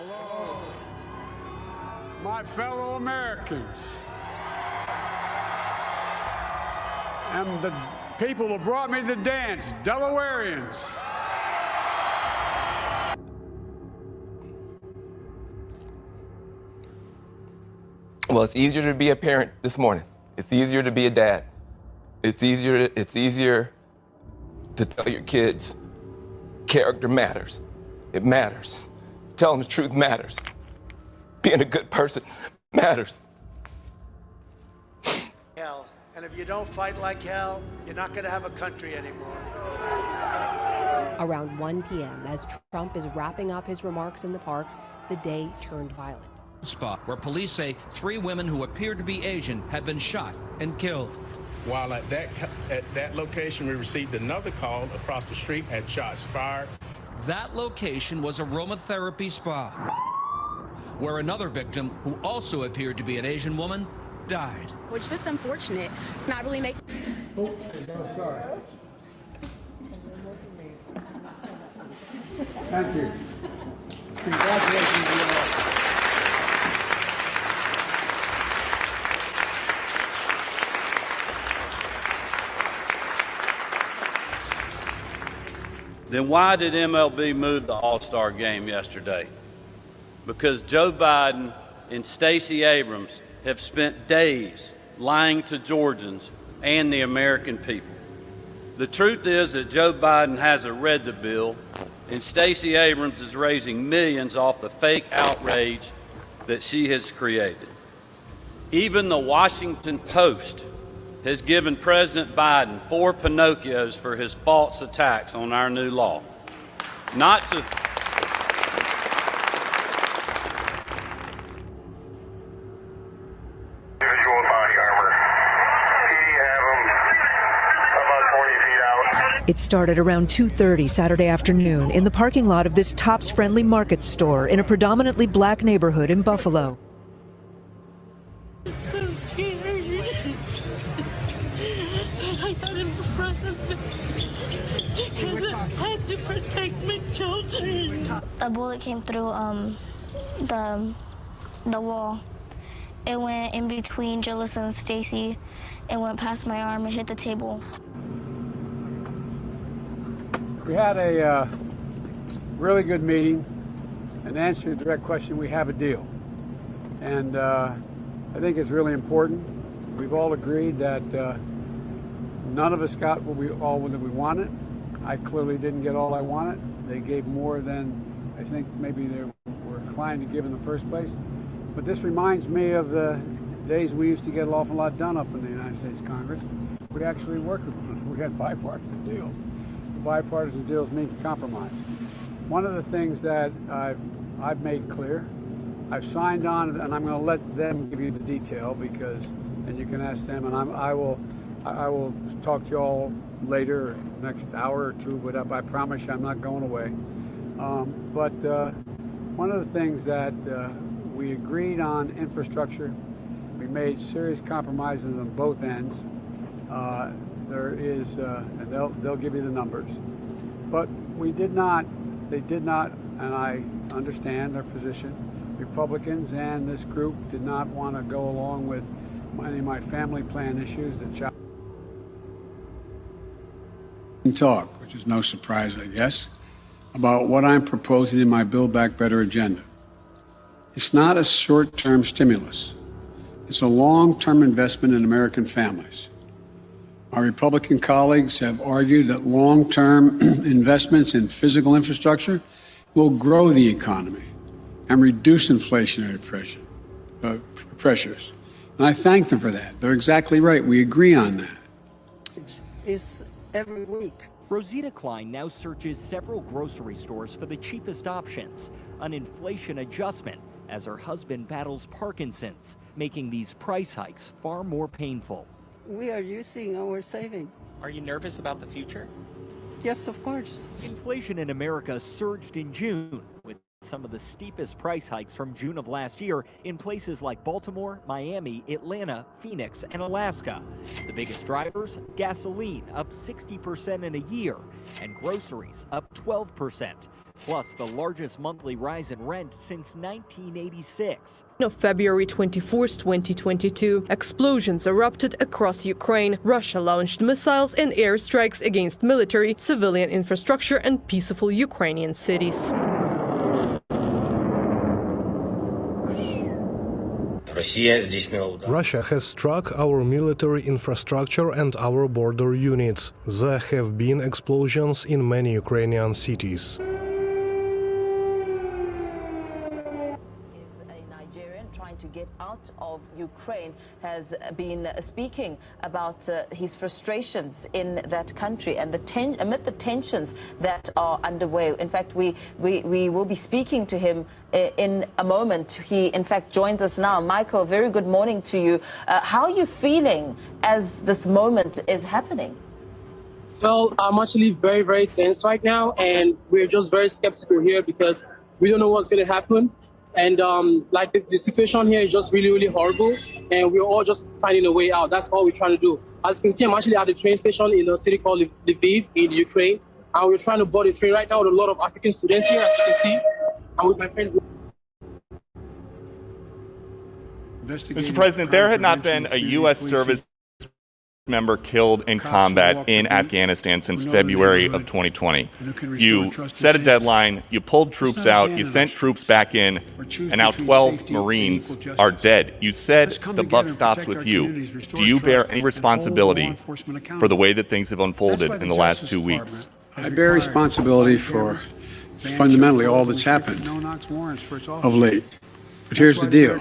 Hello, my fellow Americans, and the people who brought me to dance, Delawareans. Well, it's easier to be a parent this morning. It's easier to be a dad. It's easier to tell your kids character matters. It matters. Telling the truth matters. Being a good person matters. Hell, and if you don't fight like hell, you're not going to have a country anymore. Around 1 p.m., as Trump is wrapping up his remarks in the park, the day turned violent. Spot where police say 3 women who appeared to be Asian had been shot and killed. While at that location, we received another call across the street at shots fired. That location was aromatherapy spa, where another victim, who also appeared to be an Asian woman, died. Which is just unfortunate. It's not really making... Oh, sorry. Thank you. Congratulations to you all. Then why did MLB move the All-Star game yesterday? Because Joe Biden and Stacey Abrams have spent days lying to Georgians and the American people. The truth is that Joe Biden hasn't read the bill, and Stacey Abrams is raising millions off the fake outrage that she has created. Even the Washington Post has given President Biden 4 Pinocchios for his false attacks on our new law. Not to... Visual body armor. PD have them about 20 feet out. It started around 2:30 Saturday afternoon in the parking lot of this Tops Friendly Market store in a predominantly black neighborhood in Buffalo. I got in front of it because I had to protect my children. A bullet came through the wall. It went in between Gillis and Stacy. It went past my arm and hit the table. We had a really good meeting, and to answer your direct question, we have a deal. And I think it's really important. We've all agreed that none of us got all that we wanted. I clearly didn't get all I wanted. They gave more than I think maybe they were inclined to give in the first place. But this reminds me of the days we used to get an awful lot done up in the United States Congress. We actually worked with one. We had bipartisan deals. Bipartisan deals means compromise. One of the things that I've made clear, I've signed on, and I'm going to let them give you the detail because, and you can ask them, and I will talk to you all later, next hour or two, but I promise you I'm not going away. But one of the things that we agreed on infrastructure. We made serious compromises on both ends. There is, and they'll give you the numbers. But they did not, and I understand their position. Republicans and this group did not want to go along with any of my family plan issues that talk, which is no surprise, I guess, about what I'm proposing in my Build Back Better agenda. It's not a short-term stimulus. It's a long-term investment in American families. Our Republican colleagues have argued that long-term investments in physical infrastructure will grow the economy and reduce inflationary pressures. And I thank them for that. They're exactly right. We agree on that. It's every week. Rosita Klein now searches several grocery stores for the cheapest options, an inflation adjustment, as her husband battles Parkinson's, making these price hikes far more painful. We are using our savings. Are you nervous about the future? Yes, of course. Inflation in America surged in June, with some of the steepest price hikes from June of last year in places like Baltimore, Miami, Atlanta, Phoenix, and Alaska. The biggest drivers, gasoline up 60% in a year, and groceries up 12%. plus the largest monthly rise in rent since 1986. On February 24, 2022, explosions erupted across Ukraine. Russia launched missiles and airstrikes against military, civilian infrastructure, and peaceful Ukrainian cities. Russia has struck our military infrastructure and our border units. There have been explosions in many Ukrainian cities. To get out of Ukraine has been speaking about his frustrations in that country and amid the tensions that are underway. In fact, we will be speaking to him in a moment. He, in fact, joins us now. Michael, very good morning to you. How are you feeling as this moment is happening? Well, I'm actually very, very tense right now, and we're just very skeptical here because we don't know what's going to happen. And like the situation here is just really, really horrible, and we're all just finding a way out. That's all we're trying to do. As you can see, I'm actually at the train station in a city called Lviv in Ukraine, and we're trying to board a train right now with a lot of African students here, as you can see, and with my friends. Mr. President, there had not been a U.S. service member killed in combat in Afghanistan since February of 2020. You set a deadline, you pulled troops out, you sent troops back in, and now 12 Marines are dead. You said the buck stops with you. Do you bear any responsibility for the way that things have unfolded in the last 2 weeks? I bear responsibility for fundamentally all that's happened of late. But here's the deal.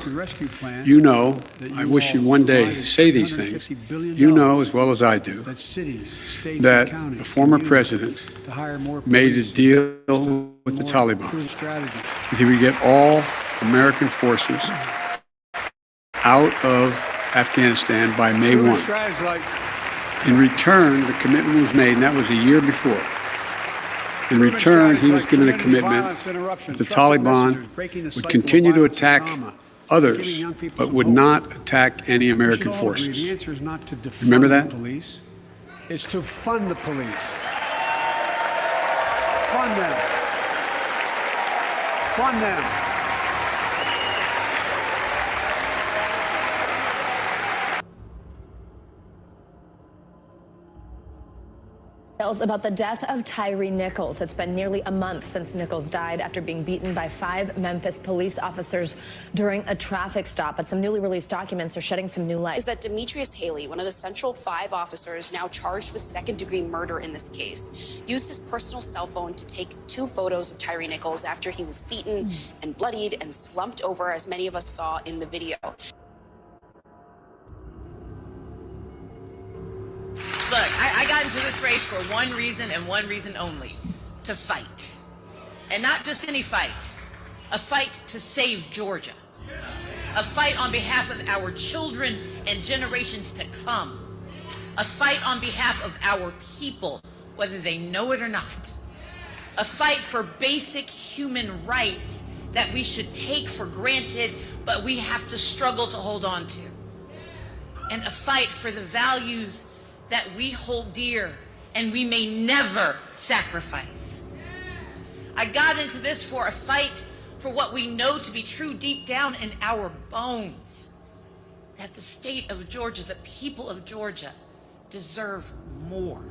You know, I wish you'd one day say these things. You know as well as I do that the former president made a deal with the Taliban that he would get all American forces out of Afghanistan by May 1. In return, the commitment was made, and that was a year before. In return, he was given a commitment that the Taliban would continue to attack others, but would not attack any American forces. The answer is not to defund Remember that? the police. It's to fund the police. Fund them. Fund them. About the death of Tyree Nichols. It's been nearly a month since Nichols died after being beaten by 5 Memphis police officers during a traffic stop. But some newly released documents are shedding some new light. Is that Demetrius Haley, one of the central 5 officers now charged with second-degree murder in this case, used his personal cell phone to take 2 photos of Tyree Nichols after he was beaten and bloodied and slumped over, as many of us saw in the video. Look, I got into this race for one reason and one reason only: to fight. And not just any fight, a fight to save Georgia. A fight on behalf of our children and generations to come. A fight on behalf of our people, whether they know it or not. A fight for basic human rights that we should take for granted, but we have to struggle to hold on to. And a fight for the values that we hold dear and we may never sacrifice. I got into this for a fight for what we know to be true deep down in our bones, that the state of Georgia, the people of Georgia, deserve more.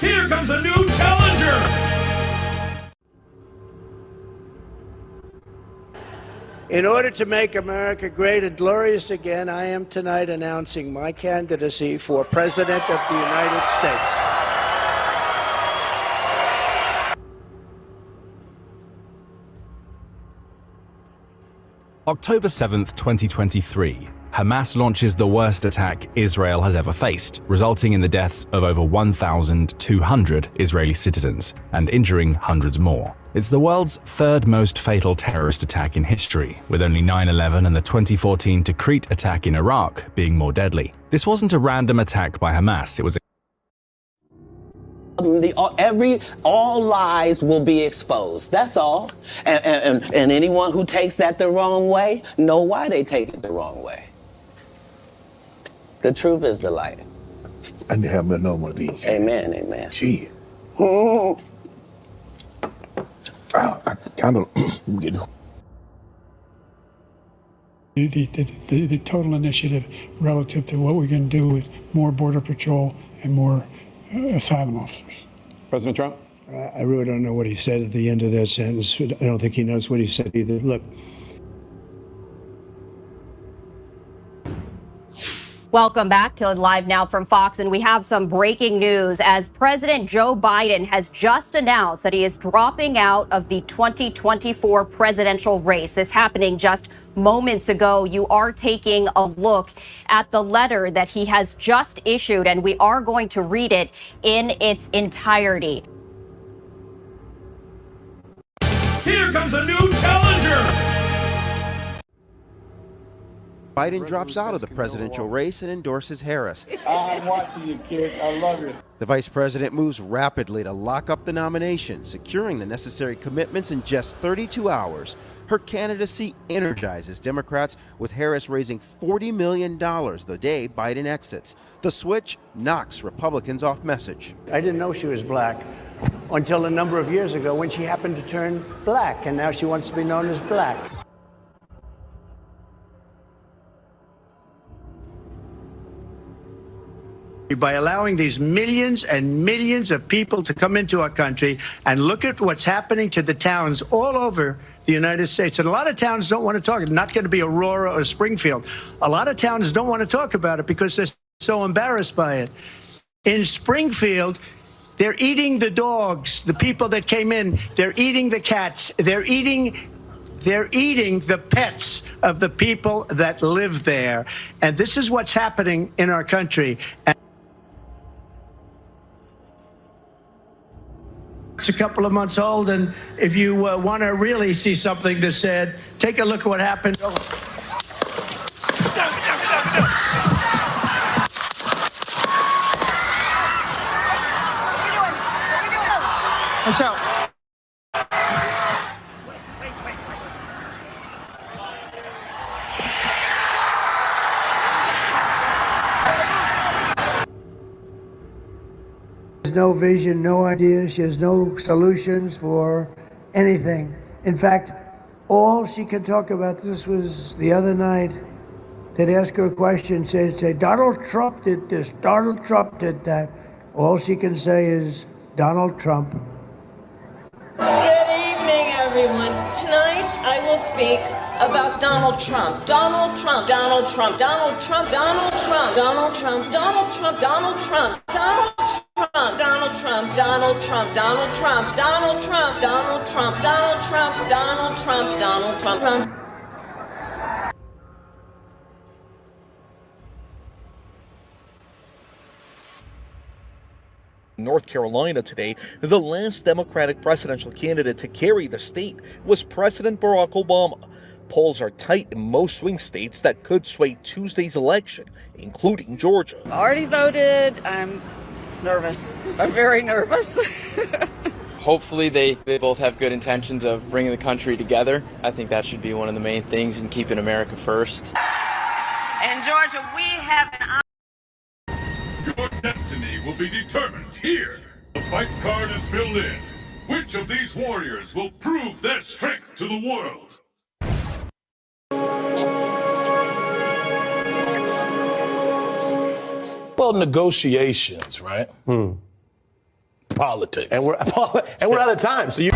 Here comes a new challenger! In order to make America great and glorious again, I am tonight announcing my candidacy for President of the United States. October 7th, 2023. Hamas launches the worst attack Israel has ever faced, resulting in the deaths of over 1,200 Israeli citizens and injuring hundreds more. It's the world's 3rd most fatal terrorist attack in history, with only 9/11 and the 2014 Tikrit attack in Iraq being more deadly. This wasn't a random attack by Hamas, it was all lies will be exposed. That's all. And anyone who takes that the wrong way know why they take it the wrong way. The truth is the light. I need to have another one of these. Amen, amen. Gee. I kind of get the total initiative relative to what we're going to do with more Border Patrol and more asylum officers. President Trump? I really don't know what he said at the end of that sentence. I don't think he knows what he said either. Look. Welcome back to Live Now from Fox, and we have some breaking news as President Joe Biden has just announced that he is dropping out of the 2024 presidential race. This happening just moments ago. You are taking a look at the letter that he has just issued, and we are going to read it in its entirety. Here comes a new challenger! Biden drops out of the presidential race and endorses Harris. I'm watching you, kid. I love you. The vice president moves rapidly to lock up the nomination, securing the necessary commitments in just 32 hours. Her candidacy energizes Democrats, with Harris raising $40 million the day Biden exits. The switch knocks Republicans off message. I didn't know she was black until a number of years ago when she happened to turn black, and now she wants to be known as black. By allowing these millions and millions of people to come into our country, and look at what's happening to the towns all over the United States. And a lot of towns don't want to talk. It's not going to be Aurora or Springfield. A lot of towns don't want to talk about it because they're so embarrassed by it. In Springfield, they're eating the dogs, the people that came in. They're eating the cats. They're eating the pets of the people that live there. And this is what's happening in our country. It's a couple of months old, and if you want to really see something that's sad, take a look at what happened. Watch out. There's no vision, no ideas. She has no solutions for anything. In fact, all she could talk about, this was the other night, they'd ask her a question, say, Donald Trump did this, Donald Trump did that. All she can say is, Donald Trump. Good evening, everyone. Tonight, I will speak about Donald Trump. Donald Trump, Donald Trump, Donald Trump, Donald Trump, Donald Trump, Donald Trump, Donald Trump, Donald Trump, Donald Trump, Donald Trump, Donald Trump, Donald Trump, Donald Trump, Donald Trump, Donald Trump, Donald Trump. North Carolina today, the last Democratic presidential candidate to carry the state was President Barack Obama. Polls are tight in most swing states that could sway Tuesday's election, including Georgia. Already voted. I'm nervous. I'm very nervous. Hopefully they both have good intentions of bringing the country together. I think that should be one of the main things in keeping America first. In Georgia, we have an Your destiny will be determined here. The fight card is filled in. Which of these warriors will prove their strength to the world? Well, negotiations, right? Politics. And we're out of time. So you.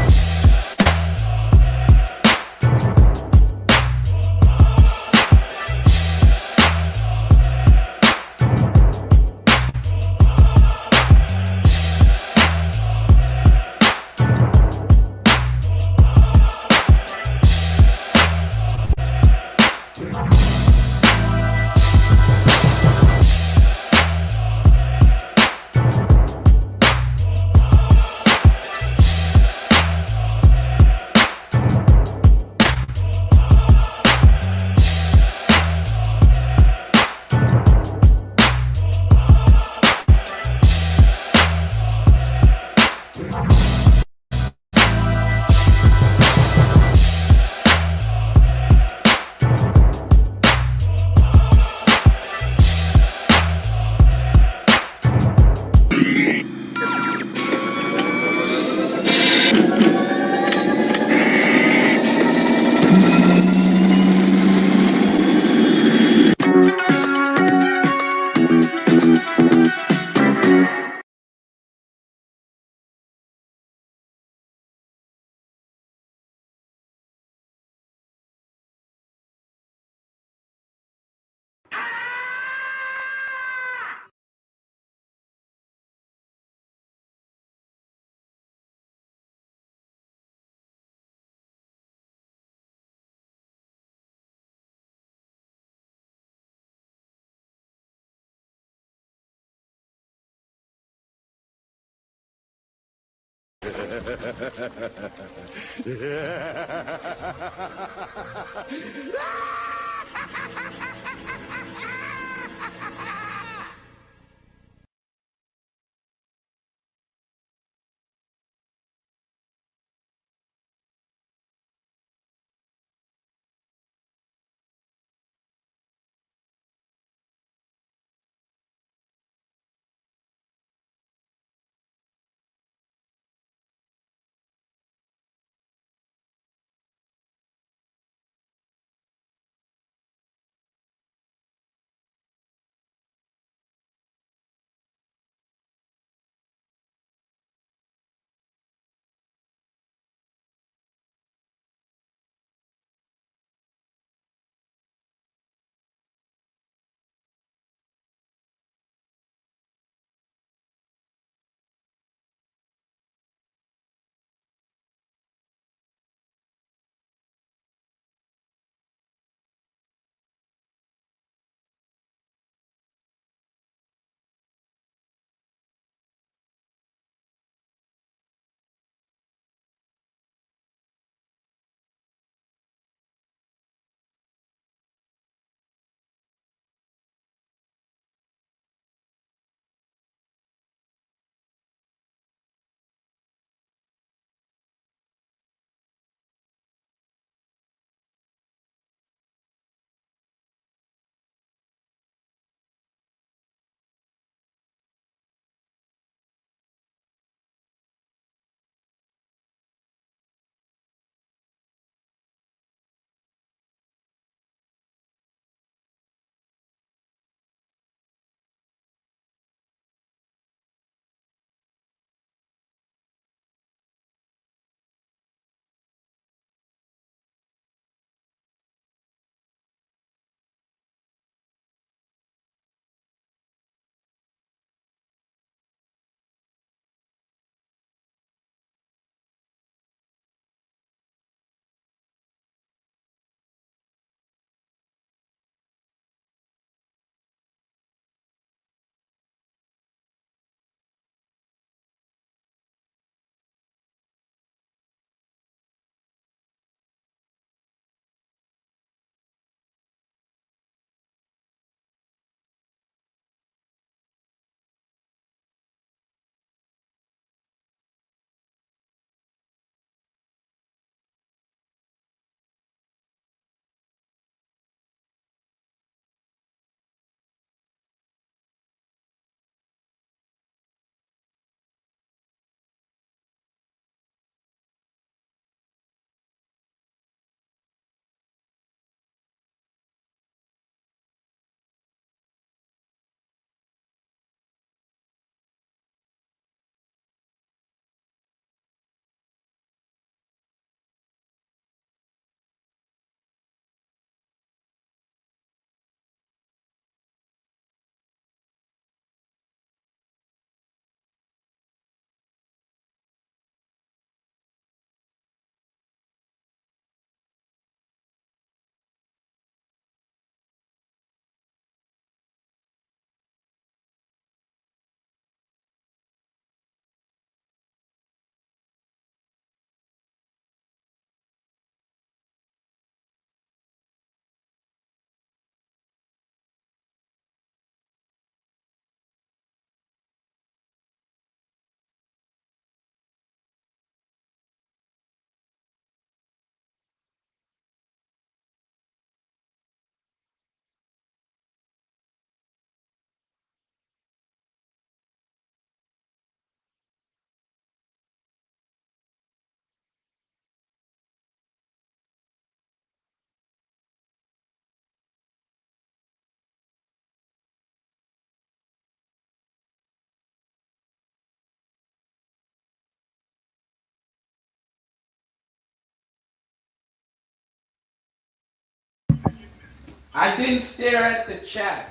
I didn't stare at the chat.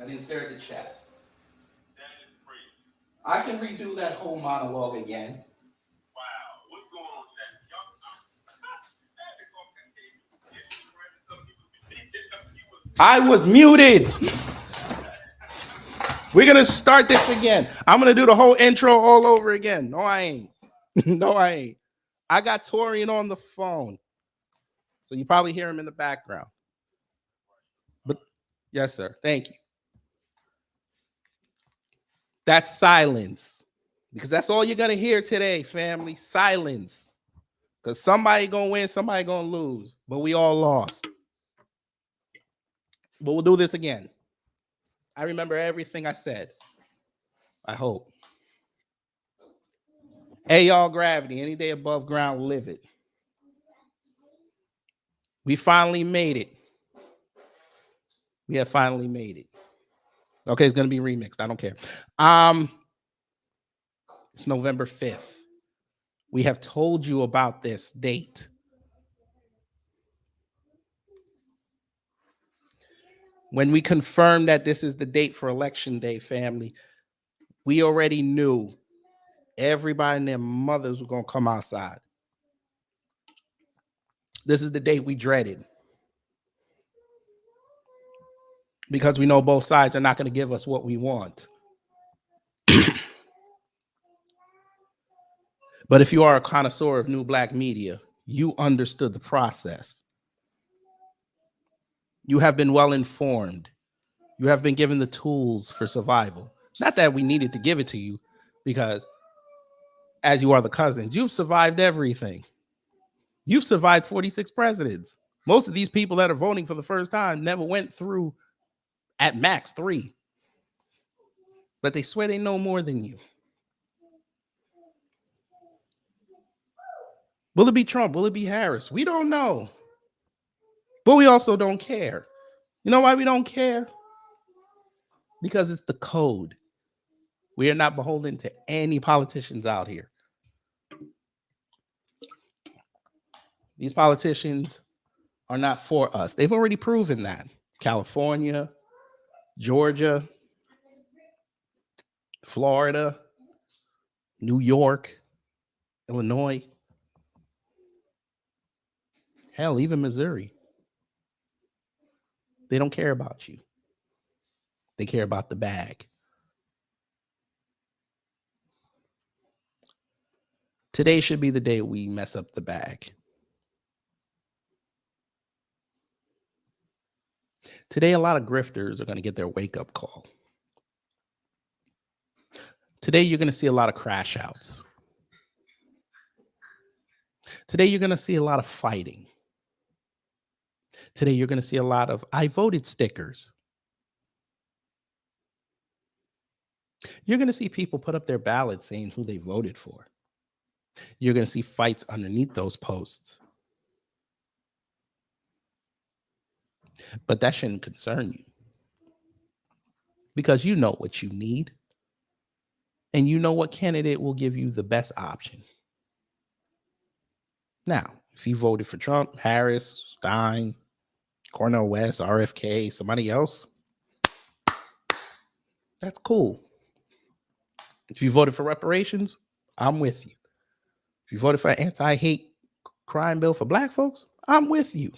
I didn't stare at the chat. I can redo that whole monologue again. Wow, what's going on, chat? I was muted. We're going to start this again. I'm going to do the whole intro all over again. No, I ain't. No, I ain't. I got Torian on the phone. So you probably hear him in the background. But yes, sir. Thank you. That's silence. Because that's all you're going to hear today, family. Silence. Because somebody going to win, somebody going to lose. But we all lost. But we'll do this again. I remember everything I said. I hope. Hey, y'all, gravity. Any day above ground, live it. We finally made it. We have finally made it. Okay, it's going to be remixed. I don't care. It's November 5th. We have told you about this date. When we confirmed that this is the date for Election Day, family, we already knew everybody and their mothers were going to come outside. This is the date we dreaded. Because we know both sides are not going to give us what we want. But if you are a connoisseur of new black media, you understood the process. You have been well informed. You have been given the tools for survival. Not that we needed to give it to you, because as you are the cousins, you've survived everything. You've survived 46 presidents. Most of these people that are voting for the first time never went through at max 3. But they swear they know more than you. Will it be Trump? Will it be Harris? We don't know. But we also don't care. You know why we don't care? Because it's the code. We are not beholden to any politicians out here. These politicians are not for us. They've already proven that. California, Georgia, Florida, New York, Illinois, hell, even Missouri. They don't care about you. They care about the bag. Today should be the day we mess up the bag. Today, a lot of grifters are going to get their wake-up call. Today, you're going to see a lot of crash outs. Today, you're going to see a lot of fighting. Today, you're going to see a lot of I voted stickers. You're going to see people put up their ballots saying who they voted for. You're going to see fights underneath those posts. But that shouldn't concern you. Because you know what you need. And you know what candidate will give you the best option. Now, if you voted for Trump, Harris, Stein, Cornel West, RFK, somebody else, that's cool. If you voted for reparations, I'm with you. If you voted for an anti-hate crime bill for black folks, I'm with you.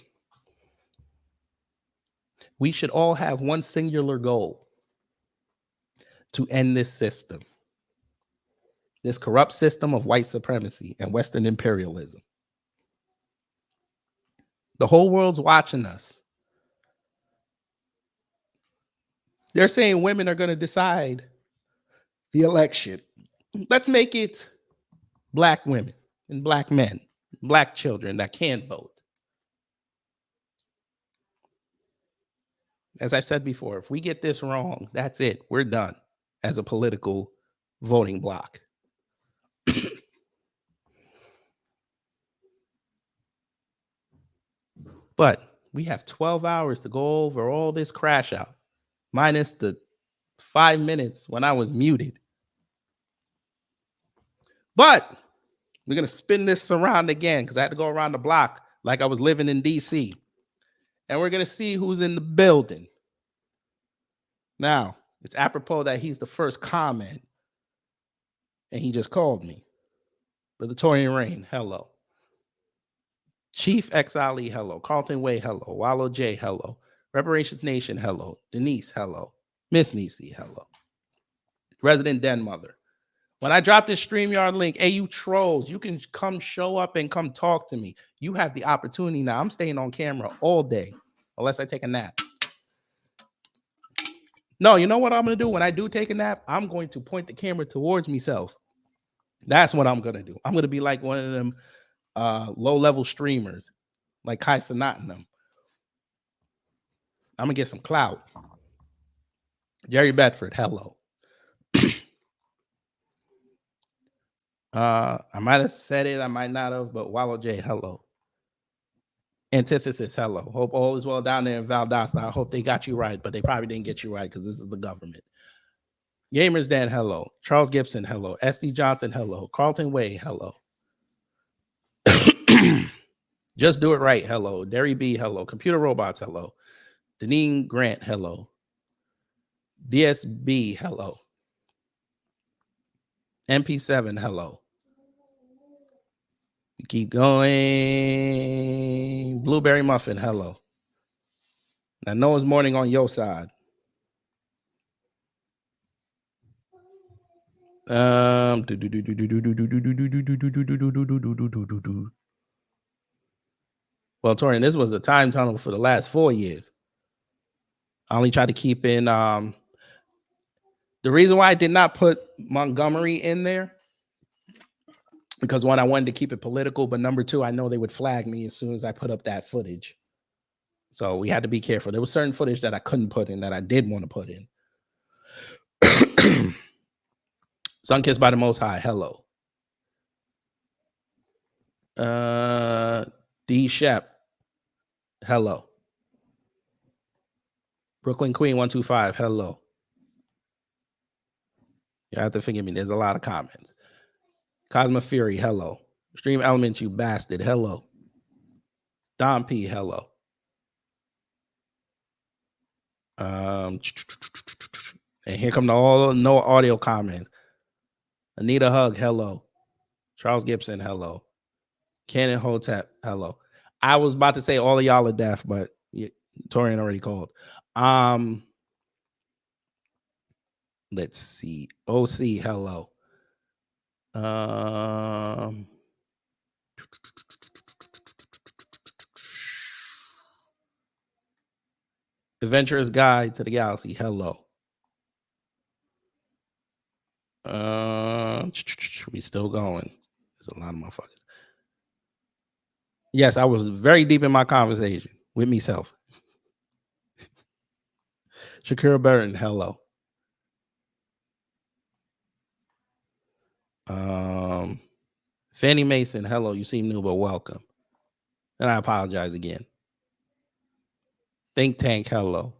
We should all have one singular goal: to end this system, this corrupt system of white supremacy and Western imperialism. The whole world's watching us. They're saying women are going to decide the election. Let's make it black women and black men, black children that can vote. As I said before, if we get this wrong, that's it. We're done as a political voting bloc. But we have 12 hours to go over all this crash out, minus the 5 minutes when I was muted. But we're going to spin this around again because I had to go around the block like I was living in DC. And we're going to see who's in the building. Now, it's apropos that he's the first comment. And he just called me. Brother Torian Rain, hello. Chief X Ali, hello. Carlton Way, hello. Wallow J, hello. Reparations Nation, hello. Denise, hello. Miss Nisi, hello. Resident Den Mother. When I drop this StreamYard link, hey, you trolls, you can come show up and come talk to me. You have the opportunity now. I'm staying on camera all day, unless I take a nap. No, you know what I'm going to do? When I do take a nap, I'm going to point the camera towards myself. That's what I'm going to do. I'm going to be like one of them low-level streamers, like Kai Cenat and them. I'm going to get some clout. Jerry Bedford, hello. I might have said it, I might not have, but Wallow J, hello. Antithesis, hello. Hope all is well down there in Valdosta. I hope they got you right, but they probably didn't get you right because this is the government. Gamers Dan, hello. Charles Gibson, hello. SD Johnson, hello. Carlton Way, hello. Just Do It Right, hello. Derry B, hello. Computer Robots, hello. Deneen Grant, hello. DSB, hello. MP7, hello. We keep going. Blueberry Muffin, hello. I know it's morning on your side. Well, Torian, this was a time tunnel for the last 4 years. I only tried to keep in the reason why I did not put Montgomery in there, because one, I wanted to keep it political, but number two, I know they would flag me as soon as I put up that footage. So we had to be careful. There was certain footage that I couldn't put in that I did want to put in. Sunkissed by the Most High, hello. D Shep, hello. Brooklyn Queen 125, hello. You have to forgive me. There's a lot of comments. Cosmo Fury, hello. Stream Elements, you bastard, hello. Don P, hello. And here come all no audio comments. Anita Hug, hello. Charles Gibson, hello. Cannon Hotep, hello. I was about to say all of y'all are deaf, but Torian already called. Let's see. OC, hello. Adventurous Guide to the Galaxy, hello. We still going. There's a lot of motherfuckers. Yes, I was very deep in my conversation with myself. Shakira Burton, hello. Fannie Mason, hello. You seem new, but welcome. And I apologize again. Think Tank, hello.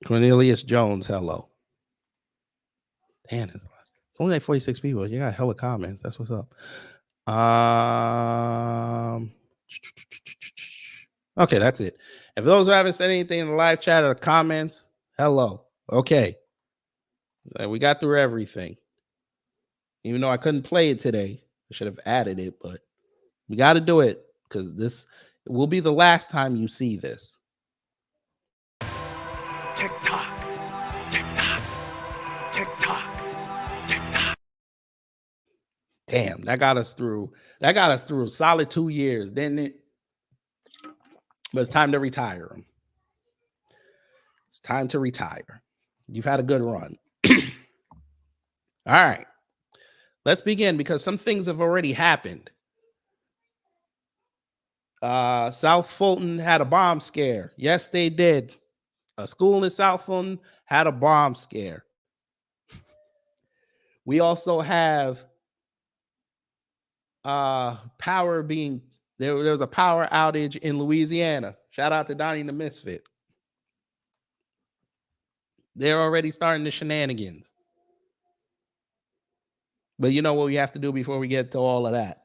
Cornelius Jones, hello. Damn, it's only like 46 people. You got hella comments. That's what's up. Okay, that's it. And for those who haven't said anything in the live chat or the comments, hello. Okay. We got through everything. Even though I couldn't play it today, I should have added it, but we got to do it because this will be the last time you see this. TikTok, TikTok, TikTok, TikTok. Damn, that got us through. That got us through a solid 2 years, didn't it? But it's time to retire him. It's time to retire. You've had a good run. All right. Let's begin because some things have already happened. South Fulton had a bomb scare. Yes, they did. A school in South Fulton had a bomb scare. We also have power being there was a power outage in Louisiana. Shout out to Donnie the Misfit. They're already starting the shenanigans. But you know what we have to do before we get to all of that?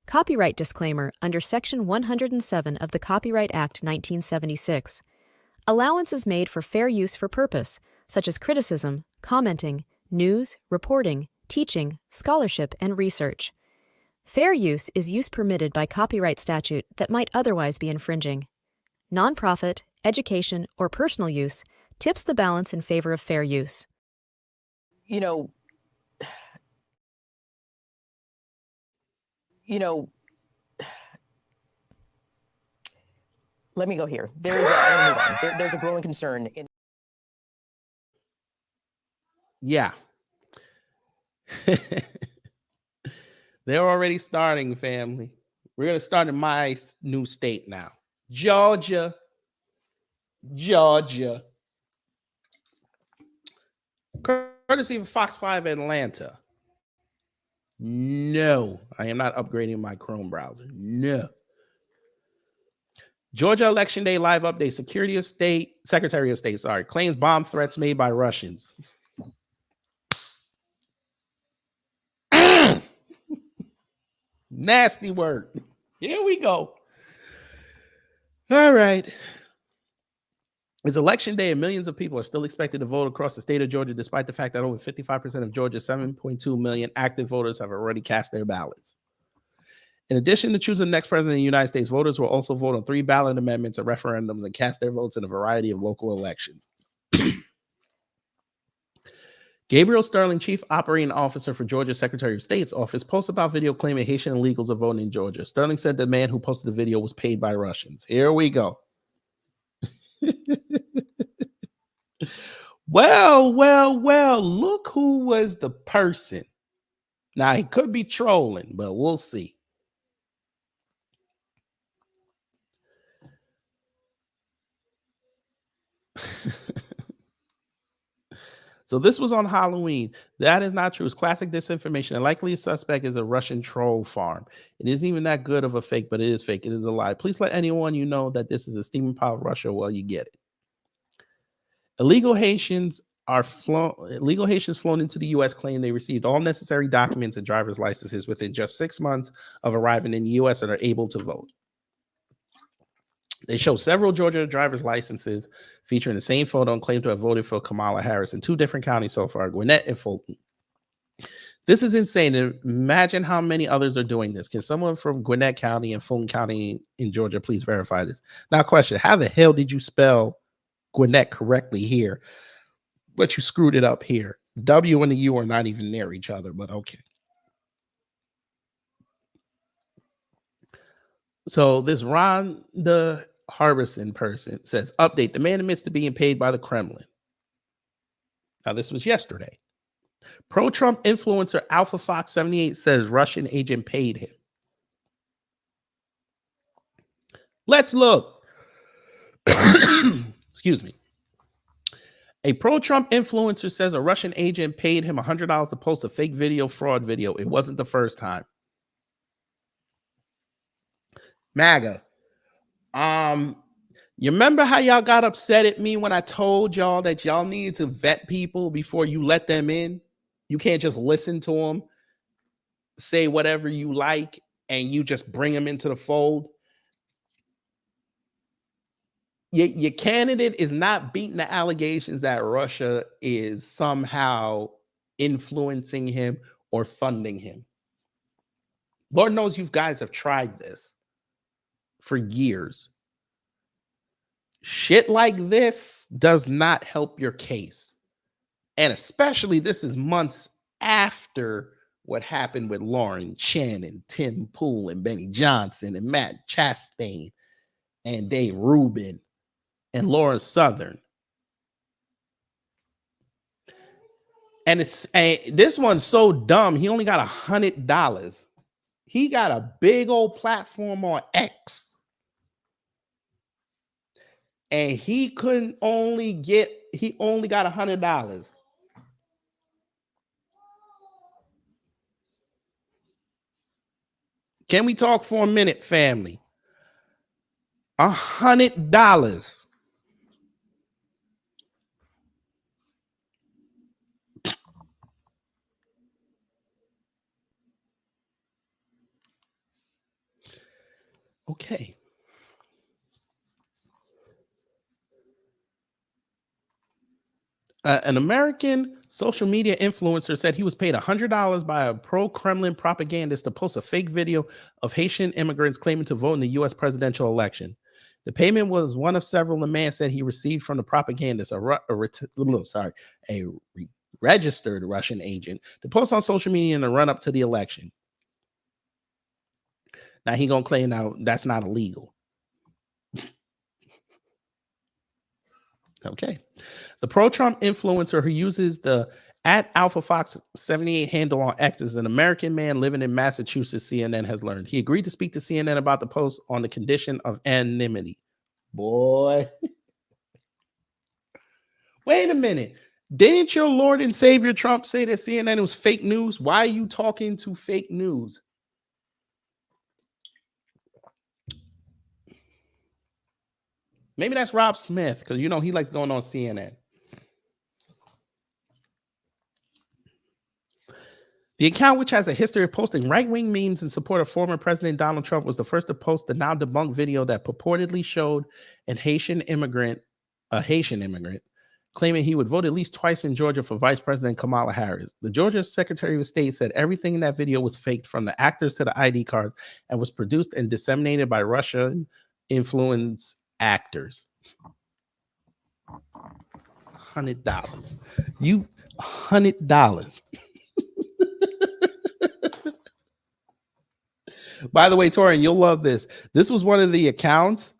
Copyright disclaimer under Section 107 of the Copyright Act 1976. Allowance is made for fair use for purpose, such as criticism, commenting, news, reporting, teaching, scholarship, and research. Fair use is use permitted by copyright statute that might otherwise be infringing. Nonprofit, education, or personal use tips the balance in favor of fair use. You know, let me go here. There's a growing concern in. Yeah. They're already starting, family. We're going to start in my new state now. Georgia. Courtesy of Fox 5 Atlanta. No, I am not upgrading my Chrome browser. No. Georgia Election Day live update. Secretary of State, claims bomb threats made by Russians. Nasty word. Here we go. All right. It's election day and millions of people are still expected to vote across the state of Georgia, despite the fact that over 55% of Georgia's 7.2 million active voters have already cast their ballots. In addition to choosing the next president of the United States, voters will also vote on 3 ballot amendments or referendums and cast their votes in a variety of local elections. Gabriel Sterling, Chief Operating Officer for Georgia's Secretary of State's office, posted about video claiming Haitian illegals are voting in Georgia. Sterling said the man who posted the video was paid by Russians. Here we go. Well, look who was the person. Now, he could be trolling, but we'll see. So this was on Halloween. That is not true. It's classic disinformation. The likely suspect is a Russian troll farm. It isn't even that good of a fake, but it is fake. It is a lie. Please let anyone you know that this is a steaming pile of Russia while you get it. Illegal Haitians flown into the U.S. claim they received all necessary documents and driver's licenses within just 6 months of arriving in the U.S. and are able to vote. They show several Georgia driver's licenses featuring the same photo and claim to have voted for Kamala Harris in 2 different counties so far, Gwinnett and Fulton. This is insane. Imagine how many others are doing this. Can someone from Gwinnett County and Fulton County in Georgia please verify this? Now, question, how the hell did you spell Gwinnett correctly here, but you screwed it up here? W and the U are not even near each other, but okay. So this Rhonda Harbison person says, update, the man admits to being paid by the Kremlin. Now, this was yesterday. Pro-Trump influencer Alpha Fox 78 says Russian agent paid him. Let's look. Excuse me. A pro-Trump influencer says a Russian agent paid him $100 to post a fake fraud video. It wasn't the first time. MAGA. You remember how y'all got upset at me when I told y'all that y'all needed to vet people before you let them in? You can't just listen to them, say whatever you like, and you just bring them into the fold. Your candidate is not beating the allegations that Russia is somehow influencing him or funding him. Lord knows you guys have tried this for years. Shit like this does not help your case. And especially this is months after what happened with Lauren Shannon, Tim Pool, and Benny Johnson, and Matt Chastain, and Dave Rubin, and Laura Southern. And this one's so dumb. He only got $100. He got a big old platform on X. And he only got $100. Can we talk for a minute, family? $100. Okay. An American social media influencer said he was paid $100 by a pro-Kremlin propagandist to post a fake video of Haitian immigrants claiming to vote in the U.S. presidential election. The payment was one of several the man said he received from the propagandist, a registered Russian agent, to post on social media in the run-up to the election. Now he gonna claim now that's not illegal. Okay. The pro-Trump influencer who uses the @AlphaFox78 handle on X is an American man living in Massachusetts, CNN has learned. He agreed to speak to CNN about the post on the condition of anonymity. Boy. Wait a minute. Didn't your Lord and Savior Trump say that CNN was fake news? Why are you talking to fake news? Maybe that's Rob Smith, because you know he likes going on CNN. The account, which has a history of posting right-wing memes in support of former President Donald Trump, was the first to post the now debunked video that purportedly showed a Haitian immigrant, claiming he would vote at least twice in Georgia for Vice President Kamala Harris. The Georgia Secretary of State said everything in that video was faked, from the actors to the ID cards, and was produced and disseminated by Russian influence actors. $100. You $100. By the way, Torian, you'll love this. This was one of the accounts.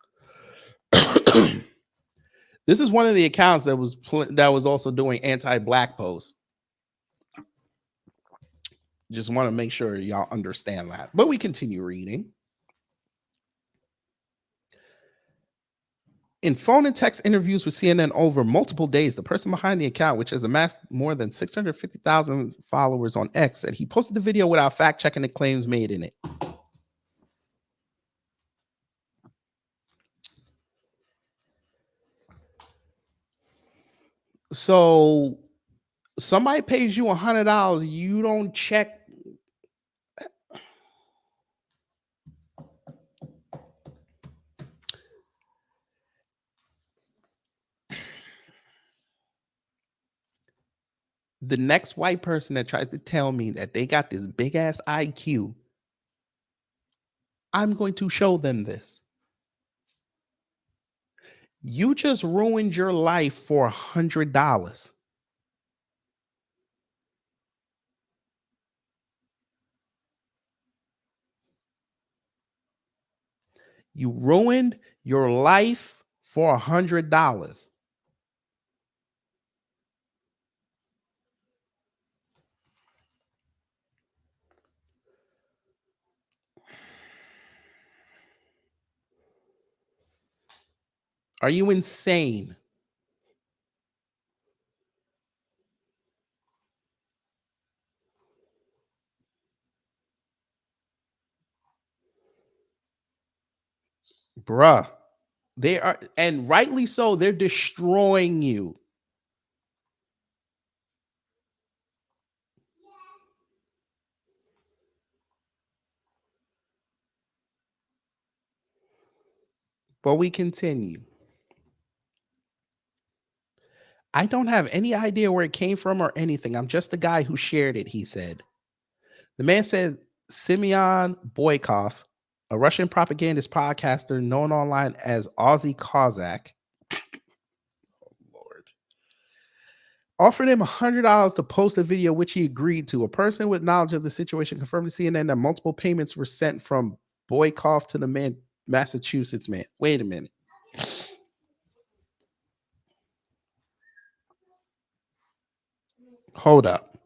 This is one of the accounts that was also doing anti-black posts. Just want to make sure y'all understand that. But we continue reading. In phone and text interviews with CNN over multiple days, the person behind the account, which has amassed more than 650,000 followers on X, said he posted the video without fact-checking the claims made in it. So somebody pays you $100, you don't check. The next white person that tries to tell me that they got this big ass IQ, I'm going to show them this. You just ruined your life for $100. You ruined your life for $100. Are you insane? Bruh. They are, and rightly so, they're destroying you. But we continue. I don't have any idea where it came from or anything. I'm just the guy who shared it, he said. The man said Simeon Boykov, a Russian propagandist podcaster known online as Aussie Kozak, offered him $100 to post a video, which he agreed to. A person with knowledge of the situation confirmed to CNN that multiple payments were sent from Boykov to the Massachusetts man. Wait a minute. Hold up.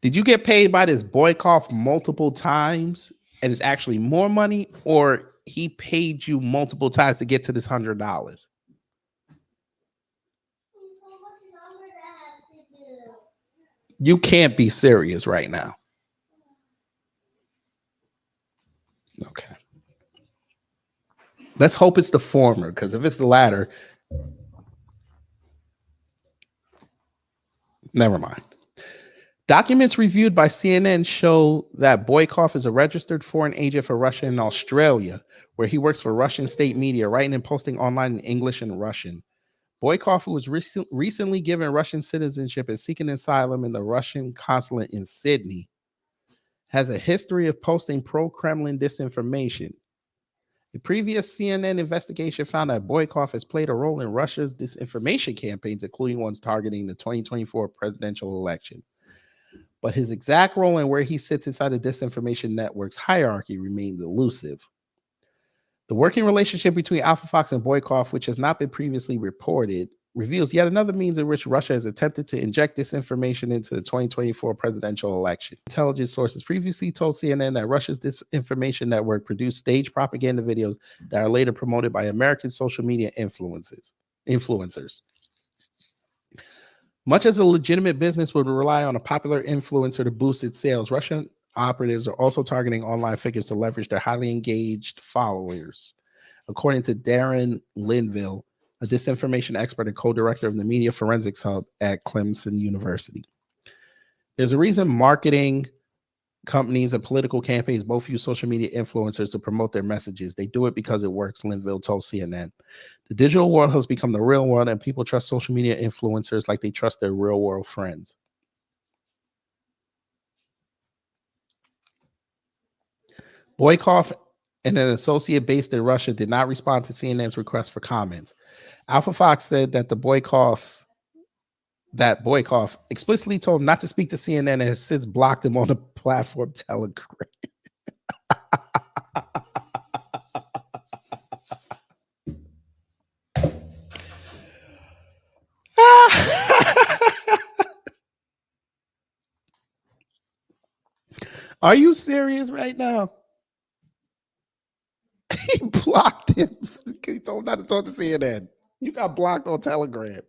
Did you get paid by this Boykov multiple times and it's actually more money, or he paid you multiple times to get to this $100? You can't be serious right now. Okay. Let's hope it's the former, because if it's the latter, never mind. Documents reviewed by CNN show that Boykov is a registered foreign agent for Russia and Australia, where he works for Russian state media, writing and posting online in English and Russian. Boykov, who was recently given Russian citizenship and seeking asylum in the Russian consulate in Sydney, has a history of posting pro-Kremlin disinformation. The previous CNN investigation found that Boykov has played a role in Russia's disinformation campaigns, including ones targeting the 2024 presidential election. But his exact role and where he sits inside the disinformation network's hierarchy remains elusive. The working relationship between Alpha Fox and Boykov, which has not been previously reported, reveals yet another means in which Russia has attempted to inject disinformation into the 2024 presidential election. Intelligence sources previously told CNN that Russia's disinformation network produced staged propaganda videos that are later promoted by American social media influencers. Much as a legitimate business would rely on a popular influencer to boost its sales, Russian operatives are also targeting online figures to leverage their highly engaged followers. According to Darren Linville, a disinformation expert and co-director of the Media Forensics Hub at Clemson University. There's a reason marketing companies and political campaigns both use social media influencers to promote their messages. They do it because it works, Linville told CNN. The digital world has become the real world, and people trust social media influencers like they trust their real world friends. Boykov and an associate based in Russia did not respond to CNN's request for comments. Alpha Fox said that Boykov explicitly told him not to speak to CNN and has since blocked him on the platform Telegram. Are you serious right now? He blocked him. He told him not to talk to CNN. You got blocked on Telegram.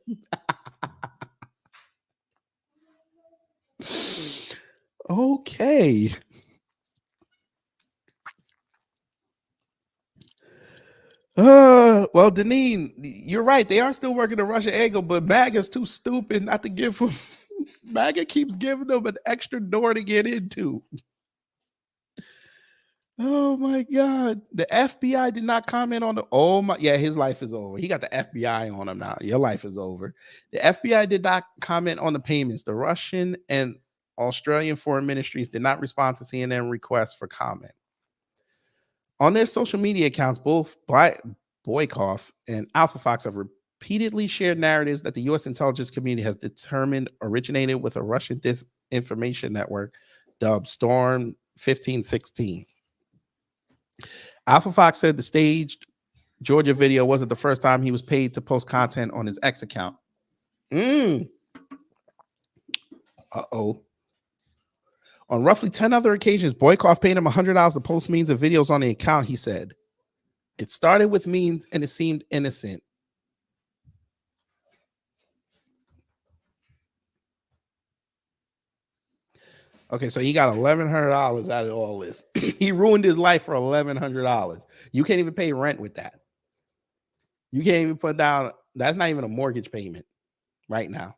Okay. Well, Deneen, you're right. They are still working the Russia angle, but MAGA's too stupid not to give them. MAGA keeps giving them an extra door to get into. Oh my God. The FBI did not comment on the. Oh my. Yeah, his life is over. He got the FBI on him now. Your life is over. The FBI did not comment on the payments. The Russian and Australian foreign ministries did not respond to CNN requests for comment. On their social media accounts, both Boykov and Alpha Fox have repeatedly shared narratives that the U.S. intelligence community has determined originated with a Russian disinformation network dubbed Storm 1516. Alpha Fox said the staged Georgia video wasn't the first time he was paid to post content on his X account. Uh-oh. On roughly 10 other occasions, Boykov paid him $100 to post memes and videos on the account, he said. It started with memes and it seemed innocent. Okay, so he got $1,100 out of all this. He ruined his life for $1,100. You can't even pay rent with that. You can't even put down, that's not even a mortgage payment right now.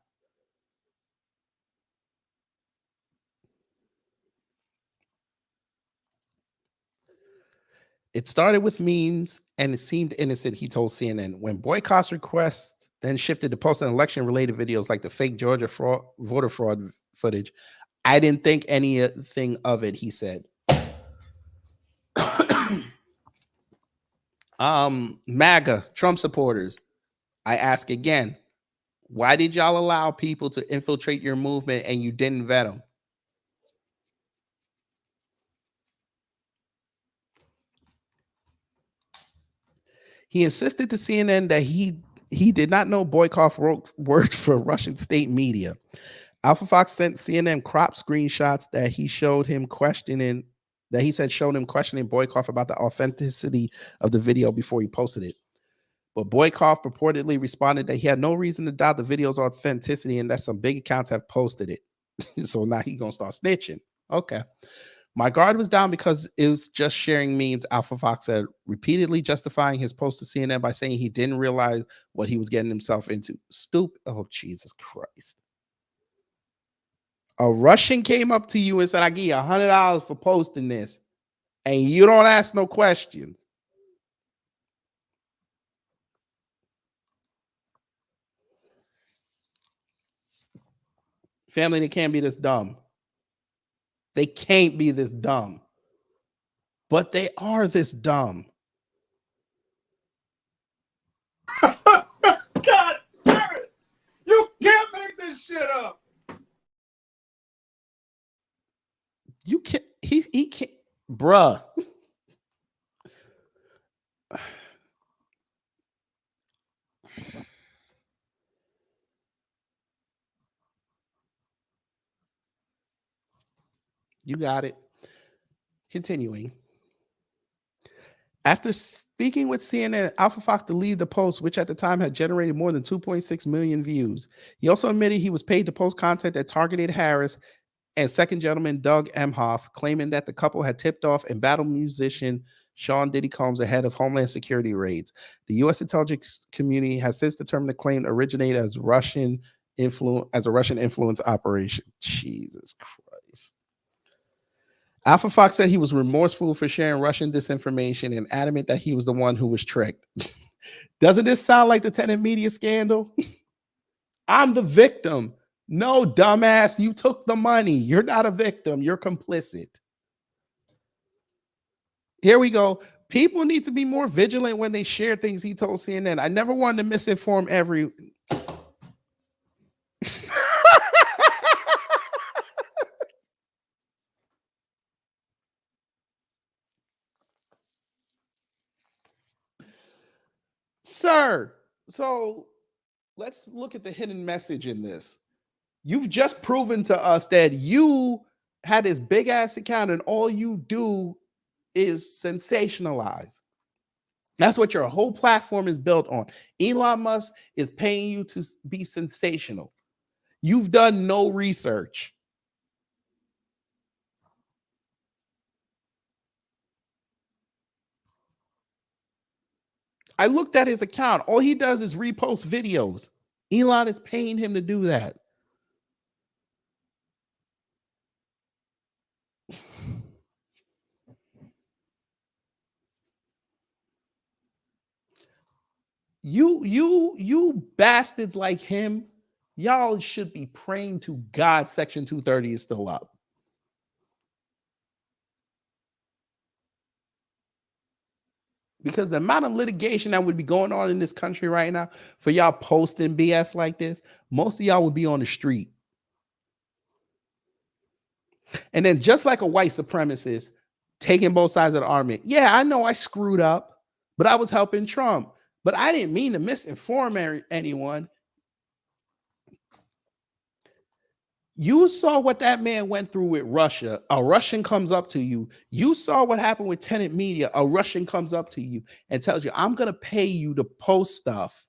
It started with memes and it seemed innocent, he told CNN. When Boykott's requests then shifted to posting election-related videos like the fake Georgia voter fraud footage, I didn't think anything of it, he said. MAGA, Trump supporters, I ask again, why did y'all allow people to infiltrate your movement and you didn't vet them? He insisted to CNN that he did not know Boykov worked for Russian state media. Alpha Fox sent CNN crop screenshots that he showed him questioning Boykov about the authenticity of the video before he posted it. But Boykov purportedly responded that he had no reason to doubt the video's authenticity and that some big accounts have posted it. So now he's gonna start snitching. Okay. My guard was down because it was just sharing memes, Alpha Fox said, repeatedly justifying his post to CNN by saying he didn't realize what he was getting himself into. Stupid. Oh, Jesus Christ. A Russian came up to you and said, I give you $100 for posting this, and you don't ask no questions. Family, they can't be this dumb. They can't be this dumb. But they are this dumb. God damn it! You can't make this shit up. You can't. He can't, bruh. You got it. Continuing. After speaking with CNN, Alpha Fox deleted the post, which at the time had generated more than 2.6 million views. He also admitted he was paid to post content that targeted Harris and second gentleman Doug Emhoff, claiming that the couple had tipped off embattled musician Sean Diddy Combs ahead of Homeland Security raids. The U.S. intelligence community has since determined the claim originated as a Russian influence operation. Jesus Christ. Alpha Fox said he was remorseful for sharing Russian disinformation and adamant that he was the one who was tricked. Doesn't this sound like the Tenet media scandal? I'm the victim. No, dumbass, you took the money. You're not a victim. You're complicit. Here we go. People need to be more vigilant when they share things, he told CNN. I never wanted to misinform every... Sir, so let's look at the hidden message in this. You've just proven to us that you had this big ass account and all you do is sensationalize. That's what your whole platform is built on. Elon Musk is paying you to be sensational. You've done no research. I looked at his account. All he does is repost videos. Elon is paying him to do that. You bastards like him, y'all should be praying to God Section 230 is still up. Because the amount of litigation that would be going on in this country right now for y'all posting BS like this, most of y'all would be on the street. And then just like a white supremacist taking both sides of the argument, yeah, I know I screwed up, but I was helping Trump. But I didn't mean to misinform anyone. You saw what that man went through with Russia. A Russian comes up to you. You saw what happened with Tenet Media. A Russian comes up to you and tells you, I'm going to pay you to post stuff.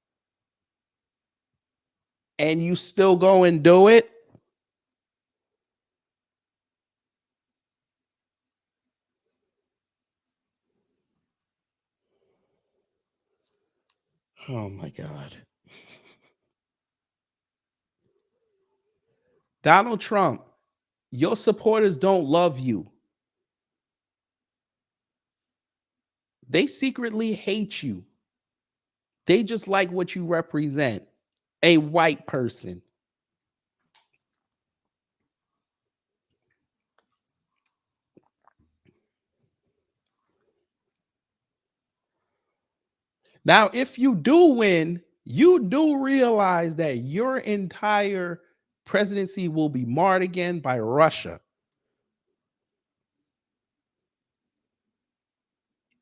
And you still go and do it. Oh my God. Donald Trump, your supporters don't love you. They secretly hate you. They just like what you represent, a white person. Now, if you do win, you do realize that your entire presidency will be marred again by Russia.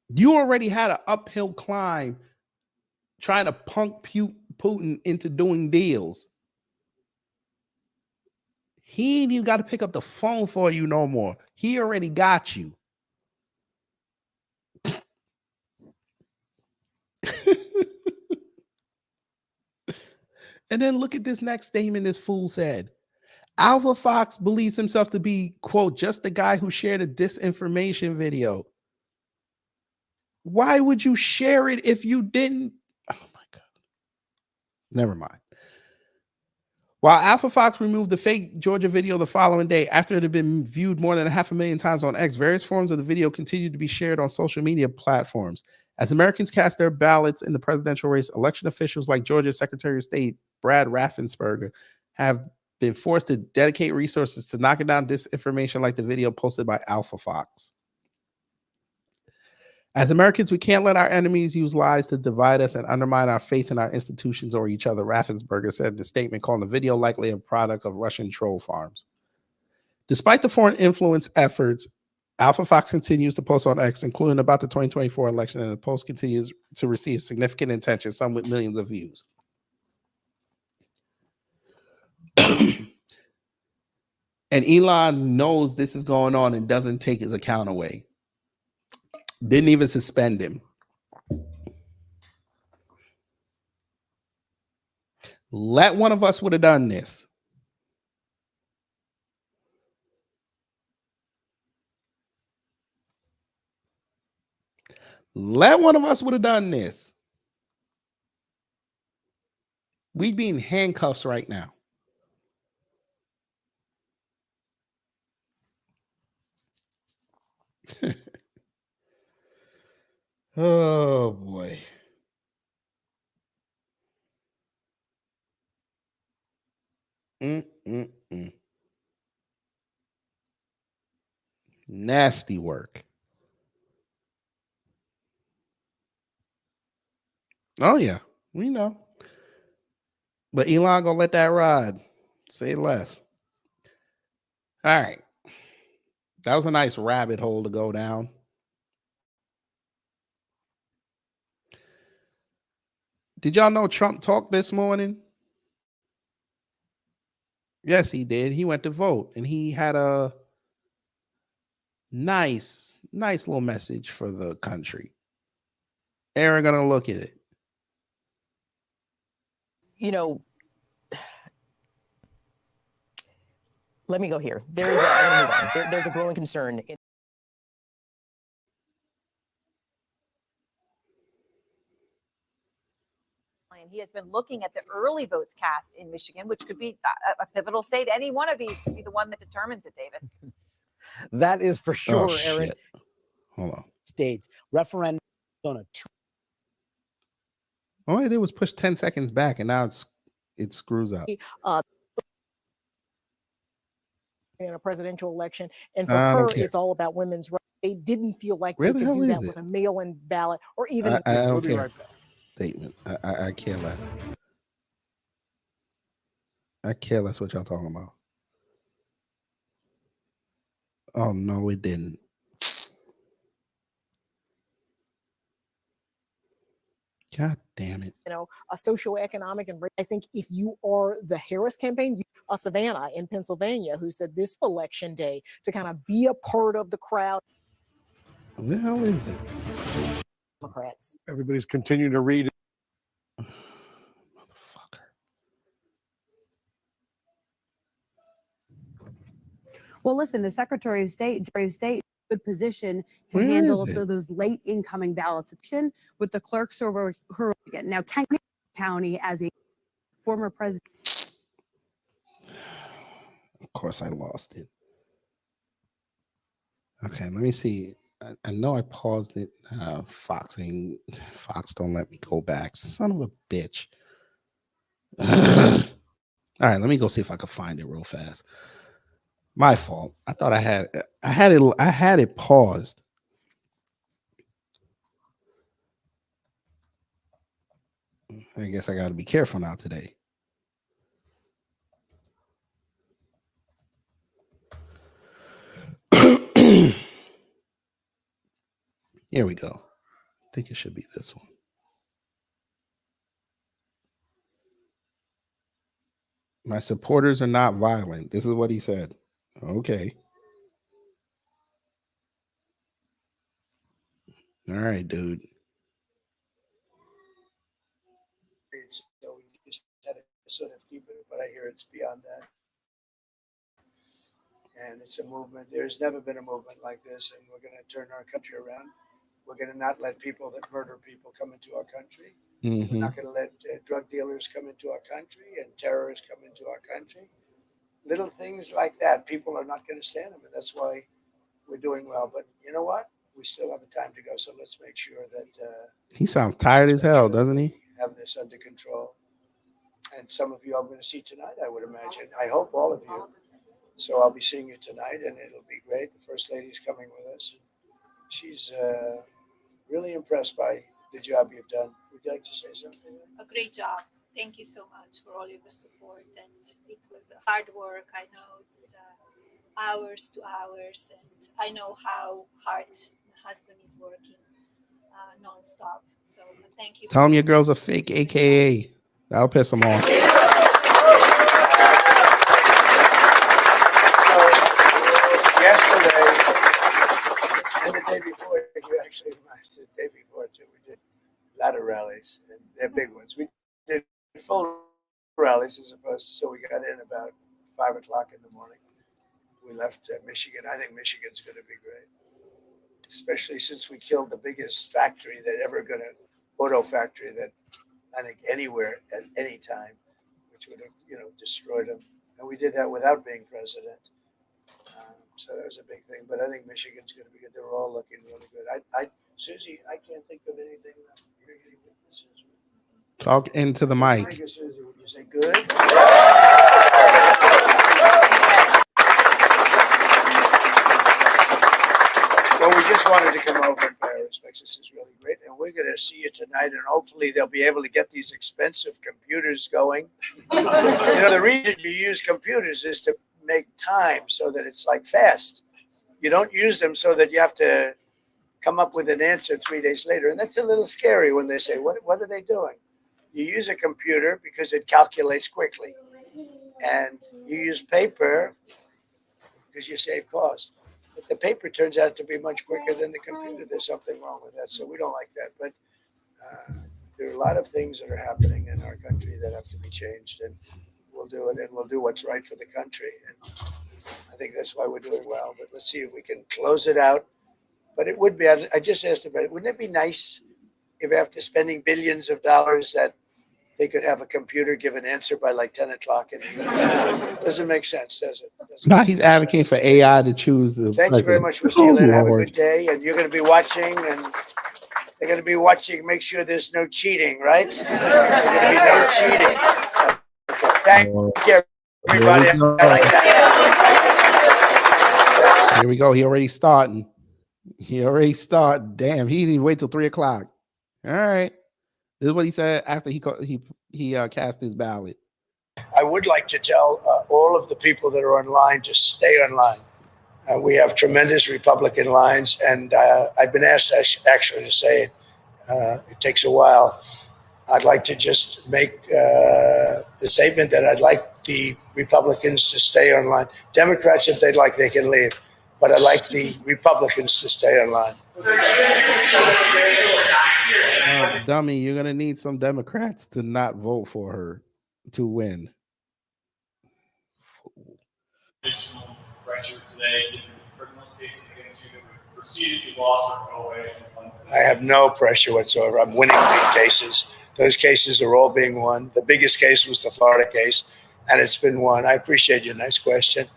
You already had an uphill climb trying to punk Putin into doing deals. He ain't even got to pick up the phone for you no more. He already got you. And then look at this next statement this fool said. Alpha Fox believes himself to be, quote, just the guy who shared a disinformation video. Why would you share it if you didn't? Oh my God. Never mind. While Alpha Fox removed the fake Georgia video the following day after it had been viewed more than 500,000 times on X, various forms of the video continued to be shared on social media platforms. As Americans cast their ballots in the presidential race, election officials like Georgia Secretary of State Brad Raffensperger have been forced to dedicate resources to knocking down disinformation like the video posted by Alpha Fox. As Americans, we can't let our enemies use lies to divide us and undermine our faith in our institutions or each other, Raffensperger said in the statement, calling the video likely a product of Russian troll farms. Despite the foreign influence efforts, Alpha Fox continues to post on X, including about the 2024 election, and the post continues to receive significant attention, some with millions of views. And Elon knows this is going on and doesn't take his account away. Didn't even suspend him. Let one of us would have done this. Let one of us would have done this. We'd be in handcuffs right now. Oh boy. Nasty work. Oh yeah, we know. But Elon gonna let that ride. Say less. All right. That was a nice rabbit hole to go down. Did y'all know Trump talked this morning? Yes, he did. He went to vote and he had a nice little message for the country. Aaron gonna look at it. You know, let me go here. There's I'm gonna move on. There's a growing concern. He has been looking at the early votes cast in Michigan, which could be a pivotal state. Any one of these could be the one that determines it, David. That is for sure, Oh, Aaron. shit. Hold on. States referendum on a All I did was push 10 seconds back and now it screws up. In a presidential election, and for I her, don't care. it's all about women's rights. They didn't feel like Where they the could hell do is that it? with a mail-in ballot or even. I don't We'll be care. right back. Statement. I care less. I care less what y'all talking about. Oh no, it didn't. God damn it. You know, a socioeconomic and I think if you are the Harris campaign, Savannah in Pennsylvania, who said this election day to kind of be a part of the crowd. What the hell is it? Democrats. Everybody's continuing to read. Well, listen, the Secretary of State, good position to Where handle is it? those late incoming ballots with the clerks who are again. Now, County, as a former president. Of course, I lost it. Okay, let me see. I know I paused it. Fox don't let me go back. Son of a bitch. All right, let me go see if I can find it real fast. My fault. I thought I had it paused. I guess I got to be careful now today. Here we go. I think it should be this one. My supporters are not violent. This is what he said. Okay. All right, dude. So we just had to sort of keep it, but I hear it's beyond that. And it's a movement. There's never been a movement like this, and we're going to turn our country around. We're going to not let people that murder people come into our country. We're not going to let drug dealers come into our country and terrorists come into our country. Little things like that, people are not going to stand them, and that's why we're doing well. But you know what? We still have a time to go, so let's make sure that He sounds tired as hell, doesn't he? have this under control. and some of you I'm going to see tonight, I would imagine. I hope all of you. So I'll be seeing you tonight, and it'll be great. The First Lady's coming with us. She's really impressed by the job you've done. Would you like to say something? A great job. Thank you so much for all your support. And it was hard work. I know it's hours to hours, and I know how hard my husband is working nonstop. So thank you. Tell him your girl's a fake AKA. That'll piss him off. Yesterday and the day before, you actually matched the day before too. We did a lot of rallies, and they're big ones. We did full rallies as opposed to, so we got in about 5 o'clock in the morning. We left Michigan. I think Michigan's going to be great, especially since we killed the biggest factory that ever going to, auto factory that I think anywhere at any time, which would have, destroyed them. And we did that without being president. So that was a big thing. But I think Michigan's going to be good. They're all looking really good. Susie, I can't think of anything. You're getting witnesses. Talk into the mic. Thank you, Susie. Would you say good? Well, we just wanted to come over and pay our respects. This is really great. And we're going to see you tonight. And hopefully they'll be able to get these expensive computers going. The reason you use computers is to make time so that it's like fast. You don't use them so that you have to come up with an answer 3 days later. And that's a little scary when they say, what are they doing? You use a computer because it calculates quickly. And you use paper because you save cost. But the paper turns out to be much quicker than the computer. There's something wrong with that. So we don't like that. But there are a lot of things that are happening in our country that have to be changed. And we'll do it, and we'll do what's right for the country. And I think that's why we're doing well. But let's see if we can close it out. But it would be, I just asked about it, wouldn't it be nice if after spending billions of dollars that they could have a computer give an answer by like 10 o'clock in the evening? Doesn't make sense, does it? Now he's advocating for AI to choose the Thank you very much. We'll see you later. Have a good day. And you're going to be watching, and they're going to be watching. Make sure there's no cheating, right? There's going to be no cheating. Thank you, everybody. I like that. Here we go. He already starting. Damn, he didn't wait till 3 o'clock. All right. This is what he said after he cast his ballot. I would like to tell all of the people that are online to stay online. We have tremendous Republican lines, and I've been asked actually to say it. It takes a while. I'd like to just make the statement that I'd like the Republicans to stay online. Democrats, if they'd like, they can leave. But I'd like the Republicans to stay online. Dummy, you're going to need some Democrats to not vote for her to win. Additional pressure today, criminal cases against you that would proceed if you lost or go away. I have no pressure whatsoever. I'm winning big cases. Those cases are all being won. The biggest case was the Florida case, and it's been won. I appreciate your nice question.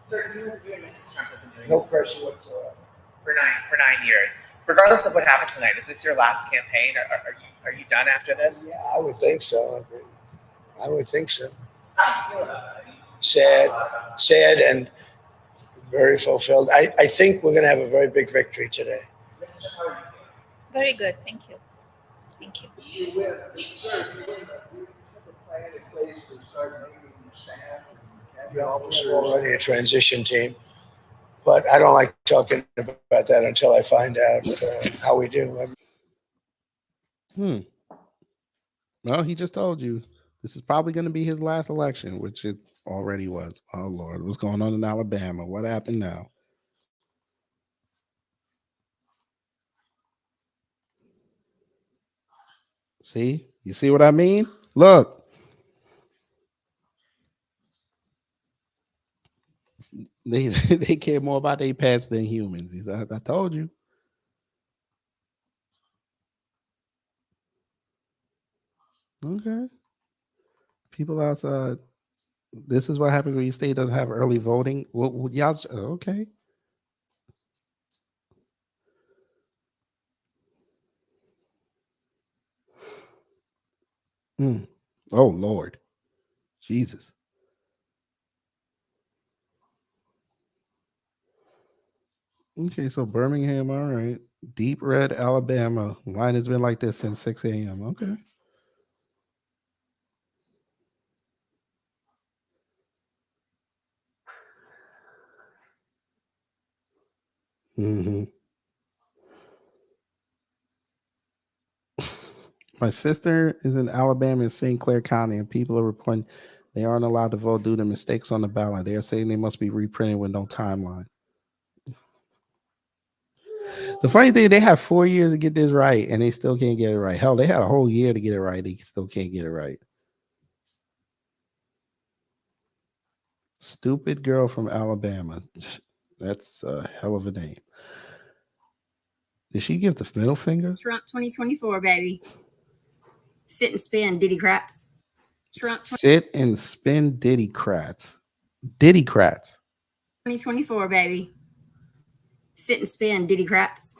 Sir, you and Mrs. Trump have been doing No this pressure whatsoever. for 9 years. Regardless of what happens tonight, is this your last campaign? Are you done after this? Yeah, I would think so. I would think so. How do you feel about it? Sad and very fulfilled. I think we're going to have a very big victory today. Mrs. Trump, how are you feeling? Very good. Thank you. Thank you. Yeah, we're already a transition team, but I don't like talking about that until I find out how we do. Well, he just told you this is probably going to be his last election, which it already was. Oh, Lord. What's going on in Alabama? What happened now? See? You see what I mean? Look. They care more about their pets than humans. I told you. Okay. People outside. This is what happens when your state doesn't have early voting. Well, y'all okay. Oh, Lord. Jesus. Okay, so Birmingham, all right. Deep red Alabama. Line has been like this since 6 a.m. Okay. Mm-hmm. My sister is in Alabama in St. Clair County, and people are reporting they aren't allowed to vote due to mistakes on the ballot. They are saying they must be reprinted with no timeline. The funny thing, they have 4 years to get this right, and they still can't get it right. Hell, they had a whole year to get it right. They still can't get it right. Stupid girl from Alabama. That's a hell of a name. Did she give the middle finger? Trump 2024, baby. Sit and spin, Diddy-crats. Trump Sit and spin Diddy-crats. Diddy-crats. 2024, baby. Sit and spin, Diddy-crats.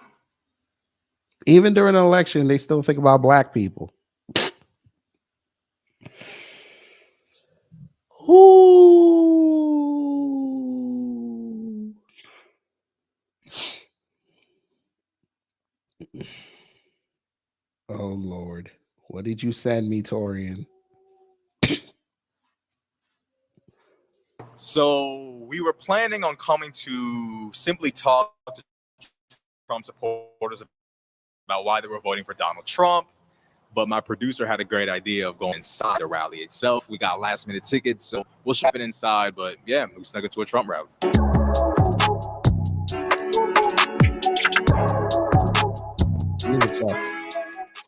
Even during an election, they still think about black people. Ooh. Oh, Lord. What did you send me, Torian? So we were planning on coming to simply talk to Trump supporters about why they were voting for Donald Trump. But my producer had a great idea of going inside the rally itself. We got last minute tickets, so we'll shop it inside. But yeah, we snuck into a Trump rally.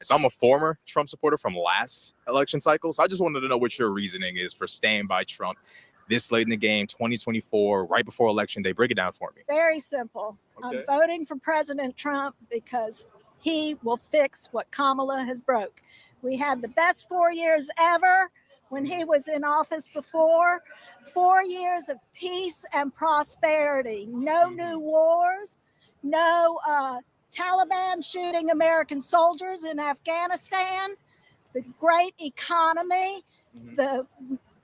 So I'm a former Trump supporter from last election cycle. So I just wanted to know what your reasoning is for staying by Trump this late in the game, 2024, right before Election Day. Break it down for me. Very simple. Okay. I'm voting for President Trump because he will fix what Kamala has broke. We had the best 4 years ever when he was in office before. 4 years of peace and prosperity. No new wars, no Taliban shooting American soldiers in Afghanistan, the great economy, the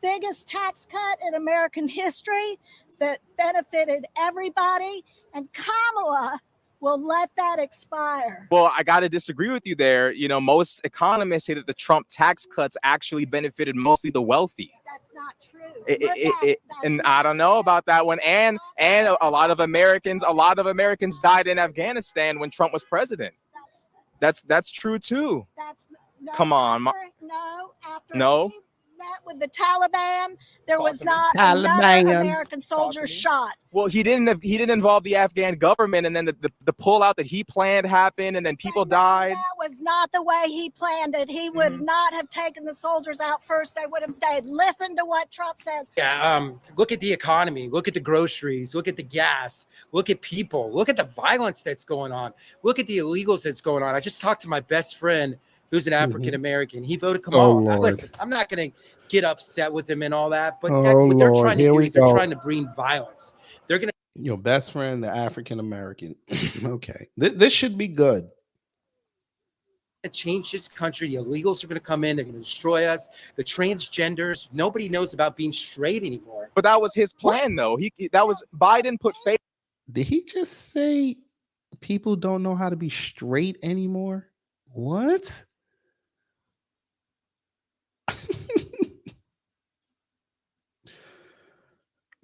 biggest tax cut in American history that benefited everybody, and Kamala will let that expire. Well, I got to disagree with you there. You know, most economists say that the Trump tax cuts actually benefited mostly the wealthy. That's not true. And I don't know about that one. And a lot of Americans died in Afghanistan when Trump was president. That's true too. Come on. No. Met with the Taliban, there was not Taliban. another American soldier shot. Well, he didn't involve the Afghan government, and then the pullout that he planned happened, and then people died. That was not the way he planned it. He would not have taken the soldiers out first. They would have stayed. Listen to what Trump says. Yeah, look at the economy. Look at the groceries. Look at the gas. Look at people. Look at the violence that's going on. Look at the illegals that's going on. I just talked to my best friend who's an African American. He voted Kamala. Now, listen, I'm not going to get upset with him and all that, but what they're trying to do is they're trying to bring violence. They're going to your best friend, the African American. Okay, this should be good. change this country. The illegals are going to come in. They're going to destroy us. The transgenders. Nobody knows about being straight anymore. But that was his plan, though. That was Biden put faith. Did he just say people don't know how to be straight anymore? What?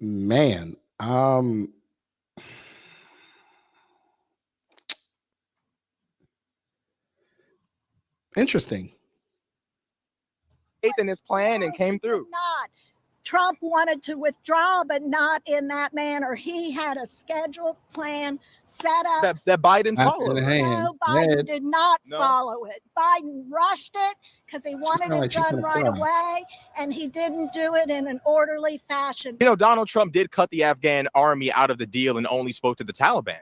Man, interesting. Faith in his plan and came through. Not. Trump wanted to withdraw, but not in that manner. He had a scheduled plan set up. That Biden followed. No, Biden did not follow it. Biden rushed it because he wanted it done right away, and he didn't do it in an orderly fashion. You know, Donald Trump did cut the Afghan army out of the deal and only spoke to the Taliban.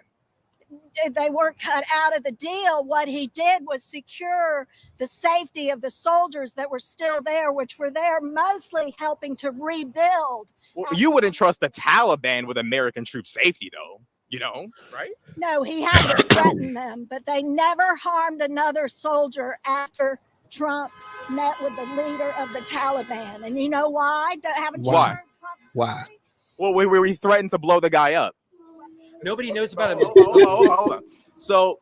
They weren't cut out of the deal. What he did was secure the safety of the soldiers that were still there, which were there mostly helping to rebuild. Well, you wouldn't trust the Taliban with American troop safety, though, you know, right? No, he had to threaten them, but they never harmed another soldier after Trump met with the leader of the Taliban. And you know why? Haven't you Why? heard Trump's Why? Well, we threatened to blow the guy up. Nobody knows about it. Hold on. So,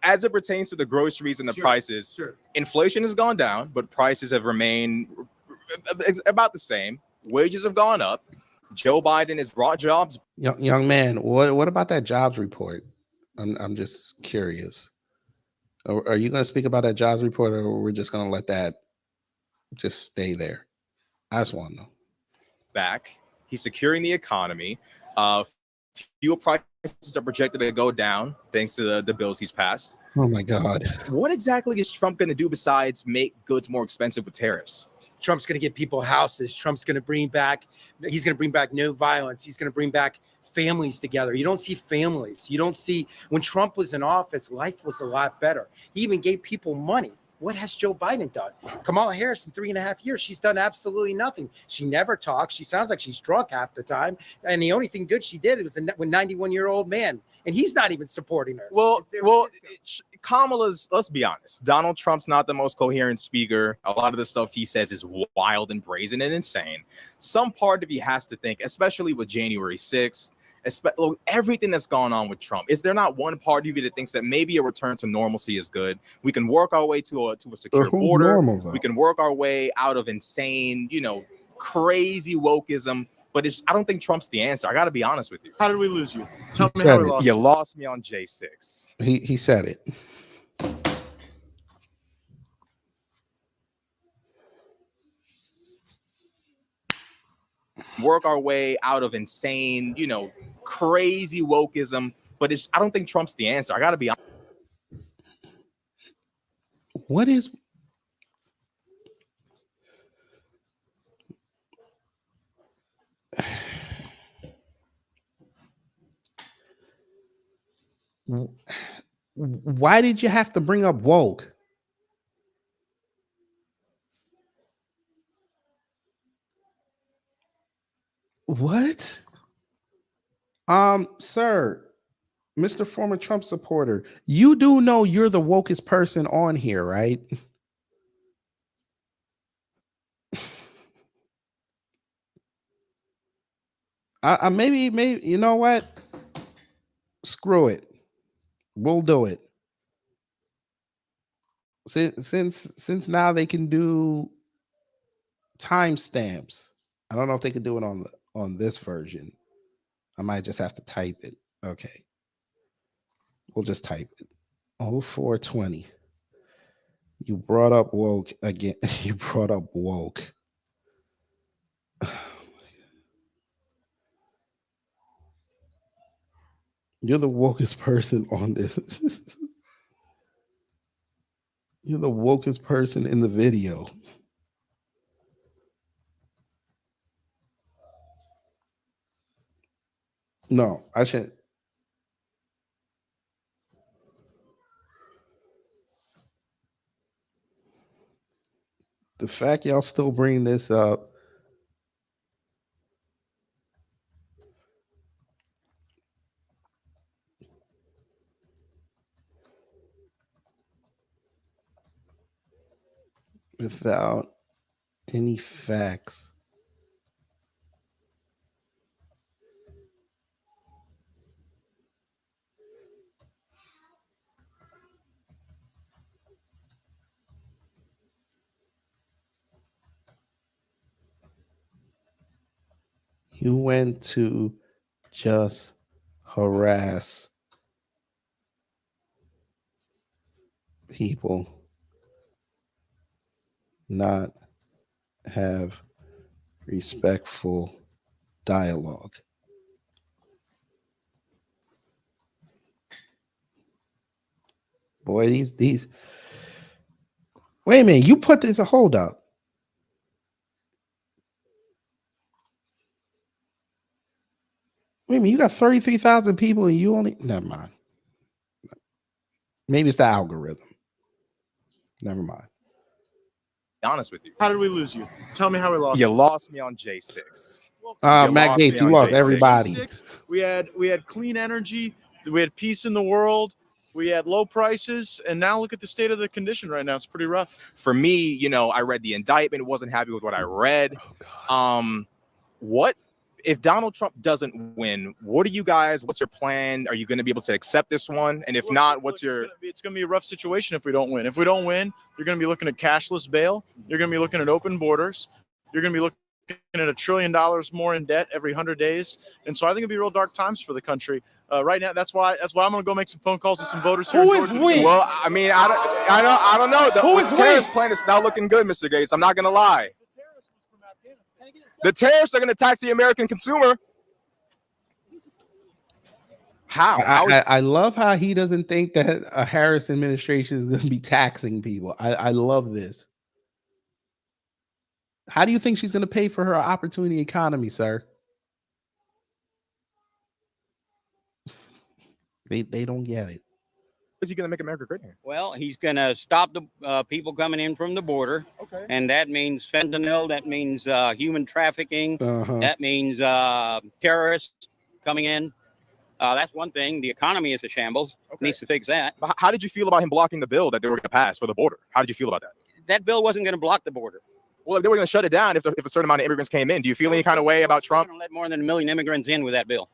as it pertains to the groceries and the prices, inflation has gone down, but prices have remained about the same. Wages have gone up. Joe Biden has brought jobs. Young man, what about that jobs report? I'm just curious. Are you going to speak about that jobs report, or we're just going to let that just stay there? I just want to know. Back. He's securing the economy. Fuel prices are projected to go down thanks to the bills he's passed. Oh my God. What exactly is Trump going to do besides make goods more expensive with tariffs? Trump's going to get people houses. Trump's going to bring back, he's going to bring back no violence. He's going to bring back families together. You don't see families. You don't see, when Trump was in office, life was a lot better. He even gave people money. What has Joe Biden done? Kamala Harris in 3.5 years, she's done absolutely nothing. She never talks. She sounds like she's drunk half the time. And the only thing good she did was when 91-year-old man, and he's not even supporting her. Well, Kamala's, let's be honest, Donald Trump's not the most coherent speaker. A lot of the stuff he says is wild and brazen and insane. Some part of you has to think, especially with January 6th, everything that's gone on with Trump, is there not one part of you that thinks that maybe a return to normalcy is good? We can work our way to a secure border. We can work our way out of insane, crazy wokeism. But I don't think Trump's the answer. I got to be honest with you. How did we lose you? Tell me how we lost you. Lost me on J6. He said it. Work our way out of insane, crazy wokeism. But I don't think Trump's the answer. I got to be honest. What is... Why did you have to bring up woke? What? Sir, Mr. Former Trump supporter, you do know you're the wokest person on here, right? Maybe you know what? Screw it. We'll do it. Since now they can do timestamps. I don't know if they can do it on this version. I might just have to type it. Okay. We'll just type it. 0420. You brought up woke again. You brought up woke. You're the wokest person on this. You're the wokest person in the video. No, I shouldn't. The fact y'all still bring this up without any facts. You went to just harass people, not have respectful dialogue. Boy, these. Wait a minute, you put this a hold up. Wait a minute, you got 33,000 people and you only... Never mind. Maybe it's the algorithm. Never mind. Be honest with you. How did we lose you? Tell me how we lost you. Lost me on J6. Matt Gates, you lost J6. everybody. We had clean energy. We had peace in the world. We had low prices, and now look at the state of the condition right now. It's pretty rough. For me, you know, I read the indictment, wasn't happy with what I read. What if Donald Trump doesn't win? What's your plan? Are you going to be able to accept this one? And if not, what's your... It's going to be a rough situation if we don't win. If we don't win, you're going to be looking at cashless bail. You're going to be looking at open borders. You're going to be looking at $1 trillion more in debt every 100 days. And so I think it'll be real dark times for the country. Right now, that's why I'm going to go make some phone calls to some voters here in Georgia. Well, I mean, I don't know. The terrorist plan is not looking good, Mr. Gates. I'm not going to lie. The tariffs are going to tax the American consumer. How? I love how he doesn't think that a Harris administration is going to be taxing people. I love this. How do you think she's going to pay for her opportunity economy, sir? They don't get it. Is he going to make America great again? Well, he's going to stop the people coming in from the border. Okay. And that means fentanyl. That means human trafficking. That means terrorists coming in. That's one thing. The economy is a shambles. Needs to fix that. How did you feel about him blocking the bill that they were going to pass for the border? How did you feel about that? That bill wasn't going to block the border. Well, if they were going to shut it down if a certain amount of immigrants came in, do you feel any kind of way about Trump? We're going to let more than 1 million immigrants in with that bill.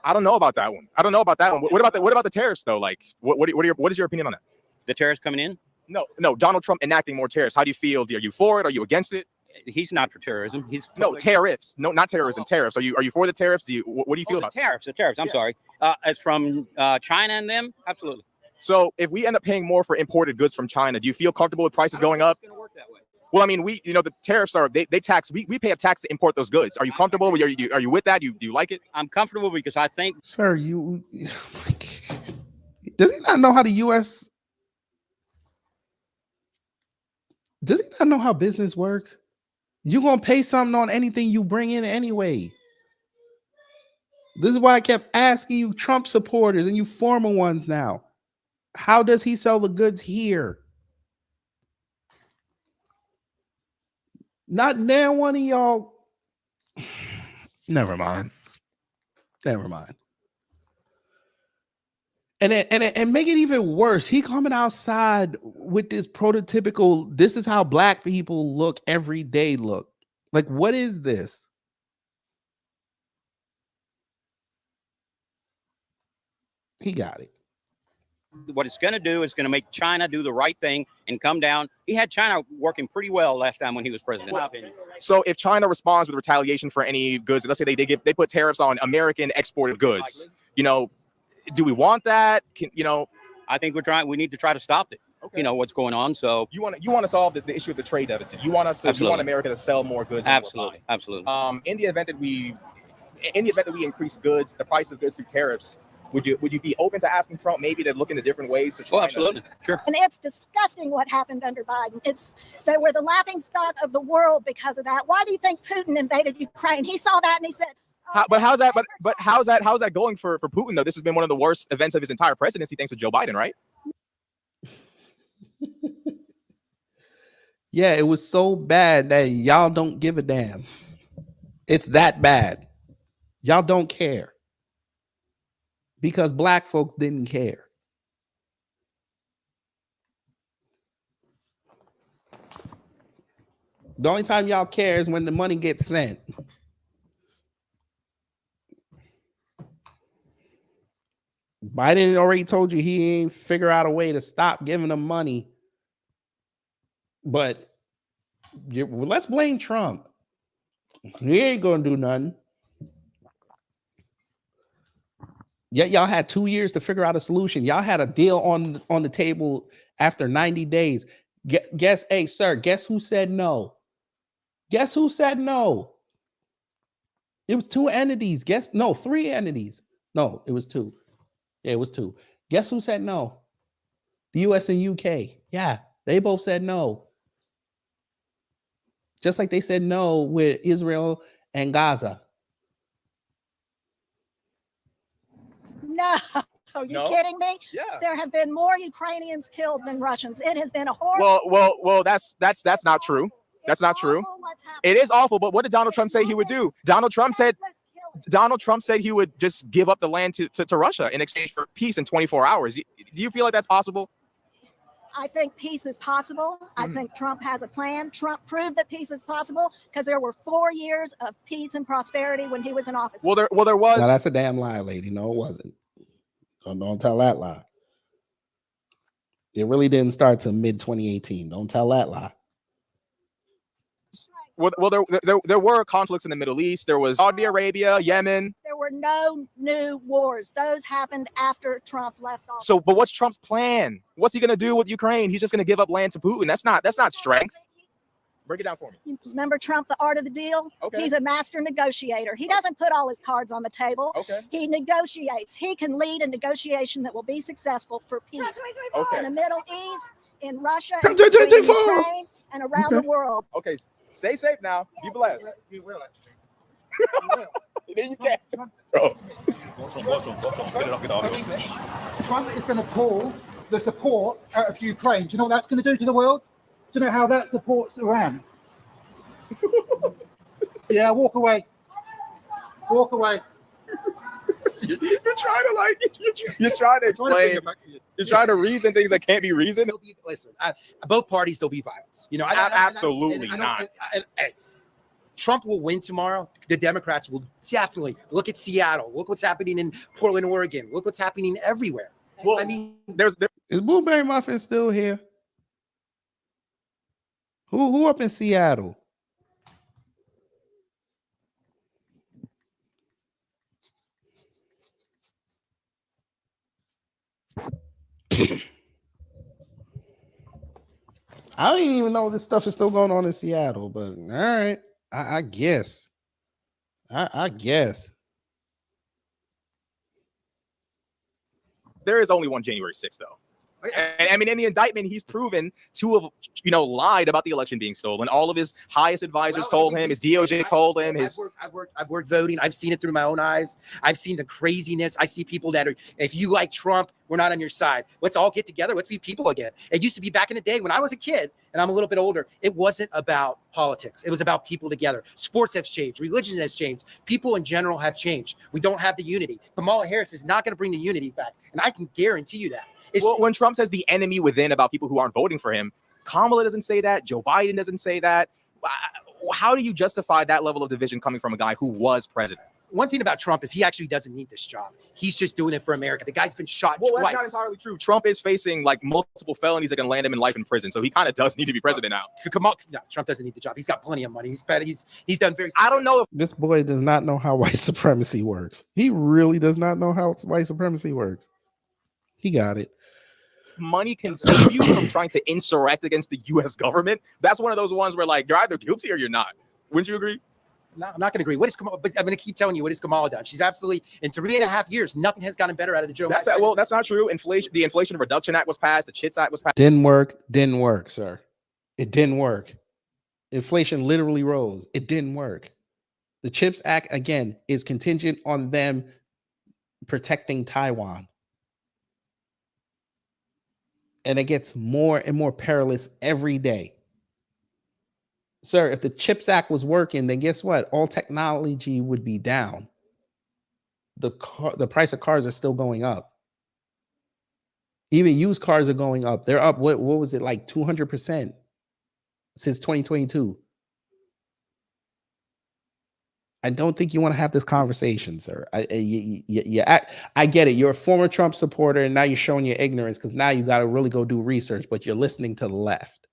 I don't know about that one. What about the tariffs though? Like, what is your opinion on that? The tariffs coming in? No. Donald Trump enacting more tariffs. How do you feel? Are you for it? Are you against it? He's not for terrorism. He's tariffs. No, not terrorism. Tariffs. Are you for the tariffs? What do you feel about tariffs? The tariffs. I'm sorry. As from China and them, absolutely. So if we end up paying more for imported goods from China, do you feel comfortable with prices going up? It's going to work that way. Well, I mean, the tariffs are they tax. We pay a tax to import those goods. Are you comfortable? Are you with that? Do you like it? I'm comfortable because I think, sir, does he not know how the U.S. Does he not know how business works? You're gonna pay something on anything you bring in anyway. This is why I kept asking you, Trump supporters and you former ones now. How does he sell the goods here? Not now one of y'all. Never mind. And make it even worse. He coming outside with this prototypical, this is how black people look every day look. Like, what is this? He got it. what it's going to do is going to make China do the right thing and come down. He had China working pretty well last time when he was president. In my opinion. So if China responds with retaliation for any goods, let's say they put tariffs on American exported goods, you know, do we want that? I think we need to try to stop it. Okay. You know what's going on. So you want to solve the issue of the trade deficit. You want America to sell more goods. Absolutely. In the event that we increase goods, the price of goods through tariffs, would you be open to asking Trump maybe to look into different ways to try? Oh, absolutely. Sure. And it's disgusting what happened under Biden. They were the laughing stock of the world because of that. Why do you think Putin invaded Ukraine? He saw that and he said, how's that going for Putin though? This has been one of the worst events of his entire presidency thanks to Joe Biden, right? Yeah, it was so bad that y'all don't give a damn. It's that bad. Y'all don't care. Because black folks didn't care. The only time y'all care is when the money gets sent. Biden already told you he ain't figure out a way to stop giving them money. But let's blame Trump. He ain't gonna do nothing. Yet y'all had 2 years to figure out a solution. Y'all had a deal on the table after 90 days. Guess who said no? Guess who said no? It was 2 entities. 3 entities. No, it was 2. Yeah, it was 2. Guess who said no? The US and UK. Yeah, they both said no. Just like they said no with Israel and Gaza. No, are you kidding me? Yeah. There have been more Ukrainians killed than Russians. It has been a horrible. Well, that's not true. That's not true. It is awful, but what did Donald Trump say he would do? Donald Trump said Donald Trump said he would just give up the land to Russia in exchange for peace in 24 hours. Do you feel like that's possible? I think peace is possible. I think Trump has a plan. Trump proved that peace is possible because there were 4 years of peace and prosperity when he was in office. Well, there was. Now that's a damn lie, lady. No, it wasn't. Don't tell that lie. It really didn't start till mid 2018. Don't tell that lie. Well, there were conflicts in the Middle East. There was Saudi Arabia, Yemen. There were no new wars. Those happened after Trump left office. So, but what's Trump's plan? What's he going to do with Ukraine? He's just going to give up land to Putin. That's not strength. Break it down for me. Remember Trump, the art of the deal? Okay. He's a master negotiator. He doesn't put all his cards on the table. Okay. He negotiates. He can lead a negotiation that will be successful for peace Okay. in the Middle East, in Russia, Come in to Ukraine, and around the world. Okay. Stay safe now. Be blessed. You will actually. Then you can. Bro. Trump is going to pull the support out of Ukraine. Do you know what that's going to do to the world? Do you know how that supports Iran? Yeah, walk away. Walk away. You're trying to you're trying to explain. You're trying to reason things that can't be reasoned. Listen, both parties, there'll be violence. You know, Absolutely not. Hey, Trump will win tomorrow. The Democrats will definitely. Look at Seattle. Look what's happening in Portland, Oregon. Look what's happening everywhere. Well, I mean, Is Blueberry Muffin still here? Who up in Seattle? I didn't even know this stuff is still going on in Seattle, but all right. I guess. I guess. There is only one January 6th, though. And I mean, in the indictment, he's proven to have, lied about the election being stolen. All of his highest advisors told him. His DOJ told him. I've worked voting. I've seen it through my own eyes. I've seen the craziness. I see people that are, if you like Trump, we're not on your side. Let's all get together. Let's be people again. It used to be back in the day when I was a kid, and I'm a little bit older. It wasn't about politics. It was about people together. Sports have changed. Religion has changed. People in general have changed. We don't have the unity. Kamala Harris is not going to bring the unity back, and I can guarantee you that. Well, when Trump says the enemy within about people who aren't voting for him, Kamala doesn't say that. Joe Biden doesn't say that. How do you justify that level of division coming from a guy who was president? One thing about Trump is he actually doesn't need this job. He's just doing it for America. The guy's been shot twice. That's not entirely true. Trump is facing multiple felonies that can land him in life in prison. So he kind of does need to be president now. No, Trump doesn't need the job. He's got plenty of money. He's done very. I don't know if this boy does not know how white supremacy works. He really does not know how white supremacy works. He got it. Money can save you from trying to insurrect against the U.S. government. That's one of those ones where you're either guilty or you're not. Wouldn't you agree? No, I'm not going to agree. What is Kamala? But I'm going to keep telling you what has Kamala done. She's absolutely in 3.5 years. Nothing has gotten better out of the Joe. That's not true. The Inflation Reduction Act was passed. The CHIPS Act was passed. Didn't work, sir. It didn't work. Inflation literally rose. It didn't work. The CHIPS Act, again, is contingent on them protecting Taiwan. And it gets more and more perilous every day. Sir, if the CHIPS Act was working, then guess what? All technology would be down. The price of cars are still going up. Even used cars are going up. They're up, what was it, 200% since 2022. I don't think you want to have this conversation, sir. I get it. You're a former Trump supporter, and now you're showing your ignorance because now you got to really go do research, but you're listening to the left.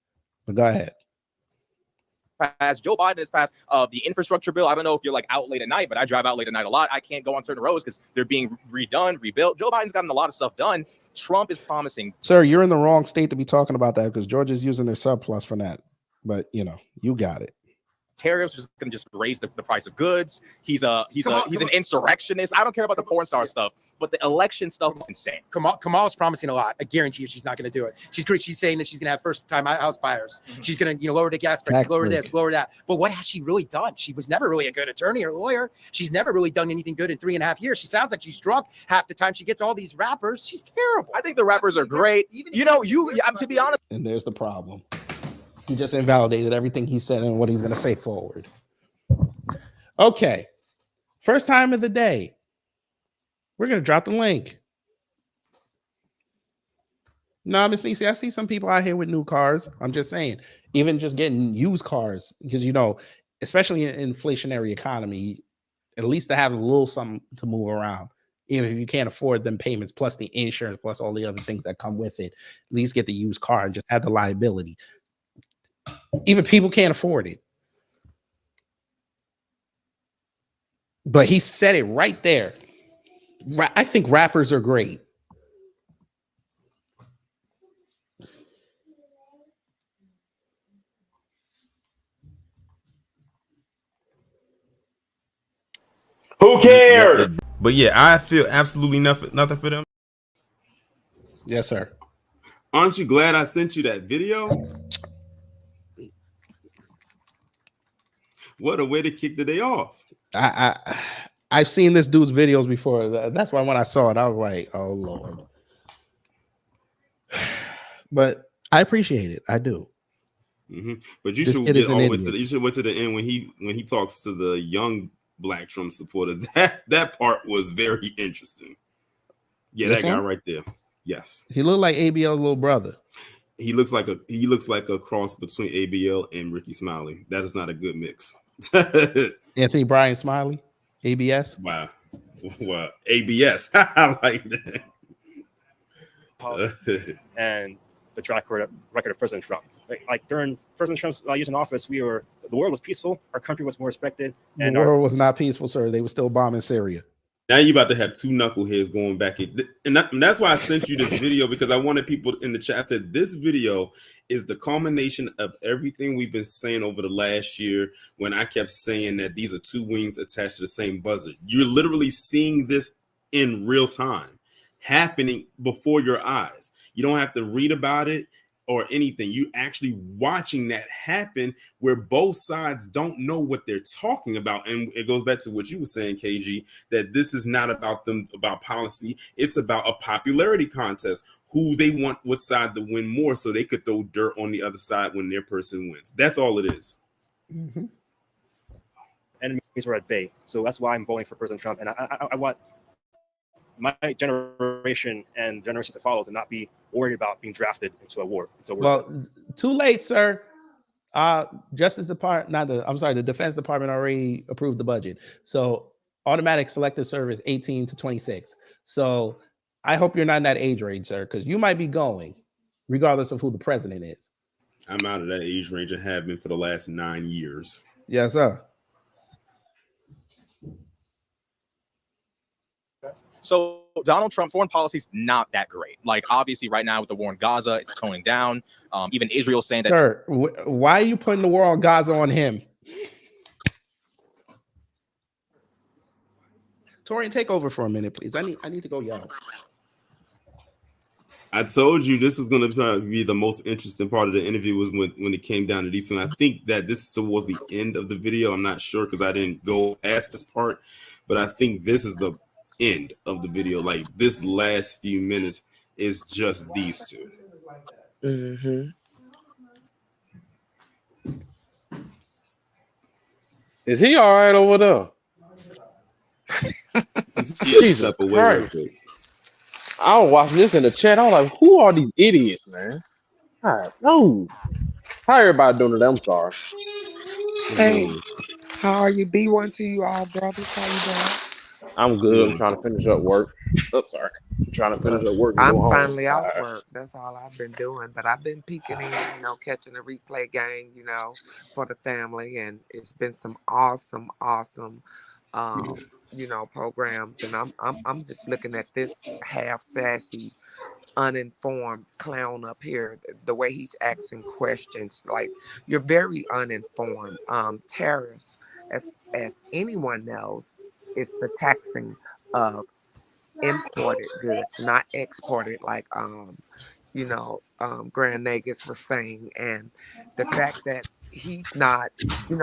But go ahead. Passed. Joe Biden has passed the infrastructure bill. I don't know if you're out late at night, but I drive out late at night a lot. I can't go on certain roads because they're being redone, rebuilt. Joe Biden's gotten a lot of stuff done. Trump is promising. Sir, you're in the wrong state to be talking about that because Georgia's using their surplus for that. But, you got it. Tariffs are going to just raise the price of goods. He's an insurrectionist. I don't care about the porn star stuff, but the election stuff is insane. Kamala's promising a lot. I guarantee you she's not going to do it. She's great. She's saying that she's going to have first-time house buyers. Mm-hmm. She's going to lower the gas prices, lower this, lower that. But what has she really done? She was never really a good attorney or lawyer. She's never really done anything good in 3.5 years. She sounds like she's drunk half the time. She gets all these rappers. She's terrible. I think the rappers are great. To be honest. And there's the problem. He just invalidated everything he said and what he's going to say forward. Okay. First time of the day. We're gonna drop the link. No, Miss Nisi, I see some people out here with new cars. I'm just saying, even just getting used cars, because especially in an inflationary economy, at least to have a little something to move around. Even if you can't afford them payments, plus the insurance, plus all the other things that come with it, at least get the used car and just have the liability. Even people can't afford it. But he said it right there. I think rappers are great. Who cares? But yeah, I feel absolutely nothing for them. Yes, sir. Aren't you glad I sent you that video? What a way to kick the day off. I've seen this dude's videos before. That's why when I saw it, I was like, oh Lord. But I appreciate it. I do. Mm-hmm. But you This should kid get is an all the way idiot. to you should wait to the end when he talks to the young Black Trump supporter. That part was very interesting. Yeah, This that guy one? right there. Yes. He looked like ABL's little brother. He looks like a cross between ABL and Ricky Smiley. That is not a good mix. Anthony Bryan Smiley, ABS. Wow. Well, ABS. I like that. And the track record of President Trump. Like during President Trump's use in office, the world was peaceful, our country was more respected, and The world was not peaceful, sir. They were still bombing Syria. Now you're about to have two knuckleheads going back and that's why I sent you this video, because I wanted people in the chat. I said this video is the culmination of everything we've been saying over the last year, when I kept saying that these are two wings attached to the same buzzer. You're literally seeing this in real time happening before your eyes. You don't have to read about it or anything. You actually watching that happen, where both sides don't know what they're talking about. And it goes back to what you were saying, KG, that this is not about policy. It's about a popularity contest, who they want, what side to win more, so they could throw dirt on the other side when their person wins. That's all it is. Mm-hmm. enemies were at bay. So that's why I'm voting for President Trump. And I want my generation and generations to follow to not be worried about being drafted into a war. Well, too late, sir. Justice Department, the Defense Department already approved the budget. So automatic selective service 18 to 26. So I hope you're not in that age range, sir, because you might be going, regardless of who the president is. I'm out of that age range and have been for the last 9 years. Yes, sir. So Donald Trump's foreign policy is not that great. Like, obviously right now with the war in Gaza, it's toning down. Even Israel saying that. Sir, why are you putting the war on Gaza on him? Torian, take over for a minute, please. I need to go yell. I told you this was going to be the most interesting part of the interview, was when it came down to these. And I think that this is towards the end of the video. I'm not sure because I didn't go past this part, but I think this is the end of the video. Like, this last few minutes is just these two. Mm-hmm. Is he all right over there? Jesus Christ. I was watching this in the chat. I was like, who are these idiots, man? God, no. How everybody doing it? I'm sorry. Hey, how are you? B1 to you all, brothers. How you doing? I'm good. I'm trying to finish up work. Oh, sorry. I'm trying to finish up work. And I'm go home. finally off work. That's all I've been doing. But I've been peeking in, catching the replay gang, for the family. And it's been some awesome, programs. And I'm just looking at this half sassy, uninformed clown up here, the way he's asking questions. Like, you're very uninformed. Tariffs, as anyone knows, is the taxing of imported goods, not exported, like Grand Nagus was saying. And the fact that he's not,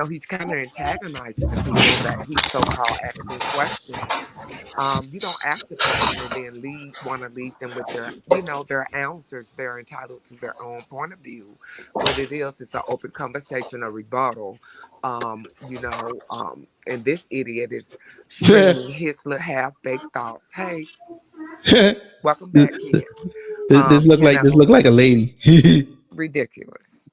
he's kind of antagonizing the people that he's so-called asking questions. You don't ask a question and then want to lead them with their answers. They're entitled to their own point of view. What it is, it's an open conversation, a rebuttal. And this idiot is sharing his little half-baked thoughts. Hey, welcome back, kid. This look like a lady. Ridiculous.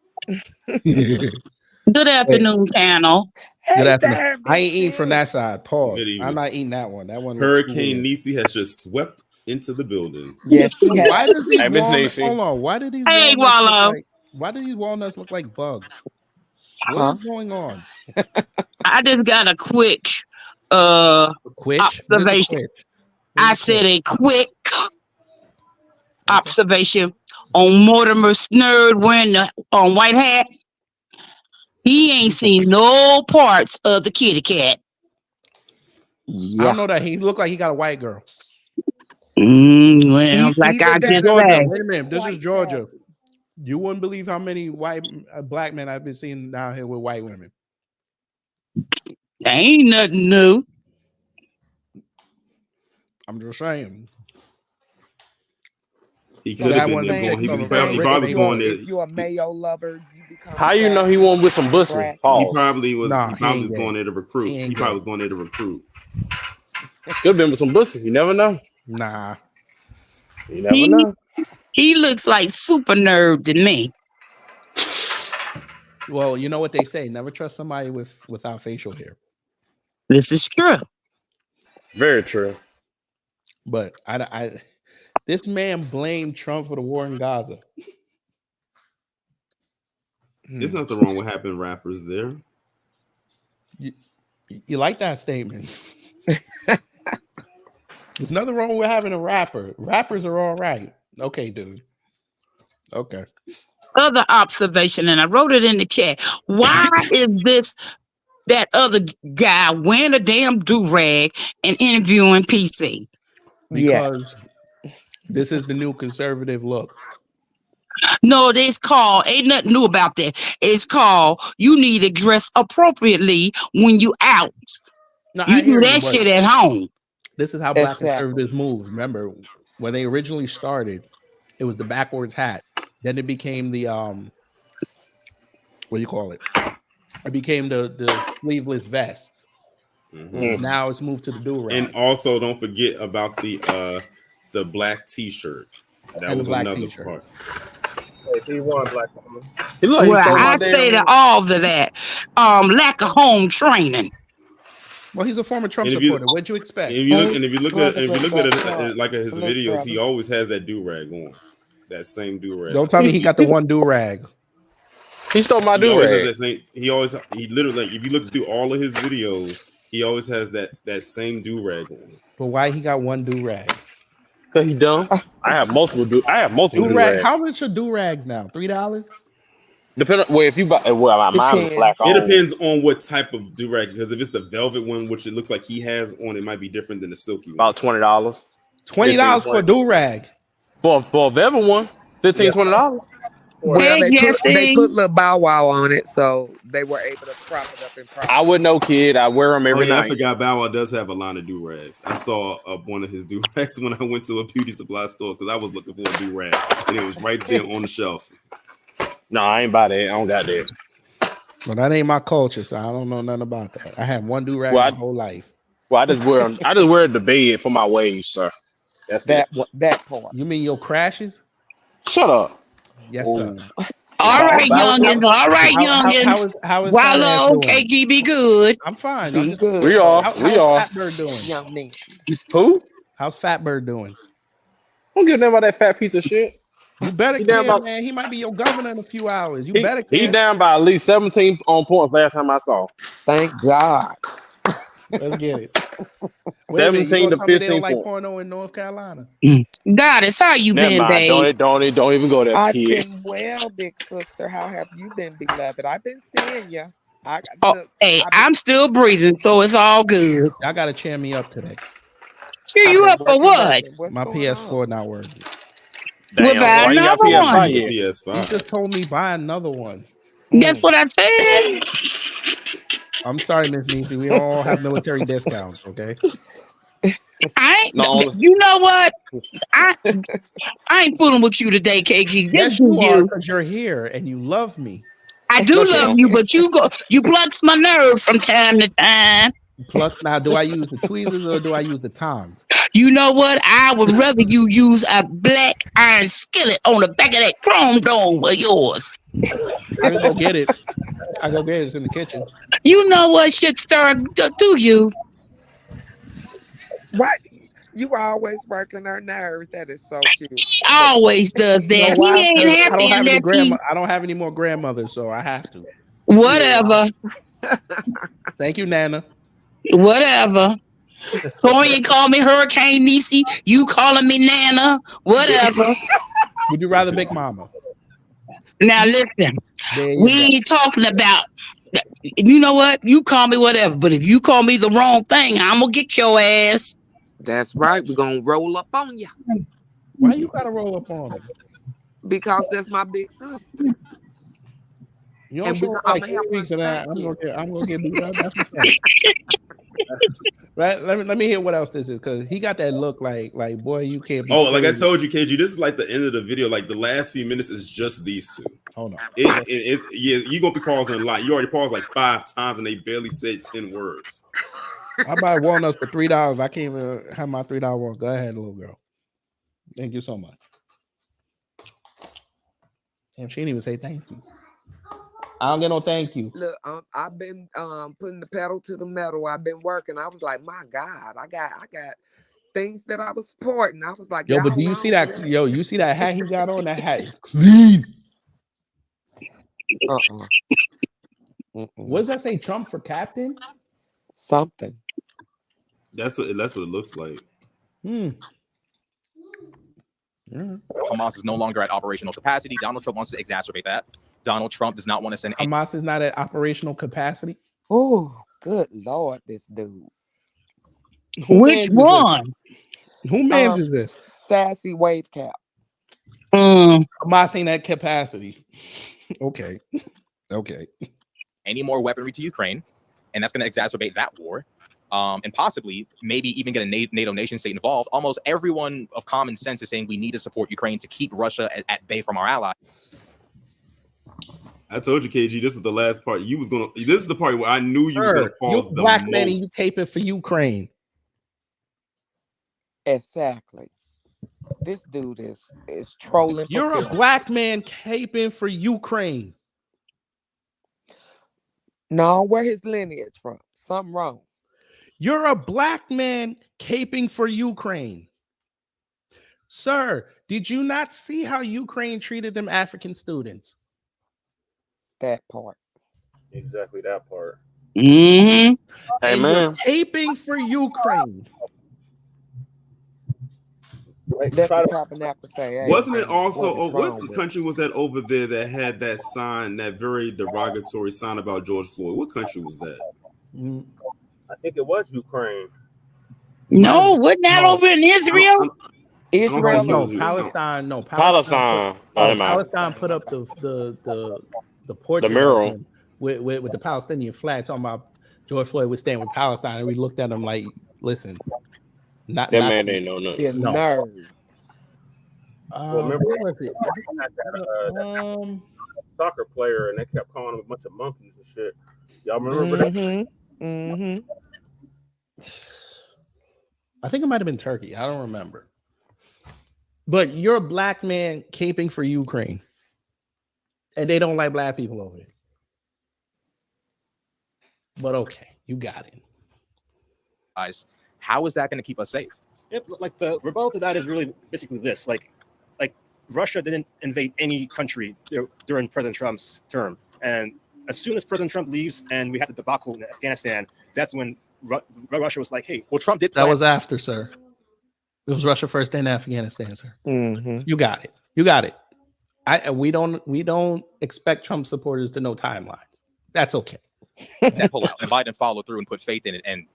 Good afternoon, panel. Good Hey afternoon. there, I ain't Big eating from that side. Pause. Good evening. I'm not eating that one. That one. looks too Hurricane weird. Niecy has just swept into the building. Yes, she has. Why does these Hey, Miss walnuts? Niecy. Hold on. Why do these Hey, walnuts look Wallow. like? Why do these walnuts look like bugs? What Huh? is going on? I just got a quick Quick. What is a observation. quick? I said a quick observation on Mortimer Snerd wearing the white hat. He ain't seen no parts of the kitty cat. I don't know that he looked like he got a white girl. Well, like I Either just that or Georgia. said. Wait a minute. This is White Georgia. You wouldn't believe how many black men I've been seeing down here with white women. Ain't nothing new. I'm just saying. He could have been there going. He probably going there. If you're a Mayo lover, you become. How you know he won't with some bussy? He Pause. probably was. Nah, he he probably ain't was gay. going there to recruit. He ain't He probably gay. was going there to recruit. Could have been with some bussy. You never know. Nah. You never know. He looks like super nerd to me. Well, you know what they say: never trust somebody without facial hair. This is true. Very true. But I this man blamed Trump for the war in Gaza. There's nothing wrong with having rappers there. You like that statement? There's nothing wrong with having a rapper. Rappers are all right. Okay, dude. Okay. Other observation, and I wrote it in the chat. Why is that other guy wearing a damn do-rag and interviewing PC? Because this is the new conservative look. No, it's called, ain't nothing new about that. It's called, you need to dress appropriately when you out. No, You I do hear that you, shit at home. This is how black Exactly. conservatives move. Remember, when they originally started, it was the backwards hat. Then it became the what do you call it? It became the sleeveless vest. Mhm. Now it's moved to the do-rag. And also, don't forget about the black T-shirt. That And the was black another T-shirt. part. He won black woman. Well, I say to all of that, lack of home training. Well, he's a former Trump And if you- supporter. What'd you expect? If you look at like at his videos, he always has that do-rag on. That same do-rag. Don't tell me he got the one do-rag. He stole my He always has do-rag. that same. He literally, if you look through all of his videos, he always has that same do-rag on. But why he got one do-rag? Cause he dumb. I have multiple Do-rag. do-rags. How much are do-rags now? $3? Depending, well, if you buy, well, mine was black. It owned. depends on what type of do-rag. Because if it's the velvet one, which it looks like he has on, it might be different than the silky one. About $20. $20 for a do-rag. For a velvet one, $15-$20. Well, Hey, they Jesse. put little Bow Wow on it, so they were able to prop it up in price. I wouldn't know, kid. I wear them every I night. forgot Bow Wow does have a line of do-rags. I saw one of his do-rags when I went to a beauty supply store because I was looking for a do-rag, and it was right there on the shelf. No, I ain't buy that. I don't got that. Well, that ain't my culture, so I don't know nothing about that. I had one do-rag Well, my whole life. Well, I just wear them. I just wear the bed for my waves, sir. That's that it. that part. You mean your crashes? Shut up. Yes, sir. All right, youngins. All right, youngins. How is Wallow, Fat Ass doing? KG, be good. I'm fine. Be I'm just, good. We are. How's We are. Fatbird doing? Young man. Who? How's Fatbird doing? Don't give a damn about that fat piece of shit. You better He down care, by- man. He might be your governor in a few hours. You He, better he care. down by at least 17 on points last time I saw. Thank God. Let's get it. Wait a minute, you 17 gonna to tell me they 15 don't like points. porno in North Carolina? Goddess, how you Never been, mind. babe? Don't even go there, I've kid. been well, big sister. How have you been, beloved? I've been seeing you. Oh, hey, I'm still breathing, so it's all good. Y'all gotta cheer me up today. Cheer you up for what? My PS4 not working. We'll buy why you got another PS5 one. yet? He PS5. just told me buy another one. That's what I said. I'm sorry, Miss Niecy. We all have military discounts, okay? I Not ain't. only You know what? I ain't fooling with you today, KG. Just Yes, do you are, you. because you're here and you love me. I do love you, but you plucks my nerve from time to time. Plus, now, do I use the tweezers or do I use the tongs? You know what? I would rather you use a black iron skillet on the back of that chrome dome of yours. I can go get it. I go get it. It's in the kitchen. You know what, shit star, do you? Why you always working her nerves? That is so cute. He always does You know that. why? He ain't 'Cause happy unless he I don't have any more grandmothers, so I have to. whatever. Thank you, Nana. Whatever. Torian call me Hurricane Niecy. You calling me Nana. Whatever. Would you rather Big Mama? Now listen, There you we go. ain't talking about. You know what? You call me whatever, but if you call me the wrong thing, I'm gonna get your ass. That's right. We're gonna roll up on you. Why you gotta roll up on him? Because that's my big sister. You don't And show up I'm like gonna 3 help weeks her and I'm spank you. gonna get beat up. That's what's up. Right? Let me hear what else this is, because he got that look like boy, you can't be Like I crazy. told you, KG, this is like the end of the video. Like the last few minutes is just these two. Hold on. Yeah, you're gonna be pausing a lot. You already paused like 5 times and they barely said 10 words. I buy walnuts for $3. I can't even have my $3 walnut. Go ahead, little girl. Thank you so much. Damn, she didn't even say thank you. I don't get no thank you. Look, I've been putting the pedal to the metal. I've been working. I was like, my God, I got things that I was supporting. I was like, Yo, but do you y'all see wrong that? for that. Yo, you see that hat he got on? That hat is clean. What does that say? Trump for captain? Something. That's what it looks like. Hamas is no longer at operational capacity. Donald Trump wants to exacerbate that. Donald Trump does not want to send Hamas is not at operational capacity. Oh, good Lord, this dude. Which one? Who mans is this? Sassy wave cap. Hamas ain't at capacity. Okay. Okay. any more weaponry to Ukraine, and that's going to exacerbate that war. And possibly maybe even get a NATO nation state involved. Almost everyone of common sense is saying we need to support Ukraine to keep Russia at bay from our allies. I told you, KG, this is the last part. This is the part where I knew you was gonna pause you the black most. man and you taping for Ukraine. Exactly. This dude is trolling. You're a black man caping for Ukraine. No, where his lineage from? Something wrong. You're a black man caping for Ukraine. Sir, did you not see how Ukraine treated them African students? That part. Exactly that part. Hey, and man. you're caping for Ukraine. Let the tabernacle say, hey, Wasn't it also? what What country was that over there that had that sign, that very derogatory sign about George Floyd? What country was that? I think it was Ukraine. No, wasn't that over in Israel? Israel, no, Palestine. No, Palestine. Palestine put up the portrait mural. of him with the Palestinian flag, talking about George Floyd was staying with Palestine, and we looked at him like, listen, That man ain't know nothing. No. Remember where was it? that soccer player, and they kept calling him a bunch of monkeys and shit. Y'all remember that? Mm-hmm. I think it might have been Turkey. I don't remember. But you're a black man caping for Ukraine, and they don't like black people over there. But okay, you got it. Guys, how is that going to keep us safe? Yep, like the rebuttal to that is really basically this: like Russia didn't invade any country during President Trump's term, and as soon as President Trump leaves and we had the debacle in Afghanistan, that's when Russia was like, "Hey, well, Trump did." That was after, sir. It was Russia first, then Afghanistan, sir. Mm-hmm. You got it. You got it. We don't expect Trump supporters to know timelines. That's okay. That pull out, and Biden followed through and put faith in it, and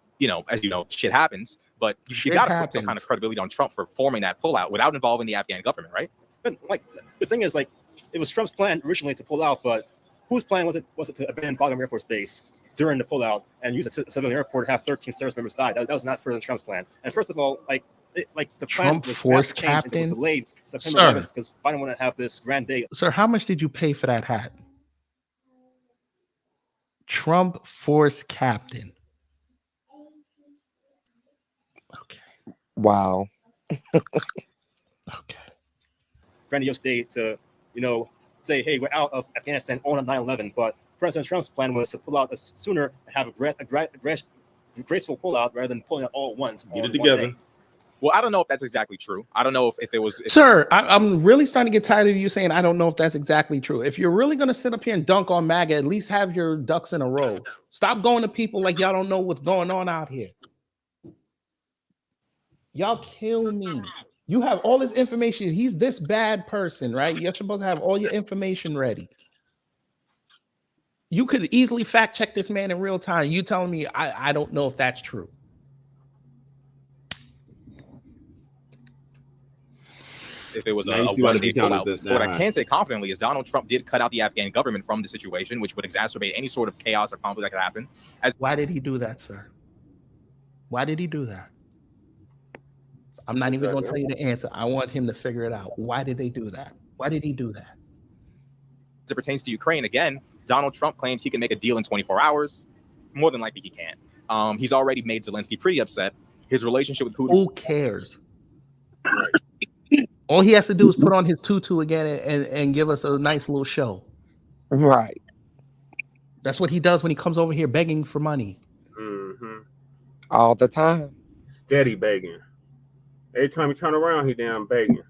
as you know, shit happens. But you got to put some kind of credibility on Trump for forming that pullout without involving the Afghan government, right? And like the thing is, like, it was Trump's plan originally to pull out, but whose plan was it to abandon Bagram Air Force Base during the pullout and use a civilian airport and have 13 service members die? That was not President Trump's plan. And first of all, the plan Trump was force changed and it was captain? delayed September Sir. 11th because Biden wanted to have this grand day. Sir, how much did you pay for that hat? Trump force captain. Wow. Grandiose day to, say, hey, we're out of Afghanistan on 9/11. But President Trump's plan was to pull out sooner and have a graceful pullout rather than pulling out all at once. Get it together. Well, I don't know if that's exactly true. I don't know if it was. Sir, I'm really starting to get tired of you saying I don't know if that's exactly true. If you're really going to sit up here and dunk on MAGA, at least have your ducks in a row. Stop going to people like y'all don't know what's going on out here. Y'all kill me. You have all this information. He's this bad person, right? You're supposed to have all your information ready. You could easily fact check this man in real time. You telling me I don't know if that's true. If it was a Now you see why the one-day count is pullout. that But what I high. can say confidently is Donald Trump did cut out the Afghan government from the situation, which would exacerbate any sort of chaos or conflict that could happen. Why did he do that, sir? Why did he do that? I'm not even going to tell you the answer. I want him to figure it out. Why did they do that? Why did he do that? As it pertains to Ukraine, again, Donald Trump claims he can make a deal in 24 hours. More than likely he can't. He's already made Zelensky pretty upset. His relationship with Putin. Who cares? All he has to do is put on his tutu again and give us a nice little show. Right. That's what he does when he comes over here begging for money. Mm-hmm. All the time. Steady begging. Every time you turn around, he damn begging.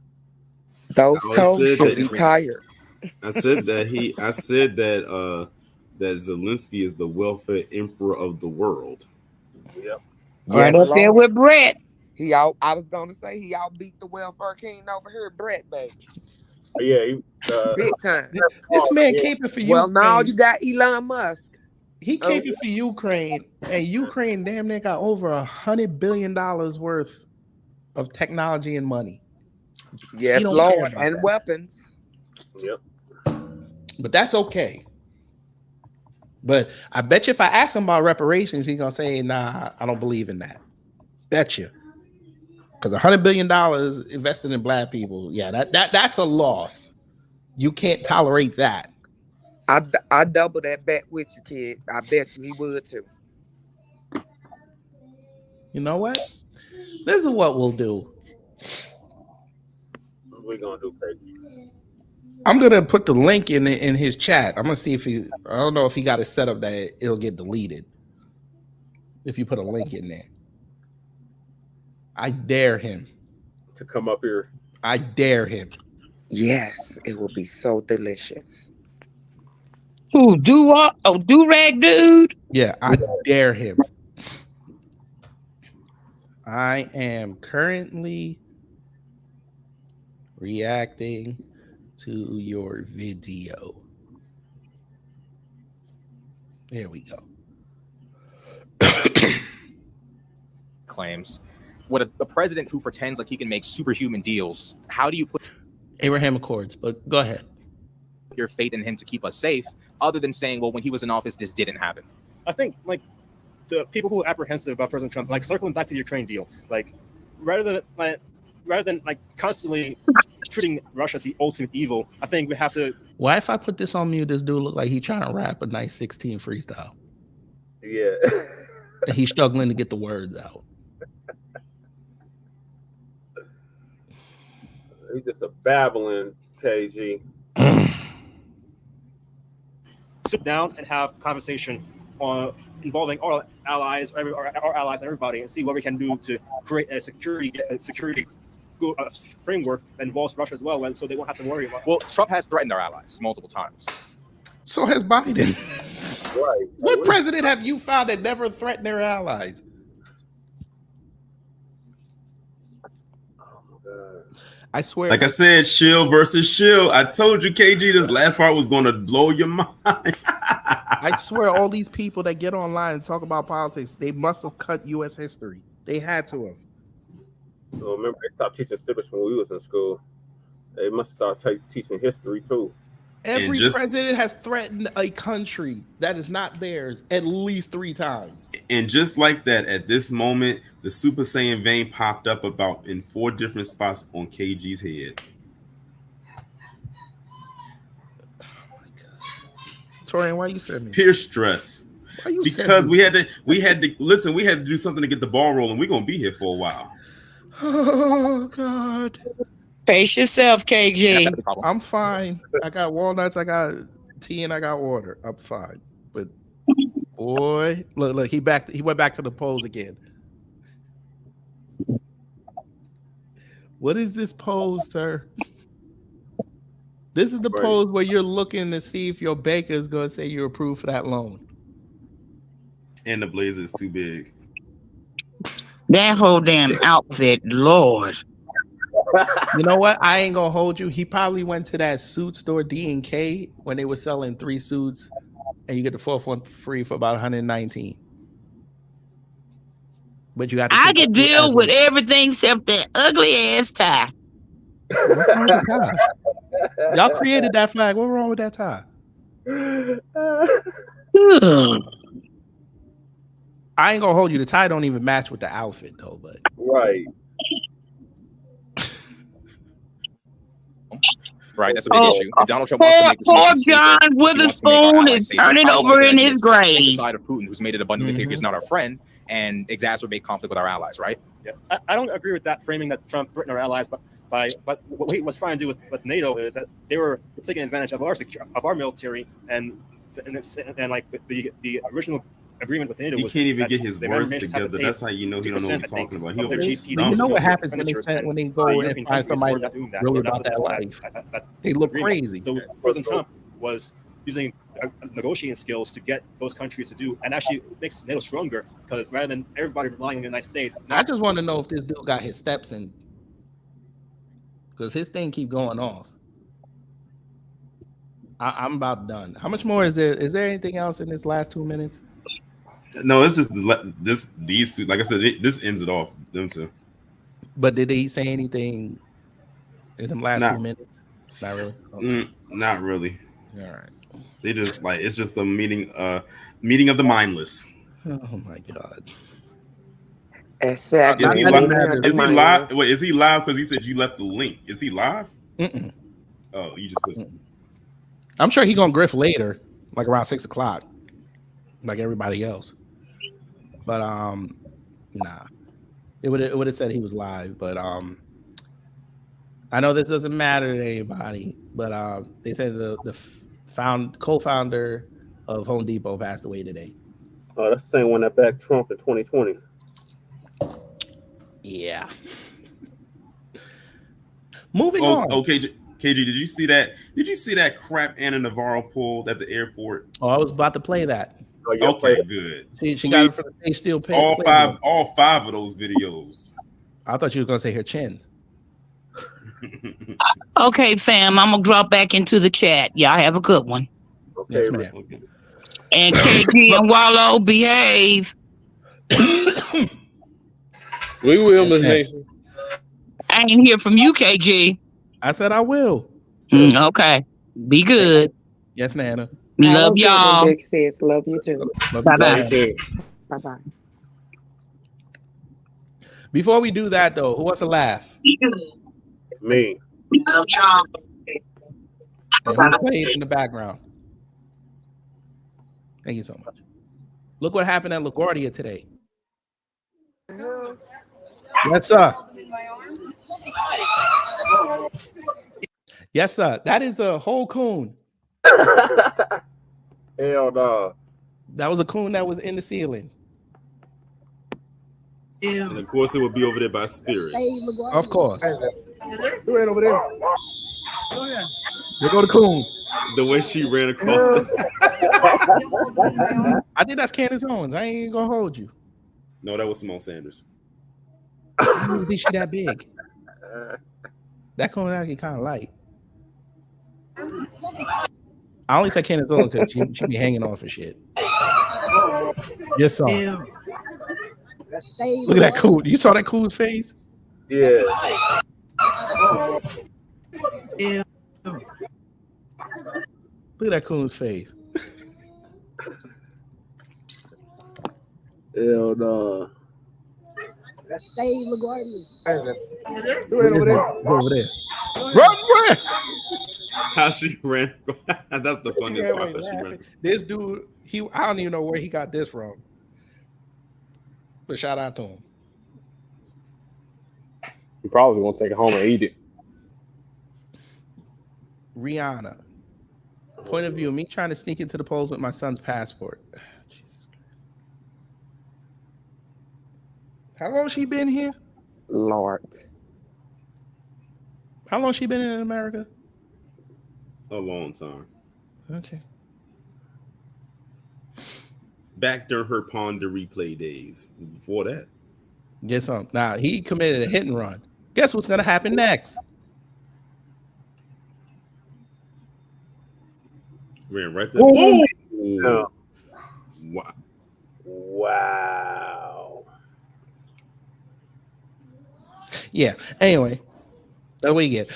Those I toes said should that- be tired. I said that that Zelensky is the welfare emperor of the world. Yep. Yes, Right up there Lord. with Brett. I was gonna say he outbeat the welfare king over here, Brett, baby. Yeah, Big time. This man caping for you. Well, now you got Elon Musk. He caping for Ukraine, and Ukraine damn near got over $100 billion worth of technology and money. Yes, He don't care Lord, about and that. weapons. Yep. But that's okay. But I bet you if I ask him about reparations, he's gonna say, "Nah, I don't believe in that." Bet you, because $100 billion invested in black people, yeah, that's a loss. You can't tolerate that. I double that bet with you, kid. I bet you he would too. You know what? This is what we'll do. What we gonna do, crazy? I'm gonna put the link in his chat. I'm gonna see if he. I don't know if he got it set up that it'll get deleted if you put a link in there. I dare him to come up here. I dare him. Yes, it will be so delicious. Who do-rag dude? Yeah, I dare him. I am currently reacting to your video. There we go. Claims. What a president who pretends like he can make superhuman deals. How do you put Abraham Accords? But go ahead. Your faith in him to keep us safe, other than saying, well, when he was in office, this didn't happen? I think the people who are apprehensive about President Trump, circling back to the Ukraine deal, rather than constantly treating Russia as the ultimate evil, I think we have to. Why if I put this on mute, this dude look like he trying to rap a nice 16 freestyle. Yeah. And he's struggling to get the words out. He's just a babbling KG. Sit down and have conversation on involving our allies, our allies, and everybody, and see what we can do to create a security framework that involves Russia as well, so they won't have to worry about. Well, Trump has threatened our allies multiple times. So has Biden. Right. What president have you found that never threatened their allies? I swear. Like I said, shield versus shield. I told you, KG, this last part was going to blow your mind. I swear, all these people that get online and talk about politics, they must have cut U.S. history. They had to have. So remember, they stopped teaching civics when we was in school. They must start teaching history too. Every president has threatened a country that is not theirs at least 3 times. And just like that, at this moment, the Super Saiyan vein popped up about in 4 different spots on KG's head. Torian, why you send me? Pure stress. Why you because we had to listen, we had to do something to get the ball rolling. We're gonna be here for a while. Oh God. Pace yourself, KG. I'm fine. I got walnuts, I got tea, and I got water. I'm fine. But boy, look, he went back to the pose again. What is this pose, sir? This is the pose where you're looking to see if your banker is going to say you approve for that loan. And the blazer is too big. That whole damn outfit, Lord. You know what? I ain't gonna hold you. He probably went to that suit store D&K when they were selling 3 suits, and you get the 4th one free for about $119. But you got. I could deal with everything except that ugly ass tie. What's wrong with the tie? Y'all created that flag. What's wrong with that tie? I ain't gonna hold you. The tie don't even match with the outfit though. But right. Right, that's a big issue. If Donald Trump wants to make this Poor John Witherspoon is turning over in his grave. The side of Putin, who's made it abundantly clear he's not our friend, and exacerbate conflict with our allies, right? Yeah, I don't agree with that framing that Trump threatened our allies, but what he was trying to do with NATO is that they were taking advantage of our military, and like the original agreement with NATO. He was can't even that get his the words Americans had to together. pay That's how you know he don't know what he's talking about. He over you know what happens when they go and find somebody really about that life? They look crazy. So President Trump was using negotiating skills to get those countries to do, and actually makes NATO stronger, because rather than everybody relying on the United States. I just want to know if this dude got his steps in, because his thing keep going off. I'm about done. How much more is there? Is there anything else in this last 2 minutes? No, it's just these 2. Like I said, this ends it off. Them 2. But did he say anything in them last 2 minutes? Not really. Okay. Not really. All right. They just like it's just a meeting of the mindless. Oh my God. Exactly. Is he live? Wait, is he live? Because he said you left the link. Is he live? Mm-mm. Oh, you just put it. I'm sure he gonna griff later, like around 6 o'clock, like everybody else. But nah, it would have said he was live. But I know this doesn't matter to anybody. But they said the co-founder of Home Depot passed away today. Oh, that's the same one that backed Trump in 2020. Yeah. Moving on. Okay, KG, did you see that? Did you see that crap Anna Navarro pulled at the airport? Oh, I was about to play that. Oh, yeah, okay, good. She got it from the They Still Pay. All five of those videos. I thought you were gonna say her chins. Okay, fam, I'm gonna drop back into the chat. Y'all have a good one. Okay, yes, ma'am. Okay. And KG and Wallow, behave. We will, Miss Mason. I ain't hear from you, KG. I said I will. Okay. Be good. Yes, Nana. Love y'all. Big sis. Love you too. Bye-bye. Bye-bye. Before we do that, though, who wants to laugh? Me. Love y'all. And who played in the background? Thank you so much. Look what happened at LaGuardia today. Yes, sir. Yes, sir. That is a whole coon. Hell no. That was a coon that was in the ceiling. And of course, it would be over there by Spirit. Of course. Who ran over there? Oh, yeah. There go the coon. The way she ran across I think that's Candace Owens. I ain't gonna hold you. No, that was Simone Sanders. I don't think she that big. That coon actually kind of light. I only say Candace Owens because she be hanging on for shit. Yes, sir. Look at that coon. You saw that coon's face? Yeah. Look at that coon's face. Hell no. Say LaGuardia. It's over there. Run! How she ran? That's the funniest part. That she ran. This dude, I don't even know where he got this from. But shout out to him. You probably won't take it home and eat it. Rihanna. Point of view, me trying to sneak into the polls with my son's passport. Jesus. How long she been here? Lord. How long she been in America? A long time. Okay. Back during her Ponder replay days. Before that. Get some. Now, he committed a hit and run. Guess what's going to happen next? Ran right there. Oh! Yeah. Wow. Wow. Yeah. Anyway, that's what you get.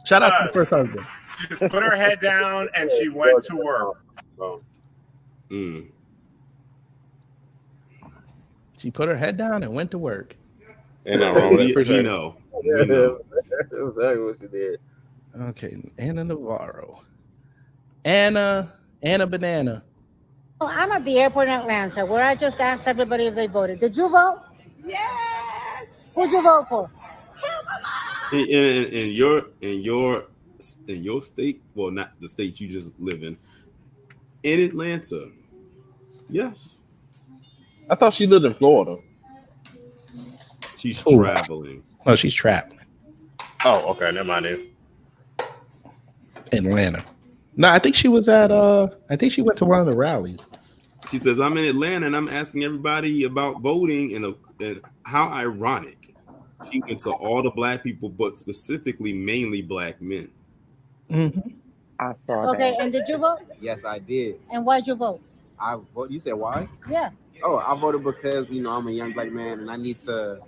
Shout out to the first husband. She just put her head down and she went to work. She put her head down and went to work. And we know. We know. That's exactly what she did. Okay, Anna Navarro. Anna Banana. Well, I'm at the airport in Atlanta where I just asked everybody if they voted. Did you vote? Yes. Who'd you vote for? In your state, well, not the state you just live in Atlanta. Yes. I thought she lived in Florida. She's traveling. Oh, she's traveling. Oh, okay. Never mind then. Atlanta. No, I think she was at I think she went to one of the rallies. She says, I'm in Atlanta and I'm asking everybody about voting, and how ironic. She went to all the black people, but specifically mainly black men. Mm-hmm. I saw Okay, and did you vote? Yes, I did. And why'd you vote? I vote. You said why? Yeah. Oh, I voted because I'm a young black man and I need to.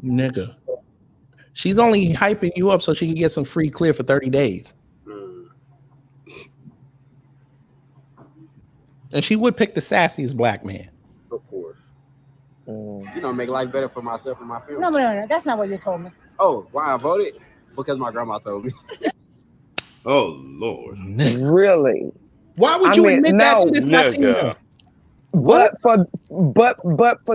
Nigga. She's only hyping you up so she can get some free clear for 30 days. And she would pick the sassiest black man. Of course. Make life better for myself and my family. No. That's not what you told me. Oh, why I voted? Because my grandma told me. Oh Lord. Really? Why would you admit that to this Latina? But for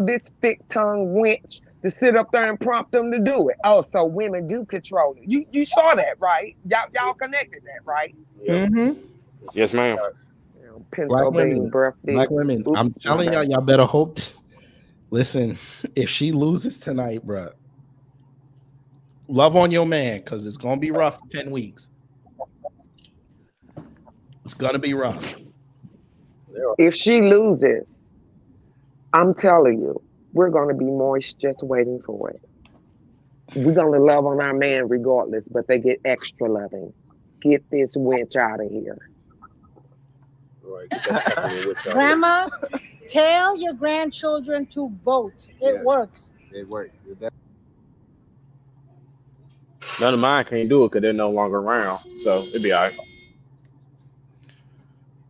this thick tongue wench to sit up there and prompt them to do it. Oh, so women do control it. You saw that, right? Y'all connected that, right? Mm-hmm. Yes, ma'am. Black women. Oops, I'm telling y'all better hope. Listen, if she loses tonight, bro, love on your man, because it's gonna be rough for 10 weeks. It's gonna be rough. If she loses, I'm telling you, we're gonna be moist just waiting for it. We're gonna love on our man regardless, but they get extra loving. Get this wench out of here. Grandma, tell your grandchildren to vote. It works. It worked. None of mine can't do it because they're no longer around. So it'd be all right.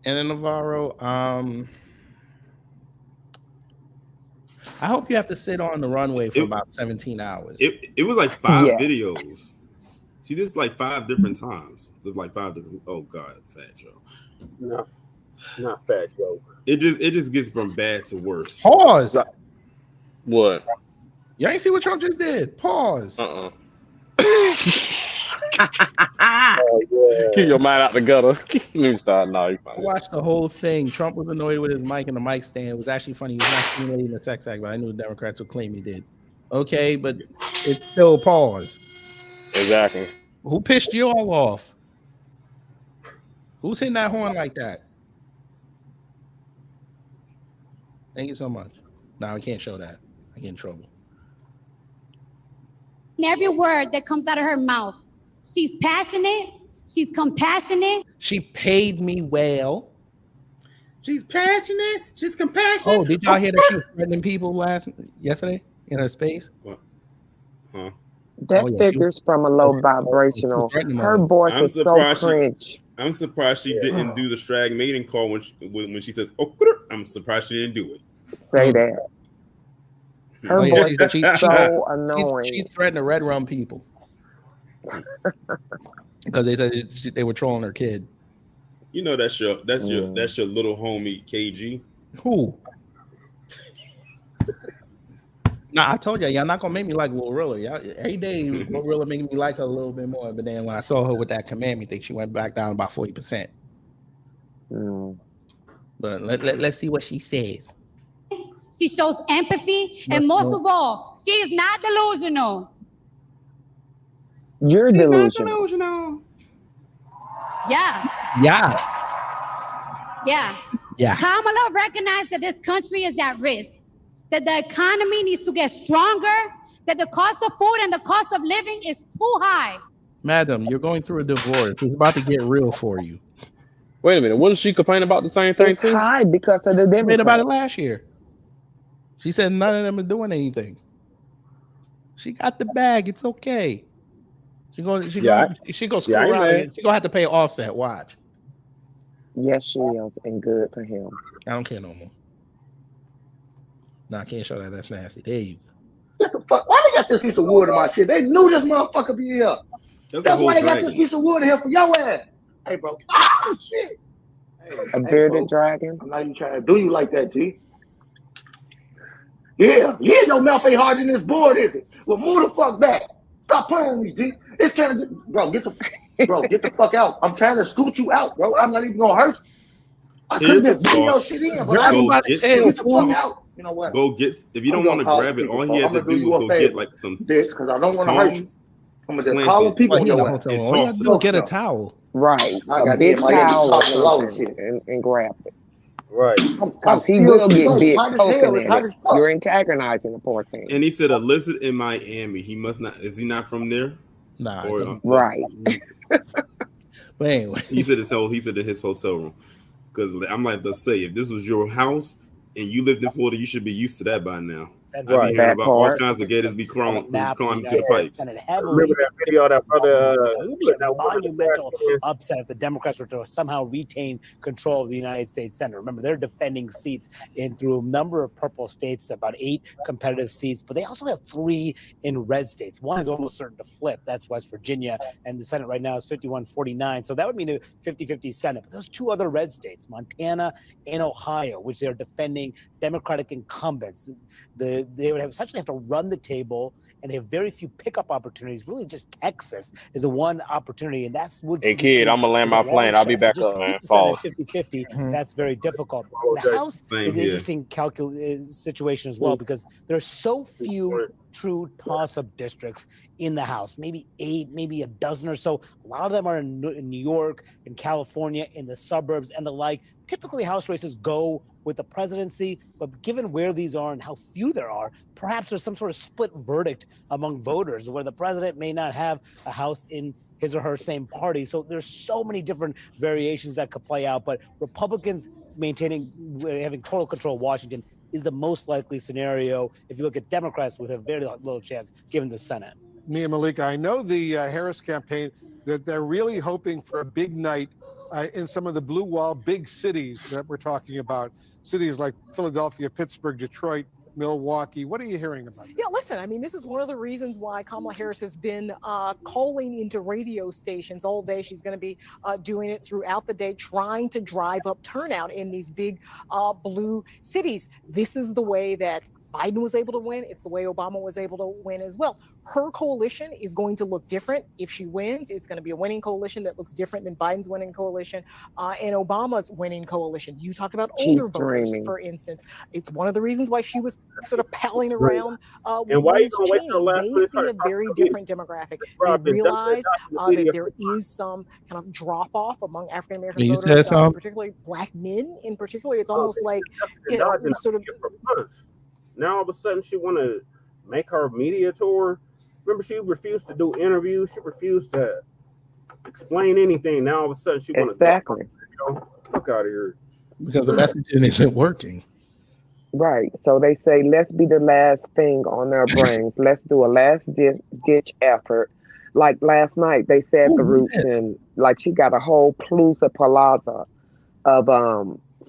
And then Navarro, I hope you have to sit on the runway for about 17 hours. It was like 5 videos. She did like 5 different times. It was like 5 different. Oh God, Fat Joe. No, not Fat Joe. It just gets from bad to worse. Pause. What? Y'all ain't see what Trump just did. Pause. Keep your mind out the gutter. Let me start. No, you I watched the whole thing. Trump was annoyed with his mic and the mic stand. It was actually funny. He was not stimulating the sex act, but I knew the Democrats would claim he did. Okay, but it's still pause. Exactly. Who pissed you all off? Who's hitting that horn like that? Thank you so much. No, I can't show that. I get in trouble. In every word that comes out of her mouth, she's passionate, she's compassionate. She paid me well. She's passionate. She's compassionate. Oh, did y'all hear that she was threatening people yesterday in her space? What? Huh? That figure's from a low vibrational. Her voice is so cringe. I'm surprised she didn't do the Strag mating call when she says, "Oh," I'm surprised she didn't do it. Say that. Her voice is so annoying. She threatened to red rum people because they said they were trolling her kid. You know that's your little homie KG. Who? Nah, I told y'all not gonna make me like Glorilla. Y'all every day Glorilla making me like her a little bit more. But then when I saw her with that commandment thing, she went back down about 40%. But let's see what she says. She shows empathy, and most of all, she is not delusional. You're delusional. Not delusional. Yeah. Kamala recognized that this country is at risk, that the economy needs to get stronger, that the cost of food and the cost of living is too high. Madam, you're going through a divorce. It's about to get real for you. Wait a minute. Wasn't she complaining about the same thing? It's high because of the Democrats. Made about it last year. She said none of them are doing anything. She got the bag. It's okay. She go screw around. She gonna have to pay Offset. Watch. Yes, she is, and good for him. I don't care no more. No, I can't show that. That's nasty. There you What the fuck? Why they got this piece of wood in my shit? They knew this motherfucker be here. That's why they got this piece of wood here for your ass. Hey, bro. Oh shit. A bearded dragon. I'm not even trying to do you like that, G. Yeah, your mouth ain't hard in this board, is it? Well, move the fuck back. Stop playing with me, G. It's trying to get the fuck out. I'm trying to scoot you out, bro. I'm not even gonna hurt you. I could have been your shit in, but I'm about to get the fuck out. You know what? Go get. If you don't want to grab it, all he had to do was go get like some bitch, because I don't want to hurt you. I'm gonna just call the people in your ass. All you have to do is get a towel. Right. I a big towel or something and grab it. Right. Because he will get bit poking at it. You're antagonizing the poor thing. And he said a lizard in Miami. He must not. Is he not from there? Nah. Right. But anyway, he said his hotel room. Because I'm like, let's say if this was your house and you lived in Florida, you should be used to that by now. I've been hearing about all kinds of gators be crawling to the pipes. Remember that video of that brother? It would be a monumental upset if the Democrats were to somehow retain control of the United States Senate. Remember, they're defending seats through a number of purple states, about 8 competitive seats, but they also have 3 in red states. One is almost certain to flip. That's West Virginia, and the Senate right now is 51-49. So that would mean a 50-50 Senate. But those 2 other red states, Montana and Ohio, which they're defending Democratic incumbents, they would essentially have to run the table, and they have very few pickup opportunities. Really, just Texas is the one opportunity, and that's what. Hey, kid, I'm gonna land my plane. I'll be back up, man. Pause. 50-50. That's very difficult. The House is an interesting situation as well because there's so few true toss-up districts in the House. Maybe 8, maybe a dozen or so. A lot of them are in New York, in California, in the suburbs, and the like. Typically, House races go with the presidency, but given where these are and how few there are, perhaps there's some sort of split verdict among voters where the president may not have a House in his or her same party. So there's so many different variations that could play out, but Republicans having total control of Washington is the most likely scenario. If you look at Democrats, would have very little chance given the Senate. Nia Malika, I know the Harris campaign that they're really hoping for a big night in some of the blue wall big cities that we're talking about, cities like Philadelphia, Pittsburgh, Detroit, Milwaukee. What are you hearing about that? Yeah, listen, I mean, this is one of the reasons why Kamala Harris has been calling into radio stations all day. She's going to be doing it throughout the day, trying to drive up turnout in these big blue cities. This is the way that Biden was able to win. It's the way Obama was able to win as well. Her coalition is going to look different if she wins. It's going to be a winning coalition that looks different than Biden's winning coalition and Obama's winning coalition. You talked about older voters, for instance. It's one of the reasons why she was sort of palling around with Liz Cheney. They see a very different demographic. They realize that there is some kind of drop-off among African-American voters, particularly Black men in particular. It's almost like sort of... Now all of a sudden she want to make her media tour. Remember, she refused to do interviews. She refused to explain anything. Now all of a sudden she want to fuck out of here because the messaging isn't working. Right. So they say, let's be the last thing on their brains. Let's do a last ditch effort Like last night, they said the Ooh, who's Roots, this? and like she got a whole plaza of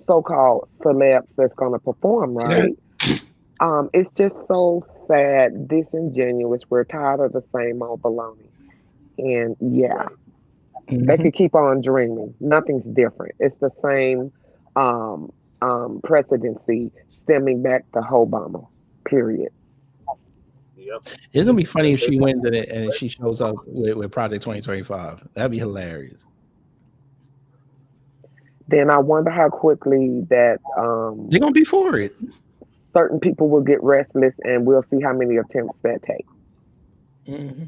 so-called celebs that's gonna perform, See that? right? It's just so sad, disingenuous. We're tired of the same old baloney. And yeah, they Mhm. could keep on dreaming. Nothing's different. It's the same um presidency stemming back to Obama. Period. Yep. It's gonna be funny if she wins it and she shows up with Project 2025. That'd be hilarious. Then I wonder how quickly that They're gonna be for it. certain people will get restless, and we'll see how many attempts that takes. Mm-hmm.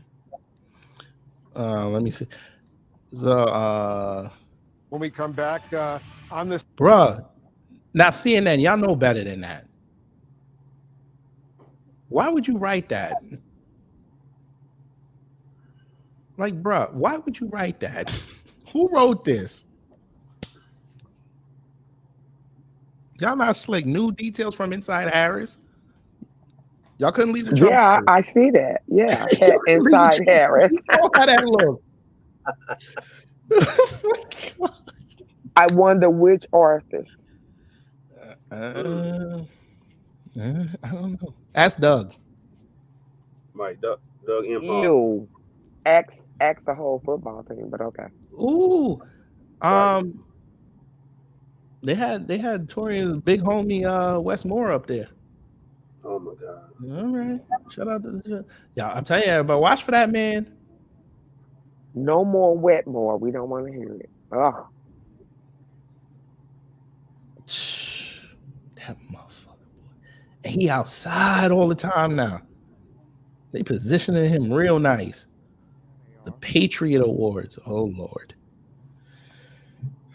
Let me see. So, When we come back on this, bruh, now CNN, y'all know better than that. Why would you write that? Like, bruh, why would you write that? Who wrote this? Y'all not slick. New details from inside Harris. Y'all couldn't leave with Trump. Yeah, I see that. Yeah, inside Harris. How that look? I wonder which orifice. I don't know. Ask Doug. Right, Doug Empire. Ew. X the whole football team, but okay. Ooh. They had Torian's big homie Wes Moore up there. Oh my God. All right. Shout out to the yeah, I'll tell you, but watch for that man. No more Wetmore. We don't want to hear it. Ugh. That motherfucker, boy. And he outside all the time now. They positioning him real nice. The Patriot Awards. Oh Lord.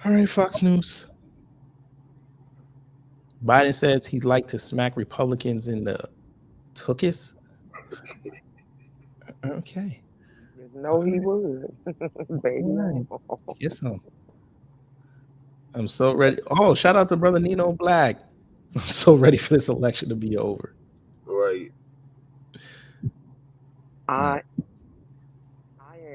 All right, Fox News. Biden says he'd like to smack Republicans in the tuchus. Okay. No, he would. Baby. All right. Get some. I'm so ready. Oh, shout out to brother Nino Black. I'm so ready for this election to be over. Right. I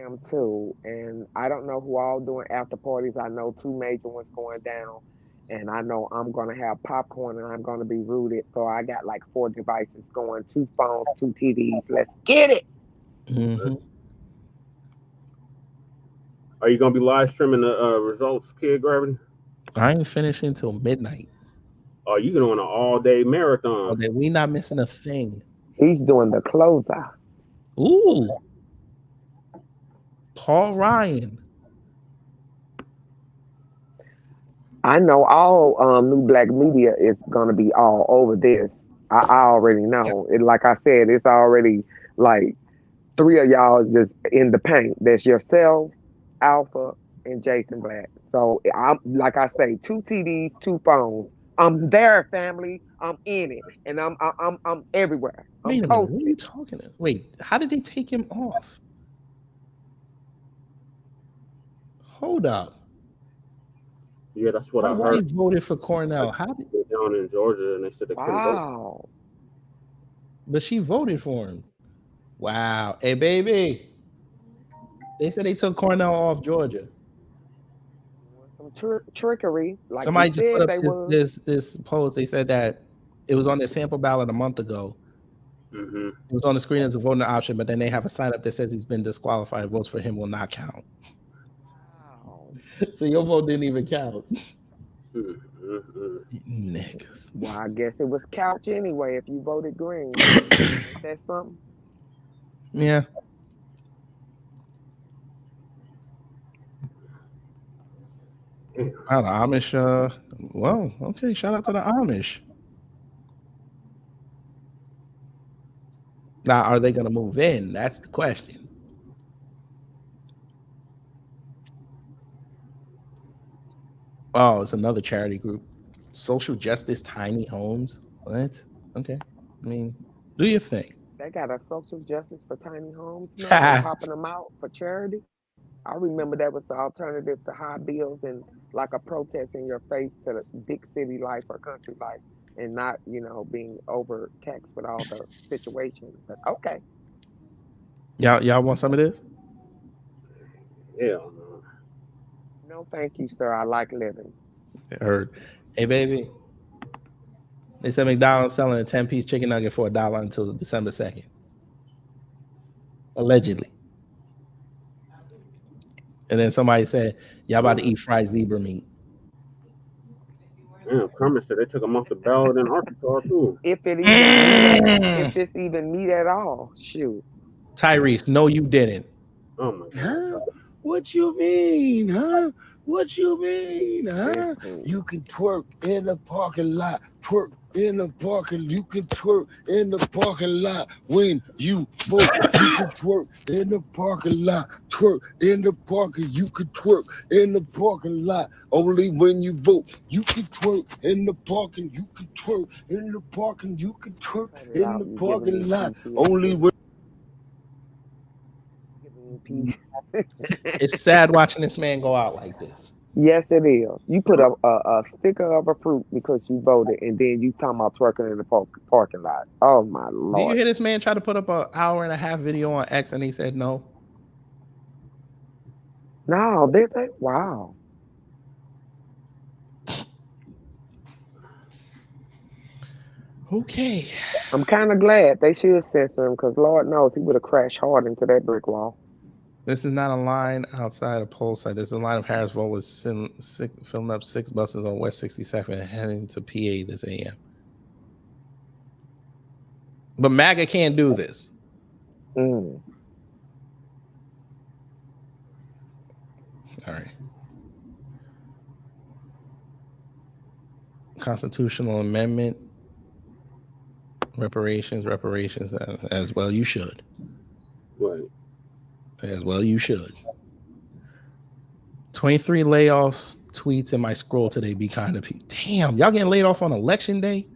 am too, and I don't know who all doing after parties. I know two major ones going down, and I know I'm gonna have popcorn and I'm gonna be rooted. So I got like 4 devices going, 2 phones, 2 TVs. Let's get it. Mm-hmm. Are you gonna be live streaming the results, Kid Gravity? I ain't finishing until midnight. Oh, you going on an all-day marathon? Okay, we not missing a thing. He's doing the closer. Ooh. Paul Ryan. I know all new black media is gonna be all over this. I already know. It, like I said, it's already like 3 of y'all just in the paint. That's yourself, Alpha, and Jason Black. So I'm like I say, 2 TVs, 2 phones. I'm there, family. I'm in it, and I'm everywhere. I'm Wait a minute. What are posted. you talking about? Wait, how did they take him off? Hold up. Yeah, that's what My I wife heard. voted for Cornell. How did Down in Georgia, and they said they couldn't vote. Wow. But she voted for him. Wow. Hey, baby. They said they took Cornell off Georgia. Some trickery, like Somebody we just put said up they would. this post. They said that it was on their sample ballot a month ago. Mm-hmm. It was on the screen as a voting option, but then they have a sign up that says he's been disqualified. Votes for him will not count. Wow. So your vote didn't even count. Mm-hmm. Niggas. Well, I guess it was couch anyway if you voted green. Ain't that something? Yeah. Wow, the Amish. Well, okay. Shout out to the Amish. Now, are they going to move in? That's the question. Oh, it's another charity group. Social Justice Tiny Homes. What? Okay. I mean, do your thing. They got a social justice for tiny homes now. They popping them out for charity. I remember that was the alternative to high bills and like a protest in your face to the big city life or country life, and not being overtaxed with all the situations. But okay. Y'all want some of this? Hell no. No, thank you, sir. I like living. I heard. Hey, baby. They said McDonald's selling a 10-piece chicken nugget for $1 until December 2nd. Allegedly. And then somebody said, y'all about to eat fried zebra meat. Damn, Kermit said they took him off the ballot in Arkansas too. If it even meat, if it's even meat at all, shoot. Tyrese, no, you didn't. Oh my God. Huh? What you mean, huh? What you mean, huh? You can twerk in the parking lot. Twerk in the parking. You can twerk in the parking lot when you vote. You can twerk in the parking lot. Twerk in the parking. You can twerk in the parking lot only when you vote. You can twerk in the parking. You can twerk in the parking. You can twerk in the parking lot only when. It's sad watching this man go out like this. Yes, it is. You put a sticker of a fruit because you voted, and then you talking about twerking in the parking lot. Oh my Did you Lord! hear this man try to put up an hour-and-a-half video on X and he said no? No, did they? Wow. Okay. I'm kind of glad they should censor him because Lord knows he would have crashed hard into that brick wall. This is not a line outside a poll site. This is a line of Harrisville was filling up 6 buses on West 67 heading to PA this AM. But MAGA can't do this. Mm. All right. Constitutional amendment. Reparations, as well you should. Right. As well you should. 23 layoffs tweets in my scroll today. Be kind of people. Damn, y'all getting laid off on election day?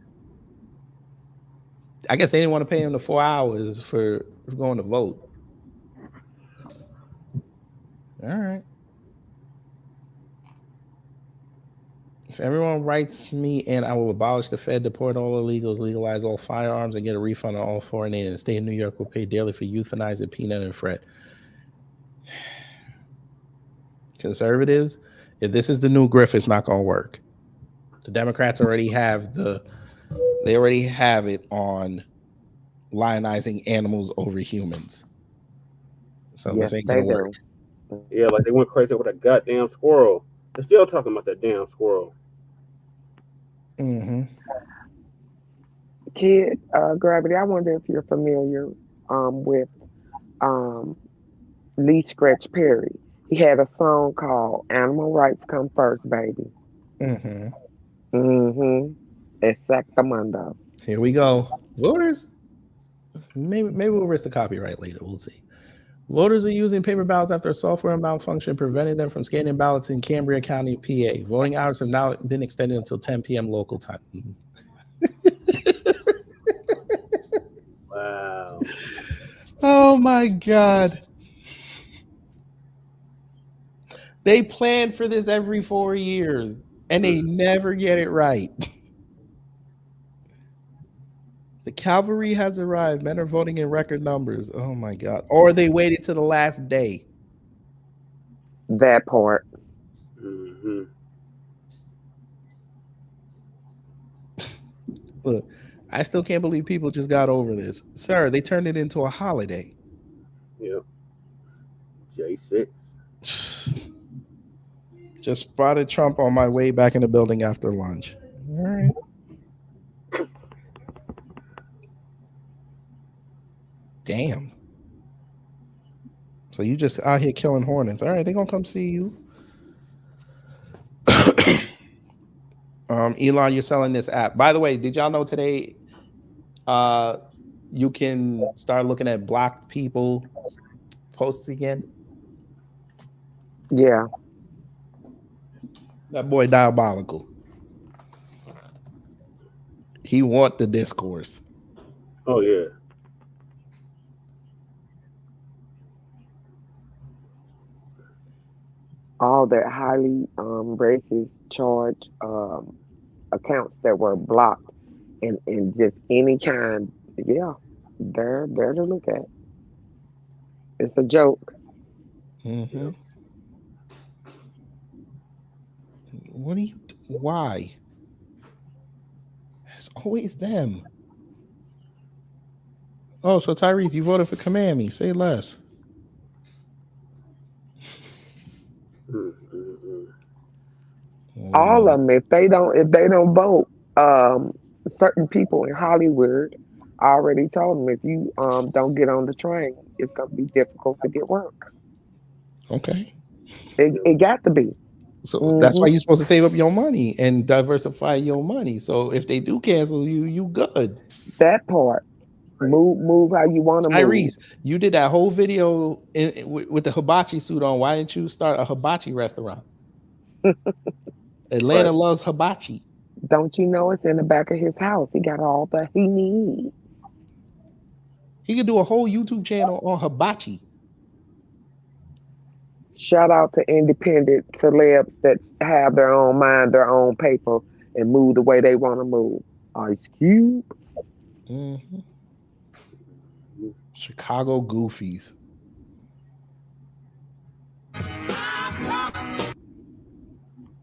I guess they didn't want to pay him the 4 hours for going to vote. All right. If everyone writes me in, I will abolish the Fed, deport all illegals, legalize all firearms, and get a refund on all foreign aid. And the state of New York will pay daily for euthanizing Peanut and Fred. Conservatives, if this is the new Griff, it's not going to work. The Democrats already have it on lionizing animals over humans. So yes, this ain't going to work. Yeah, like they went crazy with a goddamn squirrel. They're still talking about that damn squirrel. Mm-hmm. Kid, Gravity, I wonder if you're familiar with Lee Scratch Perry. He had a song called Animal Rights Come First, Baby. Mm-hmm. Mm-hmm. Exactamundo. Here we go. Voters, maybe we'll risk the copyright later. We'll see. Voters are using paper ballots after a software malfunction preventing them from scanning ballots in Cambria County, PA. Voting hours have now been extended until 10 p.m. local time. Wow. Oh my God. They plan for this every 4 years and they never get it right. The cavalry has arrived. Men are voting in record numbers. Oh my God. Or they waited to the last day. That part. Mm-hmm. Look, I still can't believe people just got over this. Sir, they turned it into a holiday. Yep. J6. Just spotted Trump on my way back in the building after lunch. All right. Damn. So you just out here killing hornets. All right, they're going to come see you. Elon, you're selling this app. By the way, did y'all know today you can start looking at blocked people posts again? Yeah. That boy diabolical. He want the discourse. Oh, yeah. All that highly racist charge accounts that were blocked and just any kind, yeah, they're to look at. It's a joke. Mm-hmm. What are you? Why? It's always them. Oh, so Tyrese, you voted for Command Me. Say less. All of them. If they don't vote, certain people in Hollywood already told them if you don't get on the train, it's gonna be difficult to get work. Okay. It got to be. So that's why you're supposed to save up your money and diversify your money. So if they do cancel you, you good. That part. Move how you want to move. Tyrese, you did that whole video with the hibachi suit on. Why didn't you start a hibachi restaurant? Atlanta loves hibachi. Don't you know it's in the back of his house? He got all that he needs. He could do a whole YouTube channel on hibachi. Shout out to independent celebs that have their own mind, their own paper, and move the way they want to move. Ice Cube. Mm-hmm. Chicago Goofies.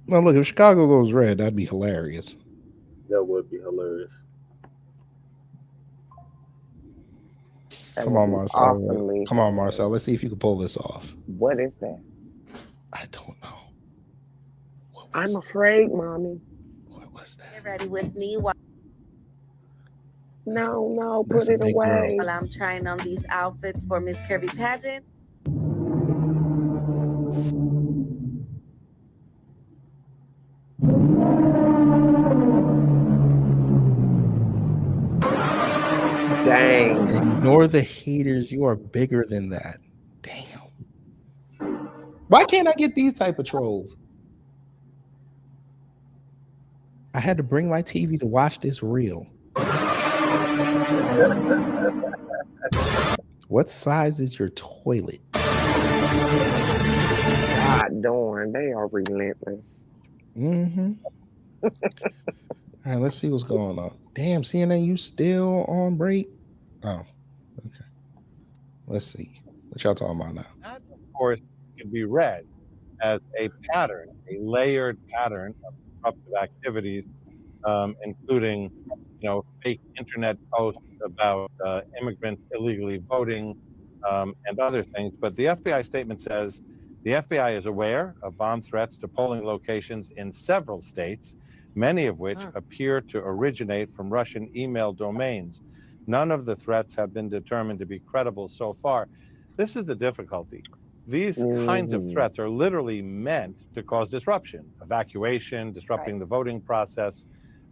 Now look, if Chicago goes red, that'd be hilarious. That would be hilarious. Come on, Marcel. Come on, Marcel. Let's see if you can pull this off. What is that? I don't know. I'm afraid, Mommy. What was that? Get ready with me while No, put it away. while I'm trying on these outfits for Miss Curvy Pageant. Dang. Ignore the haters. You are bigger than that. Damn. Why can't I get these type of trolls? I had to bring my TV to watch this reel. What size is your toilet? God darn, they are relentless. Mm-hmm. All right, let's see what's going on. Damn, CNN, you still on break? Oh, okay. Let's see. What y'all talking about now? That, of course, can be read as a pattern, a layered pattern of disruptive activities, including, fake internet posts about immigrants illegally voting and other things. But the FBI statement says the FBI is aware of bomb threats to polling locations in several states, many of which appear to originate from Russian email domains. None of the threats have been determined to be credible so far. This is the difficulty. These kinds of threats are literally meant to cause disruption, evacuation, disrupting the voting process.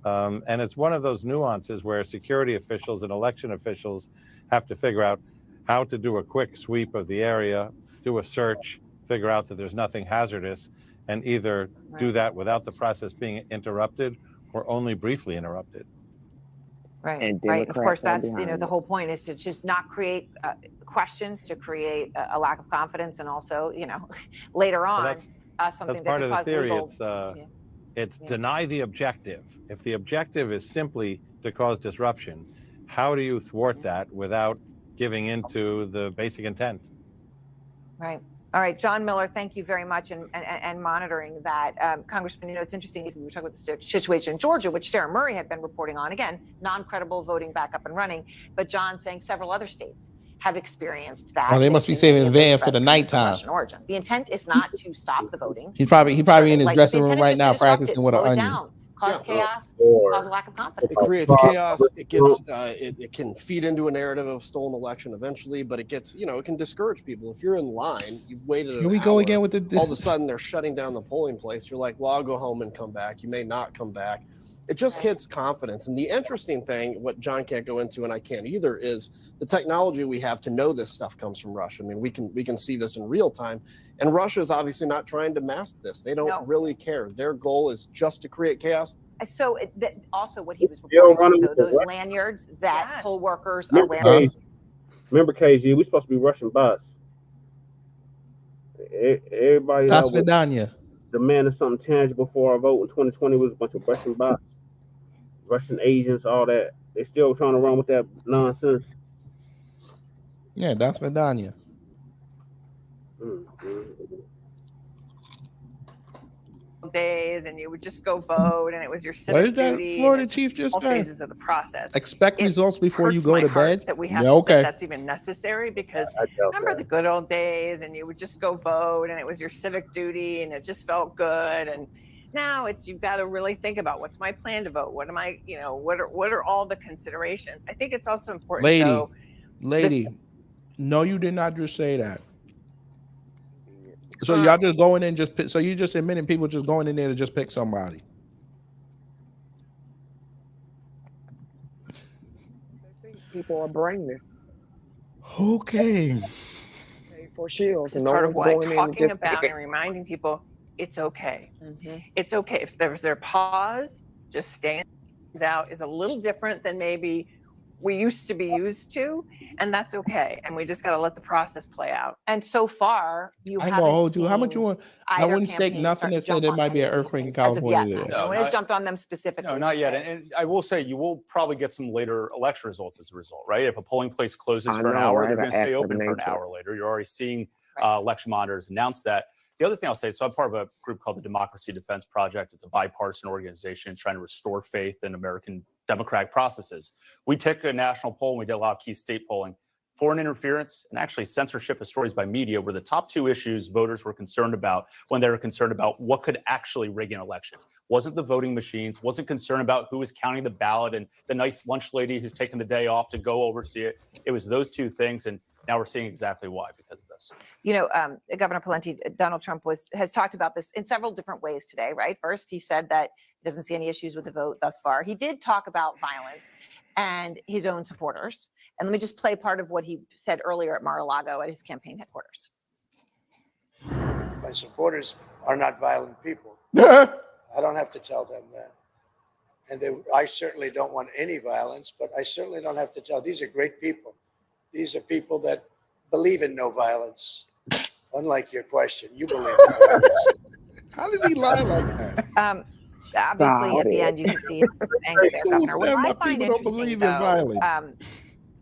And it's one of those nuances where security officials and election officials have to figure out how to do a quick sweep of the area, do a search, figure out that there's nothing hazardous, and either do that without the process being interrupted or only briefly interrupted. Right, right. Of course, that's the whole point is to just not create questions, to create a lack of confidence, and also later on something that could cause legal. It's deny the objective. If the objective is simply to cause disruption, how do you thwart that without giving into the basic intent? Right. All right, John Miller, thank you very much, and monitoring that. Congressman, it's interesting, we were talking about the situation in Georgia, which Sarah Murray had been reporting on. Again, non-credible voting back up and running, but John saying several other states have experienced that. Oh, they must be saving Van for the nighttime. Origin. The intent is not to stop the voting. He's probably in his dressing room right now practicing with an onion. Down, cause chaos, cause a lack of confidence. It creates chaos. It gets it can feed into a narrative of stolen election eventually, but it gets it can discourage people. If you're in line, you've waited. Here we go again with all of a sudden they're shutting down the polling place. You're like, well, I'll go home and come back. You may not come back. It just hits confidence. And the interesting thing, what John can't go into and I can't either, is the technology we have to know this stuff comes from Russia. I mean, we can see this in real time. And Russia is obviously not trying to mask this. They don't really care. Their goal is just to create chaos. So also what he was reporting on, those lanyards that poll workers are wearing. Remember, KG, we're supposed to be Russian bots. Everybody demanding something tangible for our vote in 2020 was a bunch of Russian bots, Russian agents, all that. They still trying to run with that nonsense. Yeah, that's Vidania. old days, and you would just go vote, and it was your What civic did that duty. Florida and chief just all say? phases of the process. Expect results before you Hurts go my to heart bed. that we have Yeah, to okay. think that's even necessary, because remember the good old days, and you would just go vote, and it was your civic duty, and it just felt good. And now it's, you've got to really think about, what's my plan to vote? What am I, what are all the considerations? I think it's also important, though. Lady, no, you did not just say that. So y'all just going in just pick, so you just admitting people just going in there to just pick somebody. People are brainless. Okay. For shields, This is and no part of one's why going in talking just about and reminding people it's okay. It's okay. If their pause just stands out, is a little different than maybe we used to be used to, and that's okay. And we just got to let the process play out. And so far, you I ain't haven't gonna hold you. How much you seen want? I either wouldn't stake campaign nothing that said jump there on might be any an of these earthquake in things as of California yet. today. No one has jumped on them specifically. No, not yet. to say- And I will say, you will probably get some later election results as a result, right? If a polling place closes I for an know, hour, right? they're going An to stay act of open for an nature. hour later. You're already seeing election monitors announce that. The other thing I'll say, so I'm part of a group called the Democracy Defense Project. It's a bipartisan organization trying to restore faith in American democratic processes. We took a national poll and we did a lot of key state polling. Foreign interference and actually censorship of stories by media were the top two issues voters were concerned about when they were concerned about what could actually rig an election. Wasn't the voting machines, wasn't concerned about who was counting the ballot and the nice lunch lady who's taking the day off to go oversee it. It was those two things, and now we're seeing exactly why because of this. Governor Pawlenty, Donald Trump has talked about this in several different ways today, right? First, he said that he doesn't see any issues with the vote thus far. He did talk about violence and his own supporters. And let me just play part of what he said earlier at Mar-a-Lago at his campaign headquarters. My supporters are not violent people. I don't have to tell them that. And I certainly don't want any violence, but I certainly don't have to tell. These are great people. These are people that believe in no violence. Unlike your question, you believe in violence. How does he lie like that? Obviously, at the end, you can see anger there, Governor. What I find people don't interesting, believe in violence.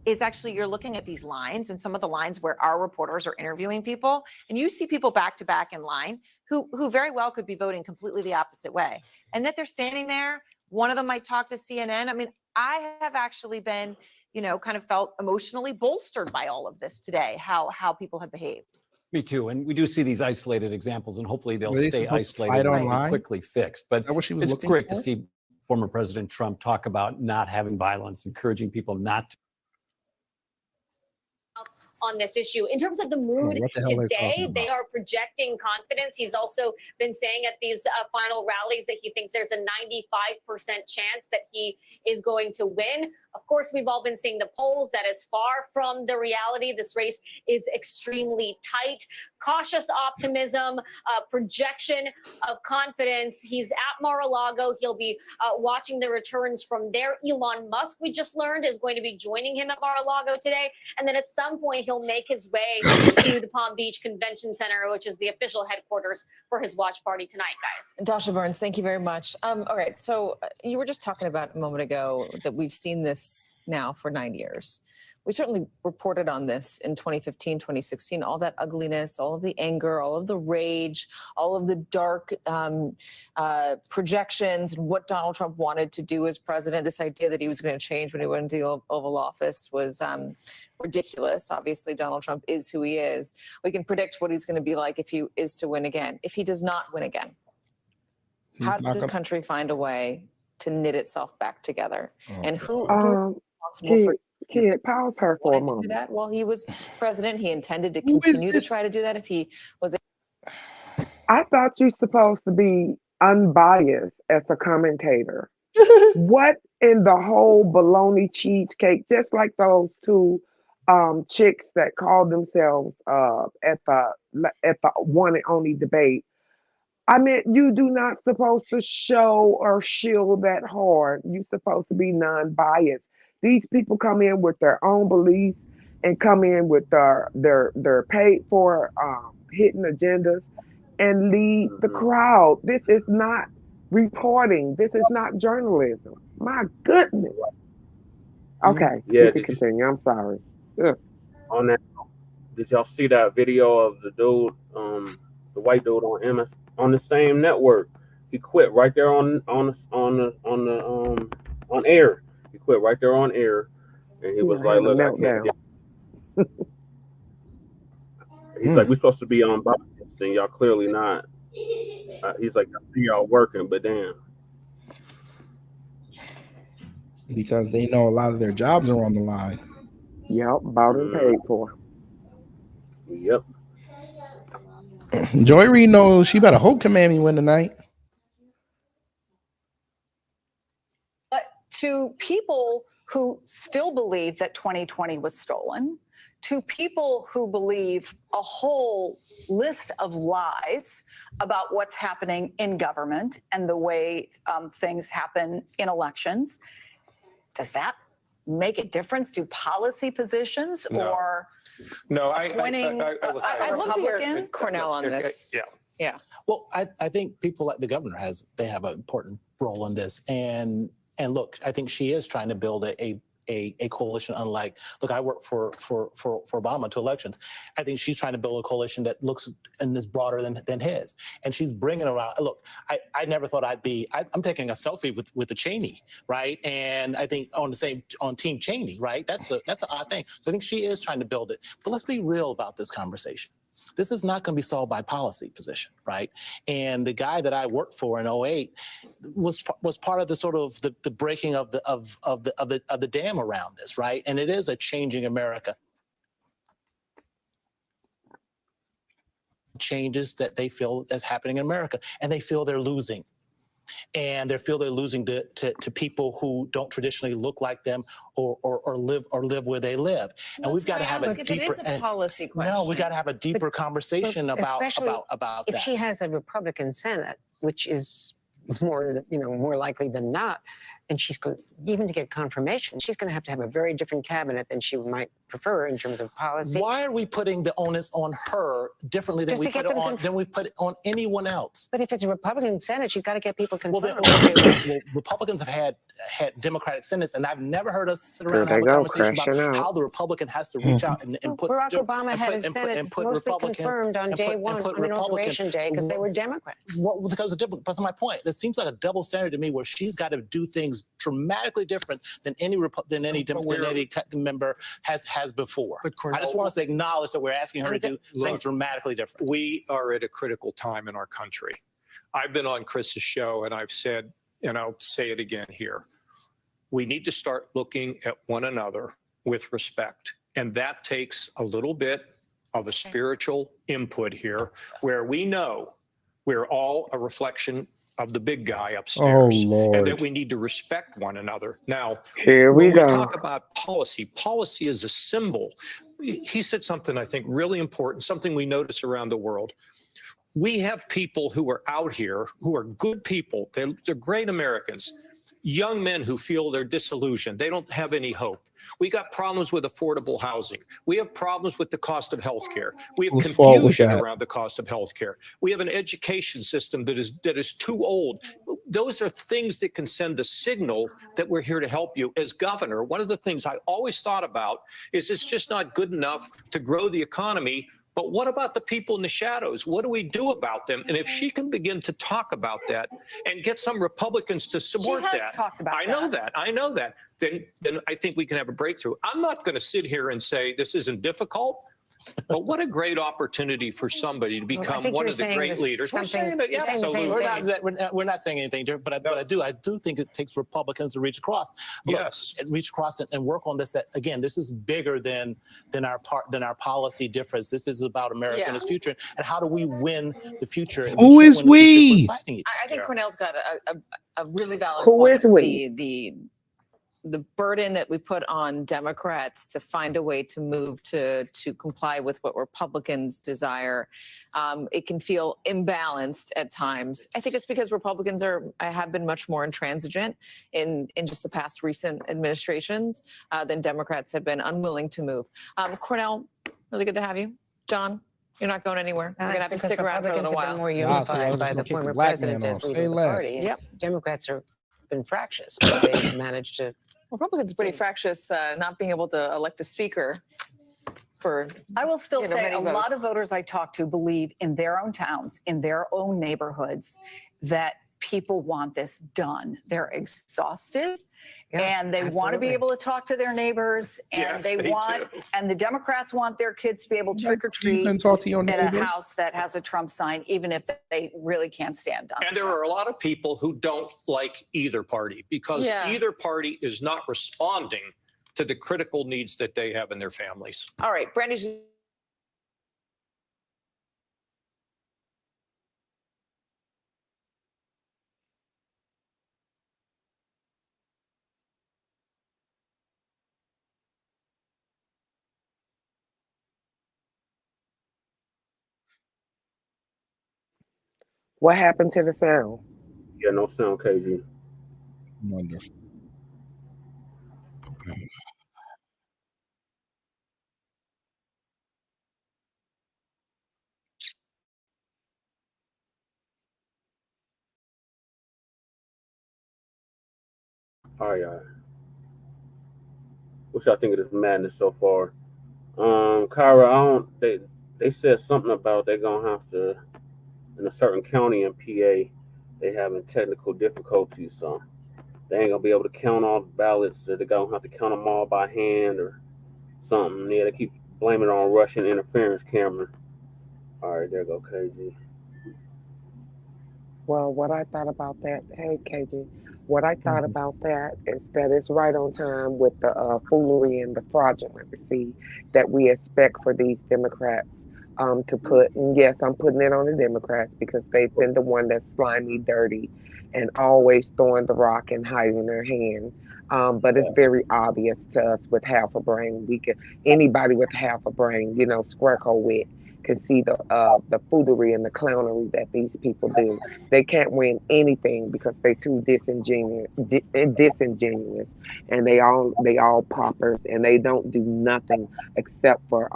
Is actually you're looking at these lines and some of the lines where our reporters are interviewing people, and you see people back to back in line who very well could be voting completely the opposite way, and that they're standing there. One of them might talk to CNN. I mean, I have actually been, kind of felt emotionally bolstered by all of this today, how people have behaved. Me too. And we do see these isolated examples, and hopefully they'll Were they stay supposed to isolated fight and be online? quickly fixed. But that what she was it's looking great for? to see former President Trump talk about not having violence, encouraging people not to. On this issue. In terms of the mood what the hell they're talking today, about. they are projecting confidence. He's also been saying at these final rallies that he thinks there's a 95% chance that he is going to win. Of course, we've all been seeing the polls. That is far from the reality. This race is extremely tight. Cautious optimism, projection of confidence. He's at Mar-a-Lago. He'll be watching the returns from there. Elon Musk, we just learned, is going to be joining him at Mar-a-Lago today. And then at some point, he'll make his way to the Palm Beach Convention Center, which is the official headquarters for his watch party tonight, guys. Dasha Burns, thank you very much. All right, so you were just talking about a moment ago that we've seen this now for 9 years. We certainly reported on this in 2015, 2016, all that ugliness, all of the anger, all of the rage, all of the dark projections, and what Donald Trump wanted to do as president. This idea that he was going to change when he went into the Oval Office was ridiculous. Obviously, Donald Trump is who he is. We can predict what he's going to be like if he is to win again. If he does not win again, how does this country find a way to knit itself back together? And who is responsible for Kid, pause her for a wanted to do moment. that while he was president? He intended to continue to try to do that if he was. I thought you're supposed to be unbiased as a commentator. What in the whole baloney cheesecake, just like those two chicks that called themselves at the one and only debate. I mean, you do not supposed to show or shield that hard. You're supposed to be non-biased. These people come in with their own beliefs and come in with their paid for hidden agendas and lead the crowd. This is not reporting. This is not journalism. My goodness. Okay, Yeah, you can continue. I'm sorry. Ugh. On that, did y'all see that video of the dude, the white dude on the same network, He quit right there on air. He quit right there on air, and he was like, "Look, I can't get." He's like, "We're supposed to be unbiased, and y'all clearly not." He's like, "I see y'all working, but damn." Because they know a lot of their jobs are on the line. Yep, bought and paid for. Yep. Joy Reid knows she better hope Kamala win tonight. But to people who still believe that 2020 was stolen, to people who believe a whole list of lies about what's happening in government and the way things happen in elections, does that make a difference? Do policy positions or appointing I'd love to hear Cornell on this. Yeah. Well, I think people like the governor they have an important role in this. And look, I think she is trying to build a coalition. Unlike, look, I work for Obama to elections. I think she's trying to build a coalition that looks and is broader than his. And she's bringing around. Look, I never thought I'm taking a selfie with the Cheney, right? And I think on Team Cheney, right? That's an odd thing. So I think she is trying to build it. But let's be real about this conversation. This is not going to be solved by policy position, right? And the guy that I worked for in 2008 was part of the sort of the breaking of the dam around this, right? And it is a changing America. Changes that they feel is happening in America, and they feel they're losing. And they feel they're losing to people who don't traditionally look like them or live where they live. And we've got to have a deeper. It is a policy question. No, we got to have a deeper conversation about if that. she has a Republican Senate, which is more likely than not, and she's going even to get confirmation, she's going to have a very different cabinet than she might prefer in terms of policy. Why are we putting the onus on her differently than we put it on anyone else? But if it's a Republican Senate, she's got to get people confirmed. Well, Republicans have had Democratic Senates, and I've never heard us sit around and have a conversation about how the Republican has to reach out and put Barack Obama had his Senate mostly confirmed on day one, on Inauguration Day, because they were Democrats. Well, because that's my point. This seems like a double standard to me, where she's got to do things dramatically different than any member has before. I just want us to acknowledge that we're asking her to do things dramatically different. We are at a critical time in our country. I've been on Chris's show, and I've said, and I'll say it again here, we need to start looking at one another with respect. And that takes a little bit of a spiritual input here, where we know we're all a reflection of the big guy upstairs, and that we need to respect one another. Now, here we go. When we talk about policy is a symbol. He said something, I think, really important, something we notice around the world. We have people who are out here who are good people. They're great Americans, young men who feel they're disillusioned. They don't have any hope. We got problems with affordable housing. We have problems with the cost of healthcare. We have confusion around the cost of healthcare. We have an education system that is too old. Those are things that can send a signal that we're here to help you. As governor, one of the things I always thought about is it's just not good enough to grow the economy. But what about the people in the shadows? What do we do about them? And if she can begin to talk about that and get some Republicans to support that, I know that, then I think we can have a breakthrough. I'm not going to sit here and say this isn't difficult, but what a great opportunity for somebody to become one of the great leaders. We're saying that, yeah, absolutely. We're not saying anything different, but I do think it takes Republicans to reach across. Reach across and work on this. That again, this is bigger than our policy difference. This is about America and its future, and how do we win the future? Who is we? I think Cornell's got a really valid Who point. is we? The burden that we put on Democrats to find a way to move to comply with what Republicans desire, it can feel imbalanced at times. I think it's because Republicans have been much more intransigent in just the past recent administrations than Democrats have been unwilling to move. Cornell, really good to have you. John, you're not going anywhere. You're going to have to stick around for a little while. More unified by the former president as leader of the party. Yep. Democrats have been fractious. They've managed to. Republicans are pretty fractious, not being able to elect a speaker for. I will still say many a lot votes. of voters I talk to believe in their own towns, in their own neighborhoods, that people want this done. They're exhausted. Yeah, and they want to be absolutely. able to talk to their neighbors, and Yes, they they want, do. and the Democrats want their kids to be able to trick or You treat can talk to your in a neighbor. house that has a Trump sign, even if they really can't stand Donald And there Trump. are a lot of people who don't like either party because Yeah. either party is not responding to the critical needs that they have in their families. All right, Brandy. What happened to the sound? Yeah, no sound, KG. Wonderful. All right. What y'all think of this madness so far? Kyra, they said something about they're gonna have to, in a certain county in PA, they having technical difficulties, so they ain't gonna be able to count all the ballots. So they're gonna have to count them all by hand or something. Yeah, they keep blaming it on Russian interference, Cameron. All right, there go KG. Well, what I thought about that, hey KJ, what I thought about that is that it's right on time with the foolery and the fraudulency that we expect for these Democrats to put. And yes, I'm putting it on the Democrats because they've been the one that's slimy, dirty, and always throwing the rock and hiding their hand. But it's very obvious to us with half a brain. Anybody with half a brain, square wit, can see the foolery and the clownery that these people do. They can't win anything because they're too disingenuous, and they all poppers, and they don't do nothing except for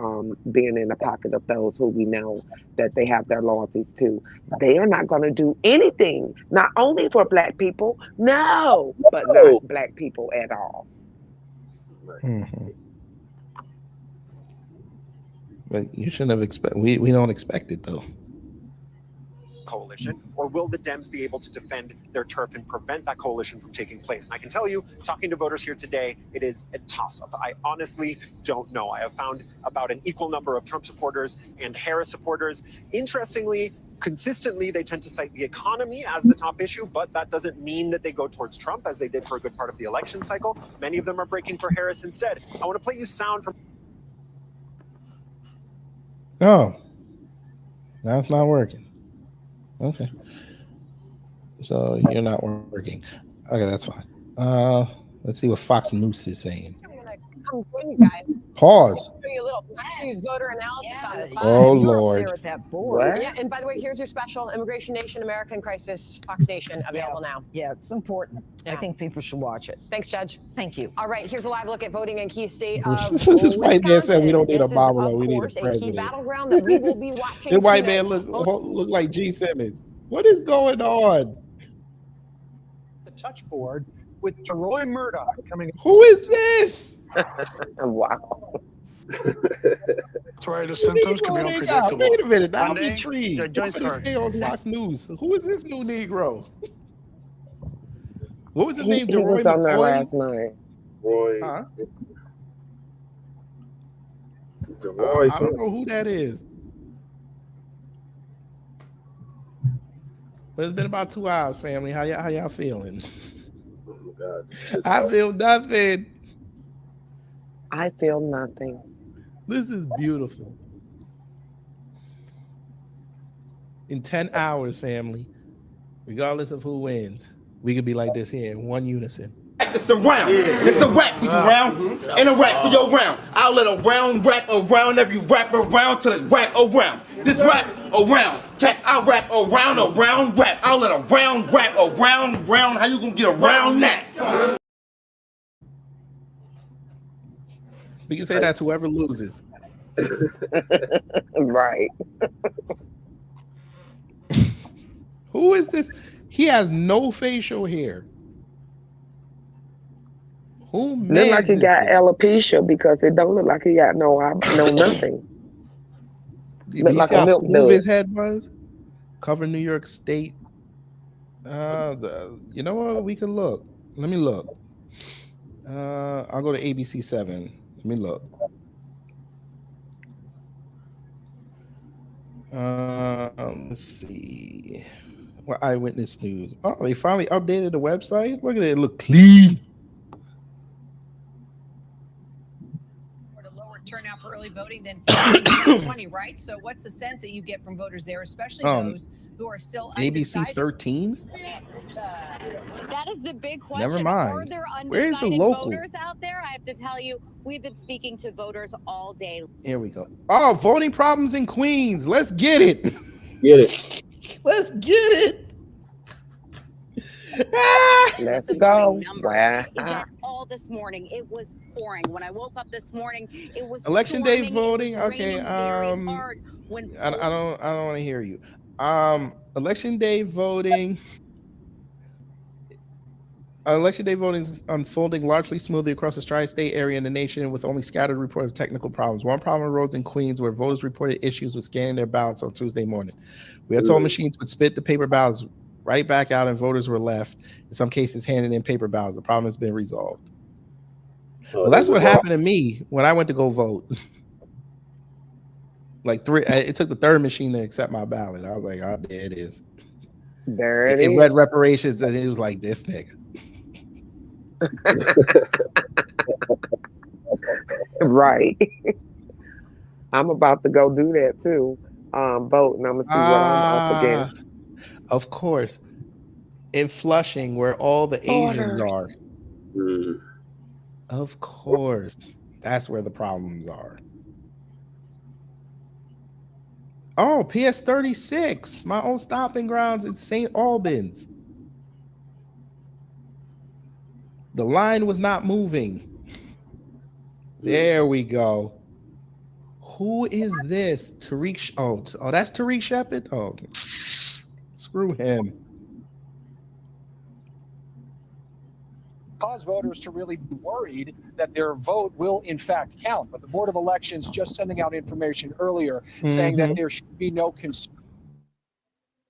being in the pocket of those who we know that they have their loyalties to. They are not going to do anything, not only for black people, no, but not black people at all. Mm-hmm. But you shouldn't have expected. We don't expect it though. Coalition, or will the Dems be able to defend their turf and prevent that coalition from taking place? And I can tell you, talking to voters here today, it is a toss-up. I honestly don't know. I have found about an equal number of Trump supporters and Harris supporters. Interestingly, consistently, they tend to cite the economy as the top issue, but that doesn't mean that they go towards Trump, as they did for a good part of the election cycle. Many of them are breaking for Harris instead. I want to play you sound from... No, that's not working. Okay. So you're not working. Okay, that's fine. Let's see what Fox News is saying. Come join you guys. Pause. Show you a little Fox News voter analysis on the Oh, You're up Lord. there with that board. What? Yeah, and by the way, here's your special Immigration Nation, American Crisis, Fox Nation, available now. Yeah, it's important. I think people should watch it. Thanks, Judge. Thank you. All right, here's a live look at voting in key state of This white man said we don't need a Wisconsin. Obama, we need a This is, of course, a key president. battleground that we will be watching This white man tonight. look like G. Simmons. What is going on? The touch board with Jeroy Murdoch coming. Who is this? Wow. Psoriasis symptoms can be unpredictable. Wait a minute. Now I'm Monday, intrigued. Joyce Why would he stay on Fox News? Who is this new Negro? What was his name? He was on there McCoy? last night. Roy. Huh? Roy, I don't know who that is. But it's been about 2 hours, family. How y'all feeling? Oh my God. I feel nothing. I feel nothing. This is beautiful. In 10 hours, family, regardless of who wins, we could be like this here in one unison. It's a round. It's a rap for you round. And a rap for your round. I'll let a round rap around every rap around till it's rap around. This rap around. I'll rap around a round rap. I'll let a round rap around round. How you gonna get around that? We can say that to whoever loses. Right. Who is this? He has no facial hair. Who Look like he got alopecia because it don't look like he got no nothing. You Look see like how a milk smooth his dud. head was? Cover New York State. You know what? We could look. Let me look. I'll go to ABC 7. Let me look. Let's see. Well, Eyewitness News. Oh, they finally updated the website. Look at it. It look clean. Turnout for early voting than 2020, right? So what's the sense that you get from voters there, especially those who are still ABC undecided? 13? That is the big question. Never mind. Are there Where's the undecided local? voters out there? I have to tell you, we've been speaking to voters all day. Here we go. Oh, voting problems in Queens. Let's get it. Get it. Let's get it. Let's The go. voting numbers Wow. is that all this morning it was pouring. When I woke up this morning, it was Election day storming, voting. it was Okay. raining very hard. When I don't want to hear you. Election day voting. Election day voting is unfolding largely smoothly across the tri-state area in the nation with only scattered reports of technical problems. One problem arose in Queens where voters reported issues with scanning their ballots on Tuesday morning. We are told machines would spit the paper ballots right back out and voters were left, in some cases, handing in paper ballots. The problem has been resolved. Well, that's what happened to me when I went to go vote. It took the third machine to accept my ballot. I was like, oh, there it is. There It is. read reparations and it was like, this nigga. Right. I'm about to go do that too. Vote, and I'm gonna see what I'm up against. Of course. In Flushing, where all the Asians are. Of course. That's where the problems are. Oh, PS 36, my old stomping grounds in St. Albans. The line was not moving. There we go. Who is this? Tariq? Oh, that's Tariq Shepard? Oh, screw him. Cause voters to really be worried that their vote will in fact count. But the Board of Elections just sending out information earlier saying that there should be no concern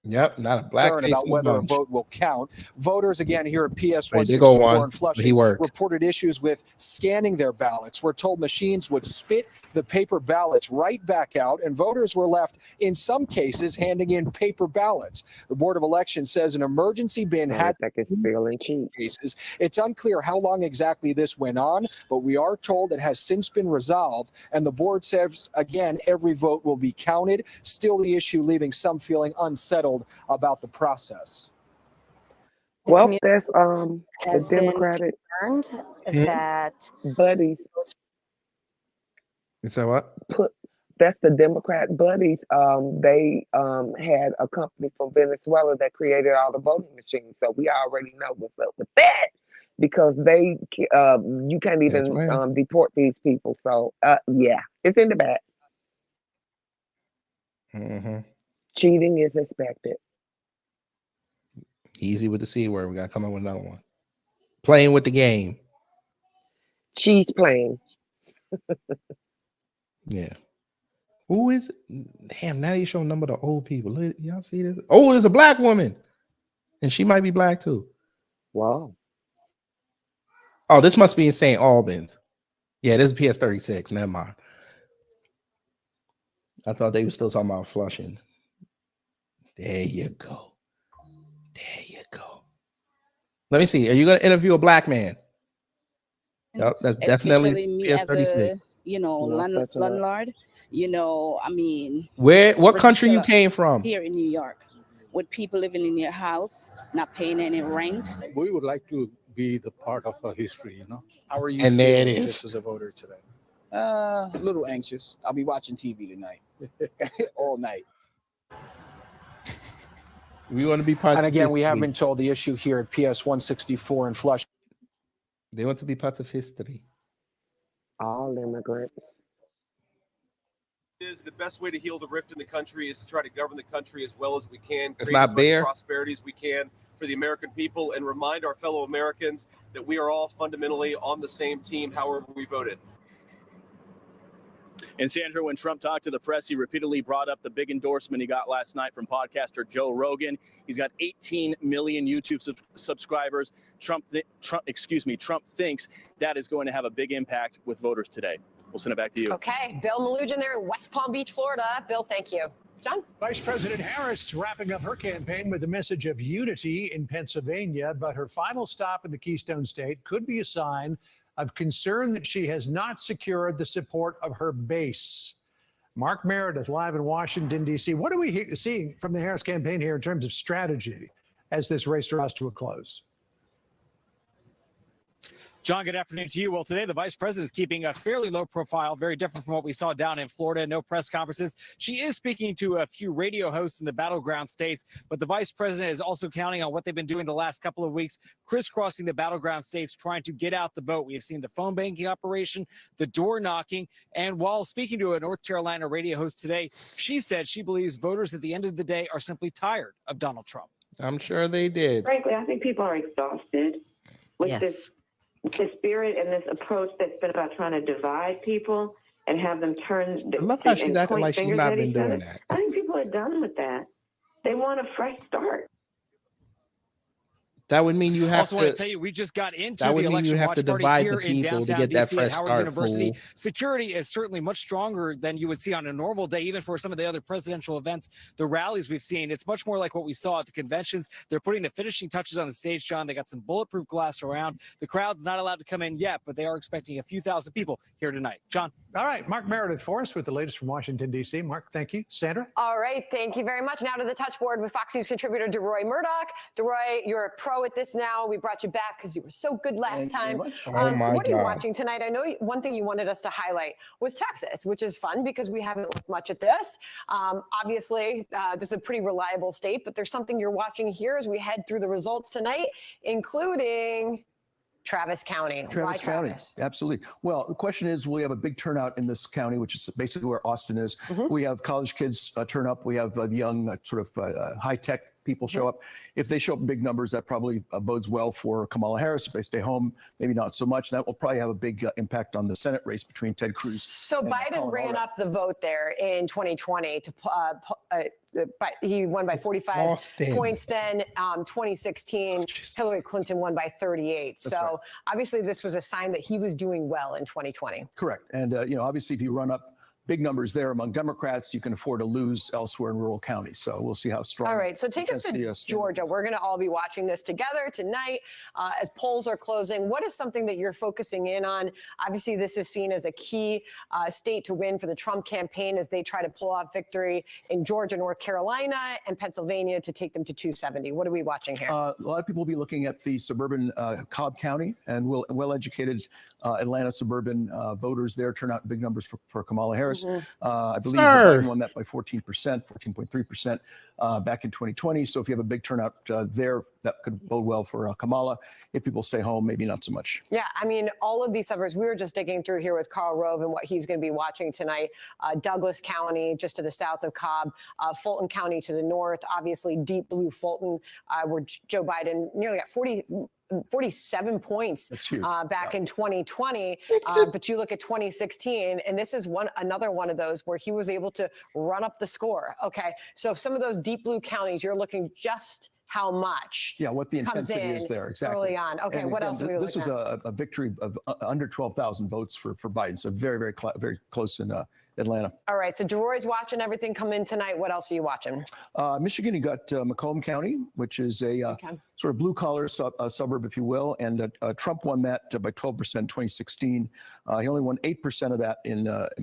Yep, not a black face about in the whether a bunch. vote will count. Voters, again, here at PS Right, there go 164 one. in Flushing He worked. reported issues with scanning their ballots. We're told machines would spit the paper ballots right back out, and voters were left, in some cases, handing in paper ballots. The Board of Elections says an emergency bin had cases. It's unclear how long exactly this went on, but we are told it has since been resolved, and the board says, again, every vote will be counted. Still the issue leaving some feeling unsettled about the process. Well, that's has the been Democratic concerned that buddies. So what? That's the Democrat buddies. They had a company from Venezuela that created all the voting machines. So we already know what's up with that because they you can't even deport these people. So yeah, it's in the back. Cheating is expected. Easy with the C word. We got to come up with another one. Playing with the game. She's playing. Yeah. Who is it? Damn, now you show number of the old people. Look, y'all see this? Oh, there's a black woman. And she might be black too. Wow. Oh, this must be in St. Albans. Yeah, this is PS 36. Never mind. I thought they were still talking about Flushing. There you go. There you go. Let me see. Are you going to interview a black man? Yep, that's definitely Especially me as a, PS36. landlord. I mean, What country you particular came from? Here in New York, with people living in your house, not paying any rent. We would like to be the part of a history, How are you And there it feeling is. just as a voter today? A little anxious. I'll be watching TV tonight, all night. We want to be part And of again, we history. have been told the issue here at PS 164 in Flushing. They want to be part of history. All immigrants. Is the best way to heal the rift in the country is to try to govern the country as well as we can, It's create not as much Bear. prosperity as we can for the American people, and remind our fellow Americans that we are all fundamentally on the same team, however we voted. And Sandra, when Trump talked to the press, he repeatedly brought up the big endorsement he got last night from podcaster Joe Rogan. He's got 18 million YouTube subscribers. Trump thinks that is going to have a big impact with voters today. We'll send it back to you. Okay, Bill Malugin there in West Palm Beach, Florida. Bill, thank you. John? Vice President Harris wrapping up her campaign with a message of unity in Pennsylvania, but her final stop in the Keystone State could be a sign of concern that she has not secured the support of her base. Mark Meredith live in Washington, D.C. What are we seeing from the Harris campaign here in terms of strategy as this race draws to a close? John, good afternoon to you. Well, today the vice president is keeping a fairly low profile, very different from what we saw down in Florida. No press conferences. She is speaking to a few radio hosts in the battleground states, but the vice president is also counting on what they've been doing the last couple of weeks, crisscrossing the battleground states, trying to get out the vote. We have seen the phone banking operation, the door knocking, and while speaking to a North Carolina radio host today, she said she believes voters at the end of the day are simply tired of Donald Trump. I'm sure they did. Frankly, I think people are exhausted with this spirit and this approach that's been about trying to divide people and have them turn. I love how she's acting like she's not been doing that. I think people are done with that. They want a fresh start. That would mean you have also to. Want to tell you, we just got into that would the mean election you have watch to party divide here the in people to downtown get that DC at fresh Howard start. University. Fool. Security is certainly much stronger than you would see on a normal day, even for some of the other presidential events, the rallies we've seen. It's much more like what we saw at the conventions. They're putting the finishing touches on the stage, John. They got some bulletproof glass around. The crowd's not allowed to come in yet, but they are expecting a few thousand people here tonight. John. All right, Mark Meredith for us with the latest from Washington, D.C. Mark, thank you. Sandra? All right, thank you very much. Now to the touch board with Fox News contributor DeRoy Murdoch. DeRoy, you're a pro at this now. We brought you back because you were so good last time. Oh my what are you God. watching tonight? I know one thing you wanted us to highlight was Texas, which is fun because we haven't looked much at this. Obviously, this is a pretty reliable state, but there's something you're watching here as we head through the results tonight, including Travis County. Travis Why County, Travis? absolutely. Well, the question is, will we have a big turnout in this county, which is basically where Austin is? We have college kids turn up. We have young, sort of high-tech people show up. If they show up in big numbers, that probably bodes well for Kamala Harris. If they stay home, maybe not so much. That will probably have a big impact on the Senate race between Ted Cruz. So and Biden Colin ran Allred. up the vote there in 2020 to but he won by 45 Austin. points. Then 2016, Hillary Clinton won by 38. That's So right. obviously this was a sign that he was doing well in 2020. Correct. And, obviously, if you run up big numbers there among Democrats, you can afford to lose elsewhere in rural counties. So we'll see how strong. All right, so take us to Georgia. We're going to all be watching this together tonight as polls are closing. What is something that you're focusing in on? Obviously, this is seen as a key state to win for the Trump campaign as they try to pull off victory in Georgia, North Carolina, and Pennsylvania to take them to 270. What are we watching here? A lot of people will be looking at the suburban Cobb County and well-educated Atlanta suburban voters there turn out in big numbers for Kamala Harris. I believe Biden won that by 14%, 14.3% back in 2020. So if you have a big turnout there, that could bode well for Kamala. If people stay home, maybe not so much. Yeah, I mean, all of these suburbs, we were just digging through here with Karl Rove and what he's going to be watching tonight. Douglas County, just to the south of Cobb, Fulton County to the north, obviously deep blue Fulton, where Joe Biden nearly got 47 points back in 2020. But you look at 2016, and this is another one of those where he was able to run up the score. Okay, so some of those deep blue counties, you're looking just how much what the comes intensity in is there, exactly. early on. Okay, And what again, else are we this looking was at? a victory of under 12,000 votes for Biden. So very close in Atlanta. All right, so DeRoy's watching everything come in tonight. What else are you watching? Michigan, you got Macomb County, which is a sort of blue-collar suburb, if you will, and Trump won that by 12% in 2016. He only won 8% of that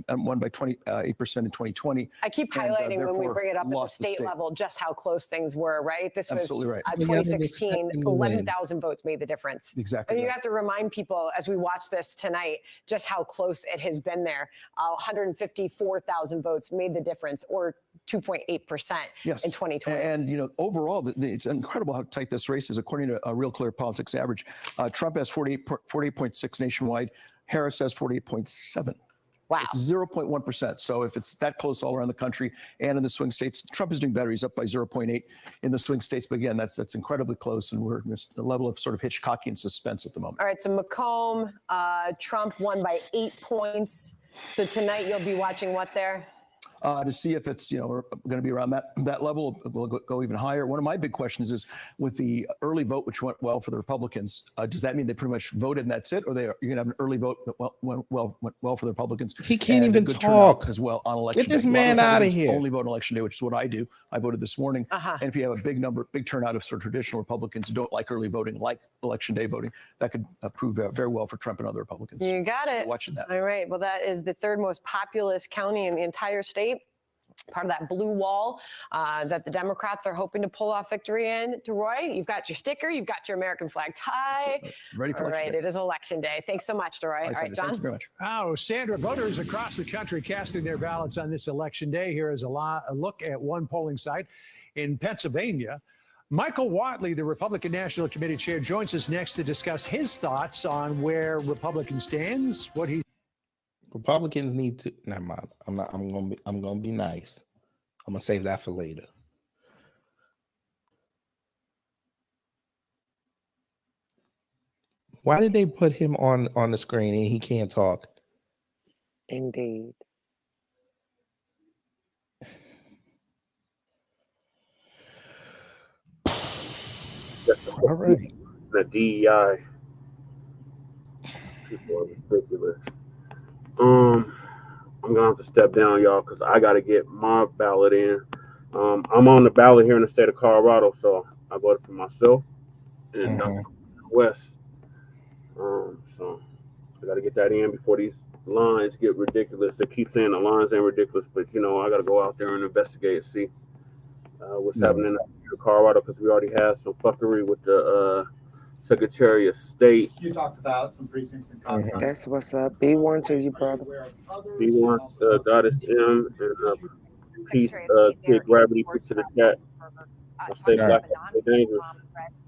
won by 8% in 2020. I keep highlighting when we bring it up at the state level just how close things were, right? This was Absolutely right. 2016, 11,000 votes made the difference. Exactly. And you have to remind people as we watch this tonight just how close it has been there. 154,000 votes made the difference, or 2.8% in 2020. And overall, it's incredible how tight this race is. According to a Real Clear Politics average, Trump has 48.6 nationwide. Harris has 48.7. Wow. It's 0.1%. So if it's that close all around the country and in the swing states, Trump is doing better. He's up by 0.8 in the swing states. But again, that's incredibly close. And we're at a level of sort of Hitchcockian suspense at the moment. All right, so Macomb, Trump won by 8 points. So tonight you'll be watching what there? To see if it's going to be around that level. We'll go even higher. One of my big questions is with the early vote, which went well for the Republicans. Does that mean they pretty much voted and that's it, or you're going to have an early vote that went well for the Republicans? He can't and even good talk turnout as well on election Get this day. A lot man out of Republicans here. Only vote on election day, which is what I do. I voted this morning. And if you have a big turnout of sort of traditional Republicans who don't like early voting, like election day voting, that could prove very well for Trump and other Republicans. You got it. Watching that. All right. Well, that is the third most populous county in the entire state. Part of that blue wall that the Democrats are hoping to pull off victory in. DeRoy, you've got your sticker, you've got your American flag tie. Ready for All election right, day. it is election day. Thanks so much, DeRoy. All right, John. Thank you very much. Oh, Sandra, voters across the country casting their ballots on this election day. Here is a look at one polling site in Pennsylvania. Michael Whatley, the Republican National Committee chair, joins us next to discuss his thoughts on where Republican stands, what he Republicans need to. Never mind. I'm gonna be nice. I'm gonna save that for later. Why did they put him on the screen and he can't talk? Indeed. All right. The DEI. People are ridiculous. I'm gonna have to step down, y'all, because I gotta get my ballot in. I'm on the ballot here in the state of Colorado, so I voted for myself and West. So I gotta get that in before these lines get ridiculous. They keep saying the lines ain't ridiculous, but I gotta go out there and investigate and see what's happening in Colorado, because we already have some fuckery with the Secretary of State. You talked about some precincts in Colorado. That's what's up. B1 to you, brother. B1, Goddess M, and peace, Kid Gravity, peace to the chat. Stay black, stay dangerous.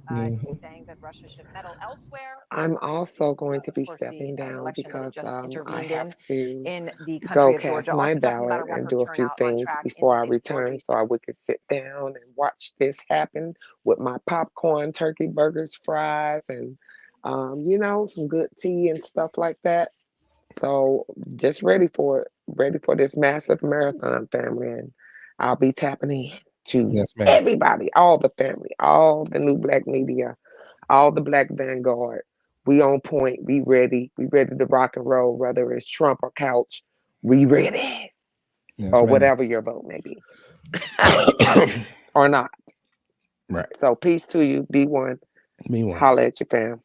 Saying that Russia should meddle elsewhere. I'm also going to be stepping down because I have to go cast my ballot and do a few things before I return so we could sit down and watch this happen with my popcorn, turkey burgers, fries, and some good tea and stuff like that. So just ready for this massive marathon, family, and I'll be tapping in to everybody, all the family, all the new black media, all the black vanguard. We on point. We ready. We ready to rock and roll, whether it's Trump or couch. We ready. Or whatever your vote may be. Or not. Right. So peace to you. B1. Holla at your fam.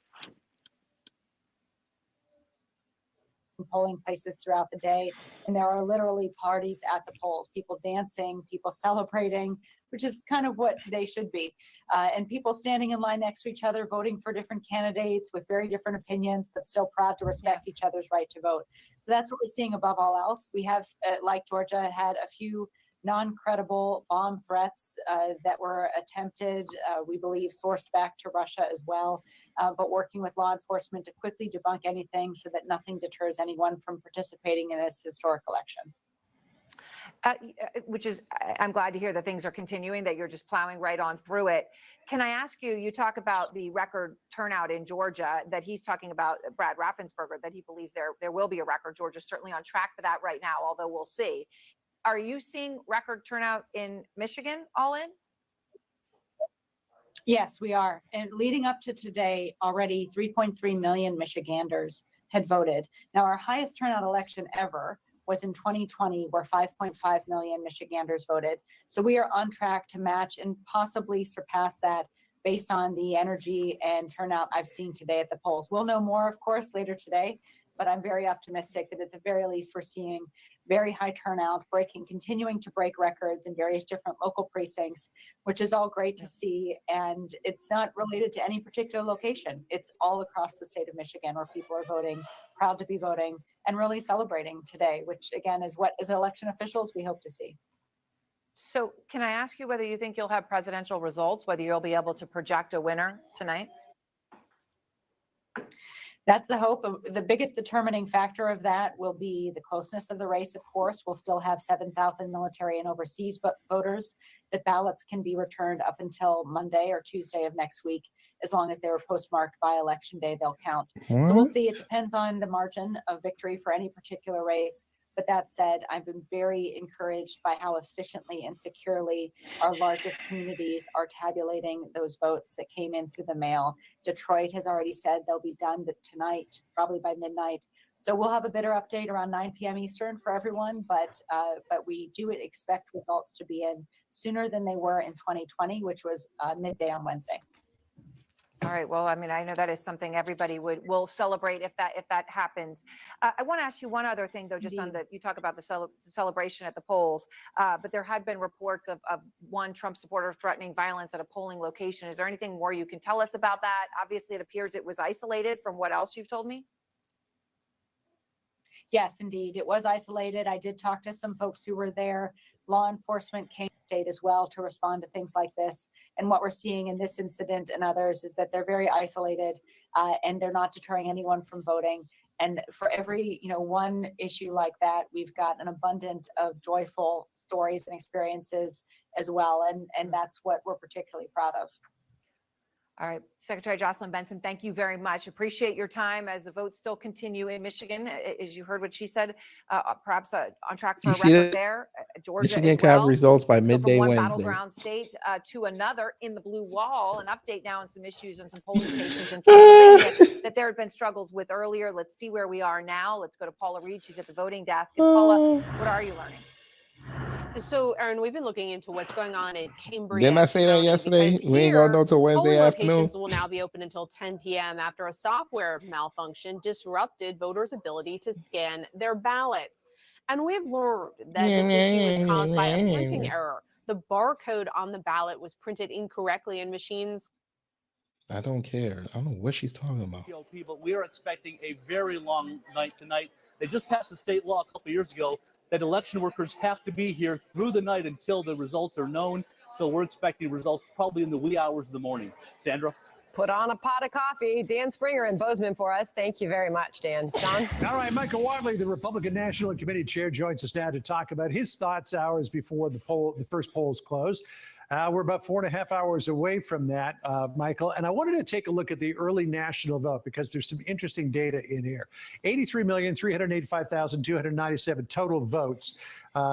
Polling places throughout the day, and there are literally parties at the polls, people dancing, people celebrating, which is kind of what today should be, and people standing in line next to each other, voting for different candidates with very different opinions, but still proud to respect each other's right to vote. So that's what we're seeing above all else. We have, like Georgia, had a few non-credible bomb threats that were attempted, we believe sourced back to Russia as well, but working with law enforcement to quickly debunk anything so that nothing deters anyone from participating in this historic election. Which is, I'm glad to hear that things are continuing, that you're just plowing right on through it. Can I ask you, you talk about the record turnout in Georgia, that he's talking about, Brad Raffensperger, that he believes there will be a record. Georgia's certainly on track for that right now, although we'll see. Are you seeing record turnout in Michigan all in? Yes, we are. And leading up to today, already 3.3 million Michiganders had voted. Now, our highest turnout election ever was in 2020, where 5.5 million Michiganders voted. So we are on track to match and possibly surpass that based on the energy and turnout I've seen today at the polls. We'll know more, of course, later today, but I'm very optimistic that at the very least we're seeing very high turnout, continuing to break records in various different local precincts, which is all great to see. And it's not related to any particular location. It's all across the state of Michigan where people are voting, proud to be voting, and really celebrating today, which again is what as election officials we hope to see. So can I ask you whether you think you'll have presidential results, whether you'll be able to project a winner tonight? That's the hope. The biggest determining factor of that will be the closeness of the race, of course. We'll still have 7,000 military and overseas voters. The ballots can be returned up until Monday or Tuesday of next week. As long as they were postmarked by election day, they'll count. So we'll see. It depends on the margin of victory for any particular race. But that said, I've been very encouraged by how efficiently and securely our largest communities are tabulating those votes that came in through the mail. Detroit has already said they'll be done tonight, probably by midnight. So we'll have a better update around 9 p.m. Eastern for everyone, but we do expect results to be in sooner than they were in 2020, which was midday on Wednesday. All right. Well, I mean, I know that is something everybody will celebrate if that happens. I want to ask you one other thing, though, just on you talk about the celebration at the polls, but there had been reports of one Trump supporter threatening violence at a polling location. Is there anything more you can tell us about that? Obviously, it appears it was isolated from what else you've told me. Yes, indeed. It was isolated. I did talk to some folks who were there. Law enforcement came to state as well to respond to things like this. And what we're seeing in this incident and others is that they're very isolated and they're not deterring anyone from voting. And for every, one issue like that, we've got an abundance of joyful stories and experiences as well. And that's what we're particularly proud of. All right, Secretary Jocelyn Benson, thank you very much. Appreciate your time as the votes still continue in Michigan. As you heard what she said, perhaps on track for a record there. Georgia Michigan as can have well. results by From midday one Wednesday. battleground state to another in the blue wall. An update now on some issues and some polling stations in Pennsylvania that there had been struggles with earlier. Let's see where we are now. Let's go to Paula Reed. She's at the voting desk. And Paula, what are you learning? So, Aaron, we've been looking into what's going on in Cambria. Didn't I say that yesterday? We ain't gonna know till Wednesday polling afternoon. locations will now be open until 10 p.m. after a software malfunction disrupted voters' ability to scan their ballots. And we've learned that this issue was caused by a printing error. The barcode on the ballot was printed incorrectly, and machines. I don't care. I don't know what she's talking about. But we are expecting a very long night tonight. They just passed a state law a couple years ago that election workers have to be here through the night until the results are known. So we're expecting results probably in the wee hours of the morning. Sandra? Put on a pot of coffee. Dan Springer in Bozeman for us. Thank you very much, Dan. John? All right, Michael Wadley, the Republican National Committee Chair, joins us now to talk about his thoughts hours before the first polls close. We're about 4.5 hours away from that, Michael. And I wanted to take a look at the early national vote because there's some interesting data in here. 83,385,297 total votes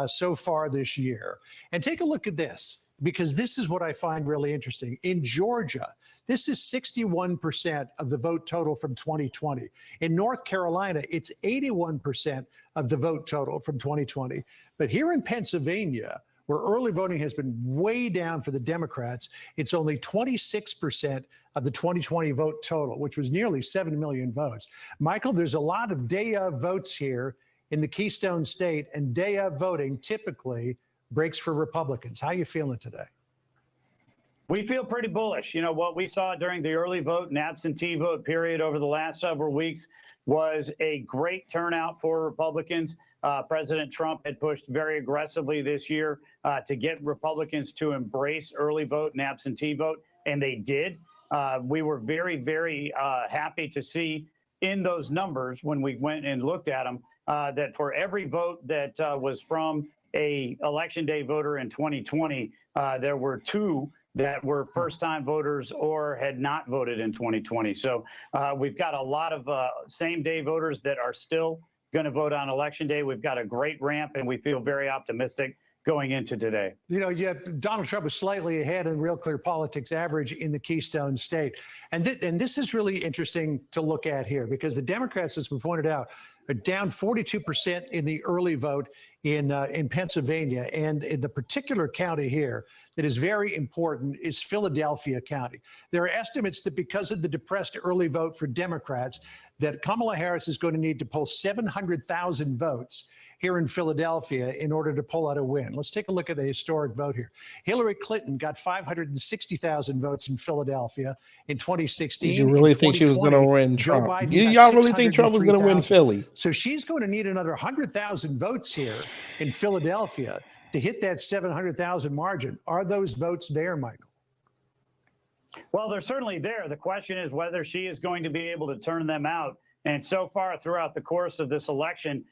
so far this year. And take a look at this, because this is what I find really interesting. In Georgia, this is 61% of the vote total from 2020. In North Carolina, it's 81% of the vote total from 2020. But here in Pennsylvania, where early voting has been way down for the Democrats, it's only 26% of the 2020 vote total, which was nearly 7 million votes. Michael, there's a lot of day of votes here in the Keystone State, and day of voting typically breaks for Republicans. How are you feeling today? We feel pretty bullish. What we saw during the early vote and absentee vote period over the last several weeks was a great turnout for Republicans. President Trump had pushed very aggressively this year to get Republicans to embrace early vote and absentee vote, and they did. We were very, very happy to see in those numbers when we went and looked at them that for every vote that was from a election day voter in 2020, there were 2 that were first-time voters or had not voted in 2020. So we've got a lot of same-day voters that are still going to vote on election day. We've got a great ramp, and we feel very optimistic going into today. Donald Trump was slightly ahead in Real Clear Politics average in the Keystone State. And this is really interesting to look at here because the Democrats, as we pointed out, are down 42% in the early vote in Pennsylvania. And in the particular county here that is very important is Philadelphia County. There are estimates that because of the depressed early vote for Democrats, that Kamala Harris is going to need to poll 700,000 votes here in Philadelphia in order to pull out a win. Let's take a look at the historic vote here. Hillary Clinton got 560,000 votes in Philadelphia in 2016. Did you really think she was going to win Trump? Y'all really think Trump was going to win Philly? So she's going to need another 100,000 votes here in Philadelphia to hit that 700,000 margin. Are those votes there, Michael? Well, they're certainly there. The question is whether she is going to be able to turn them out And so far throughout the course of this election,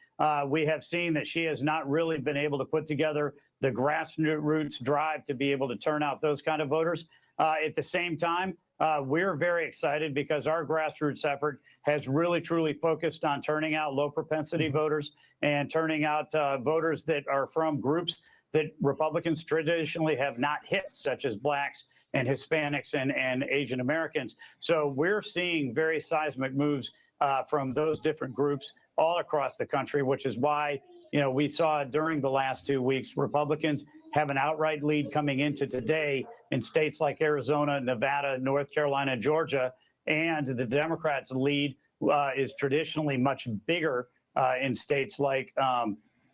we have seen that she has not really been able to put together the grassroots drive to be able to turn out those kind of voters. At the same time, we're very excited because our grassroots effort has really, truly focused on turning out low propensity voters and turning out voters that are from groups that Republicans traditionally have not hit, such as blacks and Hispanics and Asian Americans. So we're seeing very seismic moves from those different groups all across the country, which is why, we saw during the last 2 weeks, Republicans have an outright lead coming into today in states like Arizona, Nevada, North Carolina, Georgia, and the Democrats' lead is traditionally much bigger in states like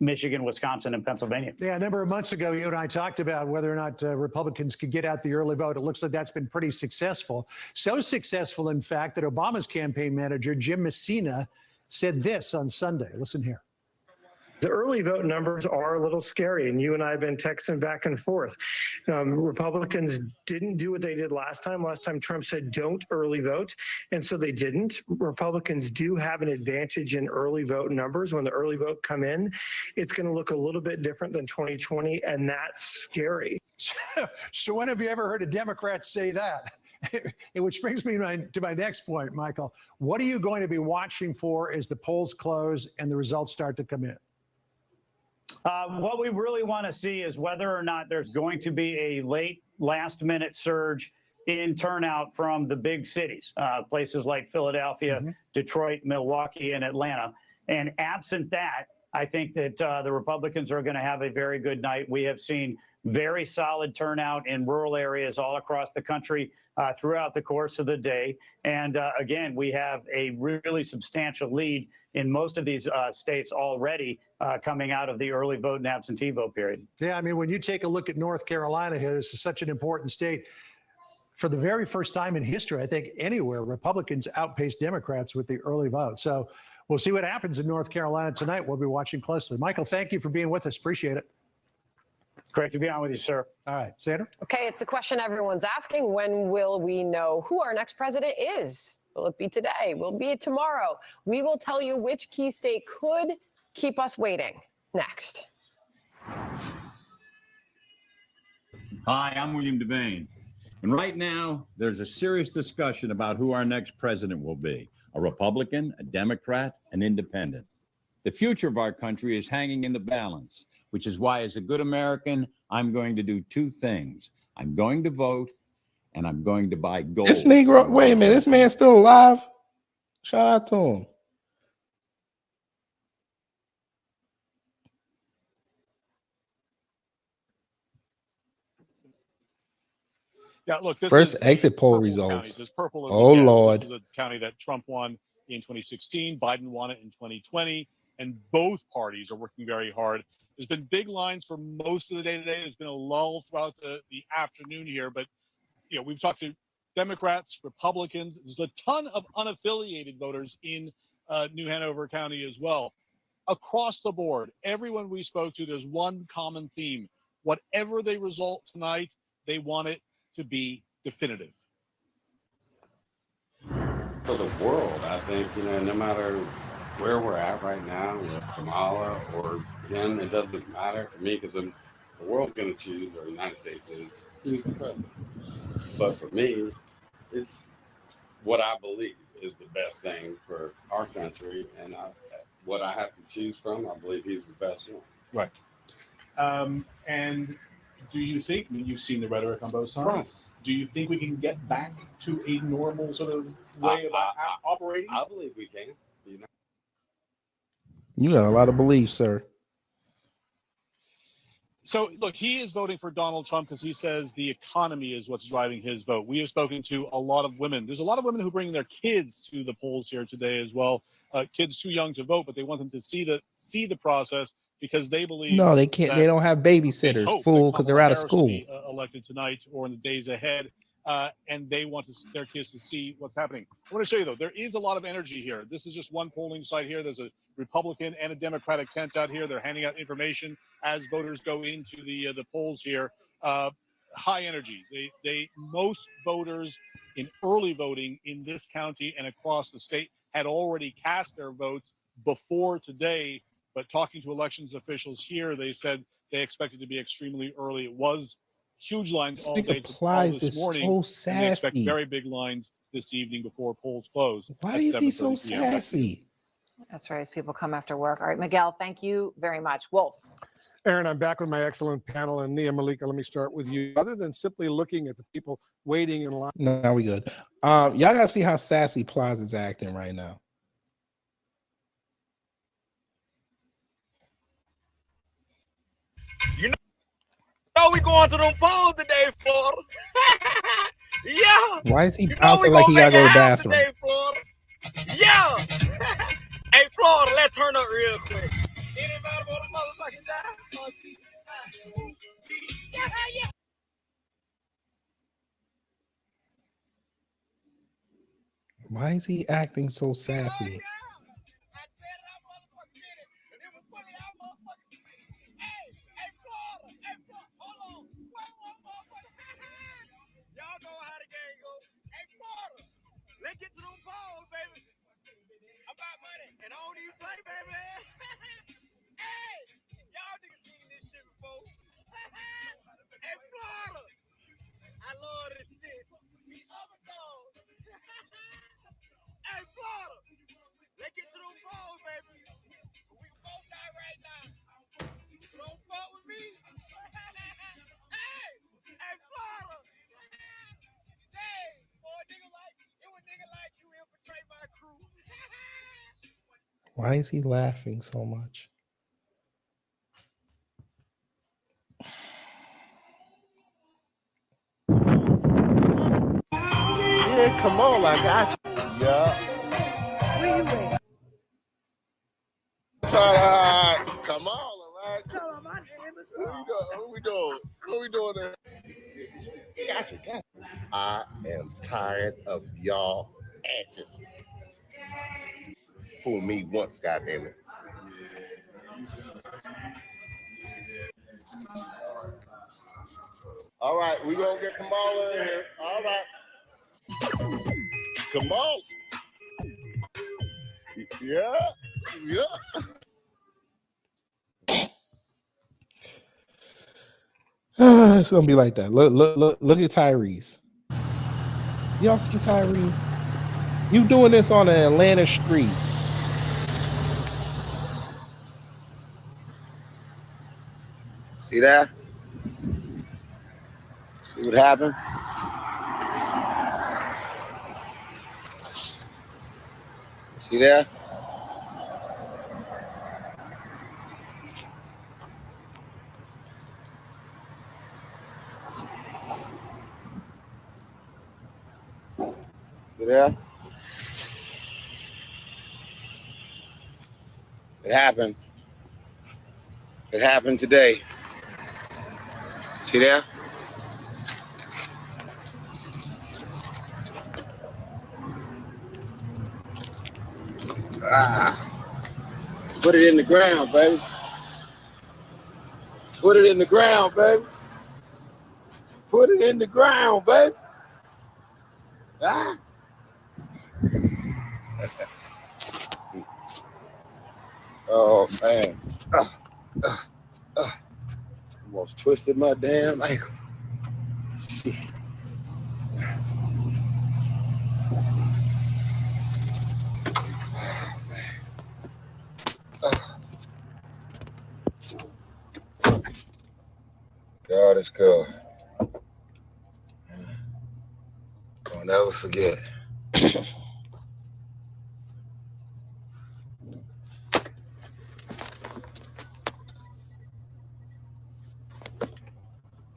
Michigan, Wisconsin, and Pennsylvania. Yeah, a number of months ago, you and I talked about whether or not Republicans could get out the early vote. It looks like that's been pretty successful. So successful, in fact, that Obama's campaign manager, Jim Messina, said this on Sunday. Listen here. The early vote numbers are a little scary, and you and I have been texting back and forth. Republicans didn't do what they did last time. Last time Trump said don't early vote, and so they didn't. Republicans do have an advantage in early vote numbers. When the early vote come in, it's going to look a little bit different than 2020, and that's scary. So when have you ever heard a Democrat say that? Which brings me to my next point, Michael. What are you going to be watching for as the polls close and the results start to come in? What we really want to see is whether or not there's going to be a late last-minute surge in turnout from the big cities, places like Philadelphia, Detroit, Milwaukee, and Atlanta. And absent that, I think that the Republicans are going to have a very good night. We have seen very solid turnout in rural areas all across the country throughout the course of the day. And again, we have a really substantial lead in most of these states already coming out of the early vote and absentee vote period. Yeah, I mean, when you take a look at North Carolina here, this is such an important state. For the very first time in history, I think anywhere, Republicans outpaced Democrats with the early vote. So we'll see what happens in North Carolina tonight. We'll be watching closely. Michael, thank you for being with us. Appreciate it. Great to be on with you, sir. All right, Sandra? Okay, it's the question everyone's asking. When will we know who our next president is? Will it be today? Will it be tomorrow? We will tell you which key state could keep us waiting. Next. Hi, I'm William Devane. And right now, there's a serious discussion about who our next president will be. A Republican, a Democrat, an independent. The future of our country is hanging in the balance, which is why, as a good American, I'm going to do two things. I'm going to vote, and I'm going to buy gold. This Negro, wait a minute, this man's still alive? Shout out to him. Yeah, look, this First is exit poll purple results. county. This purple is Oh, a yes. Lord. This is a county that Trump won in 2016. Biden won it in 2020, and both parties are working very hard. There's been big lines for most of the day today. There's been a lull throughout the afternoon here, but we've talked to Democrats, Republicans. There's a ton of unaffiliated voters in New Hanover County as well. Across the board, everyone we spoke to, there's one common theme. Whatever they result tonight, they want it to be definitive. For the world, I think, no matter where we're at right now, with Kamala or him, it doesn't matter for me because the world's going to choose, or the United States is, who's the president. But for me, it's what I believe is the best thing for our country, and what I have to choose from, I believe he's the best one. Right. And do you think, you've seen the rhetoric on both sides, Right. Do you think we can get back to a normal sort of way of operating? I believe we can. You got a lot of belief, sir. So, look, he is voting for Donald Trump because he says the economy is what's driving his vote. We have spoken to a lot of women. There's a lot of women who bring their kids to the polls here today as well. Kids too young to vote, but they want them to see the process because they believe. No, they can't. They don't have babysitters, fool, because they're out of school. Be elected tonight or in the days ahead, and they want their kids to see what's happening. I want to show you, though, there is a lot of energy here. This is just one polling site here. There's a Republican and a Democratic tent out here. They're handing out information as voters go into the polls here. High energy. Most voters in early voting in this county and across the state had already cast their votes before today. But talking to elections officials here, they said they expected to be extremely early. It was huge lines all day all this morning, and they expect very big lines this evening before polls close. Why is he so sassy? That's right, as people come after work. All right, Miguel, thank you very much. Wolf. Aaron, I'm back with my excellent panel. And Nia Malika, let me start with you. Other than simply looking at the people waiting in line. No, we good. Y'all gotta see how sassy Plaza's acting right now. You know we going to them polls today, Florida. Yeah. Why is he You know bouncing we like gonna he gotta make go a to the house bathroom? today, Florida. Yeah. Hey, Florida, let's turn up real quick. Anybody want a motherfucking job? Yeah. Why is he acting so sassy? Y'all know how the game goes. Hey, Florida, let's get to them polls, baby. I'm about money, and I don't even play, baby. Hey, y'all niggas seen this shit before. Hey, Florida, I love this shit. We overdose. Hey, Florida, let's get to them polls, baby. We can both die right now. Don't fuck with me. Hey, Florida. Hey, for a nigga like you infiltrate my crew. Why is he laughing so much? Yeah, Kamala, I got you. Yeah. Kamala, man. What we doing? What we doing there? Gotcha. I am tired of y'all asses. Fool me once, goddammit. All right, we gonna get Kamala in here. All right. Kamala. Yeah. It's gonna be like that. Look at Tyrese. Y'all see Tyrese? You doing this on an Atlanta street? See that? See what happened? See that? See that? It happened. It happened today. See that? Put it in the ground, baby. Put it in the ground, baby. Put it in the ground, baby. Ah. Oh, man. Almost twisted my damn ankle. Shit. God is good. I'll never forget.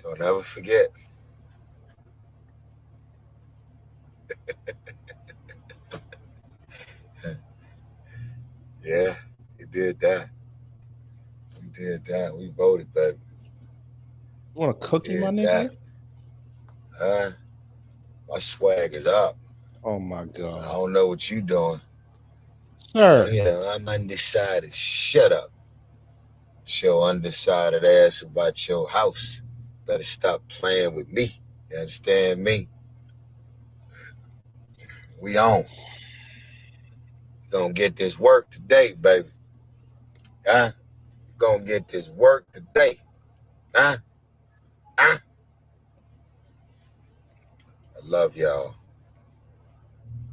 Don't ever forget. Yeah, he did that. We did that. We voted, baby. You want a cookie, my nigga? Huh? My swag is up. Oh my God. I don't know what you doing. Sir. You know, I'm undecided. Shut up. Your undecided ass about your house. Better stop playing with me. You understand me? We on. Gonna get this work today, baby. Huh? Gonna get this work today. Huh? Huh? I love y'all.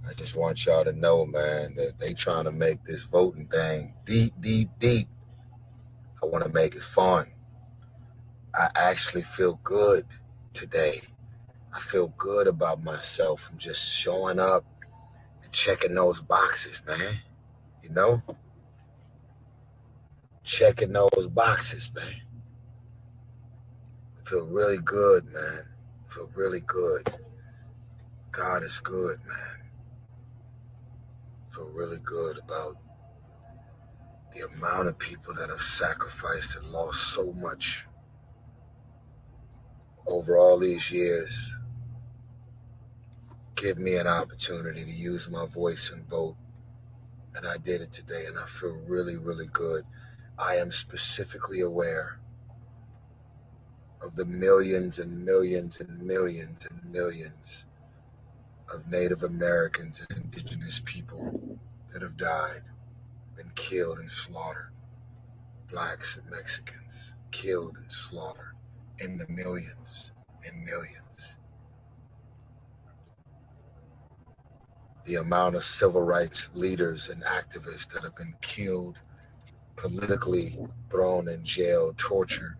I just want y'all to know, man, that they trying to make this voting thing deep, deep, deep. I want to make it fun. I actually feel good today. I feel good about myself from just showing up and checking those boxes, man. You know? Checking those boxes, man. I feel really good, man. I feel really good. God is good, man. I feel really good about the amount of people that have sacrificed and lost so much over all these years. Give me an opportunity to use my voice and vote. And I did it today, and I feel really, really good. I am specifically aware of the millions and millions and millions and millions of Native Americans and indigenous people that have died, been killed and slaughtered. Blacks and Mexicans killed and slaughtered in the millions and millions. The amount of civil rights leaders and activists that have been killed, politically thrown in jail, tortured.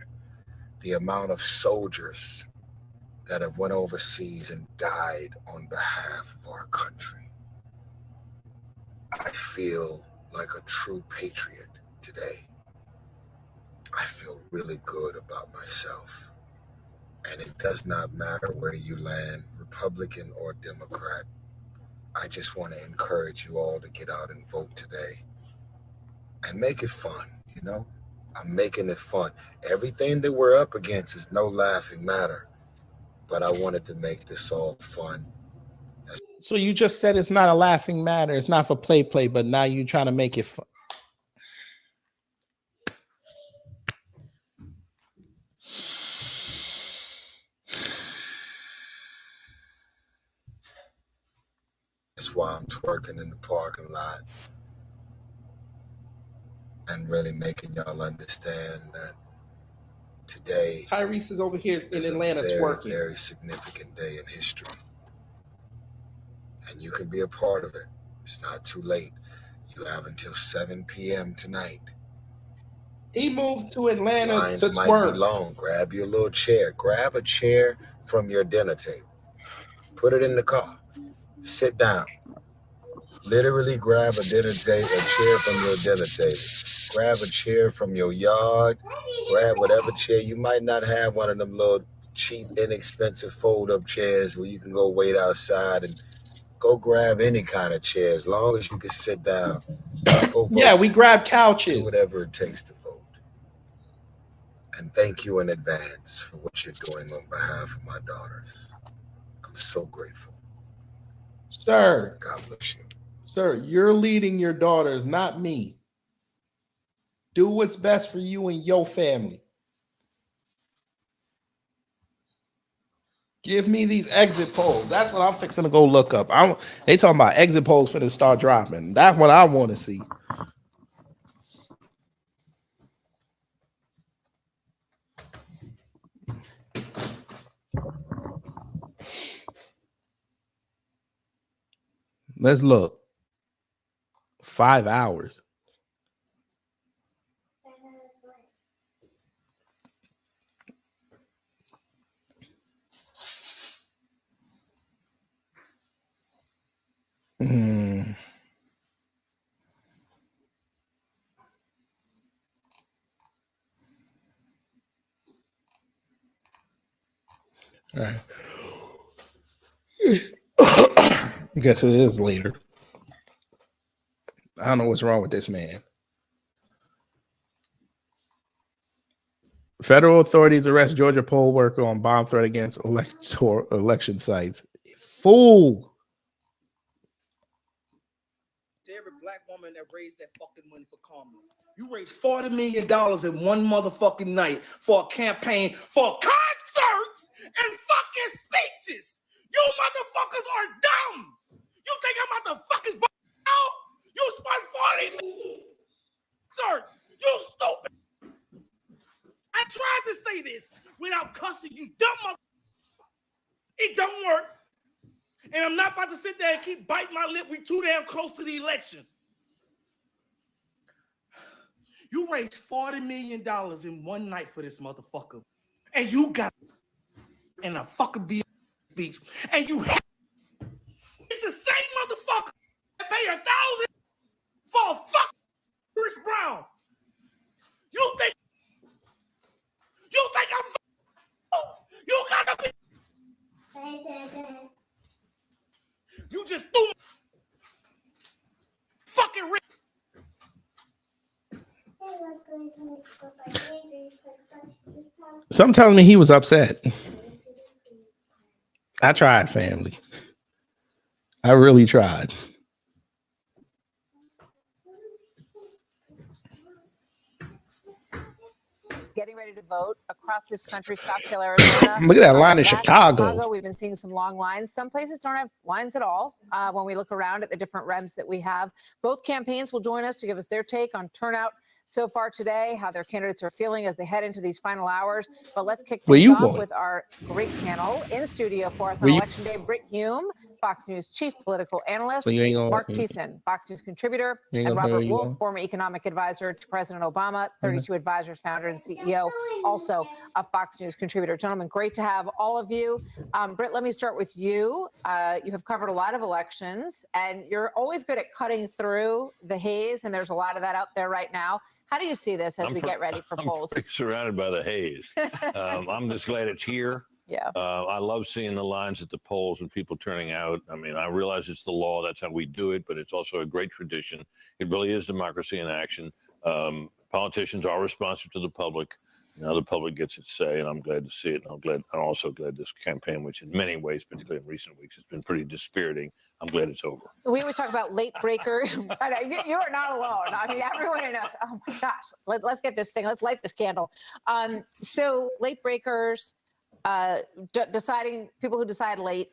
The amount of soldiers that have went overseas and died on behalf of our country. I feel like a true patriot today. I feel really good about myself. And it does not matter where you land, Republican or Democrat. I just want to encourage you all to get out and vote today and make it fun, you know? I'm making it fun. Everything that we're up against is no laughing matter, but I wanted to make this all fun. So you just said it's not a laughing matter. It's not for play, but now you're trying to make it fun. That's why I'm twerking in the parking lot and really making y'all understand that today Tyrese is over here in Atlanta twerking. Very significant day in history. And you can be a part of it. It's not too late. You have until 7 p.m. tonight. He moved to Atlanta Lines to might twerk. be long. Grab your little chair. Grab a chair from your dinner table. Put it in the car. Sit down. Literally grab a chair from your dinner table. Grab a chair from your yard. Grab whatever chair. You might not have one of them little cheap, inexpensive fold-up chairs where you can go wait outside, and go grab any kind of chair as long as you can sit down. Go vote. Yeah, we grab couches. Do whatever it takes to vote. And thank you in advance for what you're doing on behalf of my daughters. I'm so grateful. Sir. God bless you. Sir, you're leading your daughters, not me. Do what's best for you and your family. Give me these exit polls. That's what I'm fixing to go look up. They talking about exit polls for to start dropping. That's what I want to see. Let's look. 5 hours. Mm. All right. Guess it is later. I don't know what's wrong with this man. Federal authorities arrest Georgia poll worker on bomb threat against election sites. Fool. To every black woman that raised that fucking money for Kamala. You raised $40 million in one motherfucking night for a campaign for concerts and fucking speeches. You motherfuckers are dumb. You think I'm about to fucking vote out? You spent 40 million search. You stupid. I tried to say this without cussing you dumb mother. It don't work. And I'm not about to sit there and keep biting my lip. We too damn close to the election. You raised $40 million in one night for this motherfucker. And you got in a fucking BS speech. And you have it's the same motherfucker that paid $1,000 for a fucking Chris Brown. You think I'm you gotta be you just threw fucking rich. Some telling me he was upset. I tried, family. I really tried. Getting ready to vote across this country, Scottsdale, Arizona. Look at that line in Chicago. We've been seeing some long lines. Some places don't have lines at all. When we look around at the different rems that we have, both campaigns will join us to give us their take on turnout so far today, how their candidates are feeling as they head into these final hours. But let's kick things off with our great panel in studio for us on Election Day. Britt Hume, Fox News chief political analyst, Mark Thiessen, Fox News contributor, and Robert Wolf, former economic advisor to President Obama, 32 Advisors founder and CEO, also a Fox News contributor. Gentlemen, great to have all of you. Britt, let me start with you. You have covered a lot of elections, and you're always good at cutting through the haze, and there's a lot of that out there right now. How do you see this as we get ready for polls? I'm pretty surrounded by the haze. I'm just glad it's here. Yeah. I love seeing the lines at the polls and people turning out. I mean, I realize it's the law. That's how we do it, but it's also a great tradition. It really is democracy in action. Politicians are responsive to the public. Now the public gets its say, and I'm glad to see it. And I'm also glad this campaign, which in many ways, particularly in recent weeks, has been pretty dispiriting. I'm glad it's over. We always talk about late breaker. You are not alone. I mean, everyone in us. Oh my gosh, let's get this thing. Let's light this candle. So late breakers, deciding people who decide late.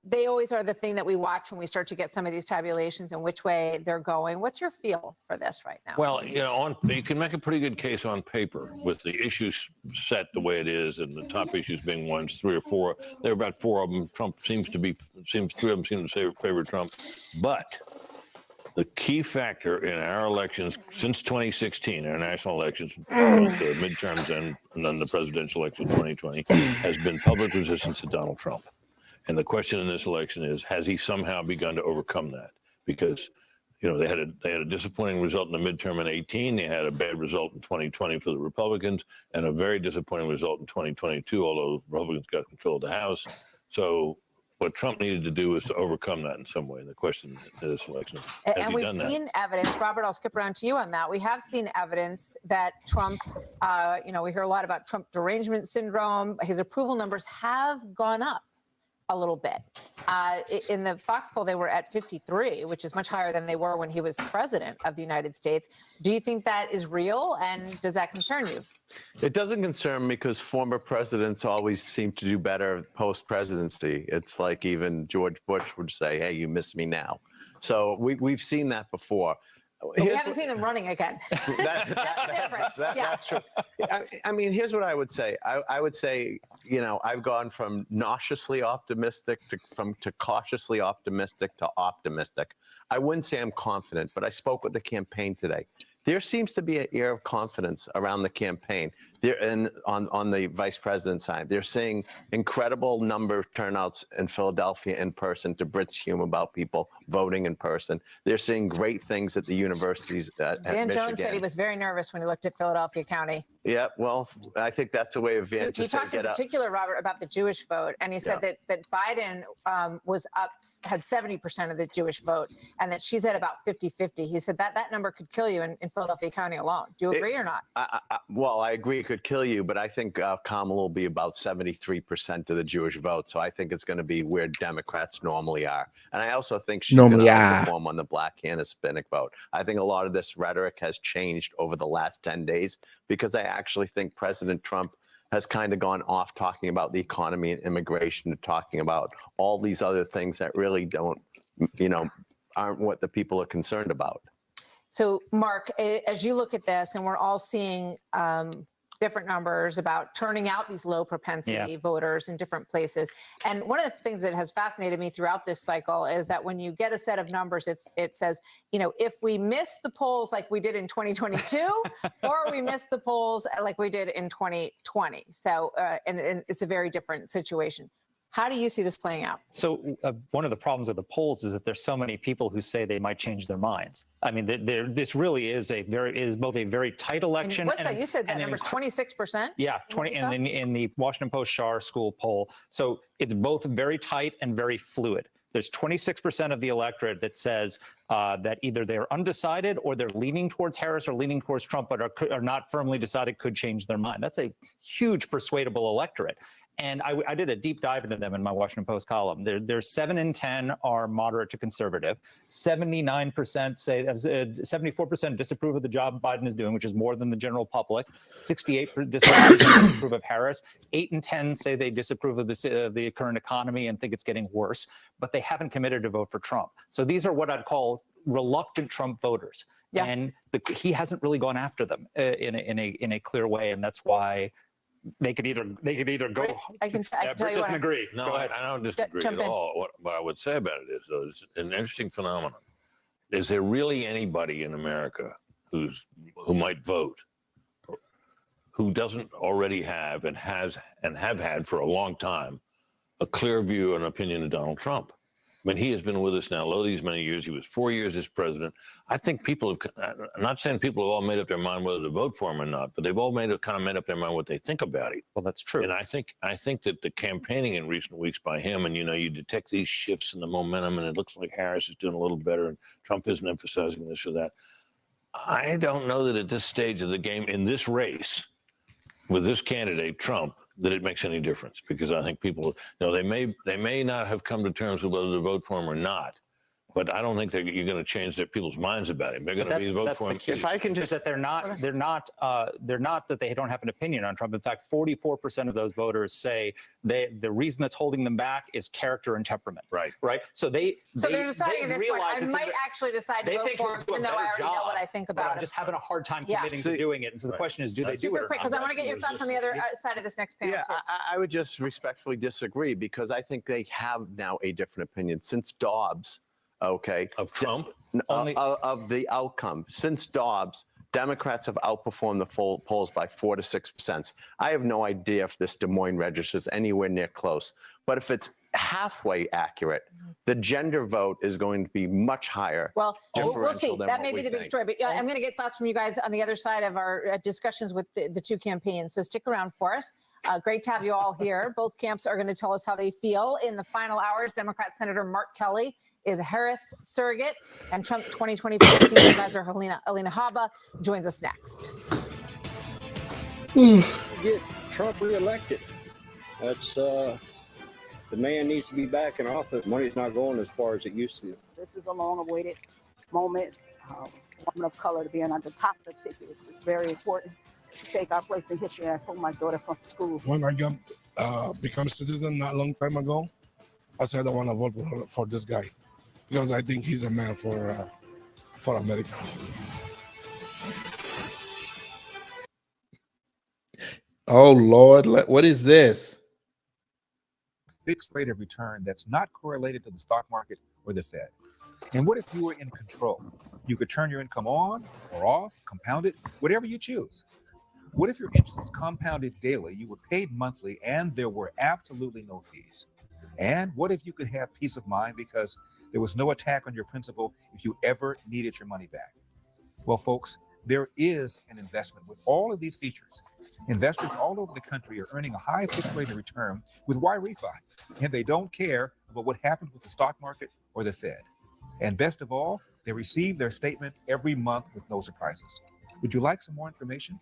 They always are the thing that we watch when we start to get some of these tabulations and which way they're going. What's your feel for this right now? Well, you know, you can make a pretty good case on paper with the issues set the way it is, and the top issues being ones, 3 or 4. There are about 4 of them. Trump three of them seem to favor Trump. But the key factor in our elections since 2016, our national elections, the midterms and then the presidential election 2020, has been public resistance to Donald Trump. And the question in this election is, has he somehow begun to overcome that? Because, you know, they had a disappointing result in the midterm in 18. They had a bad result in 2020 for the Republicans, and a very disappointing result in 2022, although the Republicans got control of the House. So what Trump needed to do was to overcome that in some way. And the question in this election is, and we've seen evidence. Robert, I'll skip around to you on that. We have seen evidence that Trump, you know, we hear a lot about Trump derangement syndrome. His approval numbers have gone up a little bit. In the Fox poll, they were at 53, which is much higher than they were when he was president of the United States. Do you think that is real, and does that concern you? It doesn't concern me because former presidents always seem to do better post-presidency. It's like even George Bush would say, hey, you miss me now. So we've seen that before. But we haven't seen them running again. That's the difference. That's true. I mean, here's what I would say. I would say, you know, I've gone from nauseously optimistic to cautiously optimistic to optimistic. I wouldn't say I'm confident, but I spoke with the campaign today. There seems to be an air of confidence around the campaign. On the vice president's side, they're seeing incredible number of turnouts in Philadelphia in person, to Britt's Hume about people voting in person. They're seeing great things at the universities at Dan Michigan. Jones said he was very nervous when he looked at Philadelphia County. Yeah, well, I think that's a way of He talked in particular, Robert, about the Jewish vote, and he said that Biden was up, had 70% of the Jewish vote, and that she's at about 50-50. He said that number could kill you in Philadelphia County alone. Do you agree or not? Well, I agree it could kill you, but I think Kamala will be about 73% of the Jewish vote. So I think it's going to be where Democrats normally are. And I also think she's going to outperform on the Black and Hispanic vote. I think a lot of this rhetoric has changed over the last 10 days because I actually think President Trump has kind of gone off talking about the economy and immigration to talking about all these other things that really don't, you know, aren't what the people are concerned about. So, Mark, as you look at this, and we're all seeing different numbers about turning out these low propensity voters in different places. And one of the things that has fascinated me throughout this cycle is that when you get a set of numbers, it says, you know, if we miss the polls like we did in 2022, or we miss the polls like we did in 2020. So, and it's a very different situation. How do you see this playing out? So one of the problems with the polls is that there's so many people who say they might change their minds. I mean, this really is both a very tight election. And what's that? You said that number's 26%? Yeah, 20 in the Washington Post Shar School poll. So it's both very tight and very fluid. There's 26% of the electorate that says that either they're undecided or they're leaning towards Harris or leaning towards Trump, but are not firmly decided, could change their mind. That's a huge persuadable electorate. And I did a deep dive into them in my Washington Post column. There's 7 in 10 are moderate to conservative. 79% say, 74% disapprove of the job Biden is doing, which is more than the general public. 68% disapprove of Harris. 8 in 10 say they disapprove of the current economy and think it's getting worse, but they haven't committed to vote for Trump. So these are what I'd call reluctant Trump voters. Yeah. And he hasn't really gone after them in a clear way, and that's why they could either go. I can tell you doesn't agree. No, I don't disagree at all. What I would say about it is, though, it's an interesting phenomenon. Is there really anybody in America who might vote who doesn't already have and have had for a long time a clear view and opinion of Donald Trump? I mean, he has been with us now, lo, these many years. He was 4 years as president. I think people have, I'm not saying people have all made up their mind whether to vote for him or not, but they've all made up their mind what they think about it. Well, that's true. And I think that the campaigning in recent weeks by him, and, you know, you detect these shifts in the momentum, and it looks like Harris is doing a little better and Trump isn't emphasizing this or that. I don't know that at this stage of the game, in this race, with this candidate, Trump, that it makes any difference, because I think people, you know, they may not have come to terms with whether to vote for him or not, but I don't think you're going to change people's minds about him. They're going to vote for him. If I can just, that they're not that they don't have an opinion on Trump. In fact, 44% of those voters say the reason that's holding them back is character and temperament. Right. Right. So they're deciding at this point, I might actually decide to vote for him, even though I already know what I think about him. I'm just having a hard time committing to doing it. And so the question is, do they do it or not? Quick, because I want to get your thoughts on the other side of this next panel. Yeah, I would just respectfully disagree, because I think they have now a different opinion since Dobbs. Okay. Of Trump? Of the outcome. Since Dobbs, Democrats have outperformed the polls by 4 to 6%. I have no idea if this Des Moines Register is anywhere near close, but if it's halfway accurate, the gender vote is going to be much higher. Well, we'll see. That may be the big think. story, but I'm going to get thoughts from you guys on the other side of our discussions with the two campaigns. So stick around for us. Great to have you all here. Both camps are going to tell us how they feel in the final hours. Democrat Senator Mark Kelly is a Harris surrogate, and Trump 2024 Senior Advisor Alina Habba joins us next. Get Trump reelected. That's the man needs to be back in office. Money's not going as far as it used to. This is a long-awaited moment. Woman of color to be on the top of the ticket. It's just very important to take our place in history. I pulled my daughter from school. When I become a citizen not long time ago, I said I want to vote for this guy, because I think he's a man for America. Oh, Lord, what is this? Fixed rate of return that's not correlated to the stock market or the Fed. And what if you were in control? You could turn your income on or off, compound it, whatever you choose. What if your interest was compounded daily, you were paid monthly, and there were absolutely no fees? And what if you could have peace of mind because there was no attack on your principal if you ever needed your money back? Well, folks, there is an investment with all of these features. Investors all over the country are earning a high fixed rate of return with YRefi, and they don't care about what happens with the stock market or the Fed. And best of all, they receive their statement every month with no surprises. Would you like some more information?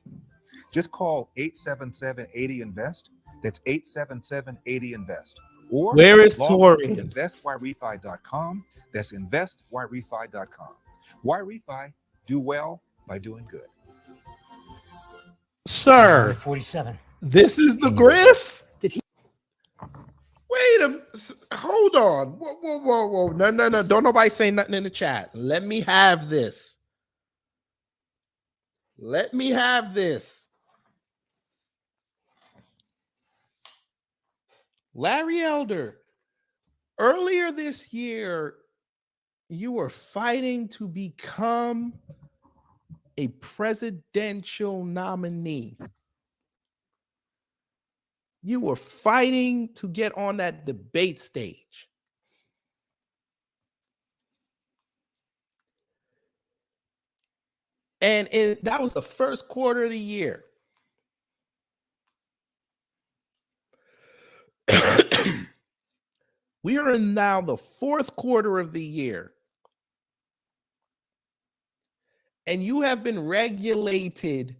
Just call 877-80-INVEST. That's 877-80-INVEST. Or where is log Tori? on to InvestYRefi.com. That's InvestYRefi.com. YRefi, do well by doing good. Sir, 47. This is the griff? Did he? Hold on. Whoa. No. Don't nobody say nothing in the chat. Let me have this. Larry Elder, earlier this year, you were fighting to become a presidential nominee. You were fighting to get on that debate stage. And that was the first quarter of the year. We are in now the fourth quarter of the year. And you have been regulated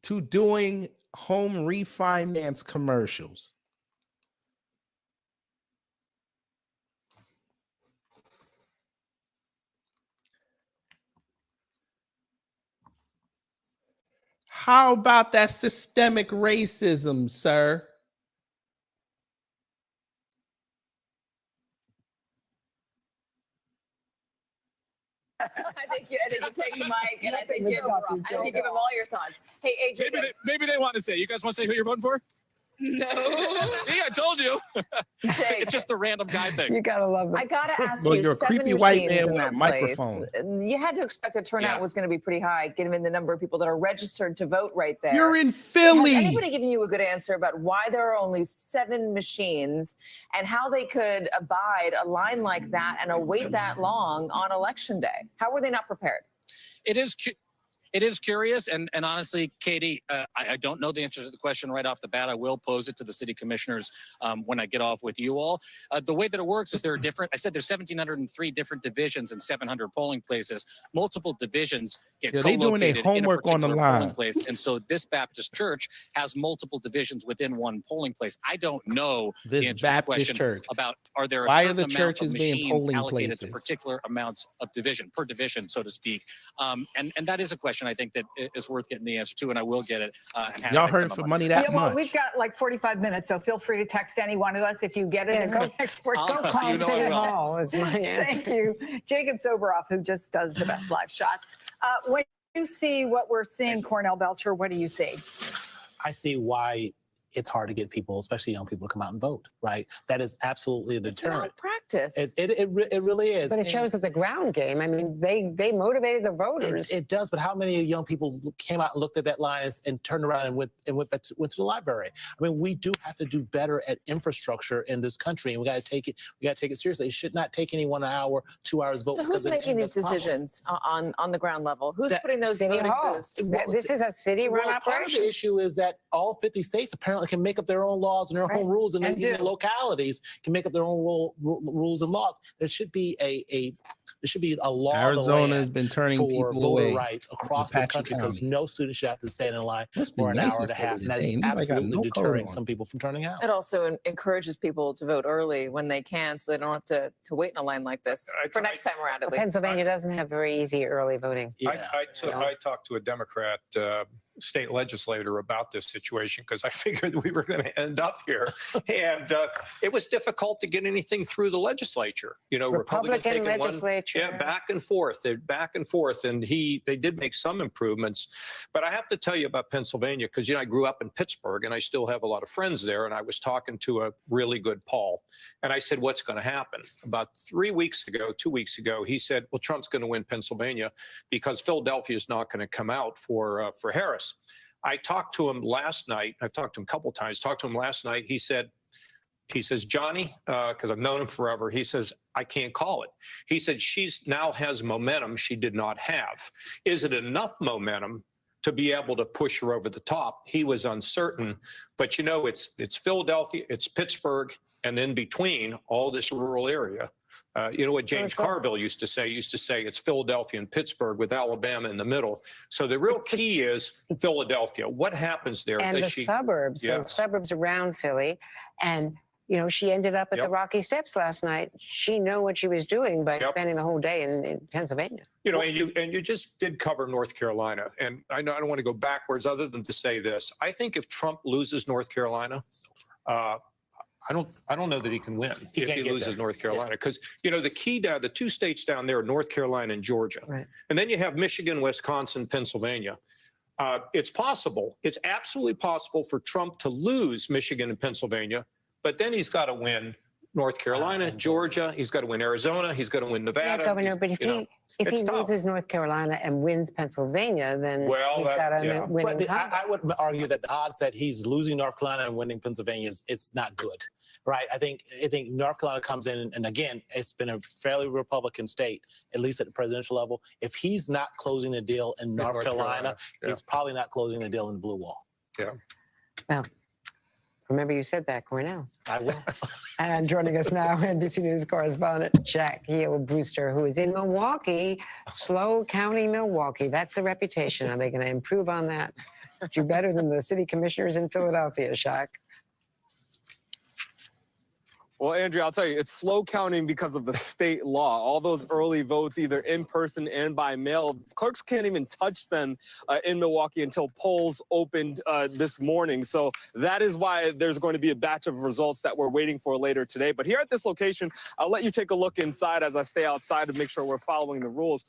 to doing home refinance commercials. How about that systemic racism, sir? I think you take the mic and I think you give them all your thoughts. Hey, AJ. Maybe they want to say. You guys want to say who you're voting for? No. See, I told you. It's just a random guy thing. You gotta love it. I gotta ask Well, you, you're a 7 creepy white machines man in with a that microphone. place. You had to expect the turnout Yeah. was going to be pretty high, given the number of people that are registered to vote right there. You're in Philly. Has anybody given you a good answer about why there are only 7 machines and how they could abide a line like that and await that long on election day? How were they not prepared? It is curious, and honestly, Katie, I don't know the answer to the question right off the bat. I will pose it to the city commissioners when I get off with you all. The way that it works is there are different. I said there's 1,703 different divisions and 700 polling places. Multiple divisions get Yeah, they doing their co-located homework in a on the particular polling line. place, and so this Baptist church has multiple divisions within one polling place. I don't know This the answer Baptist to the question church. about are there a Why are certain the amount churches of being machines polling allocated to places? particular amounts of division per division, so to speak. And that is a question I think that is worth getting the answer to, and I will get it. And have Y'all next heard time it for I'm money on. that Yeah, well, much. we've got like 45 minutes, so feel free to text any one of us if you get it and go next for I'll- go call you know I City will. Hall is my answer. Thank you. Jacob Soboroff, who just does the best live shots. When you see what we're seeing, Cornell Belcher, what do you see? I see why it's hard to get people, especially young people, to come out and vote, right? That is absolutely a deterrent. Practice. It really is. But it shows that the ground game. I mean, they motivated the voters. It does, but how many young people came out and looked at that line and turned around and went to the library? I mean, we do have to do better at infrastructure in this country, and we got to take it seriously. It should not take anyone an hour, 2 hours vote. So who's making these decisions on the ground level? Who's putting those City voting Hall. booths? This is a city-run Part of operation. the issue is that all 50 states apparently can make up their own laws and their own rules, and And even do. localities can make up their own rules and laws. There should be a law of the Arizona land has been turning for people voter away. rights across this Apache country because County. no student should have to stand in line Must be for an nice hour and a this early half, and that is today. Nobody got absolutely no coat deterring on. some people from turning out. It also encourages people to vote early when they can, so they don't have to wait in a line like this for next time around at least. Pennsylvania doesn't have very easy early voting. I talked to a Democrat state legislator about this situation because I figured we were going to end up here. And it was difficult to get anything through the legislature. You know, Republicans Republican taking legislature. one, back and forth. They're back and forth. And they did make some improvements. But I have to tell you about Pennsylvania because, I grew up in Pittsburgh and I still have a lot of friends there. And I was talking to a really good Paul. And I said, what's going to happen? About 2 weeks ago, he said, well, Trump's going to win Pennsylvania because Philadelphia is not going to come out for Harris. I talked to him last night. I've talked to him a couple times. Talked to him last night. He says, Johnny, because I've known him forever. He says, I can't call it. He said, she's now has momentum she did not have. Is it enough momentum to be able to push her over the top? He was uncertain. But, it's Philadelphia, it's Pittsburgh, and in between all this rural area. You know what James Carville used to say? It's Philadelphia and Pittsburgh with Alabama in the middle. So the real key is Philadelphia. What happens there? And the suburbs, Yes. those suburbs around Philly. And You know, she ended up at the Rocky Steps last night. She knew what she was doing by spending the whole day in Pennsylvania. You know, and you just did cover North Carolina, and I know I don't want to go backwards other than to say this. I think if Trump loses North Carolina, I don't know that he can win if he loses North Carolina, because you know the key down, the two states down there are North Carolina and Georgia, and then you have Michigan, Wisconsin, Pennsylvania. It's possible. It's absolutely possible for Trump to lose Michigan and Pennsylvania, but then he's got to win North Carolina, Georgia. He's got to win Arizona. He's got to win Nevada. Yeah, Governor, but if he loses North Carolina and wins Pennsylvania, then he's got a winning comeback. I would argue that the odds that he's losing North Carolina and winning Pennsylvania it's not good, right? I think North Carolina comes in, and again, it's been a fairly Republican state, at least at the presidential level. If he's not closing the deal in North Carolina, he's probably not closing the deal in the blue wall. Yeah. Well, remember you said that, Cornell. I will. And joining us now, NBC News correspondent Jack Heel-Brewster, who is in Milwaukee, Slow County, Milwaukee. That's the reputation. Are they going to improve on that? Do better than the city commissioners in Philadelphia, Shaq? Well, Andrea, I'll tell you, it's slow counting because of the state law. All those early votes, either in person and by mail, clerks can't even touch them in Milwaukee until polls opened this morning. So that is why there's going to be a batch of results that we're waiting for later today. But here at this location, I'll let you take a look inside as I stay outside to make sure we're following the rules.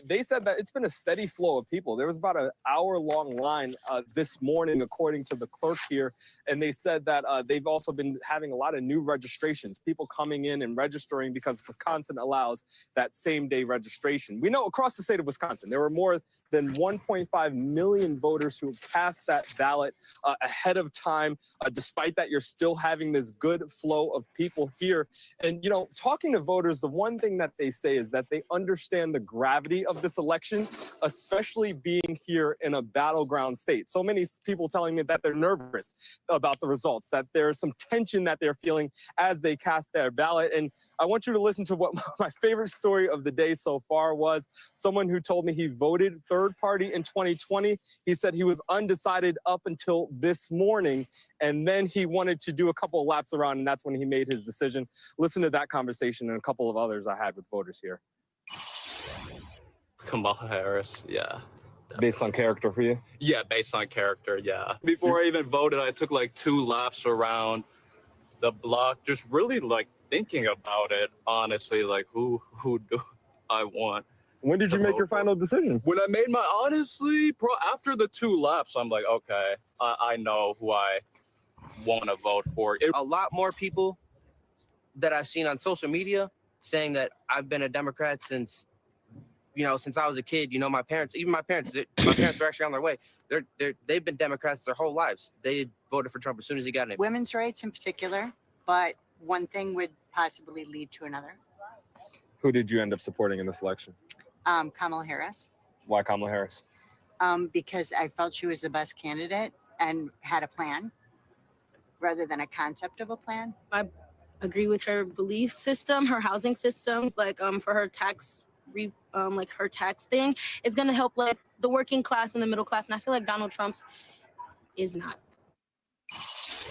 They said that it's been a steady flow of people. There was about an hour-long line this morning, according to the clerk here. And they said that they've also been having a lot of new registrations, people coming in and registering because Wisconsin allows that same-day registration. We know across the state of Wisconsin, there were more than 1.5 million voters who cast that ballot ahead of time. Despite that, you're still having this good flow of people here. And, you know, talking to voters, the one thing that they say is that they understand the gravity of this election, especially being here in a battleground state. So many people telling me that they're nervous about the results, that there's some tension that they're feeling as they cast their ballot. And I want you to listen to what my favorite story of the day so far was. Someone who told me he voted third party in 2020. He said he was undecided up until this morning, and then he wanted to do a couple of laps around, and that's when he made his decision. Listen to that conversation and a couple of others I had with voters here. Kamala Harris, yeah. Based on character for you? Yeah, based on character, yeah. Before I even voted, I took like 2 laps around the block, just really like thinking about it, honestly, like who do I want. When did you make your final decision? When I made my, honestly, after the 2 laps, I'm like, okay, I know who I want to vote for. A lot more people that I've seen on social media saying that I've been a Democrat since I was a kid. You know, my parents are actually on their way. They've been Democrats their whole lives. They voted for Trump as soon as he got in. Women's rights in particular, but one thing would possibly lead to another. Who did you end up supporting in this election? Kamala Harris. Why Kamala Harris? Because I felt she was the best candidate and had a plan rather than a concept of a plan. I agree with her belief system, her housing systems, like for her tax her tax thing is going to help like the working class and the middle class, and I feel like Donald Trump's is not.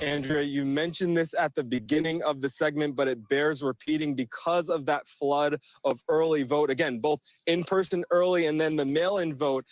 Andrea, you mentioned this at the beginning of the segment, but it bears repeating because of that flood of early vote. Again, both in-person early and then the mail-in vote,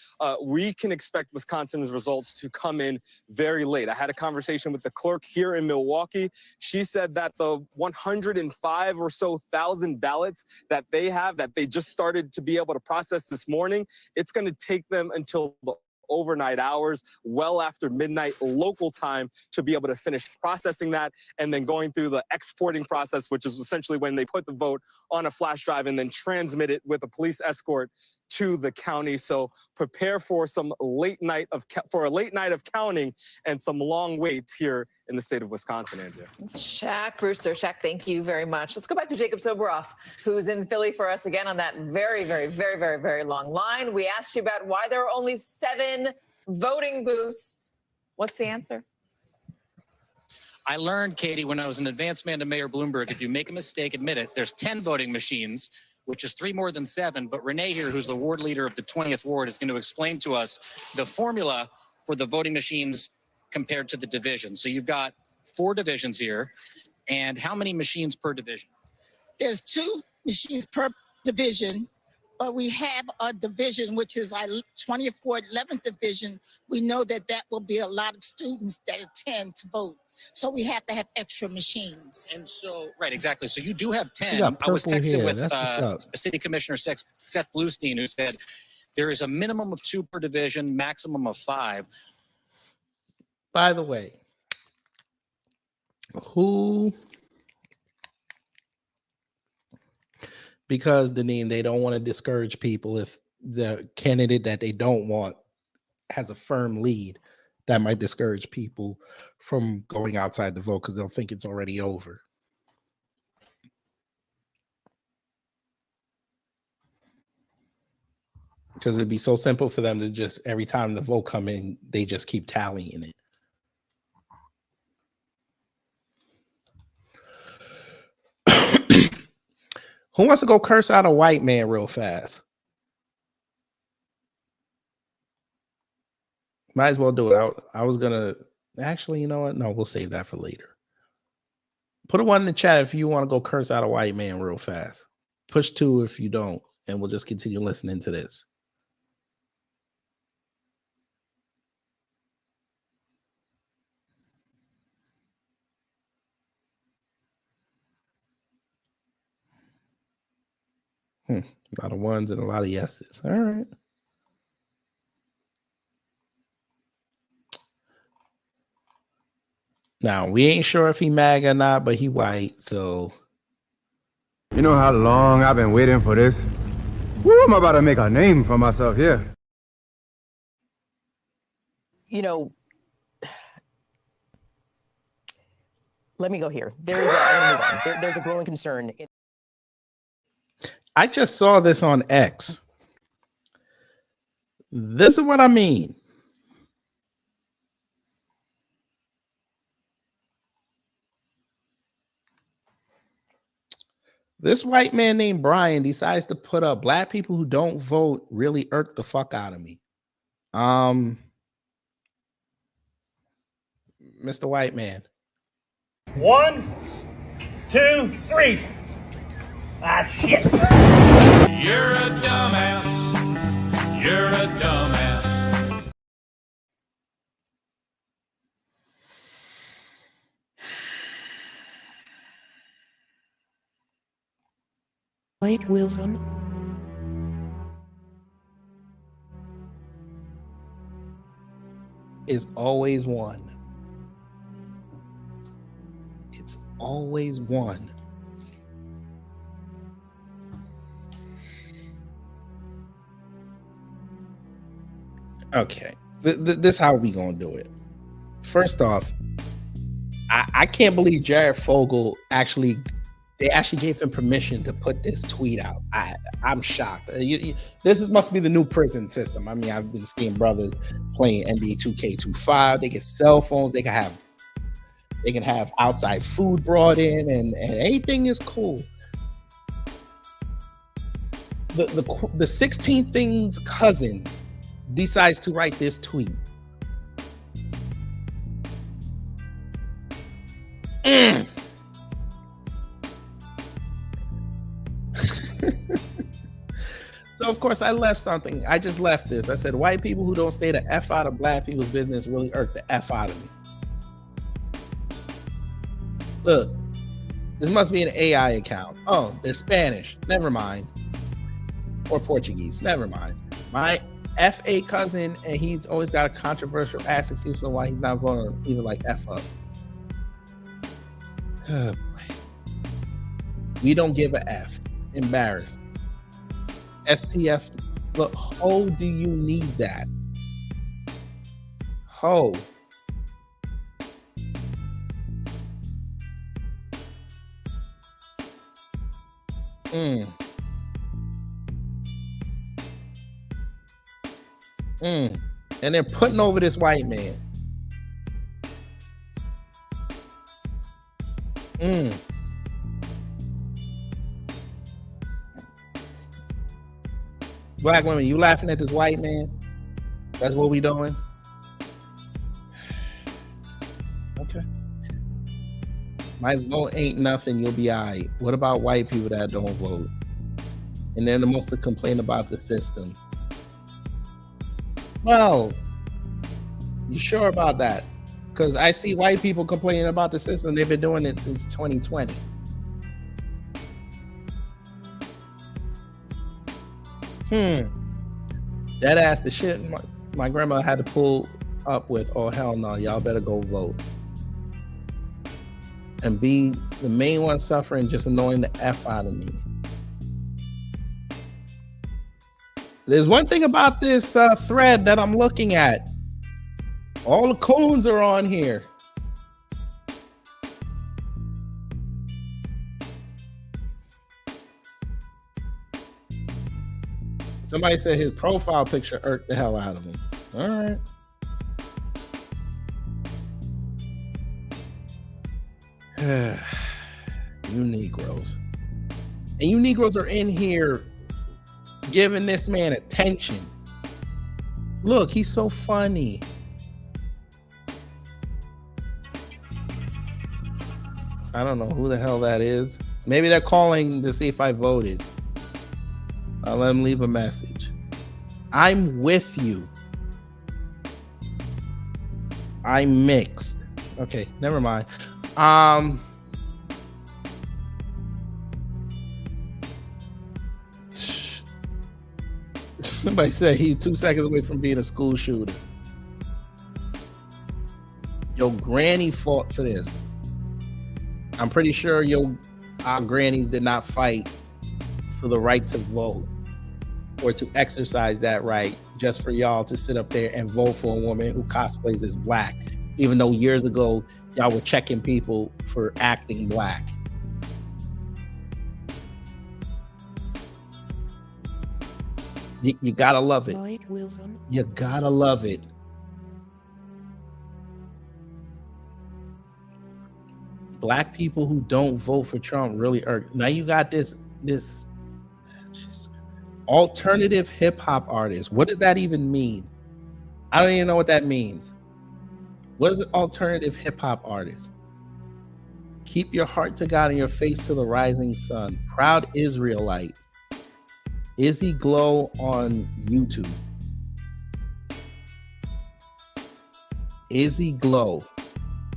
we can expect Wisconsin's results to come in very late. I had a conversation with the clerk here in Milwaukee. She said that the 105 or so thousand ballots that they have, that they just started to be able to process this morning, it's going to take them until the overnight hours, well after midnight local time, to be able to finish processing that and then going through the exporting process, which is essentially when they put the vote on a flash drive and then transmit it with a police escort to the county. So prepare for a late night of counting and some long waits here in the state of Wisconsin, Andrea. Shaq Brewster, Shaq, thank you very much. Let's go back to Jacob Soboroff, who's in Philly for us again on that very, very, very, very, very long line. We asked you about why there are only 7 voting booths. What's the answer? I learned, Katie, when I was an advance man to Mayor Bloomberg, if you make a mistake, admit it. There's 10 voting machines, which is 3 more than 7. But Renee here, who's the ward leader of the 20th ward, is going to explain to us the formula for the voting machines compared to the division. So you've got 4 divisions here. And how many machines per division? There's 2 machines per division, but we have a division which is like 24th, 11th division. We know that that will be a lot of students that attend to vote. So we have to have extra machines. And so, right, exactly. So you do have 10. You got I was purple texting hair. with That's what's up. City Commissioner Seth Bluestein, who said there is a minimum of 2 per division, maximum of 5. By the way, who? Because Deneen, they don't want to discourage people if the candidate that they don't want has a firm lead. That might discourage people from going outside to vote because they'll think it's already over. Because it'd be so simple for them to just, every time the vote come in, they just keep tallying it. Who wants to go curse out a white man real fast? Might as well do it. I was gonna actually, you know what? No, we'll save that for later. Put a 1 in the chat if you want to go curse out a white man real fast. Push 2 if you don't, and we'll just continue listening to this. A lot of 1s and a lot of yeses. All right. Now, we ain't sure if he MAGA or not, but he white, so. You know how long I've been waiting for this? Woo, I'm about to make a name for myself here. You know, let me go here. There's a growing concern. I just saw this on X. This is what I mean. This white man named Brian decides to put up black people who don't vote really irk the fuck out of me. Mr. White Man. 1, 2, 3. Ah, shit. You're a dumbass. You're a dumbass. White Wilson. Is always one. It's always one. Okay, this is how we gonna do it. First off, I can't believe Jared Fogle they actually gave him permission to put this tweet out. I'm shocked. This must be the new prison system. I mean, I've been seeing brothers playing NBA 2K25. They get cell phones. They can have outside food brought in, and anything is cool. The 16 Things cousin decides to write this tweet. So of course I left something. I just left this. I said, white people who don't stay the F out of black people's business really irk the F out of me. Look, this must be an AI account. Oh, they're Spanish. Never mind. Or Portuguese. Never mind. My FA cousin, and he's always got a controversial ass excuse on why he's not voting even like F up. Oh, boy. We don't give a F. Embarrassed. STF. Look, how do you need that? How? And they're putting over this white man. Black women, you laughing at this white man? That's what we doing? Okay. My vote ain't nothing. You'll be all right. What about white people that don't vote? And they're the most to complain about the system. Well, you sure about that? Because I see white people complaining about the system. They've been doing it since 2020. That ass the shit my grandma had to pull up with. Oh, hell no. Y'all better go vote. And be the main one suffering, just annoying the F out of me. There's one thing about this thread that I'm looking at. All the coons are on here. Somebody said his profile picture irked the hell out of him. All right. You Negroes. And you Negroes are in here giving this man attention. Look, he's so funny. I don't know who the hell that is. Maybe they're calling to see if I voted. I'll let them leave a message. I'm with you. I'm mixed. Okay, never mind. Somebody said he 2 seconds away from being a school shooter. Your granny fought for this. I'm pretty sure our grannies did not fight for the right to vote or to exercise that right just for y'all to sit up there and vote for a woman who cosplays as black, even though years ago y'all were checking people for acting black. You gotta love it. You gotta love it. Black people who don't vote for Trump really irk. Now you got this alternative hip hop artist. What does that even mean? I don't even know what that means. What is an alternative hip hop artist? Keep your heart to God and your face to the rising sun. Proud Israelite. Izzy Glow on YouTube. Izzy Glow.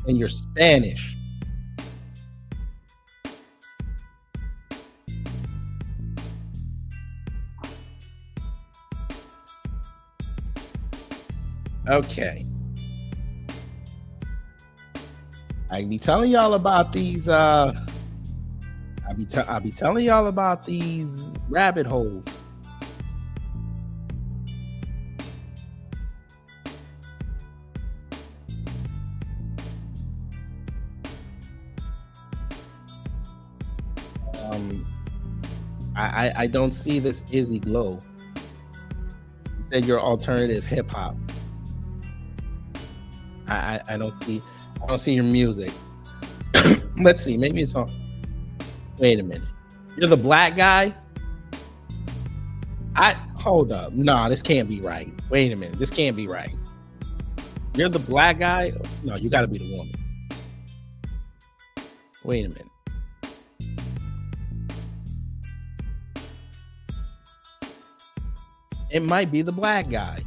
And you're Spanish. Okay. I be telling y'all about these I be telling y'all about these rabbit holes. I don't see this Izzy Glow. You said you're alternative hip hop. I don't see your music. Let's see, maybe it's on. Wait a minute. You're the black guy? Hold up. No, this can't be right. Wait a minute. This can't be right. You're the black guy? No, you gotta be the woman. Wait a minute. It might be the black guy.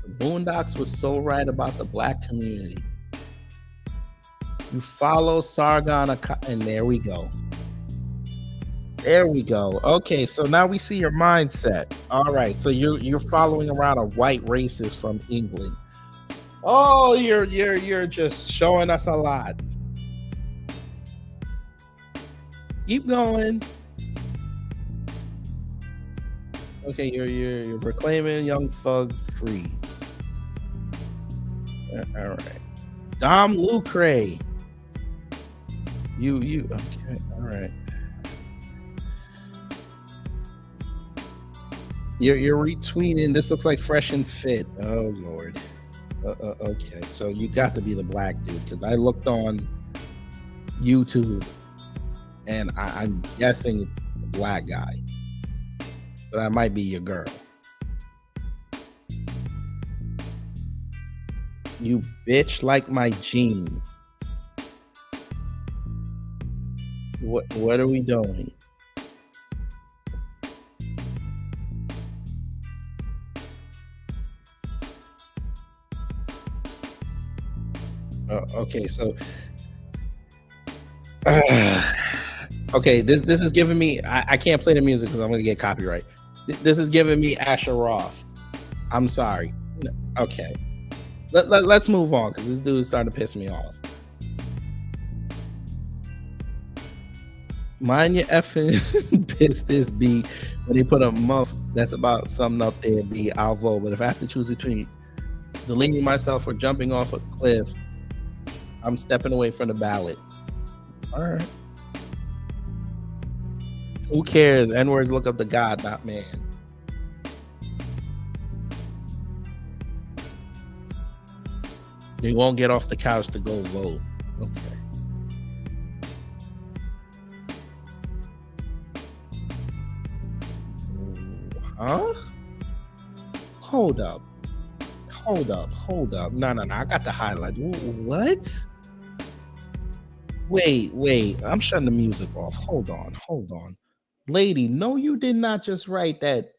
The Boondocks was so right about the black community. You follow Sargon, and there we go. There we go. Okay, so now we see your mindset. All right, so you're following around a white racist from England. Oh, you're just showing us a lot. Keep going. Okay, you're proclaiming young thugs free. All right. Dom Lucre. You okay, all right. You're retweeting. This looks like Fresh and Fit. Oh Lord. Okay, so you got to be the black dude because I looked on YouTube and I'm guessing it's the black guy. So that might be your girl. You bitch like my jeans. What are we doing? Okay, so okay, this is giving me. I can't play the music because I'm gonna get copyright. This is giving me Asher Roth. I'm sorry. Okay, let's move on because this dude's starting to piss me off. Mind your effing business, B. When they put a month that's about something up there, B, I'll vote. But if I have to choose between deleting myself or jumping off a cliff, I'm stepping away from the ballot. All right. Who cares? N-words look up to God, not man. They won't get off the couch to go vote. Okay. Huh? Hold up. No. I got the highlight. What? Wait. I'm shutting the music off. Hold on. Lady, no, you did not just write that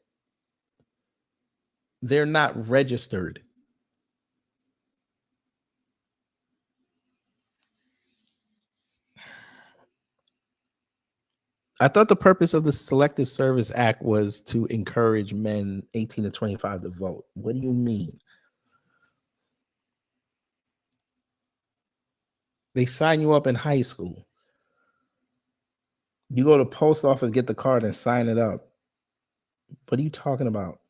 they're not registered. I thought the purpose of the Selective Service Act was to encourage men 18 to 25 to vote. What do you mean? They sign you up in high school. You go to the post office, get the card, and sign it up. What are you talking about?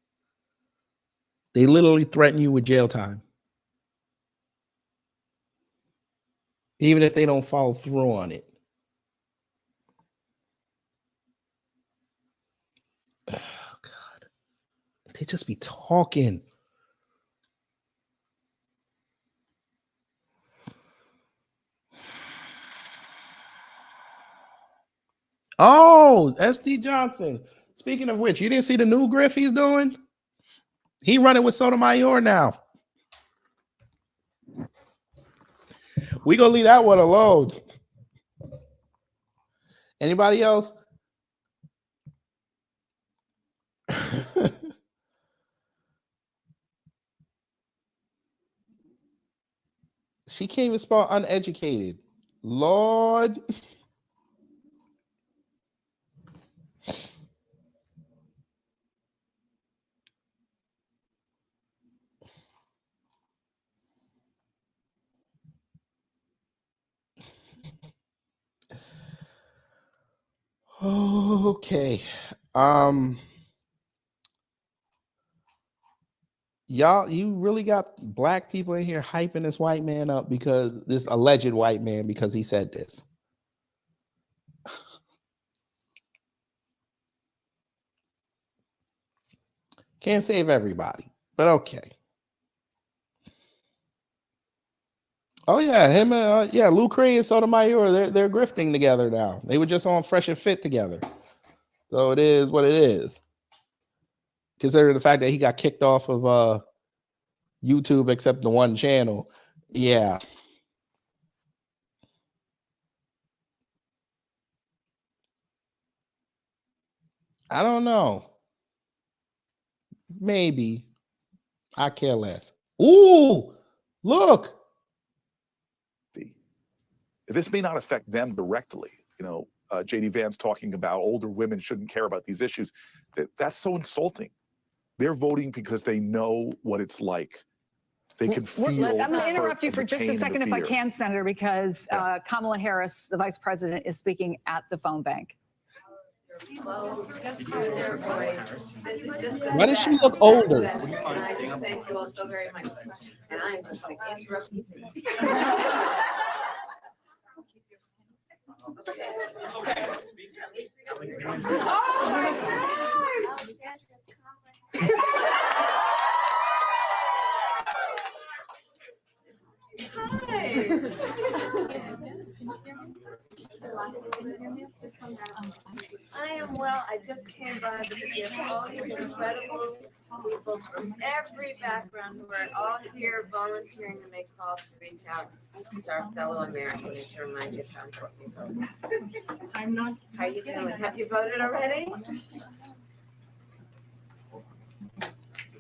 They literally threaten you with jail time. Even if they don't follow through on it. Oh, God. They just be talking. Oh, SD Johnson. Speaking of which, you didn't see the new griff he's doing? He running with Sotomayor now. We gonna leave that one alone. Anybody else? She can't even spell uneducated. Lord. Okay. Y'all, you really got black people in here hyping this white man up because this alleged white man because he said this. Can't save everybody, but okay. Oh yeah, him and Lou Cree and Sotomayor, they're grifting together now. They were just on Fresh and Fit together. So it is what it is. Considering the fact that he got kicked off of YouTube except the one channel. Yeah. I don't know. Maybe. I care less. Ooh, look. This may not affect them directly. You know, J.D. Vance talking about older women shouldn't care about these issues. That's so insulting. They're voting because they know what it's like. They can feel. I'm going to the interrupt hurt you and for the just pain a and the second, if I fear. can, Senator, because Kamala Harris, the vice president, is speaking at the phone bank. Why does she look older? Thank you all so very much. And I'm just going to interrupt you. Oh my I am well. I just came by because you have all these incredible people from every background who are all here volunteering to make calls to reach out to our fellow Americans to remind you how important you vote. I'm not. How you doing? Have you voted already?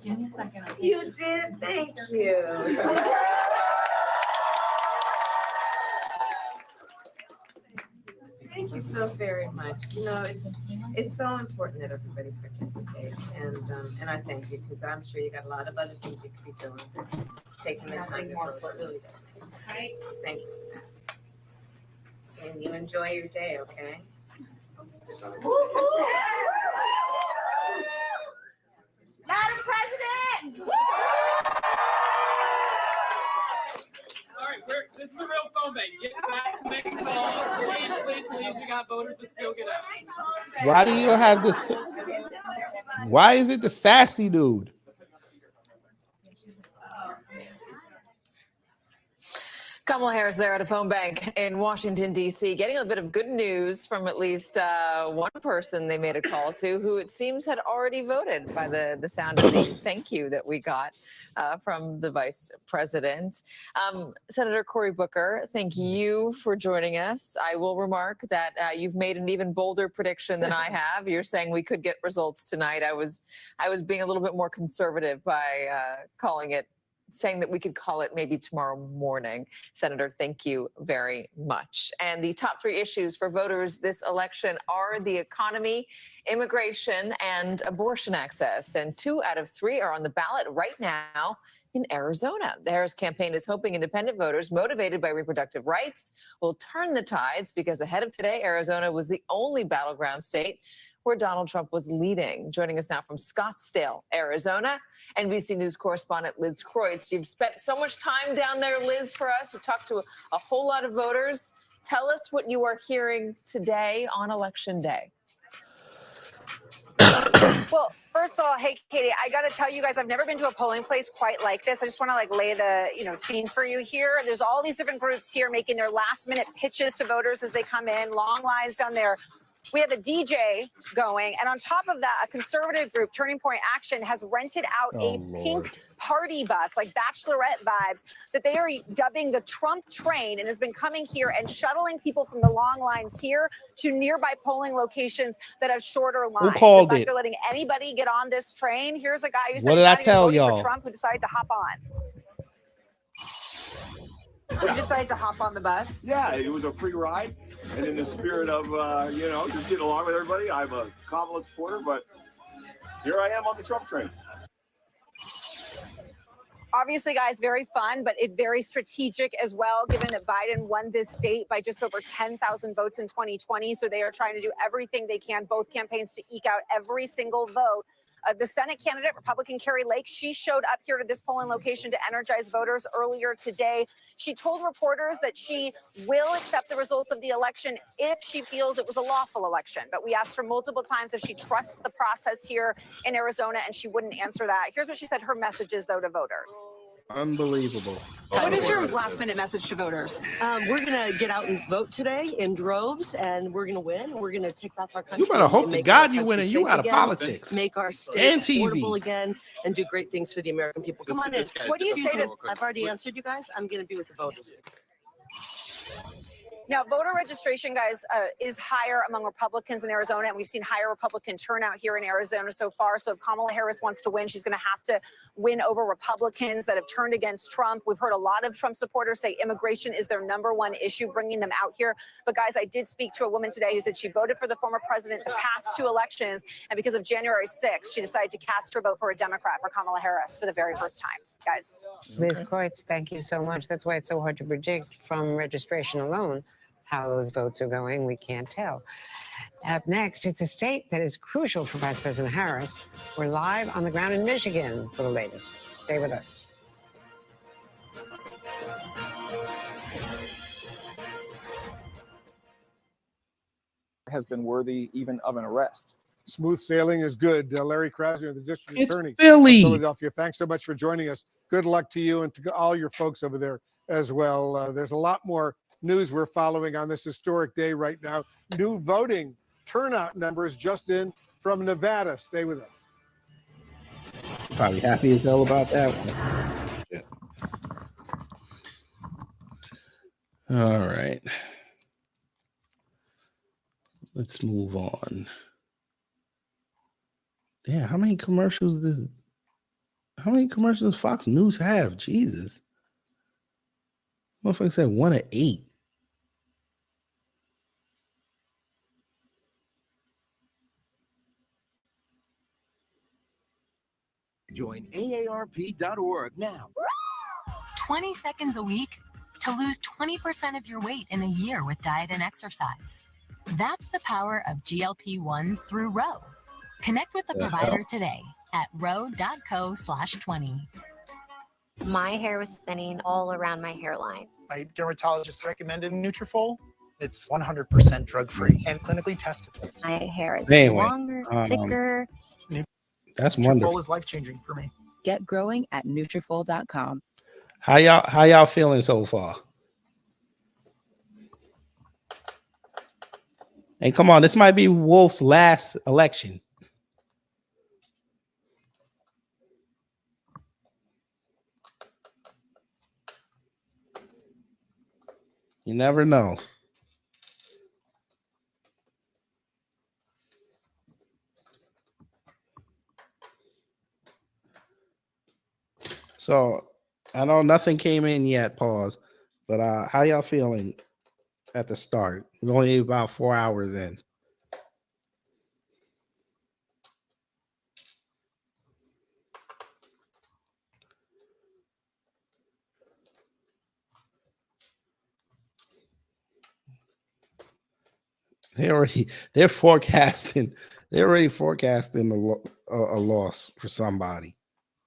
Give me a second. You did. Thank you. Thank you so very much. You know, it's so important that everybody participates, and I thank you because I'm sure you got a lot of other things you could be doing. Taking the time to vote really does. Thank you for that. And you enjoy your day, okay? Madam President! All right, this is a real phone bank. Get back to making calls. Please, we got voters to still get out. Why do you have this? Why is it the sassy dude? Kamala Harris there at a phone bank in Washington, D.C., getting a bit of good news from at least one person they made a call to who it seems had already voted by the sound of the thank you that we got from the vice president. Senator Cory Booker, thank you for joining us. I will remark that you've made an even bolder prediction than I have. You're saying we could get results tonight. I was being a little bit more conservative by saying that we could call it maybe tomorrow morning. Senator, thank you very much. And the top three issues for voters this election are the economy, immigration, and abortion access. And 2 out of 3 are on the ballot right now in Arizona. The Harris campaign is hoping independent voters motivated by reproductive rights will turn the tides because ahead of today, Arizona was the only battleground state where Donald Trump was leading. Joining us now from Scottsdale, Arizona, NBC News correspondent Liz Kreutz. You've spent so much time down there, Liz, for us. You talked to a whole lot of voters. Tell us what you are hearing today on Election Day. Well, first of all, hey, Katie, I got to tell you guys, I've never been to a polling place quite like this. I just want to lay the scene for you here. There's all these different groups here making their last minute pitches to voters as they come in, long lines down there. We have a DJ going, and on top of that, a conservative group, Turning Point Action, has rented out a pink party bus, like bachelorette vibes, that they are dubbing the Trump train, and has been coming here and shuttling people from the long lines here to nearby polling locations that have shorter lines. Who called In fact, it? they're letting anybody get on this train. Here's a guy who said What he's did I not even tell voting y'all? for Trump, who decided to hop on. You decided to hop on the bus? Yeah, it was a free ride. And in the spirit of, just getting along with everybody, I'm a Kamala supporter, but here I am on the Trump train. Obviously, guys, very fun, but it very strategic as well, given that Biden won this state by just over 10,000 votes in 2020. So they are trying to do everything they can, both campaigns, to eke out every single vote. The Senate candidate, Republican Carrie Lake, she showed up here to this polling location to energize voters earlier today. She told reporters that she will accept the results of the election if she feels it was a lawful election. But we asked her multiple times if she trusts the process here in Arizona, and she wouldn't answer that. Here's what she said her message is, though, to voters. Unbelievable. What is your last-minute message to voters? We're going to get out and vote today in droves, and we're going to win. We're going to take back our country. You better hope and to make God our you win country and you safe out of again, politics. Make our state And TV. affordable again, and do great things for the American people. Come on in. What do you say to? I've already answered you guys. I'm going to be with the voters. Now, voter registration, guys, is higher among Republicans in Arizona, and we've seen higher Republican turnout here in Arizona so far. So if Kamala Harris wants to win, she's going to have to win over Republicans that have turned against Trump. We've heard a lot of Trump supporters say immigration is their #1 issue, bringing them out here. But guys, I did speak to a woman today who said she voted for the former president the past 2 elections, and because of January 6th, she decided to cast her vote for a Democrat, for Kamala Harris, for the very first time. Guys. Liz Kreutz, thank you so much. That's why it's so hard to predict from registration alone how those votes are going. We can't tell. Up next, it's a state that is crucial for Vice President Harris. We're live on the ground in Michigan for the latest. Stay with us. Has been worthy even of an arrest. Smooth sailing is good. Larry Krasner, the district It's attorney Philly. of Philadelphia. Thanks so much for joining us. Good luck to you and to all your folks over there as well. There's a lot more news we're following on this historic day right now. New voting turnout numbers just in from Nevada. Stay with us. Probably happy as hell about that one. Yeah. All right. Let's move on. Damn, how many commercials does Fox News have? Jesus. Motherfucker said 1 of 8. Join AARP.org now. 20 seconds a week to lose 20% of your weight in a year with diet and exercise. That's the power of GLP-1s through Row. Connect with the provider today at row.co/20. My hair was thinning all around my hairline. My dermatologist recommended Nutrafol. It's 100% drug-free and clinically tested. My hair is Anyway, longer, thicker. That's Nutrafol wonderful. is life-changing for me. Get growing at Nutrafol.com. How y'all feeling so far? And come on, this might be Wolf's last election. You never know. So I know nothing came in yet, pause. But how y'all feeling at the start? We're only about 4 hours in. They're forecasting a loss for somebody.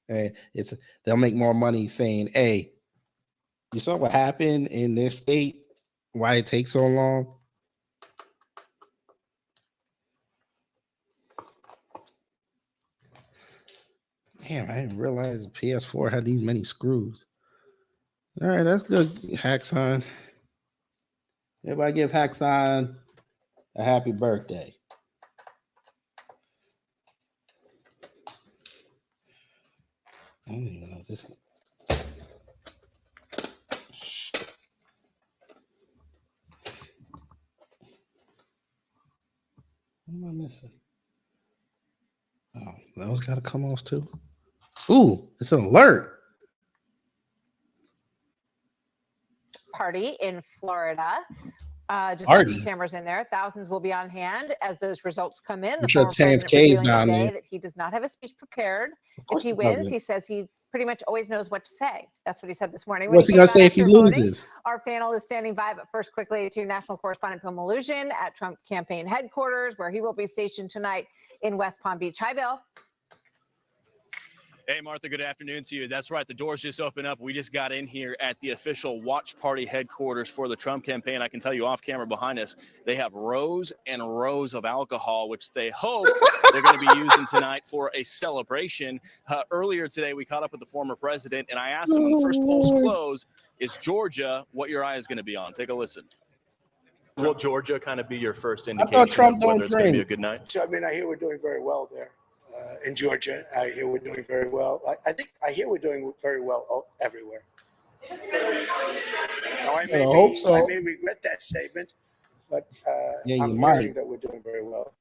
And they'll make more money saying, "Hey, you saw what happened in this state? Why it takes so long?" Damn, I didn't realize the PS4 had these many screws. All right, that's good, Haxon. Everybody give Haxon a happy birthday. I don't even know if this. What am I missing? Oh, those got to come off too. Ooh, it's an alert. Party in Florida. Just got Party. some cameras in there. Thousands will be on hand as those results come in. I'm The sure former Terrence president K's revealing down today there. that he does not have a speech prepared. If course he he wins, doesn't. he says he pretty much always knows what to say. That's what he said this morning. What's he came gonna out say if he after voting, loses? Our panel is standing by, but first quickly to national correspondent Bill Malugin at Trump campaign headquarters, where he will be stationed tonight in West Palm Beach. Hi, Bill. Hey, Martha, good afternoon to you. That's right. The doors just opened up. We just got in here at the official watch party headquarters for the Trump campaign. I can tell you off camera behind us, they have rows and rows of alcohol, which they hope they're going to be using tonight for a celebration. Earlier today, we caught up with the former president, and I asked him when the first polls close, is Georgia what your eye is going to be on? Take a listen. Will Georgia kind of be your first indication Trump of whether don't it's going to be a drink. good night? So, I mean, I hear we're doing very well there in Georgia. I hear we're doing very well. I hear we're doing very well everywhere. Now, I hope so. may regret that statement, but Yeah, you I'm might. hearing that we're doing very well.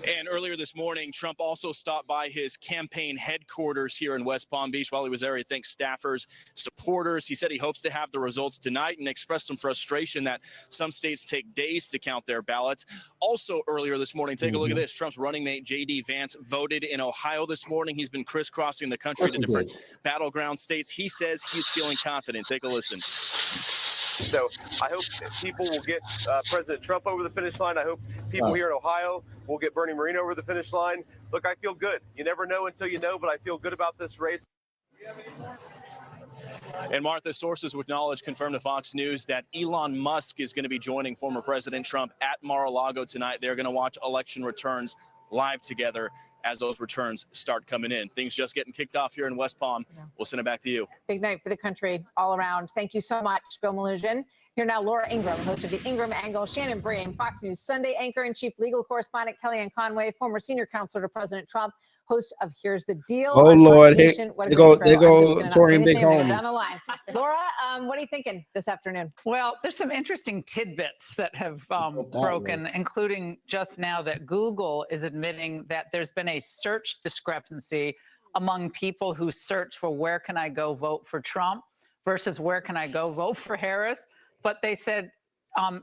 And earlier this morning, Trump also stopped by his campaign headquarters here in West Palm Beach. While he was there, he thanked staffers, supporters. He said he hopes to have the results tonight and expressed some frustration that some states take days to count their ballots. Also earlier this morning, take a look at this. Trump's running mate, J.D. Vance, voted in Ohio this morning. He's been crisscrossing the country to different battleground states. He says he's feeling confident. Take a listen. So I hope people will get President Trump over the finish line. I hope people here in Ohio will get Bernie Moreno over the finish line. Look, I feel good. You never know until you know, but I feel good about this race. And Martha, sources with knowledge confirmed to Fox News that Elon Musk is going to be joining former President Trump at Mar-a-Lago tonight. They're going to watch election returns live together. as those returns start coming in. Things just getting kicked off here in West Palm. We'll send it back to you. Big night for the country all around. Thank you so much, Bill Melugin. Here now, Laura Ingraham, host of the Ingraham Angle, Shannon Bream, Fox News Sunday anchor and chief legal correspondent, Kellyanne Conway, former senior counselor to President Trump, host of Here's the Deal. Oh, on Lord. Fox Nation. What a There great go program. I'm just gonna not Tori say and his Big name and go Homie. down the line. Laura, what are you thinking this afternoon? Well, there's some interesting tidbits that have broken, including just now that Google is admitting that there's been a search discrepancy among people who search for where can I go vote for Trump versus where can I go vote for Harris. But they said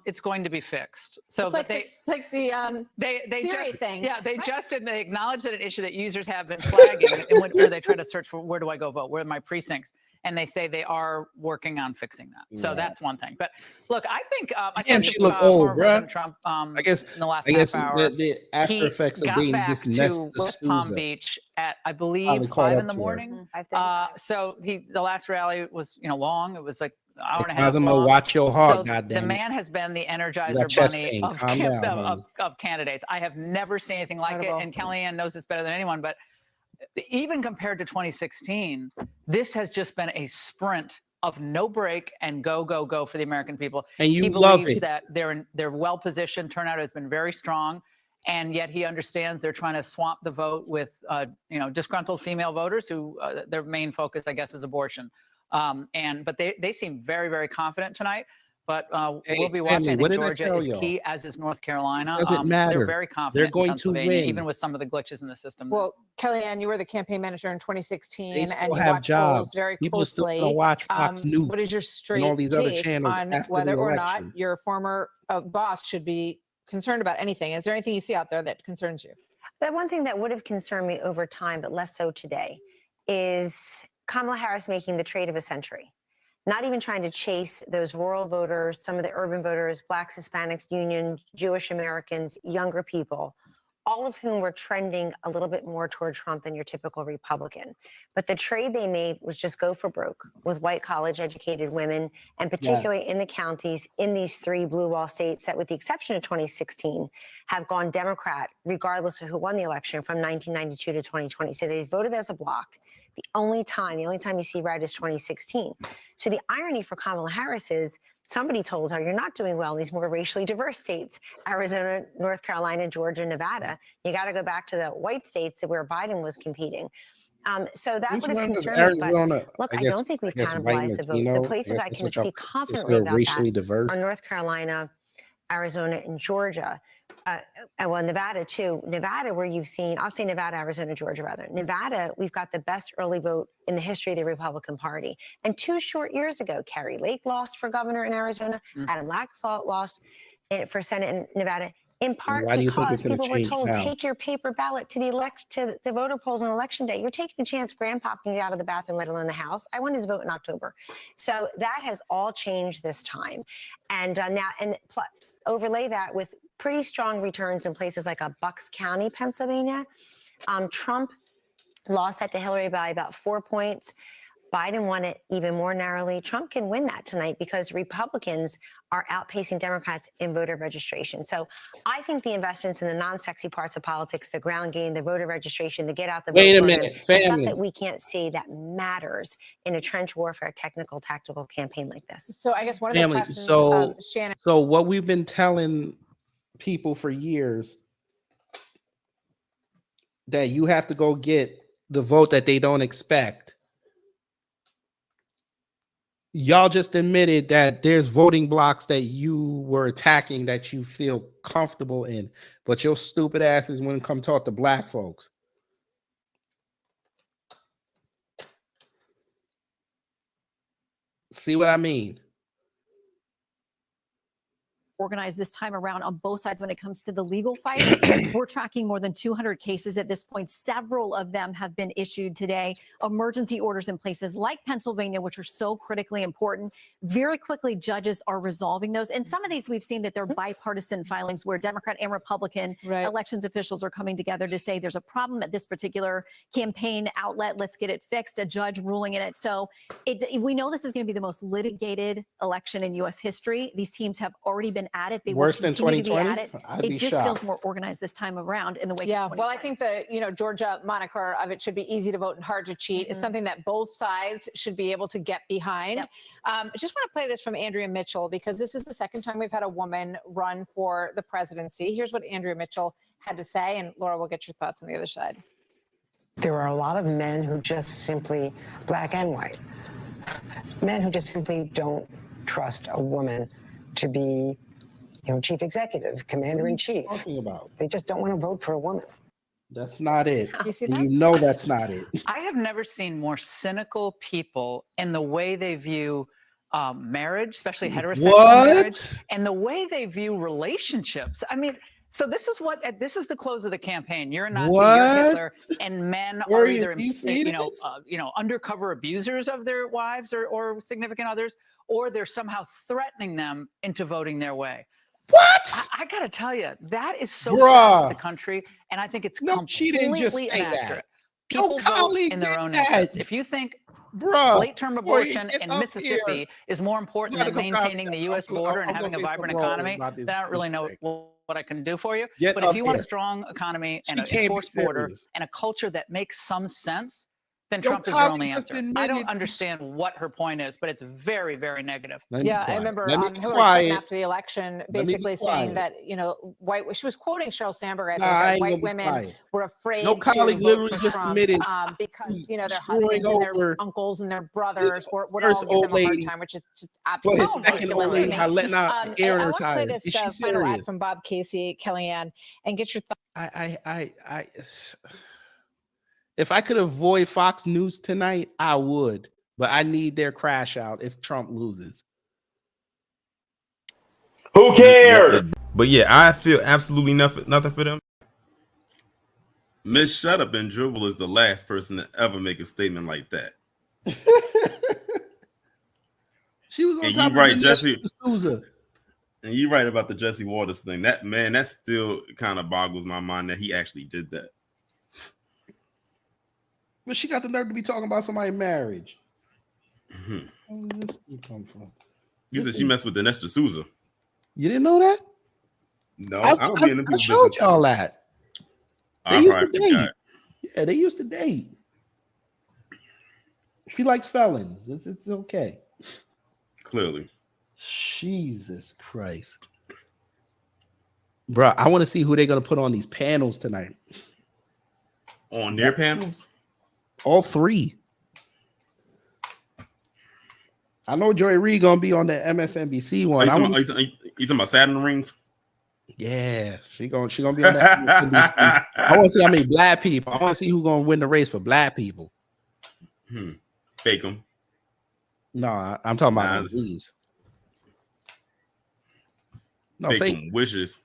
it's going to be fixed. So It's like they, this, like the they Siri just thing. Yeah, they they acknowledged that an issue that users have been flagging and where they try to search for where do I go vote, where are my precincts, and they say they are working on fixing that. So that's one thing. But look, I think I Damn, talked she to look old, former bruh. President Trump I guess in the last I guess half hour. the after He effects of got being back this to Nesta West Palm Souza. Beach at I Probably believe caught 5 up in the to her. morning. So the last rally was long. It was like an hour and a half Cosimo, long. watch your heart, So the goddamn it. man has been the You got energizer chest bunny pain. of, Calm down, homie. of candidates. I have never seen anything like Incredible. it, and Kellyanne knows this better than anyone. But even compared to 2016, this has just been a sprint of no break and go, go, go for the American people. And you he love believes it. that they're well positioned. Turnout has been very strong, and yet he understands they're trying to swamp the vote with disgruntled female voters who their main focus, I guess, is abortion. But they seem very, very confident tonight. But we'll be watching. family, I what think did I Georgia tell is y'all? key, as is North Carolina. Doesn't matter. They're very They're confident going in to Pennsylvania, win. even with some of the glitches in the system. Well, Kellyanne, you were the campaign manager in 2016, They and still you have watch jobs. polls very People are still closely. gonna watch Fox News What is your and straight all these other take channels on after whether the or not election. your former boss should be concerned about anything? Is there anything you see out there that concerns you? The one thing that would have concerned me over time, but less so today, is Kamala Harris making the trade of a century. Not even trying to chase those rural voters, some of the urban voters, Blacks, Hispanics, Union, Jewish Americans, younger people, all of whom were trending a little bit more toward Trump than your typical Republican. But the trade they made was just go for broke with white college-educated women, and particularly in the counties in these 3 blue wall states that, with the exception of 2016, have gone Democrat, regardless of who won the election from 1992 to 2020. So they voted as a bloc. The only time you see red is 2016. So the irony for Kamala Harris is somebody told her, you're not doing well in these more racially diverse states, Arizona, North Carolina, Georgia, Nevada. You got to go back to the white states where Biden was competing. So that Which would have one is concerned me. Arizona? But look, I I guess- don't think we've I guess white cannibalized the vote. Latino. The places I That's can what y'all speak confidently consider about racially that diverse. are North Carolina, Arizona, and Georgia. Well, Nevada too. Nevada, where you've seen, I'll say Nevada, Arizona, Georgia rather. Nevada, we've got the best early vote in the history of the Republican Party. And 2 short years ago, Kerry Lake lost for governor in Arizona. Adam Laxalt lost for Senate in Nevada. In part why do you think because it's gonna people were change told, now? take your paper ballot to the voter polls on election day. You're taking a chance grandpa can get out of the bathroom, let alone the house. I won his vote in October. So that has all changed this time. And overlay that with pretty strong returns in places like Bucks County, Pennsylvania. Trump lost that to Hillary by about 4 points. Biden won it even more narrowly. Trump can win that tonight because Republicans are outpacing Democrats in voter registration. So I think the investments in the non-sexy parts of politics, the ground game, the voter registration, the get out the vote Wait a program, minute, the stuff family. that we can't see that matters in a trench warfare, technical, tactical campaign like this. So I guess one of the Family. questions, So, Shannon. so what we've been telling people for years, that you have to go get the vote that they don't expect. Y'all just admitted that there's voting blocks that you were attacking that you feel comfortable in, but your stupid asses wouldn't come talk to black folks. See what I mean? Organized this time around on both sides when it comes to the legal fights. We're tracking more than 200 cases at this point. Several of them have been issued today. Emergency orders in places like Pennsylvania, which are so critically important. Very quickly, judges are resolving those. And some of these we've seen that they're bipartisan filings where Democrat and Republican elections officials are coming together to say there's a problem at this particular campaign outlet. Let's get it fixed. A judge ruling in it. So we know this is going to be the most litigated election in U.S. history. These teams have already been at it. They Worse will than continue to be 2020? at it. I'd be It just feels shocked. more organized this time around in the wake Yeah, of well, I think the Georgia moniker of it should be easy to vote and hard to cheat is something that both sides should be able to get behind. Yep. I just want to play this from Andrea Mitchell because this is the second time we've had a woman run for the presidency. Here's what Andrea Mitchell had to say, and Laura, we'll get your thoughts on the other side. There are a lot of men who just simply, black and white, men who just simply don't trust a woman to be, chief executive, commander in chief. What are you talking about? They just don't want to vote for a woman. That's not it. You see And that? you know that's not it. I have never seen more cynical people in the way they view marriage, especially heterosexual marriage, and the way they view relationships. I mean, so this is the close of the campaign. You're a Nazi, you're Hitler, and men are either undercover abusers of their wives or significant others, or they're somehow threatening them into voting their way. What? I got to tell you, that is so Bruh. sad for the country, and I think it's She didn't just completely say that. inaccurate. Your People vote colleague in their did own that. interest. If you think Bruh, late-term boy, abortion get in up Mississippi here. is more important You than gotta come maintaining the U.S. border and I'm having a gonna say vibrant something wrong economy, about this then I don't really know respect. what I can do for you. Get But if up you want a here. strong economy and She an can't be enforced border serious. and a culture that makes some sense, then Your Trump is your colleague only just answer. I admitted- don't understand what her point is, but it's very, very negative. Yeah, I remember Let me be Hillary quiet. Clinton after the election Let me be basically saying quiet. that, she was quoting Sheryl Sandberg, I think, Nah, I that ain't white gonna be women quiet. were afraid Your to colleague vote literally for just Trump admitted because, their screwing husbands and over their uncles and their brothers would all first give them old a hard lady time, which is just for his absolutely second old ridiculous to lady me. by letting out And air in I her want to play tires. this Is she final ad serious? from Bob Casey, Kellyanne, and get your thoughts. If I could avoid Fox News tonight, I would. But I need their crash out if Trump loses. Who cares? But yeah, I feel absolutely nothing for them. Miss Shut Up and Dribble is the last person to ever make a statement like that. She was on And top you right, of Jesse. D'Souza. And you're right about the Jesse Waters thing. That still kind of boggles my mind that he actually did that. But she got the nerve to be talking about somebody's marriage. Mhm. Where did this come from? You said she messed with Dinesh D'Souza. You didn't know that? No, I don't be in them I people's showed business. y'all that. They I used to probably date. forgot. Yeah, they used to date. She likes felons. It's okay. Clearly. Jesus Christ. Bruh, I want to see who they're going to put on these panels tonight. On their panels? All three. I know Joy Reid going to be on the MSNBC one. Are you talking about Saturn rings? Yeah, she gonna be on that. MSNBC. I want to see how many black people. I want to see who's going to win the race for black people. Fake them. No, I'm talking about these. No, Fake fake them wishes.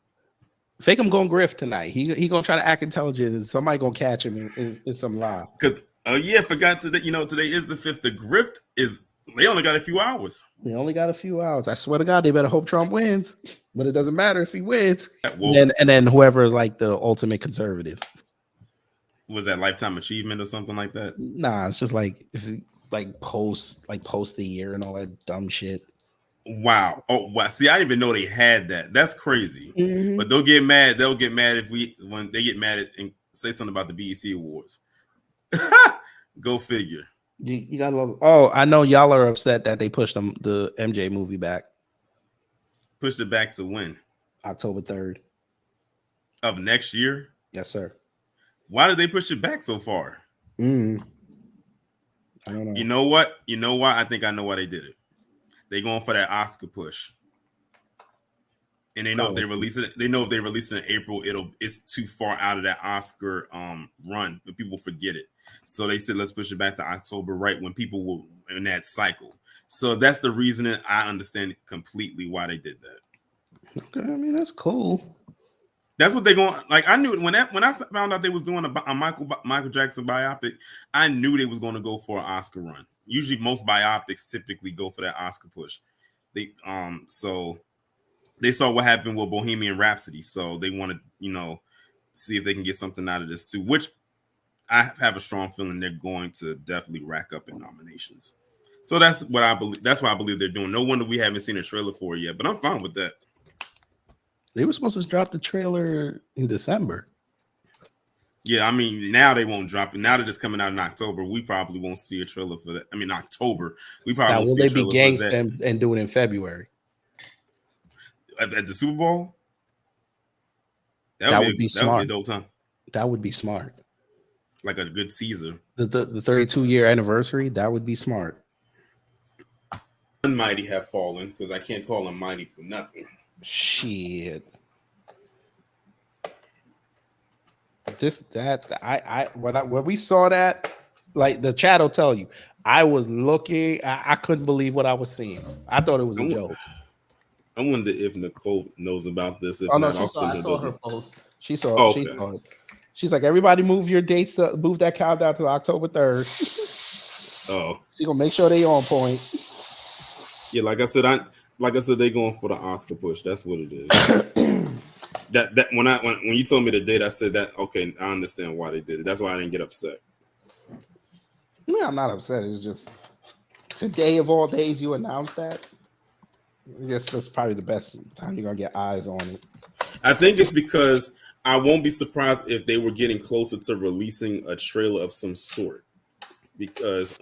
Fake him gonna grift tonight. He gonna try to act intelligent, and somebody gonna catch him in some lie. Cause forgot today. Today is the 5th. The grift is they only got a few hours. They only got a few hours. I swear to God, they better hope Trump wins. But it doesn't matter if he wins. And then whoever like the ultimate conservative. Was that lifetime achievement or something like that? Nah, it's just like if post the year and all that dumb shit. Wow. Oh wow. See, I didn't even know they had that. That's crazy. Mm-hmm. But they'll get mad. They'll get mad when they get mad at and say something about the BET Awards. Go figure. You gotta love. Oh, I know y'all are upset that they pushed the MJ movie back. Pushed it back to when? October 3rd. Of next year? Yes, sir. Why did they push it back so far? I don't know. You know what? You know why? I think I know why they did it. They going for that Oscar push. And they know if they release it, in April, it's too far out of that Oscar run, but people forget it. So they said let's push it back to October, right when people will in that cycle. So that's the reason that I understand completely why they did that. Okay, I mean that's cool. That's what they're going. Like I knew when I found out they was doing a Michael Jackson biopic, I knew they was going to go for an Oscar run. Usually, most biopics typically go for that Oscar push. So they saw what happened with Bohemian Rhapsody, so they want to see if they can get something out of this too. Which I have a strong feeling they're going to definitely rack up in nominations. So that's what I believe. That's what I believe they're doing. No wonder we haven't seen a trailer for it yet, but I'm fine with that. They were supposed to drop the trailer in December. Yeah, I mean, now they won't drop it. Now that it's coming out in October, we probably won't see a trailer for that. I mean, October, we probably Now, won't will see a they be trailer for gangsta and do it in February? that at the Super Bowl. That would be that would be a smart. dope time, That would be smart. like a good Caesar. The 32-year anniversary, that would be smart. Mighty have fallen because I can't call them mighty for nothing. Shit. When we saw that, like the chat will tell you, I was looking, I couldn't believe what I was seeing. I thought it was a joke. I wonder if Nicole knows about this. If Oh no, not, I'll send her her post. She saw it. She's like, everybody move your dates to move that countdown to October 3rd. Oh. She's gonna make sure they on point. Yeah, like I said, they going for the Oscar push. That's what it is. that when you told me the date, I said that okay, I understand why they did it. That's why I didn't get upset. No, I'm not upset. It's just today of all days you announced that. I guess that's probably the best time you're gonna get eyes on it. I think it's because I won't be surprised if they were getting closer to releasing a trailer of some sort, because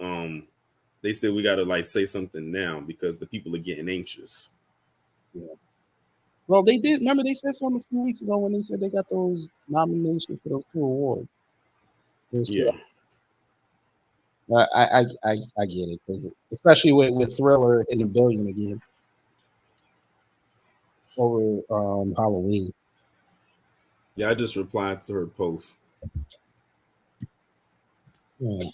they said we got to like say something now because the people are getting anxious. Yeah. Well, they did. Remember, they said something a few weeks ago when they said they got those nominations for those 2 awards. Yeah. I get it, because especially with Thriller in the billion again over Halloween. Yeah, I just replied to her post. Yeah.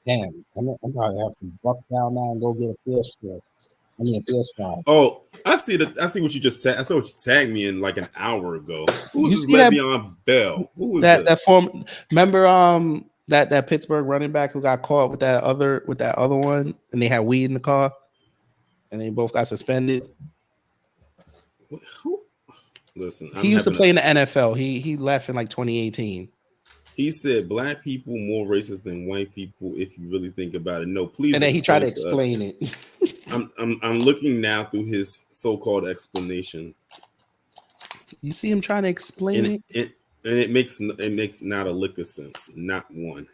Damn, I'm probably have to buck down now and go get a PS4. I mean a PS5. Oh, I see what you just tagged. I saw what you tagged me in like an hour ago. Who was You this see that Le'Veon Bell? Who was that form? Remember that Pittsburgh running back who got caught with that other one, and they had weed in the car, and they both got suspended. Who? Listen, He used to play in the NFL. He left in like 2018. He said black people more racist than white people if you really think about it. No, please. And then he tried to explain it. I'm looking now through his so-called explanation. You see him trying to explain it? And it makes not a lick of sense, not one.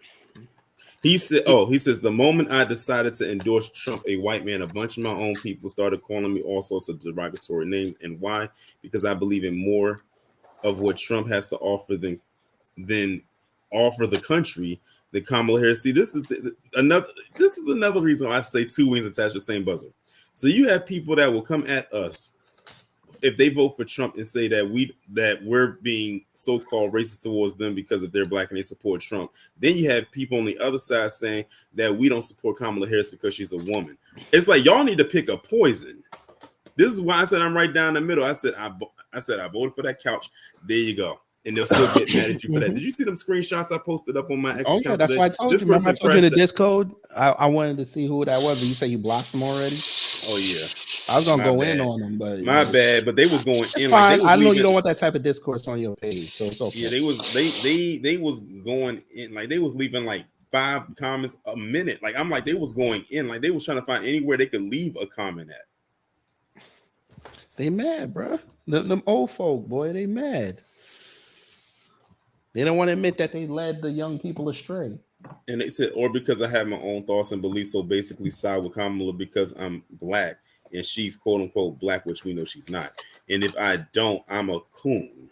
He says the moment I decided to endorse Trump, a white man, a bunch of my own people started calling me all sorts of derogatory names. And why? Because I believe in more of what Trump has to offer than offer the country that Kamala Harris. See, this is another reason why I say 2 wings attached to the same buzzer. So you have people that will come at us if they vote for Trump and say that we're being so-called racist towards them because if they're black and they support Trump. Then you have people on the other side saying that we don't support Kamala Harris because she's a woman. It's like y'all need to pick a poison. This is why I said I'm right down the middle. I said I voted for that couch. There you go. And they'll still get mad at you for that. Did you see them screenshots I posted up on my X account? Yeah, that's why I told you. Remember I told you in the Discord? I wanted to see who that was, but you say you blocked them already? Oh, yeah. I was going to go in on them, but... My bad, but they was going in. Like, I know you don't want that type of discourse on your page, so it's okay. Yeah, they was going in, like they was leaving like 5 comments a minute. Like I'm like, they was going in, like they was trying to find anywhere they could leave a comment at. They mad, bro. Them old folk, boy, they mad. They don't want to admit that they led the young people astray. And they said, or because I have my own thoughts and beliefs, so basically side with Kamala because I'm black and she's quote unquote black, which we know she's not. And if I don't, I'm a coon.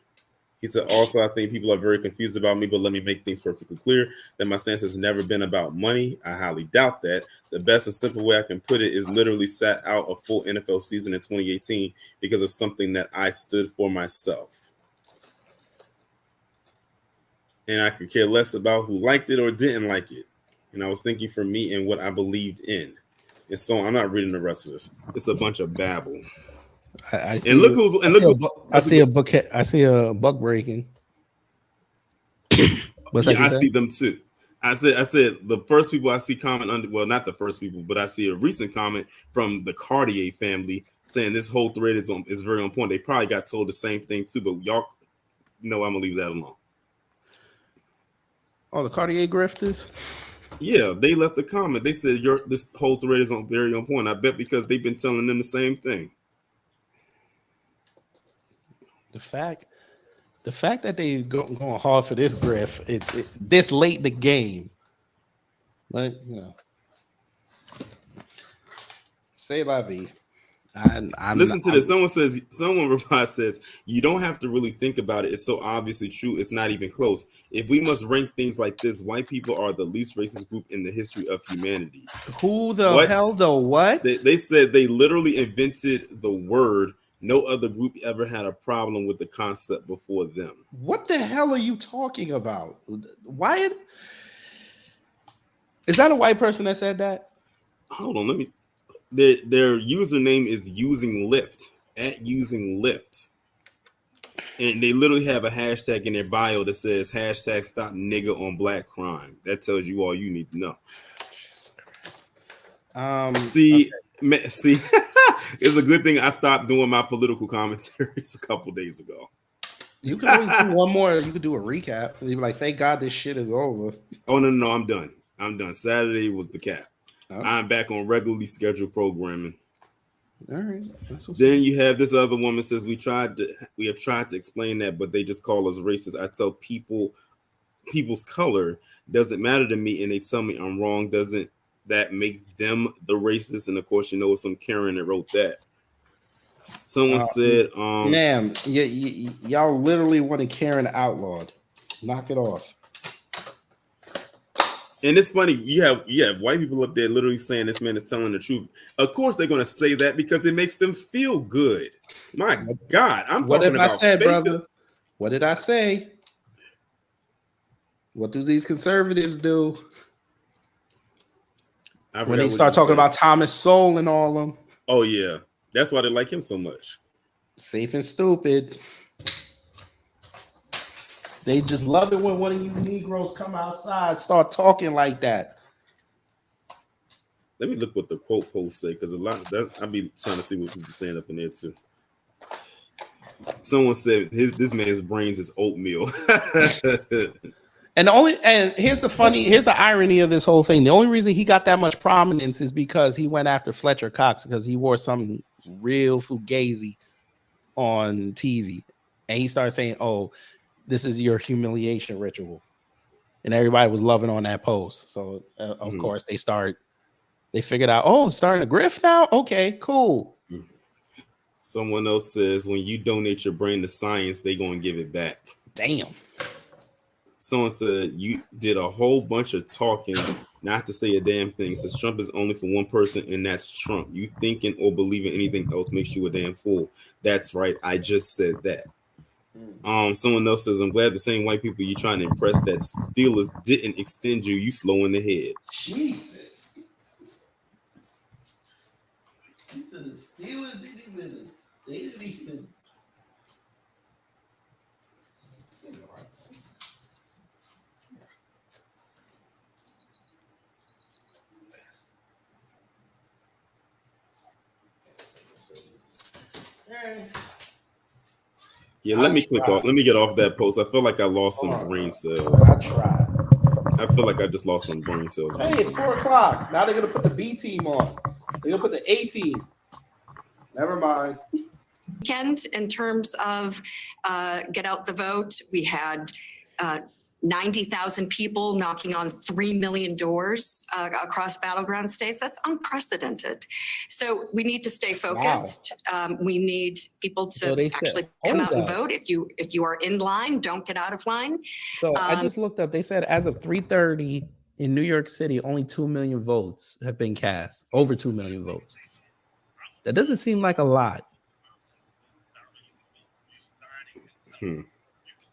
He said, also, I think people are very confused about me, but let me make things perfectly clear that my stance has never been about money. I highly doubt that. The best and simple way I can put it is literally sat out a full NFL season in 2018 because of something that I stood for myself. And I could care less about who liked it or didn't like it. And I was thinking for me and what I believed in. And so I'm not reading the rest of this. It's a bunch of babble. I see a buck breaking. I see them too. I said the first people I see comment under, well, not the first people, but I see a recent comment from the Cartier family saying this whole thread is very on point. They probably got told the same thing too, but y'all know I'm gonna leave that alone. Oh, the Cartier grifters? Yeah, they left a comment. They said this whole thread is very on point. I bet because they've been telling them the same thing. The fact that they going hard for this griff, it's this late in the game. Like, say la vie. Listen to this. Someone says, you don't have to really think about it. It's so obviously true. It's not even close. If we must rank things like this, white people are the least racist group in the history of humanity. Who the hell the what? They said they literally invented the word. No other group ever had a problem with the concept before them. What the hell are you talking about? Why? Is that a white person that said that? Hold on, let me. Their username is using Lyft at using Lyft, and they literally have a hashtag in their bio that says hashtag stop nigga on black crime. That tells you all you need to know. See, it's a good thing I stopped doing my political commentaries a couple days ago. You can always do one more. You could do a recap. You'd be like, "Thank God this shit is over." Oh no, I'm done. Saturday was the cap. Okay. I'm back on regularly scheduled programming. All right. Then you have this other woman says we have tried to explain that, but they just call us racist. I tell people's color doesn't matter to me, and they tell me I'm wrong. Doesn't that make them the racist? And of course, it's some Karen that wrote that. Someone said, "Damn, y'all literally want to Karen outlawed. Knock it off." And it's funny, you have white people up there literally saying this man is telling the truth. Of course, they're going to say that because it makes them feel good. My God, I'm talking about. What did I say, brother? What did I say? What do these conservatives do when they start talking about Thomas Sowell and all them? Oh yeah, that's why they like him so much. Safe and stupid. They just love it when one of you Negroes come outside, start talking like that. Let me look what the quote post say, because I'll be trying to see what people saying up in there too. Someone said this man's brains is oatmeal. And here's the irony of this whole thing. The only reason he got that much prominence is because he went after Fletcher Cox because he wore something real fugazi on TV, and he started saying, "Oh, this is your humiliation ritual," and everybody was loving on that post. So of course they figured out, oh, starting a grift now. Okay, cool. Someone else says when you donate your brain to science, they gonna give it back. Damn. Someone said you did a whole bunch of talking, not to say a damn thing. Says Trump is only for one person, and that's Trump. You thinking or believing anything else makes you a damn fool. That's right. I just said that. Someone else says, I'm glad the same white people you're trying to impress that Steelers didn't extend you slow in the head. Jesus. He said the Steelers didn't even. Yeah, let me click off. Let me get off that post. I feel like I lost some brain cells. I feel like I just lost some brain cells. Hey, it's 4:00. Now they're gonna put the B team on. They're gonna put the A team. Never mind. Weekend in terms of get out the vote, we had 90,000 people knocking on 3 million doors across battleground states. That's unprecedented. So we need to stay focused. Wow. We need people to actually come out and vote. If you are in line, don't get out of line. So I just looked up. They said as of 3:30 in New York City, only 2 million votes have been cast. Over 2 million votes. That doesn't seem like a lot.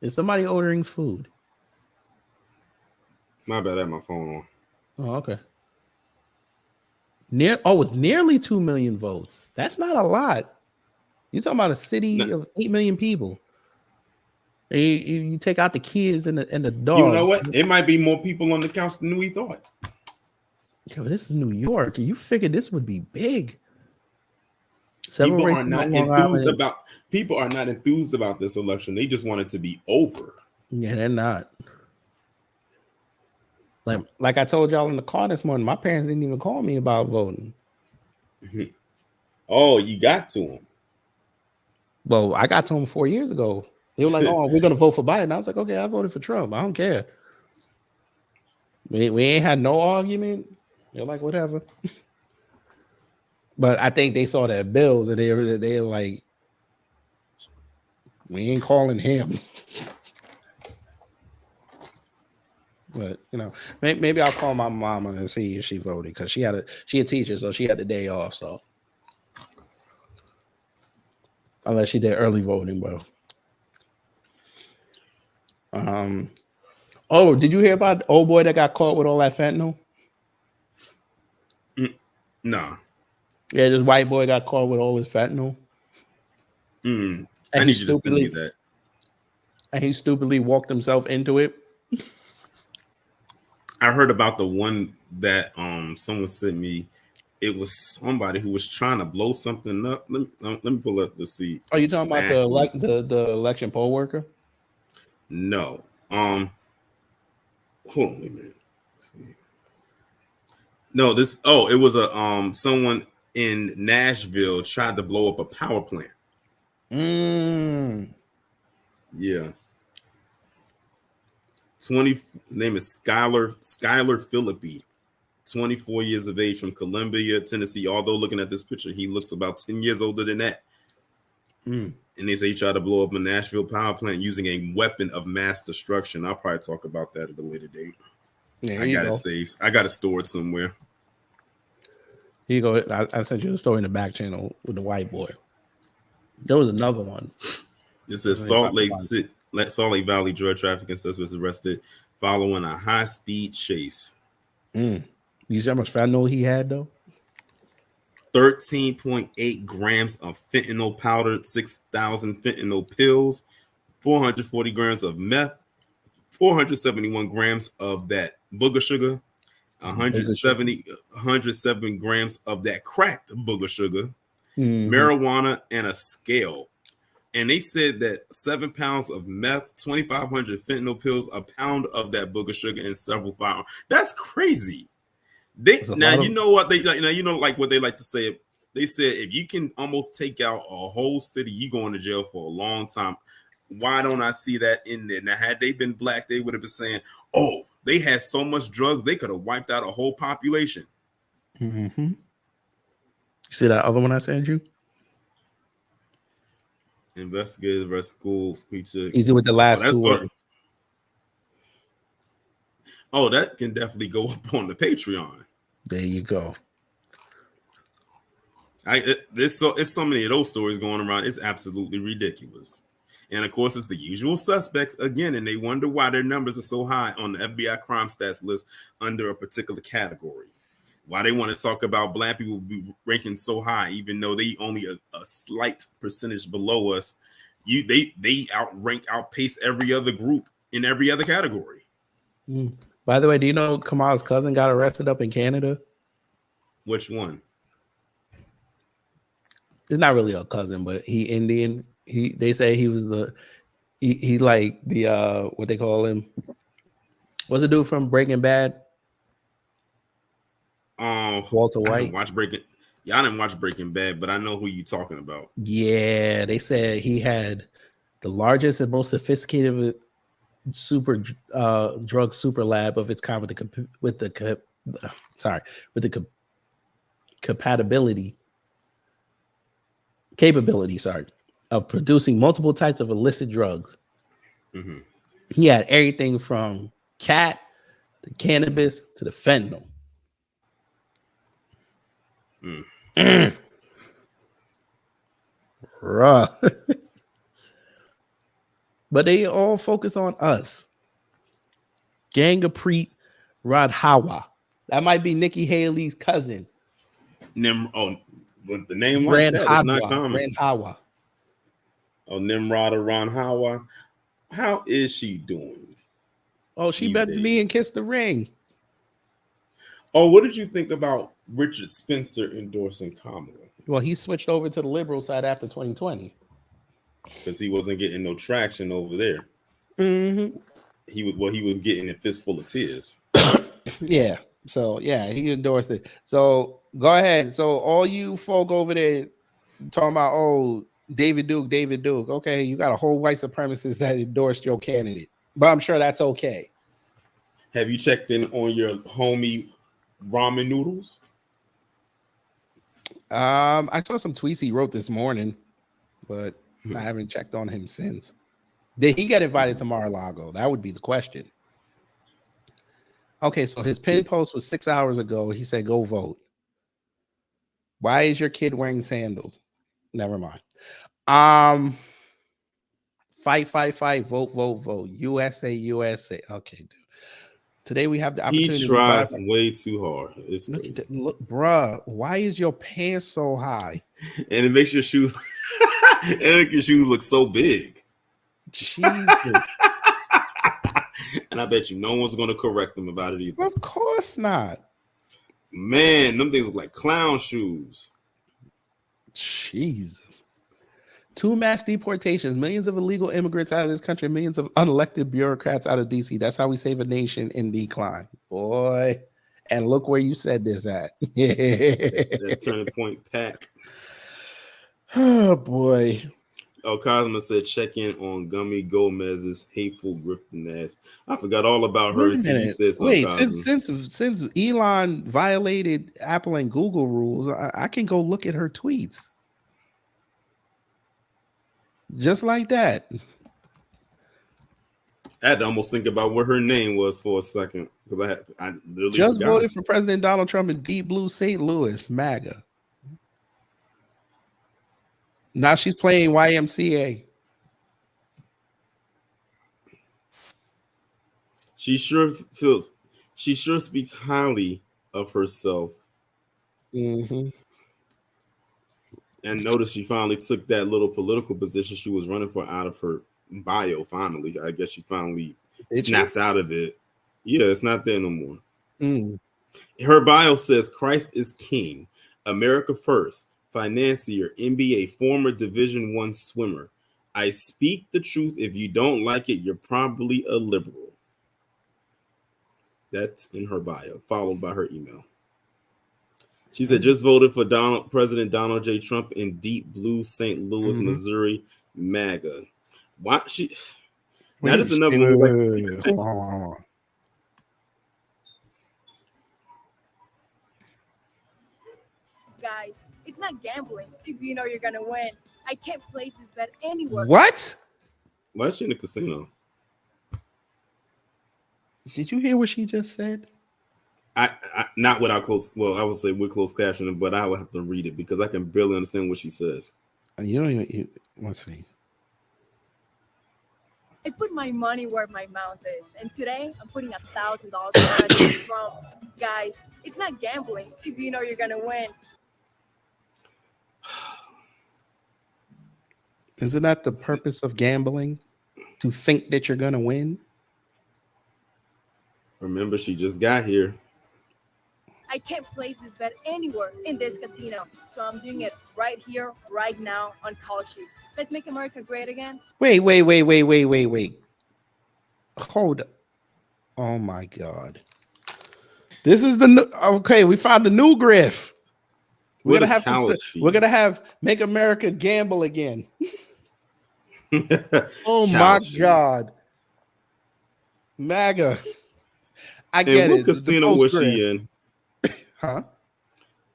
Is somebody ordering food? My bad, I had my phone on. Oh, okay. It's nearly 2 million votes. That's not a lot. You're talking about a city of 8 million people. You take out the kids and the dogs. You know what? It might be more people on the couch than we thought. Yo, this is New York. You figured this would be big. People are not enthused about this election. They just want it to be over. Yeah, they're not. Like I told y'all in the car this morning, my parents didn't even call me about voting. Oh, you got to them. Well, I got to them 4 years ago. They were like, "Oh, we're gonna vote for Biden." I was like, "Okay, I voted for Trump. I don't care." We ain't had no argument. They're like, "Whatever." But I think they saw that bills and they were like, "We ain't calling him." But you know, maybe I'll call my mama and see if she voted because she a teacher, so she had the day off. So unless she did early voting, bro. Oh, did you hear about the old boy that got caught with all that fentanyl? Nah. Yeah, this white boy got caught with all his fentanyl. I need you to send me that. And he stupidly walked himself into it. I heard about the one that someone sent me. It was somebody who was trying to blow something up. Let me pull up to see. Are you talking about the election poll worker? No. Hold on a minute. No, it was a someone in Nashville tried to blow up a power plant. Yeah. Name is Skylar Philippi, 24 years of age, from Columbia, Tennessee. Although looking at this picture, he looks about 10 years older than that. And they say he tried to blow up a Nashville power plant using a weapon of mass destruction. I'll probably talk about that at a later date. Yeah, I got it stored somewhere. Here you go. I sent you the story in the back channel with the white boy. There was another one. It says Salt Lake Valley drug trafficking suspects arrested following a high-speed chase. You see how much fentanyl he had, though? 13.8 grams of fentanyl powder, 6,000 fentanyl pills, 440 grams of meth, 471 grams of that booger sugar, 107 grams of that cracked booger sugar, marijuana, and a scale. And they said that 7 pounds of meth, 2,500 fentanyl pills, a pound of that booger sugar, and several firearms. That's crazy. You know what they like what they like to say. They said if you can almost take out a whole city, you going to jail for a long time. Why don't I see that in there? Now, had they been black, they would have been saying, "Oh, they had so much drugs, they could have wiped out a whole population." See that other one I sent you? Investigators arrest schools. Easy with the last two words. Oh, that can definitely go up on the Patreon. There you go. It's so many of those stories going around. It's absolutely ridiculous. And of course, it's the usual suspects again, and they wonder why their numbers are so high on the FBI crime stats list under a particular category. Why they want to talk about black people be ranking so high, even though they only a slight percentage below us. They outpace every other group in every other category. By the way, do you know Kamala's cousin got arrested up in Canada? Which one? It's not really a cousin, but he Indian. They say he was he like the what they call him. What's the dude from Breaking Bad? Walter White. I didn't watch Breaking Bad, but I know who you're talking about. Yeah, they said he had the largest and most sophisticated drug super lab of its kind with the capability of producing multiple types of illicit drugs. He had everything from cat to cannabis to the fentanyl. Bruh. But they all focus on us. Gangapreet Radhawa. That might be Nikki Haley's cousin. The name like that is not common. Randhawa. Oh, Nimrod or Randhawa. How is she doing? Oh, she better than me and kiss the ring. Oh, what did you think about Richard Spencer endorsing Kamala? Well, he switched over to the liberal side after 2020. Because he wasn't getting no traction over there. He was getting a fistful of tears. Yeah. So yeah, he endorsed it. So go ahead. So all you folk over there talking about, oh, David Duke. Okay, you got a whole white supremacist that endorsed your candidate, but I'm sure that's okay. Have you checked in on your homie ramen noodles? I saw some tweets he wrote this morning, but I haven't checked on him since. Did he get invited to Mar-a-Lago? That would be the question. Okay, so his pin post was 6 hours ago. He said, "Go vote." Why is your kid wearing sandals? Never mind. Fight, vote. USA. Okay, dude. Today we have the He opportunity. tries way too hard. It's look, bruh. Why is your pants so high? And it makes your shoes look so big. Jesus. And I bet you no one's going to correct them about it either. Of course not. Man, them things look like clown shoes. Jesus. 2 mass deportations, millions of illegal immigrants out of this country, millions of unelected bureaucrats out of DC. That's how we save a nation in decline. Boy. And look where you said this at. That Turning Point pack. Oh, boy. Oh, Cosmo said check in on Gummy Gomez's hateful grifting ass. I forgot all about her until you said something. Wait, since Elon violated Apple and Google rules, I can go look at her tweets. Just like that. I had to almost think about what her name was for a second because I literally just forgot. voted for President Donald Trump in Deep Blue St. Louis, MAGA. Now she's playing YMCA. She sure speaks highly of herself. Mm-hmm. And notice she finally took that little political position she was running for out of her bio. Finally, I guess she finally snapped out of it. Yeah, it's not there no more. Her bio says Christ is King, America first, financier, NBA, former Division I swimmer. I speak the truth. If you don't like it, you're probably a liberal. That's in her bio, followed by her email. She said, just voted for President Donald J. Trump in Deep Blue St. Louis, Missouri, MAGA. Why she? Now this is another wait. Hold on. Guys, it's not gambling if you know you're gonna win. I can't place this bet anywhere. What? Why is she in the casino? Did you hear what she just said? I not without close. Well, I would say with closed captioning, but I would have to read it because I can barely understand what she says. You don't even. Let's see. I put my money where my mouth is, and today I'm putting $1,000 on President Trump. Guys, it's not gambling if you know you're gonna win. Isn't that the purpose of gambling? To think that you're gonna win? Remember, she just got here. I can't place this bet anywhere in this casino, so I'm doing it right here, right now on Call Sheet. Let's make America great again. Wait. Hold up. Oh my God. This is the new, okay. We found the new grift. We're gonna have make America gamble again. Oh my God. MAGA. I get what it. Casino was she in? Huh?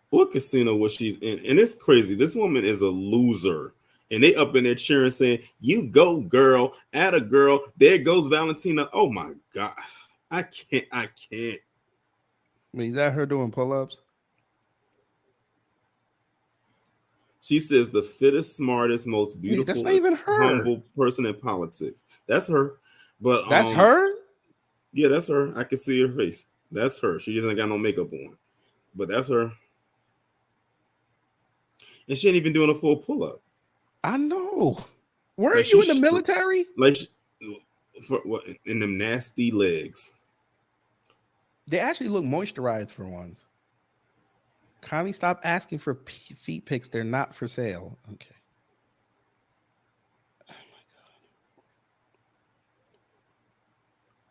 What casino was she in? And it's crazy. This woman is a loser. And they up in there cheering, saying, "You go, girl, atta girl. There goes Valentina." Oh my God. I can't. Wait, is that her doing pull-ups? She says the fittest, smartest, most beautiful, that's not even her. Humble person in politics. That's her. But that's her? Yeah, that's her. I can see her face. That's her. She just ain't got no makeup on. But that's her. And she ain't even doing a full pull-up. I know. Weren't you in the military? Like, for what? In them nasty legs. They actually look moisturized for once. Kindly stop asking for feet pics. They're not for sale. Okay. Oh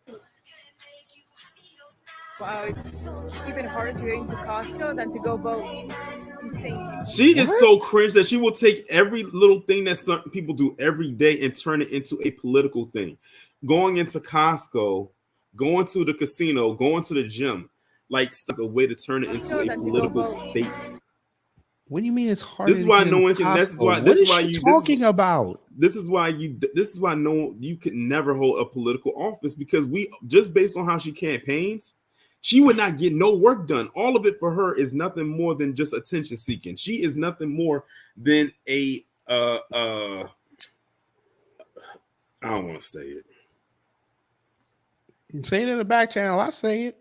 my God. Wow, it's even harder to get into Costco than to go vote. insane. She is so cringe that she will take every little thing that certain people do every day and turn it into a political thing. Going into Costco, going to the casino, going to the gym, like it's a way to turn it into a political statement. What do you mean it's harder? This is why to no get one in can. This is Costco? why. What This is is why she you talking about? This is why you. This is why no. You could never hold a political office because we just based on how she campaigns. She would not get no work done. All of it for her is nothing more than just attention seeking. She is nothing more than a I don't want to say it. You say it in the back channel. I say it.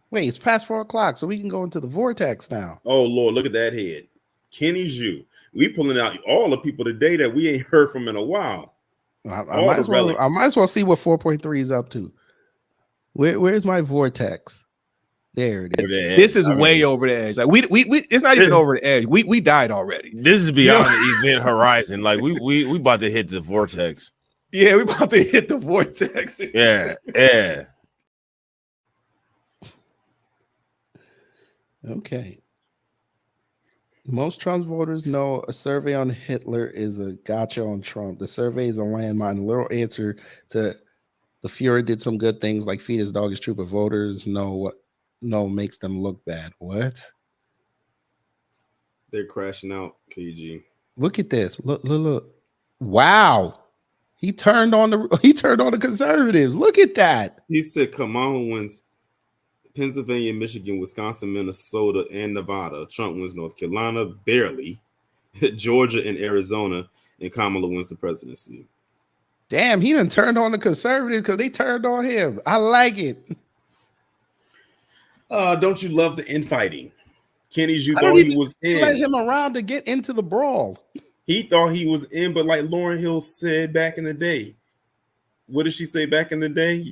Wait, it's past 4 o'clock, so we can go into the vortex now. Oh Lord, look at that head. Kenny Zhu. We pulling out all the people today that we ain't heard from in a while. I might as well see what 4.3 is up to. Where's my vortex? There it is. This is way over the edge. Like we it's not even over the edge. We died already. This is beyond the event horizon. Like we about to hit the vortex. Yeah, we about to hit the vortex. Yeah. Okay. Most Trump voters know a survey on Hitler is a gotcha on Trump. The survey is a landmine. A little answer to the Fuhrer did some good things like feed his dog his troop of voters. No makes them look bad. What? They're crashing out, KG. Look at this. Look. Wow. He turned on the conservatives. Look at that. He said Kamala wins Pennsylvania, Michigan, Wisconsin, Minnesota, and Nevada. Trump wins North Carolina, barely. Georgia and Arizona, and Kamala wins the presidency. Damn, he done turned on the conservatives because they turned on him. I like it. Don't you love the infighting? Kenny Zhu thought he was in. Let him around to get into the brawl. He thought he was in, but like Lauryn Hill said back in the day. What did she say back in the day?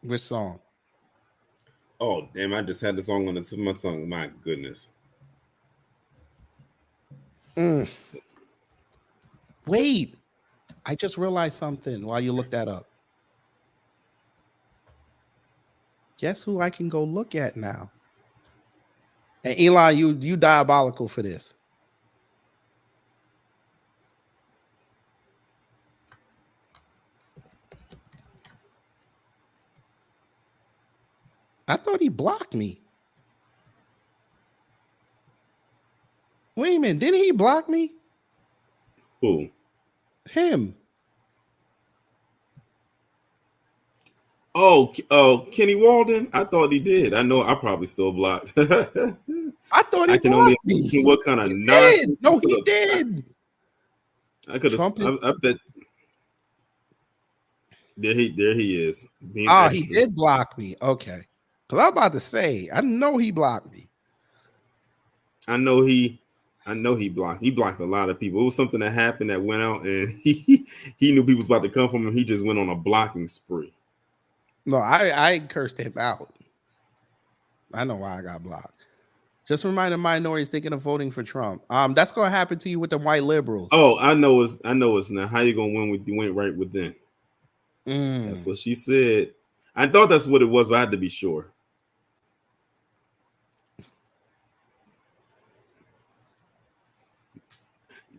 Which song? Oh, damn, I just had the song on the tip of my tongue. My goodness. Wait, I just realized something while you look that up. Guess who I can go look at now? And Elon, you diabolical for this. I thought he blocked me. Wait a minute, didn't he block me? Who? Him. Oh, Kenny Walden? I thought he did. I know I probably still blocked. I thought he blocked me. What kind of nonsense? No, he did. I could have. I bet. There he is. He did block me. Okay. Because I'm about to say, I know he blocked me. I know he blocked. He blocked a lot of people. It was something that happened that went out, and he knew people was about to come from him. He just went on a blocking spree. No, I cursed him out. I know why I got blocked. Just reminding minorities thinking of voting for Trump. That's gonna happen to you with the white liberals. Oh, I know it's not. How you gonna win with you went right with them? That's what she said. I thought that's what it was, but I had to be sure.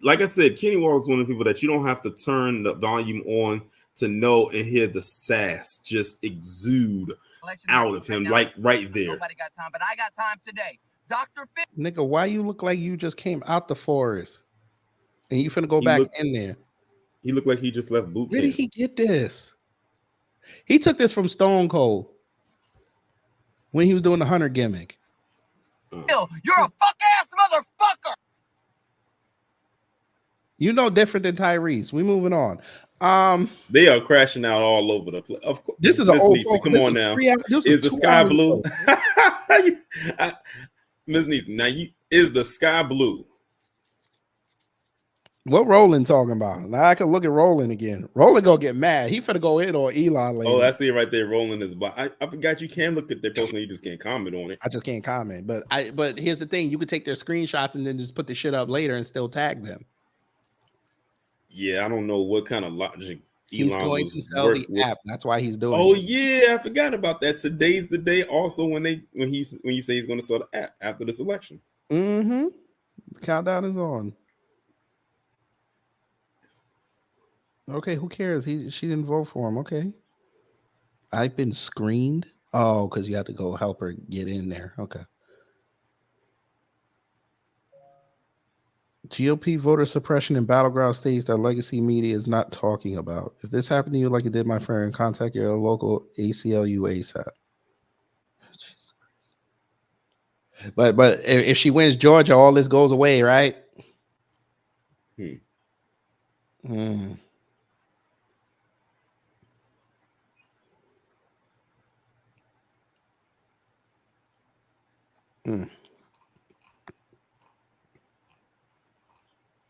Like I said, Kenny Walker is one of the people that you don't have to turn the volume on to know and hear the sass just exude out of him, like right there. Nobody got time, but I got time today. Dr. Fit. Nigga, why you look like you just came out the forest and you finna go back in there? He looked like he just left boot camp. Where did he get this? He took this from Stone Cold when he was doing the Hunter gimmick. You're a fuck ass motherfucker. You know, different than Tyrese. We moving on. They are crashing out all over the place. Of course, this is an old. Come on now. Is the sky blue? Miss Neeson, now is the sky blue? What Roland talking about? Now I can look at Roland again. Roland gonna get mad. He finna go in on Elon later. Oh, I see it right there. Roland is blocked. I forgot you can look at their post and you just can't comment on it. I just can't comment. But here's the thing: you could take their screenshots and then just put the shit up later and still tag them. Yeah, I don't know what kind of logic He's Elon going was to sell the with. app. That's why he's doing Oh it. yeah, I forgot about that. Today's the day. Also, when you say he's going to sell the app after this election. Mm-hmm. Countdown is on. Okay, who cares? She didn't vote for him. Okay. I've been screened. Oh, because you have to go help her get in there. Okay. GOP voter suppression in battleground states that legacy media is not talking about. If this happened to you like it did my friend, contact your local ACLU ASAP. But if she wins Georgia, all this goes away, right? Hmm.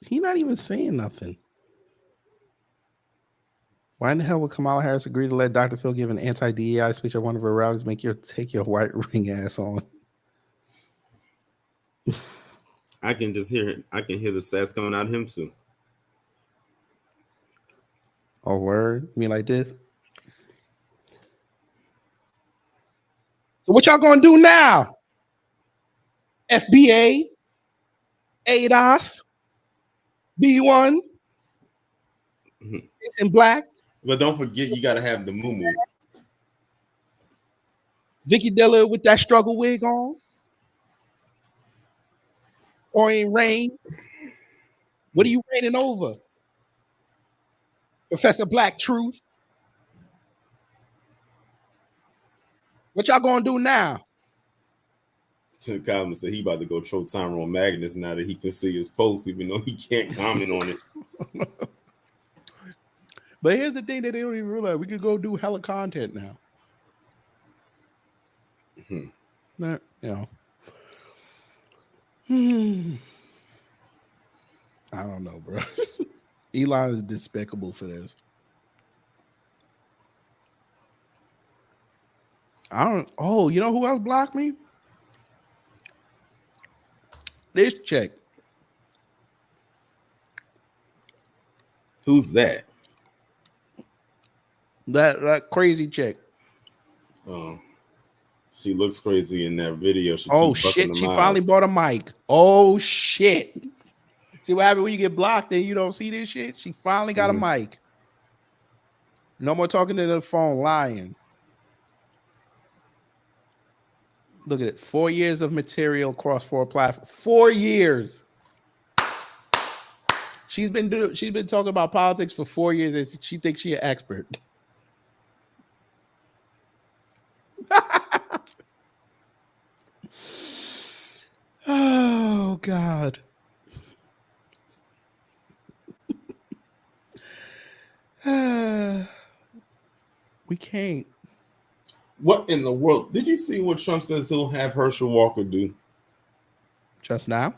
He not even saying nothing. Why in the hell would Kamala Harris agree to let Dr. Phil give an anti-DEI speech at one of her rallies? Take your white ring ass on. I can just hear it. I can hear the sass coming out of him too. Oh, word? You mean like this? So what y'all gonna do now? FBA, ADOS, B1, it's in black. But don't forget, you got to have the moo. Vicky Dilla with that struggle wig on. Orion Rain. What are you reigning over? Professor Black Truth. What y'all gonna do now? Kamala said he about to go troll Tyrone Magnus now that he can see his post, even though he can't comment on it. But here's the thing that they don't even realize: we could go do hella content now. You know. I don't know, bro. Elon is despicable for this. Oh, you know who else blocked me? This chick. Who's that? That crazy chick. Oh, she looks crazy in that video. She Shit! She finally bought a mic. Oh shit! See what happens when you get blocked and you don't see this shit? She finally got a mic. No more talking to the phone, lying. Look at it. 4 years of material across 4 platforms. 4 years. She's been talking about politics for 4 years and she thinks she's an expert. Oh God. We can't. What in the world? Did you see what Trump says he'll have Herschel Walker do? Just now?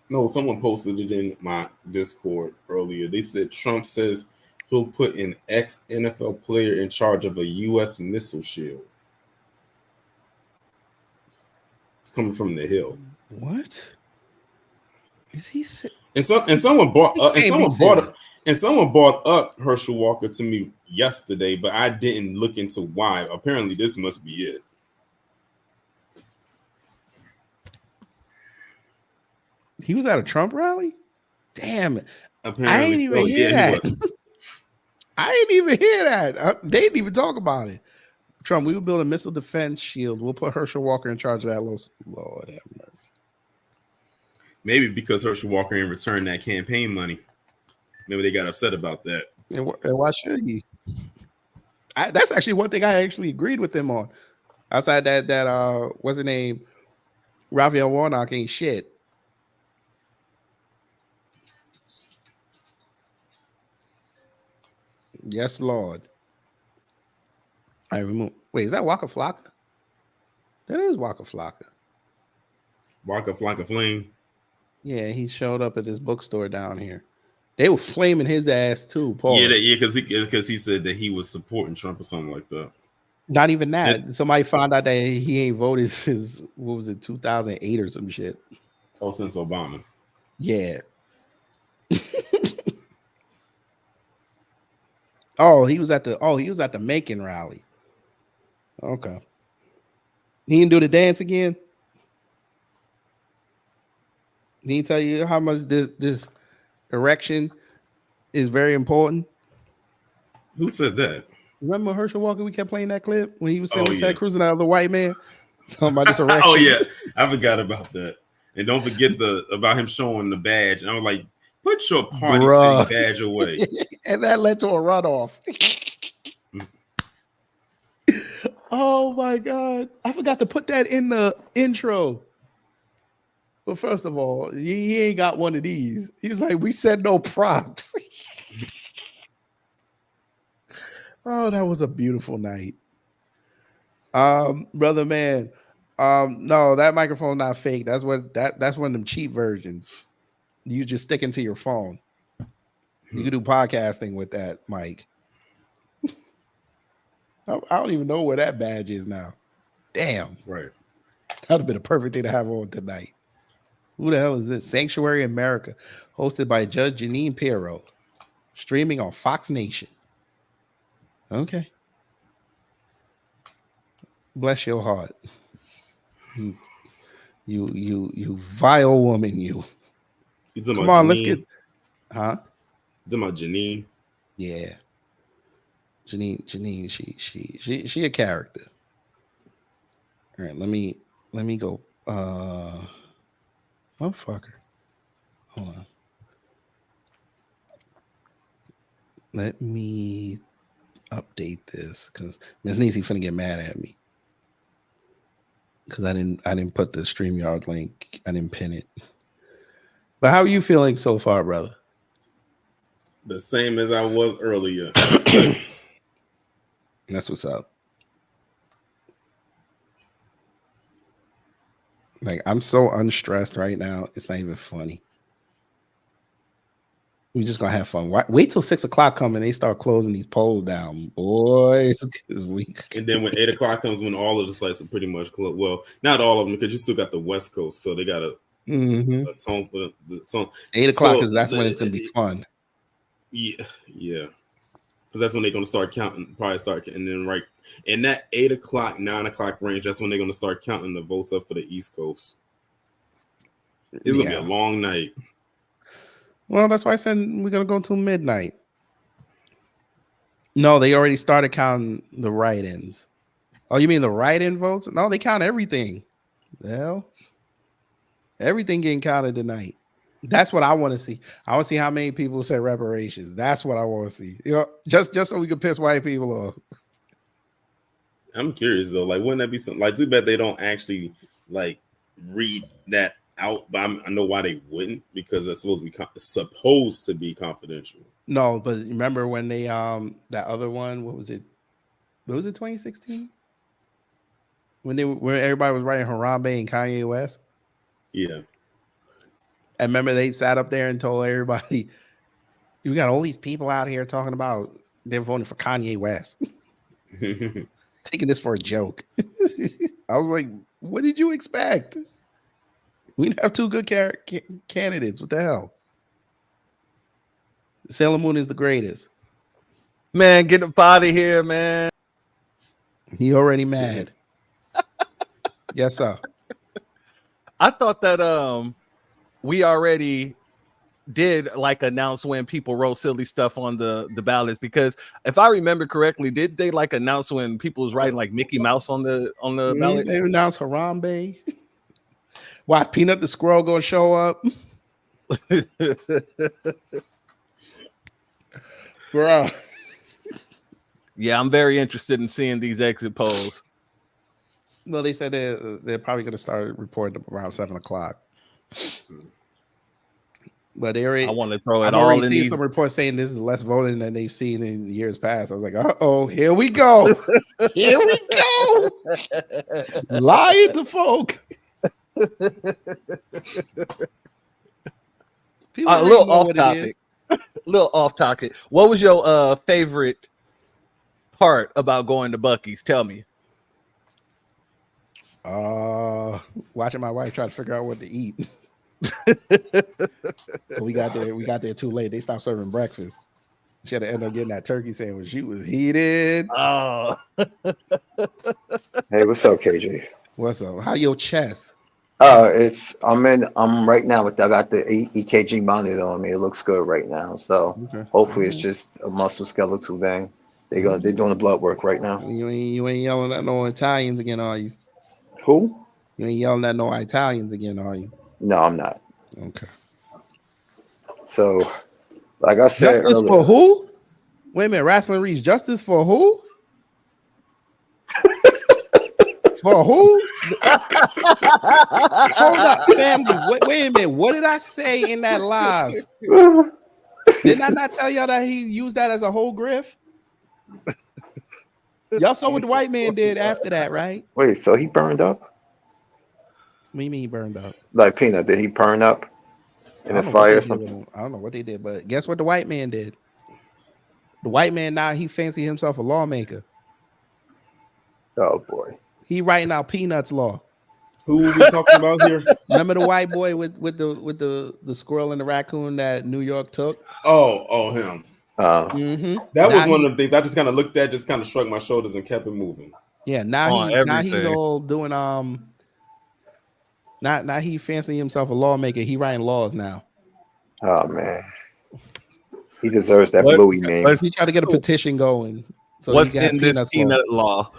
No, someone posted it in my Discord earlier. They said Trump says he'll put an ex-NFL player in charge of a U.S. missile shield. It's coming from the Hill. What? Is he? And someone brought up Herschel Walker to me yesterday, but I didn't look into why. Apparently, this must be it. He was at a Trump rally? Damn it. Apparently, I didn't even hear that. I didn't even hear that. They didn't even talk about it. Trump, we will build a missile defense shield. We'll put Herschel Walker in charge of that. Lord have mercy. Maybe because Herschel Walker ain't returned that campaign money. Maybe they got upset about that. And why should he? That's actually one thing I actually agreed with him on. Outside that what's his name? Raphael Warnock ain't shit. Yes, Lord. I remove. Wait, is that Waka Flocka? That is Waka Flocka. Waka Flocka Flame. Yeah, he showed up at this bookstore down here. They were flaming his ass too, Paul. Yeah, because he said that he was supporting Trump or something like that. Not even that. Somebody found out that he ain't voted since 2008 or some shit. Oh, since Obama. Yeah. Oh, he was at the Macon rally. Okay. He didn't do the dance again. He didn't tell you how much this erection is very important. Who said that? Remember Herschel Walker? We kept playing that clip when he was saying Oh, with yeah. Ted Cruz and that other white man talking about this erection. Oh yeah, I forgot about that. And don't forget about him showing the badge. And I was like, put your party Bruh. city badge away. And that led to a runoff. Oh my God. I forgot to put that in the intro. Well, first of all, he ain't got one of these. He's like, we said no props. Oh, that was a beautiful night. Brother man. No, that microphone not fake. That's one of them cheap versions. You just stick into your phone. You can do podcasting with that mic. I don't even know where that badge is now. Damn. Right. That would have been a perfect thing to have on tonight. Who the hell is this? Sanctuary America, hosted by Judge Janine Pirro, streaming on Fox Nation. Okay. Bless your heart. You vile woman, you. Come on, let's get. Huh? You talking about Janine? Yeah. Janine, she a character. All right, let me go. Motherfucker. Hold on. Let me update this because Ms. Niecy finna get mad at me. Because I didn't put the StreamYard link. I didn't pin it. But how are you feeling so far, brother? The same as I was earlier. That's what's up. Like, I'm so unstressed right now. It's not even funny. We just gonna have fun. Wait till 6 o'clock come and they start closing these polls down, boys. And then when 8 o'clock comes, when all of the sites are pretty much closed. Well, not all of them, because you still got the West Coast, so they got a tone for the tone. 8 o'clock is that's when it's gonna be fun. Yeah. Because that's when they're gonna start counting, and then right in that 8 o'clock, 9 o'clock range, that's when they're gonna start counting the votes up for the East Coast. It's gonna be a long night. Well, that's why I said we're gonna go till midnight. No, they already started counting the write-ins. Oh, you mean the write-in votes? No, they count everything. The hell? Everything getting counted tonight. That's what I want to see. I want to see how many people say reparations. That's what I want to see. You know, just so we can piss white people off. I'm curious though. Like, wouldn't that be something? Like, too bad they don't actually like read that out. But I know why they wouldn't, because it's supposed to be confidential. No, but remember when they that other one? What was it? What was it? 2016? When everybody was writing Harambe and Kanye West. Yeah. I remember they sat up there and told everybody, "You got all these people out here talking about they're voting for Kanye West." Taking this for a joke. I was like, what did you expect? We have two good candidates. What the hell? Sailor Moon is the greatest. Man, get up out of here, man. He already mad. Yes, sir. I thought that we already did like announce when people wrote silly stuff on the ballots, because if I remember correctly, did they like announce when people was writing like Mickey Mouse on the ballot? They announced Harambe. Why Peanut the Squirrel gonna show up? Bro. Yeah, I'm very interested in seeing these exit polls. Well, they said they're probably gonna start reporting around 7 o'clock. But they already, I want to throw it I've all already in seen these. some reports saying this is less voting than they've seen in years past. I was like, uh-oh, here we go. Here we go. Lying to folk. A little off topic. Little off topic. What was your favorite part about going to Buc-ee's? Tell me. Watching my wife try to figure out what to eat. We got there too late. They stopped serving breakfast. Should have ended up getting that turkey sandwich. She was heated. Oh. Hey, what's up, KJ? What's up? How your chest? I'm right now I got the EKG monitor on me. It looks good right now. So Okay. hopefully it's just a muscle skeletal thing. They're doing the blood work right now. You ain't yelling at no Italians again, are you? Who? You ain't yelling at no Italians again, are you? No, I'm not. Okay. So, like I said Justice earlier, for who? Wait a minute, Wrestling Reach. Justice for who? For who? Hold up, family. Wait a minute. What did I say in that live? Didn't I not tell y'all that he used that as a whole grift? Y'all saw what the white man did after that, right? wait, so he burned up? What do you mean he burned up? Like Peanut, did he burn up in I a don't know what fire they or did something? with him. I don't know what they did, but guess what the white man did? The white man now he fancy himself a lawmaker. Oh boy. He writing out Peanuts law. Who are we talking about here? Remember the white boy with the squirrel and the raccoon that New York took? Oh, him. Mm-hmm. That was Now one of the things I just kind of looked at, just kind of shrugged my shoulders and kept it moving. Yeah, now he's everything. all doing now he fancying himself a lawmaker. He writing laws now. Oh man. He deserves that What- Bluey name. He tried to get a petition going. So What's he got in this Peanuts peanut law?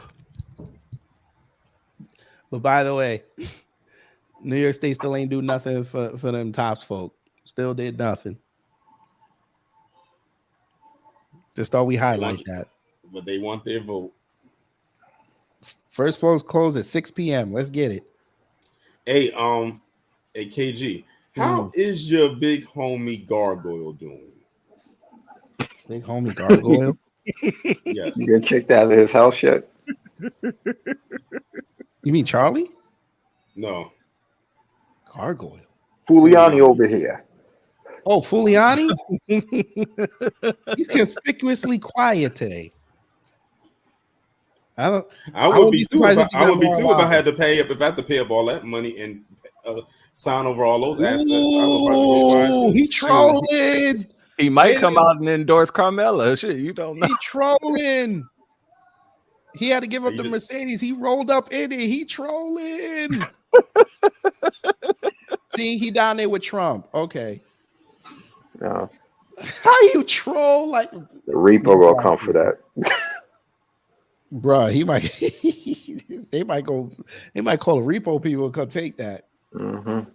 But by the way, New York State still ain't do nothing for them Tops folk. Still did nothing. Just thought we highlight that. But they want their vote. First polls close at 6 p.m. Let's get it. Hey, KG, how is your big homie Gargoyle doing? Big homie Gargoyle? Yes. You get kicked out of his house yet? You mean Charlie? No. Gargoyle. Fuliani over here. Oh, Fuliani? He's conspicuously quiet today. I would be too. surprised I would be more too if I wild. had to pay if I had to pay up all that money and sign over all those assets. I would probably be quiet Ooh, too. he trolling. He might Wait a come minute. out and endorse Carmella. Shit, you don't know. He trolling. He had to give up He the just- Mercedes. He rolled up in it. He trolling. See, he down there with Trump. Okay. No. How you troll like The Reaper will come for that. bruh, he might they might call the repo people and come take that. Mm-hmm.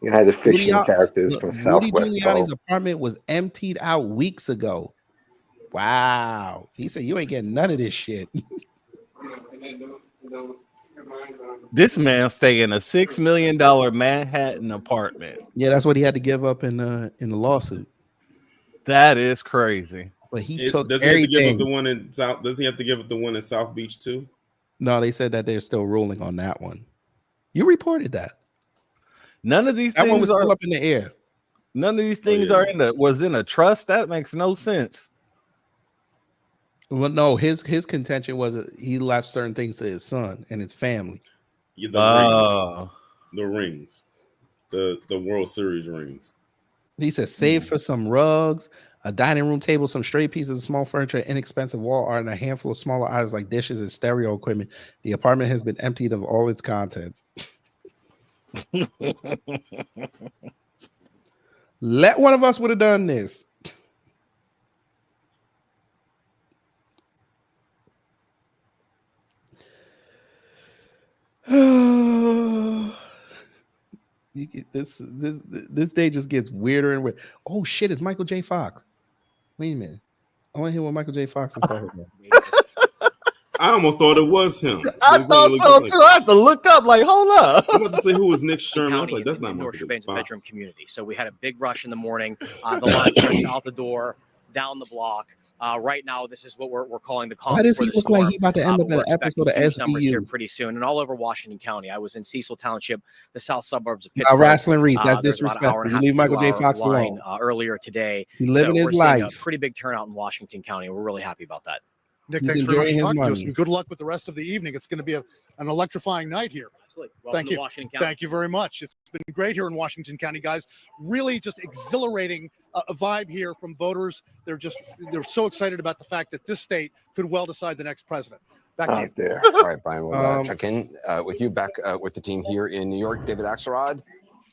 You had the fictional characters from Rudy Southwest. Giuliani's though. apartment was emptied out weeks ago. Wow. He said you ain't getting none of this shit. This man stay in a $6 million Manhattan apartment. Yeah, that's what he had to give up in the lawsuit. That is crazy. But he Does took he have to give everything. up the one in South? Does he have to give up the one in South Beach too? No, they said that they're still ruling on that one. You reported that. None of these That one things was are still up in the air. None of these things yeah. are in a trust. That makes no sense. Well, no, his contention was he left certain things to his son and his family. Yeah, Oh. the rings, the World Series rings. He said save for some rugs, a dining room table, some stray pieces of small furniture, inexpensive wall art, and a handful of smaller items like dishes and stereo equipment. The apartment has been emptied of all its contents. Let one of us would have done this. You get this day just gets weirder and weird. Oh shit, it's Michael J. Fox. Wait a minute. I want to hear what Michael J. Fox is talking about. I almost thought it was him. I thought so too. I had to look up. Like, hold up. I'm about to say who was Nick Sherman. I was like, that's not North Michael Shore J. Fox. bedroom community. So we had a big rush in the morning. The line starts out the door, down the block. Right now, this is what we're calling the calm. Why does before he the look like storm. he about to end But up in we're an episode of expecting huge numbers here SVU? pretty soon, and all over Washington County. I was in Cecil Township, the south suburbs of Now, Pittsburgh. Wrestling Reese, that's There's about an hour disrespectful. and a You half leave to Michael 2 J. hour Fox line, alone. earlier today. He's living his we're seeing life. a pretty big turnout in Washington County. We're really happy about that. Nick, He's thanks very much enjoying for his talking to us, money. and good luck with the rest of the evening. It's going to be an electrifying night here. Absolutely. Welcome Thank to you. Washington County. Thank you very much. It's been great here in Washington County, guys. Really just exhilarating a vibe here from voters. They're so excited about the fact that this state could well decide the next president. Back to you. All right, Brian, we'll check in with you back with the team here in New York. David Axelrod.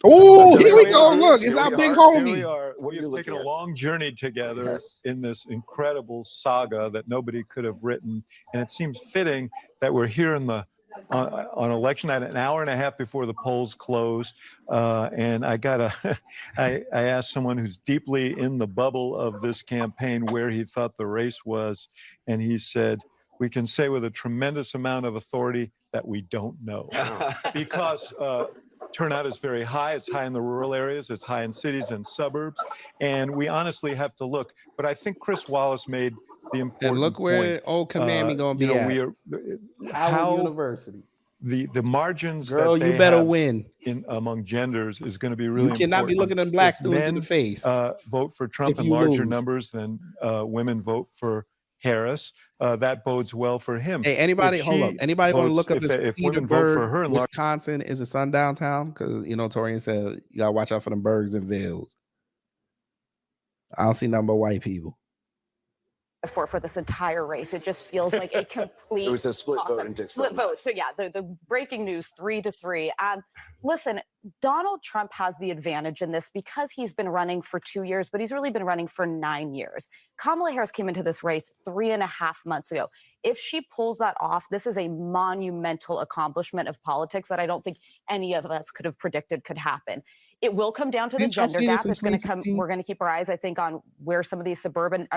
Oh, here we go. Look, it's our big homie. Here we are. What are you We've looking taken at? a long journey together Yes. in this incredible saga that nobody could have written, and it seems fitting that we're here in the on election night, an hour and a half before the polls close. And I asked someone who's deeply in the bubble of this campaign where he thought the race was, and he said, "We can say with a tremendous amount of authority that we don't know," because turnout is very high. It's high in the rural areas. It's high in cities and suburbs. And we honestly have to look. But I think Chris Wallace made the important And look where point. old Kamami gonna be you know, at. we are Howard University. The margins Girl, that you they better have win. in among genders is going to be really You cannot be important. looking them black If students in men, the face. vote for Trump if in you larger lose. numbers than women vote for Harris. That bodes well for him. Hey, anybody, If hold up. she Anybody want to votes- look up if this women vote for her in large Wisconsin is a sundown town? Because Torian said you gotta watch out for them Bergs and Villes. I don't see nothing but white people. For this entire race. It just feels like a complete It was a split vote toss-up. in Dick's Split vote. vote. So yeah, the breaking news 3-3. And listen, Donald Trump has the advantage in this because he's been running for 2 years, but he's really been running for 9 years. Kamala Harris came into this race 3.5 months ago. If she pulls that off, this is a monumental accomplishment of politics that I don't think any of us could have predicted could happen. It will come down to the Didn't y'all gender see this gap. in It's going to come. 2016? We're going to keep our eyes, I think, on where some of these urban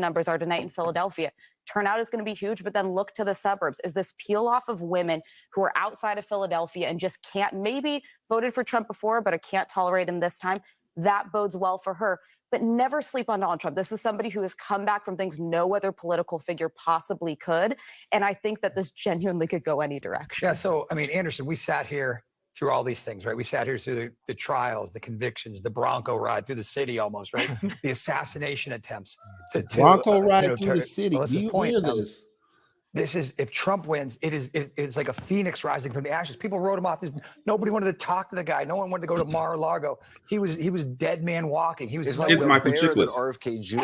numbers are tonight in Philadelphia. Turnout is going to be huge, but then look to the suburbs. Is this peel off of women who are outside of Philadelphia and just can't, maybe voted for Trump before, but I can't tolerate him this time? That bodes well for her. But never sleep on Donald Trump. This is somebody who has come back from things no other political figure possibly could. And I think that this genuinely could go any direction. Yeah. So, I mean, Anderson, we sat here through all these things, right? We sat here through the trials, the convictions, the Bronco ride through the city almost, right? The assassination attempts. Bronco ride through the city. Melissa's Do you point, hear this? This is, if Trump wins, it's like a phoenix rising from the ashes. People wrote him off as, nobody wanted to talk to the guy. No one wanted to go to Mar-a-Lago. He was dead man walking. He was It's nowhere. like Michael Bear that Chiklis. RFK Jr.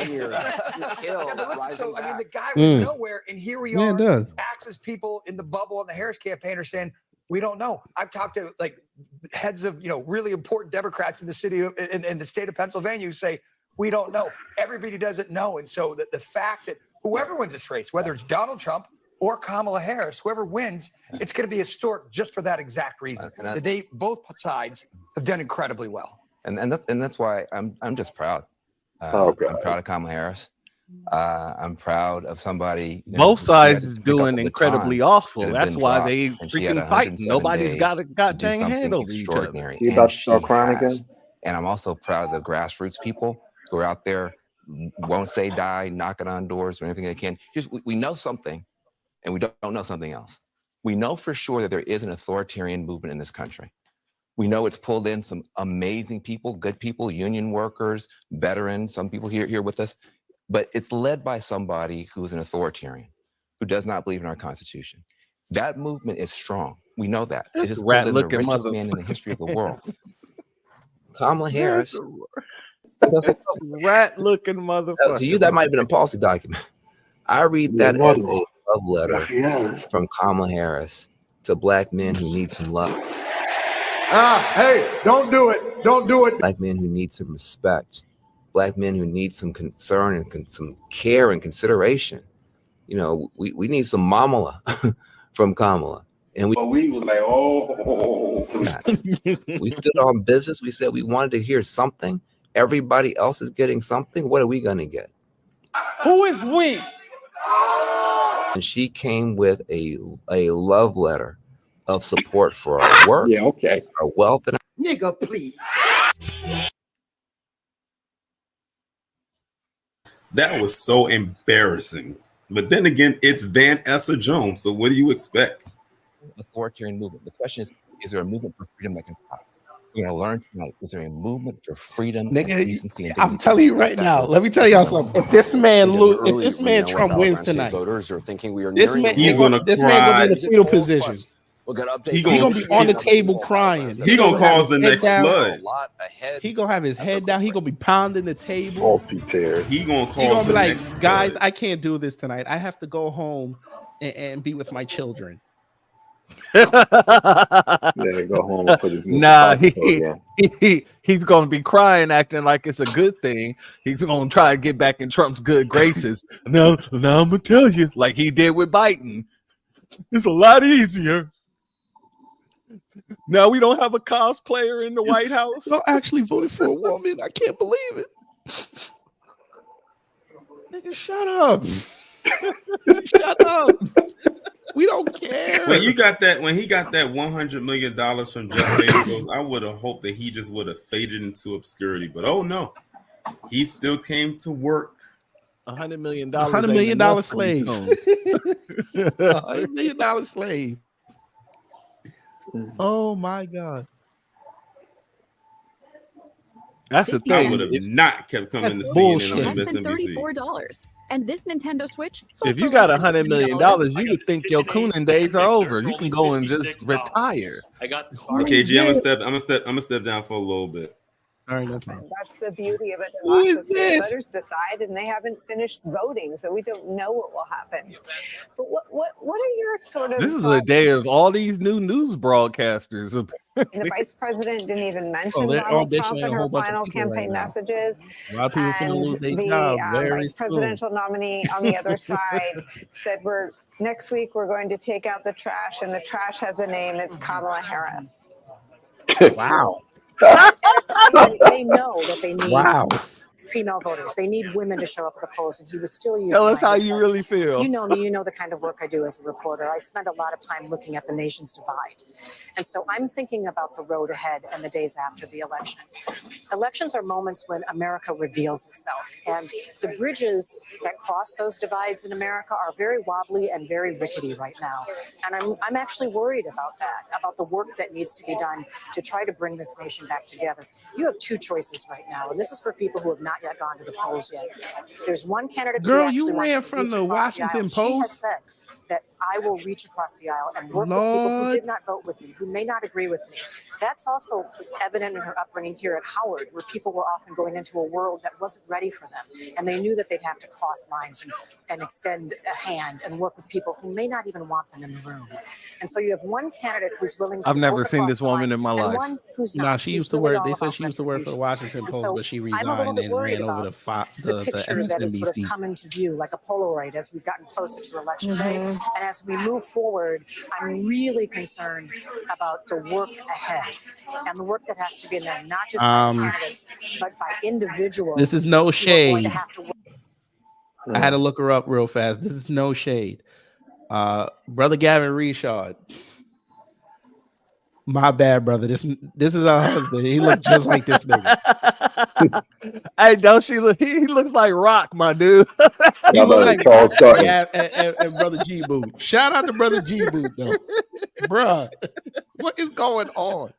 killed, Yeah, but listen, rising so, I mean, back. the guy was Mm. nowhere, and here we Yeah, are. it does. Axis people in the bubble on the Harris campaign are saying, we don't know. I've talked to like heads of really important Democrats in the city in the state of Pennsylvania who say we don't know. Everybody doesn't know, and so the fact that whoever wins this race, whether it's Donald Trump or Kamala Harris, whoever wins, it's going to be historic just for that exact reason. That they both sides have done incredibly well. And that's why I'm just proud. Oh, God. I'm proud of Kamala Harris. I'm proud of somebody. Both who sides had is to pick up doing the incredibly baton awful. that had That's been why dropped, they and she had freaking fighting. 107 Nobody's days got a to do goddamn something hand over each other. extraordinary. You about And to start she crying has. again? And I'm also proud of the grassroots people who are out there, won't say die, knocking on doors or anything they can. Just we know something, and we don't know something else. We know for sure that there is an authoritarian movement in this country. We know it's pulled in some amazing people, good people, union workers, veterans, some people here with us, but it's led by somebody who's an authoritarian, who does not believe in our Constitution. That movement is strong. We know that. That's It has a pulled in the rat-looking richest man in the motherfucker. history of the world. Kamala Harris. That's a rat-looking motherfucker. To you, that might have been a policy document. I read that as a love letter from Kamala Harris to black men who need some love. Hey, don't do it. Don't do it. Black men who need some respect. Black men who need some concern and some care and consideration. You know, we need some mamala from Kamala. And we was like, oh. We stood on business. We said we wanted to hear something. Everybody else is getting something. What are we going to get? Who is we? And she came with a love letter of support for our work, our wealth, and Nigga, please. That was so embarrassing. But then again, it's Van Essa Jones. So what do you expect? authoritarian movement. The question is there a movement for freedom that can stop? We're going to learn tonight. Is there a movement for freedom, and decency, and I'm dignity telling that you can right stop now. that Let me tell y'all something. If this man, if this man Trump wins tonight, voters are thinking we are this nearing man, the this man gonna be in a fetal position. We'll get updates. He gonna be on the table crying. He gonna cause the next flood. He gonna have his head down. He gonna be pounding the table. Salty tears. He gonna cause He gonna the be like, next guys, flood. I can't do this tonight. I have to go home and be with my children. Yeah, go home and put his Nah, again. he's gonna be crying, acting like it's a good thing. He's gonna try to get back in Trump's good graces. Now I'm gonna tell you, like he did with Biden, it's a lot easier. Now we don't have a cosplayer in the White House. Y'all actually voted for a woman. I can't believe it. Nigga, shut up. Shut up. We don't care. When he got that $100 million from Jeff Bezos, I would have hoped that he just would have faded into obscurity. But oh no, he still came to work. $100 million. $100 million slave. $100 million slave. Oh my God. That's the I thing. would have not kept coming to That's CNN on bullshit. Less than MSNBC. $34. And this Nintendo Switch sold If you for got less than $100 million, $50. you would think your cooning days are over. You can go and just retire. I got this. Okay, G, I'm gonna step down for a little bit. All right, that's fine. That's the beauty of a Who is democracy. this? Voters decide, and they haven't finished voting, so we don't know what will happen. But what are your sort of This is a thoughts? day of all these new news broadcasters. And the vice president didn't even mention they're Donald Trump auditioning in a her whole bunch of final people right campaign now. messages. A lot of people finna lose their The job very vice soon. presidential nominee on the other side said, next week we're going to take out the trash, and the trash has a name. It's Kamala Harris. Wow. At a time when they know that they need Wow. female voters, they need women to show up at the polls, and he was still using Tell us how language you like, really feel. You know me, you know the kind of work I do as a reporter. I spend a lot of time looking at the nation's divide. And so I'm thinking about the road ahead and the days after the election. Elections are moments when America reveals itself. And the bridges that cross those divides in America are very wobbly and very rickety right now. And I'm actually worried about that, about the work that needs to be done to try to bring this nation back together. You have two choices right now, and this is for people who have not yet gone to the polls yet. There's one candidate who Girl, actually you wants ran to from reach the across the aisle. Washington She has Post? said that I will reach across the aisle and work with people who Lord. did not vote with me, who may not agree with me. That's also evident in her upbringing here at Howard, where people were often going into a world that wasn't ready for them. And they knew that they'd have to cross lines and extend a hand and work with people who may not even want them in the room. And so you have one candidate who's willing to I've never work seen across this the woman line in my and life. one who's not. Nah, she who's used to really work. all They said about she used to work for the Washington And Post, so but she I'm a little resigned bit and worried ran over about to the picture that has sort of MSNBC. come into view like a Polaroid as we've gotten closer to election day. And as we move forward, I'm really concerned about the work ahead and the work that has to be done, not just by candidates, but by individuals. This is no who are going to shade. have to work. I had to look her up real fast. This is no shade. Brother Gavin Reshard. My bad, brother. This is our husband. He looked just like this nigga. Hey, don't she look? He looks like Rock, my dude. He Y'all look know like Charles Sutton. yeah, and brother G Boot. Shout out to brother G Boot though, bruh. What is going on?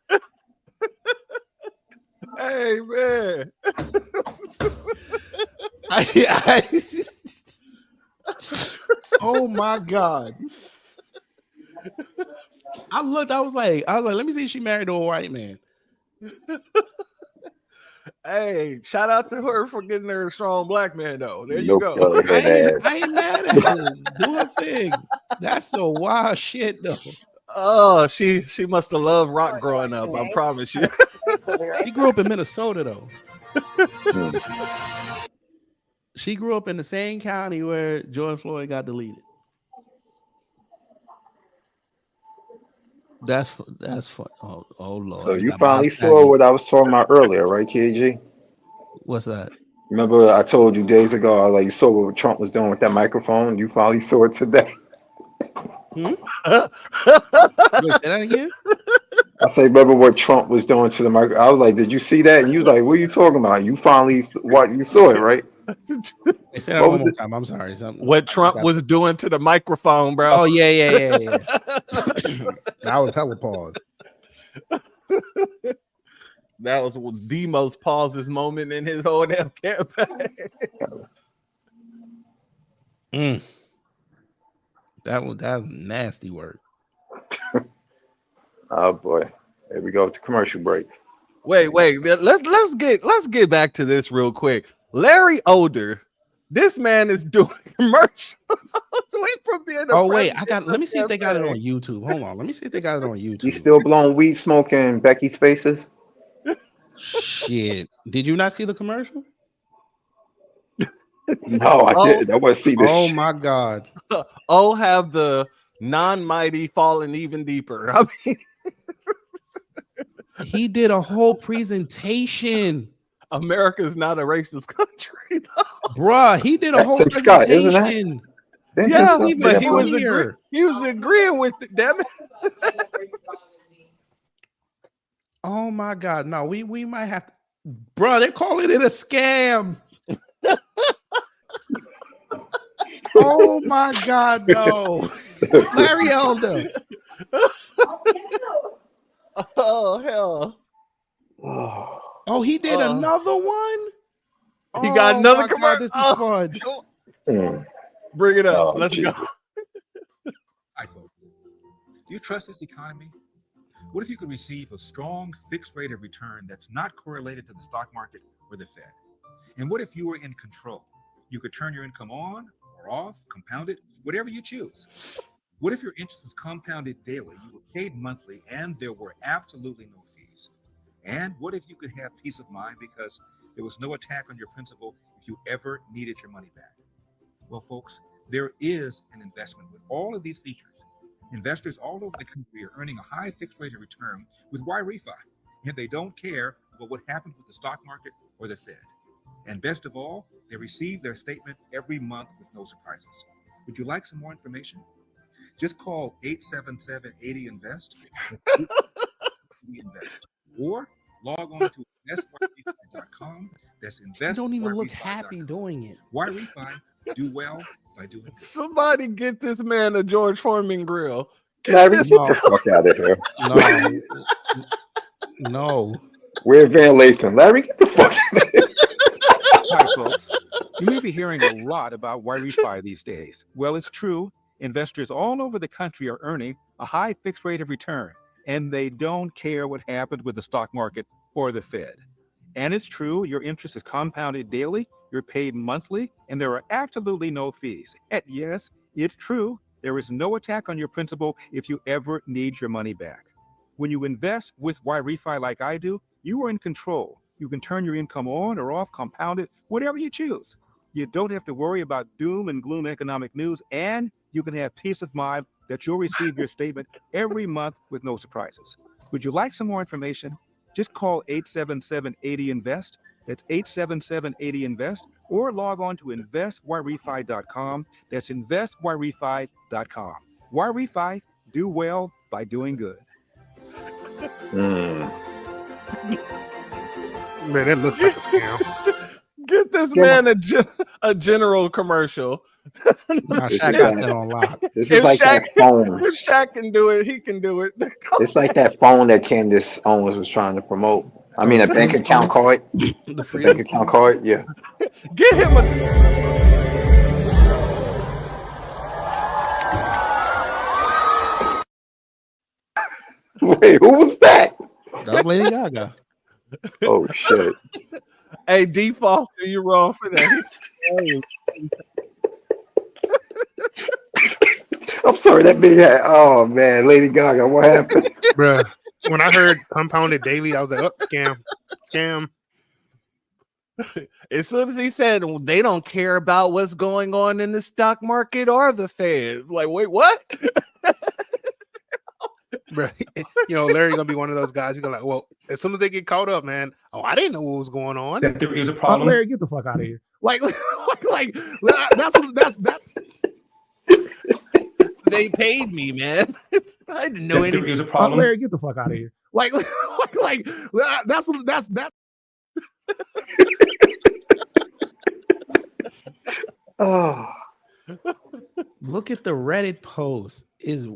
Hey man. Oh my God. I looked, I was like, let me see if she married to a white man. Hey, shout out to her for getting her a strong black man though. There you Nope, go. I ain't mad at her. Do her thing. That's some wild shit though. Oh, she must have loved Rock growing up. I promise you. She grew up in Minnesota though. She grew up in the same county where George Floyd got deleted. That's fun. Oh Lord. So you finally saw what I was talking about earlier, right, KG? What's that? Remember I told you days ago, I was like, you saw what Trump was doing with that microphone? You finally saw it today. Wait, say that again? I say, remember what Trump was doing to the microphone? I was like, did you see that? And you was like, what are you talking about? You finally, what, you saw it, right? Hey, say that one more time. I'm sorry. What Trump was doing to the microphone, bro. Oh, yeah. That was hella pause. That was the most pauses moment in his whole damn campaign. That's nasty work. Oh boy. Here we go to commercial break. Wait. Let's get back to this real quick. Larry Older, this man is doing commercials. Wait for being a Oh wait, president let me see if they got it on campaign. YouTube. Hold on, let me see if they got it on He's YouTube. still blowing weed smoke in Becky's faces. Shit, did you not see the commercial? No, I didn't. I want to see this. Oh shit. my god. Oh, have the non-mighty fallen even deeper. I mean, He did a whole presentation. America is not a racist country, Bruh, he did a That's whole Tim Scott, isn't that? presentation. Didn't yeah, Tim Scott even say but that for him? he was agreeing with it. Damn it! Oh my god, no, we might have to, bruh, they're calling it a scam. Oh my god, no. Larry Elder. Oh hell! Oh, he did another one. He got Oh another my commercial. god, this is fun. Bring it up. Oh, Let's go. Hi, folks. Do you trust this economy? What if you could receive a strong fixed rate of return that's not correlated to the stock market or the Fed? And what if you were in control? You could turn your income on or off, compound it, whatever you choose. What if your interest was compounded daily, you were paid monthly, and there were absolutely no fees? And what if you could have peace of mind because there was no attack on your principal if you ever needed your money back? Well, folks, there is an investment with all of these features. Investors all over the country are earning a high fixed rate of return with Y-Refi, and they don't care about what happens with the stock market or the Fed. And best of all, they receive their statement every month with no surprises. Would you like some more information? Just call 877-80-INVEST or log on to investYRefi.com. That's invest. You don't even look happy doing it. Y-Refi, do well by doing good. Somebody get this man a George Foreman grill. Larry, get the fuck out of here. No. We're Van Lathan. Larry, get the fuck out of here. Hi, folks. You may be hearing a lot about Y-Refi these days. Well, it's true. Investors all over the country are earning a high fixed rate of return, and they don't care what happened with the stock market or the Fed. And it's true, your interest is compounded daily, you're paid monthly, and there are absolutely no fees. And yes, it's true, there is no attack on your principal if you ever need your money back. When you invest with Y-Refi like I do, you are in control. You can turn your income on or off, compound it, whatever you choose. You don't have to worry about doom and gloom economic news, and you can have peace of mind that you'll receive your statement every month with no surprises. Would you like some more information? Just call 877-80-INVEST. That's 877-80-INVEST, or log on to investYRefi.com. That's investYRefi.com. Y-Refi, do well by doing good. Man, that looks like a scam. Get this man a general commercial. Nah, Shaq got that on lock. This is like that phone. If Shaq can do it, he can do it. It's like that phone that Candace Owens was trying to promote. I mean, a bank account card. The bank account card, yeah. Get him a. Wait, who was that? That was Lady Gaga. Oh shit! Hey, D. Foster, you wrong for that. I'm sorry, that big hat. Oh man, Lady Gaga, what happened? Bruh, when I heard compounded daily, I was like, oh, scam. As soon as he said they don't care about what's going on in the stock market or the Fed, like, wait, what? Bro, Larry's gonna be one of those guys. He's gonna well, as soon as they get caught up, man. Oh, I didn't know what was going on. That there is a problem. Larry, get the fuck out of here. Like that's that. They paid me, man. I didn't know anything. There is a problem. Larry, get the fuck out of here. Like that's that. Oh, look at the Reddit post. Is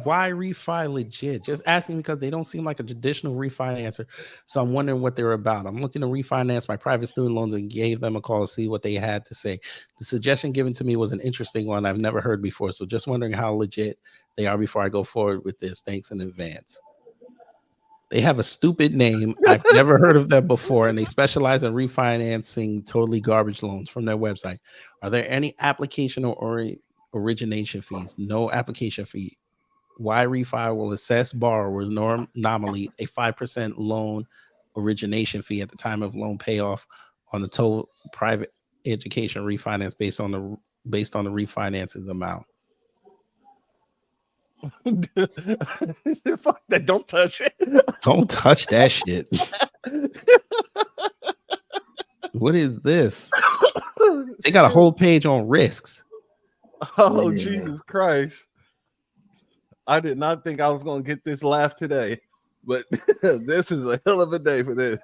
Y-Refi legit? Just asking because they don't seem like a traditional refinancer. So I'm wondering what they're about. I'm looking to refinance my private student loans and gave them a call to see what they had to say. The suggestion given to me was an interesting one I've never heard before. So just wondering how legit they are before I go forward with this. Thanks in advance. They have a stupid name. I've never heard of them before, and they specialize in refinancing totally garbage loans from their website. Are there any application or origination fees? No application fee. Y Refi will assess borrowers nominally a 5% loan origination fee at the time of loan payoff on the total private education refinance based on the refinance's amount. Fuck that! Don't touch it. Don't touch that shit. What is this? They got a whole page on risks. Oh, Jesus Christ. I did not think I was going to get this laugh today, but this is a hell of a day for this.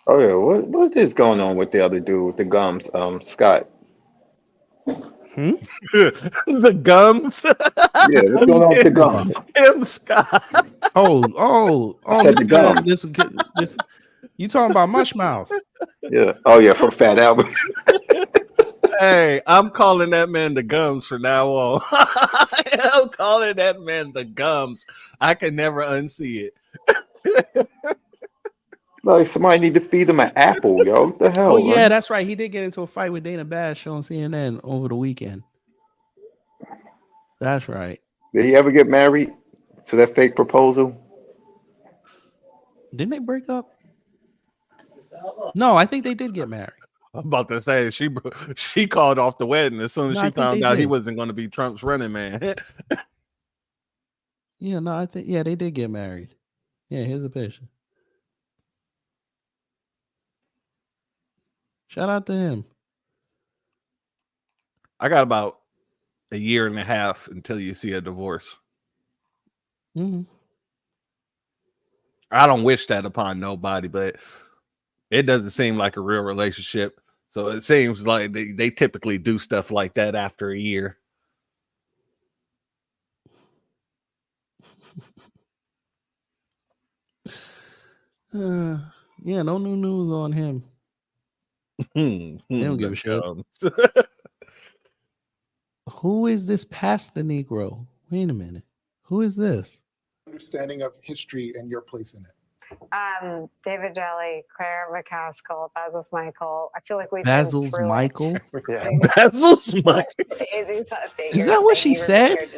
Oh yeah, what is going on with the other dude with the gums? Scott. The gums. Yeah, what's going on with the gums? Him, Scott. Oh, I said the gum. This you talking about Mushmouth? Yeah. Oh yeah, from Fat Albert. Hey, I'm calling that man the gums from now on. I'm calling that man the gums. I can never unsee it. Like somebody need to feed him an apple, yo. What the hell? Oh yeah, man? that's right. He did get into a fight with Dana Bash on CNN over the weekend. That's right. Did he ever get married to that fake proposal? Didn't they break up? No, I think they did get married. I'm about to say she called off the wedding as soon as No, she I think found they out he did. wasn't going to be Trump's running man. Yeah, no, I think they did get married. Yeah, here's a picture. Shout out to him. I got about a year and a half until you see a divorce. Mm-hmm. I don't wish that upon nobody, but it doesn't seem like a real relationship. So it seems like they typically do stuff like that after a year. Yeah, no new news on him. They don't give a shit. Who is this Pastor Negro? Wait a minute. Who is this? Understanding of history and your place in it. David Jelly, Claire McCaskill, Basil's Michael. I feel like we've Basil's been through Michael? Yeah. Basil's Michael. Is that what she said?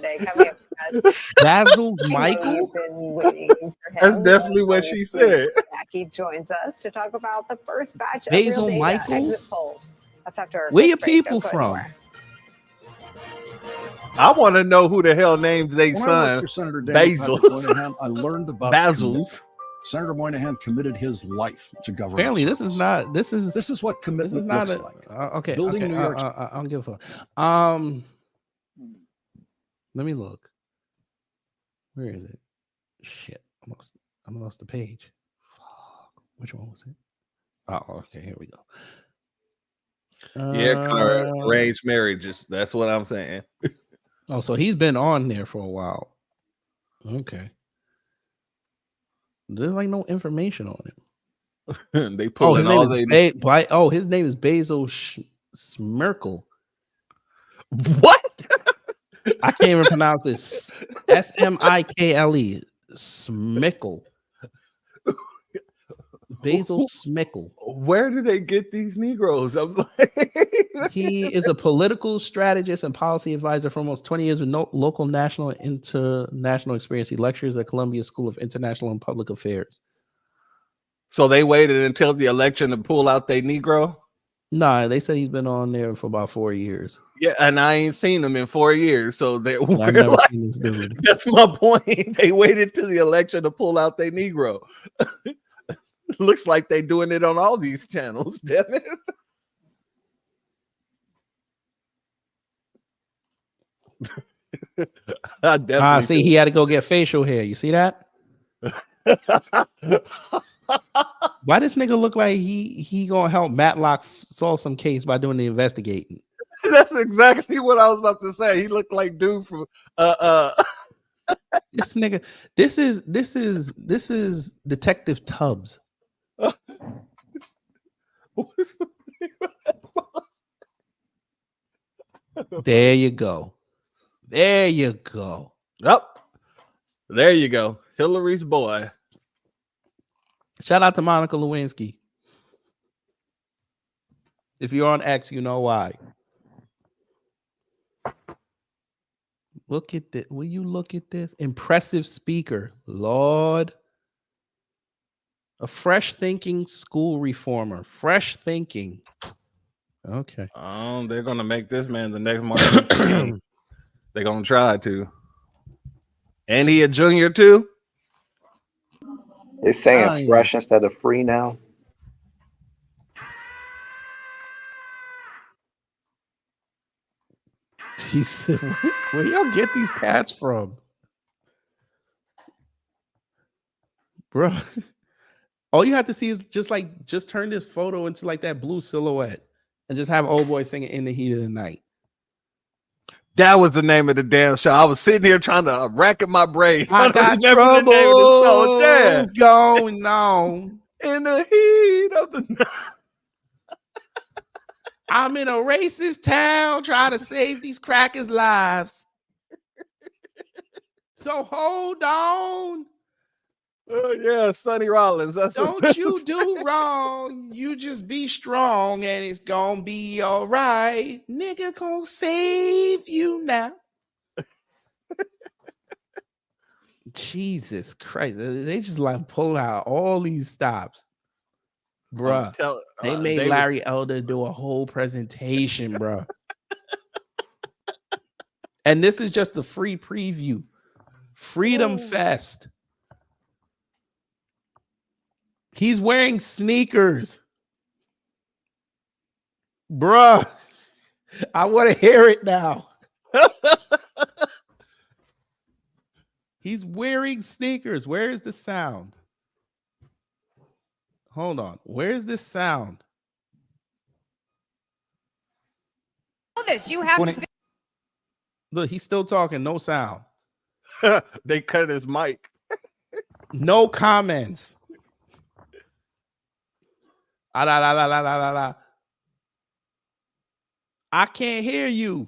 Basil's Michael? That's definitely what she said. Jackie joins us to talk about the first batch of Basil real data Michaels? exit polls. That's after. Where your this break. people Don't go from? anywhere. I want to know who the hell names they When I son worked for Senator Daniel Basil. Patrick Moynihan, I learned about Basil's. Senator Moynihan committed his life to government. Apparently, this is service. not. This is what commitment this is not looks a, like. Okay. Building okay, New York. I don't give a fuck. Let me look. Where is it? Shit. I lost the page. Fuck. Which one was it? Oh, okay. Here we go. Yeah, Clara, arranged marriages. That's what I'm saying. Oh, so he's been on there for a while. Okay. There's like no information on him. They pull in all they. His name is Basil Smirkle. What? I can't even pronounce this. Smikle. Smickle. Basil Smickle. Where do they get these Negroes? I'm like, he is a political strategist and policy advisor for almost 20 years with local, national, and international experience. He lectures at Columbia School of International and Public Affairs. So they waited until the election to pull out their Negro? Nah, they said he's been on there for about 4 years. Yeah, and I ain't seen them in 4 years. So they I've never seen this dude. That's my point. They waited till the election to pull out their Negro. Looks like they're doing it on all these channels, damn it. I definitely See, he had to go get facial hair. You see that? Why this nigga look like he gonna help Matlock solve some case by doing the investigating? That's exactly what I was about to say. He looked like dude from This nigga, this is Detective Tubbs. There you go. There you go. Yep. There you go. Hillary's boy. Shout out to Monica Lewinsky. If you're on X, you know why. Look at this. Will you look at this? Impressive speaker. Lord. A fresh thinking school reformer. Fresh thinking. Okay. They're gonna make this man the next Martin Luther King. They're gonna try to. And he a junior too. They're saying fresh instead of free now. He said, where y'all get these cats from? Bro. All you have to see is just turn this photo into like that blue silhouette and just have old boy singing In the Heat of the Night. That was the name of the damn show. I was sitting here trying to rack in my brain. I got troubles going on in the heat of the night. I'm in a racist town trying to save these crackers' lives. So hold on. Oh yeah, Sonny Rollins. Don't you do wrong. You just be strong and it's gonna be all right. Nigga gonna save you now. Jesus Christ. They just like pull out all these stops. Bruh. They made Larry Elder do a whole presentation, bruh. And this is just the free preview. Freedom Fest. He's wearing sneakers. Bruh. I want to hear it now. He's wearing sneakers. Where is the sound? Hold on. Where's this sound? This you have to. Look, he's still talking. No sound. They cut his mic. No comments. I can't hear you.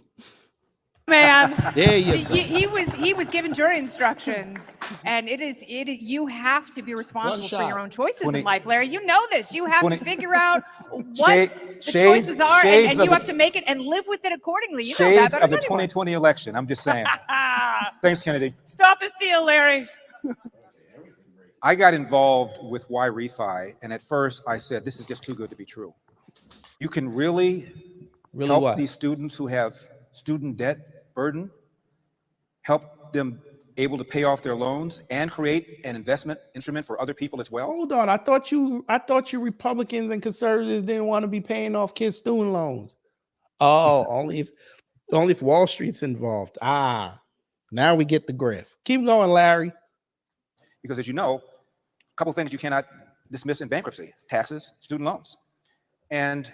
Man, there you go. he was given jury instructions, and you have to be responsible for your own choices in life, Larry. You know this. You have to figure out what the choices are, and you have to make it and live with it accordingly. You know that better of the than anyone. 2020 election. I'm just saying. Thanks, Kennedy. Stop the steal, Larry. I got involved with Why Refi, and at first I said, this is just too good to be true. You can really help what? These students who have student debt burden, help them able to pay off their loans and create an investment instrument for other people as well. Hold on. I thought you Republicans and conservatives didn't want to be paying off kids' student loans. Oh, only if Wall Street's involved. Now we get the grift. Keep going, Larry. Because as you know, a couple of things you cannot dismiss in bankruptcy: taxes, student loans. And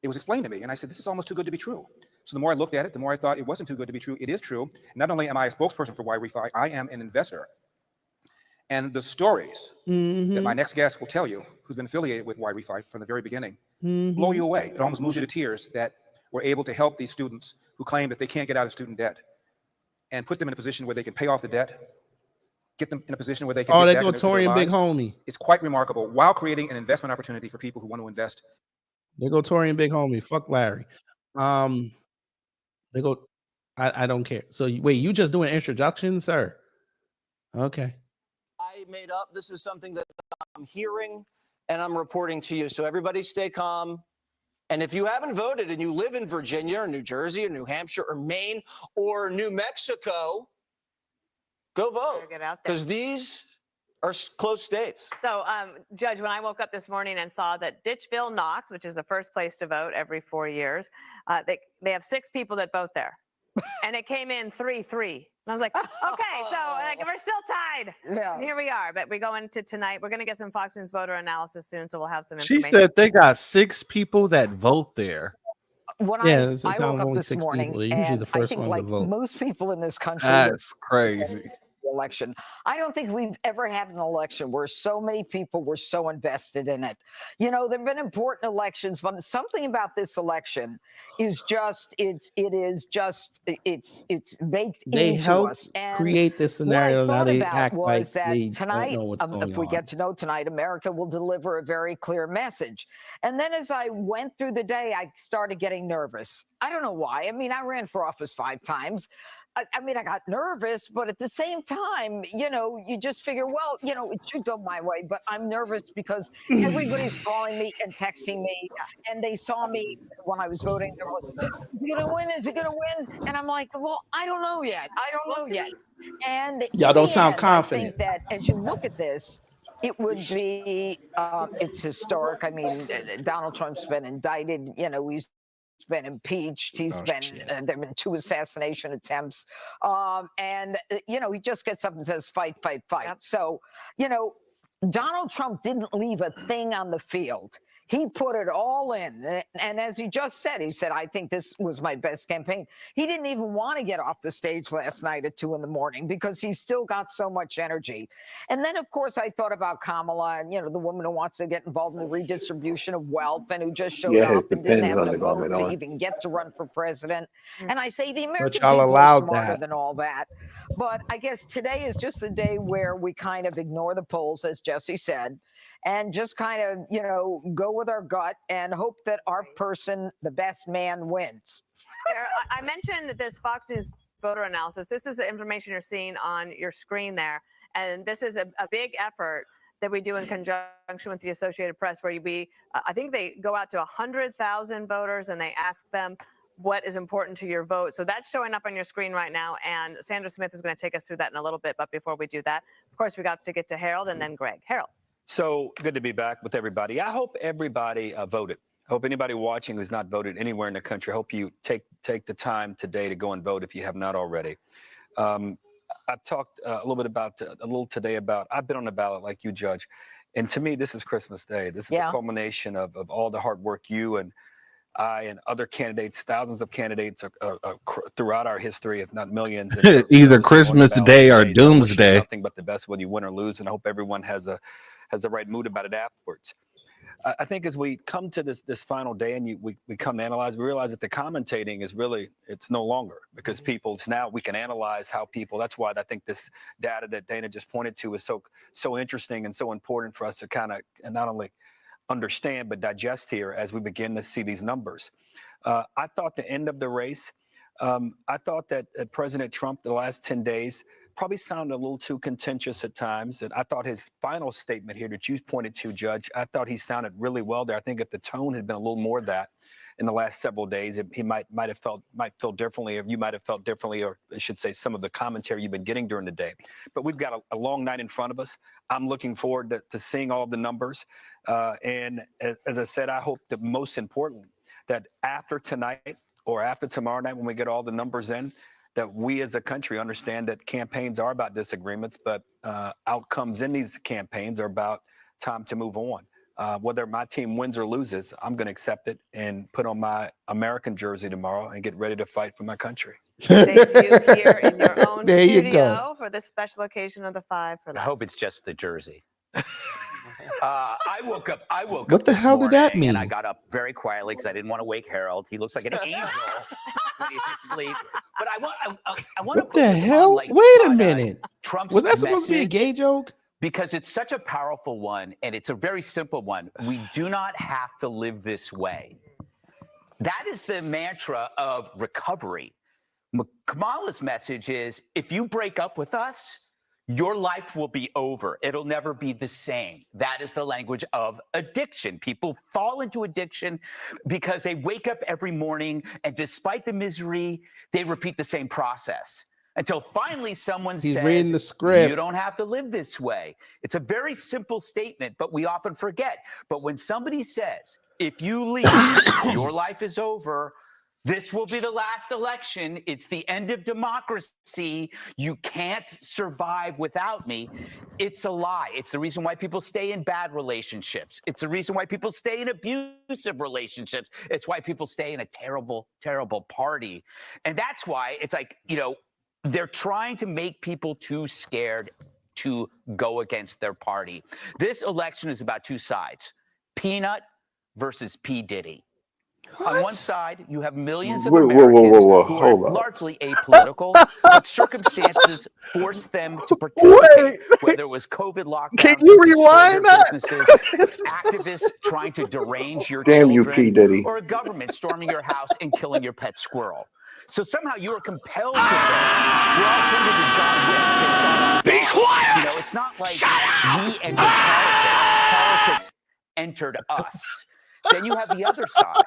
it was explained to me, and I said, this is almost too good to be true. So the more I looked at it, the more I thought it wasn't too good to be true. It is true. Not only am I a spokesperson for Why Refi, I am an investor. And the stories that my next guest will tell you, who's been affiliated with Why Refi from the very beginning, blow you away. It almost moves you to tears that we're able to help these students who claim that they can't get out of student debt and put them in a position where they can pay off the debt, get them in a position where they can get back into their lives. Big homie. It's quite remarkable, while creating an investment opportunity for people who want to invest. They go Torian Big Homie. Fuck Larry. They go. I don't care. So wait, you just doing introductions, sir? Okay. I made up. This is something that I'm hearing and I'm reporting to you. So everybody stay calm. And if you haven't voted and you live in Virginia or New Jersey or New Hampshire or Maine or New Mexico, go vote. Because these are close states. So, Judge, when I woke up this morning and saw that Ditchville, Knox, which is the first place to vote every 4 years, they have 6 people that vote there. And it came in 3-3. And I was like, okay, so we're still tied. Yeah. And here we are. But we go into tonight. We're going to get some Fox News voter analysis soon, so we'll have some She information. said they got 6 people that vote there. When Yeah, I it's a town woke of up only this 6 morning, people. They're usually and the first I think ones to like vote. most people in this country, That's crazy. election. I don't think we've ever had an election where so many people were so invested in it. You know, there have been important elections, but something about this election is just it's baked They into helped us. And create this what I scenario. Now thought they about act like was that they don't tonight, know what's going if we on. get to know tonight, America will deliver a very clear message. And then as I went through the day, I started getting nervous. I don't know why. I mean, I ran for office 5 times. I mean, I got nervous, but at the same time, you know, you just figure, well, you know, it should go my way. But I'm nervous because everybody's calling me and texting me, and they saw me when I was voting. They're like, is he going to win? Is he going to win? And I'm like, well, I don't know yet. I don't know yet. And Y'all in don't the sound end, confident. I think that as you look at this, it would be, it's historic. I mean, Donald Trump's been indicted. You know, he's been impeached. He's been, there've been 2 assassination attempts. You know, he just gets up and says, fight, fight, fight. Yep. So, you know, Donald Trump didn't leave a thing on the field. He put it all in. And as he just said, he said, I think this was my best campaign. He didn't even want to get off the stage last night at 2 a.m. because he's still got so much energy. And then, of course, I thought about Kamala and, you know, the woman who wants to get involved in the redistribution of wealth and who just showed Yeah, his up and didn't depends have on a the vote government to on. even get to run for president. And I say the American y'all people are allowed smarter that. than all that. But I guess today is just the day where we kind of ignore the polls, as Jesse said, and just kind of, you know, go with our gut and hope that our person, the best man, wins. I mentioned this Fox News voter analysis. This is the information you're seeing on your screen there. And this is a big effort that we do in conjunction with the Associated Press, where I think they go out to 100,000 voters and they ask them what is important to your vote. So that's showing up on your screen right now. And Sandra Smith is going to take us through that in a little bit. But before we do that, of course, we got to get to Harold and then Greg. Harold. So good to be back with everybody. I hope everybody voted. I hope anybody watching who's not voted anywhere in the country, I hope you take the time today to go and vote if you have not already. I've talked a little today about, I've been on the ballot like you, Judge. And to me, this is Christmas Day. This is the culmination of all the hard work you and I and other candidates, thousands of candidates throughout our history, if not millions. Either Christmas Day or Doomsday. Nothing but the best, whether you win or lose. And I hope everyone has the right mood about it afterwards. I think as we come to this final day and we come to analyze, we realize that the commentating is really, it's no longer because now we can analyze how people, that's why I think this data that Dana just pointed to is so interesting and so important for us to kind of not only understand, but digest here as we begin to see these numbers. I thought the end of the race, I thought that President Trump, the last 10 days, probably sounded a little too contentious at times. And I thought his final statement here that you pointed to, Judge, I thought he sounded really well there. I think if the tone had been a little more of that in the last several days, he might feel differently, or you might have felt differently, or I should say some of the commentary you've been getting during the day. But we've got a long night in front of us. I'm looking forward to seeing all the numbers. And as I said, I hope that most importantly, that after tonight or after tomorrow night, when we get all the numbers in, that we as a country understand that campaigns are about disagreements, but outcomes in these campaigns are about time to move on. Whether my team wins or loses, I'm going to accept it and put on my American jersey tomorrow and get ready to fight for my country. Debut here in your own There you studio go. for this special occasion of the 5 for I Life. hope it's just the jersey. I woke up. What the this hell did that morning, And I mean? got up very quietly because I didn't want to wake Harold. He looks like an angel when he's asleep. But I want to What the hell? Wait a minute. Trump's Was that supposed to be a message, gay joke? because it's such a powerful one, and it's a very simple one. We do not have to live this way. That is the mantra of recovery. Kamala's message is, if you break up with us, your life will be over. It'll never be the same. That is the language of addiction. People fall into addiction because they wake up every morning, and despite the misery, they repeat the same process until finally someone He's says, reading the script. you don't have to live this way. It's a very simple statement, but we often forget. But when somebody says, if you leave, your life is over, this will be the last election. It's the end of democracy. You can't survive without me. It's a lie. It's the reason why people stay in bad relationships. It's the reason why people stay in abusive relationships. It's why people stay in a terrible, terrible party. And that's why it's like, They're trying to make people too scared to go against their party. This election is about two sides, Peanut versus P. Diddy. On one side, you have millions of Americans who are largely apolitical, but circumstances forced them to participate, whether it was COVID lockdowns, Can you rewind that? businesses, activists trying to derange your Damn you, children, P. Diddy. or a government storming your house and killing your pet squirrel. So somehow you are compelled to vote. We're all turned into John Wicks. They shot off. Be quiet! You know, it's not like we entered politics. Politics entered us. Then you have the other side.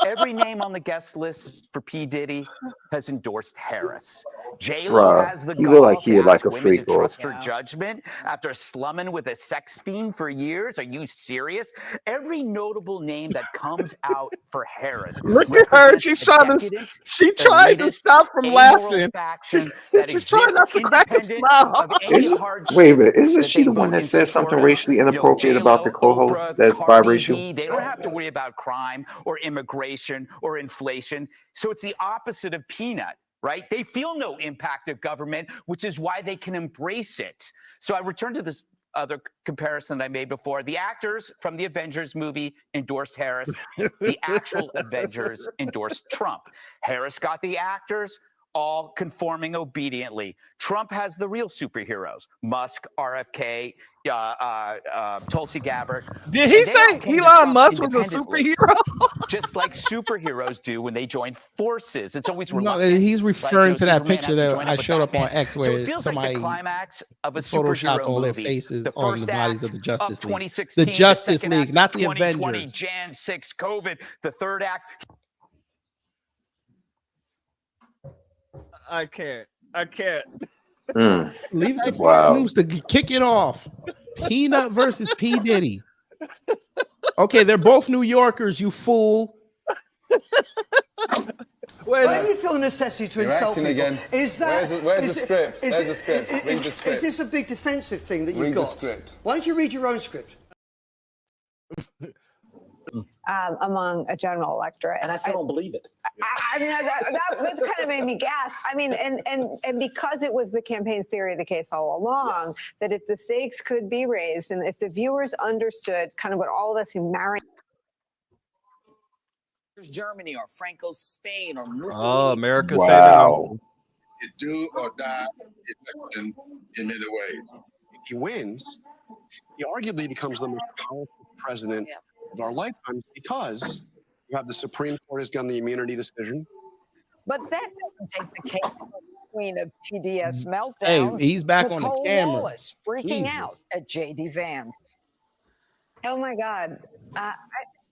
Every name on the guest list for P. Diddy has endorsed Harris. J-Lo has the gall to ask women to trust her judgment after slumming with a sex fiend for years. Are you serious? Every notable name that comes out for Harris. Look at her. She's trying to. She tried to stop from laughing. She's trying not to crack a smile. Wait a minute. Isn't she the one that said something racially inappropriate about the co-host that's biracial? They don't have to worry about crime or immigration or inflation. So it's the opposite of Peanut, right? They feel no impact of government, which is why they can embrace it. So I return to this other comparison that I made before. The actors from the Avengers movie endorsed Harris. The actual Avengers endorsed Trump. Harris got the actors all conforming obediently. Trump has the real superheroes: Musk, RFK, Tulsi Gabbard. Did he say Elon Musk was a superhero? Just like superheroes do when they join forces. It's always No, reluctant. he's referring like, to that Superman picture has to that join up I with showed up on Batman. X So where it feels somebody like the climax of a photoshopped superhero all their movie. faces The on first the bodies act of the Justice League. 2016, The Justice second League, act, not the 2020, Avengers. Jan 6, COVID. The third act. I can't. Leave it to Wow. Fox News to kick it off. Peanut versus P. Diddy. Okay, they're both New Yorkers, you fool. Why do you feel a necessity to You're insult acting people? again. Is that Where's the script? Where's the script? Read the script. Is this a big defensive thing that you've Read got? the script. Why don't you read your own script? Among a general electorate. And I still don't believe it. I mean, that's kind of made me gasp. I mean, and because it was the campaign's theory of the case all along, that if the stakes could be raised and if the viewers understood kind of what all of us who marry. Germany or Franco's Spain or Mussolini. Oh, America's Wow. It do or die election in either way. If he wins, he arguably becomes the most powerful president of our lifetimes because you have the Supreme Court has done the immunity decision. But that doesn't take the cake from the queen of TDS meltdowns. Hey, he's back on the Nicole camera. Wallace freaking Jesus. out at JD Vance. Oh my God.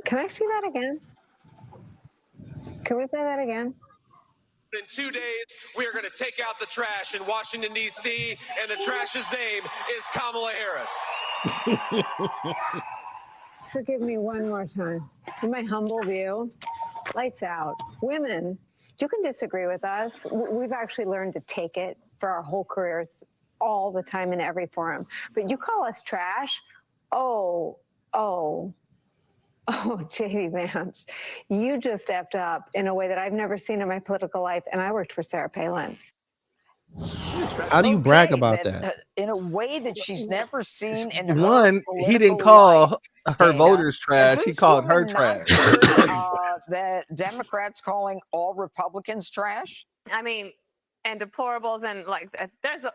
Can I see that again? Can we play that again? In 2 days, we are going to take out the trash in Washington, D.C., and the trash's name is Kamala Harris. Forgive me one more time. In my humble view, lights out. Women, you can disagree with us. We've actually learned to take it for our whole careers all the time in every forum. But you call us trash? Oh, JD Vance, you just effed up in a way that I've never seen in my political life, and I worked for Sarah Palin. How do you brag about that? In a way that she's never seen in her One, he didn't political call life. her Dana, voters has trash. He this called her woman not trash. heard, the Democrats calling all Republicans trash? I mean, and deplorables and like there's a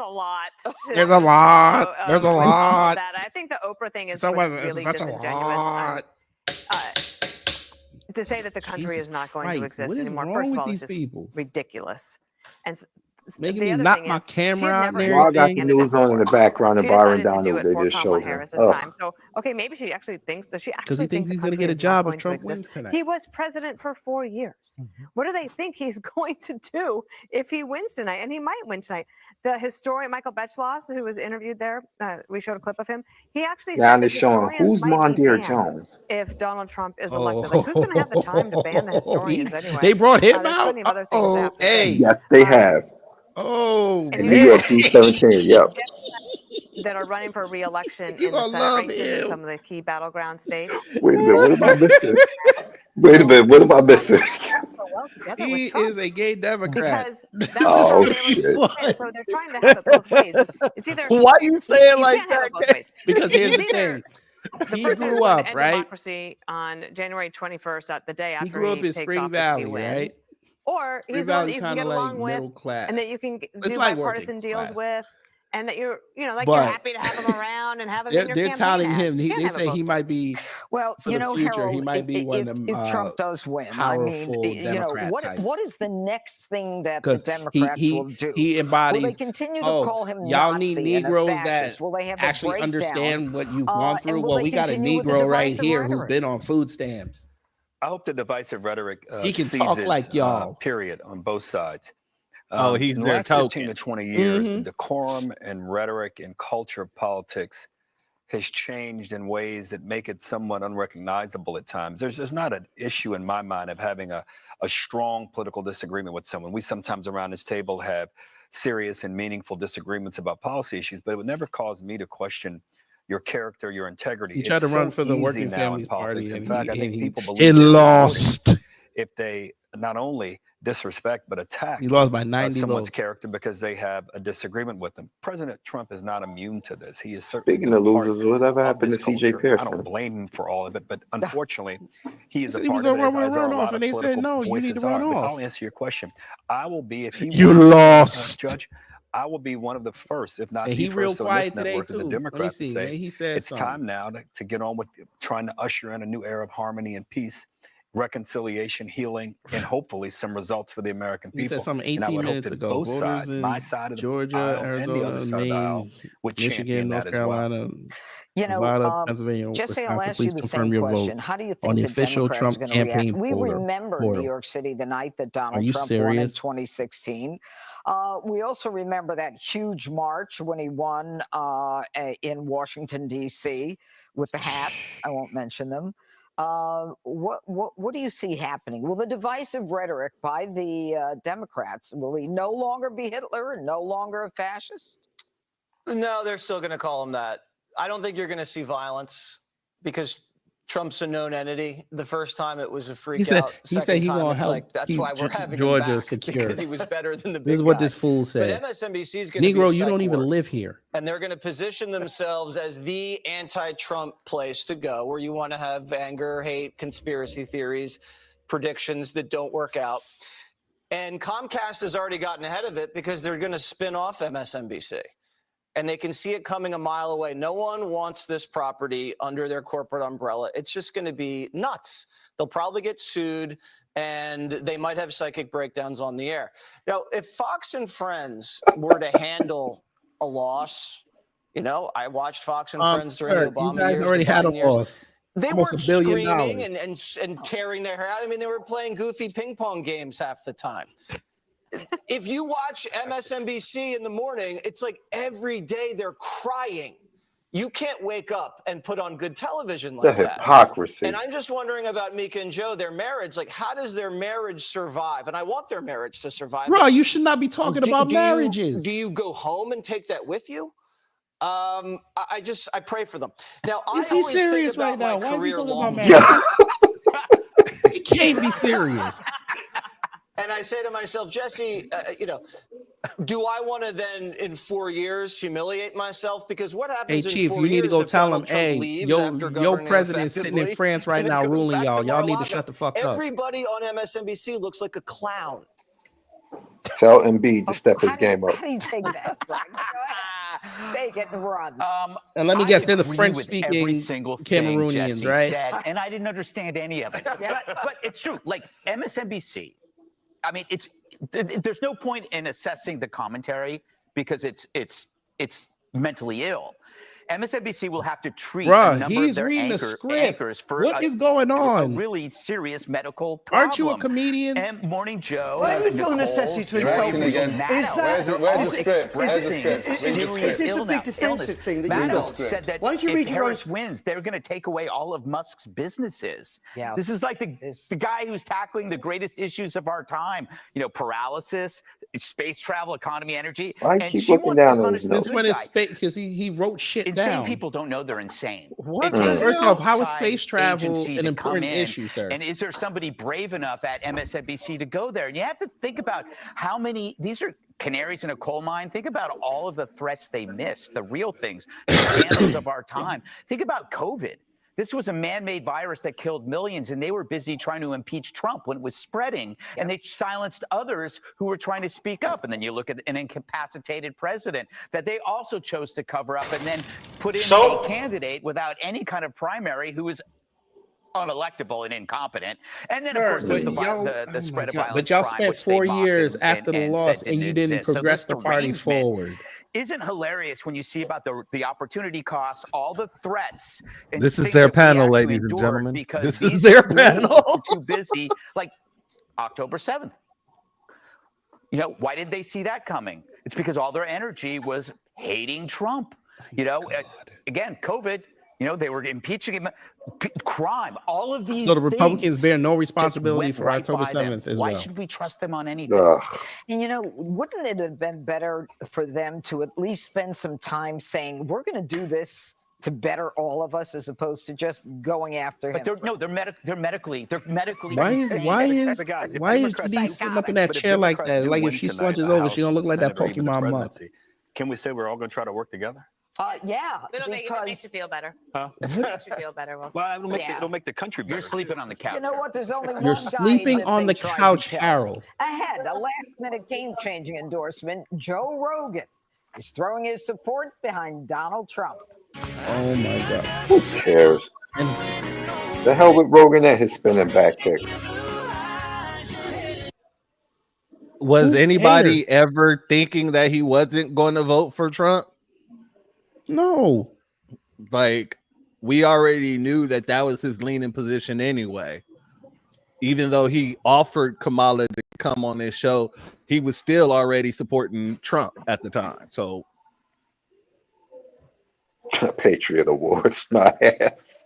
lot. There's a lot. There's a with all of lot. that. I think the Oprah thing is So what's it's really such a disingenuous. lot. To say that the country Jesus is not going Christ, to exist what is anymore. wrong First of with all, it's these just people? ridiculous. And Making the me other knock thing my is, she camera had out never and Well, I got everything. the news on in the background, and She Byron decided to do Donald. it They for just Kamala showed him. Harris this time. So, okay, maybe she actually thinks that she Because he actually thinks thinks the he's going to country get a is not job going if to Trump exist. wins tonight. He was president for 4 years. What do they think he's going to do if he wins tonight? And he might win tonight. The historian Michael Betzloss, who was interviewed there, we showed a clip of him. He actually Now said they're that showing historians who's might be Mondear banned Jones. if Donald Trump is elected. Like, who's going to have the time to ban the historians anyway? They brought him There's out. plenty of other things that have to Hey. Yes, they have. Oh, And New York C-17. Yep. that are running for re-election You in the gonna Senate love races in him. some of the key battleground states. Wait a minute. What am I missing? Wait a minute. What am I missing? Well together He with Trump is a gay Democrat. because This that is was how Oh, they gonna be were. shit. fun. So they're trying to have it both ways. It's either Why you saying you like can't have that? it both ways. Because here's It's the either thing. the He person who's grew going to up, end right? democracy on January 21st, at the day He after grew up he in takes Spring office, Valley, he wins. right? Or Spring he's the one Valley that you can kind get of like along with, middle class. and that you can It's do like bipartisan working deals class. with, and that you're like you're But happy to have him around and have him in your they're campaign touting him. ads. You can't They have it say he both might ways. be Well, for you the know, future. He Harold, might be one of them if Trump does win, powerful Democrat what types. what is the next thing that the Because Democrats will do? he Will embodies. they continue to Oh, call him y'all need Nazi and a Negroes fascist? that Will they have actually a breakdown? understand what you've gone through. And will Well, they we got a continue with the Negro right divisive here who's rhetoric? been on food stamps. I hope the divisive rhetoric He can talk ceases, like y'all. period, on both sides. Oh, he's in the their last 15 token. to 20 years, the Mhm. decorum and rhetoric and culture of politics has changed in ways that make it somewhat unrecognizable at times. There's not an issue in my mind of having a strong political disagreement with someone. We sometimes around this table have serious and meaningful disagreements about policy issues, but it would never cause me to question your character, your integrity. He tried to It's run so for the easy Working now in Families Party, politics. In and fact, I think he people he believe they're lost. rewarded if they not only disrespect but attack He lost by 90 someone's votes. character because they have a disagreement with them. President Trump is not immune to this. He has certainly Speaking been of part losers, whatever of happened this to CJ culture. I don't Pearson? blame him for all of it, but unfortunately, he is a said he was part of gonna it, run with as a are a runoff, lot of and they said, political "No, you need to voices run are. But off." I'll answer your question. I will be, if he You wins, lost. Judge, I will be one of the first, if not And the he real first on this quiet today network as a too. Let me Democrat to see. say Maybe he said it's something. time now to get on with trying to usher in a new era of harmony and peace, reconciliation, healing, and hopefully some results for the American He said people. something And I 18 would hope minutes that ago. both Voters sides, in my side of the Georgia, aisle and the other Arizona, side of the aisle, Maine, would Michigan, champion North that as well. Carolina, You know, Nevada, Pennsylvania, Jesse, I'll Wisconsin. ask you Please the confirm same your vote question. How do you on think the the official Democrats are Trump going to react? campaign We remember New portal. York City the night that Are Donald you Trump won in serious? 2016. We also remember that huge march when he won in Washington, D.C. with the hats. I won't mention them. What do you see happening? Will the divisive rhetoric by the Democrats, will he no longer be Hitler and no longer a fascist? No, they're still going to call him that. I don't think you're going to see violence because Trump's a known entity. The first time it was a freak out. The He said second he time gonna it's help like that's keep why we're having Georgia him back secure. because he was better than the big This is what guy. this fool said. But MSNBC is going to be a Negro, you psych don't even ward. live here. And they're going to position themselves as the anti-Trump place to go, where you want to have anger, hate, conspiracy theories, predictions that don't work out. And Comcast has already gotten ahead of it because they're going to spin off MSNBC. And they can see it coming a mile away. No one wants this property under their corporate umbrella. It's just going to be nuts. They'll probably get sued, and they might have psychic breakdowns on the air. Now, if Fox and Friends were to handle a loss, you know, I watched Fox and Friends during the Sir, Obama you guys years, already the had a Biden years. loss. They Almost weren't $1 billion. screaming and tearing their hair out. I mean, they were playing goofy ping pong games half the time. If you watch MSNBC in the morning, it's like every day they're crying. You can't wake up and put on good television The like that. hypocrisy. And I'm just wondering about Mika and Joe, their marriage. Like, how does their marriage survive? And I want their marriage to survive. Bro, you should not be talking about marriages. Do you go home and take that with you? I pray for them. Now, I Is he always serious think about right now? my Why is he career talking long about term. marriage? He can't be serious. And I say to myself, Jesse, do I want to then in 4 years humiliate myself? Because what Hey, happens in Chief, 4 you need to years go if tell him, Donald Trump hey, leaves your after governing president's sitting in effectively, France right and now then goes ruling back y'all. to Y'all need to Mar-a-Lago? shut the fuck up. Everybody on MSNBC looks like a clown. Tell Embiid to step his game up. How do you take that? Take it and run. And let me guess, they're the agree with French-speaking every single thing Cameroonians, Jesse right? said, and I didn't understand any of it. But it's true. Like MSNBC, I mean, there's no point in assessing the commentary because it's mentally ill. MSNBC will have to treat a Bruh, number of he's their reading the anchors script. for What is going a on? really serious medical problem. Aren't you a comedian? And Morning Joe, Why do you feel Nicole, necessity to Joy, insult me? Maddow, Is that they're all is this a big defensive thing that Maddow you're doing? said that Why don't you if read your own Harris wins, they're going to take away all of Musk's businesses. Yeah. This is like the guy who's tackling the greatest issues of our time. You know, paralysis, space travel, economy, energy. Why you And keep she looking wants to down at punish his the notes? Since good when is guy. space? Because he wrote shit Insane down. people don't know they're insane. What? It takes First an off, how is outside space travel agency an to come important in, issue, sir? And is there somebody brave enough at MSNBC to go there? And you have to think about how many, these are canaries in a coal mine. Think about all of the threats they missed, the real things, the scandals of our time. Think about COVID. This was a man-made virus that killed millions, and they were busy trying to impeach Trump when it was spreading, and they silenced others who were trying to speak up. And then you look at an incapacitated president that they also chose to cover up and then put in a candidate without any kind of primary who was unelectable and incompetent. And then, of course, there's the spread of violent But y'all crime, spent which they 4 mocked years and after the said loss, and you didn't exist. So progress this the party derangement forward. Isn't hilarious when you see about the opportunity costs, all the threats. And This is things their that we panel, actually ladies and endured gentlemen. because This these is their fools panel. were too busy, like October 7th. You know, why did they see that coming? It's because all their energy was hating Trump. You know, again, COVID. You know, they were impeaching him, crime, all of these. So the Republicans things bear no just responsibility went for right October by them. 7th as Why well. should we trust them on anything? And you know, wouldn't it have been better for them to at least spend some time saying, we're going to do this to better all of us, as opposed to just going after him? But they're medically Why is insane. GD sitting up in that chair like that? Like if she slunches over, she don't look like that Pokemon monk. Can we say we're all going to try to work together? Yeah, It'll make you feel better. Huh? It makes you feel better. Well, it'll make the country better. You're sleeping on the couch. You know what? There's only You're one guy sleeping that on they the tried to couch, tell. Harold. Ahead, a last-minute game-changing endorsement. Joe Rogan is throwing his support behind Donald Trump. Oh my God. Who cares? The hell with Rogan and his spinning back kick. Was Who anybody cares? ever thinking that he wasn't going to vote for Trump? No. Like, we already knew that was his leaning position anyway. Even though he offered Kamala to come on this show, he was still already supporting Trump at the time. So, Patriot Awards, my ass.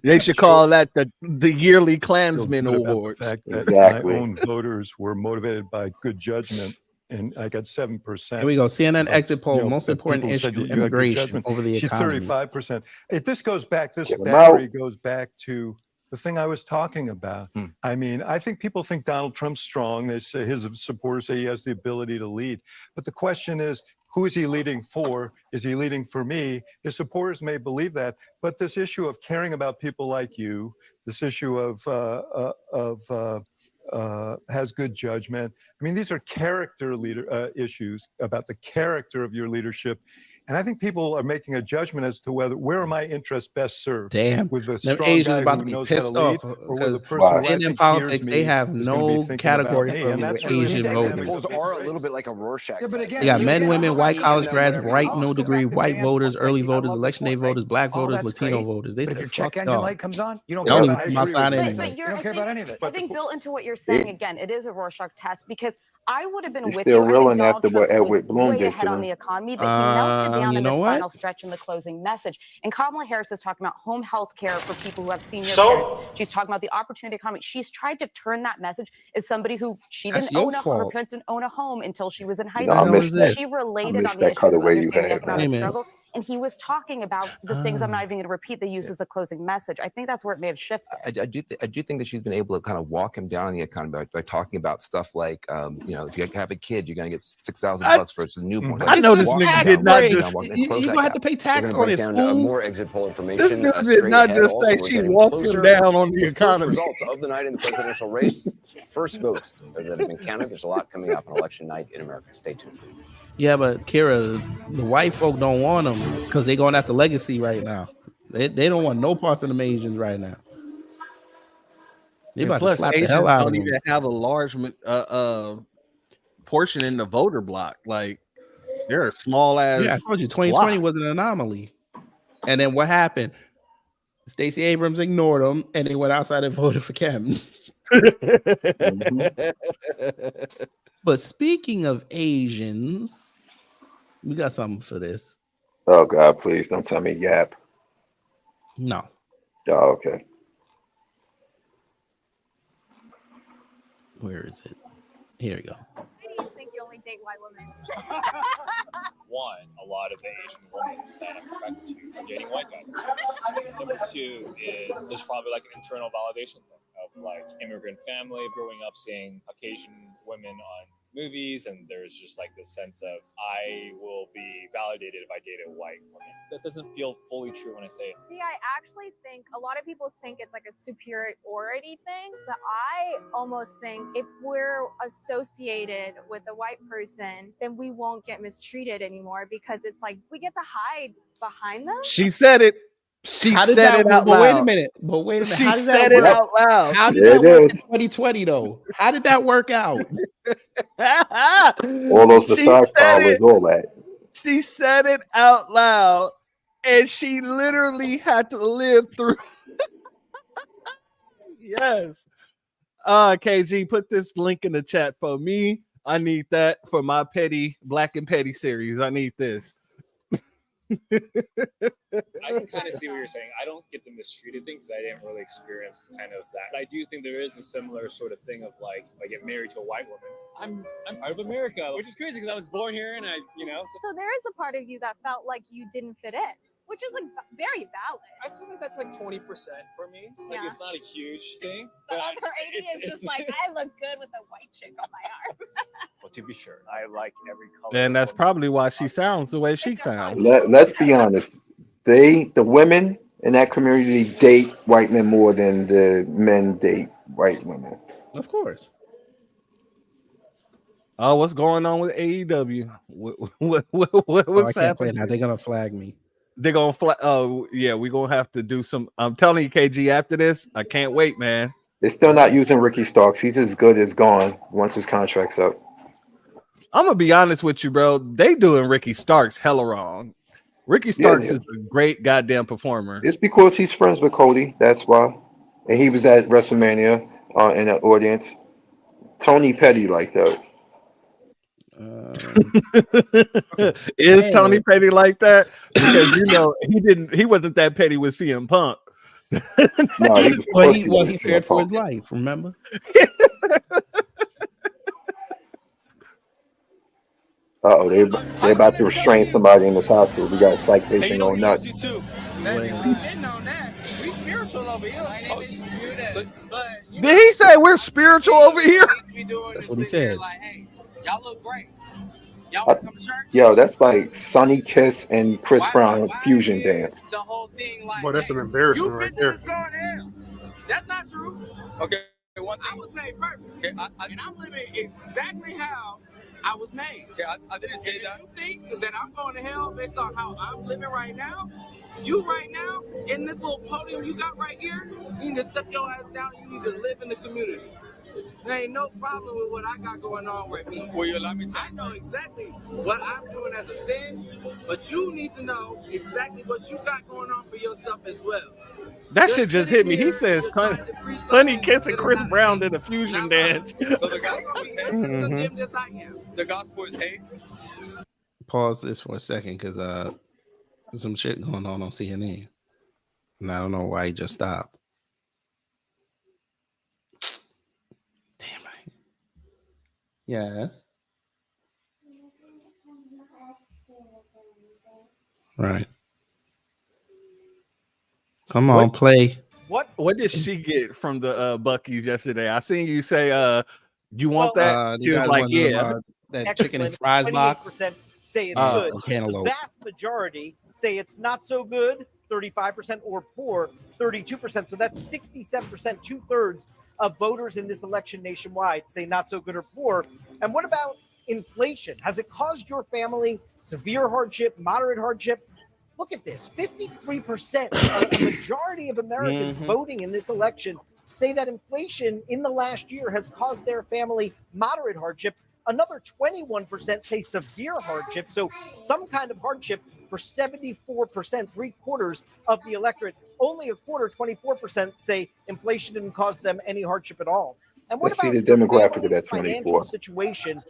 they should call that the yearly Klansman Award. The fact that Exactly. my own voters were motivated by good judgment, and I got 7%. Here we go. CNN exit poll. You know, Most important people said issue: that you had good immigration judgment. over the She's economy. 35%. This goes back. This Get 'em battery out. goes back to the thing I was talking about. I mean, I think people think Donald Trump's strong. They say his supporters say he has the ability to lead. But the question is, who is he leading for? Is he leading for me? His supporters may believe that, but this issue of caring about people like you, this issue of has good judgment. I mean, these are character issues about the character of your leadership. And I think people are making a judgment as to where are my interests best served. Damn. With the Them strong Asians guy about who to be knows how to pissed lead, off or with the because person who I in think politics hears they me have is gonna be no thinking category about me. for And that's Asian really voters. Examples are a little bit like a Rorschach. They got men, women, white college grads, right, no degree, white voters, early voters, election day voters, black voters, Latino voters. They But if said, your check fuck engine y'all. light comes on, you don't They don't care even about come any of outside it. anyway. But You don't care about any of it. I think built into what you're saying again, it is a Rorschach test because I would have been He's with still you. I think reeling Donald after what Trump Edward was Bloom way did ahead to on him. the economy, but he melted down you in know this what? final stretch in the closing message. And Kamala Harris is talking about home health care for people who have senior parents. She's talking about the opportunity economy. She's tried to turn that message as somebody who she That's didn't your own her fault. parents didn't own a home until she was in high You know, I school. missed that. She I related missed on the that issues of cutaway you understanding the had, man. economic Hey, man. struggle. And he was talking about the things I'm not even going to repeat. They use as a closing message. I think that's where it may have shifted. I do think that she's been able to kind of walk him down in the economy by talking about stuff like, you know, if you have a kid, you're going to get $6,000 versus a newborn. I know this nigga did not just. You're gonna have to pay tax on it, Down fool. more exit poll This information. nigga did straight not ahead. just Also, say we're she getting walked him closer down on the to first economy. results of the night in the presidential race. First votes that have been counted. There's a lot coming up on election night in America. Stay tuned. Yeah, but Kira, the white folk don't want them because they going after legacy right now. They don't want no parts of them Asians right now. They And about to plus, slap the Asians hell out of don't them. even have a large portion in the voter block. Like, You're a small ass. Yeah, I told you 2020 was an anomaly. And then what happened? Stacey Abrams ignored them, and they went outside and voted for Kim. But speaking of Asians, we got something for this. Oh God, please don't tell me Yap. No. Oh, okay. Where is it? Here we go. Why do you think you only date white women? One, a lot of the Asian women that I'm attracted to are dating white guys. Number two is there's probably like an internal validation thing of like immigrant family, growing up seeing Caucasian women on movies, and there's just like this sense of I will be validated if I date a white woman. That doesn't feel fully true when I say it. See, I actually think a lot of people think it's like a superiority thing, but I almost think if we're associated with a white person, then we won't get mistreated anymore because it's like we get to hide behind them. She said it. She said it out but loud. wait a minute. But wait a minute. She How did said that it work? out loud. How did There that it work is. in 2020 though? How did that work out? All those She massage said parlors, it. all that. She said it out loud, and she literally had to live through. Yes. KG, put this link in the chat for me. I need that for my petty Black and Petty series. I need this. I can kind of see what you're saying. I don't get the mistreated thing because I didn't really experience kind of that. I do think there is a similar sort of thing of like, if I get married to a white woman, I'm part of America, which is crazy because I was born here and I. So there is a part of you that felt like you didn't fit in, which is like very valid. I feel like that's like 20% for me. Like Yeah. it's not a huge thing. The But other 80 is just like, I look good with a white chick on my arm. well, to be sure, I like every color. And that's probably why she sounds the way she sounds. Let's be honest. The women in that community date white men more than the men date white women. Of course. Oh, what's going on with AEW? I What's can't play happening? that. They're gonna flag me. They're gonna fly. Oh yeah, we're gonna have to do some. I'm telling you, KG. After this, I can't wait, man. They're still not using Ricky Starks. He's as good as gone once his contract's up. I'm gonna be honest with you, bro. They doing Ricky Starks hella wrong. Ricky Starks is a great goddamn performer. It's because he's friends with Cody. That's why. And he was at WrestleMania in the audience. Tony Petty like that. Is Tony Petty like that? Because he wasn't that petty with CM Punk. No, he was Well, he feared for his life. Remember? They're about to restrain somebody in this hospital. We got a psych patient going nuts. We spiritual over here. My name is Judah. Did he say we're spiritual over here? That's what he said. Y'all look great. Y'all want to come to church? Yo, that's like Sonny Kiss and Chris Brown fusion dance. The whole thing like Boy, that's an embarrassment right there. That's not true. Okay, I was made perfect. Okay, and I'm living exactly how I was made. Okay, I didn't say that. You think that I'm going to hell based on how I'm living right now? You right now, in this little podium you got right here, you need to step your ass down. You need to live in the community. There ain't no problem with what I got going on with me. Will you allow me to? I know exactly what I'm doing as a sin, but you need to know exactly what you got going on for yourself as well. That shit just hit me. He says Sonny Kiss and Chris Brown did a fusion dance. So the gospel is hate. Mhm. As I am. The gospel is hate. Pause this for a second because there's some shit going on CNN, and I don't know why he just stopped. Damn it. Yes. Right. Come on, play. What did she get from the Buc-ee's yesterday? I seen you say you want that. She you was guys like, want them, yeah. That chicken and fries box. 28% say it's Oh, good. cantaloupe. The vast majority say it's not so good, 35%, or poor, 32%. So that's 67%, 2/3 of voters in this election nationwide say not so good or poor. And what about inflation? Has it caused your family severe hardship, moderate hardship? Look at this. 53%, a majority of Americans voting in this election say that inflation in the last year has caused their family moderate hardship. Another 21% say severe hardship. So some kind of hardship for 74%, 3/4 of the electorate. Only a quarter, 24%, say inflation didn't cause them any hardship at all. And what Let's see about the your demographic of family's that financial 24. situation?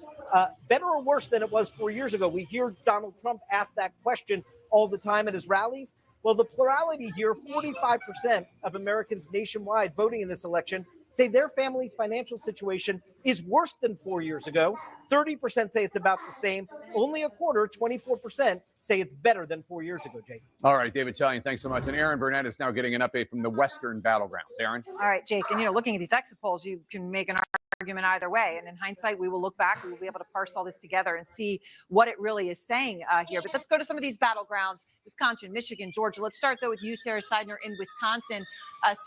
Better or worse than it was 4 years ago? We hear Donald Trump ask that question all the time at his rallies. Well, the plurality here, 45% of Americans nationwide voting in this election say their family's financial situation is worse than 4 years ago. 30% say it's about the same. Only a quarter, 24%, say it's better than 4 years ago, Jake. All right, David Chalian, thanks so much. And Aaron Burnett is now getting an update from the Western battlegrounds. Aaron? All right, Jake. And, looking at these exit polls, you can make an argument either way. And in hindsight, we will look back. We will be able to parse all this together and see what it really is saying here. But let's go to some of these battlegrounds. Wisconsin, Michigan, Georgia. Let's start, though, with you, Sarah Seidner, in Wisconsin.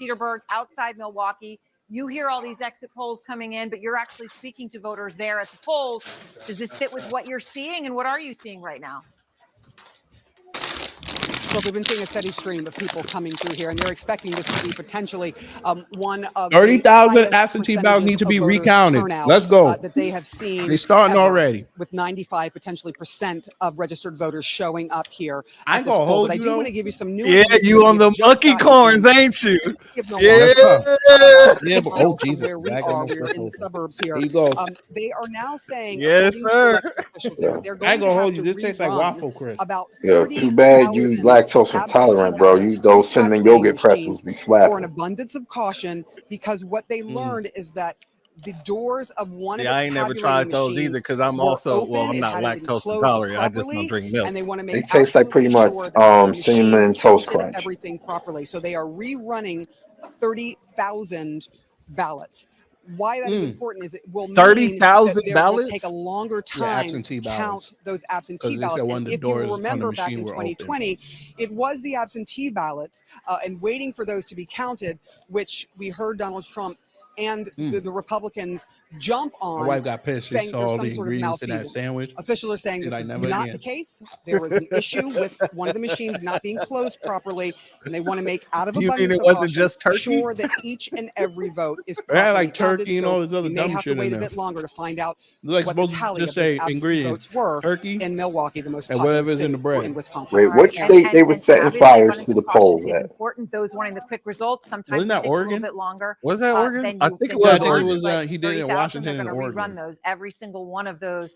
Cedarburg, outside Milwaukee. You hear all these exit polls coming in, but you're actually speaking to voters there at the polls. Does this fit with what you're seeing, and what are you seeing right now? Well, we've been seeing a steady stream of people coming through here, and they're expecting this to be potentially one of 30,000 absentee ballots need to be recounted. Let's go. That they have seen. They're starting already. With 95 potentially % of registered voters showing up here. I ain't gonna hold you. I do want to give you some new. Yeah, you on the monkey corns, ain't you? Yeah. Yeah, but oh Jesus, where we are, we're in the suburbs here. There you go. They are now saying, yes, sir. They're I ain't gonna hold you. This tastes like waffle crisp. About Too bad you lactose intolerant, bro. You those cinnamon yogurt pretzels be slapping. For an abundance of caution, because what they learned is that the doors of one of its I ain't never tried those either because I'm also I'm not lactose intolerant. I just don't drink milk. And they want to make they taste like pretty much cinnamon toast crunch. Everything properly. So they are rerunning 30,000 ballots. Why that is important is it will mean 30,000 ballots. ballots. Will take a longer time to count those absentee ballots. And if you remember back in 2020, it was the absentee ballots and waiting for those to be counted, which we heard Donald Trump and the Republicans jump on. My wife got pissed. Saying She saw there's all some the sort of ingredients in that malfeasance. sandwich. Officials are saying She's this like, is never not again. the case. There was an issue with one of the machines not being closed properly, and they want to make out of You abundance mean it of wasn't caution, just turkey? sure that each and every vote is They had properly like turkey counted. and all this other we may dumb have shit to wait in a there. bit longer to find out Like what the supposed to tally just of those say absentee ingredients. votes were Turkey in Milwaukee, the most and populous whatever's in the city bread. in Wisconsin. Wait, what state they were setting obviously fires abundance to of the caution polls is at? important. Those wanting the quick results, sometimes Wasn't it that takes a Oregon? little bit longer. Was that Oregon? Than I you think it think was it Oregon. would, but he did it in 30,000, Washington they're and going to Oregon. rerun those. Every single one of those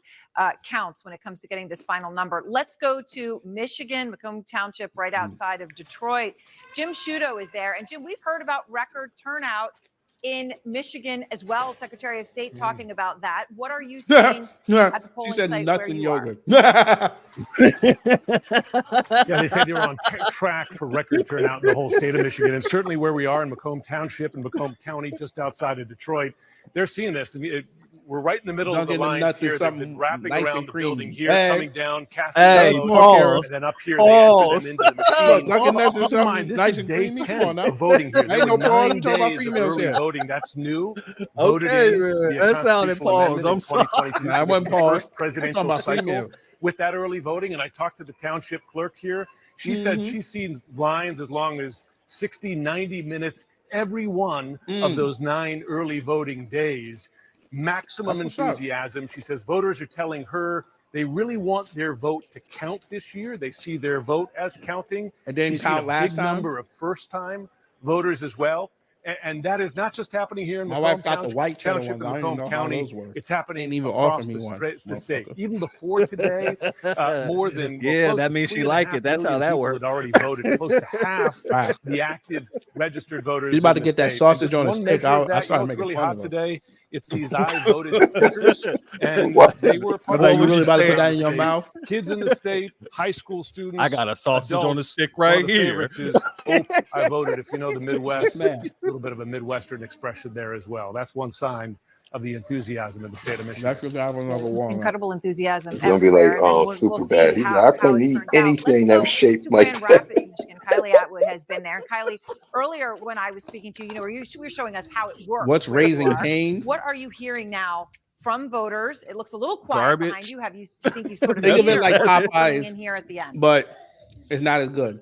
counts when it comes to getting this final number. Let's go to Michigan, Macomb Township, right outside of Detroit. Jim Sciutto is there. And Jim, we've heard about record turnout in Michigan as well. Secretary of State talking about that. What are you seeing at the polling She said site nuts where and you are? yogurt. Yeah, they said they were on track for record turnout in the whole state of Michigan, and certainly where we are in Macomb Township and Macomb County, just outside of Detroit, they're seeing this. I mean, we're right in the middle of the Dunkin' the lines nuts in here. They've been something wrapping nice around and the building creamy. here, Hey. coming down, casting Hey, the votes, pause. and then up here Pause. they enter them into the Look, machine. Dunkin' Nuts is Keep in something mind, this nice is and day creamy. 10 Come on now. of voting here. Ain't There no were pause. 9 I'm talking about days of females early here. voting. That's new. Voted Okay, in man. via That sounded constitutional paused. amendment in I'm sorry. 2022. Nah, I So this wasn't is the paused. first I'm presidential talking about cycle females. with that early voting, and I talked to the township clerk here. She said she's seen lines as long as 60, 90 minutes every one of those 9 early voting days. Maximum That's what's up. enthusiasm. She says voters are telling her they really want their vote to count this year. They see their vote as counting. And didn't She's seen count a last big time? number of first-time voters as well. And that is not just happening here in My Macomb wife got the Township, white cheddar Township ones. and I didn't Macomb know how County. those were. It's happening Ain't even across offer me one, the state. motherfucker. Even before today, more than Yeah, close that to means she 3.5 like it. That's how million that people works. had already voted. Close to half the active registered voters. He's about in to the get that state. sausage And on a just one stick. measure of I that, you know, started it's making really fun hot of him. today. It's these I voted stickers, and they were I part thought of you really about to put the that in your state. mouth. Kids in the state, high school students. I got a sausage on a adults. stick One right of the here. favorites is I voted. If you know the Midwest, man. a little bit of a Midwestern expression there as well. That's one sign of the enthusiasm in the state of Michigan. That's because I have another one. Incredible enthusiasm It's gonna be like everywhere. And we'll super see bad. He's how, like, I how couldn't it eat turns out. Let's anything that go was shaped to like Grand that. Rapids, Michigan. Kylie Atwood has been there. And Kylie, earlier when I was speaking to you, you were showing us how it works. What's where you Raising are. Cane? What are you hearing now from voters? It looks a little quiet Garbage. behind you. Do you think you sort of Think of it like pulling Popeyes, in here at the end? but it's not as good.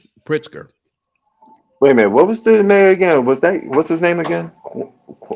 Pritzker. Wait a minute. What was the mayor again? What's his name again?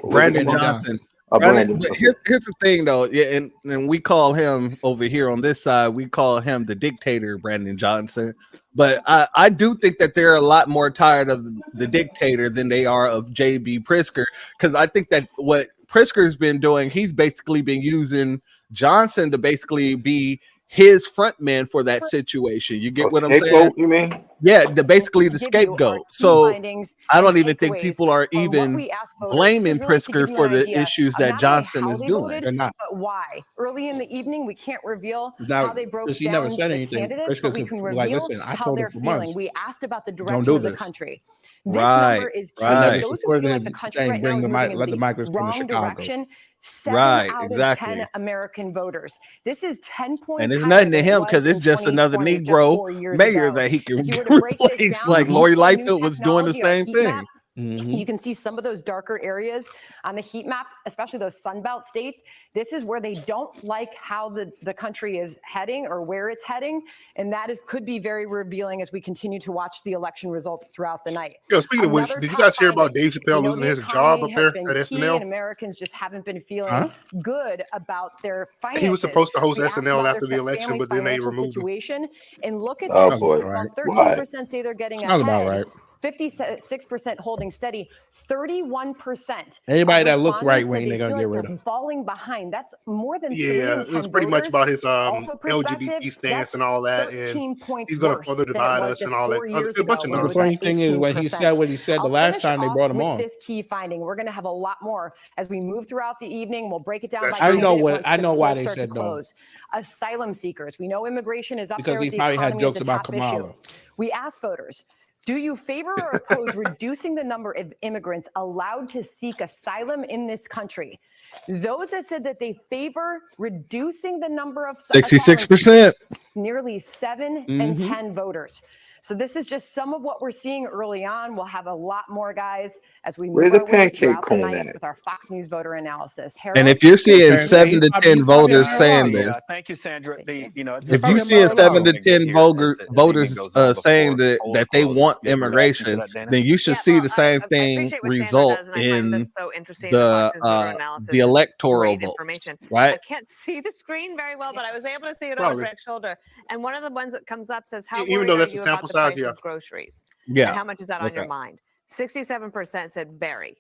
Brandon Johnson. Brandon. But here's the thing, though, yeah, and we call him over here on this side, we call him the dictator, Brandon Johnson. But I do think that they're a lot more tired of the dictator than they are of J.B. Pritzker, because I think that what Pritzker's been doing, he's basically been using Johnson to basically be his front man for that situation. You get what I'm saying? Scapegoat, you mean? Yeah, basically the give you our scapegoat. key So findings I and don't even think takeaways people are on what even we asked voters. This blaming is really to give Pritzker you for an the idea issues of that not only Johnson how is they doing. voted, They're not. but why. Early in the evening, we can't reveal Now, how they broke because he never down said the anything. candidates, Pritzker but we could can be like, reveal listen, I how told him they're for feeling. months, We asked about the don't direction do of the this. country. This Right, number is key. I never Those who supported feel like him the country saying right now bring is the moving in let the the migrants come to wrong Chicago. direction. 7 Right, out of exactly. 10 American voters. This is 10 And points it's higher nothing to than it him was because it's in just another 2020, just Negro 4 years mayor ago. that he can If you were to break this replace. down, Like with Lori some new Lightfoot was doing the technology, our same heat thing. map, you can see some of those darker areas on the heat map, especially those Sunbelt states. This is where they don't like how the country is heading or where it's heading. And that could be very revealing as we continue to watch the election results throughout the night. Yo, speaking of which, Another did you top guys hear about finding, Dave Chappelle we know losing the his job economy up there has been at key, SNL? and Americans just haven't been feeling Huh? good about their finances. He was supposed to host We asked SNL about after the their election, family's but then they financial removed him. situation, and look at Oh this. boy. While Why? 13% say they're getting Sounds about ahead, right. 56% holding steady, 31% Anybody of that looks respondents right said wing, they they're gonna feel get like rid they're of. falling behind. That's more than 3 Yeah, in it was 10 pretty much voters. about his Also perspective, LGBT stance that's and all that, and 13 points he's gonna worse further than it divide was us and just all that. 4 years A bunch ago of when it But the was at funny thing is, when he said 18%. what he said the I'll last finish time, they off brought him with on. this key finding. We're going to have a lot more as we move throughout the evening. We'll break it down That's by I true. know candidate what once I the know why polls they start to said no, close. Asylum seekers. We know immigration is up because there he with the probably had economy as jokes a about top issue. Kamala. We asked voters, do you favor or oppose reducing the number of immigrants allowed to seek asylum in this country? Those that said that they favor reducing the number of 66%. nearly 7 and 10 voters. So this is just some of what we're seeing early on. We'll have a lot more, guys, as we Where's move the our way pancake throughout the cone night at? with our Fox News voter analysis. And Harold? if you're seeing Okay, 7 to 10 you probably voters on your saying line. this, Thank you, Sandra. It's if a you very seeing important 7 to point here 10 as the voters evening goes on saying before that polls they close. want Do you have a reaction to immigration, that, Dana? then you should Yeah, see well, the same I thing appreciate what Sandra result does, and I find in this so interesting to watch this voter analysis. the This is electoral great vote, information. right? I can't see the screen very well, but I was able to see it over Probably. Rick's shoulder. And one of the ones that comes up says, how Even worried though are that's a you about sample the size, price yeah. of groceries? Yeah. And how much is that on your Okay. mind? 67% said very.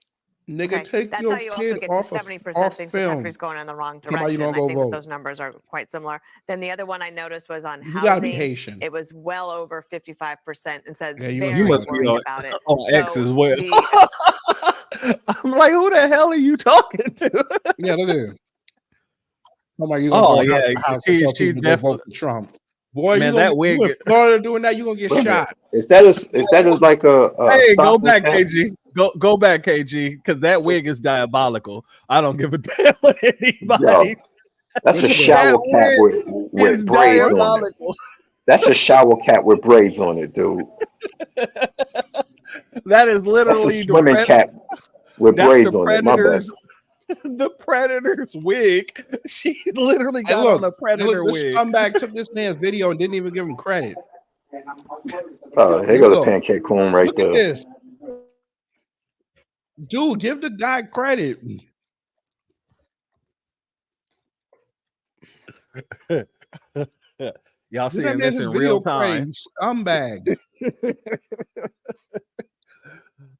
Nigga, Okay, take that's your how you also kid get off to of 70% off thinks the film. country's going in the wrong Come on, you direction. gonna I go think that vote. those numbers are quite similar. Then the other one I noticed was on You gotta be housing. Haitian. It was well over 55% and said Yeah, you very You must be worried on, about it. on X So as well. the I'm like, who the hell are you talking to? Yeah, look at it. Come on, you gonna Oh go house yeah, to house and tell she people to go vote definitely. for Trump. Boy, Man, that you wig. in Florida doing that, you gonna get Wait a minute. shot. Is that like a Hey, go stop and back, count? KG. Go back, KG, because that wig is diabolical. I don't give a damn what anybody Yo, says. that's a Which shower That cap wig with is braids on it. diabolical. That's a shower cap with braids on it, dude. That is That's a literally the swimming cap with that's braids the on it. My bad. predator's the predator's wig. She literally Hey, got on a look, predator this wig. scumbag took this man's video and didn't even give him credit. Oh, here Look, goes the look, pancake cone right look at there. this. Dude, give the guy credit. Y'all Give that seeing man this his in video real credit, time. you scumbag.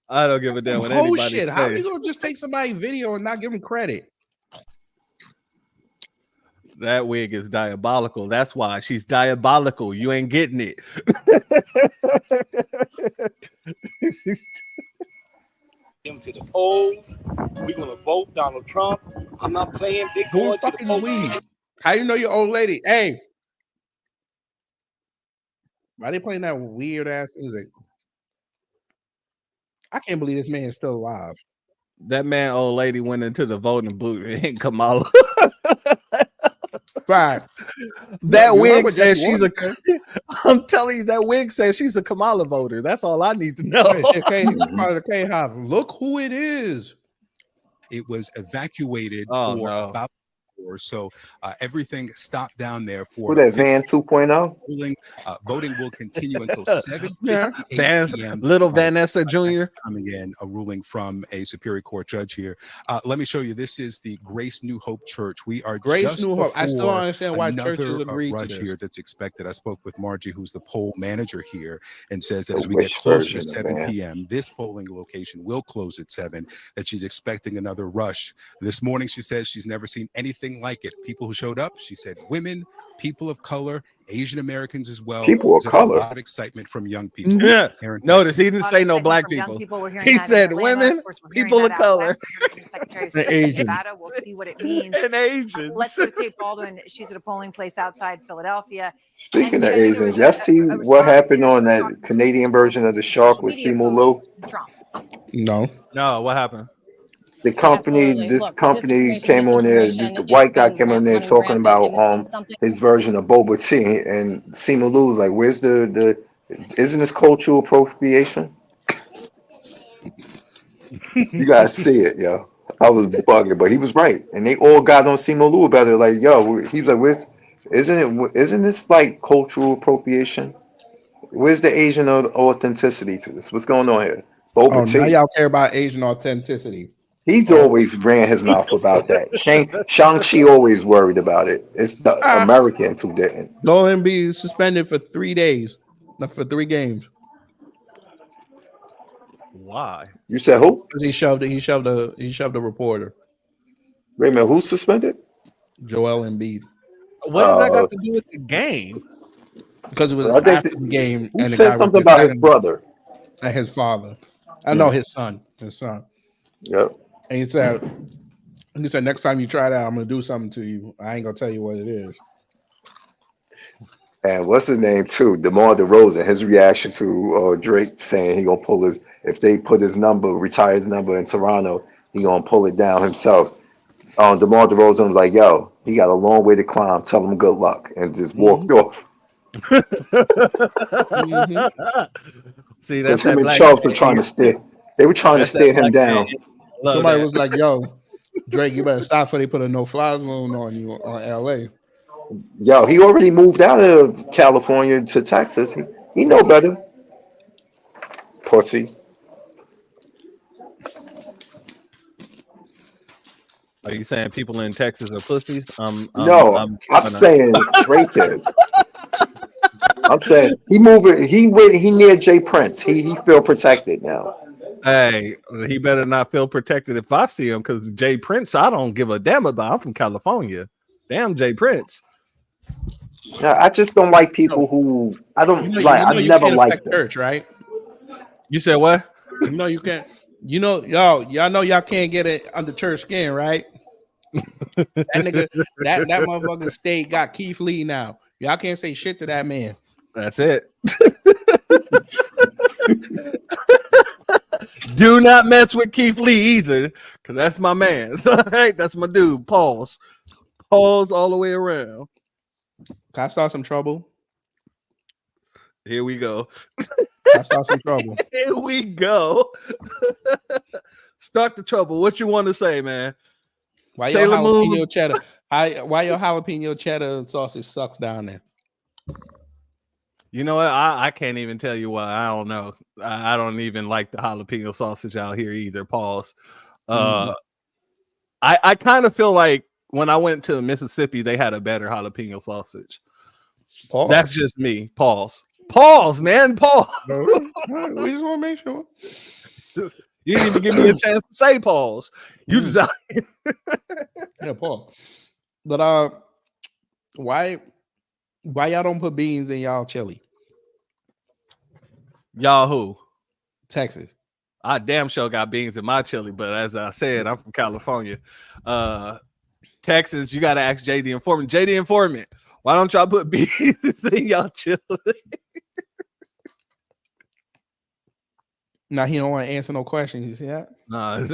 I don't give a That's some damn what whole anybody shit. How are say. you gonna just take somebody's video and not give him credit? That wig is diabolical. That's why she's diabolical. You ain't getting it. Him to the polls. We're gonna vote Donald Trump. I'm not playing big boy Who's to the fucking polls. weed? How you know your old lady? Hey, why they playing that weird ass music? I can't believe this man is still alive. That man, old lady, went into the voting booth and Kamala. Right. That You heard wig what says Jesse she's a. Warren said. I'm telling you, that wig says she's a Kamala voter. That's all I need to know. Hey, shit, part of the K-Hop. Look who it is. It was evacuated Oh, for no. about or so. Everything stopped down there Who for that Van 2.0? polling. Voting will continue until 7:58 p.m. Little Vanessa Jr. Coming in, a ruling from a Superior Court judge here. Let me show you. This is the Grace New Hope Church. We are Grace just New Hope. I still don't before understand why churches another agreed to rush this. here that's expected. I spoke with Margie, who's the poll manager here, and says that The as we get wish closer to version of 7 Van. p.m., this polling location will close at 7. That she's expecting another rush. This morning, she says she's never seen anything anything like it. People who showed up, she said women, people of color, Asian Americans as well. People of There's a color. lot of excitement from young people. Yeah. Aaron, Notice he A didn't lot say of no excitement black from young people. people. We're hearing He that in said Atlanta. women, Of course, we're hearing people that of out color, west. We're hearing the Secretary of State of Asian. Nevada. We'll see what it means. and Asians. Let's go to Kate Baldwin. She's at a polling place outside Philadelphia. Speaking And of Jamie, there Asians, was y'all see a what respondent happened there. She on was that talking to Canadian people version of the some Shark social with media Simu posts Liu? from Trump. No. No, what happened? The company, Absolutely. this Look, company disinformation, came on there. This misinformation, the it's white guy been came on there running talking rampant, about and it's been something. his version of boba tea, and Simu Liu was like, "Where's the? Isn't this cultural appropriation? You gotta see it, yo." I was bugging, but he was right, and they all got on Simu Liu about it. Like, yo, he was like, "Where's? Isn't this like cultural appropriation? Where's the Asian authenticity to this? What's going on here? Boba Oh, now tea." y'all care about Asian authenticity. He's Oh. always ran his mouth about that. Shang-Chi always worried about it. It's the Americans who didn't. Joel Embiid is suspended for 3 days, not for 3 games. Why? You said who? Because he shoved a reporter. Wait a minute, who's suspended? Joel Embiid. What does that got to do with the game? Because it was I think after the game, who and the said guy was something about his attacking brother? and his father. I know his son. Yep. And he said, next time you try that, I'm gonna do something to you. I ain't gonna tell you what it is. And what's his name too? DeMar DeRozan. His reaction to Drake saying he gonna pull his if they put his number, retire his number in Toronto, he gonna pull it down himself. DeMar DeRozan was like, "Yo, he got a long way to climb. Tell him good luck," and just walked off. See, Because that's him that and black Chubbs were man. trying to steer. They were trying to That's that steer him black man. down. Love Somebody that. was like, "Yo, Drake, you better stop before they put a no-fly zone on you on LA." Yo, he already moved out of California to Texas. He know better. Pussy. Are you saying people in Texas are pussies? No, I'm saying Drake is. I'm saying he moving. He near Jay Prince. He feel protected now. Hey, he better not feel protected if I see him, because Jay Prince, I don't give a damn about. I'm from California. Damn Jay Prince. Now, I just don't like people who I don't like. I You never can't liked affect them. church, right? You said what? You know you can't. You know, y'all know y'all can't get it under church skin, right? That nigga, that motherfucking state got Keith Lee now. Y'all can't say shit to that man. That's it. Do not mess with Keith Lee either, because that's my man. So, hey, that's my dude. Pause all the way around. Can I start some trouble? Here we go. I start some trouble. Here we go. Start the trouble. What you want to say, man? Why your Sailor jalapeno Moon. cheddar? Why your jalapeno cheddar and sausage sucks down there? You know what? I can't even tell you why. I don't know. I don't even like the jalapeno sausage out here either. Pause. I kind of feel like when I went to Mississippi, they had a better jalapeno sausage. Pause. That's just me. Pause, man. Pause. We just want to make sure. You didn't even give me a chance to say pause. You just out here. Yeah, pause. But why y'all don't put beans in y'all chili? Y'all who? Texas. I damn sure got beans in my chili, but as I said, I'm from California. Texas, you got to ask JD Informant. JD Informant, why don't y'all put beans in y'all chili? Now he don't want to answer no questions. You see that? Nah,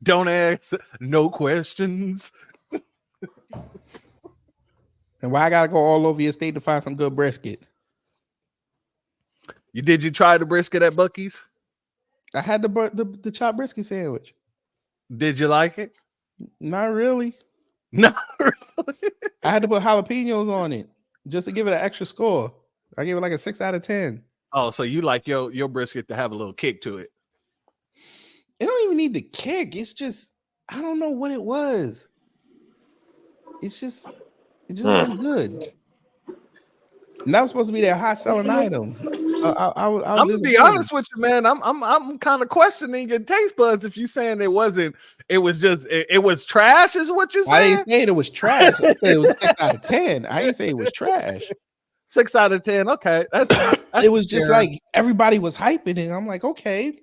don't ask no questions. And why I gotta go all over your state to find some good brisket? Did you try the brisket at Buc-ee's? I had the chopped brisket sandwich. Did you like it? Not really. Not really. I had to put jalapenos on it just to give it an extra score. I gave it like a 6 out of 10. Oh, so you like your brisket to have a little kick to it? It don't even need the kick. It's just I don't know what it was. It just wasn't good. And that was supposed to be their hot selling item. So was I'm gonna be honest with you, man. I'm kind of questioning your taste buds if you saying it wasn't. It was just it was trash, is what you're saying. I ain't saying it was trash. I said it was 6 out of 10. I ain't say it was trash. 6 out of 10. Okay, that's it was just like everybody was hyping it. I'm like, okay,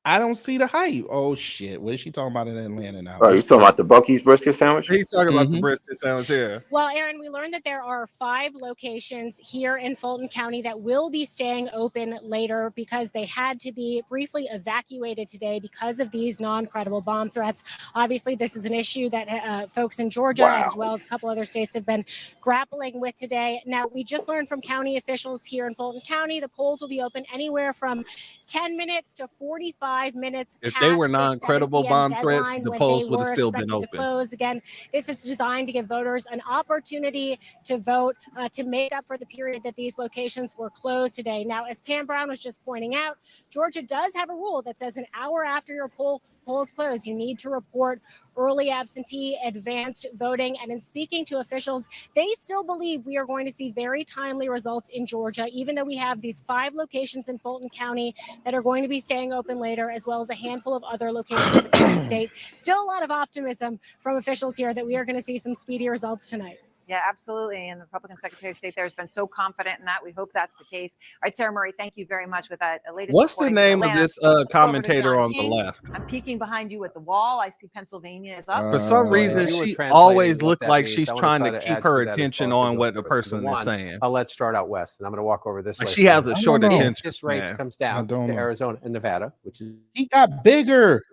I don't see the hype. Oh shit, what is she talking about in Atlanta now? Oh, you talking about the Buc-ee's brisket sandwich? He's talking about the brisket sandwich here. Well, Aaron, we learned that there are 5 locations here in Fulton County that will be staying open later because they had to be briefly evacuated today because of these non-credible bomb threats. Obviously, this is an issue that folks in Georgia, as well as a couple other states, have been grappling with today. Now, we just learned from county officials here in Fulton County, the polls will be open anywhere from 10 minutes to 45 minutes. If they were non-credible bomb threats, the polls would have still been open. Close. Again, this is designed to give voters an opportunity to vote to make up for the period that these locations were closed today. Now, as Pam Brown was just pointing out, Georgia does have a rule that says an hour after your polls close, you need to report early absentee advanced voting. And in speaking to officials, they still believe we are going to see very timely results in Georgia, even though we have these 5 locations in Fulton County that are going to be staying open later, as well as a handful of other locations across the state. Still a lot of optimism from officials here that we are going to see some speedy results tonight. Yeah, absolutely. And the Republican Secretary of State there has been so confident in that. We hope that's the case. All right, Sarah Murray, thank you very much with that latest. What's the name of this commentator on the King. left? I'm peeking behind you at the wall. I see Pennsylvania is up. For some reason, she always looked like she's trying to keep her attention on what the person is saying. Let's start out west, and I'm going to walk over this way. She has a short attention. This race comes down to Arizona and Nevada, which is he got bigger.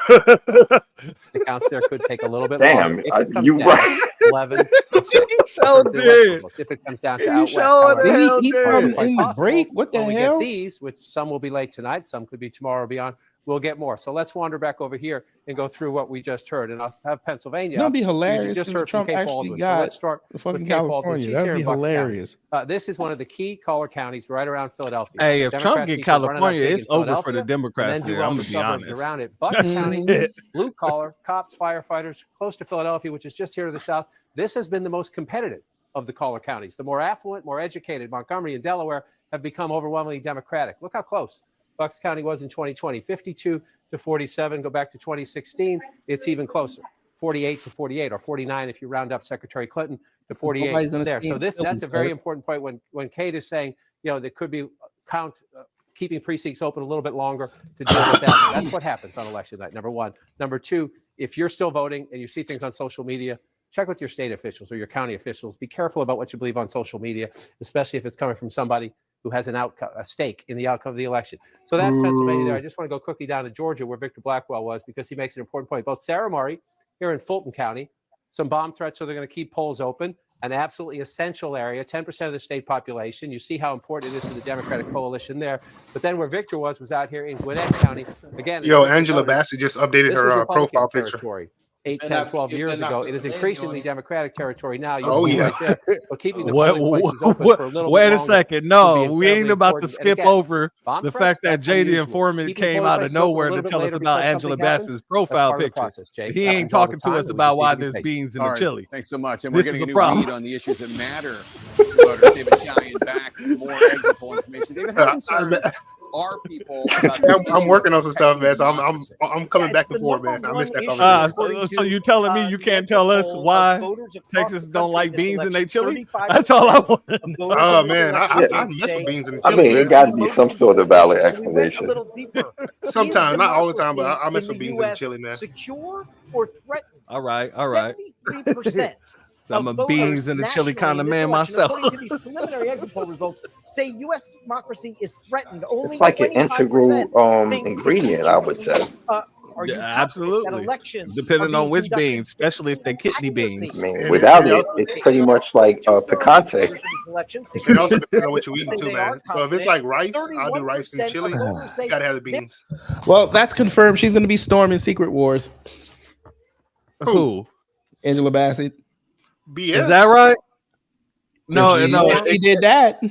The counts there could take a little bit longer. You right. 11. If it comes down to out west, he from in the break. What the hell? Get these, which some will be late tonight, some could be tomorrow or beyond. We'll get more. So let's wander back over here and go through what we just heard. And I'll have Pennsylvania. That'd be hilarious. Just heard Trump from Kate actually Baldwin. got So let's start the fucking with Kate Baldwin. California. She's That'd here be in Bucks hilarious. County. This is one of the key collar counties right around Philadelphia. Hey, if Democrats Trump get keep running out California, big it's in over for the Philadelphia, Democrats and then do there. all I'm the gonna be suburbs honest. around it. Bucks County, blue collar, cops, firefighters, close to Philadelphia, which is just here to the south. This has been the most competitive of the collar counties. The more affluent, more educated, Montgomery and Delaware have become overwhelmingly Democratic. Look how close Bucks County was in 2020, 52 to 47. Go back to 2016, it's even closer, 48 to 48, or 49 if you round up Secretary Clinton to 48 there. So that's a very important point when Kate is saying, there could be keeping precincts open a little bit longer to deal with that. That's what happens on election night, number one. Number two, if you're still voting and you see things on social media, check with your state officials or your county officials. Be careful about what you believe on social media, especially if it's coming from somebody who has a stake in the outcome of the election. So that's Pennsylvania there. I just want to go quickly down to Georgia, where Victor Blackwell was, because he makes an important point. Both Sarah Murray here in Fulton County, some bomb threats, so they're going to keep polls open, an absolutely essential area, 10% of the state population. You see how important it is to the Democratic coalition there. But then where Victor was out here in Gwinnett County. Again, Angela Bassett just updated her profile picture. 8, 10, 12 years ago. It is increasingly Democratic territory now. Yeah. Right there. But keeping the polling places open for a little Wait bit a second. No, we ain't about to skip over the fact that JD Informant came out of nowhere to tell us about Angela Bassett's profile picture. He ain't talking to us about why there's beans in the chili. Thanks so much. And we're getting a new read on the issues that matter to voters. David Cheyenne back with more exit poll information. David, how concerned are people about this? I'm working on some stuff, man. So I'm coming back and forth, man. I missed that conversation. So you telling me you can't tell us why Texas don't like beans in their chili? That's all I want. Oh man, I miss with beans in the chili. I mean, it got to be some sort of valid explanation. Sometimes, not all the time, but I miss with beans in the chili, man. Secure or threatened? All right. 73%. I'm a beans in the chili kind of man myself. According to these preliminary exit poll results, say U.S. democracy is threatened. Only it's like an integral ingredient, I would say. Absolutely. Depending on which beans, especially if they're kidney beans. I mean, without it, it's pretty much like picante. It also depends on what you eat too, man. So if it's like rice, I'll do rice and chili. You gotta have the beans. Well, that's confirmed. She's going to be storming Secret Wars. Who? Angela Bassett. BS. Is that right? No, she did that,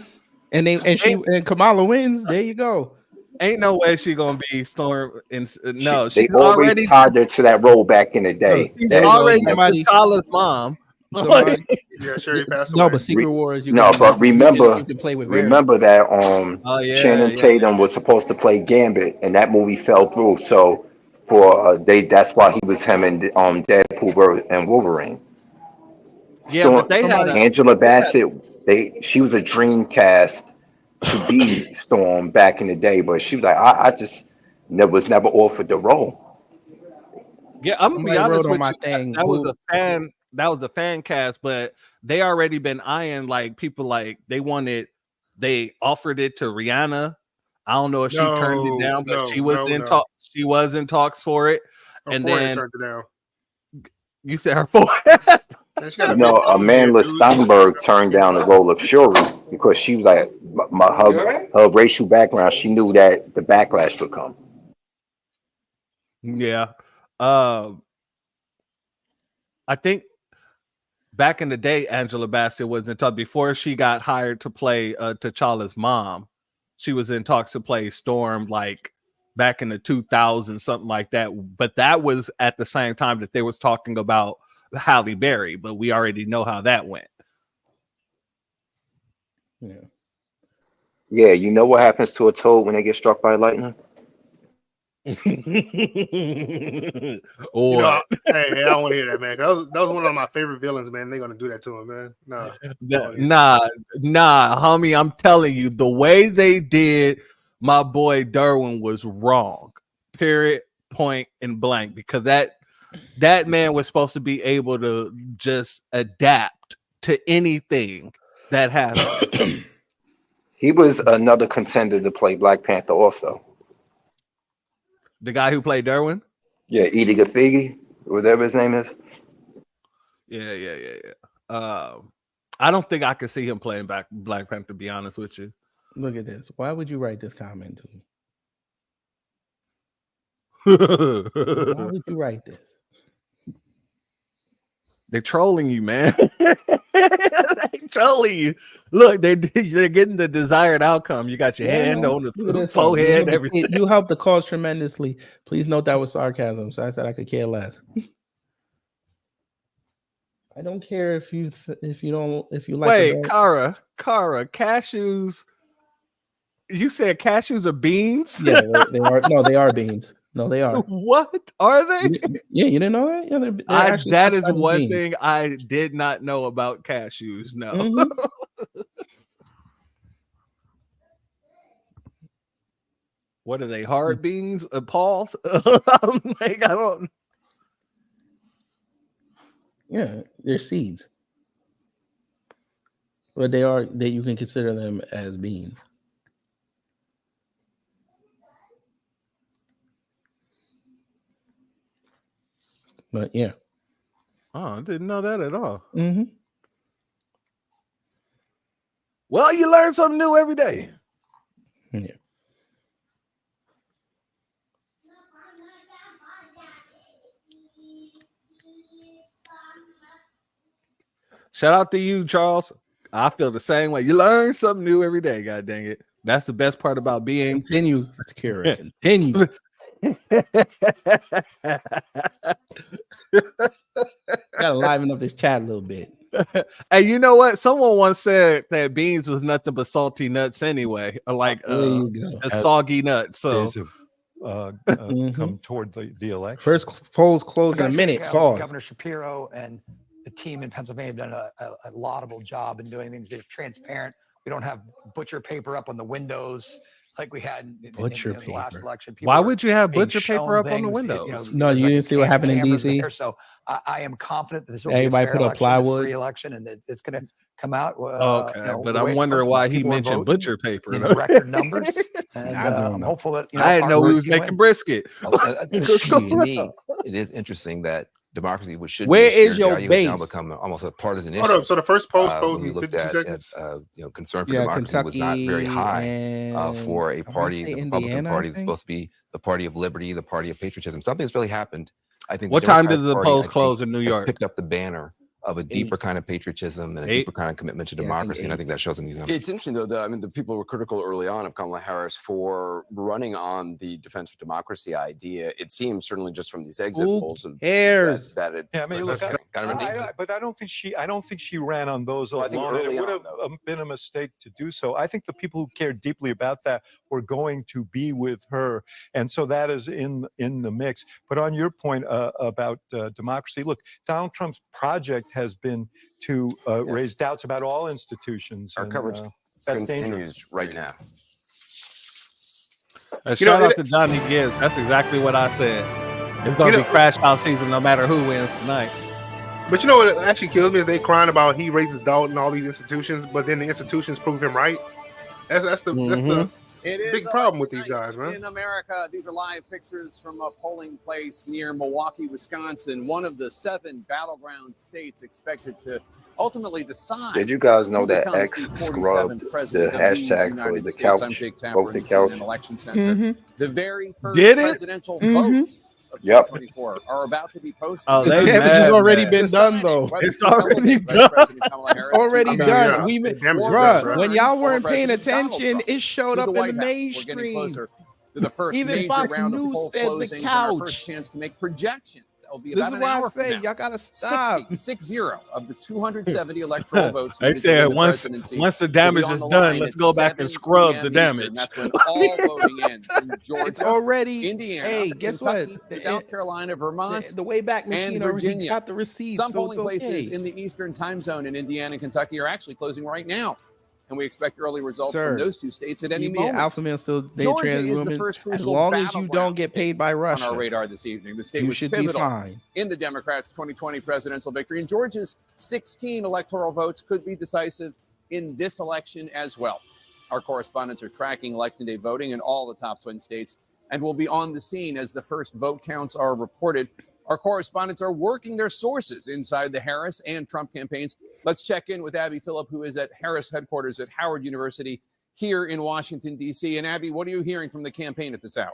and Kamala wins. There you go. Ain't no way she gonna be storm. No, they she's always already tied her to that role back in the day. She's already T'Challa's mom. Somebody- Yeah, sure, he passed No, away. but Secret Wars. But remember, you can play with remember that Oh, yeah, Channing yeah. Tatum was supposed to play Gambit, and that movie fell through. So for that's why he was him and Deadpool and Wolverine. Yeah, but they had Angela Bassett. She was a dream cast to be Storm back in the day, but she was like, I just was never offered the role. Yeah, I'm gonna be Somebody honest wrote on with my you. thing, That was who- a fan. That was a fan cast, but they already been eyeing like people like they offered it to Rihanna. I don't know if she turned it down, but she was in talk. She was in talks for it, Her and forehead then turned it down. you said her forehead. Man, she got a No, big dome head, Amanda dude. Steinberg turned down the role of Shuri because she was like, her racial background, she knew that the backlash would come. Yeah, I think back in the day, Angela Bassett was in talks before she got hired to play T'Challa's mom. She was in talks to play Storm, like back in the 2000s, something like that. But that was at the same time that they was talking about Halle Berry, but we already know how that went. Yeah, you know what happens to a toad when they get struck by lightning? You know, hey, I don't want to hear that, man. That was one of my favorite villains, man. They're gonna do that to him, man. Nah, Nah, homie, I'm telling you, the way they did my boy Derwin was wrong. Period, point, and blank. Because that man was supposed to be able to just adapt to anything that happens. He was another contender to play Black Panther also. The guy who played Derwin? Yeah, Edie Gathegi, whatever his name is. Yeah. I don't think I could see him playing Black Panther, to be honest with you. Look at this. Why would you write this comment to me? Why would you write this? They're trolling you, man. They're trolling you. Look, they're getting the desired outcome. You got your hand on the forehead and everything. You helped the cause tremendously. Please note that was sarcasm. So I said I could care less. I don't care if you like. Wait, Kara, cashews. You said cashews are beans? Yeah, they are. No, they are beans. No, they are. What are they? Yeah, you didn't know that? Yeah, they're actually that is classified as one beans. thing I did not know about cashews. No. Mhm. What are they? Hard beans? Paul's? I'm like, I don't. Yeah, they're seeds. But they are that you can consider them as beans. But yeah. Oh, I didn't know that at all. Mm-hmm. Well, you learn something new every day. Yeah. Shout out to you, Charles. I feel the same way. You learn something new every day. God dang it. That's the best part about being. Continue, Kara. Continue. Gotta liven up this chat a little bit. Hey, you know what? Someone once said that beans was nothing but salty nuts anyway, or like There you go. a soggy nut. So Days of come toward the election. First polls close in a I minute. think, Pause. Governor Shapiro and the team in Pennsylvania have done a laudable job in doing things. They're transparent. We don't have butcher paper up on the windows like we had in the last election. People why are would you have being butcher paper shown up on the things, windows? No, you didn't see what happened in cameras DC. there. So I am confident that this will Everybody be a fair put up election, a plywood. free election, and that it's going to come out. Okay, but the I'm way it's wondering supposed to. why he People are mentioned voting butcher paper. in though. record numbers, and I don't I'm know. hopeful that I didn't our know he work was making wins. brisket. To me, it is interesting that democracy, which should Where be a shared is your value, has now base? become almost a partisan issue. Hold up. So the first post When we in looked 52 at seconds. concern for Yeah, democracy was not very Kentucky high and for a I wanna party, say the Republican Indiana, Party I is think. supposed to be the party of liberty, the party of patriotism. Something's really happened. I think What the time Democratic does the Party, polls I think, close in New has York? picked up the banner of a deeper kind of patriotism and a deeper kind of commitment to democracy. And I think that shows in these numbers. It's interesting, though, that I mean, the people were critical early on of Kamala Harris for running on the defense of democracy idea. It seems, certainly just from these exit polls, that it. Yeah, I mean, look, but I don't think she ran on those alone. It would have been a mistake to do so. I think the people who cared deeply about that were going to be with her, and so that is in the mix. But on your point about democracy, look, Donald Trump's project has been to raise doubts about all institutions. Our coverage continues right now. Shout out to Johnny Gibbs. That's exactly what I said. It's going to be crash out season no matter who wins tonight. But you know what actually kills me is they crying about he raises doubt in all these institutions, but then the institutions prove him right. That's the big problem with these guys, man. In America, these are live pictures from a polling place near Milwaukee, Wisconsin, one of the 7 battleground states expected to ultimately decide. Did you guys know that X scrubbed the hashtag for the couch, vote the couch? Election Center. The very first presidential votes of 2024 are about to be posted. Oh, the damage has already been done, though. It's already done. It's already done. When y'all weren't paying attention, it showed up in the mainstream. To the first Even major Fox round News of poll said the closings and our couch. first chance to make projections. That will be This about is an why I hour from say now. y'all gotta stop. 60 of the 270 electoral votes. They needed to said win the once presidency the will damage be on is the done, line let's at go back 7 and scrub p.m. the Eastern. damage. That's when all voting ends in Georgia. It's already. Indiana, Hey, guess Kentucky, what? South Carolina, Vermont, The Wayback Machine and already Virginia. got the receipts. Some so polling it's places okay. in the Eastern time zone in Indiana and Kentucky are actually closing right now. And we expect early results Sir, from those 2 states at any You be an moment. alpha male still date Georgia trans is the women. first As crucial long as you battleground don't get paid by on Russia, our radar this evening. The state you was should be pivotal fine. in the Democrats' 2020 presidential victory. And Georgia's 16 electoral votes could be decisive in this election as well. Our correspondents are tracking Election Day voting in all the top swing states and will be on the scene as the first vote counts are reported. Our correspondents are working their sources inside the Harris and Trump campaigns. Let's check in with Abby Phillip, who is at Harris headquarters at Howard University here in Washington, D.C. And Abby, what are you hearing from the campaign at this hour?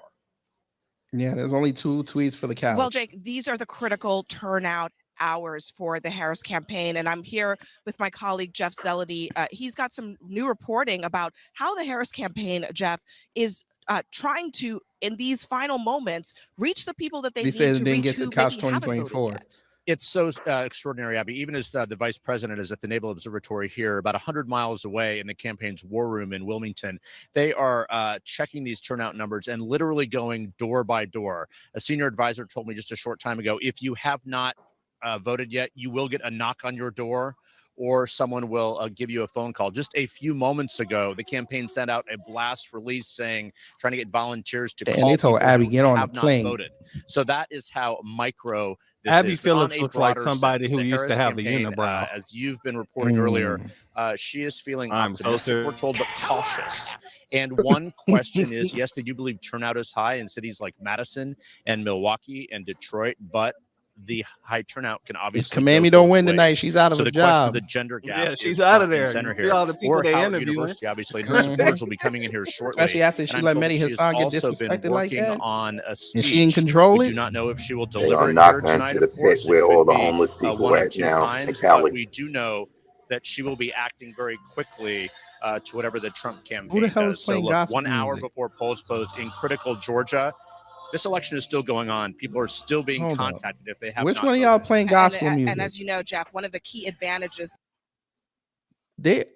Yeah, there's only 2 tweets for the couch. Well, Jake, these are the critical turnout hours for the Harris campaign. And I'm here with my colleague, Jeff Zelody. He's got some new reporting about how the Harris campaign, Jeff, is trying to, in these final moments, reach the people that they need to reach who maybe haven't voted yet. It's so extraordinary, Abby. Even as the vice president is at the Naval Observatory here, about 100 miles away in the campaign's war room in Wilmington, they are checking these turnout numbers and literally going door by door. A senior advisor told me just a short time ago, if you have not voted yet, you will get a knock on your door or someone will give you a phone call. Just a few moments ago, the campaign sent out a blast release trying to get volunteers to call they told people Abby, who get on have the not plane. voted. So that is how micro this Abby is. But on Phillips a looks like broader somebody sense, who the used to Harris have the campaign, unibrow. as you've been reporting earlier, she is feeling optimistic, we're told, but cautious. And one question is, yes, they do believe turnout is high in cities like Madison and Milwaukee and Detroit, but the high turnout can obviously. If Kamami don't win tonight, she's out of so a the question job. of the gender gap, Yeah, she's is out of front and there. center You see here. all the people Or they Howard interviewing. University, obviously, and her supporters will be coming in here shortly. Especially after she And I'm let told Mehdi that she's Hassan get also been disrespected like working that. on a speech. Is she in control? We do not know if she will They deliver gonna it knock here her tonight. into the Of course, pit where it all could the be homeless people one or at two now in times, Cali. but we do know that she will be acting very quickly to whatever the Trump campaign Who the hell does. is So playing look, gospel 1 hour music? before polls close in critical Georgia, this election is still going on. People are still being Hold up. contacted if they have Which not one of y'all voted. playing gospel And music? as you know, Jeff, one of the key advantages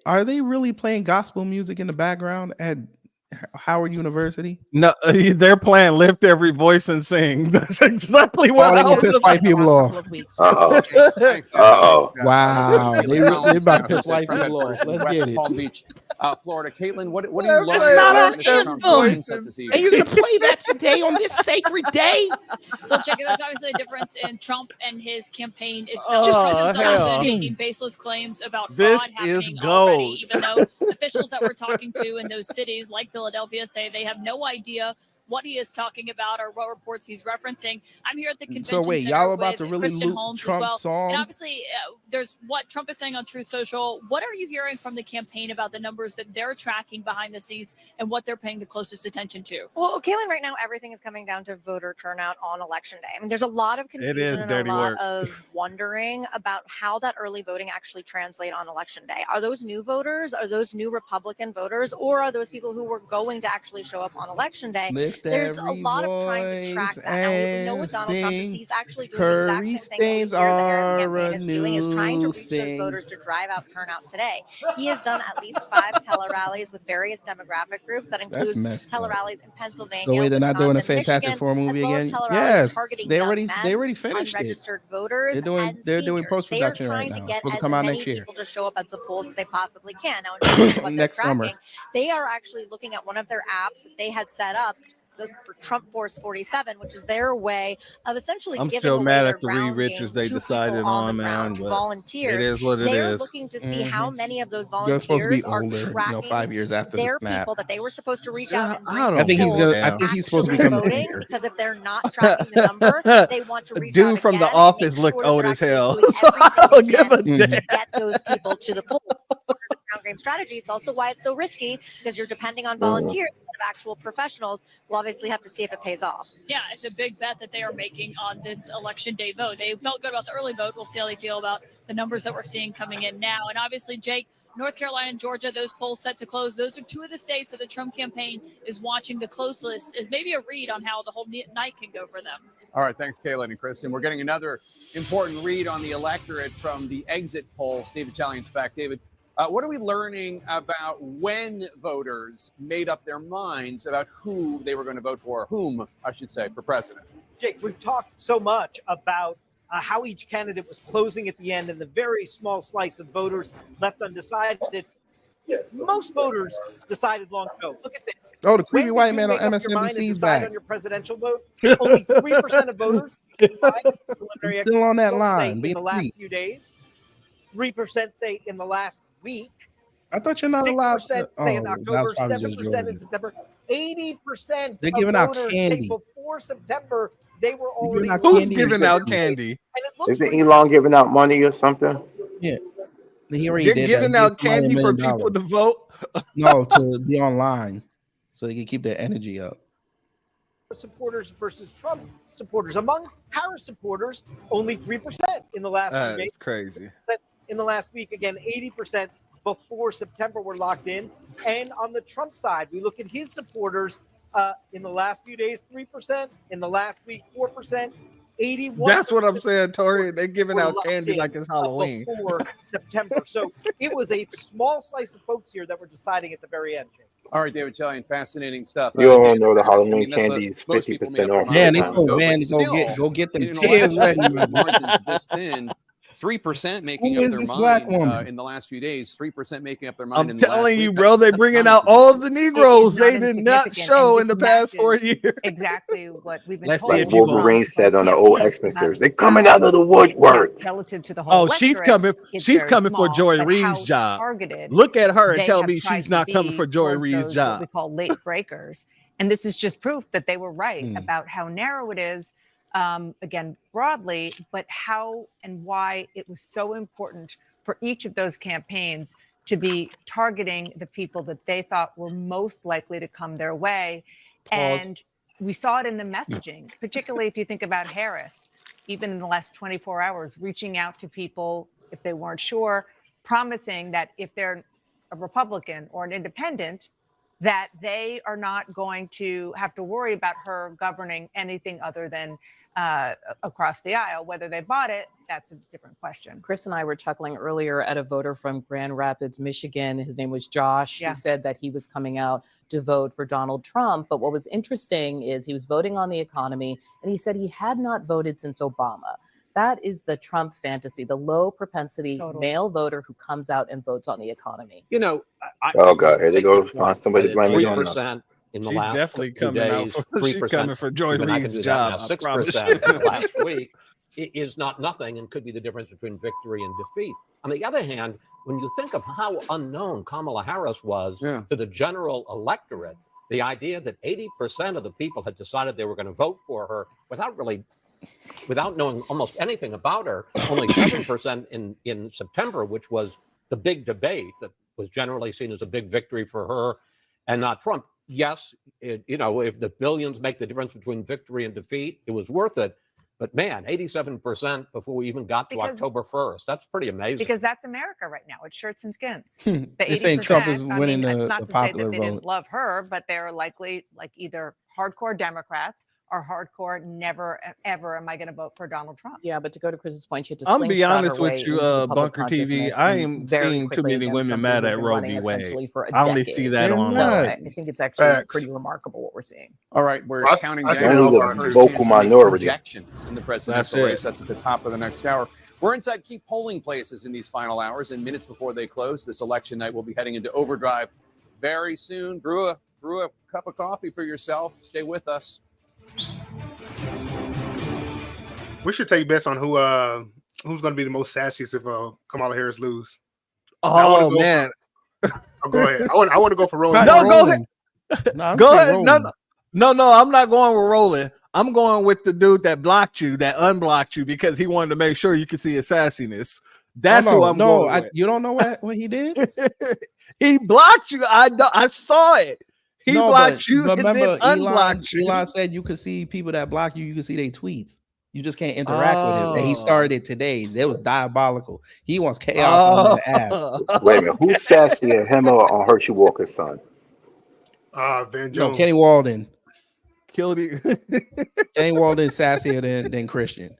Are they really playing gospel music in the background at Howard University? No, they're playing "Lift Every Voice and Sing." That's exactly what Oh, I they was gonna piss about. white people off. Uh-oh. Wow, they about to piss white Trump people off. headquarters in Let's West get it. Palm Beach, Florida. Caitlin, what are you That's learning not about our Mr. Trump's anthem. mindset this And evening? you're gonna play that today on this sacred day? Well, check it. There's obviously a difference in Trump and his campaign itself. Oh, Trump himself has hell. been making baseless claims about This fraud is happening gold. already, even though officials that we're talking to in those cities like Philadelphia say they have no idea what he is talking about or what reports he's referencing. I'm here at the convention So wait, center y'all about with to really Christian loop Holmes Trump's as well. song? And obviously, there's what Trump is saying on Truth Social. What are you hearing from the campaign about the numbers that they're tracking behind the scenes and what they're paying the closest attention to? Well, Caitlin, right now, everything is coming down to voter turnout on election day. I mean, there's a lot of confusion and a lot of wondering about how that early voting actually translate on election day. Are those new voters? Are those new Republican voters? Or are those people who were going to actually show up on election day? There's a lot of trying to track that. Now, we know what Donald Trump is. He's actually doing the exact same thing we hear the Harris campaign is doing, is trying to reach those voters to drive out turnout today. He has done at least 5 tele-rallies with various demographic groups. That includes tele-rallies in Pennsylvania, So wait, they're not doing a Wisconsin, Fantastic Michigan, Four movie as well as again? tele-rallies Yes, targeting they young already men, finished it. unregistered voters, They're doing and post seniors. They are production right trying to now. get Supposed to as come out many next year. people to show up at the polls as they possibly can. Now, in terms of what they're Next summer. tracking, they are actually looking at one of their apps that they had set up, the Trump Force 47, which is their way of essentially I'm giving still away mad their at the Reed ground Richards game they to decided people on on, the ground, man. to But volunteers. it is what it They're is. looking to see how many of those They're supposed to be volunteers are older, tracking 5 years after the their snap. people that they were supposed to reach out and bring I to don't the give a polls damn. I think he's supposed to actually become voting, mayor. because if they're not tracking the number, they want to reach out Dude from again The and Office make looked sure old that as they're hell. actually So doing I don't everything give they a can damn. to get those people to the polls. It's part of the ground game strategy. It's also why it's so risky, because you're depending on volunteers instead of actual professionals. We'll obviously have to see if it pays off. Yeah, it's a big bet that they are making on this election day vote. They felt good about the early vote. We'll see how they feel about the numbers that we're seeing coming in now. And obviously, Jake, North Carolina and Georgia, those polls set to close. Those are 2 of the states that the Trump campaign is watching the close list as maybe a read on how the whole night can go for them. All right, thanks, Kaylin and Kristen. We're getting another important read on the electorate from the exit polls. David Chalian's back. David, what are we learning about when voters made up their minds about who they were going to vote for, whom, I should say, for president? Jake, we've talked so much about how each candidate was closing at the end and the very small slice of voters left undecided. Most voters decided long ago. Look at this. Oh, the creepy When white did you man on make up your mind and MSNBC's decide back. on your presidential vote? Only 3% of voters preliminary Still on that results say line, in being the last creep. few days. 3% say in the last week. I thought you're not allowed 6% to. say in Oh, October, that's probably just 7% in Georgia. September. 80% They're of giving out voters say candy. before September they were They're already giving out locked Who's candy in. giving out candy? And it looks Isn't pretty Elon giving out money or something? Yeah, he already They're did that. giving He out gave somebody candy $1 for million. people to vote. No, to be online, so they can keep their energy up. supporters versus Trump supporters. Among Harris supporters, only 3% in the last few days. That's crazy. In the last week, again, 80% before September were locked in. And on the Trump side, we look at his supporters in the last few days, 3%. In the last week, 4%. 81%. That's what I'm saying, Tori. They're giving were out locked candy in, like it's Halloween. Before September. So it was a small slice of folks here that were deciding at the very end, Jake. All right, David Chalian, fascinating stuff. You all David, know the I Halloween mean, that's candy is most people made 50% up their off. minds Man, on they the go, vote, man, but go get them in an tears election ready. with margins this thin, 3% making Who up is their this black mind woman? in the last few days. 3% making up their mind. I'm in the last telling you, week. bro, they're That's bringing not out all the Negroes not they did not insignificant, show and in the this past 4 matches years. exactly what we've been Let's told. see Like if you vote. Wolverine said on the old X-Men series, they're coming Yes, out of the woodwork. relative to the whole Oh, she's electorate, coming. it's She's very coming for small, Joy but Reid's how job. targeted Look at her and they tell have me tried she's to not coming be for Joy towards Reid's those, what job. we call late breakers. And this is just proof that they were right about how narrow it is, again, broadly, but how and why it was so important for each of those campaigns to be targeting the people that they thought were most likely to come their way. Pause. And we saw it in the messaging, particularly if you think about Harris, even in the last 24 hours, reaching out to people if they weren't sure, promising that if they're a Republican or an independent, that they are not going to have to worry about her governing anything other than across the aisle. Whether they bought it, that's a different question. Chris and I were chuckling earlier at a voter from Grand Rapids, Michigan. His name was Josh, Yeah. who said that he was coming out to vote for Donald Trump. But what was interesting is he was voting on the economy, and he said he had not voted since Obama. That is the Trump fantasy, the low propensity male voter who comes out and votes on the economy. You know, Oh God, here they go. Find somebody to blame it on. 3% in the She's last definitely 2 coming out days, for- she's 3%. coming for Joy even I can Reid's do that job, now, I promise 6% in the last week is not nothing and could be the difference between victory and defeat. On the other hand, when you think of how unknown Kamala Harris was to the general electorate, the idea that 80% of the people had decided they were going to vote for her without really without knowing almost anything about her, only 7% in September, which was the big debate that was generally seen as a big victory for her and not Trump. Yes, if the billions make the difference between victory and defeat, it was worth it. But man, 87% before we even got to October 1st. That's pretty amazing. Because that's America right now. It's shirts and skins. They're The saying Trump is 80%, winning not the to say popular that they vote. didn't love her, but they're likely like either hardcore Democrats or hardcore never ever am I going to vote for Donald Trump. Yeah, but to go to Chris's point, you had to I'm be slingshot honest her way with you, into the public Bunker TV. consciousness I and ain't very seen too quickly many against women somebody mad who's at been Roe running v. essentially Wade. for a I only decade. see that So online. I think it's actually pretty remarkable what we're seeing. All right, we're I- counting I down see only the our first vocal chance to make minority. projections in the presidential That's it. race. That's at the top of the next hour. We're inside key polling places in these final hours, and minutes before they close, this election night will be heading into overdrive very soon. Brew a cup of coffee for yourself. Stay with us. We should take bets on who's going to be the most sassiest if Kamala Harris lose. Oh man, Go ahead. I want to go for Roland. No, go ahead. No, Go ahead. No, I'm not going with Roland. I'm going with the dude that blocked you, that unblocked you because he wanted to make sure you could see his sassiness. That's who I'm going with. You don't know what he did? He blocked you. I saw it. He blocked you but and remember, then unblocked you. Elon said you could see people that block you. You can see their tweets. You just can't interact with him. And he started it today. That was diabolical. He wants chaos on the app. Wait a minute. Who's sassier, him or Hershey Walker's son? Van Jones. No, Kenny Walden. Killed you. Kenny Walden sassier than Christian.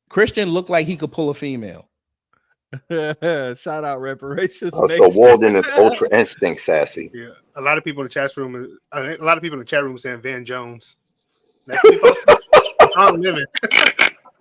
Christian looked like he could pull a female. Shout out Reparations. So Walden is ultra instinct sassy. Yeah, a lot of people in the chat room saying Van Jones. Don Lemon.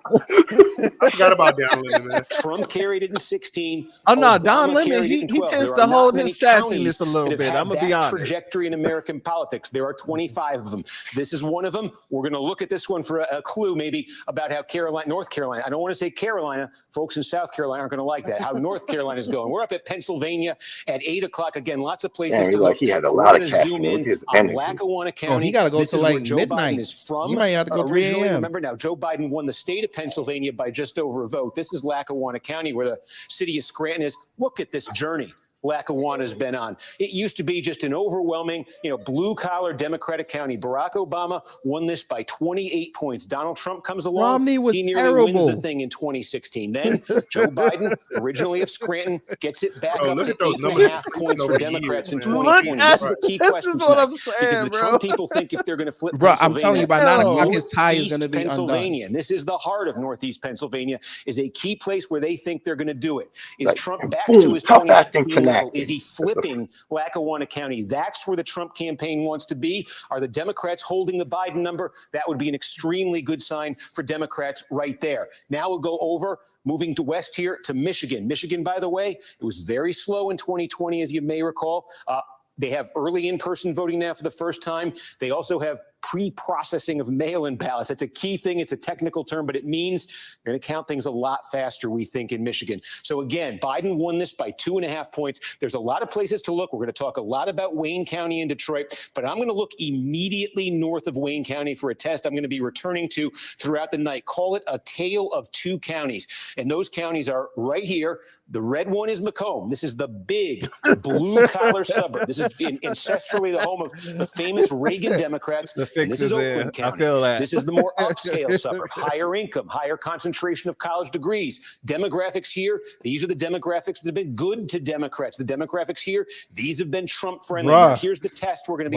I forgot about Don Lemon, man. Trump carried it in 16. Oh no, Don Obama Lemon, carried it he in 12. tends There to are hold not his many sassiness counties a little that bit. have I'm gonna had be that honest. trajectory in American politics. There are 25 of them. This is one of them. We're going to look at this one for a clue, maybe about how North Carolina. I don't want to say Carolina. Folks in South Carolina aren't going to like that. How North Carolina is going. We're up at Pennsylvania at 8 o'clock. Again, lots of places to look. He had a We're lot going of to zoom in on Lackawanna County. He got to go This to is where like Joe midnight. Biden is from. You might have to go 3 originally. a.m. Remember now, Joe Biden won the state of Pennsylvania by just over a vote. This is Lackawanna County, where the city of Scranton is. Look at this journey Lackawanna's been on. It used to be just an overwhelming, blue-collar Democratic county. Barack Obama won this by 28 points. Donald Trump comes along. Romney was he nearly terrible. wins the thing in 2016. Then Joe Biden, originally of Scranton, gets it back up to 8.5 points for Democrats in 2020. This is a key question This is what I'm because saying, the bro. Trump people think if they're going to flip Bro, I'm Pennsylvania, telling you, by 9 o'clock, his tie is Northeast going to be undone. Pennsylvania, and this is the heart of Northeast Pennsylvania, is a key place where they think they're going to do it. Is Trump back to his tough acting 2016 level? connecting. Is he flipping Lackawanna County? That's where the Trump campaign wants to be. Are the Democrats holding the Biden number? That would be an extremely good sign for Democrats right there. Now we'll go over, moving to west here to Michigan. Michigan, by the way, it was very slow in 2020, as you may recall. They have early in-person voting now for the first time. They also have pre-processing of mail-in ballots. That's a key thing. It's a technical term, but it means they're going to count things a lot faster, we think, in Michigan. So again, Biden won this by 2.5 points. There's a lot of places to look. We're going to talk a lot about Wayne County and Detroit, but I'm going to look immediately north of Wayne County for a test I'm going to be returning to throughout the night. Call it a tale of two counties. And those counties are right here. The red one is Macomb. This is the big blue-collar suburb. This is ancestrally the home of the famous Reagan Democrats. And this is Oakland County. This is the more upscale suburb, higher income, higher concentration of college degrees. Demographics here, these are the demographics that have been good to Democrats. The demographics here, these have been Trump-friendly. Now, here's the test we're going to be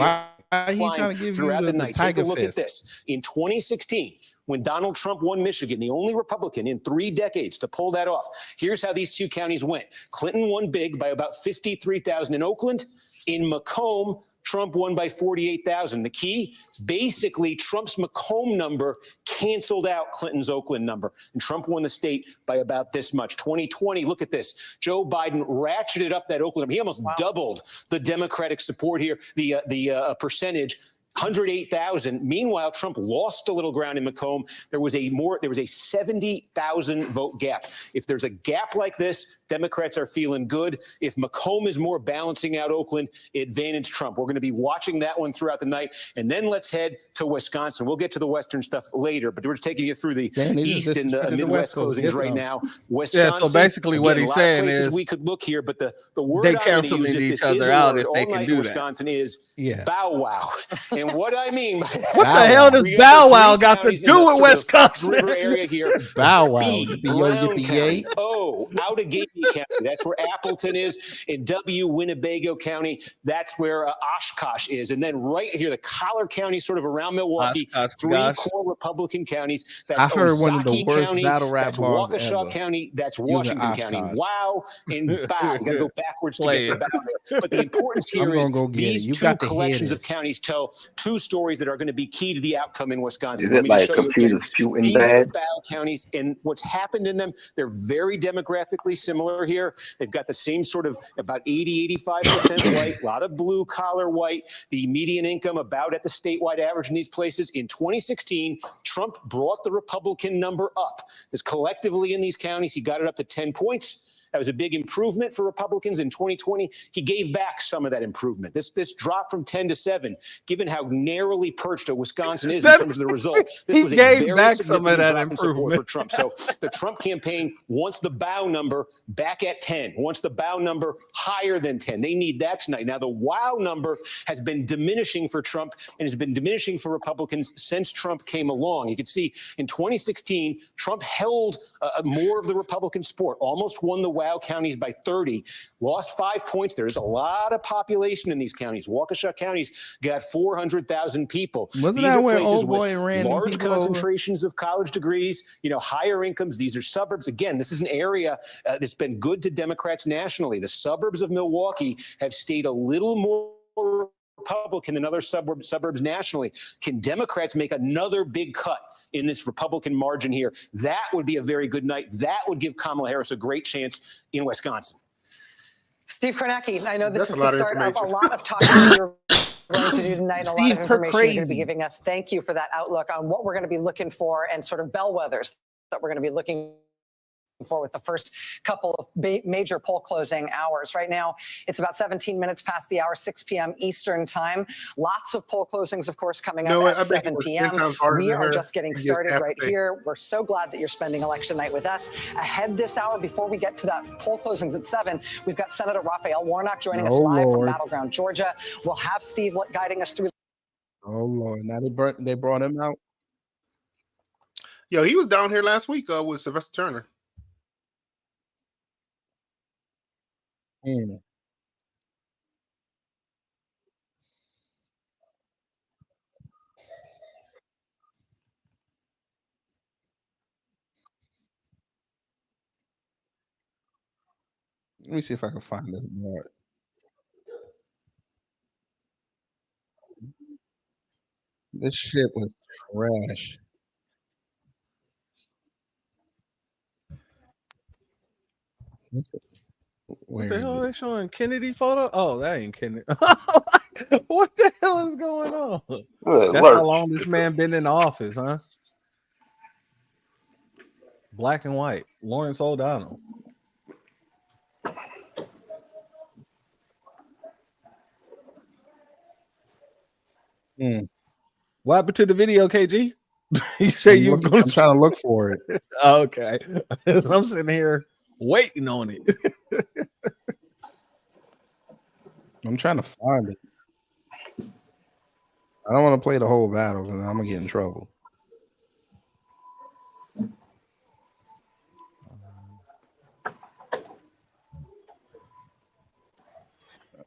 applying throughout the night. Take a look at this. In 2016, when Donald Trump won Michigan, the only Republican in 3 decades to pull that off, here's how these two counties went. Clinton won big by about 53,000 in Oakland. In Macomb, Trump won by 48,000. The key, basically, Trump's Macomb number canceled out Clinton's Oakland number, and Trump won the state by about this much. 2020, look at this. Joe Biden ratcheted up that Oakland number. He almost doubled the Democratic support here, the percentage. 108,000. Meanwhile, Trump lost a little ground in Macomb. There was a 70,000 vote gap. If there's a gap like this, Democrats are feeling good. If Macomb is more balancing out Oakland, advantage Trump. We're going to be watching that one throughout the night. And then let's head to Wisconsin. We'll get to the Western stuff later, but we're just taking you through the East and the Midwest closings right now. Wisconsin. Yeah, so basically what he's saying is we could look here, but the word they I'm going to canceling use if each this other is a out word if all they can night do in that. Wisconsin is bow wow. And what I mean by that, What the hell does Bow Wow got to do with Wisconsin? River area here. Bow Wow. B, Brown County. O, Outagamie County. That's where Appleton is. In W, Winnebago County. That's where Oshkosh is. And then right here, the Collar County, sort of around Milwaukee. Oshkosh, three gosh. core Republican counties. That's I heard one of the Ozaukee worst County, battle rap that's bars Waukesha ever. County. That's Using Washington County. Oshkosh. Wow and bow. You got to go backwards to Play get the bow there. But the importance here I'm is gonna go get it. these You two got to hear collections of this. counties tell two stories that are going to be key to the outcome in Wisconsin. Is Let it me like just show you computers again. shooting These are bad? battle counties, and what's happened in them, they're very demographically similar here. They've got the same sort of about 85% white, a lot of blue collar white, the median income about at the statewide average in these places. In 2016, Trump brought the Republican number up. Because collectively in these counties, he got it up to 10 points. That was a big improvement for Republicans in 2020. He gave back some of that improvement. This dropped from 10 to 7, given how narrowly perched Wisconsin is in terms of the result. This He was a gave very back some of significant that drop in support for improvement. Trump. So the Trump campaign wants the bow number back at 10, wants the bow number higher than 10. They need that tonight. Now, the wow number has been diminishing for Trump and has been diminishing for Republicans since Trump came along. You can see in 2016, Trump held more of the Republican support, almost won the wow counties by 30, lost 5 points. There's a lot of population in these counties. Waukesha county's got 400,000 people. Wasn't These that are where places old boy with ran them large people over? concentrations of college degrees, higher incomes. These are suburbs. Again, this is an area that's been good to Democrats nationally. The suburbs of Milwaukee have stayed a little more Republican than other suburbs nationally. Can Democrats make another big cut in this Republican margin here? That would be a very good night. That would give Kamala Harris a great chance in Wisconsin. Steve Kornacki, I know this That's is a lot the of start of a information. lot of talking that you're going to do tonight, a lot Steve, of you're information you're going to be crazy. giving us. Thank you for that outlook on what we're going to be looking for and sort of bellwethers that we're going to be looking for with the first couple of major poll closing hours. Right now, it's about 17 minutes past the hour, 6 p.m. Eastern time. Lots of poll closings, of course, coming up at 7 p.m. We are just getting started right here. We're so glad that you're spending election night with us. Ahead this hour, before we get to that poll closings at 7, we've got Senator Raphael Warnock joining us live from Battleground, Georgia. We'll have Steve guiding us through. Oh Lord! Now they brought him out. Yo, he was down here last week with Sylvester Turner. Mm. Let me see if I can find this board. This shit was trash. What the hell are they showing? Kennedy photo? Oh, that ain't Kennedy. What the hell is going on? Good That's work. how long this man been in the office, huh? Black and white. Lawrence O'Donnell. What happened to the video, KG? You say you were going I'm trying to look for it. Okay. I'm sitting here waiting on it. I'm trying to find it. I don't want to play the whole battle because I'm gonna get in trouble.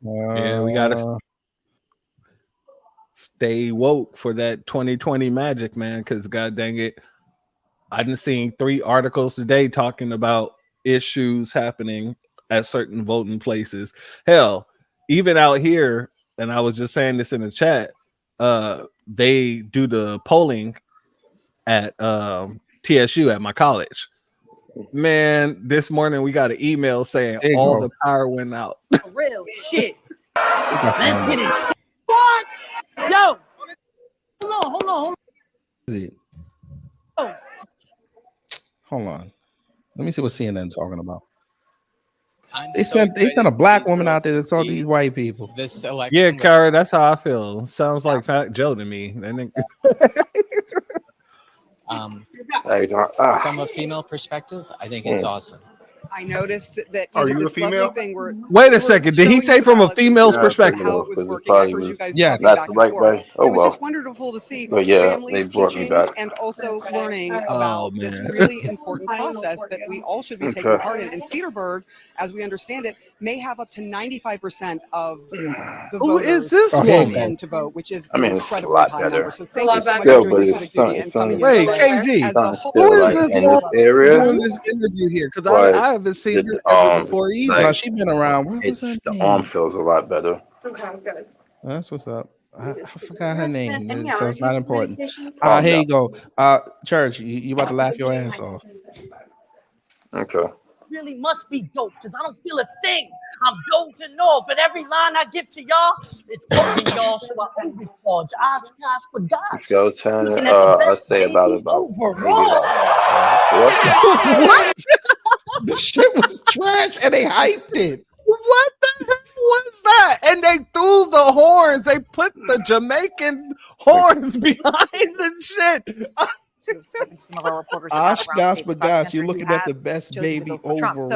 Yeah, we gotta stay woke for that 2020 magic, man. Because god dang it, I done seen 3 articles today talking about issues happening at certain voting places. Hell, even out here, and I was just saying this in the chat. They do the polling at TSU at my college. Man, this morning we got an email saying all the power went out. Real shit. Let's get it. What? Yo, Hold on. Is it? Hold on. Let me see what CNN's talking about. They sent a black woman out there to talk to these white people. This election. Yeah, Kara, that's how I feel. Sounds like Fat Joe to me. From a female perspective, I think it's awesome. I noticed that Are did you a this lovely female? thing where Wait a second. Did he say from a female's perspective? how it was working. I heard you guys talking back and forth. It was just wonderful to see families teaching and also learning about this really important process that we all should be taking part in. And Cedarburg, as we understand it, may have up to 95% of the voters come in to vote, which is an incredibly high number. So thank you so much for doing your civic duty and coming in. Wait, today KG, as the whole who is this in this woman area, doing this interview here? Because I haven't seen her ever before either. like, She been around. What was her the name? arm feels a lot better. Okay, good. That's what's up. I forgot her name, so it's not important. Calm Here down. you go. Church, you about to laugh your ass off. Okay. Really must be dope because I don't feel a thing. I'm dozing off, but every line I give to y'all, it's bugging y'all, so I owe you for Oshkosh for God's Go turn looking it. at the I'll best say about baby maybe overall. What? The shit was trash and they hyped it. What the hell was that? And they threw the horns. They put the Jamaican horns behind the shit. Some of our reporters Osh around gosh, states but across gosh, the you're country who looking at have the best chosen to baby vote for Trump. overall.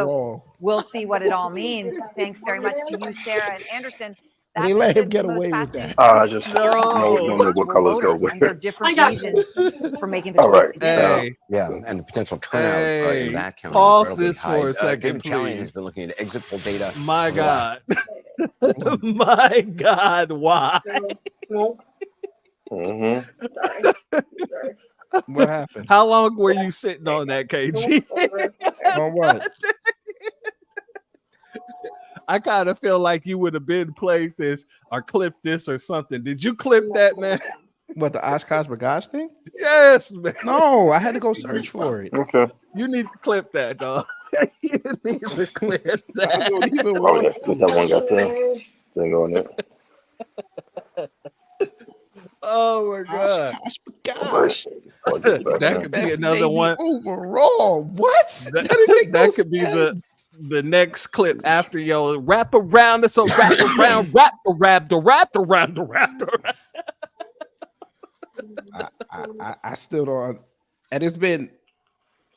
So we'll see what it all means. Thanks very much to you, Sarah and Anderson. They That's let him the get most away with fascinating that. I just know what colors go with and there are it. different reasons for making the All choice. right. they did. Yeah, and the potential turnout in that county. Pause incredibly this high. for a second, David Chalian please. has been looking at exit poll data. My over the last- God. My God, why? What happened? How long were you sitting on that, KG? On what? I kind of feel like you would have been played this or clipped this or something. Did you clip that, man? What, the Oshkosh Bagosh thing? Yes, man. No, I had to go search for it. Okay. You need to clip that, dog. You need to clip I that. don't even Oh, want yeah. Put that one got the thing on it. Oh my God. Oshkosh Bagosh. That could be Best another baby one. overall. What? That could be the next clip after yo wrap around. It's a wrap around, wrap the wrap. I still don't. And it's been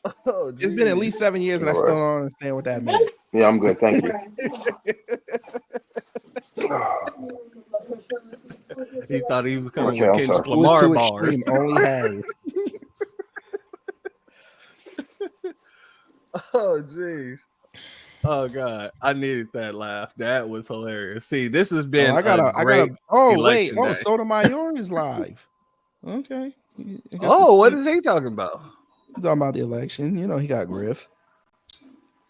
at least 7 years, and I All still right. don't understand what that meant. Yeah, I'm good. Thank you. He thought he was coming Okay, with I'm Kendrick sorry. Lamar Too bars. extreme, only Harris. Oh jeez. Oh God, I needed that laugh. That was hilarious. See, this has been I got great oh wait, election day. Sotomayor is live. Okay. Oh, what is he talking about? He's talking about the election. You know, he got Griff.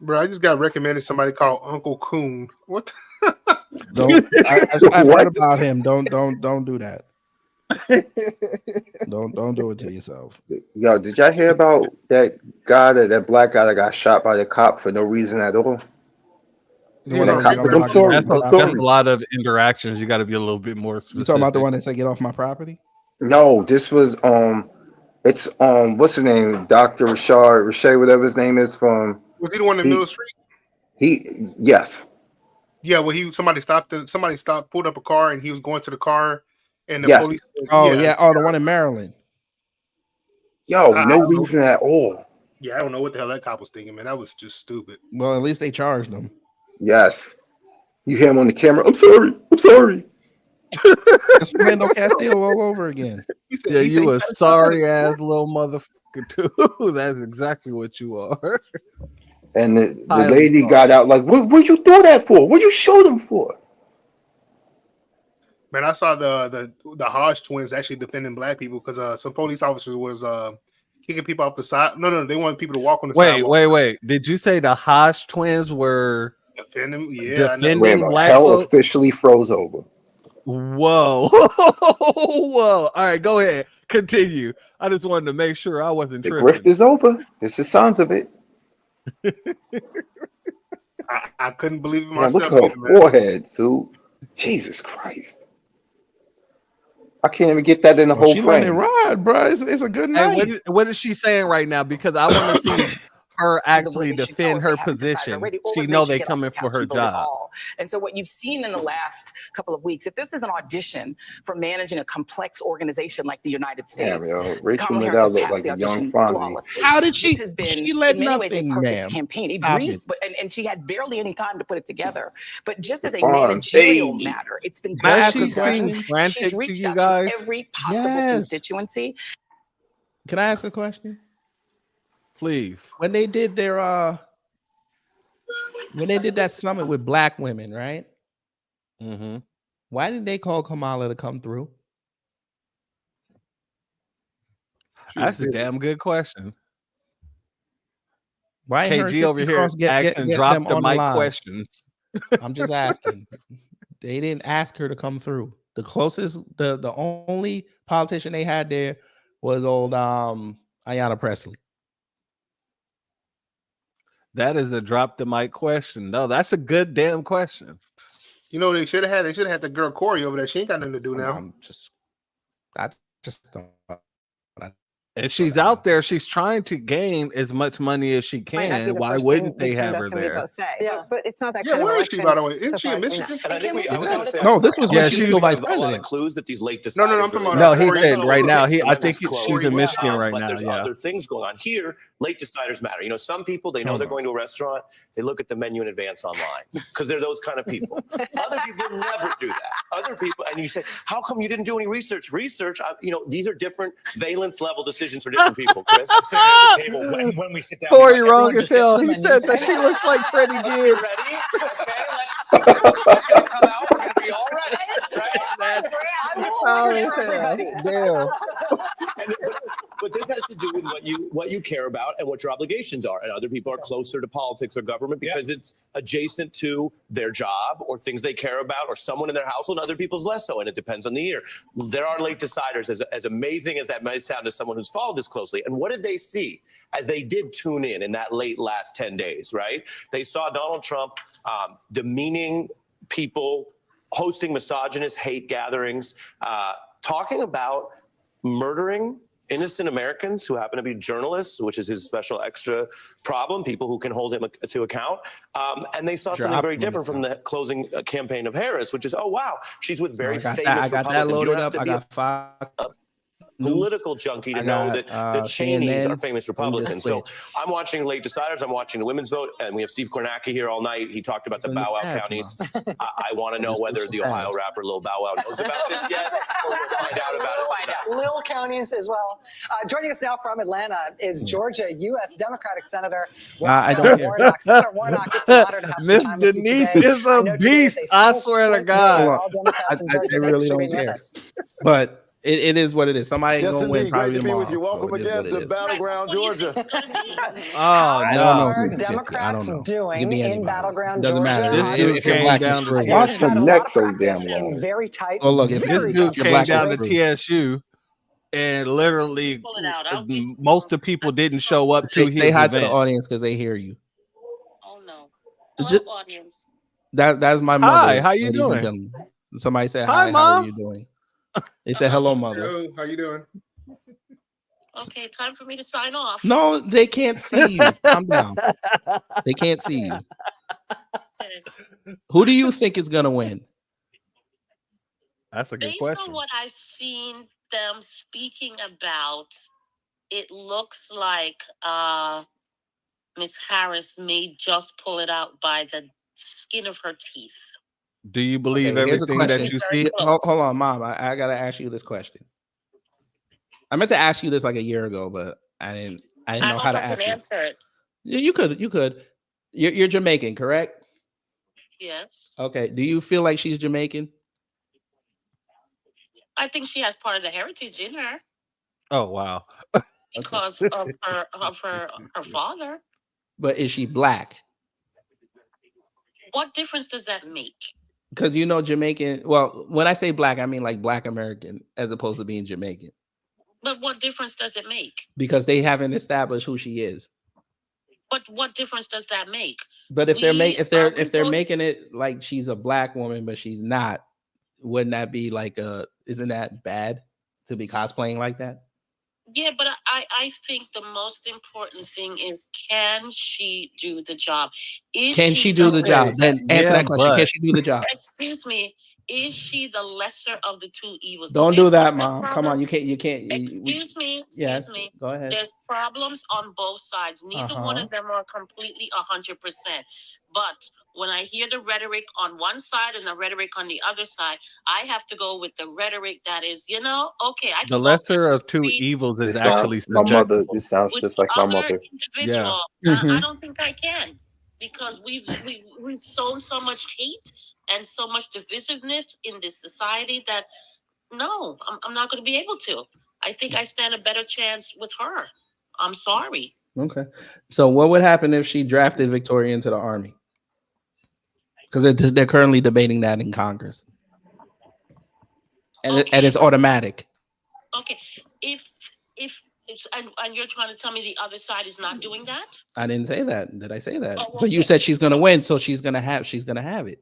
Bro, I just got recommended somebody called Uncle Coon. What? I've heard about him. Don't do that. Don't do it to yourself. Yo, did y'all hear about that guy, that black guy that got shot by the cop for no reason at all? The one That that cop, was I'm sorry. That's I'm a sorry. lot of interactions. You got to be a little bit more specific. You talking about the one that said get off my property? No, this was it's what's his name? Dr. Rashay, whatever his name is from. Was he the one in the middle of the street? Yes. Yeah, well, somebody pulled up a car, and he was going to the car, and the Yes. police. Oh yeah. Oh, the one in Maryland. Yo, I no don't know. reason at all. Yeah, I don't know what the hell that cop was thinking, man. That was just stupid. Well, at least they charged him. Yes. You hear him on the camera. I'm sorry. I'm sorry. It's Fernando Castillo all over again. Yeah, you a sorry ass little motherfucker too. That's exactly what you are. And the Highly lady sorry. got out like, what you do that for? What you show them for? Man, I saw the Hodge twins actually defending black people because some police officers was kicking people off the side. No, they wanted people to walk on the sidewalk. Wait. Did you say the Hodge twins were Defending, yeah, defending black Hell folk? officially froze over. Whoa. Whoa. All right, go ahead. Continue. I just wanted to make sure I wasn't The tripping. grift is over. It's the sounds of it. I couldn't believe it Man, look myself. at her either, man. forehead, too. Jesus Christ. I can't even get that in the whole She letting it frame. ride, bro. It's a good Hey, night. what is she saying right now? Because I want to see her actually defend her position. She know they coming for her job. And so what you've seen in the last couple of weeks, if this is an audition for managing a complex organization like the United States, Rachel Kamala Harris has Maddow looked passed like the a young audition Fonzie. flawlessly. How did she? This has been, She led in many ways, a nothing, perfect ma'am. campaign. A Stop brief, it. but and she had barely any time to put it together. But just as a Fonzie. managerial matter, it's been Does very she seem successful. frantic She's to reached you out guys? to every possible constituency. Can I ask a question? Please. When they did their when they did that summit with black women, right? Mm-hmm. Why didn't they call Kamala to come through? That's a damn good question. Why ain't her KG over here asking drop the mic questions. I'm just asking. They didn't ask her to come through. The closest, the only politician they had there was old Ayanna Pressley. That is a drop the mic question. No, that's a good damn question. You know, they should have had the girl Corey over there. She ain't got nothing to do now. I just don't. If she's out there, she's trying to gain as much money as she can. Why wouldn't they have her there? Yeah, but it's not that Yeah, kind of where is election. she, by the way? Isn't so she far in as we know. Michigan? And I think I was going to say, No, this was when she's still vice a lot of president. clues that these late deciders. No, I'm talking about. No, he Corey. said right now. I think It's close. she's in Michigan right but now. there's Yeah. other things going on here. Late deciders matter. You know, some people, they know they're going to a restaurant. They look at the menu in advance online because they're those kind of people. Other people never do that. Other people, and you say, how come you didn't do any research? You know, these are different valence level decisions for different people, Chris. Sitting at the table when we sit down. Corey wrong as hell. He said that she looks like Freddie Gibbs. Ready? Okay, let's gonna come out. We're gonna be all ready. Right? Damn. But this has to do with what you care about and what your obligations are. And other people are closer to politics or government because it's adjacent to their job or things they care about or someone in their household, and other people's less so. And it depends on the year. There are late deciders, as amazing as that might sound to someone who's followed this closely. And what did they see as they did tune in that late last 10 days, right? They saw Donald Trump demeaning people, hosting misogynist hate gatherings, talking about murdering innocent Americans who happen to be journalists, which is his special extra problem, people who can hold him to account. And they saw something very different from the closing campaign of Harris, which is, oh, wow, she's with very famous I got that Republicans. loaded up. I got 5 political junkie to know that the Cheneys are famous Republicans. So I'm watching late deciders. I'm watching the women's vote, and we have Steve Kornacki here all night. He talked about the Bow Wow counties. I want to know whether the Ohio rapper Lil Bow Wow knows about this yet, or we'll find out about it. Lil counties as well. Joining us now from Atlanta is Georgia U.S. Democratic Senator I don't care. Warnock. Senator Warnock, it's an honor to have Miss some time with you Denise today. is a beast. I swear to God. I really don't care. But it is what it is. Somebody ain't gonna win probably tomorrow. Welcome again to Battleground Georgia. Oh no, What are Democrats doing in Battleground Doesn't Georgia? matter. This dude came down to Watch the neck so damn long. Very tight. Oh look, if this dude came down to TSU and literally most of the people didn't show up to his stay high to the event. audience because they hear you. Oh no. Audience. That's my mother. Hi, how you ladies and doing? gentlemen. Somebody said Hi, hi. Mom. How are you doing? They said hello, mother. Hello, how you doing? Okay, time for me to sign off. No, they can't see you. Calm down. They can't see you. Who do you think is gonna win? That's a good Based question. on what I've seen them speaking about, it looks like Miss Harris may just pull it out by the skin of her teeth. Do you believe Here's a everything that question. you see? Hold on, Mom. I gotta ask you this question. I meant to ask you this like a year ago, but I didn't know how to ask you. Answer it. You could. You're Jamaican, correct? Yes. Okay. Do you feel like she's Jamaican? I think she has part of the heritage in her Oh wow. because of her father. But is she black? What difference does that make? Because you know Jamaican. Well, when I say black, I mean like Black American as opposed to being Jamaican. But what difference does it make? Because they haven't established who she is. But what difference does that make? But if they're making it like she's a black woman, but she's not, wouldn't that be like isn't that bad to be cosplaying like that? Yeah, but I think the most important thing is, can she do the job? Is Can she do the job? Then answer that question. Can she do the job? Excuse me. Is she the lesser of the two evils? Don't do that, Mom. Come on, you can't. Excuse me. Yes, Excuse me. go ahead. There's problems on both sides. Neither one of them are completely 100%. But when I hear the rhetoric on one side and the rhetoric on the other side, I have to go with the rhetoric that is, okay, I can The lesser of two evils is This actually sounds, my mother. subjective. This sounds just like my mother. individual. Yeah. I don't think I can, because we've sown so much hate and so much divisiveness in this society that no, I'm not going to be able to. I think I stand a better chance with her. I'm sorry. Okay. So what would happen if she drafted Victoria into the army? Because they're currently debating that in Congress, and it's automatic. Okay, if and you're trying to tell me the other side is not doing that? I didn't say that. Did I say that? Oh, But you okay. said she's gonna win, so she's gonna have it.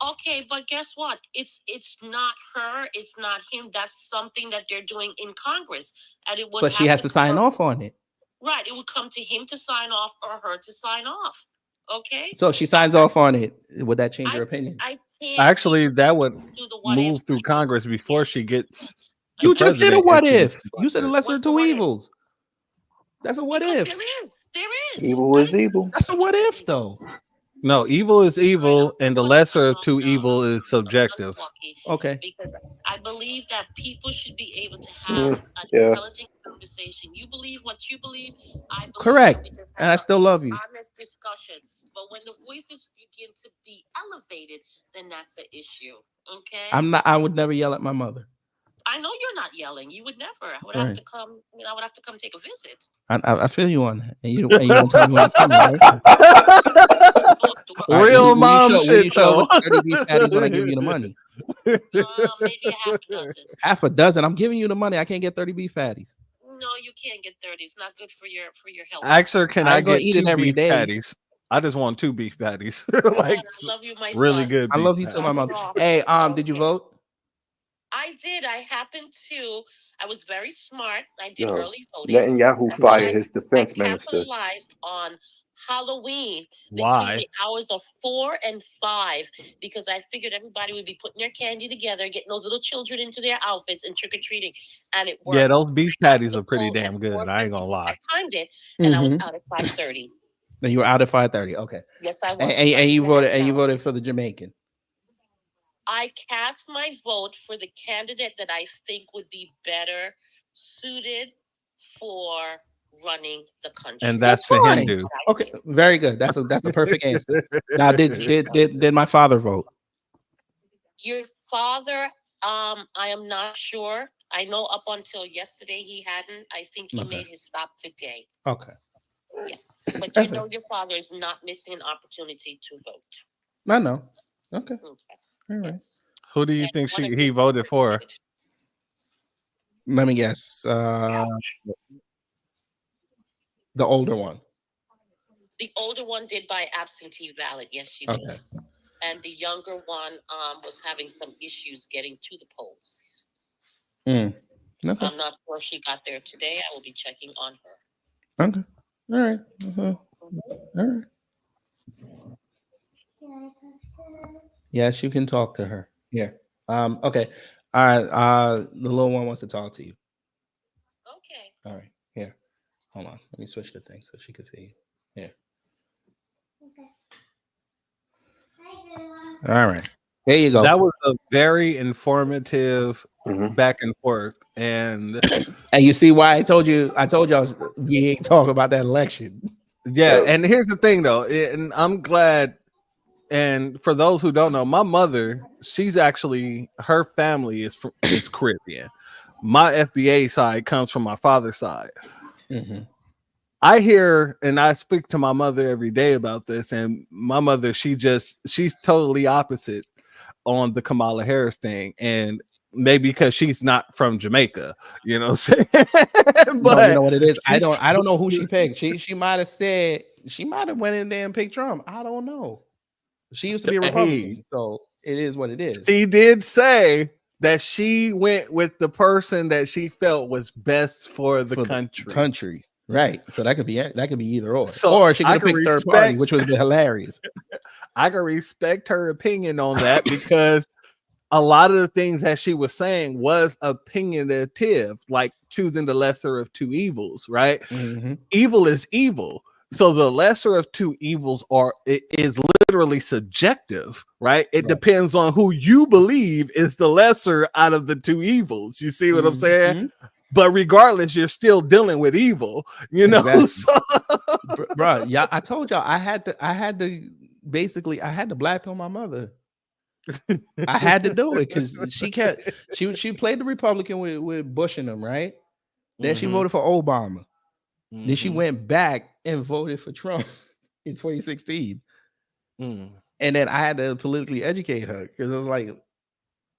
Okay, but guess what? It's not her. It's not him. That's something that they're doing in Congress, and it would. But she has to sign off on it. Right. It would come to him to sign off or her to sign off. Okay. So if she signs off on it. Would that change your opinion? I can't. Actually, that would move through Congress before she gets. to You just did a president what if she if? You said the lesser of two evils. That's a what if. There is. Evil is evil. That's a what if though. No, evil is evil, and the lesser of two evil is subjective. Okay. Because I believe that people should be able to have an yeah. intelligent conversation. You believe what you believe. I believe Correct. that we just And have I still love you. honest discussion. But when the voices begin to be elevated, then that's an issue. Okay. I would never yell at my mother. I know you're not yelling. You would never. I would Right. have to come. I would have to come take a visit. I feel you on that. And you don't tell me when I'm coming, right? Real mom shit though. 30 beef patties when I give you the money. Maybe a half a dozen. Half a dozen. I'm giving you the money. I can't get 30 beef patties. No, you can't get 30. It's not good for your health. Actually, can I I go get eat it 2 every beef day. patties? I just want 2 beef patties. I love you, my really son. good. I love you beef too, my patties. mother. Hey, did you vote? I did. I happened to. I was very smart. I did Yo, early voting. Netanyahu fired his defense minister. Capitalized on Halloween Why? between the hours of 4 and 5 because I figured everybody would be putting their candy together, getting those little children into their outfits and trick or treating, and it worked. Yeah, those beef patties are pretty damn good. I ain't gonna lie. I timed it, and I was out at 5:30. Then you were out at 5:30. Okay. Yes, I was. And you voted for the Jamaican. I cast my vote for the candidate that I think would be better suited for running the country. And that's for fine. Hindu. Okay, very good. That's a perfect answer. Now, did my father vote? Your father, I am not sure. I know up until yesterday he hadn't. I think he made his stop today. Okay. Yes, but you know your father is not missing an opportunity to vote. I know. Okay. All right. Who do you think he voted for? Let me guess. The older one. The older one did by absentee ballot. Yes, she did. Okay. And the younger one was having some issues getting to the polls. Okay. I'm not sure if she got there today. I will be checking on her. Okay. All right. All right. Yes, you can talk to her. Here. Okay. All right. The little one wants to talk to you. Okay. All right. Here. Hold on. Let me switch the thing so she can see you. Here. All right. There you go. That was a very informative back and forth. And you see why I told y'all we ain't talking about that election. Yeah, and here's the thing though, and I'm glad. And for those who don't know, my mother, she's actually, her family is Caribbean. My FBA side comes from my father's side. I hear and I speak to my mother every day about this, and my mother, she's totally opposite on the Kamala Harris thing, and maybe because she's not from Jamaica, you know what I'm saying? But you know what it is. I don't know who she picked. She might have said, she might have went in there and picked Trump. I don't know. She used to be a Republican, so it is what it is. She did say that she went with the person that she felt was best for the country. Right. So that could be either or. So or she could I have can picked third party, respect- which would have been hilarious. I can respect her opinion on that because a lot of the things that she was saying was opinionative, like choosing the lesser of two evils, right? Mhm. Evil is evil. So the lesser of two evils is literally subjective, right? It depends on who you believe is the lesser out of the two evils. You see what I'm saying? But regardless, you're still dealing with evil, you know. Exactly. So, Bro, yeah, I told y'all I had to black pill my mother. I had to do it because she played the Republican with Bush and them, right? Then she voted for Obama. Then she went back and voted for Trump in 2016. And then I had to politically educate her because it was like,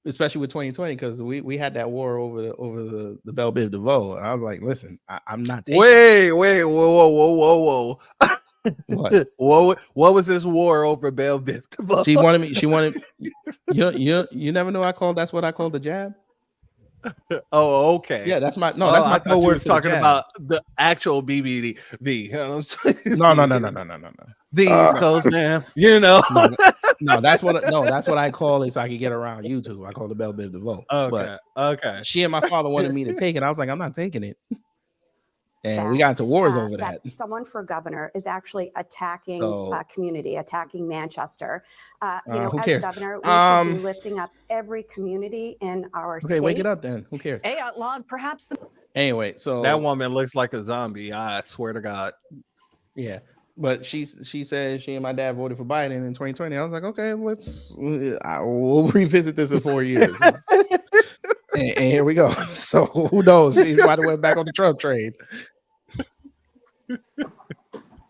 especially with 2020, because we had that war over the Bell Biv DeVoe. I was like, listen, I'm not taking wait, whoa. What? What was this war over Bell Biv DeVoe? She wanted you never know that's what I call the jab. Oh, okay. Yeah, that's my I code thought you word was for the talking jab. about the actual BBD. You know what I'm saying? No. The East Coast, man. You know. No, that's what I call it so I can get around YouTube. I call it Bell Biv DeVoe. Okay. Okay. She and my father wanted me to take it. I was like, I'm not taking it. And we got into wars over that. Someone for governor is actually attacking So- community, attacking Manchester. Who as cares? governor, we should be lifting up every community in our Okay, state. wake it up then. Who cares? Hey, outlawed, perhaps the Anyway, so That woman looks like a zombie. I swear to God. yeah. But she said she and my dad voted for Biden in 2020. I was like, okay, we'll revisit this in 4 years. and here we go. So who knows? He might have went back on the Trump train.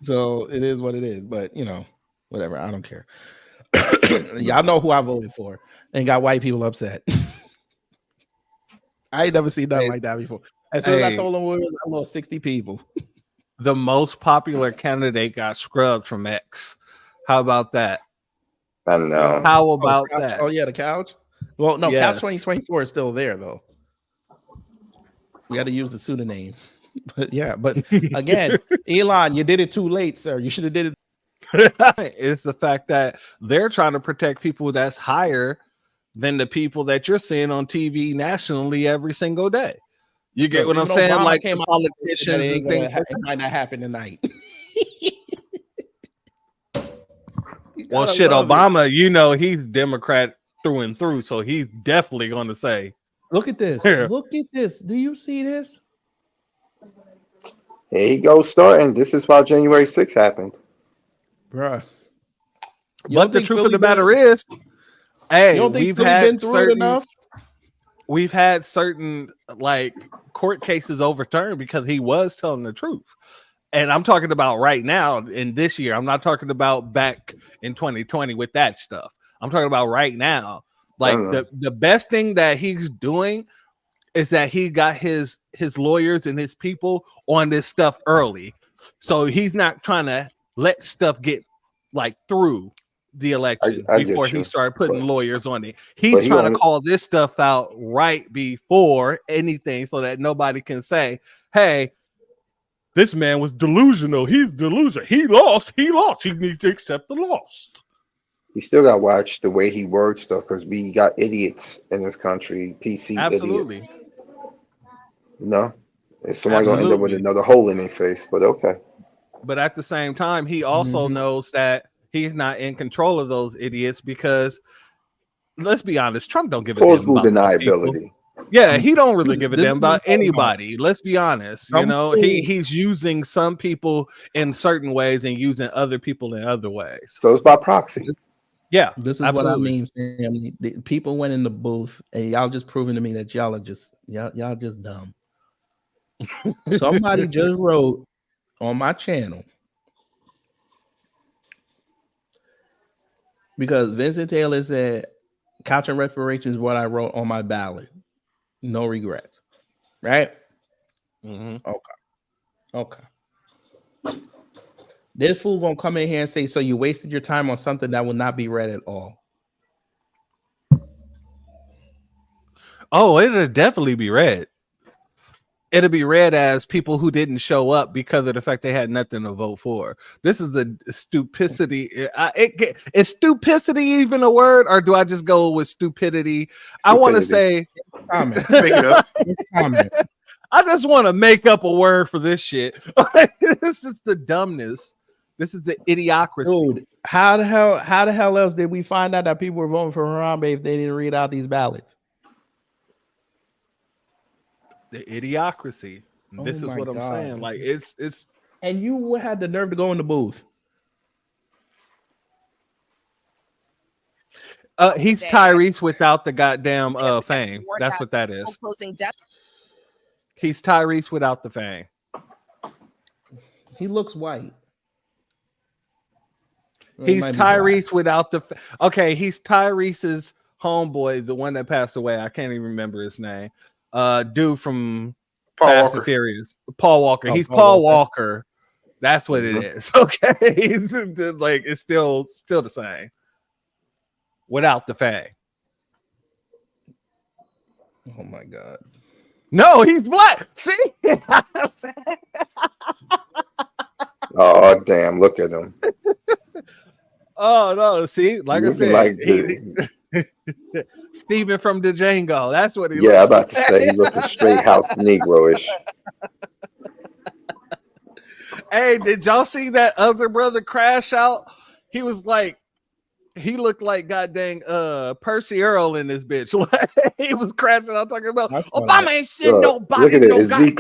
So it is what it is. But whatever. I don't care. Y'all know who I voted for and got white people upset. I ain't never seen nothing like that before. As soon as I told them it was, I lost 60 people. The most popular candidate got scrubbed from X. How about that? I know. How about Couch? that? Oh yeah, the couch. Well, no, Yes. Couch 2024 is still there though. We got to use the pseudonym. But yeah, but again, Elon, you did it too late, sir. You should have did it. It's the fact that they're trying to protect people that's higher than the people that you're seeing on TV nationally every single day. You get what I'm saying? Obama Like came the out politicians it and things. it might not happen tonight. Well, gotta shit, love Obama, he's Democrat through and through, so he's definitely going to say, Look at this. Look at this. Do you see this? Here he goes starting. This is why January 6th happened. Bruh. But the truth of the matter is, hey, we've had certain like court cases overturned because he was telling the truth. And I'm talking about right now in this year. I'm not talking about back in 2020 with that stuff. I'm talking about right now. Like the best thing that he's doing is that he got his lawyers and his people on this stuff early. So he's not trying to let stuff get like through the election I before get you, he started putting but- lawyers on it. but He's he trying to only- call this stuff out right before anything so that nobody can say, hey, this man was delusional. He's delusional. He lost. He needs to accept the loss. He still got to watch the way he words stuff because we got idiots in this country. PC Absolutely. idiots. If somebody gonna end up with another hole in their face, but okay. But at the same time, he also knows that he's not in control of those idiots because let's be honest, Trump don't give a damn Plausible about those people. deniability. Yeah, he don't really give a This damn is about what I'm talking about. anybody. Let's be honest. He's using some people in certain ways and using other people in other ways. So it's by proxy. Yeah, This is absolutely. what I mean, family. The people went in the booth and y'all just proving to me that y'all just dumb. Somebody just wrote on my channel because Vincent Taylor said couch and reparations is what I wrote on my ballot. No regrets. Right? Okay. This fool gonna come in here and say, so you wasted your time on something that will not be read at all. Oh, it'll definitely be read. It'll be read as people who didn't show up because of the fact they had nothing to vote for. This is a stupidity. Is stupidity even a word, or do I just go with stupidity? I want to say comment. Make it up. Comment. I just want to make up a word for this shit. This is the dumbness. This is the idiocracy. Dude, how the hell else did we find out that people were voting for Harambe if they didn't read out these ballots? The idiocracy. This is what I'm saying. Like it's and you had the nerve to go in the booth. He's Tyrese without the goddamn fang. That's what that is. He's Tyrese without the fang. He looks white. He's Tyrese without the okay, he's Tyrese's homeboy, the one that passed away. I can't even remember his name. Dude from Fast and Furious. Paul Walker. He's Paul Walker. That's what it is. Okay. He's like it's still the same. Without the fang. Oh my god. No, he's black. See? Oh damn! Look at him. Oh no! See, like I said, like Steven from the Django. That's what he. Yeah, I'm looks about to say he looking straight house Negro-ish. Hey, did y'all see that other brother crash out? He was like, he looked like goddamn Percy Earl in this bitch. Like, he was crashing out talking about Obama ain't send nobody. Look at it. No Is Zeke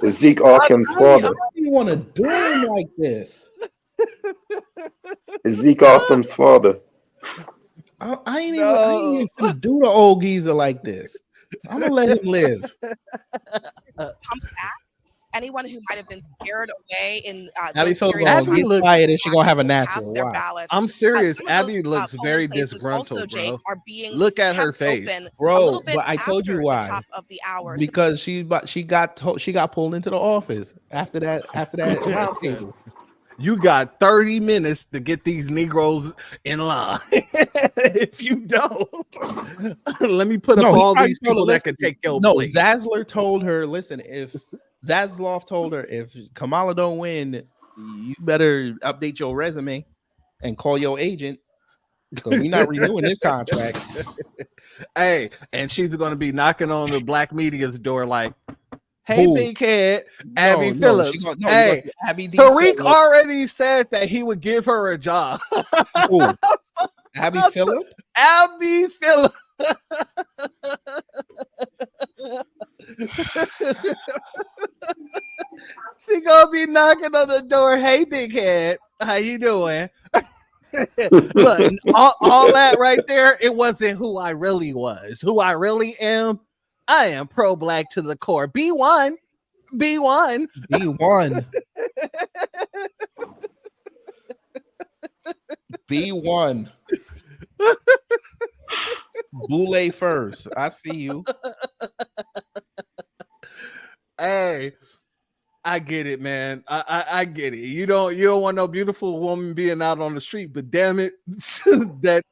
Is Zeke Arkham's father? How do you want to do him like this? Is Zeke Arkham's father? I ain't even gonna do the old geezer like this. I'm gonna let him live. Anyone who might have been scared away in Abby Phillips get quiet and she gonna have a natural. I'm serious. Abby looks very disgruntled, bro. Look at her face, bro. But I told you why. Because she got pulled into the office after that round table. You got 30 minutes to get these Negroes in line. If you don't, let me put up all these people that can take your place. Zazzler told her, listen, if Zasloff told her, if Kamala don't win, you better update your resume and call your agent because we're not renewing this contract. Hey, and she's going to be knocking on the black media's door like, hey, big head, Abby Phillips. Hey, Tariq already said that he would give her a job. Abby Phillips? Abby Phillips. She gonna be knocking on the door. Hey, big head, how you doing? Look, all that right there, it wasn't who I really was. Who I really am. I am pro-black to the core. B1. B1. Boule first. I see you. Hey, I get it, man. I get it. You don't want no beautiful woman being out on the street, but damn it, that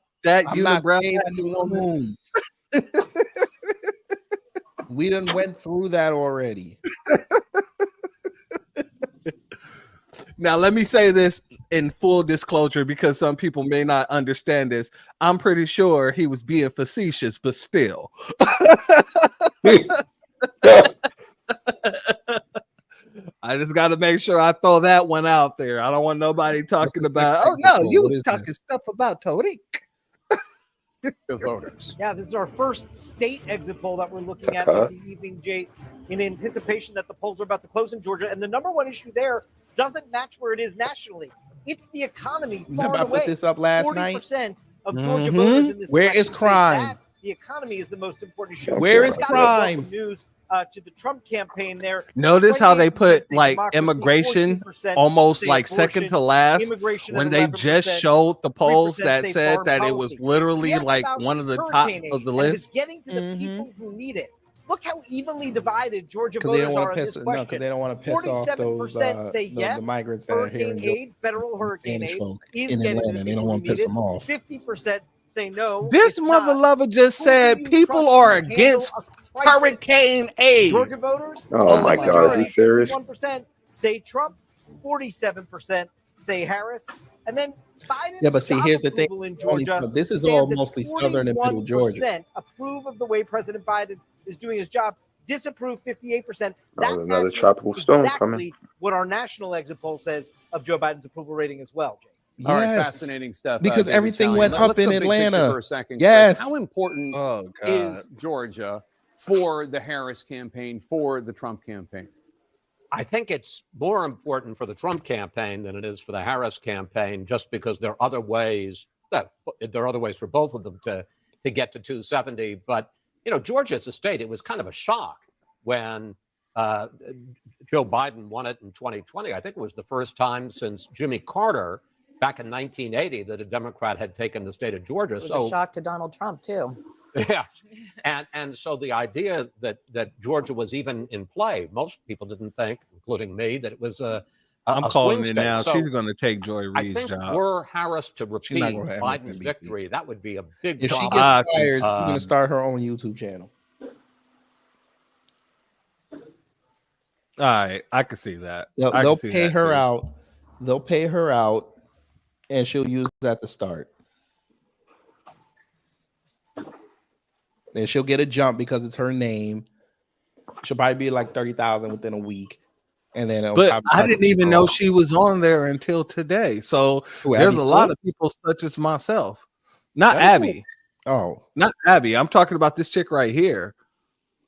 unibrow. We done went through that already. Now, let me say this in full disclosure because some people may not understand this. I'm pretty sure he was being facetious, but still. I just got to make sure I throw that one out there. I don't want nobody talking about, oh, no, you was talking stuff about Tariq. The voters. Yeah, this is our first state exit poll that we're looking at of the evening, Jay, in anticipation that the polls are about to close in Georgia. And the number one issue there doesn't match where it is nationally. It's the economy. Remember I put this up last night? 40% of Georgia voters in this Where is crime? The economy is the most important issue. Where is crime? News to the Trump campaign there. Notice how they put like immigration almost like second to last when they just showed the polls that said that it was literally like one of the top of the list. It's getting to the people who need it. Look how evenly divided Georgia voters are on this question. Because they don't want to piss off those say yes, the migrants that are here in aid, federal hurricane aid folk is in getting Atlanta. They don't want to piss them off. 50% say no. This it's mother not. lover just Who said can you people trust are to handle against a crisis? Hurricane A. Georgia voters, Oh my slim God, is he majority, serious? 51% say Trump, 47% say Harris, and then Biden's Yeah, but see, job here's the thing. approval in Georgia This is all stands at mostly southern and middle Georgia. 41% approve of the way President Biden is doing his job, disapprove 58%. That was another matches tropical storm exactly coming. what our national exit poll says of Joe Biden's approval rating as well, Jay. All right, Yes. fascinating stuff. Because David everything Chalian. went up Let's in go big picture Atlanta. for a second. Yes. Chris. How important is Georgia for the Harris campaign, for the Trump campaign? I think it's more important for the Trump campaign than it is for the Harris campaign, just because there are other ways for both of them to get to 270. But, Georgia as a state, it was kind of a shock when Joe Biden won it in 2020. I think it was the first time since Jimmy Carter back in 1980 that a Democrat had taken the state of Georgia. It was a shock to Donald Trump, too. Yeah. And so the idea that Georgia was even in play, most people didn't think, including me, that it was I'm a calling swing it state. now. So She's going to take Joy I Reid's think job. were Harris to She's not repeat gonna have Biden's MSNBC. victory, that would be a big If she job. gets I think fired, so. she's going to start her own YouTube channel. All right, I can see that. They'll pay her out. They'll pay her out, and she'll use that to start. And she'll get a jump because it's her name. She'll probably be like 30,000 within a week, and then it'll But probably I start didn't to even go know up. she was on there until today. So Who, there's Abby a lot Ford? of people such as myself. Not Abby Abby. Oh, Not Abby. I'm talking about this chick right here.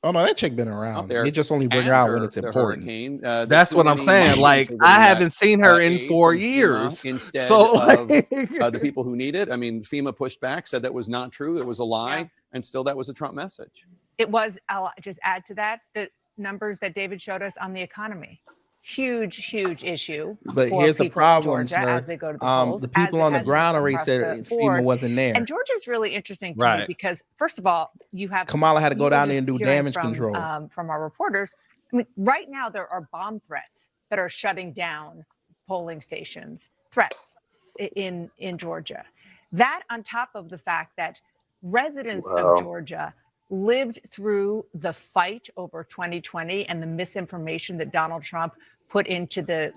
oh no, that chick been around. there They just only bring her out when after it's the important. hurricane. That's what I'm saying. Like, I haven't seen her in 4 years. Instead So, of like- the people who need it. I mean, FEMA pushed back, said that was not true. It was a lie. Yeah. And still that was a Trump message. It was, I'll just add to that, the numbers that David showed us on the economy. Huge issue. But for here's the people in problem, Georgia sir. as they go to the polls. The people on the ground already said FEMA wasn't there. And Georgia's really interesting to me Right. because, first of all, you have Kamala had to go you were down there just and do hearing damage from, control. From our reporters. I mean, right now there are bomb threats that are shutting down polling stations. Threats in Georgia. That on top of the fact that residents of Georgia lived through the fight over 2020 and the misinformation that Donald Trump put into the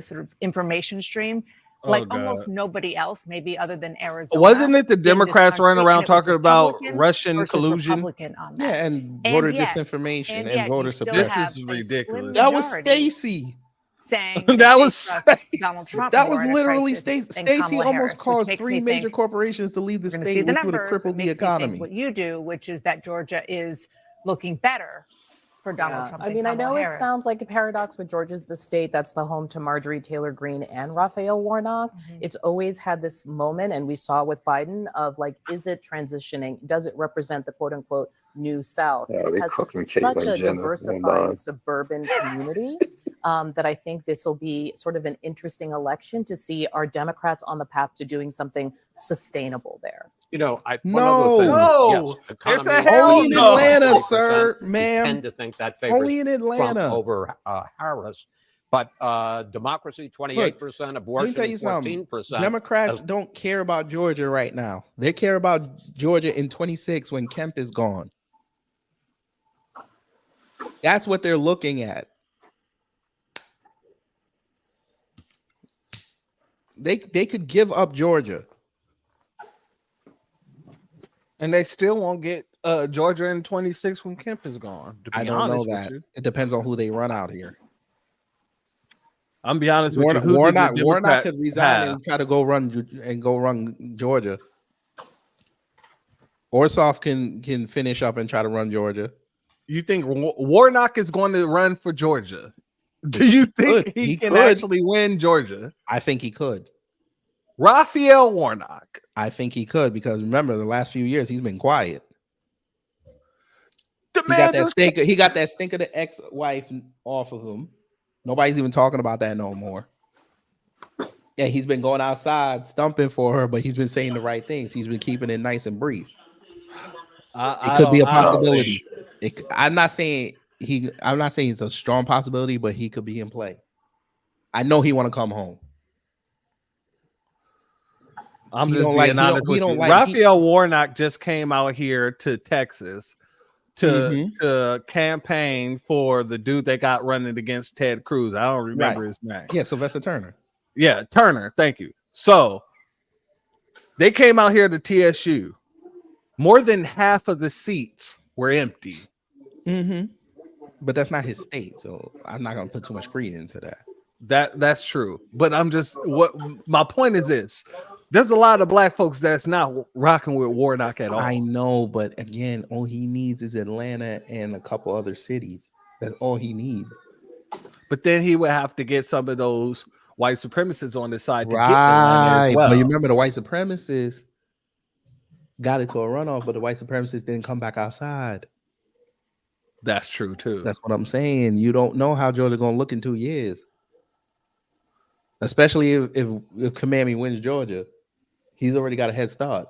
sort of information stream, like God. almost nobody else, maybe other than Arizona. Wasn't it the in this Democrats country, running and around it was talking about Republican Russian versus collusion? Republican on that. Yeah, and voter yet- disinformation and yet voter you still suppression. have This is a ridiculous. slim That was majority Stacey. saying That they was trust Donald Trump. That more was in a literally crisis Stacey. than Stacey Kamala almost Harris, which caused makes 3 me major think corporations to leave the we're going to see state, the which would have numbers. crippled It the makes me think economy. what you do, which is that Georgia is looking better for Donald Yeah. Trump. I than mean, I Kamala know Harris. it sounds like a paradox, but Georgia's the state that's the home to Marjorie Taylor Greene and Raphael Warnock. It's always had this moment, and we saw with Biden, of like, is it transitioning? Does it represent the quote unquote new South? Yeah, It they has cooking such Caitlyn a Jenner. diversified suburban community that I think this will be sort of an interesting election to see, are Democrats on the path to doing something sustainable there? One No. other thing. No. Yes, It's economy. the hell Only in no. Atlanta, 40%. sir, We ma'am. tend to think that favors Only in Atlanta. Trump over Harris. But democracy, 28%, Let abortion, me tell you something. 14%. Democrats don't care about Georgia right now. They care about Georgia in 26 when Kemp is gone. That's what they're looking at. They could give up Georgia. And they still won't get Georgia in 26 when Kemp is gone. To be I don't know honest with that. you. It depends on who they run out here. I'm be honest with you. Who Warnock did the could Democrats resign have? and try to go run Georgia. Orsoff can finish up and try to run Georgia. You think Warnock is going to run for Georgia? Do you think he can actually win Georgia? I think he could. Raphael Warnock. I think he could, because remember, the last few years he's been quiet. He got that stink of the ex-wife off of him. Nobody's even talking about that no more. Yeah, he's been going outside stumping for her, but he's been saying the right things. He's been keeping it nice and brief. It could be a possibility. I'm not saying it's a strong possibility, but he could be in play. I know he want to come home. I'm He just don't being like- he honest don't- he with don't you. like- Raphael Warnock just came out here to Texas Mhm. to campaign for the dude that got running against Ted Cruz. I don't remember Right. his name. Yeah, Sylvester Turner. Yeah, Turner. Thank you. So they came out here to TSU. More than half of the seats were empty. Mm-hmm. But that's not his state, so I'm not gonna put too much credence into that. That's true. But I'm just what my point is this. There's a lot of black folks that's not rocking with Warnock at all. I know, but again, all he needs is Atlanta and a couple other cities. That's all he needs. But then he would have to get some of those white supremacists on his side to get Atlanta Right. as well. But you remember the white supremacists got it to a runoff, but the white supremacists didn't come back outside. That's true too. That's what I'm saying. You don't know how Georgia's gonna look in 2 years. Especially if Kamala wins Georgia. He's already got a head start.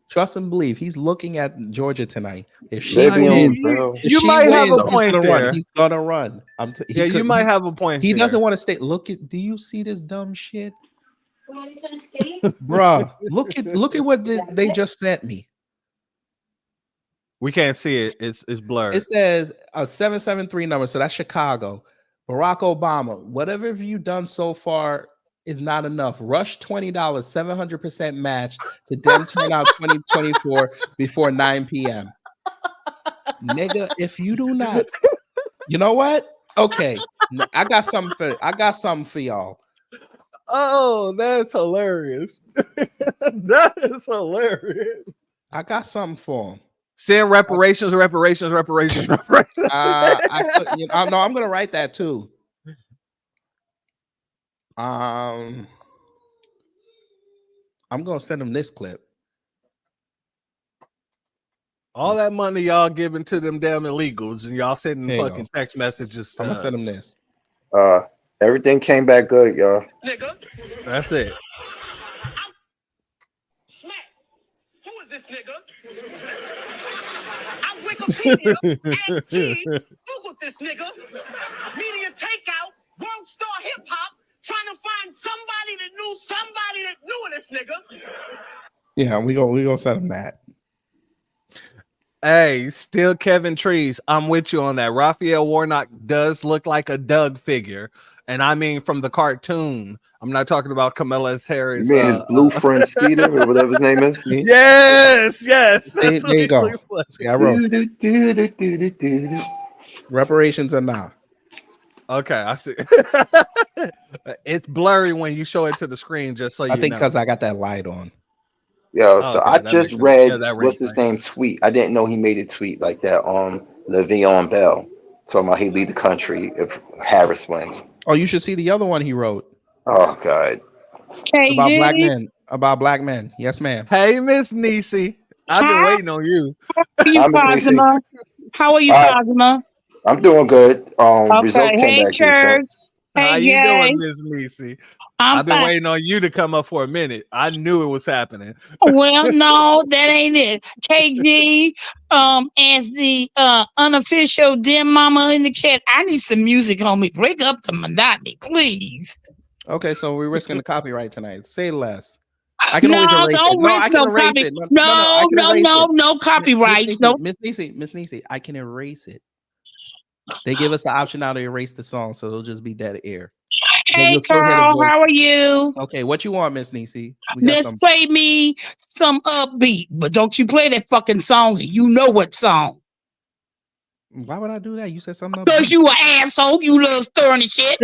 Trust and believe. He's looking at Georgia tonight. If she Maybe wins, you might have a point he's gonna there. run. He's gonna run. Yeah, you might have a point. He there. doesn't want to stay. Look at. Do you see this dumb shit, bruh? Look at what they just sent me. We can't see it. It's blurred. It says a 773 number, so that's Chicago. Barack Obama. Whatever have you done so far is not enough. Rush $20, 700% match to Dem turnout 2024 before 9 p.m. Nigga, if you do not, you know what? Okay, I got something for y'all. Oh, that's hilarious. That is hilarious. I got something for him. Send reparations. No, I'm gonna write that too. I'm gonna send him this clip. All that money y'all giving to them damn illegals, and y'all sending Here you fucking go. text messages to I'm gonna us. send him this. Everything came back good, y'all. That's it. Who is this nigga? I Wikipedia, AG, Google this nigga. Media takeout, world star hip hop, trying to find somebody that knew somebody that knew this nigga. Yeah, we gonna send him that. Hey, still Kevin Trees. I'm with you on that. Raphael Warnock does look like a Doug figure, and I mean from the cartoon. I'm not talking about Kamala Harris. You mean his blue friend Skeeter or whatever his name is? Yes. There you go. See, I wrote reparations or not. Okay, I see. It's blurry when you show it to the screen, just so you I think know. because I got that light on. Yo, so Okay, I that just makes sense. read Yeah, that what's rings his name tweet. I didn't know he made a tweet like that on Le'Veon Bell talking about he lead the country if Harris wins. Oh, you should see the other one he wrote Oh God. about black men. About black men. Yes, ma'am. Hey, Miss Niecy. I've been waiting on you. I'm Cosima? How are you, Uh, Cosima? I'm doing good. Okay. Results came Hey, back church. decent. Hey, How you Jay. doing, Miss Niecy? I'm I've been fine. waiting on you to come up for a minute. I knew it was happening. Well, no, that ain't it. KG, as the unofficial Dim Mama in the chat, I need some music, homie. Break up the monotony, please. Okay, so we're risking the copyright tonight. Say less. I can No, always erase don't it. No, I risk can no erase copy. it. No, I can erase it. no copyrights. No. Miss Niecy, I can erase it. They give us the option now to erase the song, so it'll just be dead air. But Hey, you'll still hear the Carl, voice. how are you? Okay, what you want, Miss Niecy? We got Just play me some upbeat, but don't you play that fucking song. You know what song? Why would I do that? You said something Because upbeat. you an asshole. You love stirring and shit.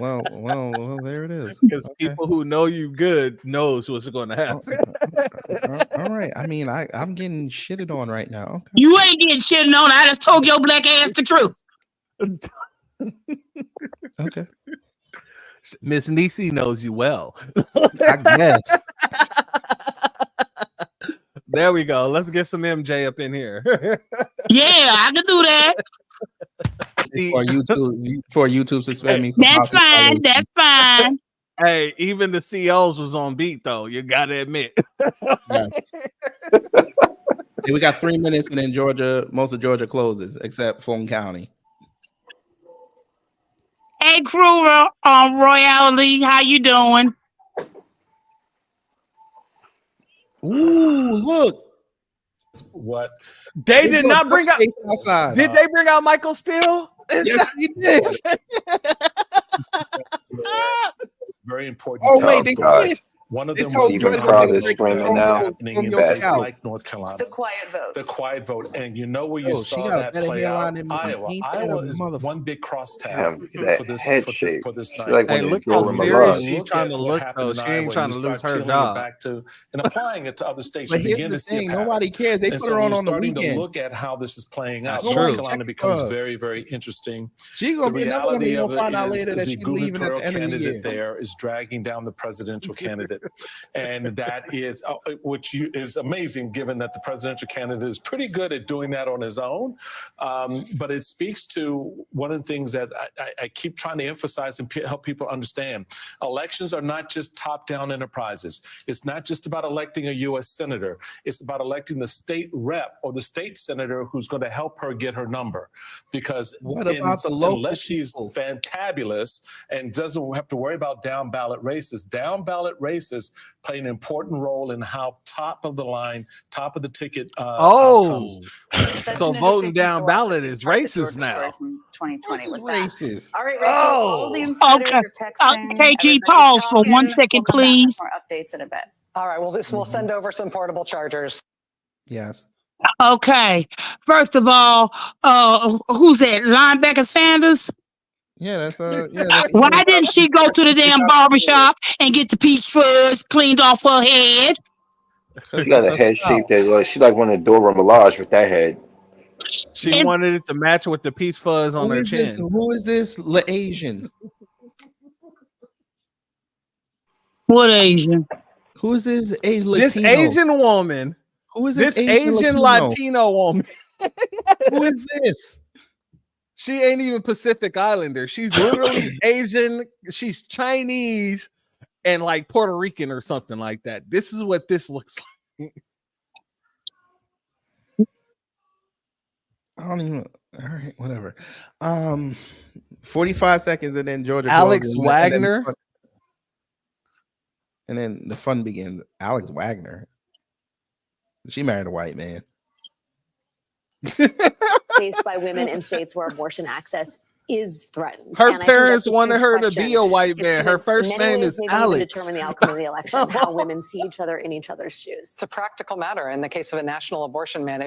Well, there it is. Because people who know you good knows what's going to happen. All right. I mean, I'm getting shitted on right now. Okay. You ain't getting shitting on. I just told your black ass the truth. Okay. Miss Niecy knows you well. I guess. There we go. Let's get some MJ up in here. Yeah, I can do that. For YouTube suspend me. That's fine. That's fine. Hey, even the COs was on beat though. You gotta admit. Yeah. Hey, we got 3 minutes, and then most of Georgia closes except Fulton County. Hey, Hey, crew, royalty, how you doing? Ooh, look. What? They did not bring out. Outside. Did they bring out Michael Steele? Yes, he did. Very important. Oh wait, they did. One of They them told was Georgia the to screaming now. happening in Best. states like North Carolina. The quiet vote. The quiet vote, and you know where you She saw got a that better play out. hairline than me. Iowa. Ain't that Iowa a is motherfucker? one big crosstab Damn, that for this head for, shape. for this She night. like Hey, when look they how do serious Mirage. she's trying to What look, happened though. in She Iowa, ain't trying to you lose start her peeling it job. back to and applying it to other states. But You here's begin the to see a thing: pattern. nobody cares. They And put so her when on you're the starting to weekend. look at how this is playing out, That's North true. Carolina becomes very, very interesting. She's gonna The be another one. reality You're of gonna it find out is later that the she's leaving at gubernatorial the end of the year. candidate there is dragging down the presidential candidate, and that is is amazing given that the presidential candidate is pretty good at doing that on his own. But it speaks to one of the things that I keep trying to emphasize and help people understand. Elections are not just top-down enterprises. It's not just about electing a U.S. senator. It's about electing the state rep or the state senator who's going to help her get her number. Because What about the local unless she's fantabulous and doesn't have to worry about down ballot races play an important role in how top of the line, top of the ticket outcomes. So voting down ballot is racist now. From 2020 was racist. All right, Rachel. All the Okay. insiders are texting. KG, Everybody's pause for talking. 1 second, We'll come back with please. more updates in a bit. All right. Well, we'll send over some portable chargers. Yes. Okay. First of all, who's that? Linebacker Sanders? Yeah, that's that's Why didn't she go to the damn barbershop and get the peach fuzz cleaned off her head? She got a head shape that like she like one of Dora Milaje with that head. She wanted it to match with the peach fuzz on her chin. Who is this Asian? What Asian? Who is this Latino? This Asian woman. Who is this this Asian Latino woman? Who is this? She ain't even Pacific Islander. She's literally Asian. She's Chinese and like Puerto Rican or something like that. This is what this looks like. I don't even. All right, whatever. 45 seconds, and then Georgia. Alex goes, Wagner. And then the fun begins. Alex Wagner. She married a white man. Faced by women in states where abortion access is threatened. Her And I think parents that's a wanted huge her to question. be a white man. It's Her gonna, first in many name ways, is maybe even Alex. determine the outcome of the election, how women see each other in each other's shoes. It's a practical matter. In the case of a national abortion ban,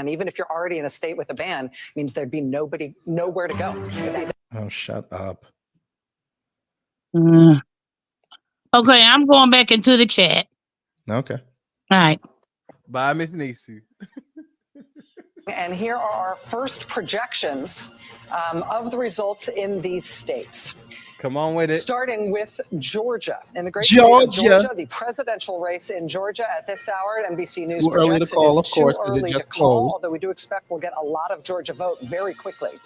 even if you're already in a state with a ban, means there'd be nowhere to go. Oh, shut up. Okay, I'm going back into the chat. Okay. All right. Bye, Miss Nisi. And here are our first projections of the results in these states. Come on with it. Starting with Georgia. In the great state of Georgia. Georgia, the presidential race in Georgia at this hour at NBC News Too early to projects it call, is of course, too 'cause it early just to call, closed. although we do expect we'll get a lot of Georgia vote very quickly.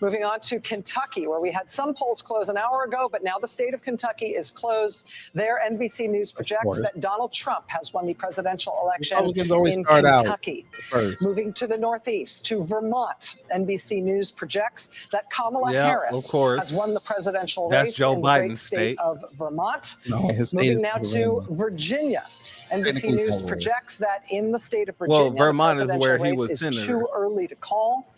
Moving on to Kentucky, where we had some polls close an hour ago, but now the state of Kentucky is closed. There, NBC News projects course. that Donald Trump has won the presidential election Republicans always in start out Kentucky. first. Moving to the Northeast, to Vermont, NBC News projects that Kamala Yeah, Harris of course. has won the presidential That's race Joe in the great Biden's state state. of Vermont. No, his state Moving is now to Pennsylvania. Virginia. NBC Technically News Pennsylvania. projects that in the state of Well, Virginia, Vermont the is where presidential he race was is senator. too early to call.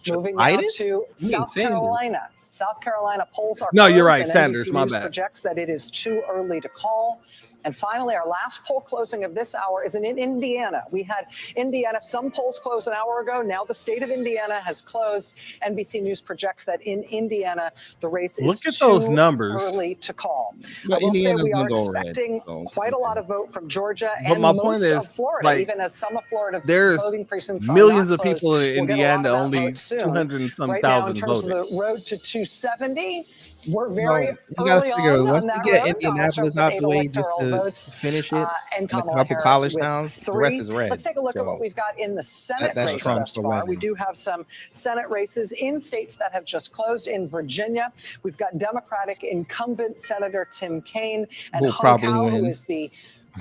Moving now Biden? to You mean South Sanders. Carolina. South Carolina polls are No, you're closed, right, and Sanders, NBC my News bad. projects that it is too early to call. And finally, our last poll closing of this hour is in Indiana. We had Indiana, some polls closed an hour ago. Now the state of Indiana has closed. NBC News projects that in Indiana, the race is Look at those too numbers. early to call. Well, I will say Indiana's we gonna are go red, expecting so- quite a lot of vote from Georgia But and my most point is, of Florida, like, even as some of Florida there's voting precincts are millions not of closed. people in We'll get a lot Indiana, of that only vote soon. 200 and some Right now, in thousand terms voted. of the road to 270, we're No, very you gotta early figure on once that we get road. Indianapolis Donald out Trump the with way 8 just electoral to votes, finish it, and and a Kamala couple Harris college with towns, the 3. rest is red. Let's take a look at So what we've got in the Senate that's race Trump's thus far. 11. We do have some Senate races in states that have just closed. In Virginia, we've got Democratic incumbent Senator Tim Kaine and Who'll Hung probably Cao, who win. is the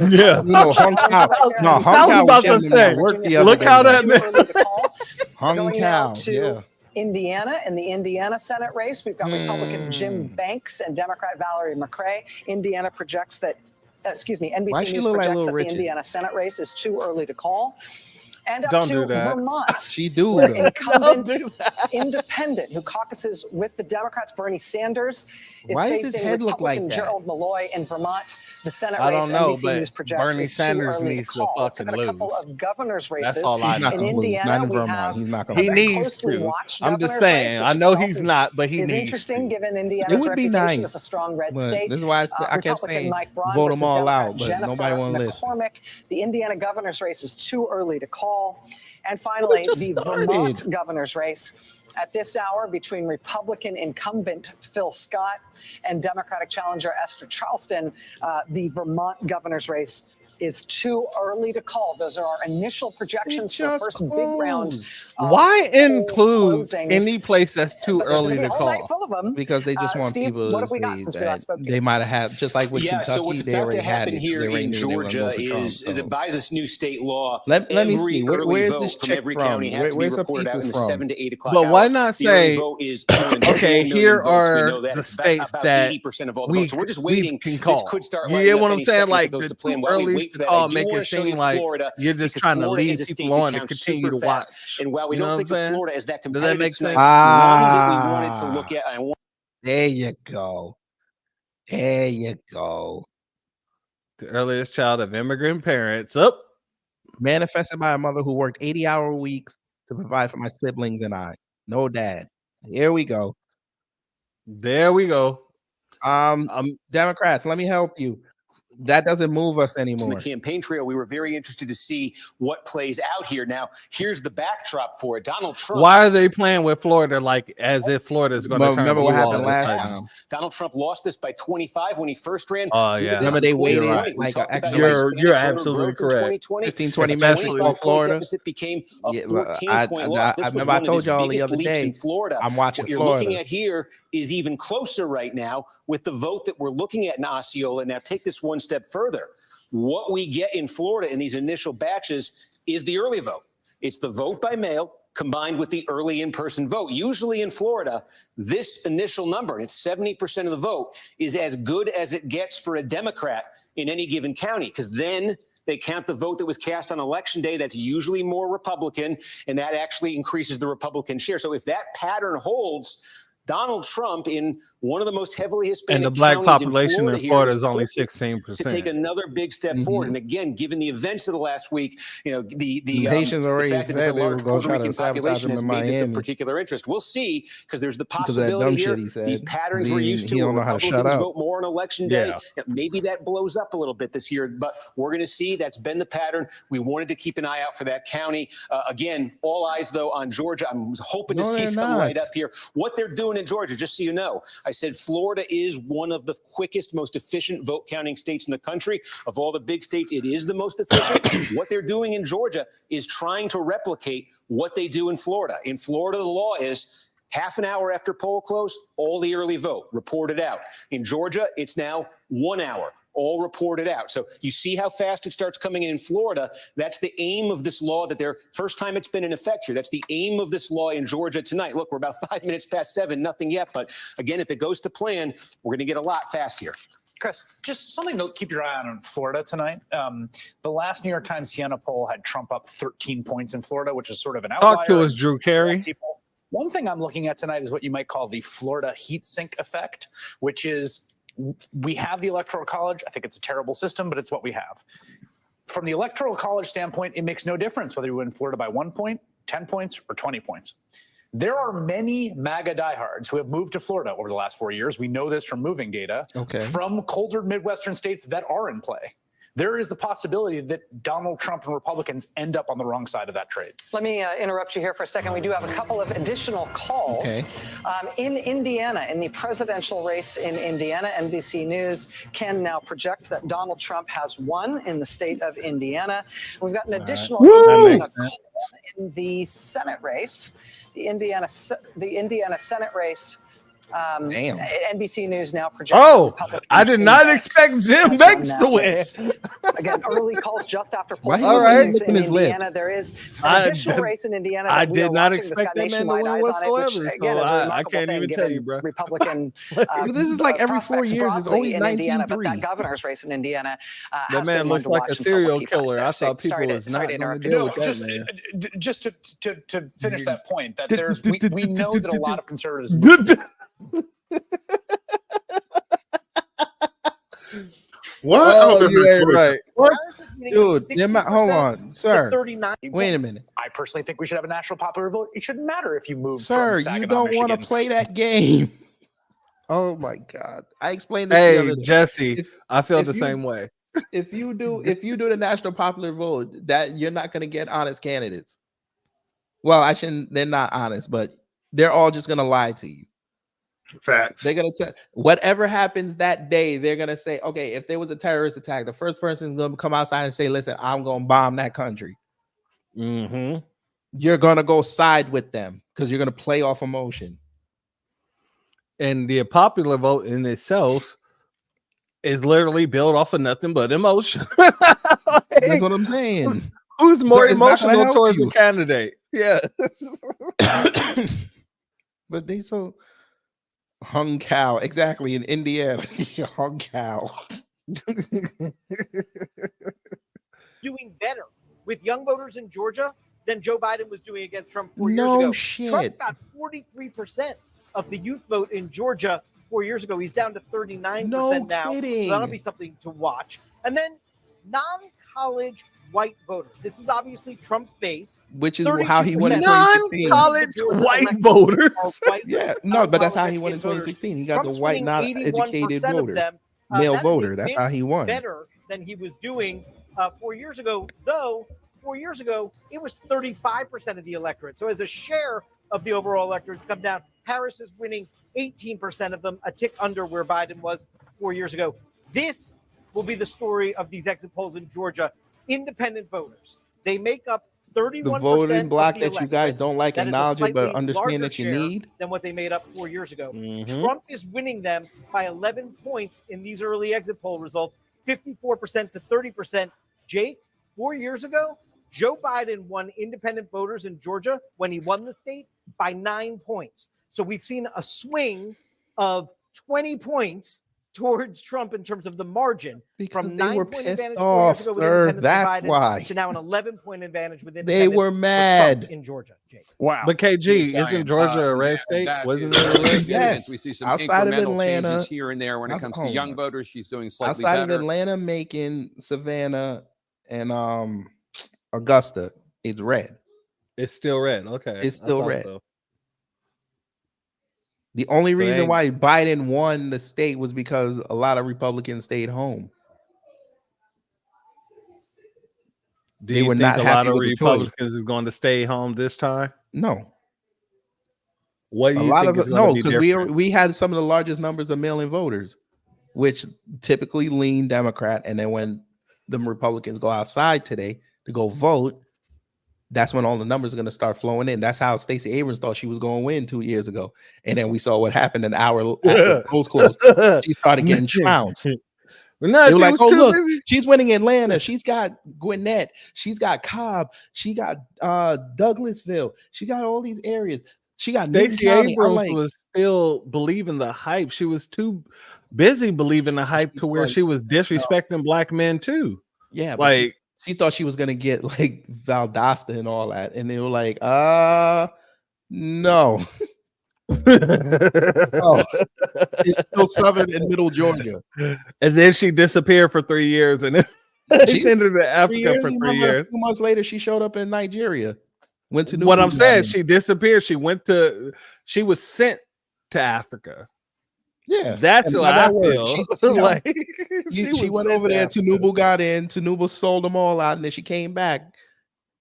Yeah. You know, Hung Cow. No, Hung I was Cow about was to getting them say, at work the other look day. how that too early to call. Hung Going now Cow, to yeah. Indiana, in the Indiana Senate race, we've got Republican Jim Banks and Democrat Valerie McRae. Indiana projects that, Why NBC she News look like projects Little that the Richard? Indiana Senate race is too early to call. And up Don't to do that. Vermont, She do where though. incumbent independent who caucuses with the Democrats, Bernie Sanders, is Why does his facing head look Republican like that? Gerald Malloy in Vermont. The Senate I race, don't know, NBC but News projects, Bernie is too Sanders early to needs to call. Let's fucking look at a couple lose. of governors' races. That's all I He's not know. gonna In lose. Indiana, Not in we Vermont. have He's not gonna He a lose. very needs closely to. watched I'm just governor's saying. race, I which know itself he's not, but he is needs interesting to. given It Indiana's would be reputation nice. as a strong red But state. this is why I kept Republican saying Mike Braun vote versus them all Democrat out, but Jennifer nobody want to listen. McCormick. The Indiana governor's race is too early to call. And finally, just the started. Vermont governor's race at this hour between Republican incumbent Phil Scott and Democratic challenger Esther Charleston. The Vermont governor's race is too early to call. Those are our initial projections for the first big round. Why poll include closings. any place that's too But there's early gonna be to a whole night call? full of them. Because they just want Steve, people what to have we got see since we last that spoke to you? they might have had, just like with Yeah, Kentucky, so what's they about already to had happen it. here They already in knew they were Georgia going for Trump, is so. by this new state law, Let me every see. early Where's vote this from chick every from? county has to be Where's the reported out people in the from? 7 to 8 o'clock But hour. why not The early say, vote is 204 okay, million here votes. We are know that the it's states about that 80% of all the we votes. So we're just waiting. can This call. could start You lining hear up what I'm any saying? second if Like it goes the to too plan. While we early wait to for that, I call, do make want it to show you seem like Florida you're just because trying to Florida lead is a state people that on to counts continue super to watch. fast. And while we You know don't what I'm think of saying? Florida as that Does that competitive make tonight, sense? one that we wanted to look at, and I want There you go. There you go. The earliest child of immigrant parents. Up. Manifested by a mother who worked 80-hour weeks to provide for my siblings and I. No dad. Here we go. There we go. Democrats, let me help you. That doesn't move us in anymore. the campaign trail, we were very interested to see what plays out here. Now, here's the backdrop for it. Donald Trump. Why are they playing with Florida like as if Florida is going to turn Remember what blue all happened the last time? time? Donald Trump lost this by 25 when he first ran. Oh, Look yeah. at this Remember in they waited 2020. We like talked about you're Hispanic voter absolutely growth in correct. 2020. 15, 20 The minutes for 25-point Florida. deficit became a Yeah, 14-point loss. This I was remember I one of told his y'all the biggest other leaps day. in Florida. I'm watching What you're Florida. looking at here is even closer right now with the vote that we're looking at in Osceola. Now, take this one step further. What we get in Florida in these initial batches is the early vote. It's the vote by mail combined with the early in-person vote. Usually in Florida, this initial number, and it's 70% of the vote, is as good as it gets for a Democrat in any given county, because then they count the vote that was cast on election day. That's usually more Republican, and that actually increases the Republican share. So if that pattern holds, Donald Trump in one of the most heavily Hispanic And the black counties population in here Florida is only poised to take 16%. another big step forward. And again, given the events of the last week, you know, the Haitians already fact that there's said a they were large going to Puerto try to Rican sabotage population him has in made this of Miami. particular interest. We'll see, because there's the Because of that dumb possibility shit here. he said. These patterns He- we're used he to, don't where know how to shut Republicans up. vote more on election day. Yeah. Maybe that blows up a little bit this year, but we're going to see. That's been the pattern. We wanted to keep an eye out for that county. Again, all eyes, though, on Georgia. I'm hoping to No, see they're some not. right up here. What they're doing in Georgia, just so you know, I said Florida is one of the quickest, most efficient vote counting states in the country. Of all the big states, it is the most efficient. What they're doing in Georgia is trying to replicate what they do in Florida. In Florida, the law is half an hour after poll close, all the early vote reported out. In Georgia, it's now 1 hour. All reported out. So you see how fast it starts coming in Florida. That's the aim of this law, that they're first time it's been in effect here. That's the aim of this law in Georgia tonight. Look, we're about 5 minutes past 7, nothing yet. But again, if it goes to plan, we're going to get a lot fast here. Chris. Just something to keep your eye on in Florida tonight. The last New York Times Siena poll had Trump up 13 points in Florida, which is sort of an outlier. Talk to us, Drew Carey. One thing I'm looking at tonight is what you might call the Florida heat sink effect, which is we have the Electoral College. I think it's a terrible system, but it's what we have. From the Electoral College standpoint, it makes no difference whether you win Florida by 1 point, 10 points, or 20 points. There are many MAGA diehards who have moved to Florida over the last 4 years. We know this from moving data from colder Midwestern states that are in play. There is the possibility that Donald Trump and Republicans end up on the wrong side of that trade. Let me interrupt you here for a second. We do have a couple of additional calls. In Indiana, in the presidential race in Indiana, NBC News can now project that Donald Trump has won in the state of Indiana. We've got an additional call in the Senate race. The Indiana Senate race Damn. NBC News now projects. Oh, Republican I did Jim not Banks expect Jim has Banks won to that win. race. Again, early calls just after Why polling he wasn't All right. closings licking in his lip? Indiana. There is an additional race in Indiana I that we are did not watching. That's expect got that man to nationwide win eyes on it, which whatsoever. again So is a I remarkable can't thing even tell given you, bro. Republican But this is like every 4 prospects years. It's broadly always in Indiana, but 19-3. that governor's race in Indiana That has man been one looks to like watch, a and so we'll serial keep eyes killer. there. I thought Sorry people to- was sorry not to going to interrupt deal you. with that, just, man. just to finish that point, that we know that a lot of conservatives move What? Oh, that's you not ain't Georgia. right. Harris is winning Dude, 60% hold on, to sir. 39. Wait a minute. I personally think we should have a national popular vote. It shouldn't matter if you move Sir, from you Saginaw, don't want to Michigan. play that game. Oh my God. I explained this the Hey, other day. Jesse, I feel the you- same way. If you do the national popular vote, that you're not going to get honest candidates. Well, I shouldn't. They're not honest, but they're all just going to lie to you. Facts. They're going to tell whatever happens that day. They're going to say, okay, if there was a terrorist attack, the first person is going to come outside and say, listen, I'm going to bomb that country. Mm-hmm. You're going to go side with them because you're going to play off emotion. And the popular vote in itself is literally built off of nothing but emotion. That's what I'm saying. Who's more So it's not gonna emotional help towards you. the candidate? Yeah. But they so hung cow exactly in Indiana. Hung cow. Doing better with young voters in Georgia than Joe Biden was doing against Trump 4 years No ago. shit. Trump got 43% of the youth vote in Georgia 4 years ago. He's down to 39% No now. kidding. So that'll be something to watch. And then non-college white voters. This is obviously Trump's base. Which is how he won in 32% 2016. Non-college white voters. Yeah, no, but that's how he won in non-college 2016. He got Trump's the white, winning not 81% educated of voter, them. male That is a voter. That's bit how he won. Better than he was doing 4 years ago, though 4 years ago, it was 35% of the electorate. So as a share of the overall electorate, it's come down. Harris is winning 18% of them, a tick under where Biden was 4 years ago. This will be the story of these exit polls in Georgia. Independent voters. They make up 31% The voting block of the that you guys electorate. don't like, That is a acknowledge it, but slightly understand larger that you share need. than what they made up 4 years ago. Mhm. Trump is winning them by 11 points in these early exit poll results, 54% to 30%. Jake, 4 years ago, Joe Biden won independent voters in Georgia when he won the state by 9 points. So we've seen a swing of 20 points towards Trump in terms of the margin Because from they 9 were point pissed advantage 4 off, years ago with sir. independents for That's Biden why. to now an 11-point advantage with They independents were for Trump mad. in Georgia. Jake. Wow. But KG, Giant, isn't Georgia a red and state? that Wasn't is it a red state? Yes. We see some Outside of incremental Atlanta, changes here and there when it that's- comes to oh young my- voters. She's doing slightly Outside better. of Atlanta, Macon, Savannah, and Augusta, it's red. It's still red. Okay. It's I still thought red. so. The only So reason ain't- why Biden won the state was because a lot of Republicans stayed home. Do They you were think not a happy lot of with the choice. Republicans is going to stay home this time? No. What do A you lot think of is going to no, be because different? we had some of the largest numbers of mail-in voters, which typically lean Democrat. And then when the Republicans go outside today to go vote, that's when all the numbers are going to start flowing in. That's how Stacey Abrams thought she was going to win 2 years ago. And then we saw what happened an hour after the polls closed. She started getting trounced. No, They she were like, was oh, too look, busy. she's winning Atlanta. She's got Gwinnett. She's got Cobb. She got Douglasville. She got all these areas. She got Newton Stacey County. I'm Abrams like, was still believing the hype. She was too busy believing the hype to where like, she was disrespecting black men too. yeah, but Like, she thought she was gonna get like Valdosta and all that, and they were like, no. Oh, it's still Southern and Middle Georgia. and then she disappeared for 3 years, and then She- she ended in 3 Africa years, for you 3 remember years. A few months later, she showed up in Nigeria. Went to What I'm saying, Nubu. she disappeared. She was sent to Africa. Yeah, That's and what how I that worked. feel. She Like, she was went sent over to there. Africa. Tunubu got in. Tunubu sold them all out, and then she came back.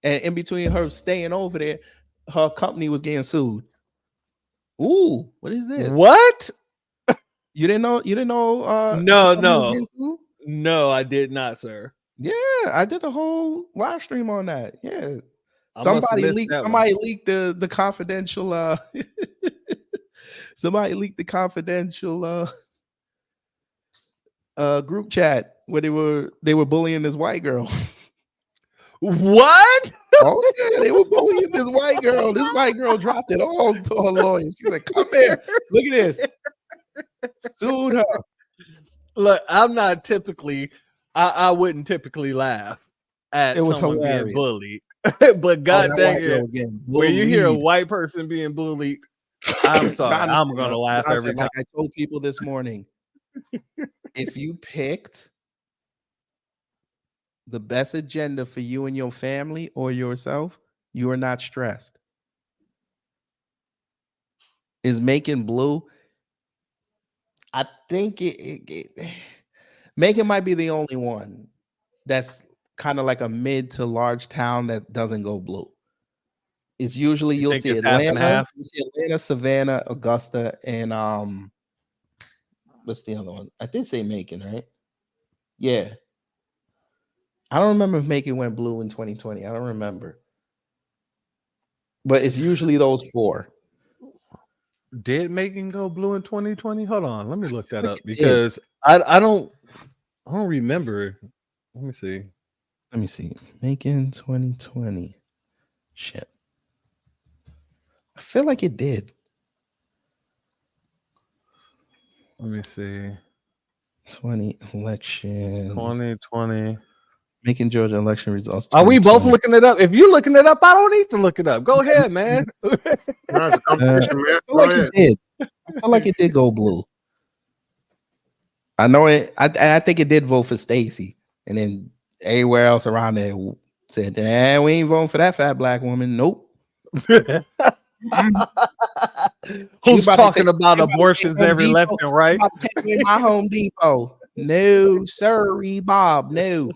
And in between her staying over there, her company was getting sued. Ooh, what is this? What? You didn't know? You didn't know? No, her company was no, getting sued? no, I did not, sir. Yeah, I did a whole live stream on that. Yeah, I must have missed that one. somebody leaked the confidential Somebody leaked the confidential group chat where they were bullying this white girl. What? Oh yeah, they were bullying this white girl. This white girl dropped it all to her lawyer. She said, "Come here, look at this." Sued her. Look, I'm not typically. I wouldn't typically laugh at It was someone being hilarious. bullied, but god that dang white girl it, was getting when you hear a bullied. white person being bullied, I'm sorry, I'm gonna laugh every time. Like I told people this morning, if you picked the best agenda for you and your family or yourself, you are not stressed. Is making blue? I think Macon might be the only one that's kind of like a mid to large town that doesn't go blue. It's usually You you'll think see it's half and half? Atlanta, Savannah, Augusta, and what's the other one? I did say Macon, right? Yeah. I don't remember if Macon went blue in 2020. I don't remember. But it's usually those four. Did Macon go blue in 2020? Hold on, let me look that up it did. because I don't remember. Let me see. Let me see. Macon 2020. Shit. I feel like it did. Let me see. 20 election. 2020. Macon, Georgia election results. Are we both 2020. looking it up? If you're looking it up, I don't need to look it up. Go ahead, man. No, it's a competition, man. I feel Go like ahead. it did. I feel like it did go blue. I know it. I think it did vote for Stacey, and then everywhere else around there said, we ain't voting for that fat black woman." Nope. Who's talking about abortions every left and right? About to take away my Home Depot. No, sorry, Bob. No.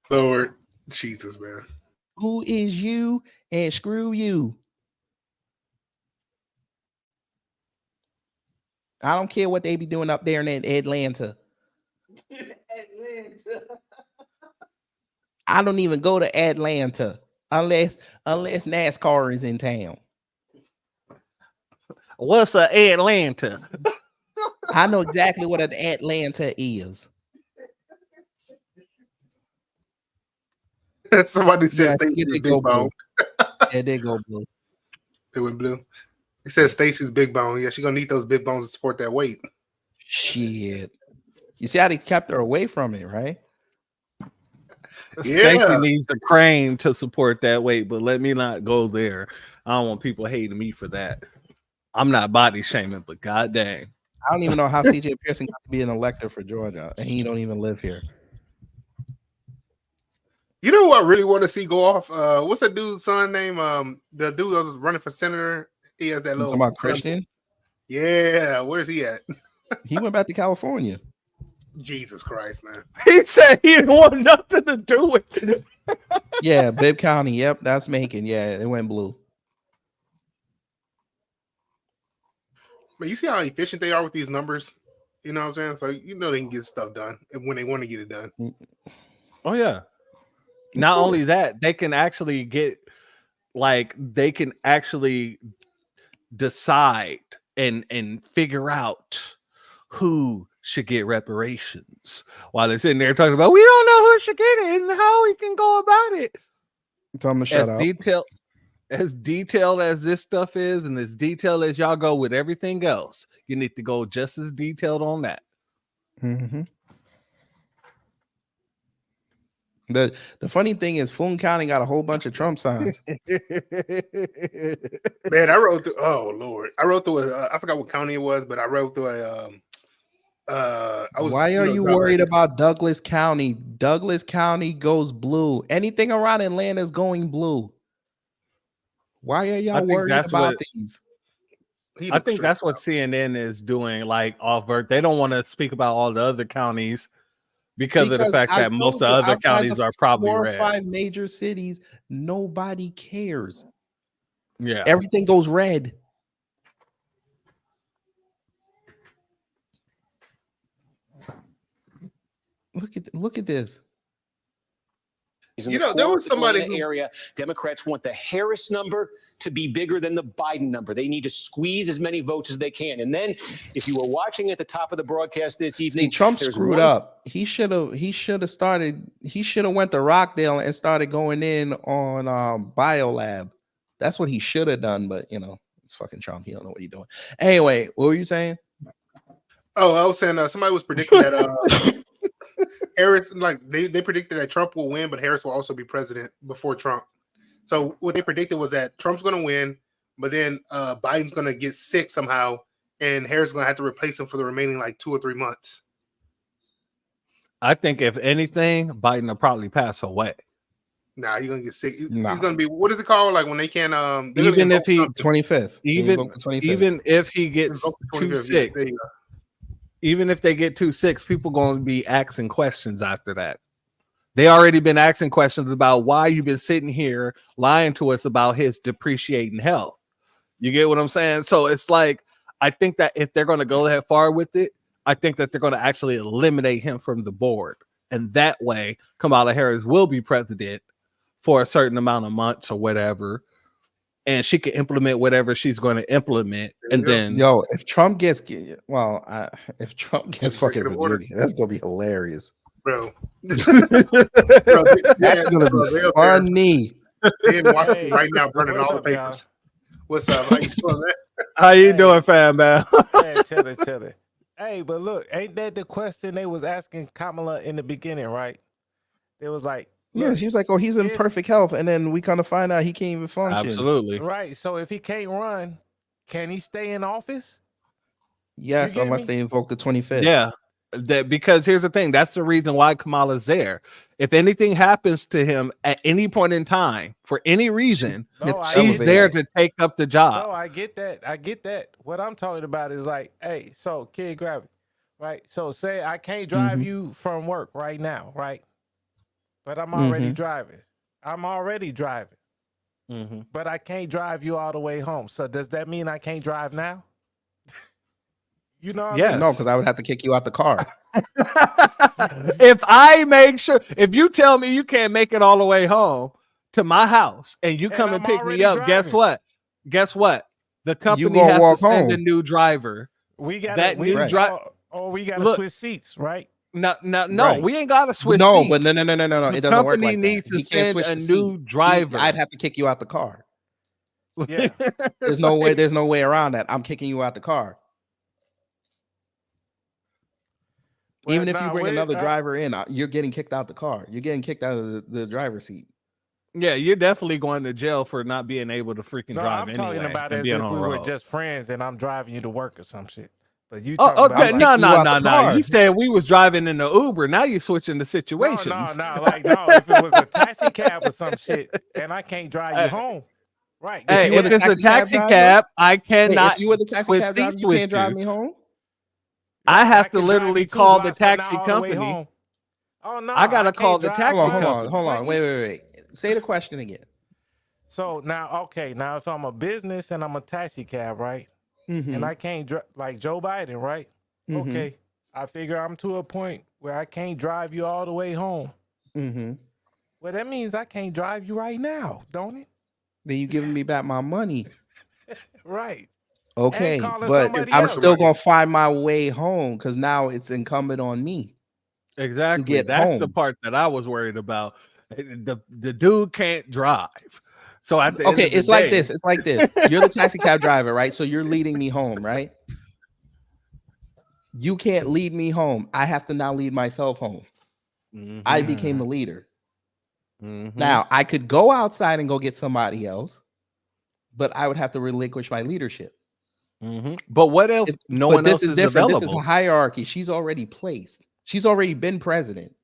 Lord Jesus, man. Who is you? And screw you. I don't care what they be doing up there in Atlanta. I don't even go to Atlanta unless NASCAR is in town. What's a Atlanta? I know exactly what an Atlanta is. Somebody said Yeah, I think Stacey's it did big go bone. Yeah, they go blue. They went blue. They said Stacey's big bone. Yeah, she's gonna need those big bones to support that weight. Shit. You see how they kept her away from it, right? Stacey Yeah. needs the crane to support that weight, but let me not go there. I don't want people hating me for that. I'm not body shaming, but god dang. I don't even know how CJ Pearson got to be an elector for Georgia, and he don't even live here. You know who I really want to see go off? What's that dude's son name? The dude that was running for senator. He has that You little. talking about Christian? Yeah, where's he at? He went back to California. Jesus Christ, man. He said he didn't want nothing to do with it. Yeah, Bibb County. Yep, that's Macon. Yeah, it went blue. But you see how efficient they are with these numbers? You know what I'm saying? So you know they can get stuff done when they want to get it done. Oh yeah. Not only that, they can actually decide and figure out who should get reparations while they're sitting there talking about we don't know who should get it and how we can go about it. Tell them to shut up. As detailed as this stuff is, and as detailed as y'all go with everything else, you need to go just as detailed on that. Mm-hmm. The funny thing is, Fulton County got a whole bunch of Trump signs. Man, I wrote through. Oh Lord, I wrote through. I forgot what county it was, but I wrote through a. Why are you worried about Douglas County? Douglas County goes blue. Anything around Atlanta is going blue. Why are y'all worried about these? I think that's what CNN is doing, like off-vert. They don't want to speak about all the other counties because of the fact that most of other counties are probably 4 or red. 5 major cities, nobody cares. Yeah, everything goes red. Look at this. in You the know, there core was somebody Atlanta area. Democrats want the Harris number to be bigger than the Biden number. They need to squeeze as many votes as they can. And then, if you were watching at the top of the broadcast this evening, Trump there's screwed one- up. He should have went to Rockdale and started going in on Biolab. That's what he should have done, but it's fucking Trump. He don't know what he's doing. Anyway, what were you saying? Oh, I was saying somebody was predicting that Harris, like they predicted that Trump will win, but Harris will also be president before Trump. So what they predicted was that Trump's going to win, but then Biden's going to get sick somehow, and Harris is going to have to replace him for the remaining like 2 or 3 months. I think if anything, Biden will probably pass away. Nah, he's going to get sick. Nah. He's going to be, what is it called? Like when they can Even if he 25th, even if he gets too sick. Even if they get too sick, people going to be asking questions after that. They already been asking questions about why you've been sitting here lying to us about his depreciating health. You get what I'm saying? So it's like, I think that if they're going to go that far with it, I think that they're going to actually eliminate him from the board. And that way, Kamala Harris will be president for a certain amount of months or whatever. And she can implement whatever she's going to implement. And then, if Trump gets fucking immunity, that's gonna be hilarious, bro. That's gonna be funny. They're in Washington right now, burning all the papers. What's up? How you doing, man? How you doing, fam, man? Hey, chilling. Hey, but look, ain't that the question they was asking Kamala in the beginning, right? They was like, yeah, she was like, "Oh, he's in perfect health," and then we kind of find out he can't even function. Absolutely, right. So if he can't run, can he stay in office? Yes, unless they invoke the 25th. Yeah, because here's the thing. That's the reason why Kamala's there. If anything happens to him at any point in time, for any reason, she's there to take up the job. No, I get that. What I'm talking about is like, hey, so kid gravity, right? So say I can't drive you from work right now, right? But I'm already driving. But I can't drive you all the way home. So does that mean I can't drive now? You know what I mean? No, because I would have to kick you out the car. If I make sure, if you tell me you can't make it all the way home to my house and you come and pick me up, guess what? The company has to send a new driver. We got that new driver. Oh, we got to switch seats, right? No, Right. we ain't got to switch No, seats. but no. The It doesn't work company like needs that. to send a new driver. I'd have to kick you out the car. Yeah. There's no way. There's no way around that. I'm kicking you out the car. Even if you bring another driver in, you're getting kicked out the car. You're getting kicked out of the driver's seat. Yeah, you're definitely going to jail for not being able to freaking drive I'm anyway. talking about and as being if on we the were road. just friends and I'm driving you to work or some shit. But you okay, no. car. You said we was driving in the Uber. Now you're switching the situations. No. If it was a taxi cab or some shit and I can't drive you home. Right. Hey, if it's a taxi cab, I cannot. If you were the taxi cab driver, you can't drive me home. I have to literally call the taxi company. Oh no! I gotta call the taxi company. Hold on. Wait. Say the question again. So now, if I'm a business and I'm a taxi cab, right? And I can't drive like Joe Biden, right? Okay, I figure I'm to a point where I can't drive you all the way home. Well, that means I can't drive you right now, don't it? Then you giving me back my money. Right. Okay, but I'm still gonna find my way home because now it's incumbent on me. Exactly. That's the part that I was worried about. The dude can't drive. So at the end of the it's day, like this. It's like this. You're the taxi cab driver, right? So you're leading me home, right? You can't lead me home. I have to now lead myself home. I became the leader. Now I could go outside and go get somebody else, but I would have to relinquish my leadership. But what if no one else is different. available? This is a hierarchy. She's already placed. She's already been president.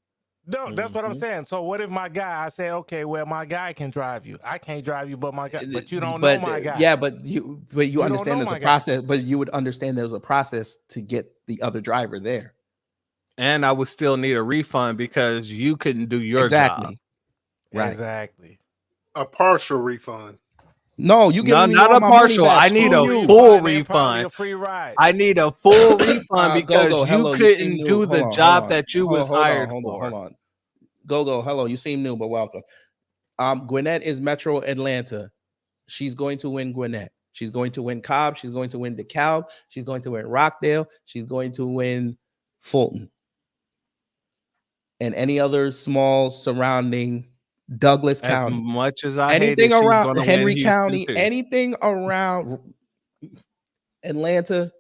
No, that's what I'm saying. So what if my guy? I say, okay, well, my guy can drive you. I can't drive you, but my guy. But you don't know my guy. Yeah, but you understand know there's my a guy. process. But you would understand there's a process to get the other driver there. And I would still need a refund because you couldn't do your Exactly. job. Right. Exactly. A partial refund. No, you not a partial. I need a full refund. A free ride. I need a full refund because Go. you Hello, couldn't seem do new. the Hold job on. that you was hired for. Hold on. Go. Hello, you seem new, but welcome. Gwinnett is Metro Atlanta. She's going to win Gwinnett. She's going to win Cobb. She's going to win DeKalb. She's going to win Rockdale. She's going to win Fulton. And any other small surrounding Douglas As County. much as I hate Anything it, she's around going to Henry win Houston County, too. anything around Atlanta,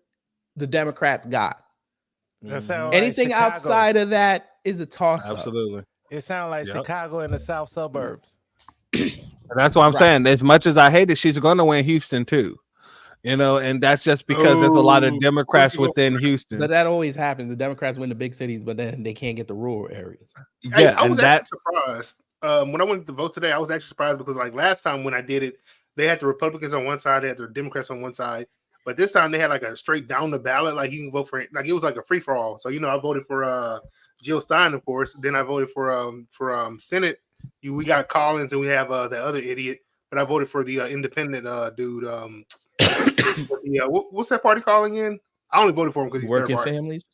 the Democrats got. That sound like Anything Chicago. outside of that is a toss-up. Absolutely. It sounds like Yep. Chicago in the south suburbs. That's what I'm saying. As much as I hate it, she's going to win Houston too. You know, and that's just because there's a lot of Democrats within Houston. But that always happens. The Democrats win the big cities, but then they can't get the rural areas. Hey, Yeah, I and was that's actually surprised. When I went to vote today, I was actually surprised because like last time when I did it, they had the Republicans on one side, they had the Democrats on one side. But this time they had like a straight down the ballot, like you can vote for like it was like a free for all. So I voted for Jill Stein, of course. Then I voted for Senate. We got Collins and we have the other idiot. But I voted for the independent dude. What's that party calling in? I only voted for him because he's Working third party. Families?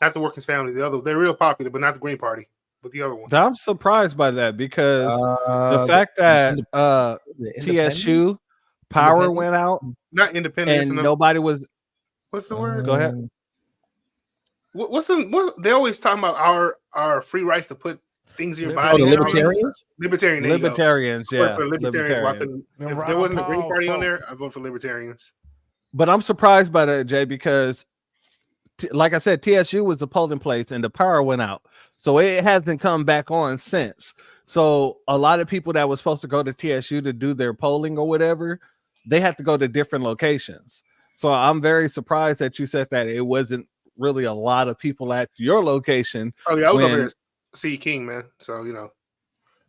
Not the Working Family. The other, they're real popular, but not the Green Party, but the other one. I'm surprised by that because the fact that TSU power went out, not independent, and nobody was. What's the word? Go ahead. What they always talking about our free rights to put things in your body. the libertarians? Libertarian. there you go. Libertarians, I voted yeah, for libertarians. Why couldn't- Libertarian. If there wasn't a Green Ron Party on Paul there, I vote for libertarians. But I'm surprised by that, Jay, because like I said, TSU was the polling place and the power went out. So it hasn't come back on since. So a lot of people that was supposed to go to TSU to do their polling or whatever, they had to go to different locations. So I'm very surprised that you said that it wasn't really a lot of people at your location. Oh yeah, I was over when- there. C King, man. So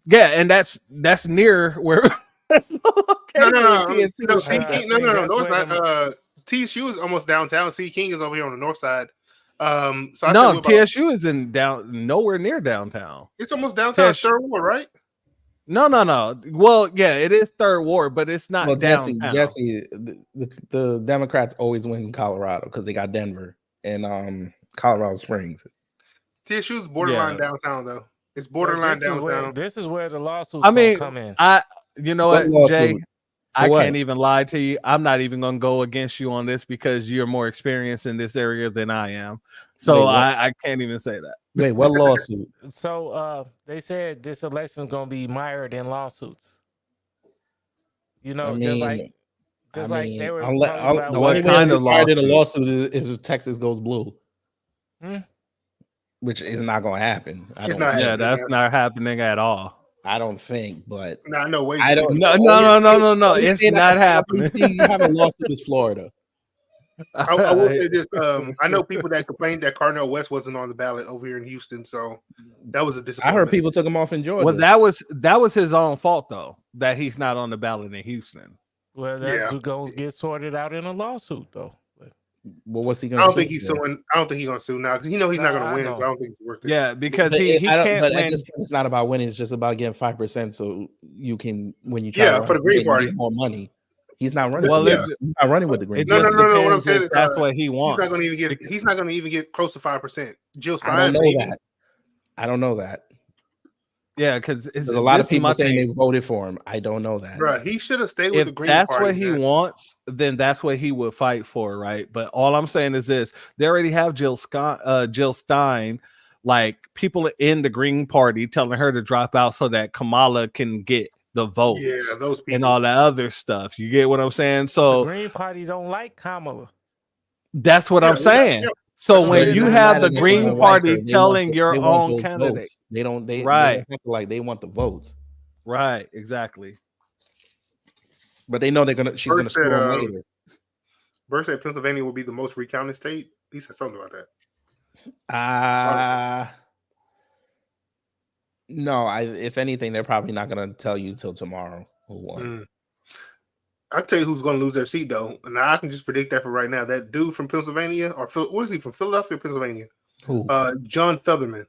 Yeah, and that's near where No, TSU no, is. C King. No, it's not. TSU is almost downtown. C King is over here on the north side. So I said, No, what about- TSU is nowhere near downtown. It's almost downtown. TSU Third Ward, right? No. Well, yeah, it is Third Ward, but it's not downtown. Jesse, the Democrats always win in Colorado because they got Denver and Colorado Springs. TSU is borderline downtown, though. It's borderline downtown. This is where the lawsuits I mean, come in. You know What what, Jay? lawsuit? I what? can't even lie to you. I'm not even gonna go against you on this because you're more experienced in this area than I am. So Wait, what? I can't even say that. Wait, what lawsuit? So they said this election is going to be mired in lawsuits. You know, just like they were talking about the what only kind way of to fight in a lawsuit? lawsuit is if Texas goes blue, which is not going to happen. Yeah, that's not happening at all. I don't think, but No, I know. Wait, I don't. No. Only It's state not I can happening. You have a lawsuit is Florida. I will say this. I know people that complained that Carnell West wasn't on the ballot over here in Houston, so that was a I disappointment. heard people took him off in Georgia. Well, that was his own fault though, that he's not on the ballot in Houston. Well, that's going to get sorted out in a lawsuit, though. Well, what's he I going to don't think he's suing. I don't think he's going to sue now because he's not going to win. So I don't think it's worth it. Yeah, because But he I don't- can't but at win. this point, it's not about winning. It's just about getting 5%, so you can when you try. Yeah, to for the Green run, you Party. get more money. He's not running. Well, He's not running with the Green. It No. just What I'm depends saying if is that's what he wants. He's not going to even get. He's not going to even get close to 5%. Jill Stein. I don't know maybe. that. I don't know that. Yeah, because There's a lot of people saying they voted for him. I don't know that. Bro, he should have stayed with If the Green that's Party. what he man. wants, then that's what he would fight for, right? But all I'm saying is this: they already have Jill Stein, like people in the Green Party telling her to drop out so that Kamala can get the votes, Yeah, those people. and all that other stuff. You get what I'm saying? The So Green Party don't like Kamala. that's what Yeah, I'm saying. yeah. So So when it you doesn't have matter the if they Green don't like Party her, they telling want your they want own those candidate, votes. They don't right, have to like they want the votes, right, exactly. but they know she's Bert gonna screw said, them later. Bert said Pennsylvania will be the most recounted state. He said something about that. No, if anything, they're probably not gonna tell you till tomorrow who won. I'll tell you who's going to lose their seat, though. And I can just predict that for right now. That dude from Pennsylvania, or what is he from? Philadelphia, Pennsylvania? Who? John Featherman.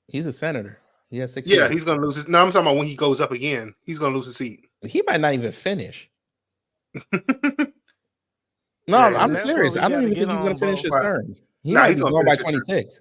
He's a senator. He has 6 Yeah, years. he's going to lose his. No, I'm talking about when he goes up again. He's going to lose his seat. He might not even finish. No, Yeah, I'm that's serious. what we I don't gotta even get think he's on, gonna finish his bro. term. He Nah, might he's be gonna going by finish his term. 26.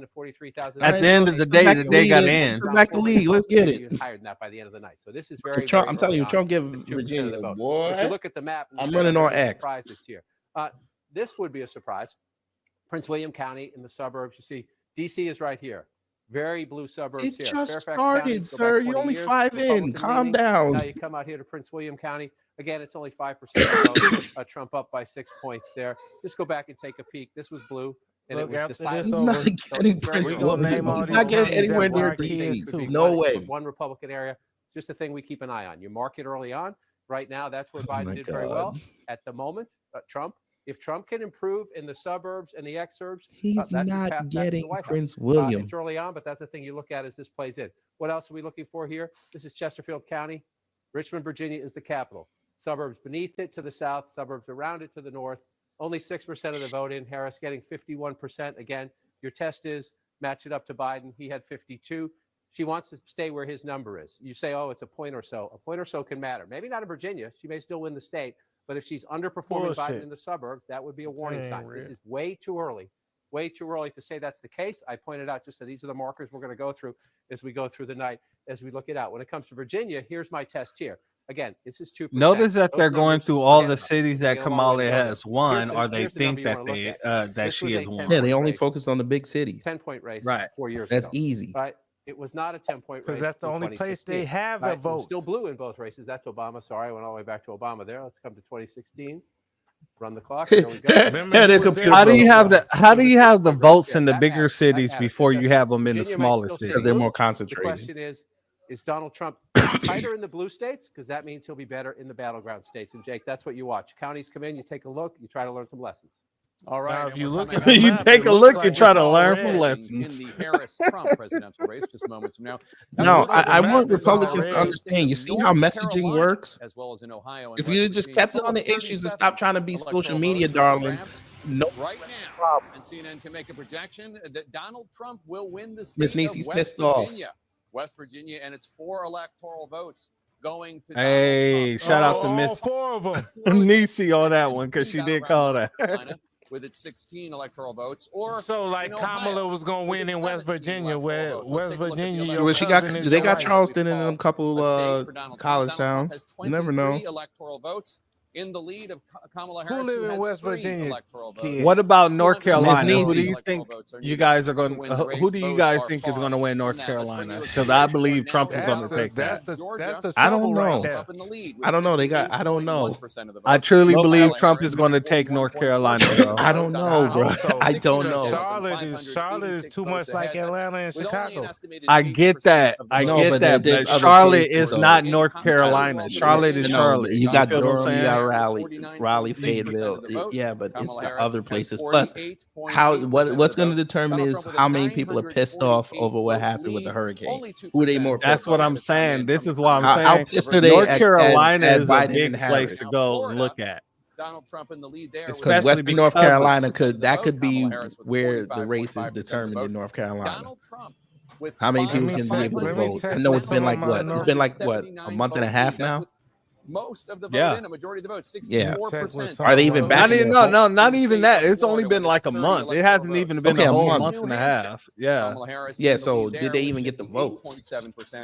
40,000 to 43,000. At the end of the day, the day got to end. Back to league. Let's get it. Higher than that by the end of the night. So this is very, Trump, very I'm telling early you, on, Trump give 52% of the Virginia, vote. boy. But you look at the map. And I'm you say, running "Are on there any X." surprises here. This would be a surprise. Prince William County in the suburbs. You see, D.C. is right here. Very blue suburbs It here. just Fairfax County, started, go back sir. 20 You're only years, 5 in. Republican Calm leaning. down. Now you come out here to Prince William County. Again, it's only 5% vote. Trump up by 6 points there. Just go back and take a peek. This was blue, and Look, it was after decided. this He's over, not getting very Prince we gonna William. name all He's these not getting counties that anywhere were near our kids DC. too. No way. One Republican area. Just a thing we keep an eye on. You mark it early on. Right now, that's where Oh Biden my did very well. God. At the moment, Trump, if Trump can improve in the suburbs and the exurbs, He's that's his not path back to the getting White House. Prince William. It's early on, but that's the thing you look at as this plays in. What else are we looking for here? This is Chesterfield County. Richmond, Virginia is the capital. Suburbs beneath it to the south, suburbs around it to the north. Only 6% of the vote in. Harris getting 51%. Again, your test is match it up to Biden. He had 52. She wants to stay where his number is. You say, oh, it's a point or so. A point or so can matter. Maybe not in Virginia. She may still win the state. But if she's underperforming Biden in the suburbs, that would be a warning sign. This is way too early to say that's the case. I pointed out just that these are the markers we're going to go through as we go through the night, as we look it out. When it comes to Virginia, here's my test here. Again, this is 2%. Notice that Those they're going numbers, through all forget the about it. cities that They get a long way Kamala to go has there. won, Here's or the- they here's the think number you that wanna look they at. that This she was has a won. 10 Yeah, they only race. focused on the big cities. 10-point race Right. 4 years That's ago. easy. Right? It was not a 10-point race. Because that's the in only place they 2016. have Right? a It was vote. still blue in both races. That's Obama. Sorry, I went all the way back to Obama there. Let's come to 2016. Run the clock. There we go. Yeah, the computer How do you have broke. the votes in the That bigger matters. cities That matters. before It you does. have them in the Virginia might smaller still stay cities? They're blue. more The concentrated. question is Donald Trump tighter in the blue states? Because that means he'll be better in the battleground states. And Jake, that's what you watch. Counties come in, you take a look, you try to learn some lessons. All right. Now, if and you we're look coming at the up You map, take it a looks look like and it's try to all learn red. from elections lessons. in the Harris-Trump presidential race just moments from now. No, Now, I map want is all Republicans to red. understand. You see how North messaging Carolina, works? as well as in Ohio and If West you just Virginia. kept it on the Total issues and 37 stopped trying to be social electoral media, votes for darling, grabs no right now. problem. And CNN can make a projection that Donald Trump will win the Miss state of Niecy's West pissed off. Virginia. West Virginia, and it's 4 electoral votes going to Hey, Donald Trump. shout out to all Miss 4 of them. Niecy on that one because she did call that. Carolina with its 16 electoral votes, or So, like, in Ohio Kamala was going to with win its in West 17 Virginia, electoral where votes. Let's West take a look at the Virginia, electoral your Well, she got cousin is they your got wife. Charleston and a couple a state for Donald college Trump. Donald Trump towns. has You never know. 23 electoral votes in the lead of Kamala Who Harris, live who in has West 3 Virginia, electoral votes. kid? What about North Carolina? Miss Who do Niecy. you think Electoral votes are you needed guys are to going? win the Who race. do you Both guys are think is far going to win from North that. Let's bring Carolina? you a Because key I race for believe now Trump is in going to Georgia. take that. That's Georgia, the I don't trouble right know. there. Trump in the lead with I don't know. They got. I don't know. 58.1% of the I vote. truly Look, believe Kamala Trump Harris is going to with take North 41.4% Carolina, of the though. I don't vote. know, I bro. hope so. I don't Because know. Charlotte is too much like Atlanta and Chicago. I get that. I No, get but that. there's But other Charlotte places, is though. not North Carolina. Charlotte is No, Charlotte. you got feel what I'm Durham, you saying? got Raleigh, Fayetteville. Yeah, but it's the other places. Plus, what's going to determine is how many people are pissed off over what happened with the hurricane. Who are they more? That's what I'm saying. This is what I'm How saying. pissed are they North at Carolina is a Biden big and place Harris? to go and look at. Donald Trump in the lead there. Because Western North because of- Carolina could be where the race is determined in North Carolina. Donald Trump with How many people five can be able to primary vote? I states know it's been like with what? It's been like what? A month and a half now. most of the vote Yeah. in, a majority of the vote, Yeah. 64%. Are they even Not backing even, it? not even that. It's only been like a month. It hasn't even been Okay, a a whole month. month and a half. Yeah. Yeah. So did they even get the vote?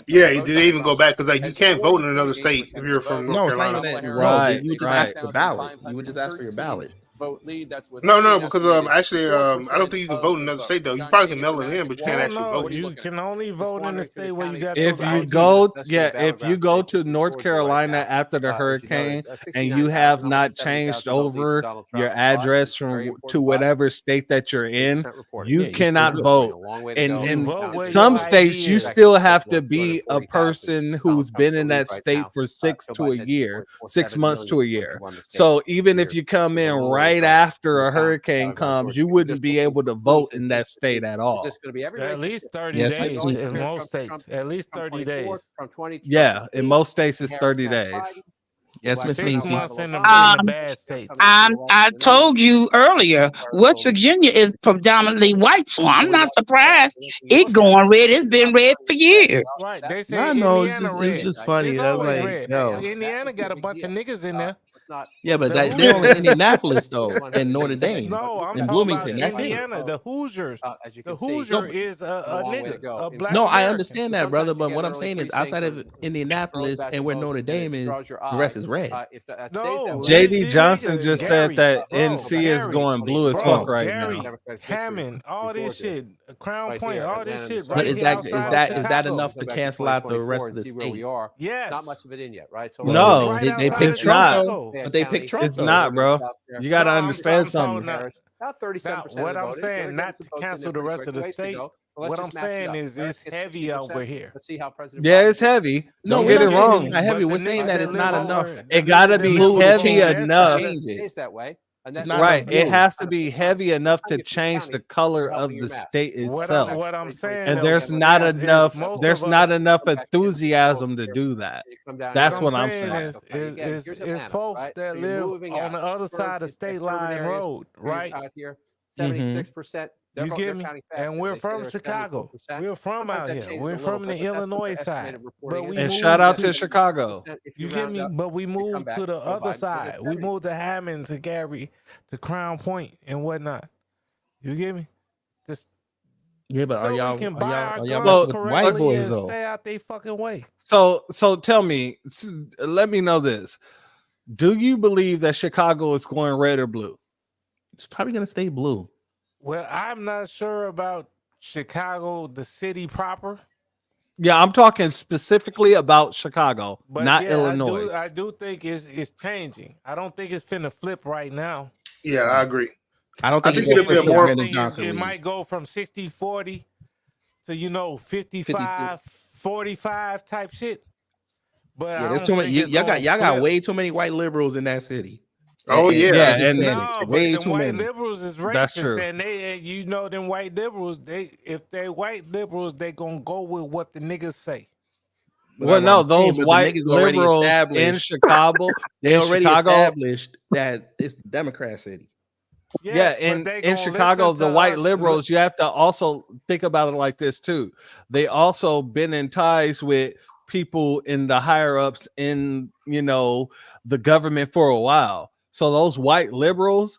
Yeah, did they even go back? Because like you can't vote in another state if you're from No, North it's not Carolina. even that. Right, You would just ask for ballot. You would just ask for your ballot. Vote lead. That's with No, because actually, I don't think you can vote in another state though. You probably can mail it in, but you can't actually no, vote. you can only vote in the state where you got If those you IDs. go, if you go to North Carolina after the hurricane and you have not changed over your address from to whatever state that you're in, you cannot vote. And in some states, you still have to be a person who's been in that state for 6 months to a year. So even if you come in right after a hurricane comes, you wouldn't be able to vote in that state at all. At least 30 Yes, days Miss in Niecy. most states. At least 30 days. Yeah, in most states it's 30 days. Yes, Miss 6 Niecy. months in the bad states. I told you earlier, West Virginia is predominantly white, so I'm not surprised it going red. It's been red for years. Right. They say I know, Indiana it's red. just funny. It's I was always like, red. yo. Indiana got a bunch of niggas in there. not. Yeah, but The that, they're only Hoosiers- Indianapolis though, and 100 Notre days. Dame, No, I'm and talking about Bloomington. That's it. Indiana. The Hoosiers. As you The can see, Hoosier No, is a a long way to nigga, go. a In black No, I American. understand that, Sometimes brother. you But get what an I'm early saying is, precinct outside of or Indianapolis batch and of where votes, Notre and Dame it is, draws your the rest eye. is red. If that stays No, that way, JD these Johnson niggas, just Gary, said that bro, NC is Gary, going blue as bro, fuck right Gary, now. Democratic Hammond, victory all in this Georgia, shit, Crown right Point, here, all and this then shit But right is here that outside of Chicago. enough to go back to cancel out the 2024 rest of and the see where we state? are. Yes. Not much of it in yet, right? So Well, No, right they outside picked of it's Trump not. though, Chicago. but they picked Trump It's though. not, bro. You got to No, understand I'm talking something. not. About 37% What of I'm the voting. So they're saying, getting not some to votes in cancel there the pretty rest quick. of the Ways to state. go. But let's What I'm just match it saying up. is, Harris it's gets heavy 60%. over here. Let's see how President Yeah, Biden it's heavy. No, Don't we're get it not saying it's wrong. not heavy. But We're the saying niggas that that it's live not over, enough the It got to niggas that be live blue to over heavy on change that enough. side. change it. stays that way. And It's then not Right. enough It blue. has to be heavy enough to change the color helping of your the map. state What itself. I'm saying And though there's not is enough most there's of not us. enough Come back in, enthusiasm to do that. come down What That's here. I'm what I'm saying saying. is Here's is Atlanta, folks right? that So you're live moving on out. the other Suburban, side of State suburban Line areas, Road, here's right? out here, Mm-hmm. 76%. You get They're me? counting fast. And we're They say from they're at Chicago. 74%. We're from Sometimes out that here. changes We're a little from bit, the but that's what Illinois the side. estimated But reporting we is. And moved shout out to to Chicago. If you you get round me? up, But we you come moved back to the to Joe other Biden, then it's side. We 70%. moved to Hammond, to Gary, to Crown Point and whatnot. You get me? This Yeah, but so we can buy our are y'all guns messing with white correctly boys and though? stay out they fucking way. So tell me, let me know this. Do you believe that Chicago is going red or blue? It's probably gonna stay blue. Well, I'm not sure about Chicago, the city proper. Yeah, I'm talking specifically about Chicago, But not yeah, Illinois. I do think it's changing. I don't think it's finna flip right now. Yeah, I agree. I don't I think think it's it'll gonna be a flip if more. Brandon It Johnson might leaves. go from 60-40 to 55-45 type shit. But Yeah, I there's don't too many. think it's Y'all gonna got flip. way too many white liberals in that city. Oh, And Yeah, and Hispanics, No, but way them too white many. liberals is That's racist, true. and them white liberals, if they white liberals, they gonna go with what the niggas say. But Well, that's what no, I'm saying, those but the white niggas already liberals in established. Chicago, They in already Chicago, established that it's the Democrat city. Yes, yeah, but they in gonna Chicago, listen the to white us. liberals, you have to also think about it like this too. They also been in ties with people in the higher ups in the government for a while. So those white liberals,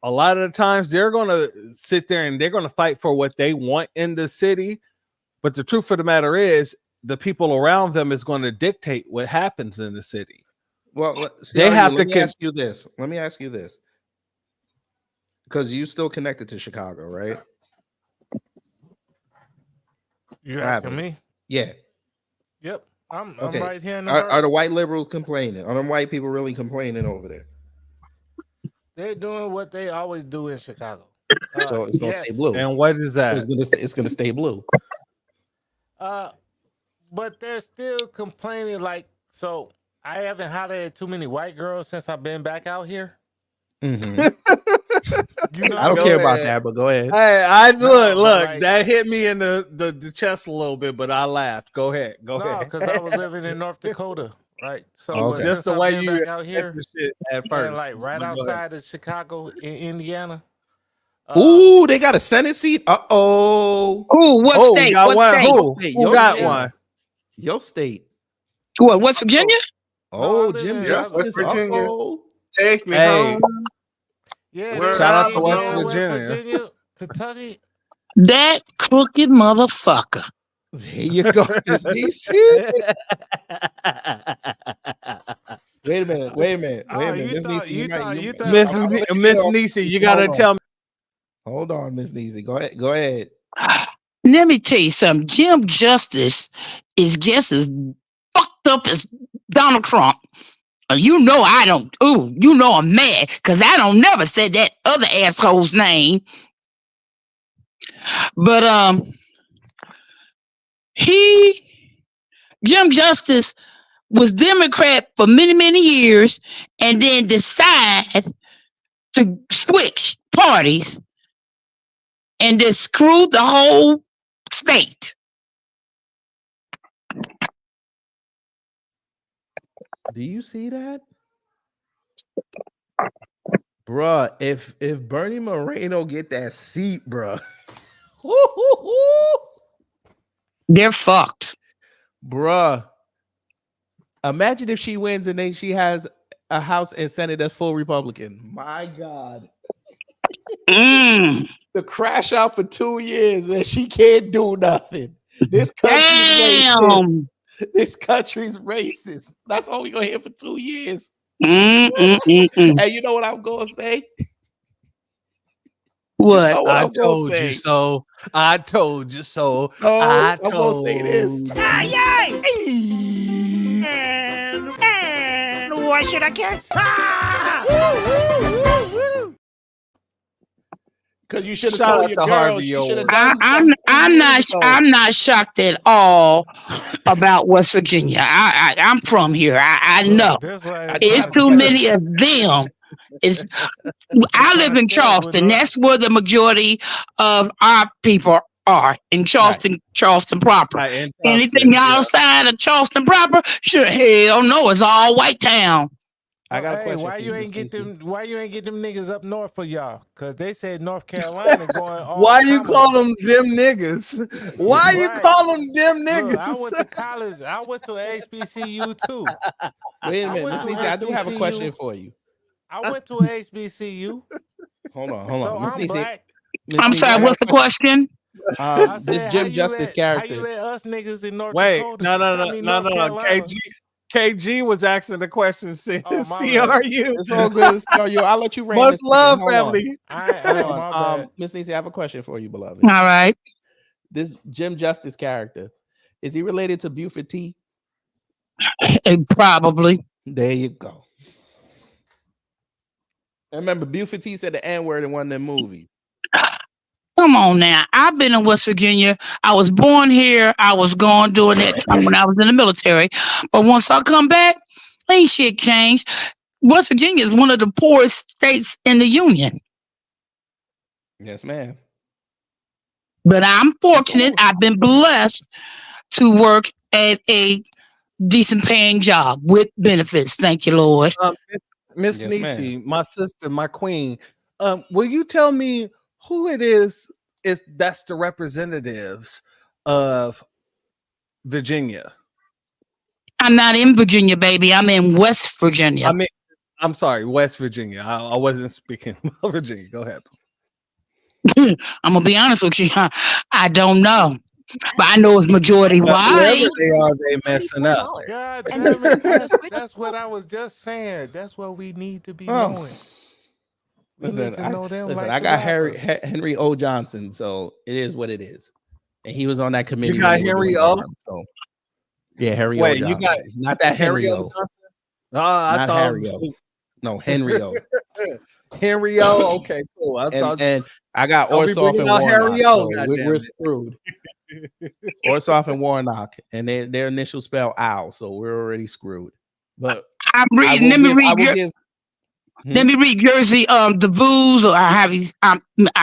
a lot of the times they're gonna sit there and they're gonna fight for what they want in the city. But the truth of the matter is, the people around them is going to dictate what happens in the city. Well, They have to let me ask you this. Let me ask you this, because you still connected to Chicago, right? You What asking happened? me? Yeah. Yep, I'm Okay. right here in the Are the white liberals complaining? Are them white people really complaining over there? They're doing what they always do in Chicago. So it's gonna stay Yes. blue. And what is So that? it's gonna stay blue. But they're still complaining. Like, so I haven't hollered at too many white girls since I've been back out here. Mhm. You know, I don't Go care about ahead. that, but go ahead. Hey, I look, like- that hit me in the chest a little bit, but I laughed. Go ahead. Go No, ahead. because I was living in North Dakota, right? So Okay. but Just since the I've way been you back out here, the shit at first. and like right But go ahead. outside of Chicago in Indiana. Ooh, they got a Senate seat. Oh, What Oh, we state? got What one. state? Who? State, Who your got state. one? Your state. What? West Virginia? Oh, I live Jim in- Justice. West Virginia. Uh-oh. Take me Hey. home. Yeah, Where they Shout out got to West Indiana, Virginia. Kentucky. That crooked motherfucker. There you go, Miss Niecy. Wait a minute. Oh, Miss Niecy, you thought Miss I'm gonna let you Miss get off. Niecy, you gotta Hold on. tell me. Hold on, Miss Niecy. Go ahead. Let me tell you something. Jim Justice is just as fucked up as Donald Trump. You know I don't. Ooh, you know I'm mad because I don't never said that other asshole's name. But Jim Justice was Democrat for many, many years and then decided to switch parties and just screwed the whole state. Do you see that? Bruh, if Bernie Moreno get that seat, bruh. They're fucked. Bruh. Imagine if she wins and then she has a House and Senate that's full Republican. My God. Mm. The crash out for 2 years and she can't do nothing. This country's racist. Damn. This country's racist. That's all we're gonna hear for 2 years. Mm. And you know what I'm gonna say? What? You know what I I'm gonna told say? you so. I told you so. No, I I'm gonna say this. told And why should I kiss? Because you should have Shout told out your to girl. Harvey She should have Owen. done I'm not shocked at all about West Virginia. I'm from here. I know. That's why It's too many of them. It's I live in Charleston. That's where the majority of our people are in Charleston, Charleston proper. Right, in Anything Charleston, yeah. outside of Charleston proper, sure, hell no, it's all white town. I got a Hey, question why for you you, ain't get Stacey. them? Why you ain't get them niggas up north for y'all? Cause they said North Carolina going all. Why you Kamala. call them them niggas? Why you Right. call them them Look, I niggas? went to college. I went to HBCU too. Wait a I minute, went Miss to Niecy, I do have a HBCU. question for you. I went to a HBCU. Hold on, So Miss I'm Niecy. black. I'm sorry, what's the question? I This said, Jim Justice how character. you let us niggas in North Wait, Dakota? no. North Carolina. KG was asking the question. See, Oh, my CRU. It's all good. Yo, I'll let you reign. Much this love, second. Hold on. family. Hold my on. bad. Miss Niecy, I have a question for you, beloved. All right. This Jim Justice character, is he related to Buford T? Probably. There you go. I remember Buford T said the N-word in one of them movies. Come on now. I've been in West Virginia. I was born here. I was gone during that time when I was in the military. But once I come back, ain't shit changed. West Virginia is one of the poorest states in the Union. Yes, ma'am. But I'm fortunate. I've been blessed to work at a decent paying job with benefits. Thank you, Lord. Miss Yes, Niecy, ma'am. my sister, my queen. Will you tell me who it is that's the representatives of Virginia? I'm not in Virginia, baby. I'm in West Virginia. I mean, I'm sorry, West Virginia. I wasn't speaking about Virginia. Go ahead. I'm gonna be honest with you. I don't know, but I know it's majority Whoever white. they are, they messing up. God And damn it. sometimes That's what I was just saying. That's what we need to be Oh. knowing. We need to know them like I the got rappers. Henry O. Johnson, so it is what it is. And he was on that committee. You got when they were Henry doing O? arms, so. Yeah, Harry O. Wait, you Johnson. got Not that Henry O. Johnson? I Not thought Harry O. No, Henry O. Henry O. Okay, cool. I thought And I got Don't be Orsoff bringing and out Warnock. Harry O, So goddamn we're it. screwed. Orsoff and Warnock, and their initials spell owl, so we're already screwed. But I'm reading. Let me read. Let me read Jersey DeVos, or have you?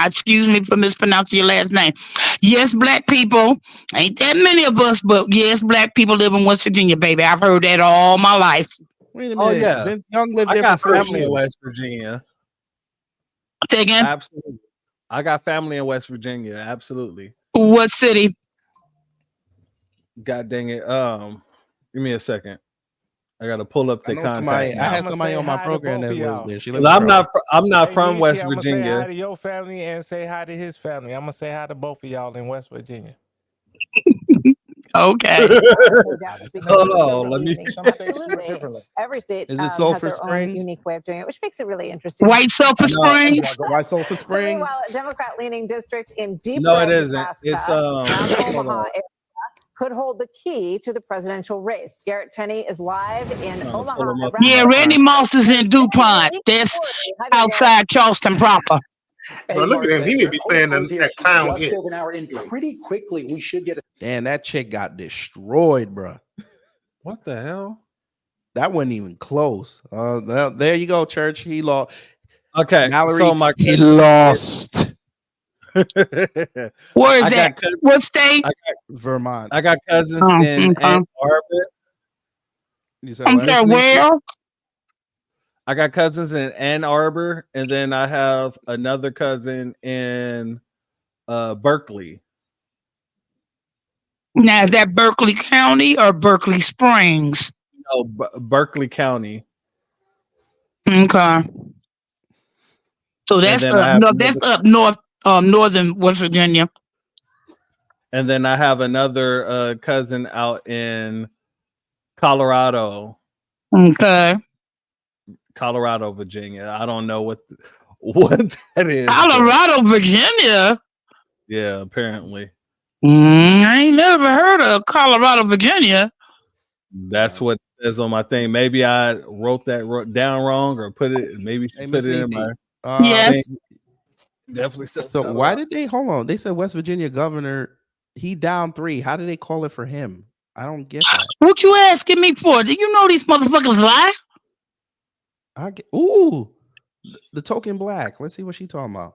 Excuse me for mispronouncing your last name. Yes, black people. Ain't that many of us, but yes, black people live in West Virginia, baby. I've heard that all my life. Wait a Oh minute. yeah, Vince Young lived I there got for 4 family in years. West Virginia. Say again. Absolutely, I got family in West Virginia. Absolutely. What city? God dang it. Give me a second. I gotta pull up the contact. I now. had somebody on my program that lives there. She 'Cause lives I'm in not. I'm not Hey, from Niecy, West I'm gonna say hi Virginia. to your family and say hi to his family. I'm gonna say hi to both of y'all in West Virginia. Okay. Hold on, let me. Absolutely. Every state Is it has Sulphur their own Springs? unique way of doing it, which makes it really interesting. White Sulphur Springs. White Sulphur So Springs. meanwhile, a Democrat-leaning district in deep No, red it isn't. Nebraska, It's around hold Omaha on. area, could hold the key to the presidential race. Garrett Tenney is live in Omaha, pull 'em up Nebraska. Yeah, Randy Moss is in DuPont. That's outside Charleston proper. Bro, look at him. He need to be playing that clown. Just It. over an hour in. Pretty quickly, we should get a Damn, that chick got destroyed, bro. What the hell? That wasn't even close. There you go, Church. He lost. Okay, Mallory, so my he lost. Where is that? What state? Vermont. I got cousins Oh, in okay. Ann Arbor. You said I'm what? sorry, where? I got cousins in Ann Arbor, and then I have another cousin in Berkeley. Now, is that Berkeley County or Berkeley Springs? No, Berkeley County. Okay. So And that's then I up have no, another, that's up north, northern West Virginia. and then I have another cousin out in Colorado, Okay. Virginia. I don't know what that is, but Colorado, Virginia. yeah, apparently I ain't never heard of Colorado, Virginia. that's what it says on my thing. Maybe I wrote down wrong or put it. Maybe she Hey, put Miss it in Niecy. my thing. Yes. Definitely says So why Colorado. did they hold on? They said West Virginia governor, he down 3. How did they call it for him? I don't get that. What you asking me for? Do you know these motherfuckers lie? The token black. Let's see what she talking about.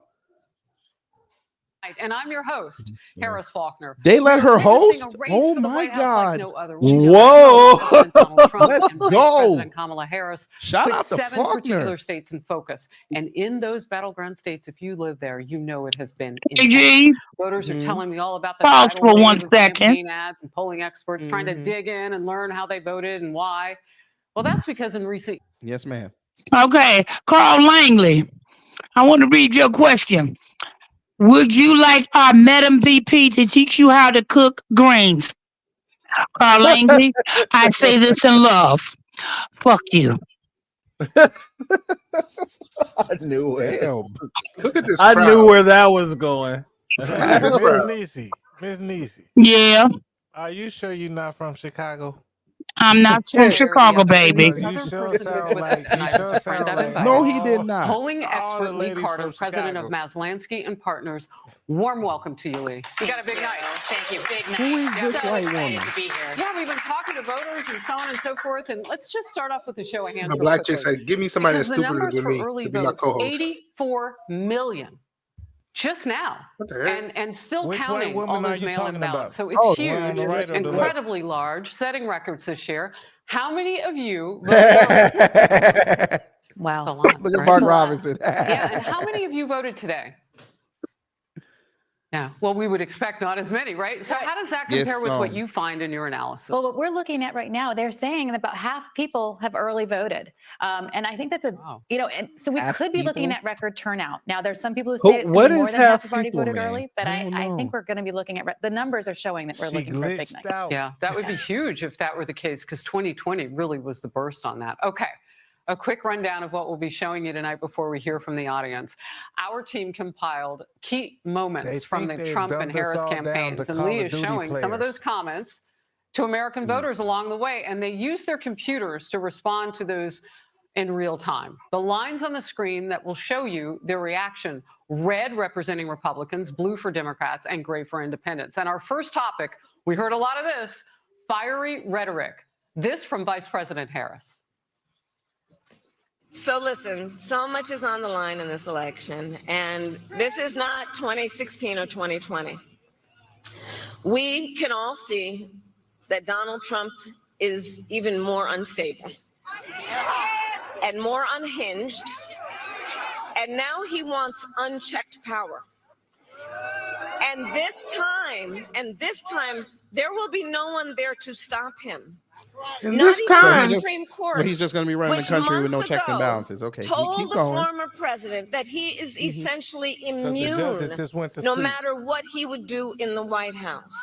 And I'm your host, Harris Faulkner. They let her host? Oh my God. Whoa. Let's and Vice go. President Kamala Harris Shout put out to 7 Faulkner. particular states in focus. And in those battleground states, if you live there, you know it has been Hey, intense. G. Voters are Mhm. telling me all about the Pause tidal for one wave of second. campaign ads and polling experts trying to dig in and learn how they voted and why. Well, that's because in recent Yes, ma'am. Okay, Carl Langley, I want to read your question. Would you like our Madam VP to teach you how to cook greens? Carl Langley, I say this in love. Fuck you. I knew it. Damn. Look at this I crowd. knew where that was going. Look at this crowd. Miss Niecy. Yeah, Are you sure you're not from Chicago? I'm not from Chicago, baby. You sure sound like you sure sound like No, he did not. polling all expert the Lee ladies Carter, from president of Chicago. Maslansky and Partners. Warm welcome to you, Lee. You got a big night. Thank you. Big night. Who is this so white excited woman? to be here. Yeah, we've been talking to voters and so on and so forth. And let's just start off with the show of hands. The real black quickly. chick said, "Give me somebody Because that's the stupider numbers than for me early to be my vote, co-host." 84 million. Just now, What the heck? and still Which white counting all woman are those you mail-in talking ballots. about? So it's Oh, huge, on the right or the left? incredibly large, setting records this year. How many of you voted? Wow. That's a lot, Look at right? Mark That's a lot. Robinson. Yeah, and how many of you voted today? Yeah, well, we would expect not as many, right? So how does that Yes, compare with what some. you find in your analysis? Well, what we're looking at right now, they're saying that about half people have early voted. And I think that's and so we Half could be looking people? at record turnout. Now, there's some people who say it's What going to be more is than half half have already people voted mean? early, but I I don't think know. we're going to be looking at the numbers are showing that we're She looking for a big glitched night. out. Yeah, that would be huge if that were the case, because 2020 really was the burst on that. Okay, a quick rundown of what we'll be showing you tonight before we hear from the audience. Our team compiled key moments from the think they've Trump and dumbed us Harris all down campaigns, to and Call Lee of is Duty showing some of players. those comments to American voters along the way, and they use their computers to respond to those in real time. The lines on the screen that will show you their reaction: red representing Republicans, blue for Democrats, and gray for independents. And our first topic, we heard a lot of this, fiery rhetoric. This from Vice President Harris. So listen, so much is on the line in this election, and this is not 2016 or 2020. We can all see that Donald Trump is even more unstable and more unhinged, and now he wants unchecked power. And this time, there will be no one there to stop him. And Not this even time- the Supreme Court. But he's just going to be running the which country with no months checks and ago balances. Okay, told keep the going. former president that he is essentially judges immune just went to no sleep. matter what he would do in the White House.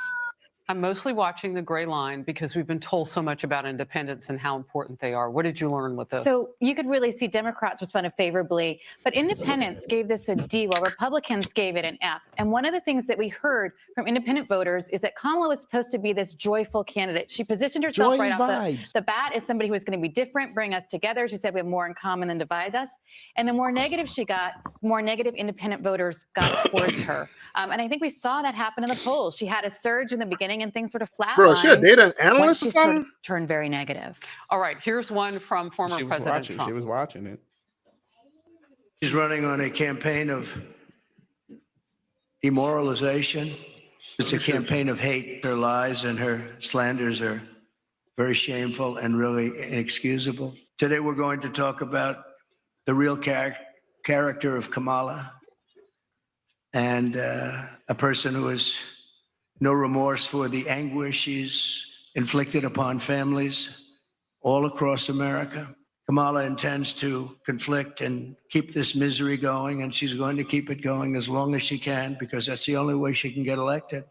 I'm mostly watching the gray line because we've been told so much about independents and how important they are. What did you learn with this? So you could really see Democrats responded favorably, but independents gave this a D while Republicans gave it an F. And one of the things that we heard from independent voters is that Kamala was supposed to be this joyful candidate. She positioned herself Joy right off vibes. the bat as somebody who was going to be different, bring us together. She said we have more in common than divides us. And the more negative she got, more negative independent voters got towards her. And I think we saw that happen in the polls. She had a surge in the beginning and things sort of flatlined. Bro, is she a data once analyst or she sort of something? turned very negative. All right, here's one from former She was President watching. Trump. She was watching it. She's running on a campaign of demoralization. It's a campaign of hate. Her lies and her slanders are very shameful and really inexcusable. Today, we're going to talk about the real character of Kamala and a person who has no remorse for the anguish she's inflicted upon families all across America. Kamala intends to conflict and keep this misery going, and she's going to keep it going as long as she can, because that's the only way she can get elected.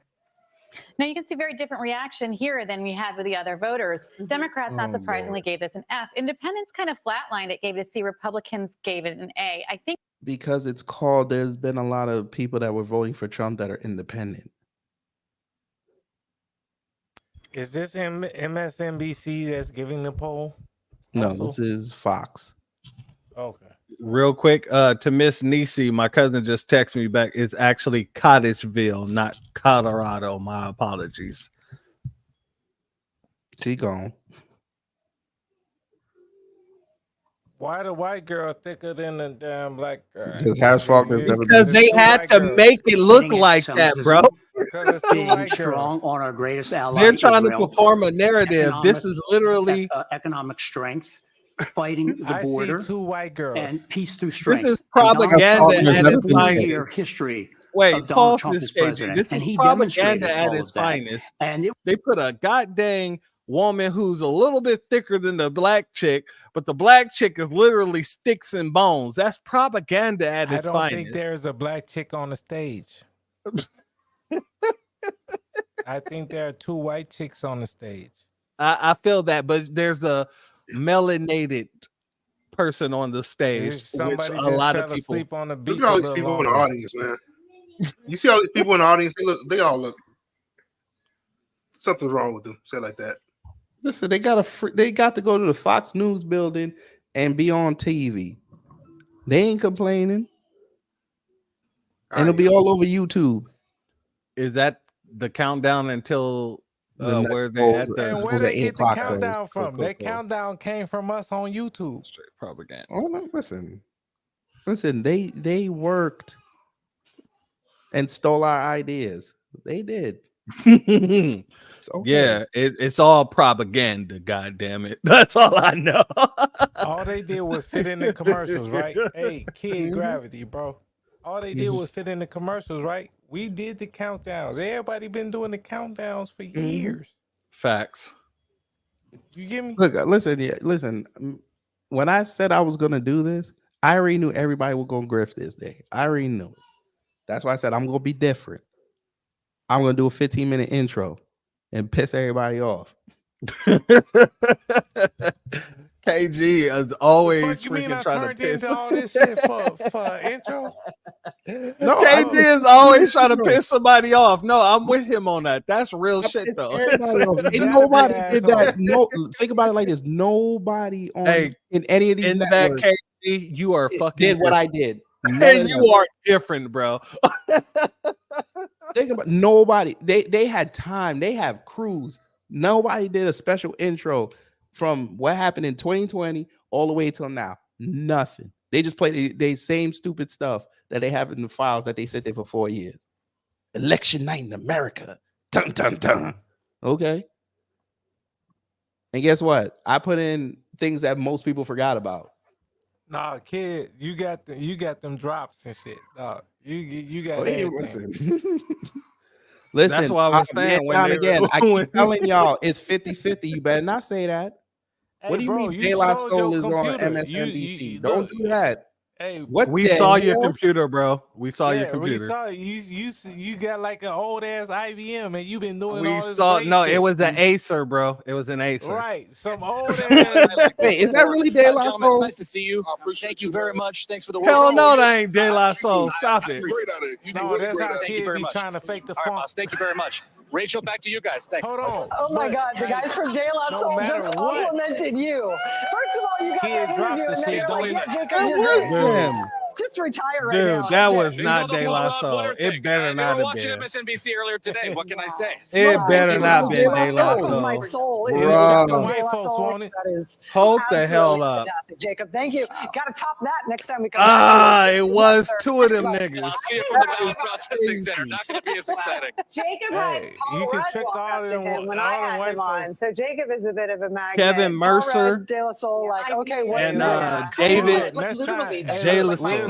Now, you can see very different reaction here than we had with the other voters. Democrats, not surprisingly, gave this an F. Independents kind of flatlined it, gave it a C. Republicans gave it an A. I think Because it's called, there's been a lot of people that were voting for Trump that are independent. Is this MSNBC that's giving the poll? No, Also? this is Fox. Okay. Real quick, to Miss Nisi, my cousin just texted me back. It's actually Cottageville, not Colorado. My apologies. She gone. Why the white girl thicker than the damn black girl? Because Harris Faulkner's never Because they had to make it look like that, bro. Being strong on our greatest ally. They're trying to Israel. perform a narrative. This is literally economic strength, fighting the I border, see two white girls. and peace through strength. is propaganda And at its year finest. history. Wait, of Donald pause Trump this, as KG. president, This and is he demonstrated propaganda at all its of that. finest. And They put a goddamn woman who's a little bit thicker than the black chick, but the black chick is literally sticks and bones. That's propaganda at I its don't finest. think there's a black chick on the stage. I think there are two white chicks on the stage. I feel that, but there's a melanated person on the stage, which Somebody a just lot fell of people. asleep on the beach. Look at all a these little people in the longer. audience, man. You see all these people in the audience? They all look. Something's wrong with them. Say it like that. Listen, they got to go to the Fox News building and be on TV. They ain't complaining. And it'll be all over YouTube. Is that the countdown until The next where they polls, at the And where Those are they 8 get the o'clock countdown polls. from? That countdown came from us on YouTube. straight propaganda? Oh no, listen, they worked and stole our ideas. They did. Okay. Yeah, it's all propaganda. God damn it, that's all I know. All they did was fit in the commercials, right? Hey, kid, gravity, bro. All they did was fit in the commercials, right? We did the countdowns. Everybody been doing the countdowns for years. Facts. You get me? Look, listen. When I said I was gonna do this, I already knew everybody was gonna grift this day. I already knew it. That's why I said I'm gonna be different. I'm gonna do a 15-minute intro and piss everybody off. KG is always Fuck you mean I freaking trying to turned piss. into all this shit for intro? No, KG is always trying to piss somebody off. No, I'm with him on that. That's real shit though. Everybody else. Ain't nobody did that. No, think about it like this. Nobody on Hey, in any of these in that networks KG, you are fucking did what I different. did. None And of you them. are different, bro. Think about nobody. They had time. They have crews. Nobody did a special intro from what happened in 2020 all the way till now. Nothing. They just played the same stupid stuff that they have in the files that they sit there for 4 years. Election night in America. Dun dun dun. Okay. And guess what? I put in things that most people forgot about. Nah, kid, you got them drops and shit. Dog. You got Hey, everything. Listen, That's why I was man saying when down they- again. I when- keep telling y'all it's 50-50. You better not say that. Hey, What do you bro, mean you De La sold Soul your is on computer. MSNBC? Look, Don't do that. Hey, What We the saw your hell? computer, bro. We saw your yeah, we computer. saw you got like an old ass IBM and you've been doing We all this saw great no, shit. it was the Acer, bro. It was an Acer. Right, some old ass. Wait, is that really De La Gentlemen, it's Soul? nice to see you. Thank you very much. Thanks for the Hell work. no, that ain't De La Soul. Stop it. No, that's how Thank you kids very be much. trying to fake the All right, funk. boss. Thank you very much. Rachel, back to you guys. Thanks. Hold on. Oh my But, God, the guys from De La no Soul matter just what, complimented you. First of all, you got Kid that dropped interview, the and then shit, you're don't like, he? yeah, Jacob, That you're was great. them. Just retire right now. Dude, that That's was it. not These are the De La blowout Soul. winner It thing. better They not were have watching been. MSNBC earlier today. What can I say? It Wow. better not De been La De La Soul is my Soul. soul. Is We'll it? check the Bruh. white De La folks Soul. on it. That is Hold the hell absolutely up. fantastic, Jacob. Thank you. Got to top that next time we come Ah, back. it was two of them niggas. I'll see you from the ballot processing center. Not going to be as exciting. Jacob had Hey, Paul you can Rudd check walk all up to them him when I all them had white him on. folks. So Jacob is a bit of a magnet. Kevin Paul Mercer Rudd, De La Soul, like, okay, what's and next? David Next time, Jay look, LaSalle.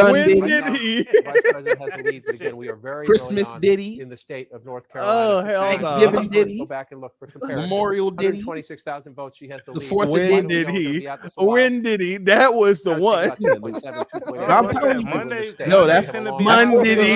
Son When Diddy. did he? The Vice President has the lead, but again, we are very Christmas early on Diddy. in the state of North Carolina. Oh, hell no. Thanksgiving Diddy. Go back and look for comparison. Memorial Diddy. 126,000 votes. She has the The lead. 4th of Why Diddy. do we When know did we're gonna he? be at this a while? When did he? That was the Gotta one. take about 2.7, 2.8. I'm What's telling that, you. Monday? No, Monday's that's finna be Monday.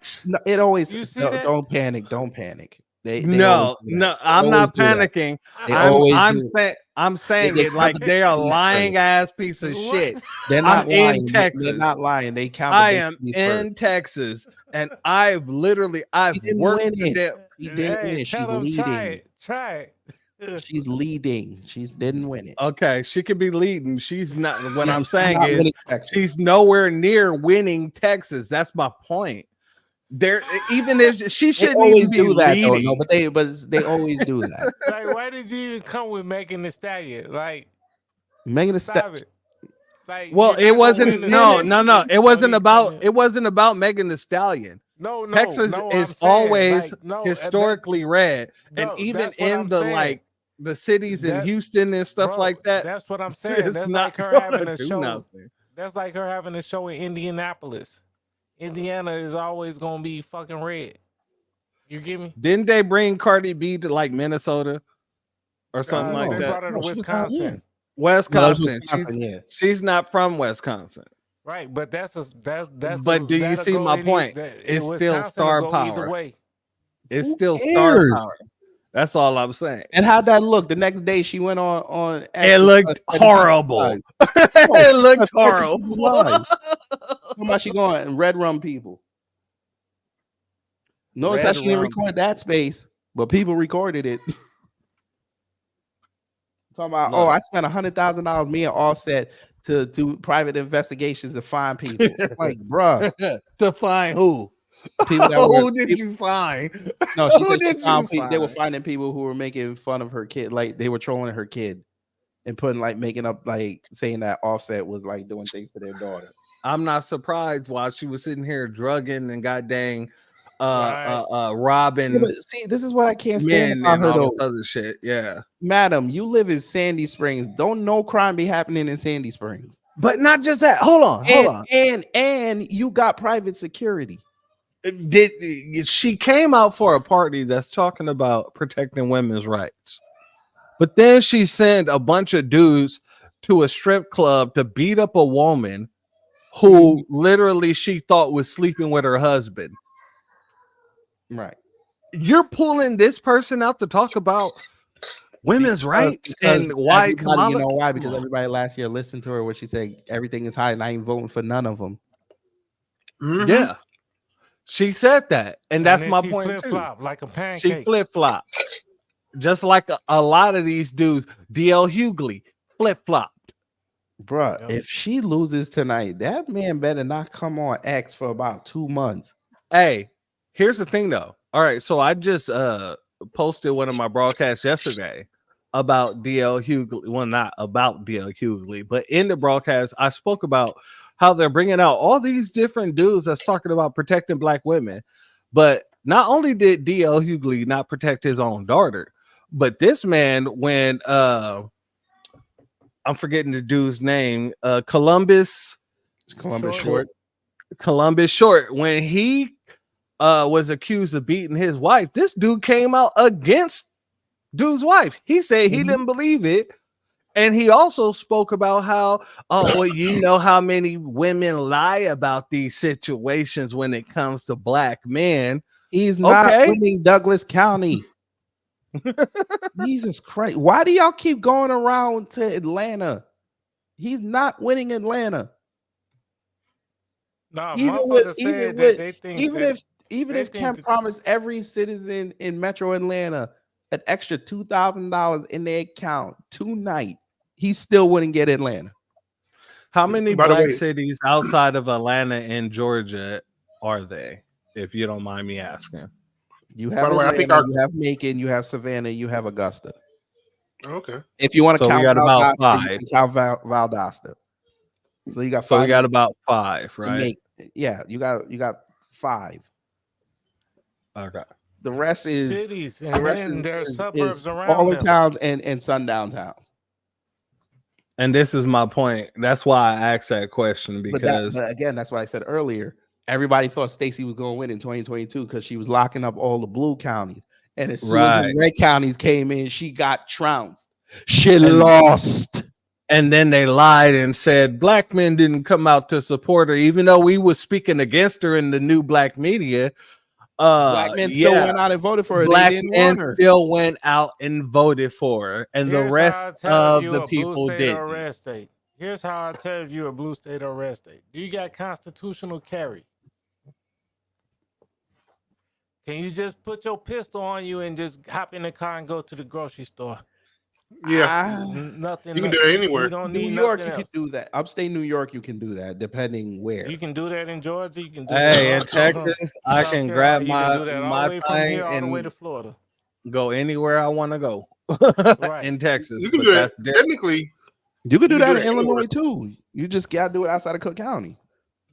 What? No, it always. You see No, that? don't panic. Don't panic. They No, always do that. no, They I'm always not do that. panicking. They always I'm do. saying They it count like the they're a babies lying first. ass piece of What? shit. They're I'm not in lying. They're Texas. not lying. They count the I am babies first. in Texas, and I've She didn't worked win the it. damn. She didn't win Hey, it. She's tell them try leading. it. Try it. She's leading. She didn't win it. Okay, she could be leading. She's not. What I'm She's saying not is, winning Texas. she's nowhere near winning Texas. That's my point. There, even if she They shouldn't always even be do that though. leading. No, but they always do that. Like, why did you even come with Megan Thee Stallion? Like, Megan Thee stop it. Like, Well, you're it not gonna wasn't. win the No, state. no, no. It Don't wasn't even about. come in. It wasn't about Megan Thee Stallion. No, Texas no, I'm is saying, always like, no, historically red, and no, even that's what in I'm the saying. the cities in That- Houston and stuff Bro, like that. That's what I'm saying. It's That's not like her gonna having a do show. nothing. That's like her having a show in Indianapolis. Indiana is always gonna be fucking red. You get me? Didn't they bring Cardi B to like Minnesota? or something like They that. brought her to No, she was not here. Wisconsin. Wisconsin. Wisconsin, yeah. She's not from Wisconsin. Right, but that's But do you that'll see go my any- point? that- It's Wisconsin still will star go either power. way. It's Who still star cares? power. That's all I'm saying. And how'd that look? The next day she went on. It looked horrible. It looked horrible. How much she going and red rum people? Notice how Red she didn't rum. record that space, but people recorded it. Talking about, Look. I spent $100,000 me and Offset to do private investigations to find people. Like, bruh, To find who? people that Who were did you find? no, she Who said did she found you they were find? finding people who were making fun of her kid, like they were trolling her kid and putting like making up like saying that Offset was like doing things to their daughter. I'm not surprised while she was sitting here drugging and god dang Right. robbing Yeah, but see, this is what I can't stand men about and her all though. this other shit. Yeah. Madam, you live in Sandy Springs. Don't no crime be happening in Sandy Springs. But not just that. Hold on. And you got private security. She came out for a party that's talking about protecting women's rights, but then she sent a bunch of dudes to a strip club to beat up a woman who literally she thought was sleeping with her husband. Right. You're pulling this person out to talk about women's rights and why everybody, Kamala. you know why? Because everybody last year listened to her where she said everything is high and I ain't voting for none of them. Yeah. She said that, and that's then my she point too. flip-flop like a She pancake. flip-flop, just like a lot of these dudes. DL Hughley flip-flopped. Bruh, if she loses tonight, that man better not come on X for about 2 months. Hey, here's the thing though. All right, so I just posted one of my broadcasts yesterday about DL Hughley. Well, not about DL Hughley, but in the broadcast, I spoke about how they're bringing out all these different dudes that's talking about protecting black women. But not only did DL Hughley not protect his own daughter, but this man, when I'm forgetting the dude's name, Columbus Short, when he was accused of beating his wife, this dude came out against dude's wife. He said he didn't believe it. And he also spoke about how, well, you know how many women lie about these situations when it comes to black men. He's not winning Douglas County. Jesus Christ. Why do y'all keep going around to Atlanta? He's not winning Atlanta. No, Even if Kemp promised every citizen in Metro Atlanta an extra $2,000 in their account tonight, he still wouldn't get Atlanta. How many By the black way- cities outside of Atlanta and Georgia are they, if you don't mind me asking? You have the way, I Atlanta, think our- you have Macon, you have Savannah, you have Augusta. Okay. If you want to So we count got about Valdosta, you five. can count Valdosta. So you got So we five got about five, in right? Macon. Yeah, you got 5. Okay. The rest is cities, the and rest then there are is suburbs around smaller them. towns and sundown towns. And this is my point. That's why I asked that question, because But again, that's what I said earlier. Everybody thought Stacey was going to win in 2022 because she was locking up all the blue counties. And as soon as the red counties came in, she got trounced. She lost. And then they lied and said black men didn't come out to support her, even though we were speaking against her in the new black media. Black men still went out and voted for her. Black They didn't men want her. still went out and voted for her, and the Here's rest how I tell of you the a blue people state did. or red state. Here's how I tell you a blue state or red state. Do you got constitutional carry? Can you just put your pistol on you and just hop in the car and go to the grocery store? Yeah. Nothing. You can do it anywhere. You don't New need York, nothing you else. can do that. Upstate New York, you can do that, depending where. You can do that in Georgia. You can do Hey, that in Texas, I South can Carolina. grab You can do my that all the way from thing here all the way and to Florida. go anywhere I want to go Right. in Texas. You can but do that's that. different. Technically, You can do that in anywhere. Illinois too. You just gotta do it outside of Cook County.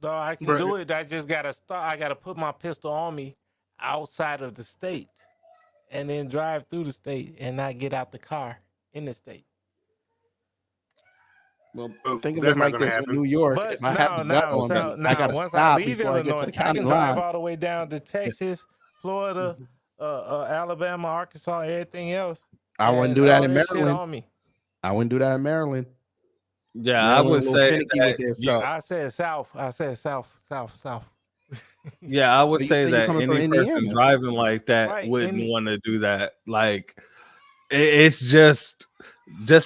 No, I can Bruh. do it. I just gotta start. I gotta put my pistol on me outside of the state, and then drive through the state and not get out the car in the state. Well, Oh, think of that's it not like gonna this: happen. in New York, But if I have the gun on me, I gotta once stop I leave before I get to Illinois, the I county can drive line. all the way down to Texas, Florida, Alabama, Arkansas, everything else. I wouldn't and do that all in this shit Maryland. on me. I wouldn't do that in Maryland. Yeah, I Maryland would a little say finicky that. with their stuff. I said south. I said south. Yeah, I would But you say said you're that coming from any person Indiana. driving like that Right, wouldn't want to do that. Like, it's just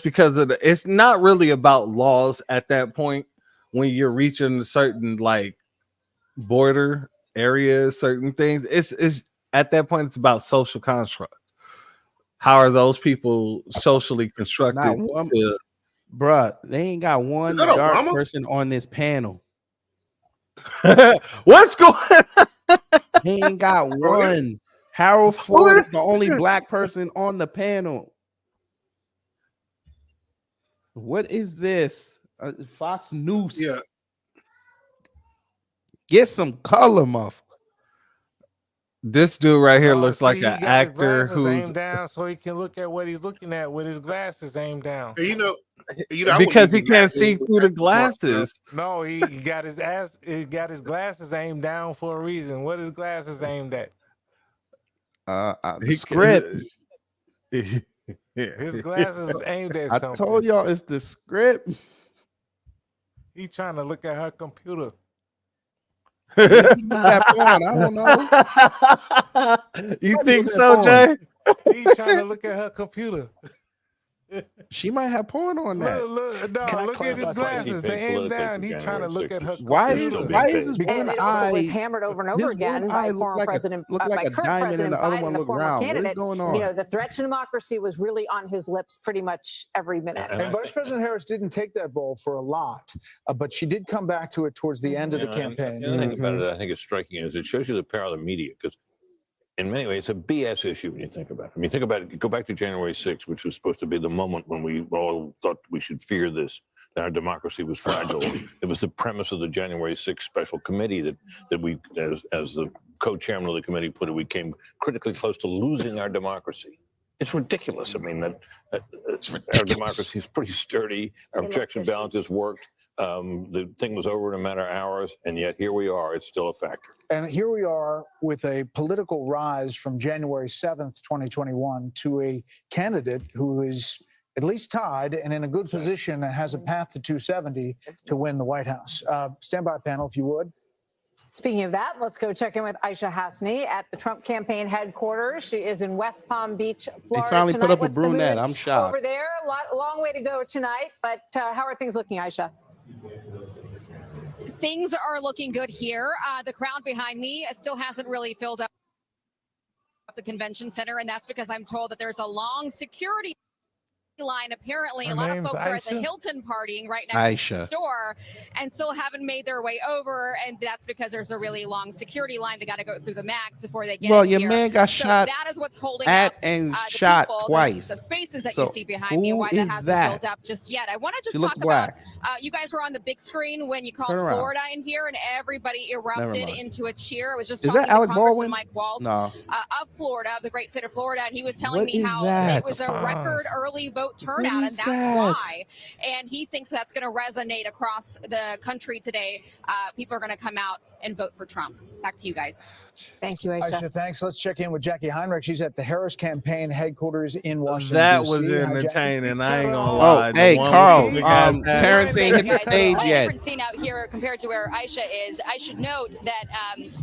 because of it's not really about laws at that point when you're reaching a certain like border areas, certain things. It's at that point it's about social construct. How are those people socially constructed? Not one, to, bruh. They ain't got one that dark Obama? person on this panel. What's going on? They ain't got one. Harold Ford is the only black person on the panel. What is this? Fox News. Yeah. Get some color, muff. This dude right here looks See, like he an got his actor glasses who's aimed down so he can look at what he's looking at with his glasses aimed down. You know, I because he wouldn't even can't that see good. through the That's smart, bro. glasses. No, he got his ass. He got his glasses aimed down for a reason. What his glasses aimed at? The script. His glasses is aimed at I something. told y'all it's the script. He trying to look at her computer. That porn, I don't know. You think so, Jay? He trying to look at her computer. She might have porn on that. Look at his glasses. They aimed down. He's trying to look at her Why computer. is his one And it eye? also was hammered over and over his again one by eye look former like President, look by like a current diamond, and President the other Biden, one the look former round. What candidate. is going on? You know, the threat to democracy was really on his lips pretty much every minute. And Vice President Harris didn't take that ball for a lot, but she did come back to it towards the end of the campaign. The thing about it, I think it's striking is it shows you the power of the media because in many ways, it's a BS issue when you think about it. I mean, think about it. Go back to January 6th, which was supposed to be the moment when we all thought we should fear this, that our democracy was fragile. It was the premise of the January 6th special committee that we, as the co-chairman of the committee put it, we came critically close to losing our democracy. It's ridiculous. I mean, that our democracy is pretty sturdy. Our checks and balances worked. The thing was over in a matter of hours, and yet here we are. It's still a factor. And here we are with a political rise from January 7th, 2021 to a candidate who is at least tied and in a good position and has a path to 270 to win the White House. Stand by, panel, if you would. Speaking of that, let's go check in with Aisha Hasni at the Trump campaign headquarters. She is in West Palm Beach, Florida. They finally tonight. put up a What's the brunette. mood I'm shocked. over there. Long way to go tonight, but how are things looking, Aisha? Things are looking good here. The crowd behind me still hasn't really filled up the convention center, and that's because I'm told that there's a long security line. Apparently, a lot of folks are at the Hilton partying right next door and still haven't made their way over, and that's because there's a really long security line. They got to go through the max before they get Well, in your here. man got So shot that is what's holding at up and the shot people, twice. the spaces that So you see behind me, and why who that is hasn't that? filled up just yet. I want to She just looks talk about black. you guys were on the big screen when you called Turn around. Florida in here, and everybody erupted mind. into a cheer. I was just Is talking that to Alec Congressman Baldwin? Mike Waltz No. of Florida, of the great state of Florida, and he was telling What me is how that? it was a record early vote turnout, What and is that's that? why. And he thinks that's going to resonate across the country today. People are going to come out and vote for Trump. Back to you guys. Thank you, Aisha, thanks. Let's check in with Jackie Heinrich. She's at the Harris campaign headquarters in Washington, That D.C. was Hi, Jackie. entertaining. I ain't gonna Oh, lie. The hey, one Carl. with the big ass hat. Terrence ain't hit the Guys, stage a whole yet. different scene out here compared to where Aisha is. I should note that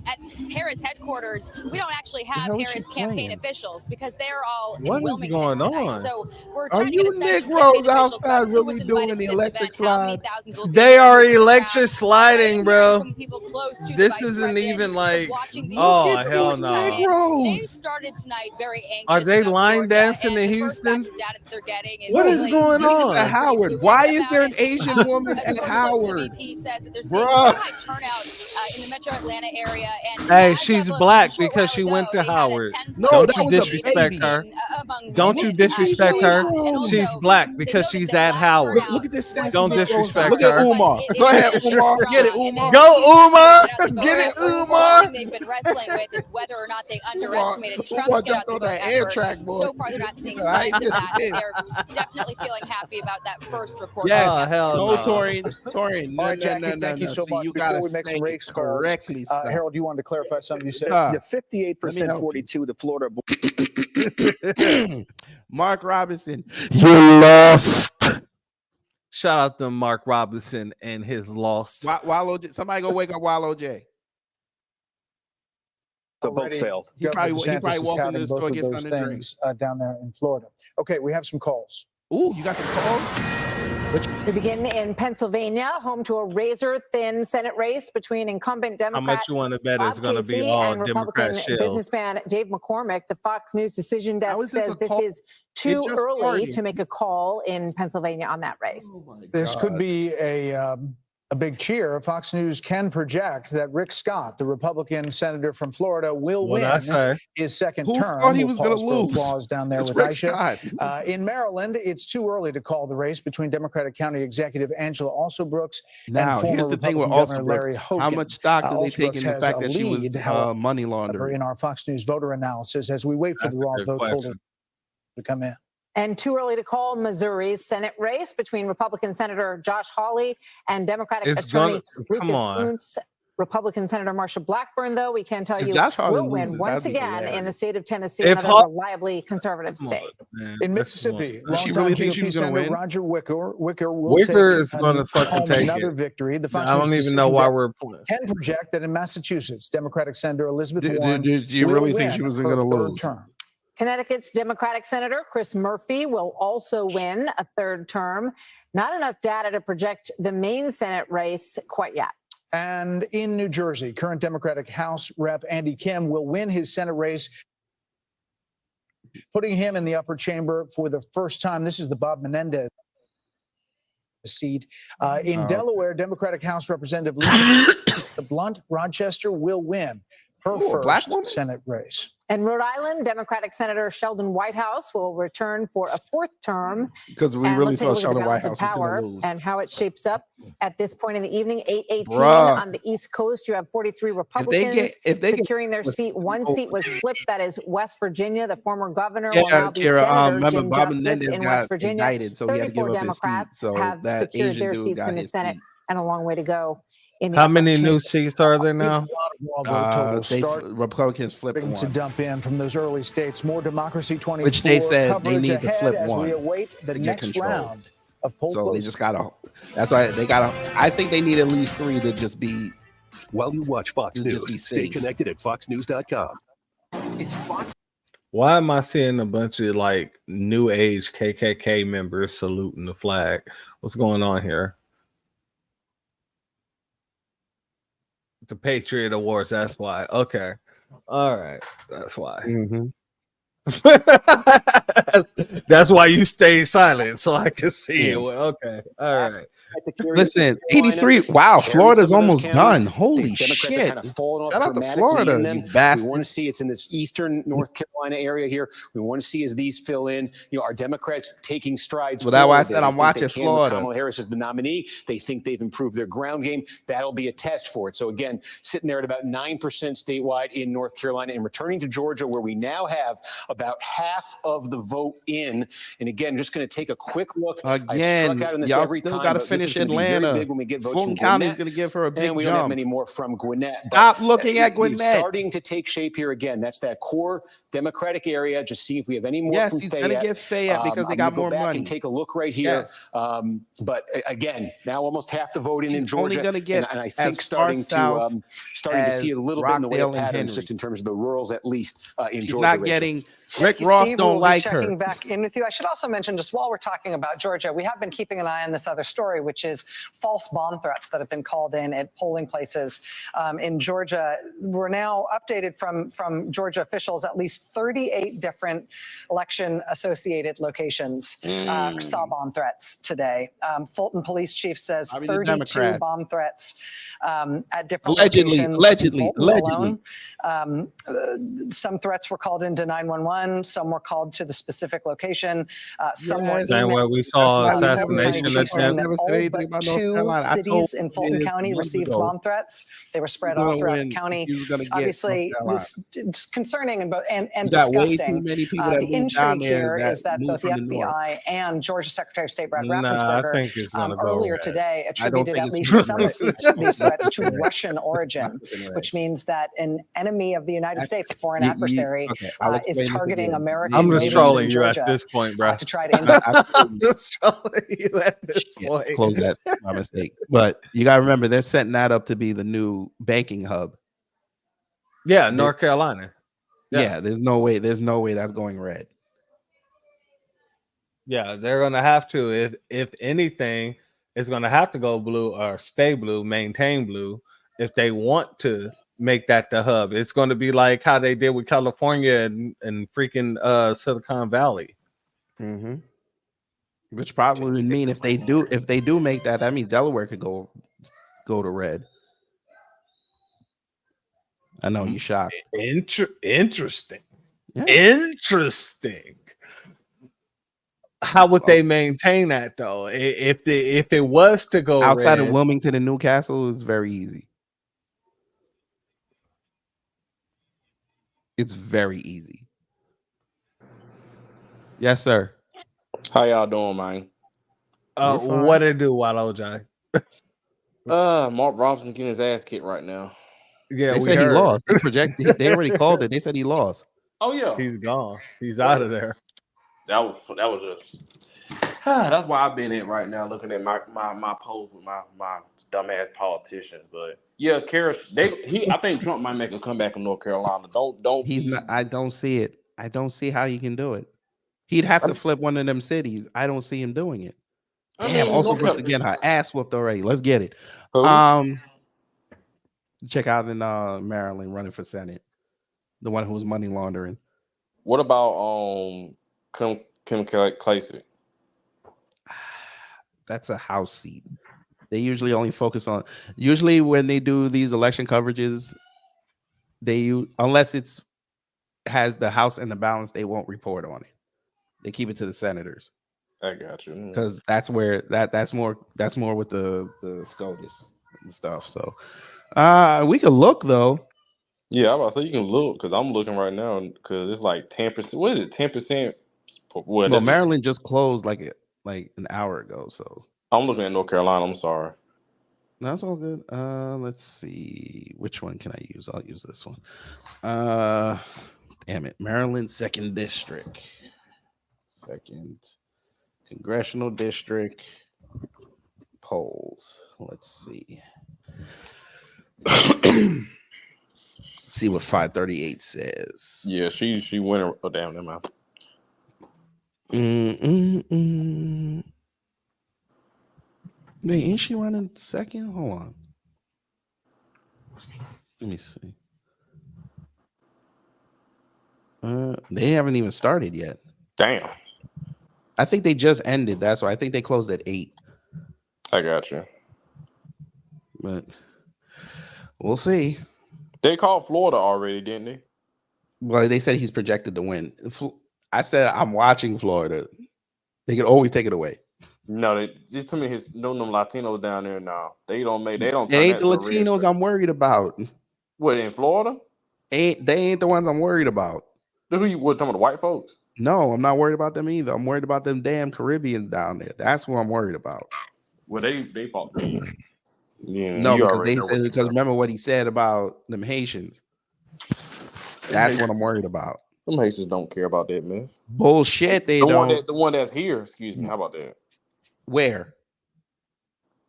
at Harris headquarters, we don't actually have hell is Harris she campaign playing? officials because they're all What in is Wilmington going tonight. on? So we're Are trying to get you a sense from Negroes campaign officials outside about who really was doing invited the to this electric event, how many slide? thousands will be They there, are who's in the crowd. electric sliding, bro. From people close to the This vice isn't president, even so like. watching these Oh people hell come no! in. They started tonight very anxious. Are they about line Georgia, dancing and in the first Houston? batch of data that they're getting is What is feeling going This is on? at Howard. Why is there an Asian woman A at source close to the Howard? VP says that they're seeing Bruh. a high turnout in the metro Atlanta area. And Hey, as she's of a black short because while she ago, went to they had a Howard. 10% No, Don't that you was a disrespect baby. her. Among Don't you women, disrespect showing her. up. And also, She's black they because noted she's that at black Howard. turnout Look at this sassy Don't was Negro. disrespect Look at her. Umar. but Go it ahead, is Umar. Get it, strong. And then Umar. Go a key Umar. factor to get out the vote Get it, effort. One Umar. thing they've been wrestling with is whether or not they Umar, underestimated Trump's Umar get out jumped the on vote that air effort. track, boy. So far, they're not He seeing said, I ain't signs of that. disappeared. They're definitely feeling happy about that first report. Yes. Oh hell No, no. Torian. All right, Jackie, thank you so See, much. you Before gotta we make say some it race calls, correctly. Scott. Harold, you wanted to clarify something you said? Scott, The let me 58% help you. 42, the Florida. Mark Robinson. You lost. Shout out to Mark Robinson and his loss. Wallow, somebody go wake up Wallow J. So both failed. He probably walked into the store and get something to drink down there in Florida. Okay, we have some calls. Ooh, you got some calls? We begin in Pennsylvania, home to a razor-thin Senate race between incumbent Democrat How much you want to bet Bob it's going to be Casey all and Democrat Republican shit? businessman Dave McCormick. The Fox News decision desk is this says a this call? is too just early started. to make a call in Pennsylvania on that race. This could be a big cheer. Fox News can project that Rick Scott, the Republican senator from Florida, will What'd I win say? his second Who term. thought he We'll was gonna pause for lose? applause down there It's with Rick Aisha. Scott. In Maryland, it's too early to call the race between Democratic County Executive Angela Alsobrooks Now, and former here's the thing with Republican Governor Larry Alsobrooks. Hogan. How much stock do they take Alsobrooks in the has fact a that she was lead, however, money laundering? in our Fox News voter analysis as we wait for That's the a raw good vote total question. to come in. And too early to call Missouri's Senate race between Republican Senator Josh Hawley and Democratic It's Attorney gonna- come Lucas on. Kuntz. Republican Senator Marsha Blackburn, though, we can tell If you, Josh Hawley will win loses, once that'd be again in the hilarious. state of Tennessee, If another Haw- reliably conservative state. Man, In that's Mississippi, one. Does she longtime really think GOP she was gonna Senator win? Roger Wicker will Wicker take is gonna fucking home take another it. victory. The Fox I News don't even know decision why desk we're playing. can project that in Massachusetts, Democratic Senator Elizabeth Do Warren you will really think win she was her gonna third lose? term. Connecticut's Democratic Senator Chris Murphy will also win a third term. Not enough data to project the main Senate race quite yet. And in New Jersey, current Democratic House Rep Andy Kim will win his Senate race, putting him in the upper chamber for the first time. This is the Bob Menendez seat. In Delaware, Democratic House Representative Lisa Blunt Rochester will win her black first woman? Senate race. In Rhode Island, Democratic Senator Sheldon Whitehouse will return for a fourth term. Because we And really let's take a thought look at the Sheldon balance of Whitehouse was power going to lose. and how it shapes up at this point in the evening. 8:18 Bruh. on the East Coast. You have 43 Republicans if they get- securing their seat. One seat was flipped. That is West Virginia. The former governor Yeah, will now be Kira, Senator remember Jim Bob Justice Menendez in got West Virginia. indicted, so he had to give 34 up his seat. Democrats So have that secured Asian their dude seats got in the his Senate, seat. and a long way to go in the How upper many chamber. new seats are there now? Republicans flipped Starting to one. dump in from those early states. More Democracy 24 Which they said they coverage need to ahead flip as one we await the to get next control. round of poll So they closing. just gotta. That's why they gotta. I think they need at least 3 to just be. While you watch Fox to News, just be stay safe. connected at foxnews.com. It's Fox. Why am I seeing a bunch of like new age KKK members saluting the flag? What's going on here? The Patriot Awards, that's why. Okay. All right. That's why. That's why you stay silent so I can see Yeah. it. Okay. All right. Listen, 83. Wow, Florida's almost done. Holy Democrats have shit! kind of fallen off Shout out to dramatically Florida, in them. you We bastard. want to see it's in this eastern North Carolina area here. We want to see as these fill in, our Democrats taking strides. Well, that's why I forward. said They I'm think watching they can with Florida. Kamala Harris is the nominee. They think they've improved their ground game. That'll be a test for it. So again, sitting there at about 9% statewide in North Carolina and returning to Georgia, where we now have about half of the vote in. And again, just going to take a quick look. I've Again, struck out on this y'all every still time, got to but this is finish gonna be very Atlanta. big when we get votes Fulton from County is Gwinnett. going to give her a big And we don't have jump. many more from Gwinnett. Stop But looking at it's Gwinnett. starting to take shape here again. That's that core Democratic area. Just see if we have any more Yes, from he's Fayette. gonna get Fayette because they I'm got gonna more go back money. and take a look right here. But again, now almost half the vote in He's Georgia. only gonna get and I as think far starting south to see a little bit in the way of Rockdale and patterns, Henry. just in terms of the rurals, at least in He's Georgia. not Rachel. getting. Thank Rick you, Ross Steve. don't We'll be like checking her. back in with you. I should also mention, just while we're talking about Georgia, we have been keeping an eye on this other story, which is false bomb threats that have been called in at polling places in Georgia. We're now updated from Georgia officials. At least 38 different election-associated locations saw bomb threats today. Fulton Police Chief says I'll be the 32 Democrat. bomb threats at different Allegedly, locations. in allegedly, Fulton allegedly. alone. Some threats were called into 911. Some were called to the specific location. Some were Same way we saw Fulton County assassination Chief saying attempt. that Never said all anything but about North 2 Carolina. I told cities in you Fulton this County months received ago. bomb threats. They were spread You're all gonna throughout win the county. if you was gonna get Obviously, North Carolina. this it's concerning and You got way too disgusting. many people that The moved down intrigue there here that is that moved both the from the north. FBI and Georgia Secretary of State Brad Nah, I Raffensperger think it's gonna go earlier away. today I don't attributed think at it's least gonna some go of these threats to away. Russian origin, which means that an enemy of the United States, a foreign adversary, Okay, I'll is explain this targeting American I'm just voters trolling in you at Georgia this point, bro. to try to I'm just trolling you at this point. Close that, my mistake. But you gotta remember, they're setting that up to be the new banking hub. Yeah, North Carolina. Yeah, there's no way that's going red. Yeah, they're gonna have to. If anything, it's gonna have to go blue or stay blue, maintain blue, if they want to make that the hub. It's gonna be like how they did with California and freaking Silicon Valley. Mm-hmm. Which probably would mean if they do make that, that means Delaware could go to red. I know you're shocked. Interesting. Yeah. Interesting. How would they maintain that though? If it was to go Outside red, of Wilmington and Newcastle is very easy. It's very easy. Yes, sir. How y'all doing, man? what it do, Wallow Jai? Mark Robinson getting his ass kicked right now. Yeah, They we said he heard. lost. They already called it. They said he lost. Oh yeah, He's gone. He's out of there. that was just. That's why I've been in right now, looking at my polls with my dumbass politicians. But yeah, I think Trump might make a comeback in North Carolina. Don't. He's not. I don't see it. I don't see how he can do it. He'd have to flip one of them cities. I don't see him doing it. Damn. Also, Brooks again, her ass whooped already. Let's get it. Who? Check out in Maryland running for Senate. The one who was money laundering. What about Kim Klacik? That's a House seat. They usually only focus on. Usually when they do these election coverages, unless it's has the House and the balance, they won't report on it. They keep it to the senators. I got you. Because that's where that's more with the SCOTUS and stuff. So we could look though. Yeah, I'm about to say you can look because I'm looking right now because it's like 10%. What is it? 10%? Well, Maryland just closed like an hour ago. So I'm looking at North Carolina. I'm sorry. That's all good. Let's see. Which one can I use? I'll use this one. Damn it. Maryland 2nd District. 2nd Congressional District polls. Let's see. See what 538 says. Yeah, she went. Oh, damn, never mind. Wait, ain't she running 2nd? Hold on. Let me see. They haven't even started yet. Damn. I think they just ended. That's why I think they closed at 8. I got you. But we'll see. They called Florida already, didn't they? Well, they said he's projected to win. I said I'm watching Florida. They can always take it away. No, they just tell me them Latinos down there now. They don't. It ain't the Latinos I'm worried about. What, in Florida? They ain't the ones I'm worried about. Who you talking about? The white folks? No, I'm not worried about them either. I'm worried about them damn Caribbeans down there. That's what I'm worried about. Well, they fought. Yeah, no, because remember what he said about them Haitians. That's what I'm worried about. Them Haitians don't care about that, man. Bullshit, they don't. The one that's here, excuse me. How about that? Where?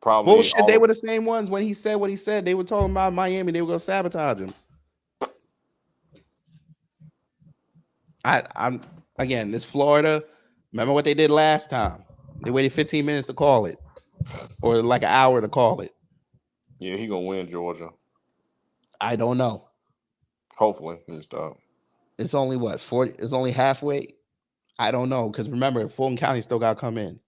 Probably bullshit. They were the same ones when he said what he said. They were talking about Miami. They were gonna sabotage him. I'm again. This Florida. Remember what they did last time? They waited 15 minutes to call it, or like an hour to call it. Yeah, he gonna win Georgia. I don't know. Hopefully, let me stop. It's only what 40. It's only halfway. I don't know because remember, Fulton County still got to come in.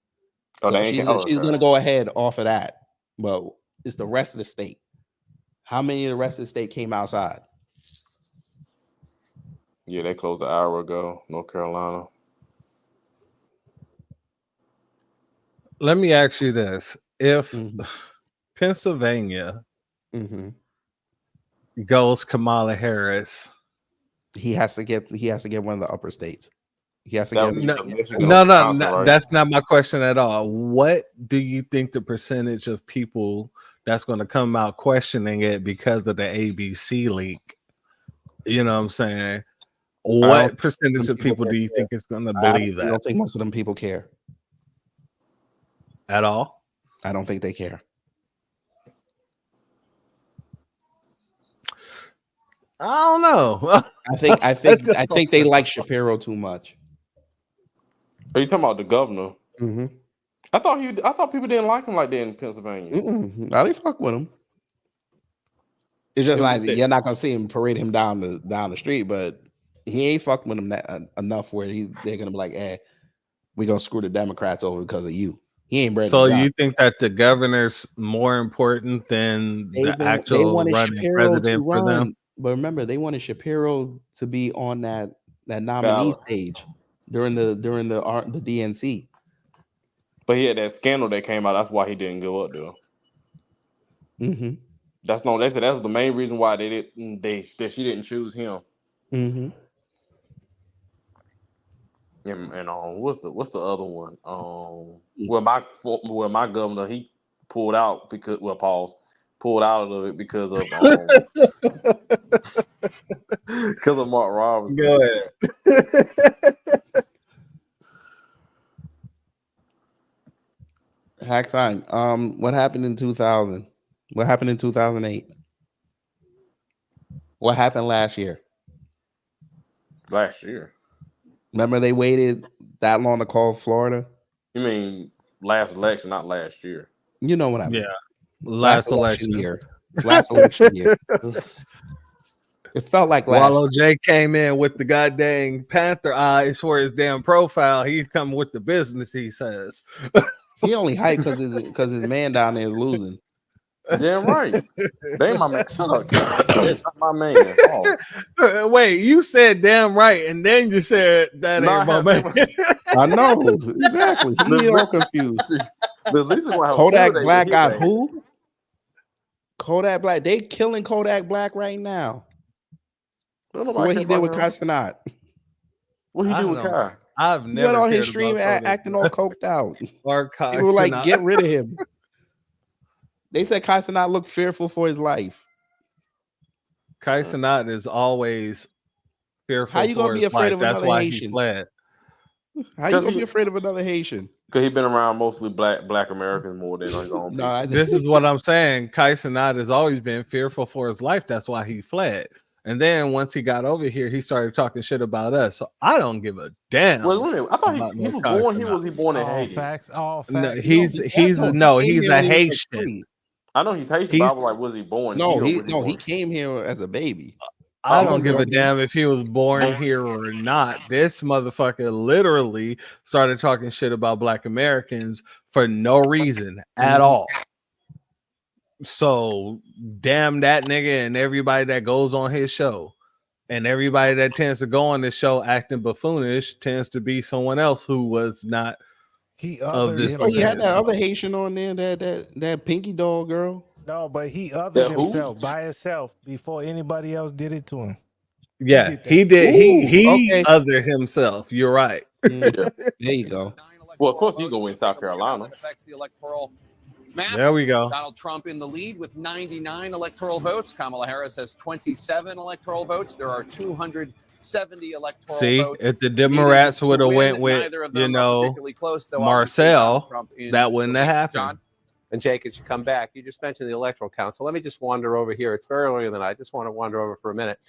Oh, So she's gonna go ahead off of that, but it's the rest of the state. How many of the rest of the state came outside? Yeah, they closed an hour ago. North Carolina. Let me ask you this: if Pennsylvania goes Kamala Harris, he has to get one of the upper states. He has to no, that's not my question at all. What do you think the percentage of people that's going to come out questioning it because of the ABC leak? You know what I'm saying? What percentage of people do you think is going to believe I that don't think most of them people care at all? I don't think they care. I don't know. I think they like Shapiro too much. Are you talking about the governor? Mm-hmm. I thought people didn't like him like that in Pennsylvania. Now they fuck with him. It's just like you're not gonna see him parade him down the street, but he ain't fucking with him that enough where they're gonna be like, "Eh, we gonna screw the Democrats over because of you." He ain't bread. So you think that the governor's more important than the they actual wanted running Shapiro to president for them? run, but remember they wanted Shapiro to be on that nominee stage during the DNC. But he had that scandal that came out. That's why he didn't go up there. Mm-hmm. They said that was the main reason why that she didn't choose him. Mm-hmm. And what's the other one? Well, my governor, he pulled out because pulled out of it because of because of Mark Robinson. Go ahead. Hack sign. What happened in 2000? What happened in 2008? What happened last year? Last year. Remember they waited that long to call Florida? You mean last election, not last year? You know what I mean? Yeah. Last election year. Last election year. It felt like last Wallow J came in with the goddamn Panther eyes for his damn profile. He's coming with the business, he says. He only hyped because his man down there is losing. Damn right. They ain't my man. Shut up. That's not my man. Oh. Wait, you said damn right, and then you said that ain't my man. I know exactly. He all confused. Kodak Black got who? Kodak Black. They killing Kodak Black right now. For what he did with Kai Cenat. What he did with Kai? I've never went on his cared stream about acting all coked out. Or Kai People were like, Cenat. get rid of him. They said Kai Cenat looked fearful for his life. Kai Cenat is always fearful. How you gonna for be his afraid life. of That's another why Haitian? he fled. How you gonna be afraid of another Haitian? Because he's been around mostly black Americans more than his own people. This is what I'm saying. Kai Cenat has always been fearful for his life. That's why he fled. And then once he got over here, he started talking shit about us. So I don't give a damn. Wait a minute. I thought he was born. Was he born in All Haiti? facts. All facts. No, he's a Haitian. I know he's Haitian. But I was like, was he born? He came here as a baby. I don't give a damn if he was born here or not. This motherfucker literally started talking shit about Black Americans for no reason at all. So damn that nigga and everybody that goes on his show. And everybody that tends to go on this show acting buffoonish tends to be someone else who was not of this. Oh, you had that other Haitian on there, that Pinky Doll girl. No, but he othered himself by himself before anybody else did it to him. Yeah, he did. He othered himself. You're right. There you go. Well, of course, he's going to win South Carolina. Affects the electoral map. There we go. Donald Trump in the lead with 99 electoral votes. Kamala Harris has 27 electoral votes. There are 270 electoral votes. If the Democrats would have went with, Marcel, that wouldn't have happened. John? And Jake, as you come back, you just mentioned the Electoral Council. Let me just wander over here. It's very early in the night. I just want to wander over for a minute.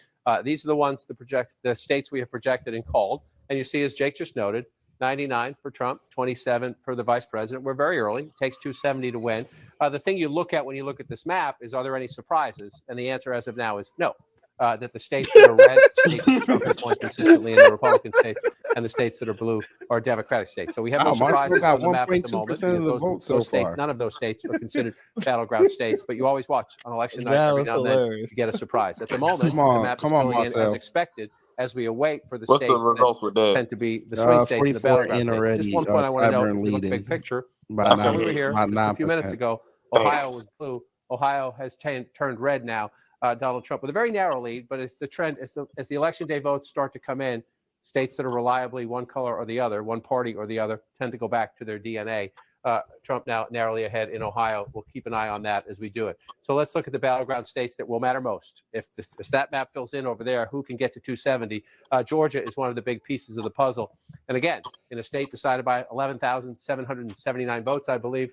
These are the ones, the states we have projected and called. And you see, as Jake just noted, 99 for Trump, 27 for the vice president. We're very early. It takes 270 to win. The thing you look at when you look at this map is, are there any surprises? And the answer as of now is no. That the states that are red, states that Trump has won consistently in the Republican states, and the states that are blue are Democratic states. So we have no surprises on the map at the moment. Of the votes so far. None of those states are considered battleground states, but you always watch on election night every now and then you get a surprise. At the moment, the map is filling in as expected as we await for the states that tend to be the swing states and the battleground states. Just one point I want to note, if you look at the big picture, last time we were here just a few minutes ago, Ohio was blue. Ohio has turned red now. Donald Trump with a very narrow lead, but it's the trend as the election day votes start to come in, states that are reliably one color or the other, one party or the other, tend to go back to their DNA. Trump now narrowly ahead in Ohio. We'll keep an eye on that as we do it. So let's look at the battleground states that will matter most. If that map fills in over there, who can get to 270? Georgia is one of the big pieces of the puzzle. And again, in a state decided by 11,779 votes, I believe,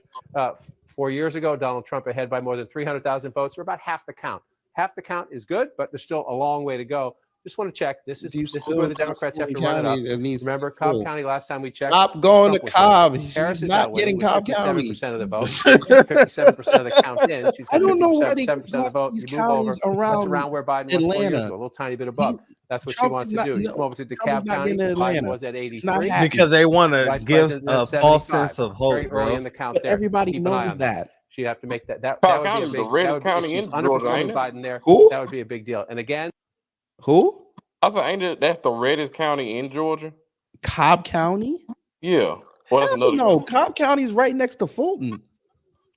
4 years ago, Donald Trump ahead by more than 300,000 votes, or about half the count. Half the count is good, but there's still a long way to go. Just want to check. This is where the Democrats have to run it up. Remember, Cobb County, last time we checked. Stop going Trump to was Cobb. winning. She's Harris is not now getting winning Cobb with County. 57% of the vote. 57% of the count in. She's I got don't know what 57% of the vote. these You move over. counties That's around around where Biden was 4 years Atlanta. ago, a little tiny bit above. That's what she Trump wants is to do. not- You no, come over to Trump DeKalb is not County. getting to Biden Atlanta. was at It's not 83. happening. Because they want to Vice give President a at false 75. sense of hope, Very early bro. in the count But there. everybody Keep an eye knows on that. She'd have to make that. That Cobb would be County a is big. the reddest That would, county if she's in Georgia, underperforming ain't it? Biden there, Who? that would be a big deal. And again, Who? I said, ain't it? That's the reddest county in Georgia. Cobb County? Yeah. Well, that's Hell another. no, Cobb County is right next to Fulton.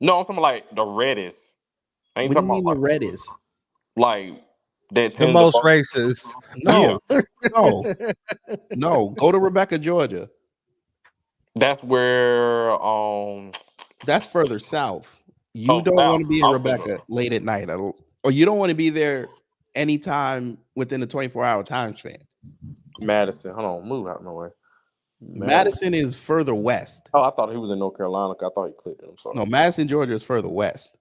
No, I'm talking like the reddest. I ain't What do you talking mean about the reddest? like that. The tends most to racist. No, no. Go to Rebecca, Georgia. That's where That's further south. You Oh, don't south. want to be in I was thinking- Rebecca late at night, or you don't want to be there anytime within the 24-hour time span. Madison. Hold on, move out of my way. Madison is further west. Oh, I thought he was in North Carolina. I thought he clicked it. I'm sorry. No, Madison, Georgia is further west.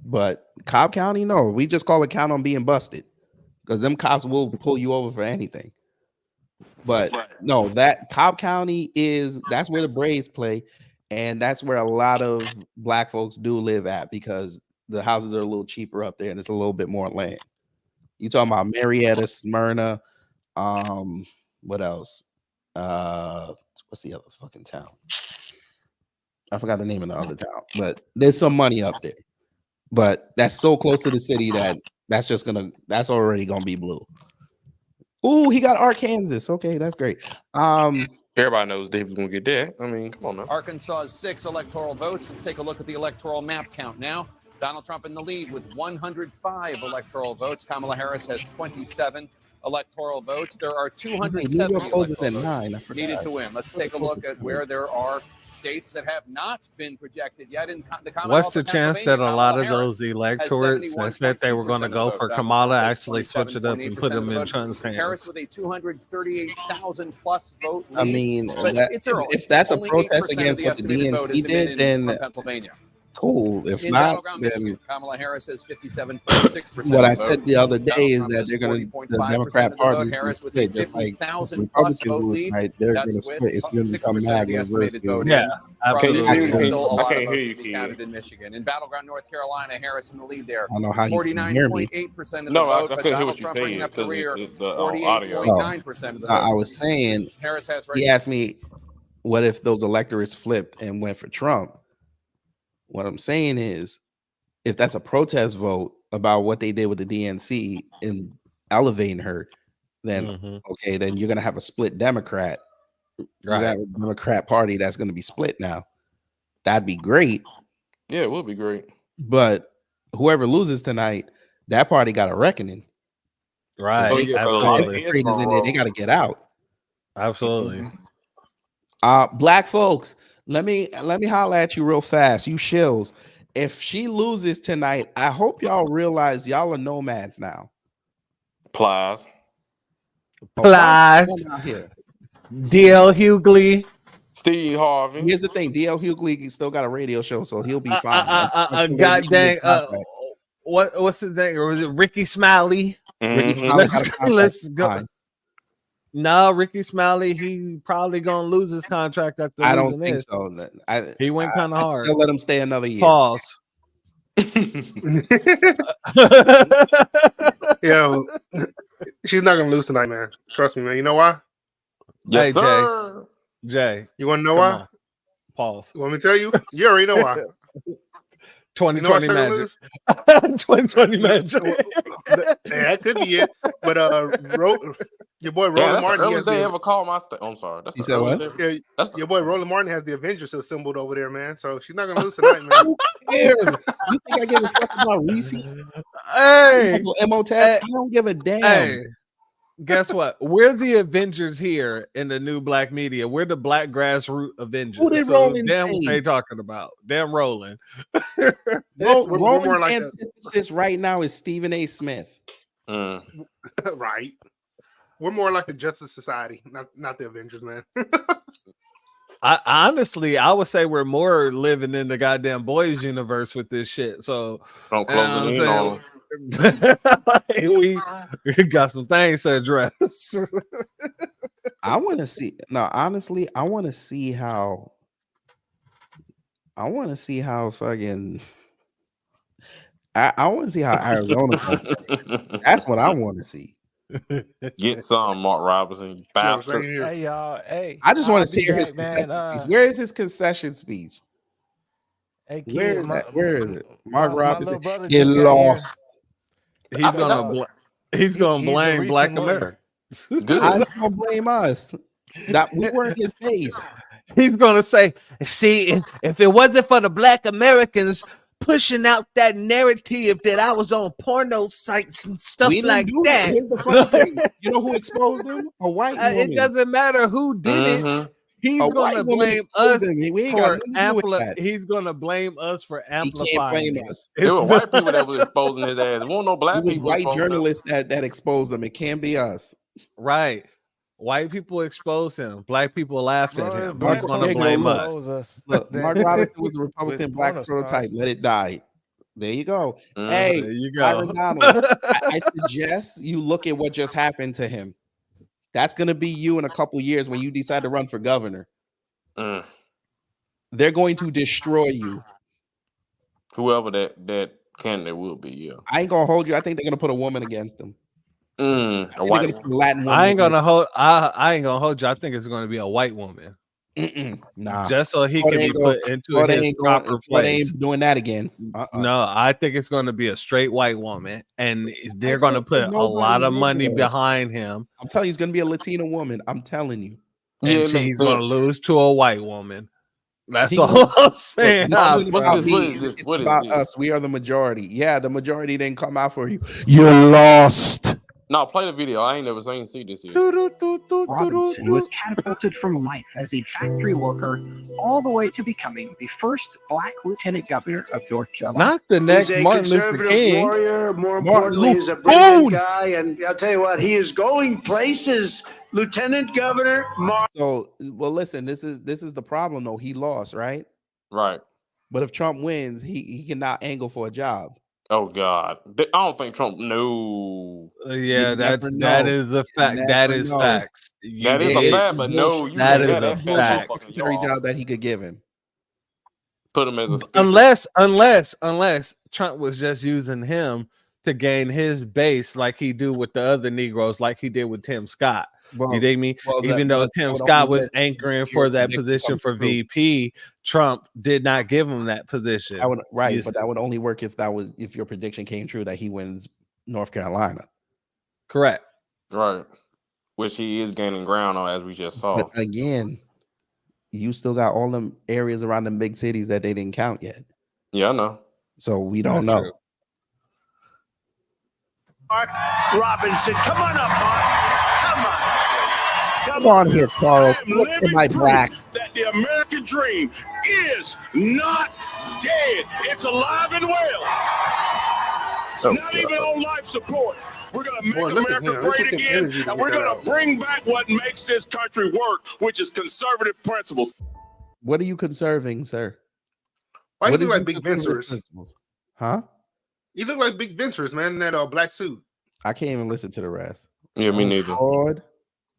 But Cobb County, no, we just call it count on being busted because them cops will pull you over for anything. But no, that Cobb County that's where the Braves play, and that's where a lot of black folks do live at because the houses are a little cheaper up there and it's a little bit more land. You talking about Marietta, Smyrna, what else? What's the other fucking town? I forgot the name of the other town, but there's some money up there. But that's so close to the city that's already gonna be blue. Ooh, he got Arkansas. Okay, that's great. Everybody knows David's gonna get that. I mean, come on now. Arkansas's 6 electoral votes. Let's take a look at the electoral map count now. Donald Trump in the lead with 105 electoral votes. Kamala Harris has 27 electoral votes. There are 270 New York closes at electoral 9. I votes forgot. needed to win. Let's take a look at where there are states that have not been projected yet in the Commonwealth. What's the of chance that a Pennsylvania, lot Kamala of those Harris electorates that said they were going to go for Kamala actually switch it up and put them in Trump's Harris hands? with a 238,000 plus vote lead. I mean, But it's early. if that's a Only protest 8% of against what the estimated vote DNC is did, from then Pennsylvania. cool. If In not, battleground then Michigan, Kamala Harris has 57.6%. what I of the said vote. the other day Donald is Trump that has they're going to, 40.5% the Democrat of the Party vote. is going to Harris with a split, just like 50,000 plus Republicans vote was lead. right. They're That's going to with split. It's going to 6% become of the MAGA estimated versus. vote. Yeah, From Can you Michigan, hear me? still a lot I of can't hear votes you, to be kid. counted in Michigan. In battleground North Carolina, Harris in the lead there. I don't know how you can hear me. 49.8% of the No, I vote, but couldn't hear Donald what you're Trump bringing saying up the because rear. the audio. 48.9% of the vote. I was saying, Harris has right. he asked me, what if those electorates flipped and went for Trump? What I'm saying is, if that's a protest vote about what they did with the DNC and elevating her, then okay, then you're gonna have a split Democrat. You're gonna have a Democrat Party that's gonna be split now. That'd be great. Yeah, it would be great. But whoever loses tonight, that party got a reckoning. Right. Oh, yeah, Absolutely. Traitors in there, they got to get out. Absolutely. Black folks, let me holler at you real fast. You shills. If she loses tonight, I hope y'all realize y'all are nomads now. Plies. Plies. Here. DL Hughley. Steve Harvey. Here's the thing: DL Hughley still got a radio show, so he'll be fine. God dang. What's his name? Or was it Ricky Smiley? Ricky Smiley got a contract. Let's go. Fine. No, Ricky Smiley, he probably gonna lose his contract after. I don't losing think this. so. He went kind of hard. They'll let him stay another year. Pause. Yo, she's not gonna lose tonight, man. Trust me, man. You know why? Hey, Jay. You want to know Come why? on. Pause. You want me to tell you? You already know why. 2020 You know why magic. Shirley 2020 magic. Yeah, that could be it. But your boy Yeah, Roland that's the Martin, he has earliest they the, ever called my. I'm sorry. That's You the said what? earliest yeah, That's the, your boy Roland Martin has the Avengers assembled over there, man. So she's not gonna lose tonight, man. Who cares? You think I give a fuck about Reese? Hey, Emotep? I don't give a damn. hey, Guess what? We're the Avengers here in the new black media. We're the black grassroots Avengers. Who did So Roland damn what say? they talking about. Damn Roland. Roland's more like antithesis right now is Stephen A. Smith. Right. We're more like the Justice Society, not the Avengers, man. I would say we're more living in the goddamn boys universe with this shit. So don't close it in on we got some things to address. I want to see. No, honestly, I want to see how fucking. I want to see how Arizona. That's what I want to see. Get some, Mark Robinson, you bastard. Hey y'all, hey. I just want to I'll hear be his back, concession man. speech. Where is his concession speech? Hey, kid, Where is that? Where is it? Mark my Robinson. little brother He just got lost. He's gonna he's blame the Black recent lawyer. Americans. I'm gonna blame us. That we weren't his face. He's gonna say, "See, if it wasn't for the Black Americans pushing out that narrative that I was on porno sites and stuff We didn't like do that." Here's the funny thing. You know who exposed him? A white woman. It doesn't matter who did it. He's A gonna white woman blame exposed us him. We ain't for got nothing to do with that. He's gonna blame us for He can't amplifying blame it. us. It was white people that was exposing his ass. It wasn't no black It was people. white exposing him. journalists that exposed him. It can't be us. Right. White people exposed him. Black people laughed at him. Black He's gonna folks blame expose us. us. Look, Mark Robinson was a With Republican black porno prototype. stars. Let it die. There you go. Hey, There you go. Byron Donald, I suggest you look at what just happened to him. That's going to be you in a couple years when you decide to run for governor. They're going to destroy you. Whoever that candidate will be, yeah. I ain't gonna hold you. I think they're gonna put a woman against him. A I think white they're gonna put a Latin woman. I ain't gonna hold. I ain't gonna hold you. I think it's gonna be a white woman, Nah, just so he can be put into his proper They place. ain't doing that again. No, I think it's going to be a straight white woman, and they're I going to think there's put a nobody lot of money there. behind him. I'm telling you, it's gonna be a Latina woman. I'm telling you. And Yeah, it she's makes going to sense. lose to a white woman. That's He- all I'm saying. Look, Nah, it's What's about this? What me. is this? It's What is about this? us. We are the majority. Yeah, the majority didn't come out for you. You lost. No, play the video. I ain't see this here. Robinson was catapulted from life as a factory worker all the way to becoming the first black lieutenant governor of North Carolina. Not the next He's a Martin Luther conservative King. warrior. More Martin importantly, he's a Luther brilliant King. guy, and I'll tell you what, he is going places. Lieutenant Governor Mark. So, well, listen. This is the problem, though. He lost, right? Right. But if Trump wins, he cannot angle for a job. Oh God. I don't think Trump knew. Yeah, You that never that know. is the You fact. That never is know. facts. That is a fact, but no, you that can't is have a that federal fact. motherfucking Secretary job. job that he could give him. Put him as a speaker. Unless Trump was just using him to gain his base, like he do with the other Negroes, like he did with Tim Scott. Well, You dig me? well, Even though that Tim would Scott only was let anchoring your for that prediction position come for true. VP, Trump did not give him that position. That would, right, You but that would only work if your prediction came true that he wins North Carolina. correct. Right. Which he is gaining ground on, as we just saw. But again, you still got all them areas around the big cities that they didn't count yet. Yeah, I know. So we don't know. Mark Robinson. Come on up, Mark. Come on. Come on here, Carl. Look at my black. That the American dream is not dead. It's alive and well. It's not even on life support. We're going to make Boy, look at America him. Look great at the again, energy to and get we're that going out. to bring back what makes this country work, which is conservative principles. What are you conserving, sir? Why What you look is like his Big conservative Ventures? principles? Huh? You look like Big Ventures, man, in that black suit. I can't even listen to the rest. Yeah, me neither. Lord.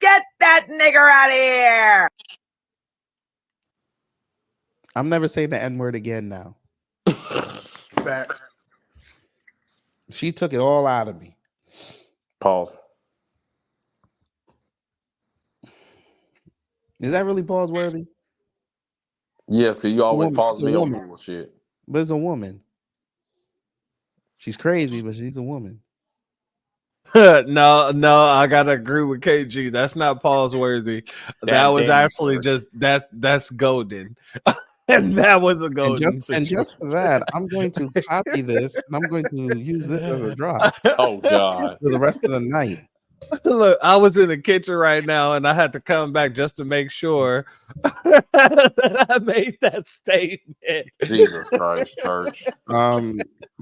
Get that nigger out of here! I'm never saying the N-word again now. Back. She took it all out of me. Pause. Is that really pause worthy? Yes, because you always woman. pause It's a me on woman. bullshit. But it's a woman. She's crazy, but she's a woman. no, I gotta agree with KG. That's not pause worthy. That was damn actually just that's golden. And that was a golden And just for that, I'm going to copy this and I'm going to use this as a drop Oh God. for the rest of the night. Look, I was in the kitchen right now, and I had to come back just to make sure that I made that statement. Jesus Christ, church.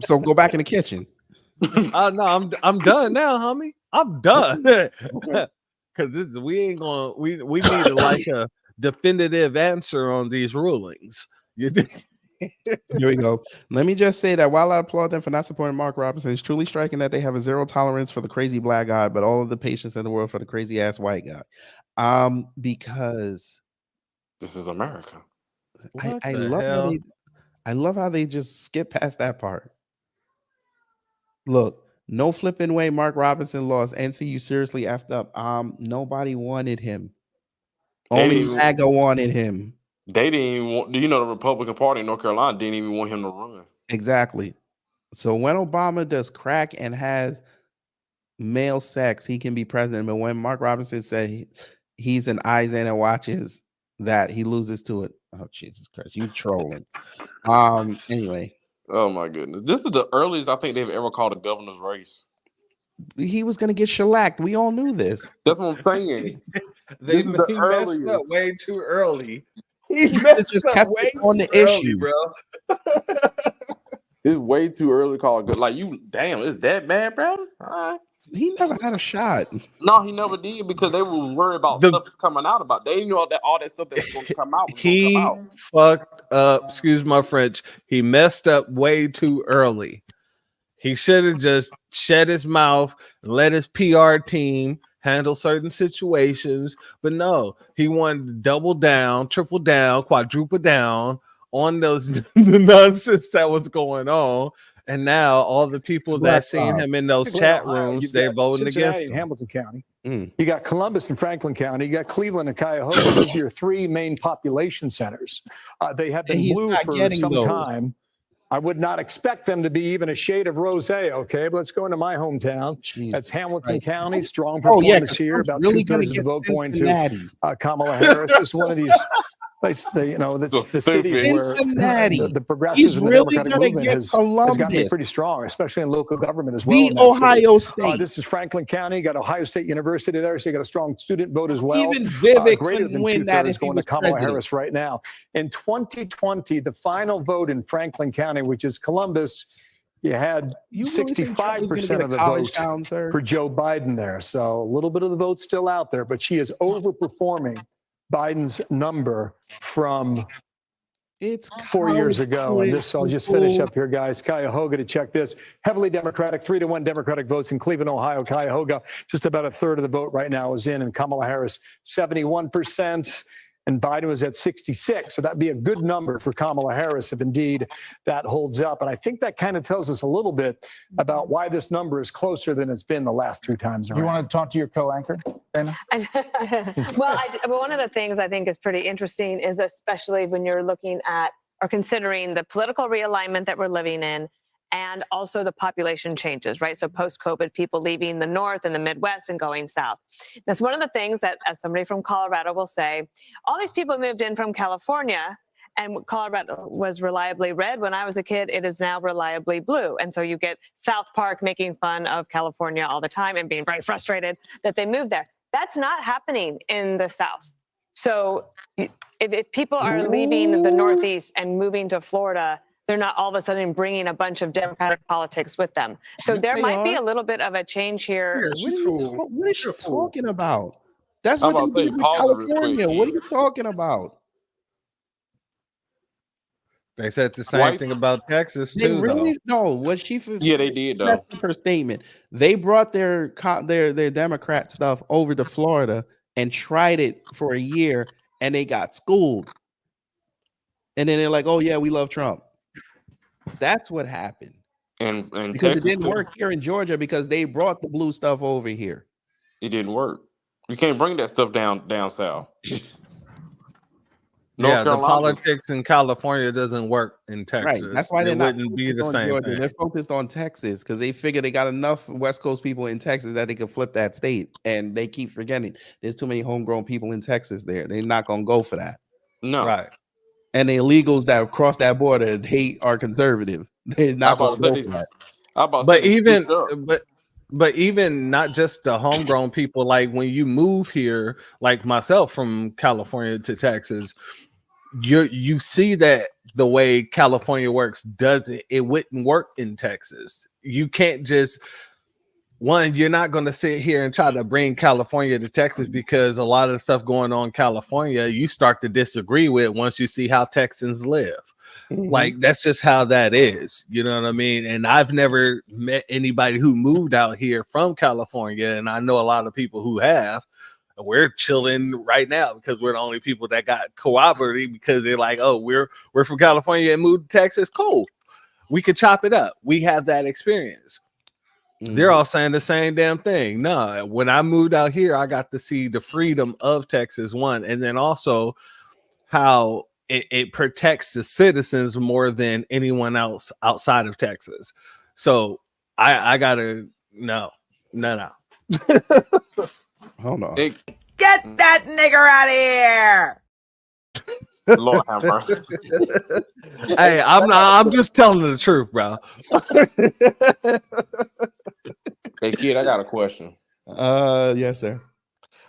So go back in the kitchen. Oh no, I'm done now, homie. I'm done. Okay. Because we ain't gonna we need like a definitive answer on these rulings. You think? Here we go. Let me just say that while I applaud them for not supporting Mark Robinson, it's truly striking that they have a zero tolerance for the crazy black guy, but all of the patience in the world for the crazy ass white guy. Because this is America. I love how they just skip past that part. Look, no flipping way Mark Robinson lost. NCU seriously effed up. Nobody wanted him. Only MAGA wanted him. They didn't even want, do you know the Republican Party in North Carolina didn't even want him to run? Exactly. So when Obama does crack and has male sex, he can be president. But when Mark Robinson said he's an eyes in and watches that, he loses to it. Oh, Jesus Christ. You trolling. Anyway. Oh my goodness. This is the earliest I think they've ever called a governor's race. He was gonna get shellacked. We all knew this. That's what I'm saying. He messed up way too early. He messed up way on the early, issue, bro. It's way too early to call it good. Like, you, damn, it's that bad, bro? All right. He never had a shot. No, he never did because they were worried about stuff that's coming out about. They knew all that stuff that's going to come out. He fucked up. Excuse my French. He messed up way too early. He should have just shut his mouth, let his PR team handle certain situations. But no, he wanted to double down, triple down, quadruple down on those the nonsense that was going on. And now all the people that seen him in those chat rooms, they're voting against him. Hamilton County. You got Columbus and Franklin County. You got Cleveland and Cuyahoga. Those are your three main population centers. They have been blue for some time. I would not expect them to be even a shade of rosé. Okay, but let's go into my hometown. That's Hamilton County. Strong performance here. About really 2/3 of the vote going to Kamala Harris. This is one of these places, the cities where the progressives and the Democratic movement has gotten to be pretty strong, especially in local government as well. The Ohio State. This is Franklin County. You got Ohio State University there, so you got a strong student vote as well. Even Vivek Greater couldn't than win that 2/3 if he going was to Kamala president. Harris right now. In 2020, the final vote in Franklin County, which is Columbus, you had 65% of the vote for Joe Biden there. So a little bit of the vote still out there, but she is overperforming Biden's number from 4 years ago. And this, I'll just finish up here, guys. Cuyahoga, to check this. Heavily Democratic, 3-1 Democratic votes in Cleveland, Ohio. Cuyahoga, just about a third of the vote right now is in. And Kamala Harris, 71%. And Biden was at 66. So that'd be a good number for Kamala Harris if indeed that holds up. And I think that kind of tells us a little bit about why this number is closer than it's been the last two times around. You want to talk to your co-anchor, Dana? Well, one of the things I think is pretty interesting is especially when you're looking at or considering the political realignment that we're living in and also the population changes, right? So post-COVID, people leaving the North and the Midwest and going South. That's one of the things that, as somebody from Colorado will say, all these people moved in from California and Colorado was reliably red. When I was a kid, it is now reliably blue. And so you get South Park making fun of California all the time and being very frustrated that they moved there. That's not happening in the South. So if people are leaving the Northeast and moving to Florida, they're not all of a sudden bringing a bunch of Democratic politics with them. So there might be a little bit of a change here. What is she talking about? That's what they did with California. What are you talking about? They said the same thing about Texas They too. really no. Was she? Yeah, they did though. That's her statement. They brought their Democrat stuff over to Florida and tried it for a year, and they got schooled. And then they're like, "Oh yeah, we love Trump." That's what happened. And because Texas it didn't too. work here in Georgia because they brought the blue stuff over here. It didn't work. You can't bring that stuff down south. Yeah, the politics in California doesn't work in Texas. Right. That's why it they're not wouldn't be the focused on same Georgia. thing. They're focused on Texas because they figure they got enough West Coast people in Texas that they could flip that state. And they keep forgetting there's too many homegrown people in Texas there. They're not gonna go for that. No. Right. And the illegals that cross that border, they are conservative. They're not gonna go for that. But even But even not just the homegrown people, like when you move here, like myself from California to Texas, you see that the way California works it wouldn't work in Texas. You can't just you're not going to sit here and try to bring California to Texas, because a lot of the stuff going on in California you start to disagree with once you see how Texans live. Like that's just how that is, you know what I mean? And I've never met anybody who moved out here from California, and I know a lot of people who have. We're chilling right now because we're the only people that got cooperated, because they're like, oh, we're from California and moved to Texas. Cool, we could chop it up. We have that experience. They're all saying the same damn thing. No, when I moved out here, I got to see the freedom of Texas, one, and then also how it protects the citizens more than anyone else outside of Texas. So I gotta no. Hold on. Get that nigger out of here. Lord have mercy. Hey, I'm just telling the truth, bro. Hey, kid, I got a question. Yes, sir.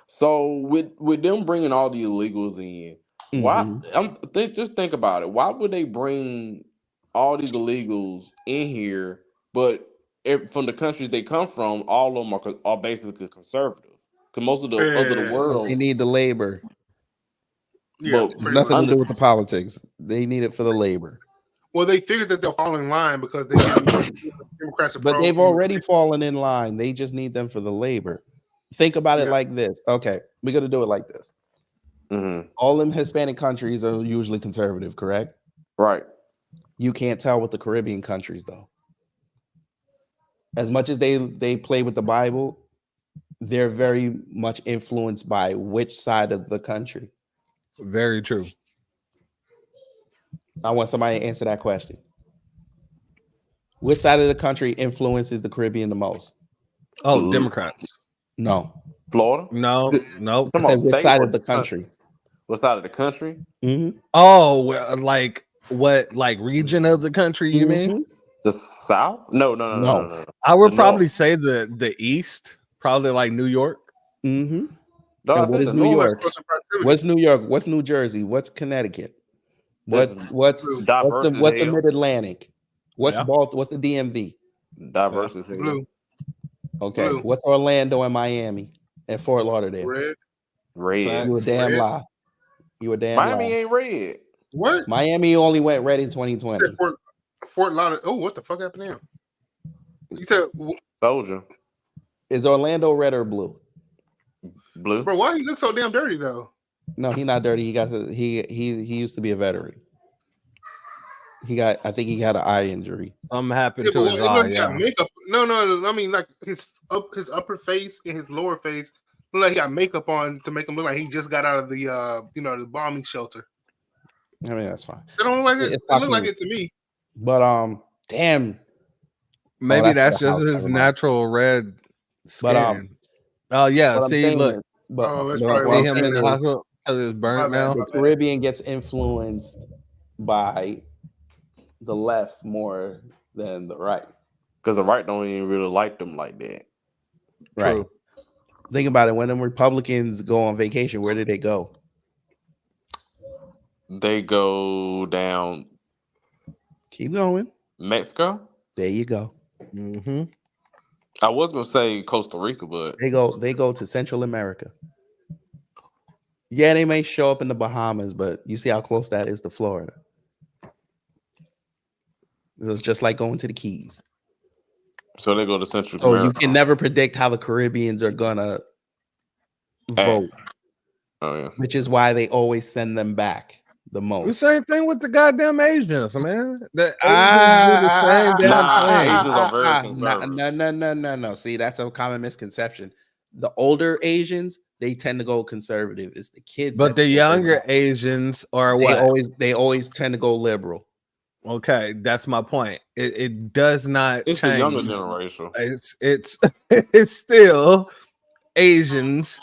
So with them bringing all the illegals in, why? Just think about it. Why would they bring all these illegals in here? But from the countries they come from, all of them are basically conservative. Because most of the other world, They need the labor. Yeah, but nothing to do with the politics. They need it for the labor. Well, they figured that they'll fall in line because they Democrats are But pro- they've already fallen in line. They just need them for the labor. Think about it like this. Okay, we're gonna do it like this. All them Hispanic countries are usually conservative, correct? Right. You can't tell with the Caribbean countries though. As much as they play with the Bible, they're very much influenced by which side of the country. Very true. I want somebody to answer that question. Which side of the country influences the Caribbean the most? Oh, Democrats. No. Florida? No. Come I said on, which state side or of the country? What side of the country? Oh, well, like what? Like region of the country? You mean the South? No. I would The probably say the East. Probably like New York. Mm-hmm. No, I And said what is the New North. York? What's New York? What's New Jersey? What's Connecticut? What's diverse the Mid Atlantic? What's Yeah. What's the DMV? Diverse as hell. Blue. Okay. Blue. What's Orlando and Miami and Fort Lauderdale? Red. You a damn Red. lie. You a damn Miami lie. ain't red. What? Miami only went red in 2020. Fort Lauderdale. Oh, what the fuck happened now? You said, Soldier. Is Orlando red or blue? Blue. bro, why he look so damn dirty though? No, he's not dirty. He used to be a veteran. I think he had an eye injury. Something happened Yeah, to but his it eye. look he got Yeah. makeup. No. I mean, like his upper face and his lower face look like he got makeup on to make him look like he just got out of the the bombing shelter. I mean, that's fine. It don't look like it. It's It look like possible. it to me. But damn. Maybe that's that's just the house, his never mind. natural red skin. But Oh yeah. what I'm See, saying look. is- but Oh, that's but probably what See I'm him saying in the is hospital because it's burnt now. the Caribbean gets influenced by the left more than the right. Because the right don't even really like them like that. Right. True. Think about it. When them Republicans go on vacation, where do they go? They go down Keep going. Mexico. There you go. I was gonna say Costa Rica, but They go to Central America. Yeah, they may show up in the Bahamas, but you see how close that is to Florida. It's just like going to the Keys. so they go to Central So America. you can never predict how the Caribbeans are gonna vote, Oh yeah. which is why they always send them back the The most. same thing with the goddamn Asians, man. The Asians do the same damn thing. Asians are very conservative. No. See, that's a common misconception. The older Asians, they tend to go conservative. It's the kids, But that the go younger liberal. Asians are what? They always tend to go liberal. Okay, that's my point. It does not It's the change. younger generation. It's it's still Asians,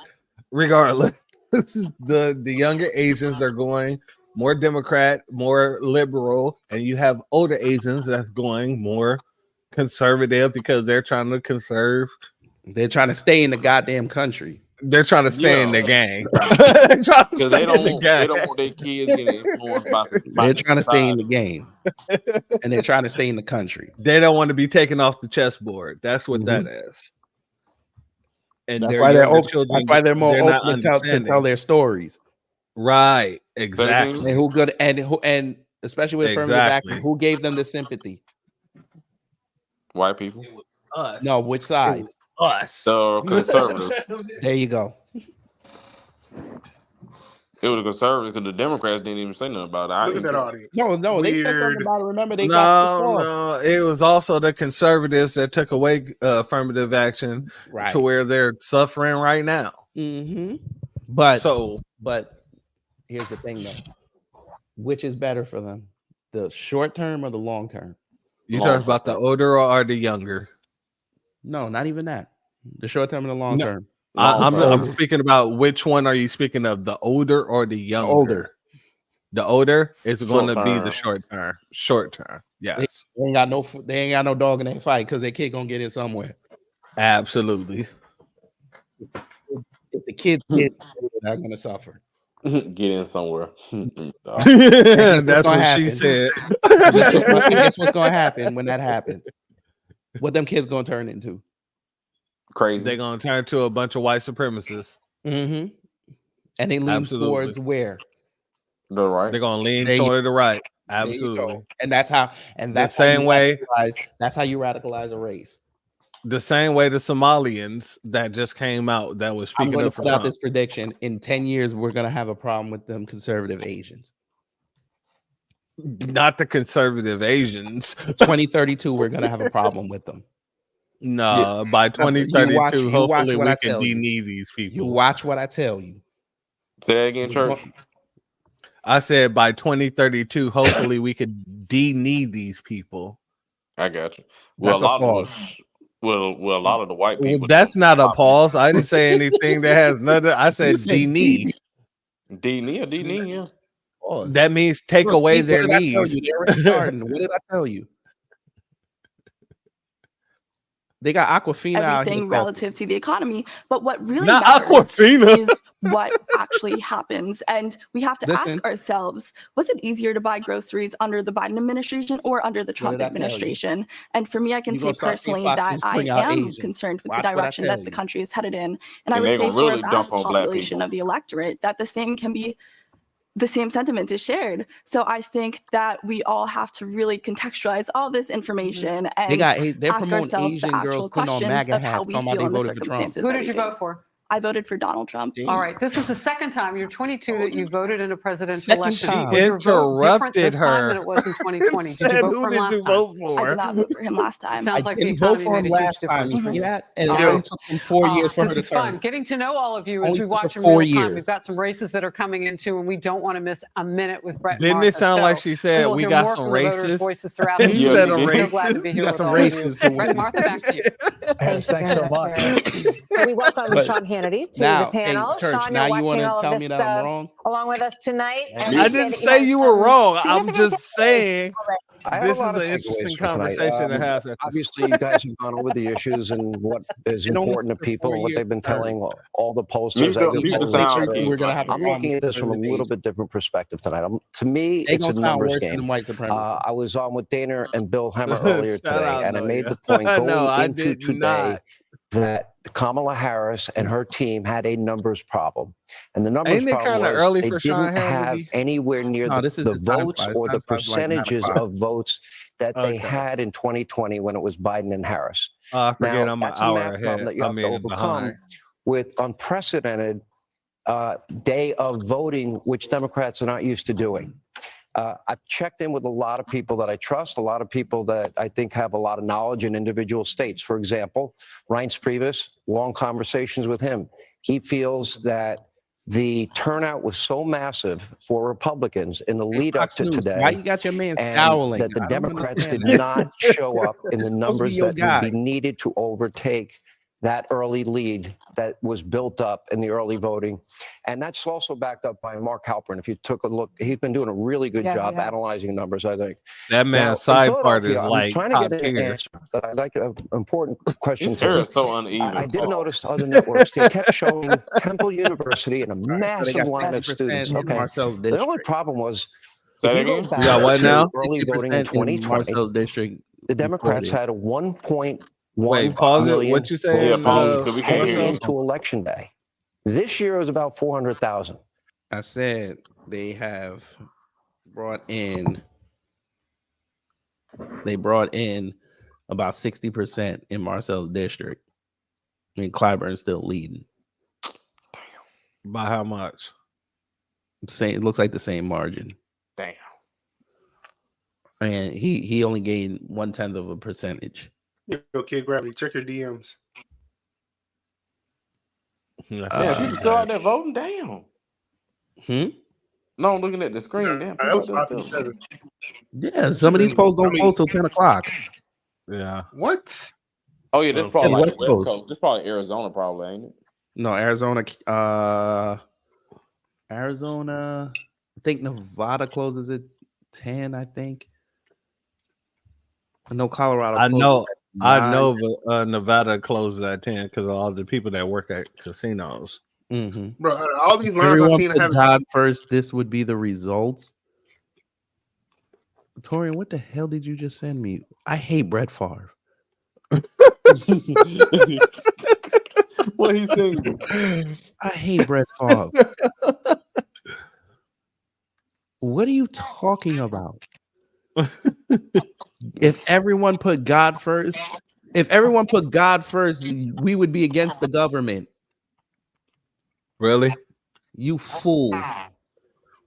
regardless. The younger Asians are going more Democrat, more liberal, and you have older Asians that's going more conservative because they're trying to conserve They're trying to stay in the goddamn country. They're trying to stay in the game. Because they don't want their kids getting influenced by They're trying to stay in the society. game. And they're trying to stay in the country. They don't want to be taken off the chessboard. That's what that is. And That's their why younger children, that's why they're more not open to tell understanding. their stories. Right. Exactly. And who good and especially with affirmative Exactly. action, who gave them the sympathy? White people. Us. No, which side? Us. The conservatives. There you go. It was the conservatives because the Democrats didn't even say nothing about it. Look at that audience. No, they said something about it. Remember, they No, it was also the conservatives that took away affirmative action Right. to where they're suffering right now. Mm-hmm. But here's the thing, though. Which is better for them, the short term or the long term? You talking about the older or the younger? No, not even that. The short term and the long No, term. I'm speaking about which one are you speaking of, the older or the younger? Older. The older is going to be term. the short term. Short term, yes. They ain't got no dog in that fight because their kid gonna get it somewhere. Absolutely. If the kid they're not gonna suffer. Get in somewhere. That's what she said. Guess what's gonna happen when that happens? What them kids gonna turn into? Crazy. They're going to turn to a bunch of white supremacists. Mm-hmm. And they lean towards where? The right. They're going to lean There you toward the right. There you Absolutely. go. And that's how. And The that's same way. That's how you radicalize a race. The same way the Somalians that just came out that was I'm speaking going up to for put out Trump. this prediction: in 10 years, we're going to have a problem with them conservative Asians. Not the conservative Asians. 2032, we're going to have a problem with them. No, by 2032, hopefully we can de-knee these people. You watch what I tell you. Say that again, Church. I said by 2032, hopefully we could de-knee these people. I got you. Well, That's a pause. a lot of the white people. Well, that's not a pause. I didn't say anything that has nothing. I said de-knee. D-knee or D-knee, yeah. Pause. That means take away their What did I tell knees. you? They're already starting. What did I tell you? They got Aquafina out everything here. relative to the economy. But what really Not matters Aquafina. is what actually happens. And we have to Listen. ask ourselves, was it easier to buy groceries under the Biden administration or under the Trump did I tell you? administration? And for me, I can You say gonna start seeing personally Fox that News I bring out am Asians. concerned with Watch the what I direction tell that the you. country is headed in. And And I they would say gonna for really a vast dump on black population people. of the electorate, that the same can be the same sentiment is shared. So I think that we all have to really contextualize all this information and They're ask promoting ourselves the Asian girls actual putting on questions MAGA of how hats, we talking about feel in they the voted for Trump. circumstances. Who that did we you vote face. for? I voted for Donald Trump. All right, this is the second time. You're 22 that you voted in a presidential Second election. time. Was your vote different Interrupted this time her. than it was in 2020? Did you Said, vote who for him did last you time? vote for? I did not vote for him last time. Sounds I like the didn't vote economy for him made a huge last time. difference You for see you. that? And it All only right. took them 4 years for her This to is fun. turn. Getting to know all of you as Only we took watch her in 4 real time. years. We've got some races that are coming in too, and we don't want to miss a minute with Brett and Didn't Martha. it sound like So she said we'll we hear got more some from the voters' racists? voices throughout the Instead evening. of We're so glad to racists? be You here got with some all of you. racists to Brett and Martha, back to you. Yes, thanks so much. So we welcome But Sean Hannity to now, the panel. hey, Church, Sean, now you're you watching want to all of tell me this that I'm wrong? along with us tonight. And I you didn't said, say you were some wrong. I'm significant just takeaways saying already. I had this a lot is of an takeaways interesting for tonight. conversation to have. Obviously, you guys have gone over the issues and what is It only important to took her people, 4 and what years they've been to turn. telling all the pollsters, Mute the sound, Keith. We're gonna have a I'm problem looking at this from a conservative little Asians. bit different perspective tonight. To me, They it's gonna a sound numbers worse game. than white supremacists. I was on with Dana and Bill Hemmer earlier Shout today, out, and I made Noya. the point No, going I into did today not. that Kamala Harris and her team had a numbers problem. And the numbers Ain't it problem kinda was early they for Sean didn't have Hannity? anywhere near No, this is the his time votes slot. or His the time slot's like 9 percentages o'clock. of votes that they Okay. had in 2020 when it was Biden and Harris. I forget Now, I'm an that's a hour math problem ahead. that you I have to mean overcome behind. with unprecedented day of voting, which Democrats are not used to doing. I've checked in with a lot of people that I trust, a lot of people that I think have a lot of knowledge in individual states. For example, Reince Priebus, long conversations with him. He feels that the turnout was so massive for Republicans in the lead up Fox to News, today, why you got your man and scowling? that the I don't Democrats understand did that. not show up in the Supposed to be numbers your that would guy. be needed to overtake that early lead that was built up in the early voting. And that's also backed up by Mark Halperin. If you took a look, he's been doing a really good job analyzing numbers, I think. That Now, man's in side part Philadelphia, is I'm like trying to top get an tier. answer, but I'd like an important question This to hair you. is so uneven. I did notice other networks, they kept showing Temple University and a So they massive got line of 60% students. in Okay. Marcel's The only district. problem was, Say if that you go again? back You got what to now? early voting in 60% in 2020, Marcel's district. the Democrats voted. had a 1.1 Wait, pause it. million What you vote Yeah, saying? pause it because we can't heading hear you. into election day. This year it was about 400,000. I said they have brought in. They brought in about 60% in Marcel's district. And Clyburn's still leading. By how much? Same. It looks like the same margin. Damn. And he only gained 1/10 of a percentage. Yo, Kid Gravity, check your DMs. Yeah, people still out there voting. Damn. No, I'm looking at the screen. Damn, That people was out there 5 to still. 7. Yeah, some of these polls don't close till 10 o'clock. Yeah. What? Oh yeah, this probably like West the West Coast. Coast. This probably Arizona, probably ain't it? No, Arizona. Arizona. I think Nevada closes at 10. I think. I know Colorado. I know. I 9. know. But Nevada closes at 10 because of all the people that work at casinos. Mm-hmm. Bro, all these lines Everyone I've seen put have God first. This would be the results. Torian, what the hell did you just send me? I hate Brett Favre. What he saying? I hate Brett Favre. What are you talking about? If everyone put God first, we would be against the government. Really? You fool.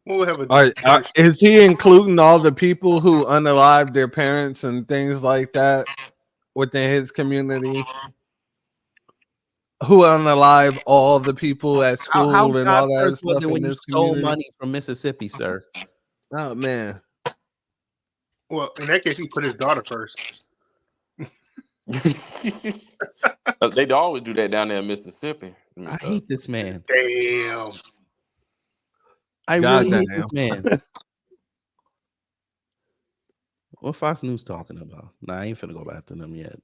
we'll have a Is he including all the people who unalived their parents and things like that within his community? Who unalive all the people at school How and God all that first was stuff it when in you this stole community? money from Mississippi, sir? Oh man. Well, in that case, he put his daughter first. They always do that down there in Mississippi. I hate this man. Damn. I God really hate damn. this man. What Fox News talking about? Nah, I ain't finna go back to them yet.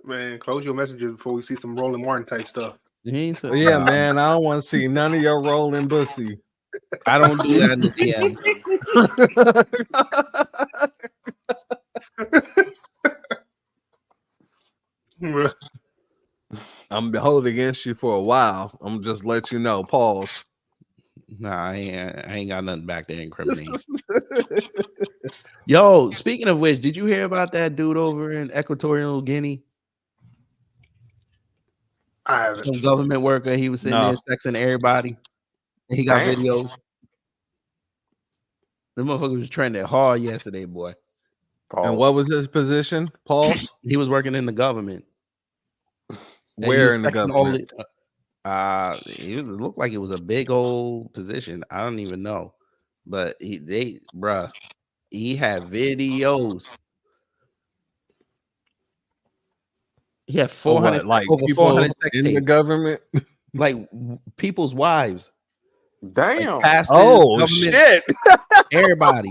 Man, close your messages before we see some Roland Martin type stuff. Yeah, man. I don't want to see none of your rolling bussy. I don't do that in the DM. I'm holding against you for a while. I'm just let you know. Pause. Nah, I ain't got nothing back there incriminating. Yo, speaking of which, did you hear about that dude over in Equatorial Guinea? I haven't. Some government worker. He was sitting there sexing everybody. And he got Damn. videos. The motherfucker was trending hard yesterday, boy. And what was his position? Pause. He was working in the government. And he Where was in the sexing all government? it looked like it was a big old position. I don't even know, but he had videos. He had 400, like over people 400 sex in the tapes. government. Like people's wives. Damn. Like pastors, Oh government, shit. everybody.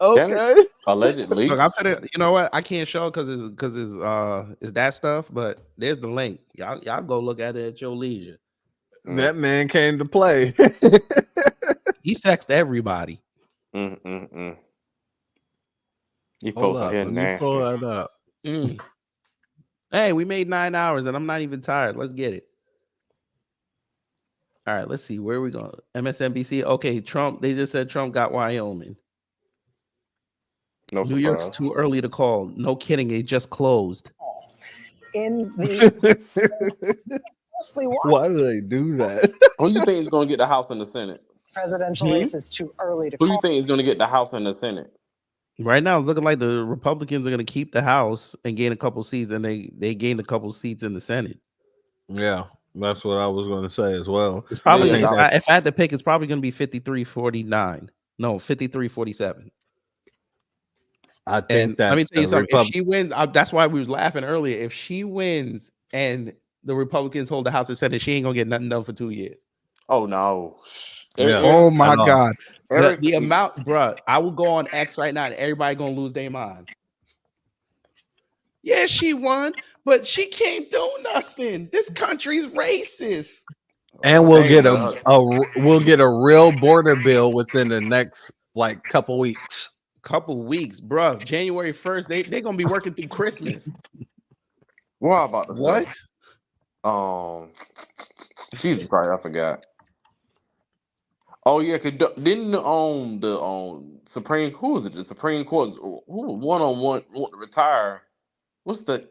Okay. Allegedly. Look, you know what? I can't show because it's that stuff, but there's the link. Y'all go look at it at your leisure. That man came to play. He sexed everybody. You Hold folks up. are here Let me pull nasty. that up. Hey, we made 9 hours and I'm not even tired. Let's get it. All right, let's see. Where are we going? MSNBC. Okay, Trump. They just said Trump got Wyoming. No New York's surprise. too early to call. No kidding. It just closed. In the mostly Why do they do that? Who you think is going to get the House and the Senate? presidential race is too early to Who call. you think is going to get the House and the Senate? Right now, it's looking like the Republicans are going to keep the House and gain a couple seats, and they gained a couple seats in the Senate. Yeah, that's what I was going to say as well. It's probably, Yeah. if I had to pick, it's probably going to be 53-49. No, 53-47. I think And that let me tell you the something. If she wins, that's why we was laughing earlier. If she wins and the Republicans hold the House and Senate, she ain't gonna get nothing done for 2 years. Oh no. Oh my at all. God. Eric, The amount, bruh, I will go on X right now and everybody gonna lose their mind. Yeah, she won, but she can't do nothing. This country's racist. And we'll get a real border bill within the next like couple weeks. Couple weeks, bruh. January 1st, they gonna be working through Christmas. what am I about to What? say? Jesus Christ, I forgot. Oh yeah, didn't the Supreme who was it? The Supreme Court who one want to retire? What's that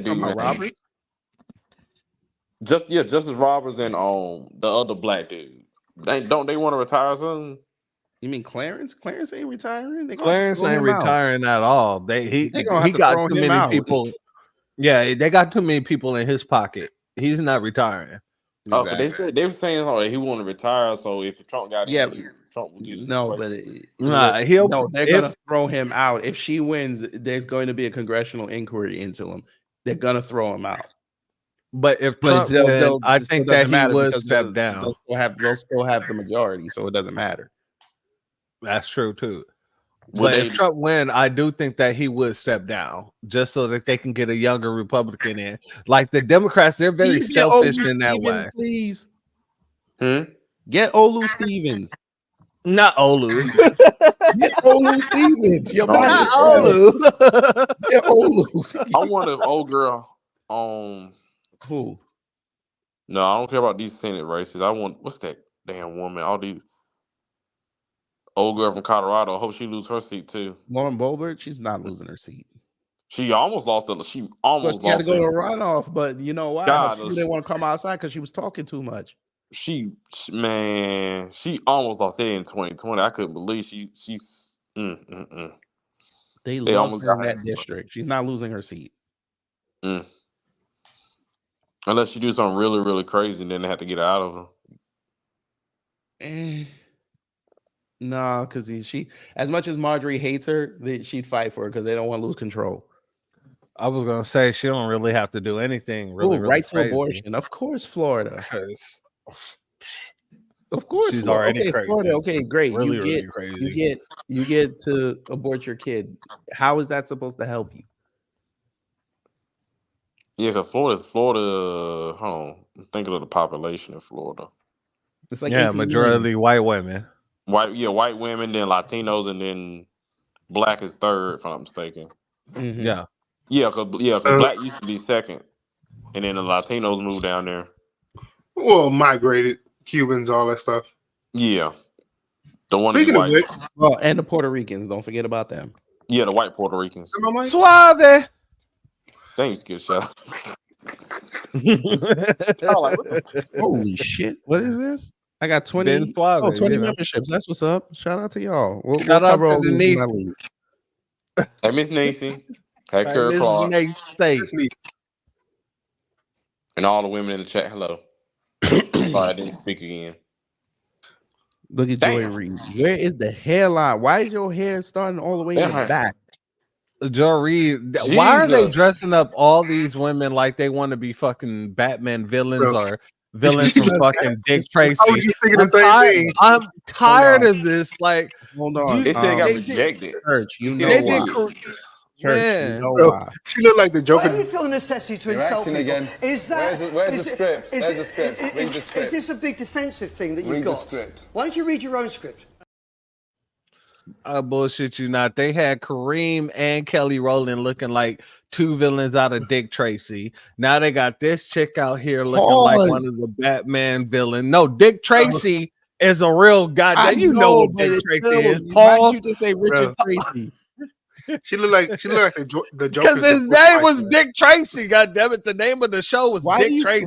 dude name? Roberts? Justice Roberts and the other black dude. Don't they want to retire soon? You mean Clarence? Clarence ain't retiring. They gonna Clarence throw ain't him out. retiring at all. He gonna have to got throw too him many out. people. Yeah, they got too many people in his pocket. He's not retiring. Oh, but they were saying he want to retire. So if Trump got in, Trump would do No, but they're gonna throw him out. If she wins, there's going to be a congressional inquiry into him. They're gonna throw him out. But if Trump wins, I think that he would step down. They'll still have the majority, so it doesn't matter. That's true too. But if Trump win, I do think that he would step down just so that they can get a younger Republican in. Like the Democrats, they're very selfish in that way. Please. Get Olu Stevens. Not Olu. Get Olu Stevens. Your Not Olu. Get Olu. I wonder if old girl who? No, I don't care about these Senate races. I want what's that damn woman? All these old girl from Colorado. I hope she lose her seat too. Lauren Boebert, she's not losing her seat. She almost lost it. She almost She had to lost go it. to a runoff, but you know why? God, She didn't want to come outside because she was talking too much. She almost lost it in 2020. I couldn't believe she's. They They love almost her in got that her. district. She's not losing her seat. Unless she do something really, really crazy, and then they have to get her out of her. No, because she, as much as Marjorie hates her, she'd fight for her because they don't want to lose control. I was gonna say she don't really have to do anything. Really right to crazy. abortion, of course, Florida. Of course, she's Florida. already Okay, crazy. Florida. Okay, great. Really, you really get crazy. you get to abort your kid. How is that supposed to help you? Yeah, because Florida. Hold on, I'm thinking of the population in Florida. It's like Yeah, 18 majority million. white women. White women, then Latinos, and then black is third, if I'm not mistaken. Yeah. Because black used to be second, and then the Latinos moved down there. Well, migrated Cubans, all that stuff. Yeah, the one Speaking of white. which, well, and the Puerto Ricans, don't forget about them. Yeah, the white Puerto Ricans. Suave. Thanks, good shot. Holy shit! What is this? I got 20. Ben Suave, 20 you know. memberships. That's what's up. Shout out to y'all. We'll Shout out cover to all these in Denise. my league. Hey, Miss Nancy. Hey, Hey, Kara Miss Clark. Nancy. And all the women in the chat, hello. Sorry, I didn't speak again. Look at Joy Reid. Where is the hairline? Why is your hair starting all the way in the back? Joe Reed, why are they Jesus. dressing up all these women like they want to be fucking Batman villains or villains from fucking Dick Tracy? I was just thinking the same thing. I'm tired of this. Like, hold on. It still got they rejected. Church, you know They why. did. Church, you know Bro, why. she looked like the Joker. Why do you feel a necessity to You're insult acting people? again. Is that Where's the is it- script? is Where's it- the script? Read the script. Is this a big defensive thing that you've Read the got? script. Why don't you read your own script? I bullshit you not. They had Kareem and Kelly Rowland looking like two villains out of Dick Tracy. Now they got this chick out here looking like one Pause. of the Batman villain. No, Dick Tracy is a real goddamn. You know what Dick Tracy is. Why Paul. did you just say Richard Tracy? She looked like the Joker's. Because his name was Dick Tracy. God damn it! The name of the show was Why Dick did you? Tracy.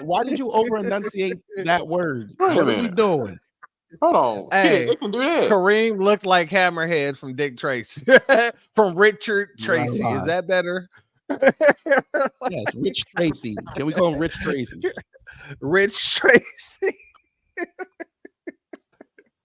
Why did you over enunciate that word? Wait a What are we minute. doing? Hold on. Hey, They can do that. Kareem looked like Hammerhead from Dick Tracy. From Richard Tracy. lie. Is that better? Yes, Rich Tracy. Can we call him Rich Tracy? Rich Tracy.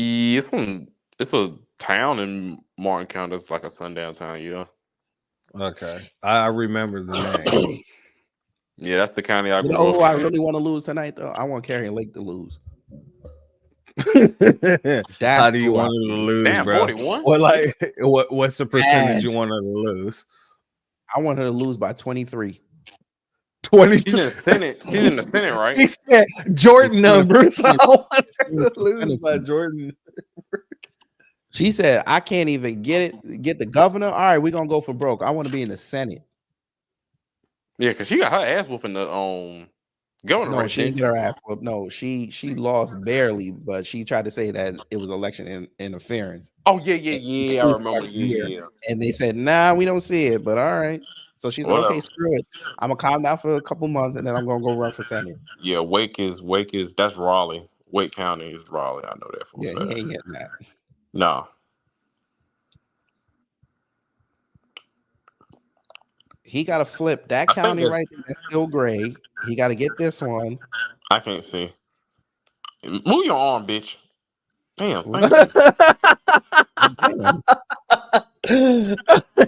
Yeah, it's a town in Martin County. It's like a sundown town. Yeah. Okay, I remember the name. Yeah, that's the county I You grew know up who I in. really want to lose tonight, though? I want Carrie and Lake to lose. How do you want her to lose, Damn, bro? 41? What's the percentage you want her to lose? I want her to lose by 23. 23. She's in the Senate. She's in the Senate, right? He said Jordan numbers. I want her to lose by Jordan. She said, I can't even get the governor. All right, we're gonna go for broke. I want to be in the Senate. Yeah, because she got her ass whooping the governor No, race. she didn't get her ass whooped. No, she lost barely, but she tried to say that it was election interference. Oh, yeah. I remember. Yeah. And they said, nah, we don't see it, but all right. So she said, Whatever. okay, screw it. I'm gonna calm down for a couple months and then I'm gonna go run for Senate. Yeah, Wake is that's Raleigh. Wake County is Raleigh. I know that for a Yeah, fact. he ain't getting that. No. He got to flip that I think county that's- right there. That's still gray. He got to get this one. I can't see. Move your arm, bitch. Damn.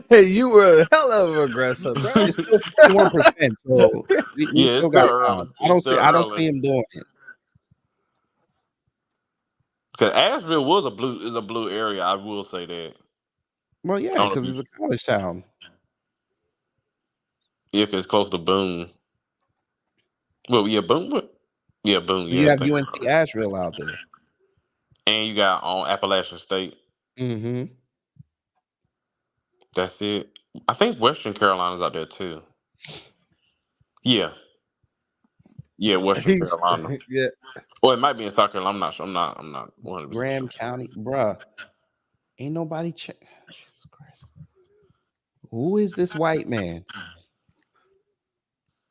Hey, you were a hell of an aggressor, bro. It's still 51%. So we Yeah, still it's got still it. early. I don't It's see. still I don't early. see him doing it. Because Asheville was a blue area. I will say that. Well, yeah, because it's a college town. Yeah, because it's close to Boone. Well, yeah, Boone. Yeah, Boone. You Yeah, have UNC Asheville out there. and you got on Appalachian State. Mm-hmm. That's it. I think Western Carolina's out there too. Yeah. Yeah, Western Carolina. Yeah. Or it might be in South Carolina. I'm not sure. I'm not 100% Graham sure. County, bruh. Ain't nobody check. Jesus Christ. Who is this white man?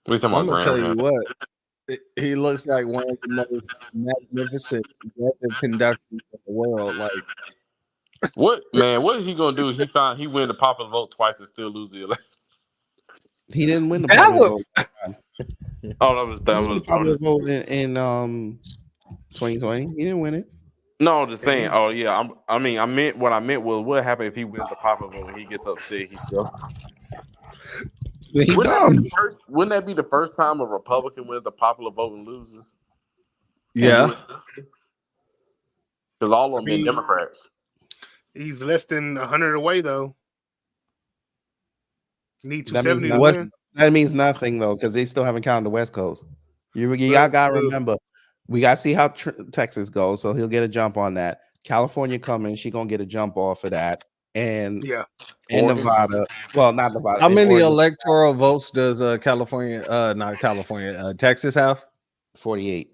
We talking I'm about gonna tell Graham? you what. He looks like one of the most magnificent executive conductors in the world. Like, What is he gonna do? He win the popular vote twice and still lose the election. He didn't win the That popular was- vote. Oh, that was He won the popular vote in 2020. He didn't win it. No, just saying. Oh yeah, I meant what I meant was what happened if he wins the popular vote and he gets upset. Wouldn't that be the first time a Republican wins the popular vote and loses? yeah. Because all of them been Democrats. He's less than 100 away though. Need That 270 means to nothing. win. That means nothing though, because they still haven't counted the West Coast. You gotta remember, we gotta see how Texas goes. So he'll get a jump on that. California coming, she gonna get a jump off of that. And and Nevada. Well, not Nevada. How and many Oregon. electoral votes does Texas have? 48.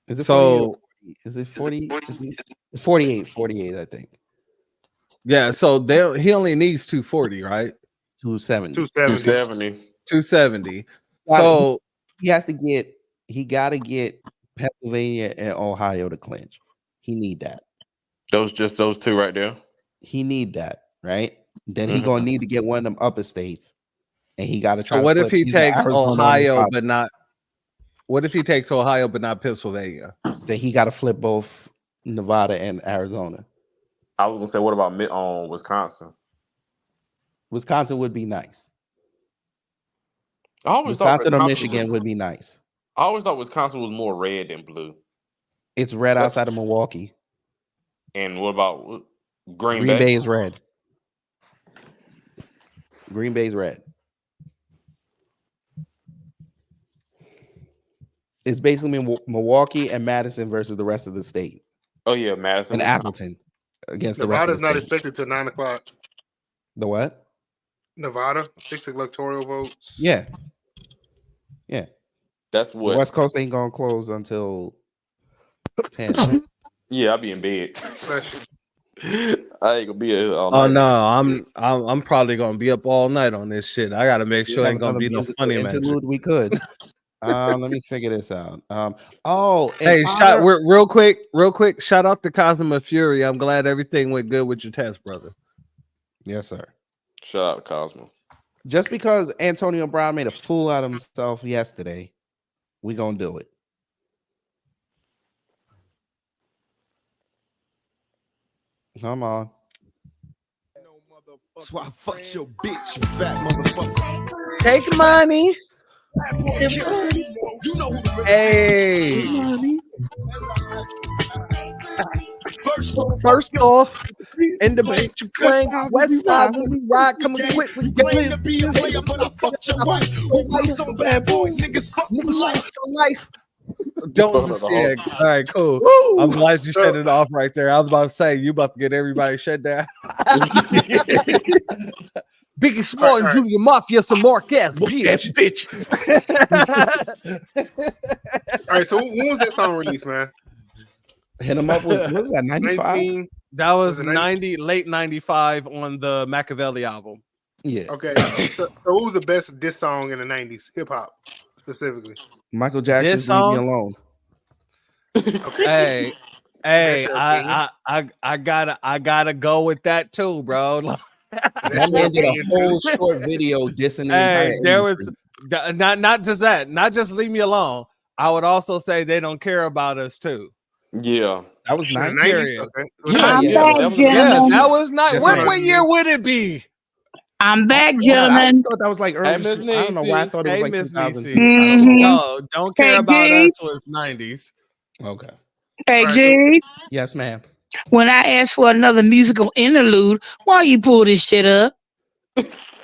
Is it 48? So Is it 40? It's 48. 48, I think. yeah, so he only needs 240, right? 270. 270. So he gotta get Pennsylvania and Ohio to clinch. He need that. Those two right there. He need that, right? Then he gonna need to get one of them upper states, and he got to try. So what if he either takes Arizona or Ohio Nevada. but not? What if he takes Ohio but not Pennsylvania? Then he got to flip both Nevada and Arizona. I was gonna say, what about Wisconsin? Wisconsin would be nice. I always thought Wisconsin or Michigan would be nice. I always thought Wisconsin was more red than blue. It's red outside of Milwaukee. And what about Green Green Bay? Bay is red. Green Bay's red. It's basically Milwaukee and Madison versus the rest of the state. Oh yeah, Madison And Appleton against the rest of Nevada's the not state. expected till 9 o'clock. The what? Nevada, 6 electoral votes. Yeah. Yeah. That's The what. West Coast ain't gonna close until 10. Yeah, I'll be in bed. I ain't gonna be here all Oh night. no, I'm probably gonna be up all night on this shit. I gotta make sure We ain't have gonna be no another funny musical magic. interlude we could. Let me figure this out. Hey, real quick, shout out to Cosmo Fury. I'm glad everything went good with your test, brother. Yes, sir. Shout out to Cosmo. Just because Antonio Brown made a fool out of himself yesterday, we gonna do it. Come on. That's why I fucked your bitch, you fat motherfucker. Take money. You know who the Hey. First off, in the bitch you claim, West Side when we ride, coming quick with your Claim to be a player, but I fucked your wife. Who some bad boys, niggas fuck for life. Don't understand. All right, cool. I'm glad you shut it off right there. I was about to say you about to get everybody shut down. Biggie Small and Junior Mafia, some Mark ass bitches. All right, so when was that song released, man? Hit him up with, what was that, 95? That was 90, late 95 on the Machiavelli album. Yeah. Okay, so what was the best diss song in the 90s, hip hop specifically? Michael Jackson's Leave Me Alone. Hey, I gotta go with that too, bro. That man did a whole short video dissing the entire there industry. was not just that, not just Leave Me Alone. I would also say They Don't Care About Us too. Yeah, that was 90s. Okay. That was not. What year would it be? I'm back, I gentlemen. just thought that was like early. I don't know why I thought it was like Miss 2002. No, Don't Care About Us was 90s. Okay. Hey, G. Yes, ma'am. When I asked for another musical interlude, why you pull this shit up?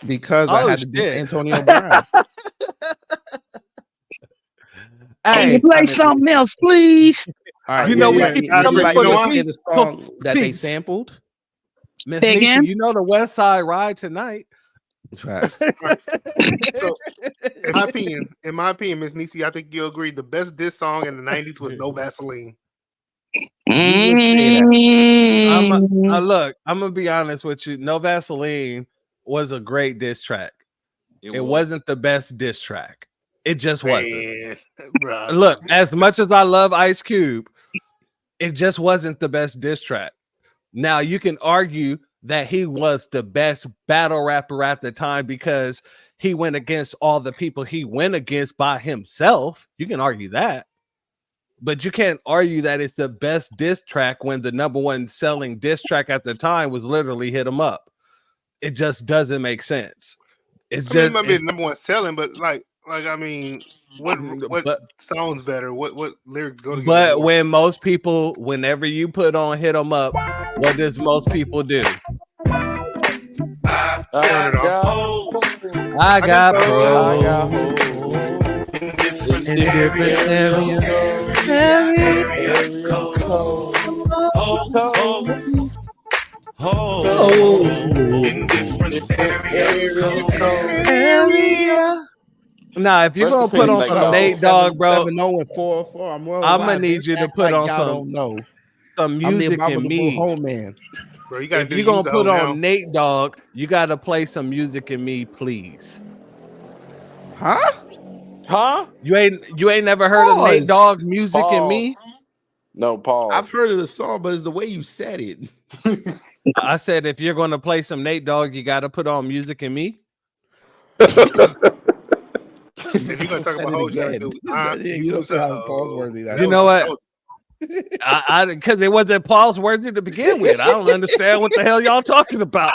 Because I had to diss Antonio Brown. Can you play something else, please? All right, you know we keep coming for the song that they sampled. Miss Say Nisha, again? you know the West Side Ride tonight. Right. So, in my opinion, Miss Nisi, I think you'll agree the best diss song in the 90s was No Vaseline. Look, I'm gonna be honest with you. No Vaseline was a great diss track. It wasn't the best diss track. It just wasn't. Look, as much as I love Ice Cube, it just wasn't the best diss track. Now you can argue that he was the best battle rapper at the time because he went against all the people he went against by himself. You can argue that. But you can't argue that it's the best diss track when the number one selling diss track at the time was literally Hit 'Em Up. It just doesn't make sense. It's It might be the number one selling, but like I mean, what sounds better? What lyrics go together? But when most people, whenever you put on Hit 'Em Up, what does most people do? I got pros in different areas. Now, if you're gonna put on some Nate Dogg, bro, I'm gonna need you to put on some music in me. Home man. Bro, if you're gonna put on Nate Dogg, you gotta play some music in me, please. Huh? You ain't never heard of Nate Dogg music in me? No, Paul. I've heard of the song, but it's the way you said it. I said if you're gonna play some Nate Dogg, you gotta put on music in me. If you're gonna talk about whole you don't say how Paul's worthy. You know what? Because it wasn't Paul's worthy to begin with. I don't understand what the hell y'all talking about.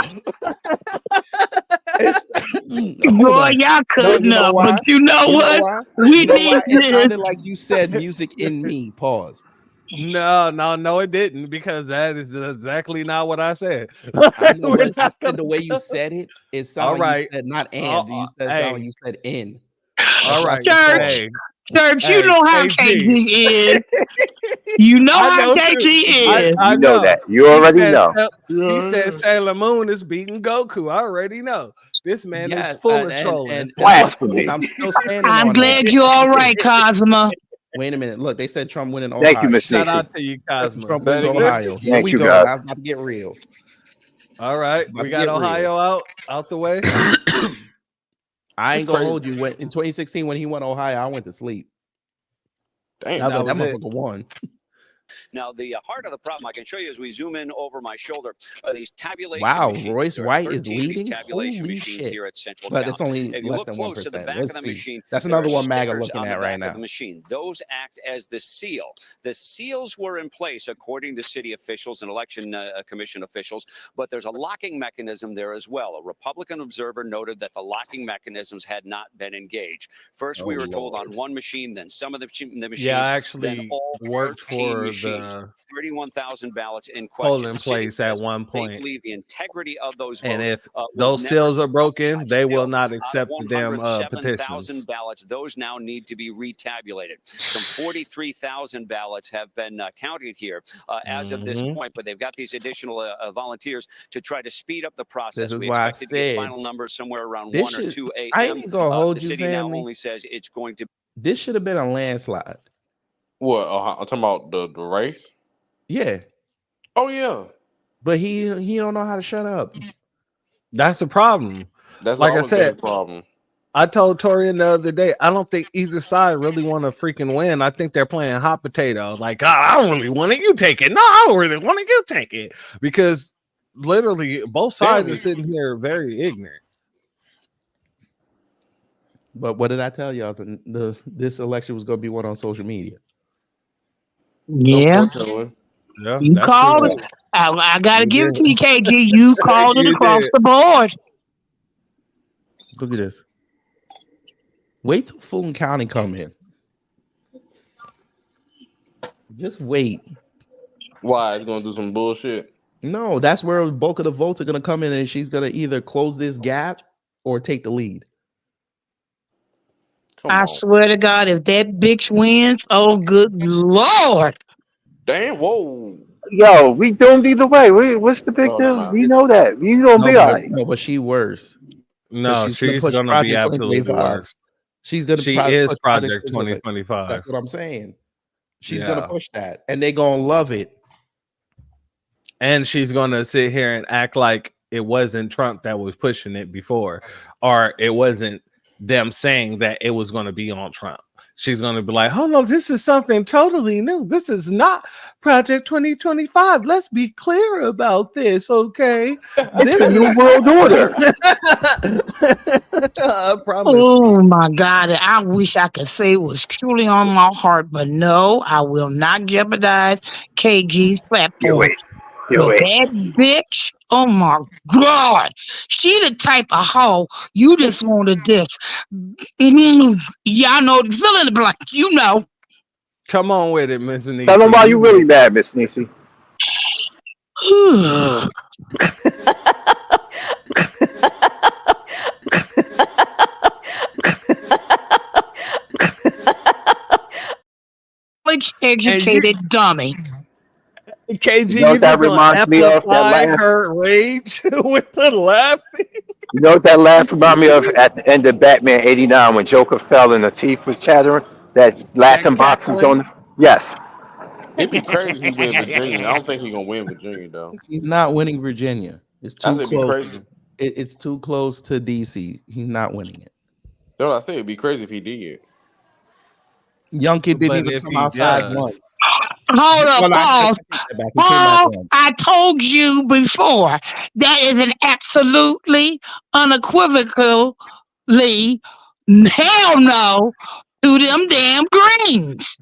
Boy, y'all cutting up, but you know what? We need It this. sounded like you said music in me. Pause. No, it didn't, because that is exactly not what I said. I know, but I said the way you said it, it sounded like you said not and. You said sound like you said in. All right, Church, you know how KG is. You know how KG is. I know that. You already know. He said Sailor Moon is beating Goku. I already know. This man is full of trolling. And blasphemy. I'm still standing I'm on glad that. you're all right, Cosmo. Wait a minute. Look, they said Trump win in Ohio. Thank you, Miss Shout Nisi. out to you, Cosmo. Trump wins Ohio. Here Thank we you, go. guys. I was about to get real. All right, we got Ohio out the way. I ain't gonna hold you. In 2016, when he won Ohio, I went to sleep. Damn, that motherfucker won. Now, the heart of the problem I can show you as we zoom in over my shoulder are these tabulation Wow, machines. Royce There are White is 13 of these leading. tabulation Holy machines shit! here at Central But Town. it's only If you less look than close at the 1%. back Let's of the see. machine, That's there another are one MAGA stickers looking on the at right back of now. the machine. Those act as the seal. The seals were in place, according to city officials and election commission officials, but there's a locking mechanism there as well. A Republican observer noted that the locking mechanisms had not been engaged. First, we were told on one machine, then some of the machines. Yeah, I then actually all worked 13 for the the 31,000 ballots in question. polling place at one They point. believe the integrity of those votes. And if was those never seals are broken, they will still, not accept the damn 107,000 petitions. ballots. Those now need to be retabulated. Some 43,000 ballots have been counted here as of this point, but they've got these additional volunteers to try to speed up the process. This is We why I expect to get said final numbers somewhere around this 1 or should- 2 a.m. I ain't gonna hold the you, city now family. only says it's going to. This should have been a landslide. What? I'm talking about the race. Yeah. Oh yeah. But he don't know how to shut up. That's the problem. That's like I always been said. the problem. I told Torian the other day, I don't think either side really want to freaking win. I think they're playing hot potato. Like, I don't really want it. You take it. No, I don't really want it. You take it. Because literally both sides are sitting here very ignorant. But what did I tell y'all? This election was going to be won on social media. Yeah. Yeah, You that's called true. it. I got to You give it to did. you, KG. You called it You across did. the board. Look at this. Wait till Fulton County come in. Just wait. Why? He's gonna do some bullshit. No, that's where the bulk of the votes are going to come in, and she's going to either close this gap or take the lead. I swear to God, if that bitch wins, oh good Lord. Damn! Whoa! Yo, we doomed either way. What's the big Oh, deal? no, We know that. We gonna be all right. No, but she worse. No, She's she's push going to be Project absolutely 2025. worse. She's going to She is Project 2025. That's what I'm saying. She's Yeah. going to push that, and they're going to love it. And she's going to sit here and act like it wasn't Trump that was pushing it before, or it wasn't them saying that it was going to be on Trump. She's going to be like, oh no, this is something totally new. This is not Project 2025. Let's be clear about this, okay? This a new world order. I promise. Oh my God. I wish I could say it was truly on my heart, but no, I will not jeopardize KG's platform. But that bitch, oh my God. She the type of hoe you just wanted this. Y'all know, fill in the blank, you know. Come on with it, Miss Anisi. Tell them why you really mad, Miss Nisi. Educated dummy. KG, You know what that reminds me of? That laugh? her rage with the laughing. You know what that laugh remind me of at the end of Batman '89 when Joker fell and the teeth was chattering? That laughing box was on. Yes. It'd be crazy if he win Virginia. I don't think he's gonna win Virginia though. He's not winning Virginia. It's too It'd be close. crazy. It's too close to DC. He's not winning it. That's what I say. It'd be crazy if he did. Young kid didn't But even if come he outside does- once. Hold up, Well, I Paul. take that back. He came out Paul, once. I told you before that is an absolutely unequivocally hell no to them damn Greens.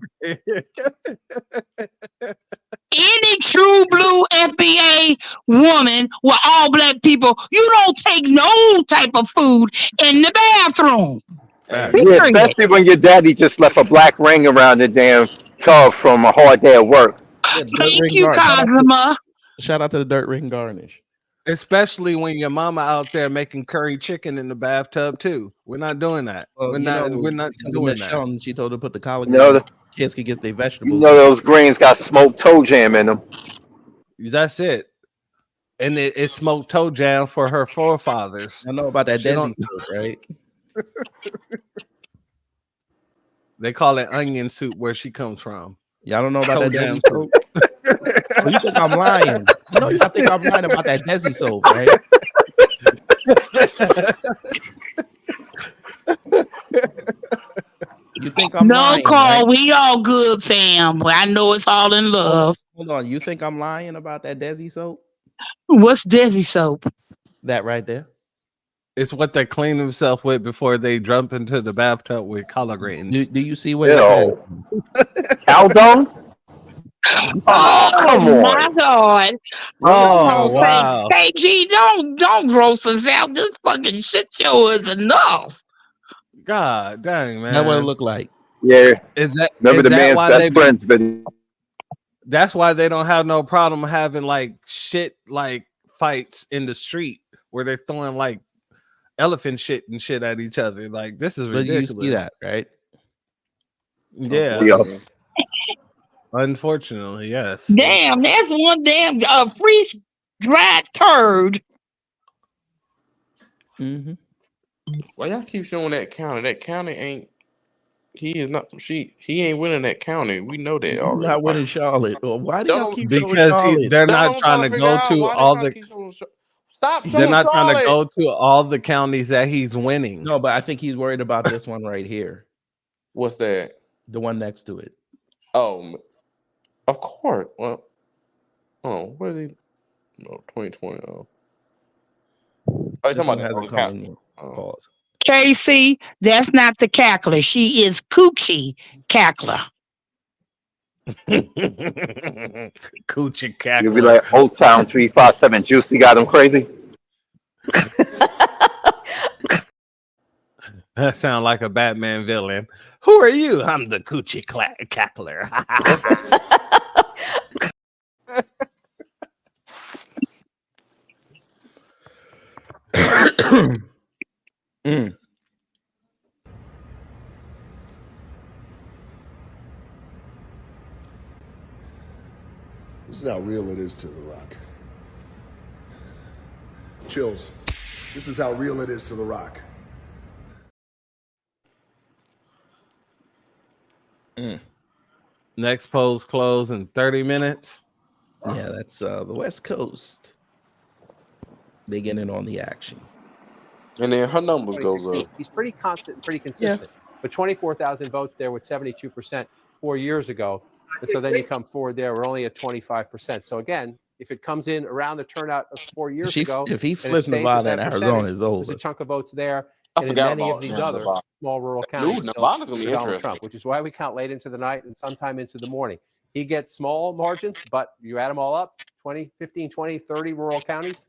Any true blue FBA woman with all black people, you don't take no type of food in the bathroom. Yeah, Period. especially when your daddy just left a black ring around the damn tub from a hard day at work. Yeah, dirt Thank ring you, gar- Cosima. Shout out to the dirt ring garnish. Especially when your mama out there making curry chicken in the bathtub too. We're not doing that. Well, we're you not. know, We're not because of doing Miss that. Sheldon, she told her to put the collard You know, greens. Kids could get their vegetables. You know those greens got smoked toe jam in them. That's it. And it smoked toe jam for her forefathers. I know about that She Desi don't- soup, right? They call it onion soup where she comes from. Y'all don't know about that Toe jam Desi soap? Well, you think I'm lying? You know, y'all think I'm lying about that Desi soap, right? You think I'm No, lying? Carl, Right? we all good, fam. But I know it's all in love. Hold on. You think I'm lying about that Desi soap? What's Desi soap? That right there. It's what they clean themselves with before they jump into the bathtub with collard greens. Do you see what it says? Cow dung? Oh, come my on. God. Oh, wow. KG, don't gross us out. This fucking shit show is enough. God dang, man. That's what it look like. Yeah. Is that Remember is the that man's why best they be, friends video? That's why they don't have no problem having like shit like fights in the street where they're throwing like elephant shit and shit at each other. Like this is But ridiculous. you see that, right? Yeah. Unfortunately, yes. Damn, that's one damn freeze dried turd. Mm-hmm. Why y'all keep showing that county? That county ain't. He is not. He ain't winning that county. We know that He's already. not winning Charlotte. Well, why do y'all keep showing Because Charlotte? they're That's not what I'm trying to figure go out. to Why they all trying the. to keep showing Stop They're showing not trying to Charlotte. go to all the counties that he's winning. No, but I think he's worried about this one right here. What's that? The one next to it. Oh, of course. Well, what is he? No, 2020. Oh, you This talking one about hasn't the come count? in yet. Pause. Casey, that's not the cackler. She is Coochie Cackler. Coochie Cackler. You'll be like Old Town 357 Juicy got him crazy. That sounds like a Batman villain. Who are you? I'm the Coochie Cackler. This is how real it is to The Rock. Chills. This is how real it is to The Rock. Next polls close in 30 minutes. Yeah, that's the West Coast. They get in on the action. And then her numbers goes up. He's pretty constant and pretty consistent. But 24,000 votes there with 72% 4 years ago. And so then you come forward there, we're only at 25%. So again, if it comes in around the turnout of 4 years ago, If he and it flips stays at Nevada that and percentage, Arizona, is over. there's a chunk of votes there. I And in forgot many about of these Nevada. other small rural counties, Nevada's gonna be for Donald interesting. Trump, which is why we count late into the night and sometime into the morning. He gets small margins, but you add them all up, 20, 15, 20, 30 rural counties,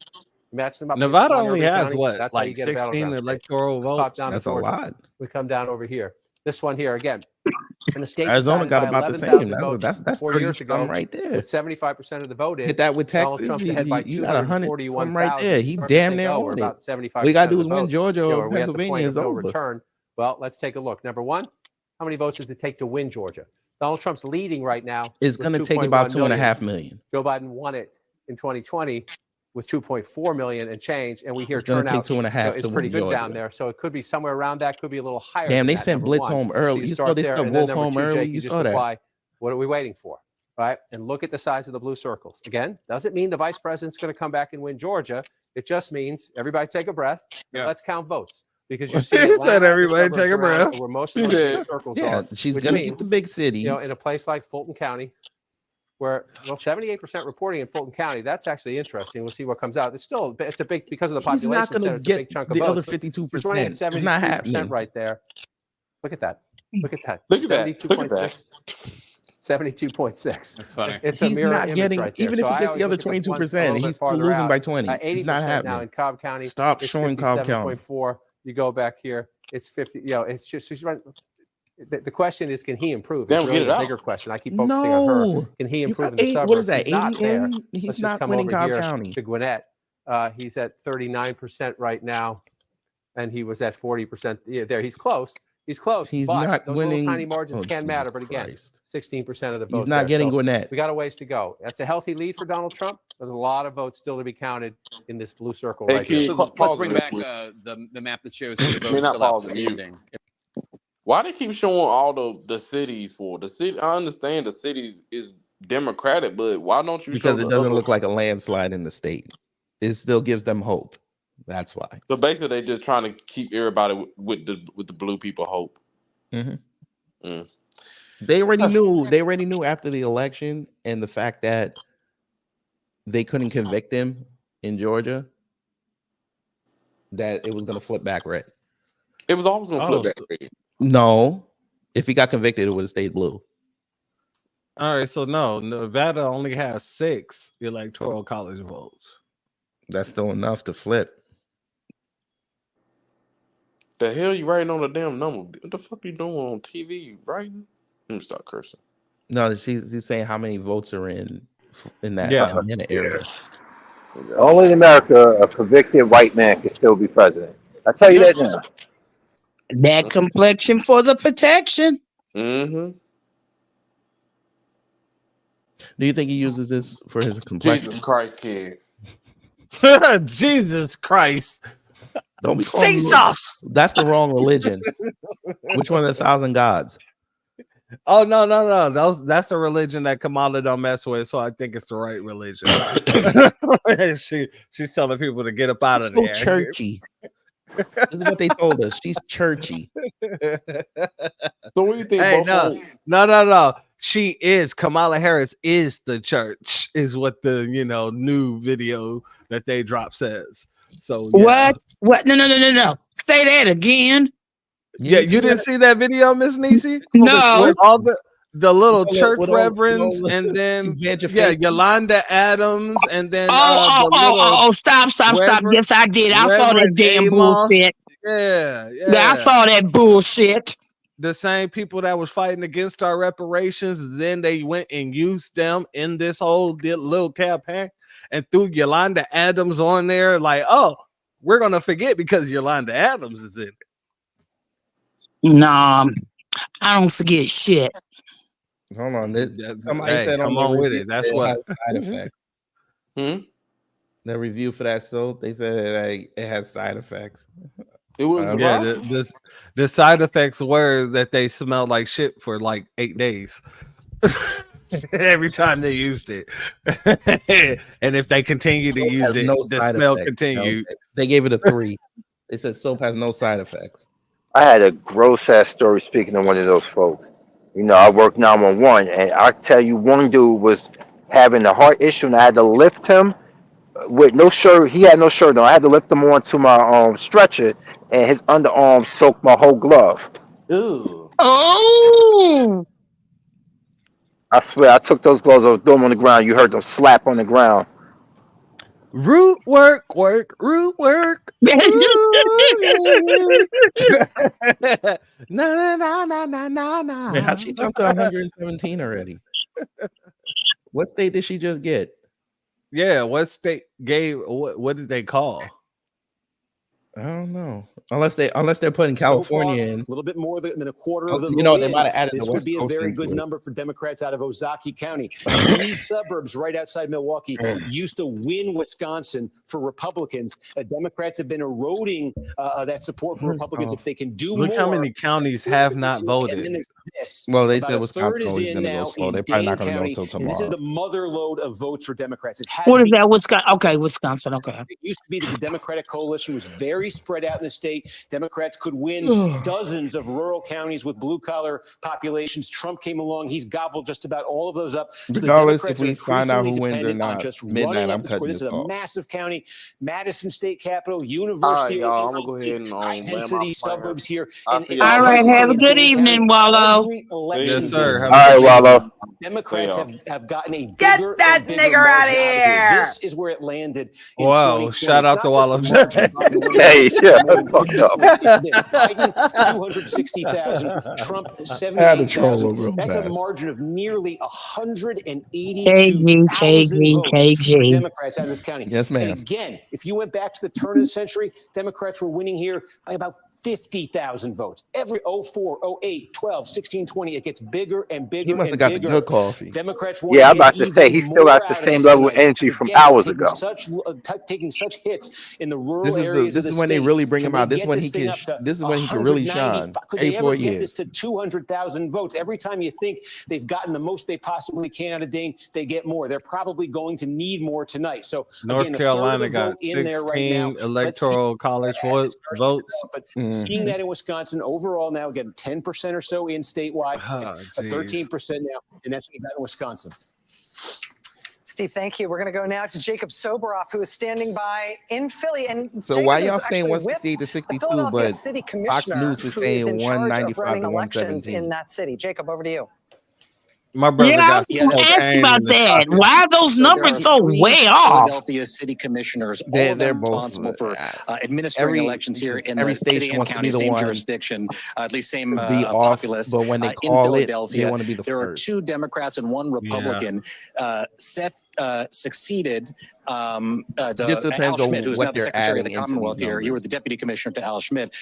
match them up. against Nevada one only urban has county, what, that's how you like get a 16 battleground state. electoral Let's pop votes? down to That's a Georgia. lot. We come down over here. This one here again. And the state Arizona decided got by about the 11,000 same. votes That's 4 30 years ago, something right there. with 75% of the vote in. Hit that with Donald Texas. Trump's ahead by You got 100 something right 241,000. there. He Starting to damn say near go, we're on it. about 75%. All you gotta do of is the win vote. Georgia or Are we at the Pennsylvania point is of no over. return? Well, let's take a look. Number one, how many votes does it take to win Georgia? Donald Trump's leading right now. It's with gonna take about 2.1 million. 2.5 million. Joe Biden won it in 2020 with 2.4 million and change, and we hear It's gonna turnout take 2.5 is to pretty win good down Georgia. there. So it could be somewhere around that, could be a little higher. Damn, than they that, sent number Blitz one. home So early. you You saw start they there, sent and then Wolf number home two, early. Jake, You you just saw that. apply. What are we waiting for? Right? And look at the size of the blue circles. Again, doesn't mean the vice president's going to come back and win Georgia. It just means everybody take a breath. And let's count votes. Because you see He said Atlanta, the everybody suburbs take a around breath. where most of those big circles Yeah, are. she's which gonna means, get the big cities. in a place like Fulton County, where 78% reporting in Fulton County, that's actually interesting. We'll see what comes out. It's a big, because of the He's population not gonna center, it's a big get chunk of the votes. other but 52%. he's running at It's not 73% happening. right there. Look at that. Look at that. Look at that. Look at 72.6. 72.6. That's funny. It's a He's mirror not image getting, right there. even So if he I gets the always other look at the ones a 22%, little bit he's still farther losing out. by 20. It's 80% not now happening. in Cobb County. Stop It's showing Cobb County. 57.4. You go back here, it's 50. It's just she's running. The question is, can he improve? Damn, It's really get it the out. bigger question. I keep focusing on her. No. Can he You improve got in the 8, suburbs? what is that, He's not 80 there. in? Let's He's just not come winning over Cobb here County. to Gwinnett. He's at 39% right now, and he was at 40%. Yeah, there, he's close. He's close. He's but not those winning. little tiny margins Oh, can Jesus matter. But again, Christ. 16% of the vote. He's not there. getting So Gwinnett. we got a ways to go. That's a healthy lead for Donald Trump. There's a lot of votes still to be counted in this blue circle Hey, right here. kid, So let's pause bring it back real quick. the map that shows the I votes mean, not still pause it. outstanding. Why they keep showing all the cities for the city? I understand the cities is Democratic, but why don't you Because show it the doesn't other? look like a landslide in the state. It still gives them hope. That's why. So basically, they just trying to keep everybody with the blue people hope. Mm-hmm. Mm. They already knew. They already knew after the election and the fact that they couldn't convict him in Georgia that it was going to flip back red. It was always going to flip back red. No, if he got convicted, it would have stayed blue. All right, so no, Nevada only has 6 electoral college votes. That's still enough to flip. The hell you writing on the damn number? What the fuck you doing on TV? You writing? Let me stop cursing. No, she's saying how many votes are in that Yeah. Atlanta area. Only in America a convicted white man can still be president. I tell you that now. That complexion for the protection. Mm-hmm. Do you think he uses this for his complexion? Jesus Christ, kid. Jesus Christ. Don't be calling Jesus. That's the wrong religion. Which one of the 1,000 gods? Oh no. That's the religion that Kamala don't mess with, so I think it's the right religion. She's telling people to get up out of So there. churchy. This is what they told us. She's churchy. So what do you think? Hey, both no. She is Kamala Harris is the church, is what the new video that they dropped says. So yeah. What? No. Say that again. Yeah, you didn't see that video, Miss Niecy? No. With all the little With all- church with all- reverends, with all- and then Evangelical- Yolanda Adams, and then Stop. Reverend- Yes, I did. I saw that Reverend damn Amos. bullshit. Yeah. I saw that bullshit. The same people that was fighting against our reparations, then they went and used them in this whole little campaign and threw Yolanda Adams on there, like, oh, we're gonna forget because Yolanda Adams is in it. Nah, I don't forget shit. Hold on. Somebody Hey, said come on on the with review it. That's that what. has side effects. The review for that soap, they said it has side effects. It was the side effects were that they smelled like shit for like 8 days. Every time they used it. And if they continue to Soap use has it, no the side smell effects, continued. They gave it a 3. They said soap has no side effects. I had a gross ass story speaking to one of those folks. I work 911, and I tell you, one dude was having a heart issue, and I had to lift him with no shirt. He had no shirt on. I had to lift him onto my stretcher, and his underarm soaked my whole glove. Ew. Oh. I swear, I took those gloves off, threw them on the ground. You heard them slap on the ground. Root work. Root work. No. Man, how'd she jump to 117 already? What state did she just get? Yeah, what state gave what did they call? I don't know. Unless they're putting California in. A little bit more than a quarter of the They vote might have added This the would West be a Coast very into good it. number for Democrats out of Ozaukee County. These suburbs right outside Milwaukee used to win Wisconsin for Republicans. Democrats have been eroding that support for Republicans. If they can do Look more. how many counties have not And voted. then there's this. Well, they About said a Wisconsin third is always in going to go now slow. in They're probably not Dane going to go County, until and this is tomorrow. the mother load of votes for Democrats. It has What is been- that? Wisconsin. Okay, Wisconsin. Okay. It used to be that the Democratic coalition was very spread out in the state. Democrats could win dozens of rural counties with blue-collar populations. Trump came along. He's gobbled just about all of those up. So the Regardless Democrats if we are find out who increasingly wins or dependent on not, just midnight, running up I'm the score. cutting This this is a off. massive county, Madison State Capitol, All right, University, y'all. I'm gonna go ahead and land high-density my plane. suburbs here. I'll And see y'all All right. later. Have a good evening, Wallow. Every election Yes, sir. this Have All right, season, Wallow. Democrats y'all. have gotten a Get bigger that and bigger nigger margin outta out of here. This is where it landed in Wow, 2020. shout It's out not to just Wallow. the margin, Biden winning Hey, by yeah, more than fucked 50 up. points. It's this. Biden, 260,000. Trump, I had to troll 78,000. real That's a fast. margin of nearly 182,000 KG, votes for KG. Democrats out of this county. Yes, ma'am. And again, if you went back to the turn of the century, Democrats were winning here by about 50,000 votes. Every 04, 08, 12, 16, 20, it gets bigger and bigger. He must have and got the bigger. good coffee. Democrats want Yeah, I'm to get about to say even he still more got the out of same us level of tonight, energy because from again, hours taking ago. taking such hits in the rural This is areas this of is the when they state. really bring Can him they out. This get when this he thing can. up to This is when he can really 195? shine. Could they 84 ever get this years. to 200,000 votes? Every time you think they've gotten the most they possibly can out of Dane, they get more. They're probably going to need more tonight. So North again, Carolina a third of the got vote in there right now. 16 Let's see electoral college as it starts to votes. develop. But seeing that in Wisconsin, overall now, again, 10% or so in statewide, Oh, 13% now, and that's what we got in Wisconsin. Steve, thank you. We're going to go now to Jacob Soboroff, who is standing by in Philly. And So Jacob why is y'all saying actually with 168 to the 62, Philadelphia but City Fox Commissioner, News is who is saying in charge of 195 running to elections 117? in that city. Jacob, over to you. My brother Yeah, I got was some going to ask cocaine about in his that. pocket. Why are those So there are numbers so three way off? Philadelphia city commissioners, all They're of them both responsible for administering elections here in every the city station and wants to county, be the same one jurisdiction, at least same to be off, populace. but when they In call it, they Philadelphia, want to be the there are first. 2 Democrats and 1 Republican. Seth succeeded Just depends Al on Schmidt, who's what now the they're Secretary of the adding into Commonwealth these here. You were numbers. the Deputy Commissioner to Al Schmidt.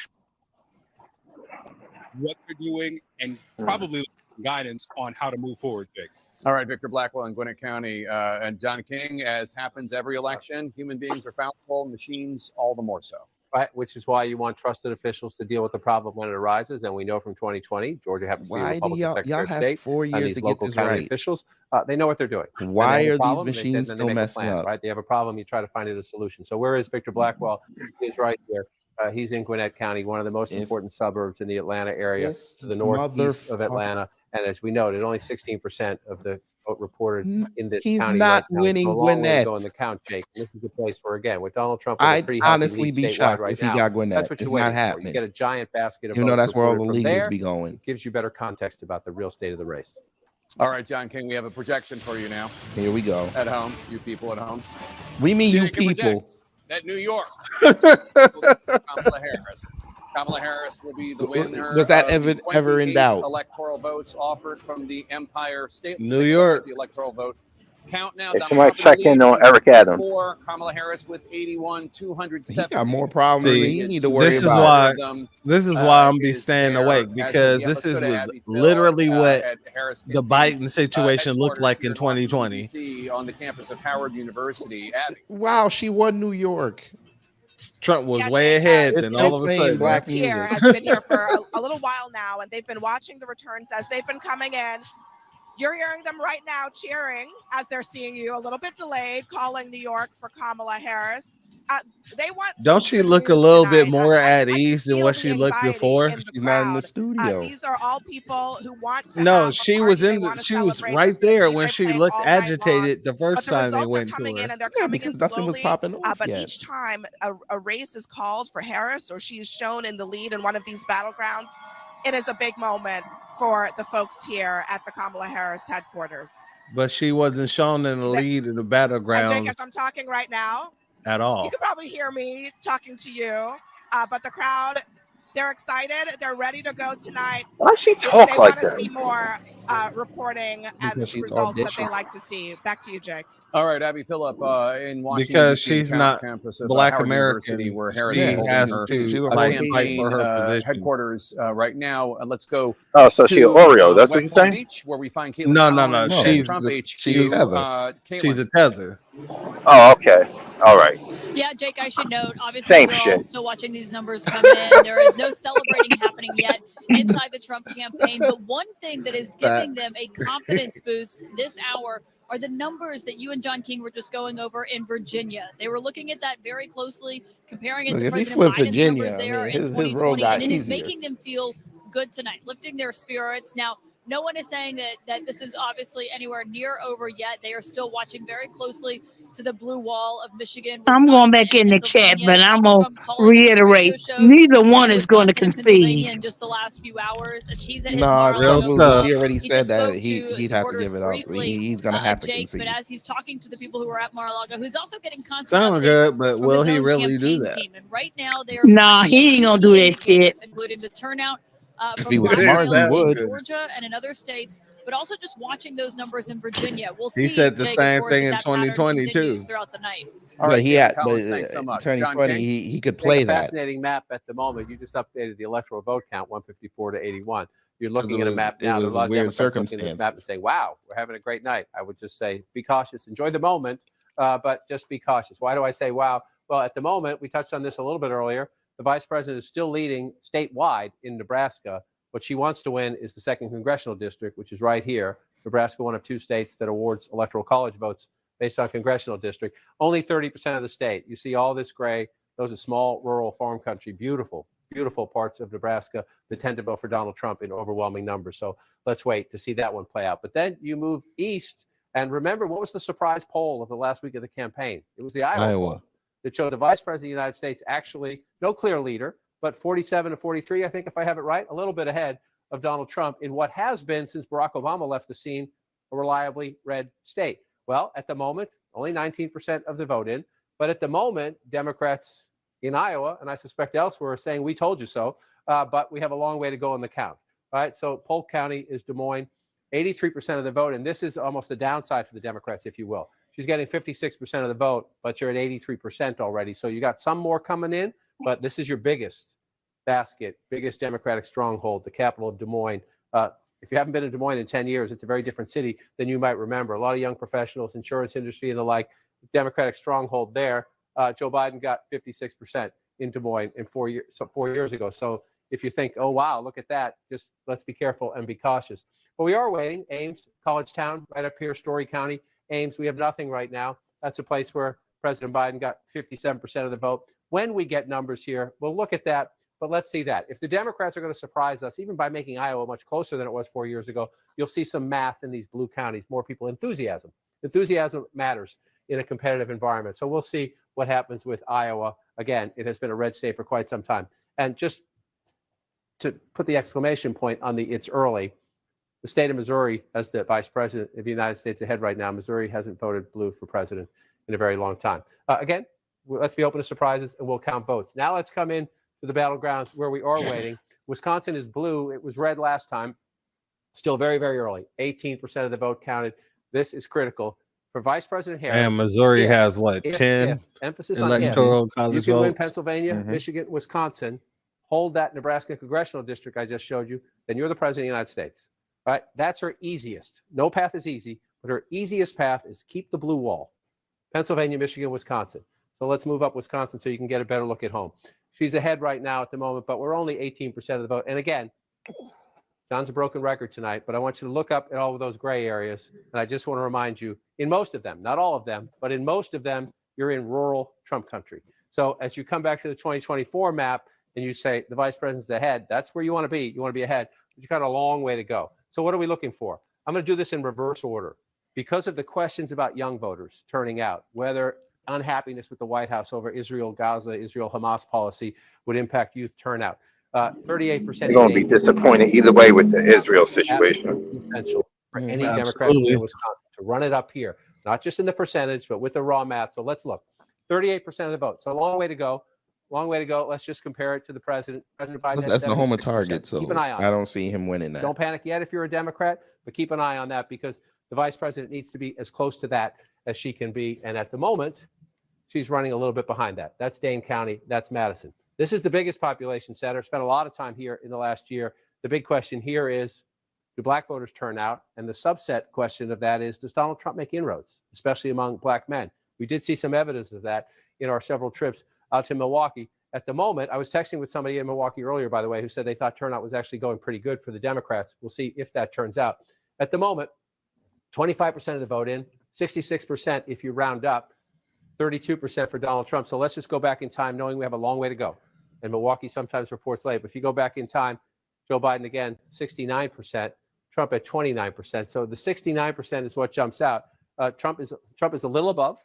What they're doing and probably guidance on how to move forward, Vic. All right, Victor Blackwell in Gwinnett County and John King, as happens every election, human beings are fallible, machines all the more so. Right, which is why you want trusted officials to deal with the problem when it arises. And we know from 2020, Georgia happens to be a Why do Republican y'all Secretary of have State. 4 And years these to get local this county right? officials, they know what they're doing. When Why they have a are these problem, machines then still they make a messing plan, up? right? They have a problem, you try to find it a solution. So where is Victor Blackwell? He is right here. He's in Gwinnett County, one of the most important suburbs in the Atlanta area, to the northeast of Atlanta. And as we noted, only 16% of the vote reported in this He's county not right now. winning So a long way to Gwinnett. go in the count, Jake. And this is the place where, again, with Donald Trump with a I'd pretty healthy honestly lead be statewide shocked right if he now, got Gwinnett. that's what It's you're not waiting for. You happening. get a giant basket of Even though votes that's where all the reported from legals there. be going. It gives you better context about the real state of the race. All right, John King, we have a projection for you now. Here we go. At home, you people at home. We mean you Jake, it people. projects that New York, Kamala Harris. Kamala Harris will be the winner. Was that of the ever in 28 doubt? Electoral votes offered from the Empire State. New York. The electoral vote count now. Hey, Donald somebody Trump check in the lead, on Eric Adams. 154, Kamala Harris with 81, He 270. got more problems than See, he need to worry this is about. why them, this is why I'm be is staying there awake as because yeah, this let's is go to Abby Phil, literally what at Harris the campaign, Biden situation looked like in headquarters here 2020. Washington, D.C. on the campus of Howard University. Abby. Wow, she won New York. Trump was way ahead, and all of a sudden, black here music. has been here for a little while now, and they've been watching the returns as they've been coming in. You're hearing them right now cheering as they're seeing you, a little bit delayed, calling New York for Kamala Harris. They want. Don't she look a little bit more at ease than what she looked before? She's not in the studio. These are all people who want to. No, have a she was party. in. They want to She was celebrate. right There's been a there DJ when she playing looked all night long. agitated the first But the time they results are went to coming her. in, and they're Yeah, coming because in nothing was slowly. popping off But yet. each time a race is called for Harris, or she's shown in the lead in one of these battlegrounds, it is a big moment for the folks here at the Kamala Harris headquarters. But she wasn't shown in the lead in the And Jake, battlegrounds as I'm talking right now, at you all. can probably hear me talking to you, but the crowd, they're excited. They're ready to go tonight. Why she They talk like want to that? see more reporting and Because she's results that they auditioning. like to see. Back to you, Jake. All right, Abby Phillip in Washington, Because D.C., she's the not campus of Black Howard American, University, where Harris she is holding has her She's a to white fight campaign for her position. headquarters right now. Let's go. Oh, so she an Oreo. That's what West you're Palm saying? Beach, where we find Caitlin No, Collins at she's Trump the, HQ. she's Caitlin. a tether. Oh, okay. All right. Yeah, Jake, I should note, obviously, Same we're all shit. still watching these numbers come in. There is no celebrating happening yet inside the Trump campaign. But one thing that is giving them a confidence boost this hour are the numbers that you and John King were just going over in Virginia. They were looking at that very closely, comparing it Look, to if he President flipped Biden's Virginia, numbers I there mean, in his road 2020, got and it is easier. making them feel good tonight, lifting their spirits. Now, no one is saying that this is obviously anywhere near over yet. They are still watching very closely to the blue wall of Michigan, I'm going Wisconsin, back and in the chat, Pennsylvania. but I'm People going from to calling into radio reiterate, shows neither one in is going to Wisconsin and Pennsylvania concede. in just the last few hours as he's at his Nah, Mar-a-Lago Trump club. he already He said just that spoke to he'd have to supporters give it up. briefly, He's gonna have to Jake, concede. but as he's talking to the people who are at Mar-a-Lago, who's also getting constant Sound updates good, but from will his he own really do campaign that? team. And right now, they are Nah, watching he ain't two going to key do that shit. indicators, including the turnout If from he was Black smart, he males in would. Georgia and in other states, but also just watching those numbers in Virginia. We'll see, He said the Jake, same of course, thing if in that pattern 2020 continues too. throughout the night. All But right, he Caitlin had, Collins, but thanks so much. 2020, John King? he could Take play a that. fascinating map at the moment. You just updated the electoral vote count, 154 to 81. You're looking at a map now. There's a lot of weird Democrats looking at this map and saying, wow, we're having a great night. I would just say, be cautious. Enjoy the moment, but just be cautious. Why do I say wow? Well, at the moment, we touched on this a little bit earlier. The vice president is still leading statewide in Nebraska. What she wants to win is the 2nd congressional district, which is right here. Nebraska, one of 2 states that awards electoral college votes based on congressional district. Only 30% of the state. You see all this gray. Those are small, rural, farm country, beautiful, beautiful parts of Nebraska that tend to vote for Donald Trump in overwhelming numbers. So let's wait to see that one play out. But then you move east, and remember, what was the surprise poll of the last week of the campaign? It was the Iowa poll that showed the vice president of the United States actually no clear leader, but 47 to 43, I think, if I have it right, a little bit ahead of Donald Trump in what has been, since Barack Obama left the scene, a reliably red state? Well, at the moment, only 19% of the vote in. But at the moment, Democrats in Iowa, and I suspect elsewhere, are saying, we told you so, but we have a long way to go in the count. Right? So Polk County is Des Moines, 83% of the vote, and this is almost the downside for the Democrats, if you will. She's getting 56% of the vote, but you're at 83% already. So you got some more coming in, but this is your biggest basket, biggest Democratic stronghold, the capital of Des Moines. If you haven't been in Des Moines in 10 years, it's a very different city than you might remember. A lot of young professionals, insurance industry and the like, Democratic stronghold there. Joe Biden got 56% in Des Moines in 4 years ago. So if you think, oh, wow, look at that, just let's be careful and be cautious. But we are waiting. Ames, College Town, right up here, Story County. Ames, we have nothing right now. That's a place where President Biden got 57% of the vote. When we get numbers here, we'll look at that, but let's see that. If the Democrats are going to surprise us, even by making Iowa much closer than it was 4 years ago, you'll see some math in these blue counties, more people, enthusiasm. Enthusiasm matters in a competitive environment. So we'll see what happens with Iowa. Again, it has been a red state for quite some time. And just to put the exclamation point on the it's early, the state of Missouri, as the vice president of the United States ahead right now, Missouri hasn't voted blue for president in a very long time. Again, let's be open to surprises and we'll count votes. Now let's come in to the battlegrounds where we are waiting. Wisconsin is blue. It was red last time. Still very, very early. 18% of the vote counted. This is critical. For Vice President Harris. And Missouri has what, 10 emphasis on electoral college you can win votes? Pennsylvania, Michigan, Wisconsin, hold that Nebraska congressional district I just showed you, then you're the president of the United States. Right? That's her easiest. No path is easy, but her easiest path is keep the blue wall. Pennsylvania, Michigan, Wisconsin. So let's move up Wisconsin so you can get a better look at home. She's ahead right now at the moment, but we're only 18% of the vote. And again, John's a broken record tonight, but I want you to look up at all of those gray areas. And I just want to remind you, in most of them, not all of them, but in most of them, you're in rural Trump country. So as you come back to the 2024 map and you say the vice president's ahead, that's where you want to be. You want to be ahead, but you've got a long way to go. So what are we looking for? I'm going to do this in reverse order because of the questions about young voters turning out, whether unhappiness with the White House over Israel-Gaza, Israel-Hamas policy would impact youth turnout. 38%. They're going to be disappointed either way with the Israel situation. Essential for any Democrat in Wisconsin to run it up here, not just in the percentage, but with the raw math. So let's look. 38% of the vote. So a long way to go. Long way to go. Let's just compare it to the president. President Biden. That's the home of target. So keep an eye on I don't see him winning that. Don't panic yet if you're a Democrat, but keep an eye on that because the vice president needs to be as close to that as she can be. And at the moment, she's running a little bit behind that. That's Dane County. That's Madison. This is the biggest population center. Spent a lot of time here in the last year. The big question here is, do black voters turn out? And the subset question of that is, does Donald Trump make inroads, especially among black men? We did see some evidence of that in our several trips out to Milwaukee. At the moment, I was texting with somebody in Milwaukee earlier, by the way, who said they thought turnout was actually going pretty good for the Democrats. We'll see if that turns out. At the moment, 25% of the vote in, 66% if you round up, 32% for Donald Trump. So let's just go back in time knowing we have a long way to go. And Milwaukee sometimes reports late. But if you go back in time, Joe Biden again, 69%, Trump at 29%. So the 69% is what jumps out. Trump is a little above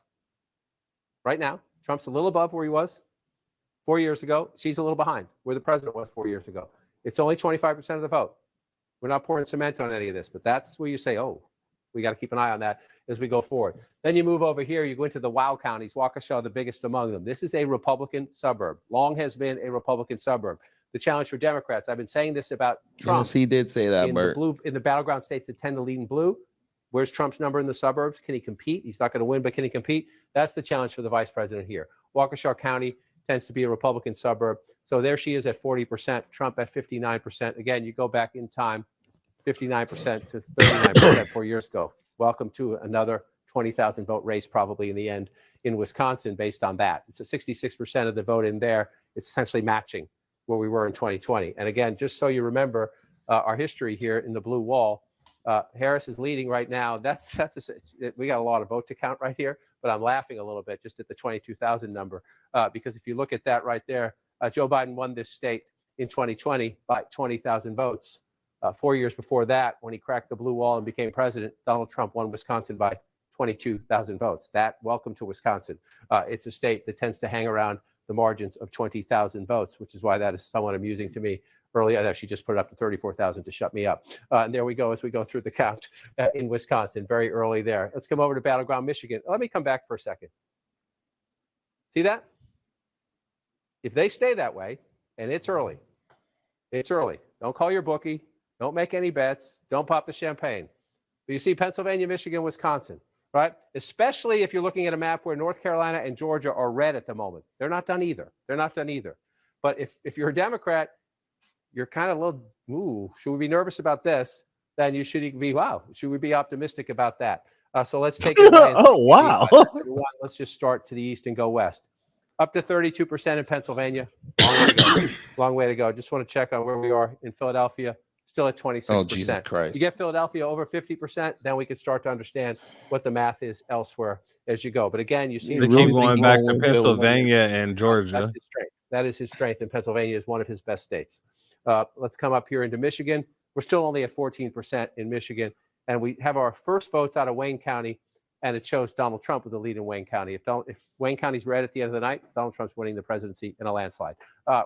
right now. Trump's a little above where he was 4 years ago. She's a little behind where the president was 4 years ago. It's only 25% of the vote. We're not pouring cement on any of this, but that's where you say, oh, we got to keep an eye on that as we go forward. Then you move over here, you go into the WOW counties, Waukesha, the biggest among them. This is a Republican suburb. Long has been a Republican suburb. The challenge for Democrats, I've been saying this about Trump. Yes, he did say that, Bert. In the battleground states that tend to lead in blue, where's Trump's number in the suburbs? Can he compete? He's not going to win, but can he compete? That's the challenge for the vice president here. Waukesha County tends to be a Republican suburb. So there she is at 40%, Trump at 59%. Again, you go back in time, 59% to 39% 4 years ago. Welcome to another 20,000 vote race, probably in the end in Wisconsin based on that. It's a 66% of the vote in there. It's essentially matching where we were in 2020. And again, just so you remember our history here in the blue wall, Harris is leading right now. We got a lot of vote to count right here, but I'm laughing a little bit just at the 22,000 number because if you look at that right there, Joe Biden won this state in 2020 by 20,000 votes. 4 years before that, when he cracked the blue wall and became president, Donald Trump won Wisconsin by 22,000 votes. Welcome to Wisconsin. It's a state that tends to hang around the margins of 20,000 votes, which is why that is somewhat amusing to me early. I know she just put it up to 34,000 to shut me up. And there we go as we go through the count in Wisconsin, very early there. Let's come over to battleground Michigan. Let me come back for a second. See that? If they stay that way, and it's early, Don't call your bookie. Don't make any bets. Don't pop the champagne. But you see Pennsylvania, Michigan, Wisconsin, right? Especially if you're looking at a map where North Carolina and Georgia are red at the moment. They're not done either. But if you're a Democrat, you're kind of a little, ooh, should we be nervous about this? Then you should be, wow, should we be optimistic about that? So let's take it away. Oh, wow. Let's just start to the east and go west. Up to 32% in Pennsylvania. Long way to go. Long way to go. Just want to check on where we are in Philadelphia. Still at 26%. Oh, Jesus Christ. You get Philadelphia over 50%, then we can start to understand what the math is elsewhere as you go. But again, you see They keep going back to Pennsylvania and Georgia. That's his strength. That is his strength, and Pennsylvania is one of his best states. Let's come up here into Michigan. We're still only at 14% in Michigan, and we have our first votes out of Wayne County, and it shows Donald Trump with the lead in Wayne County. If Wayne County's red at the end of the night, Donald Trump's winning the presidency in a landslide.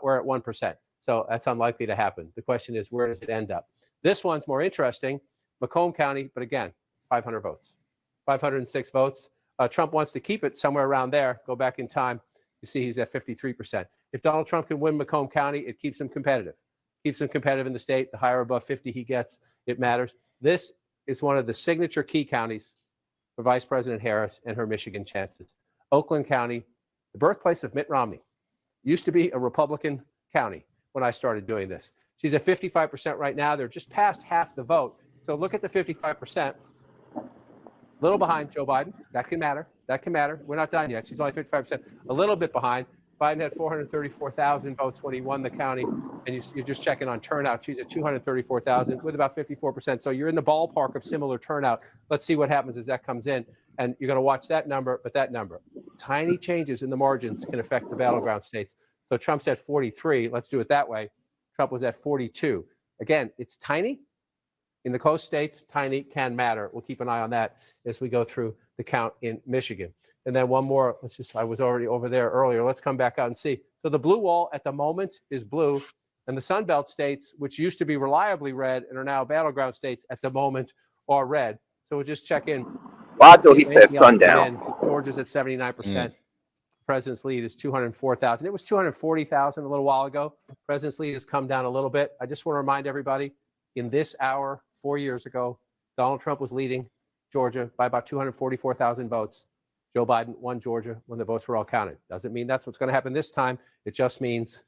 We're at 1%, so that's unlikely to happen. The question is, where does it end up? This one's more interesting, Macomb County, but again, 500 votes, 506 votes. Trump wants to keep it somewhere around there. Go back in time, you see he's at 53%. If Donald Trump can win Macomb County, it keeps him competitive. Keeps him competitive in the state. The higher above 50 he gets, it matters. This is one of the signature key counties for Vice President Harris and her Michigan chances. Oakland County, the birthplace of Mitt Romney, used to be a Republican county when I started doing this. She's at 55% right now. They're just past half the vote. So look at the 55%. A little behind Joe Biden. That can matter. We're not done yet. She's only 55%. A little bit behind. Biden had 434,000 votes when he won the county, and you're just checking on turnout. She's at 234,000 with about 54%. So you're in the ballpark of similar turnout. Let's see what happens as that comes in. And you're going to watch that number, but that number. Tiny changes in the margins can affect the battleground states. So Trump's at 43. Let's do it that way. Trump was at 42. Again, it's tiny. In the close states, tiny can matter. We'll keep an eye on that as we go through the count in Michigan. And then one more, I was already over there earlier. Let's come back out and see. So the blue wall at the moment is blue, and the Sun Belt states, which used to be reliably red and are now battleground states at the moment, are red. So we'll just check in. Well, I thought he said sundown. Georgia's at 79%. President's lead is 204,000. It was 240,000 a little while ago. President's lead has come down a little bit. I just want to remind everybody, in this hour, 4 years ago, Donald Trump was leading Georgia by about 244,000 votes. Joe Biden won Georgia when the votes were all counted. Doesn't mean that's what's going to happen this time. It just means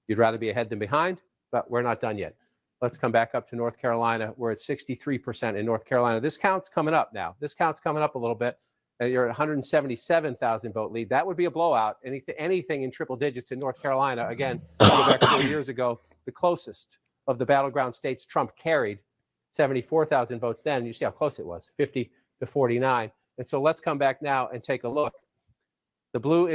you'd rather be ahead than behind, but we're not done yet. Let's come back up to North Carolina. We're at 63% in North Carolina. This count's coming up now. This count's coming up a little bit. You're at 177,000 vote lead. That would be a blowout. Anything in triple digits in North Carolina. Again, go back 4 years ago, the closest of the battleground states Trump carried, 74,000 votes then. You see how close it was, 50 to 49. And so let's come back now and take a look. The blue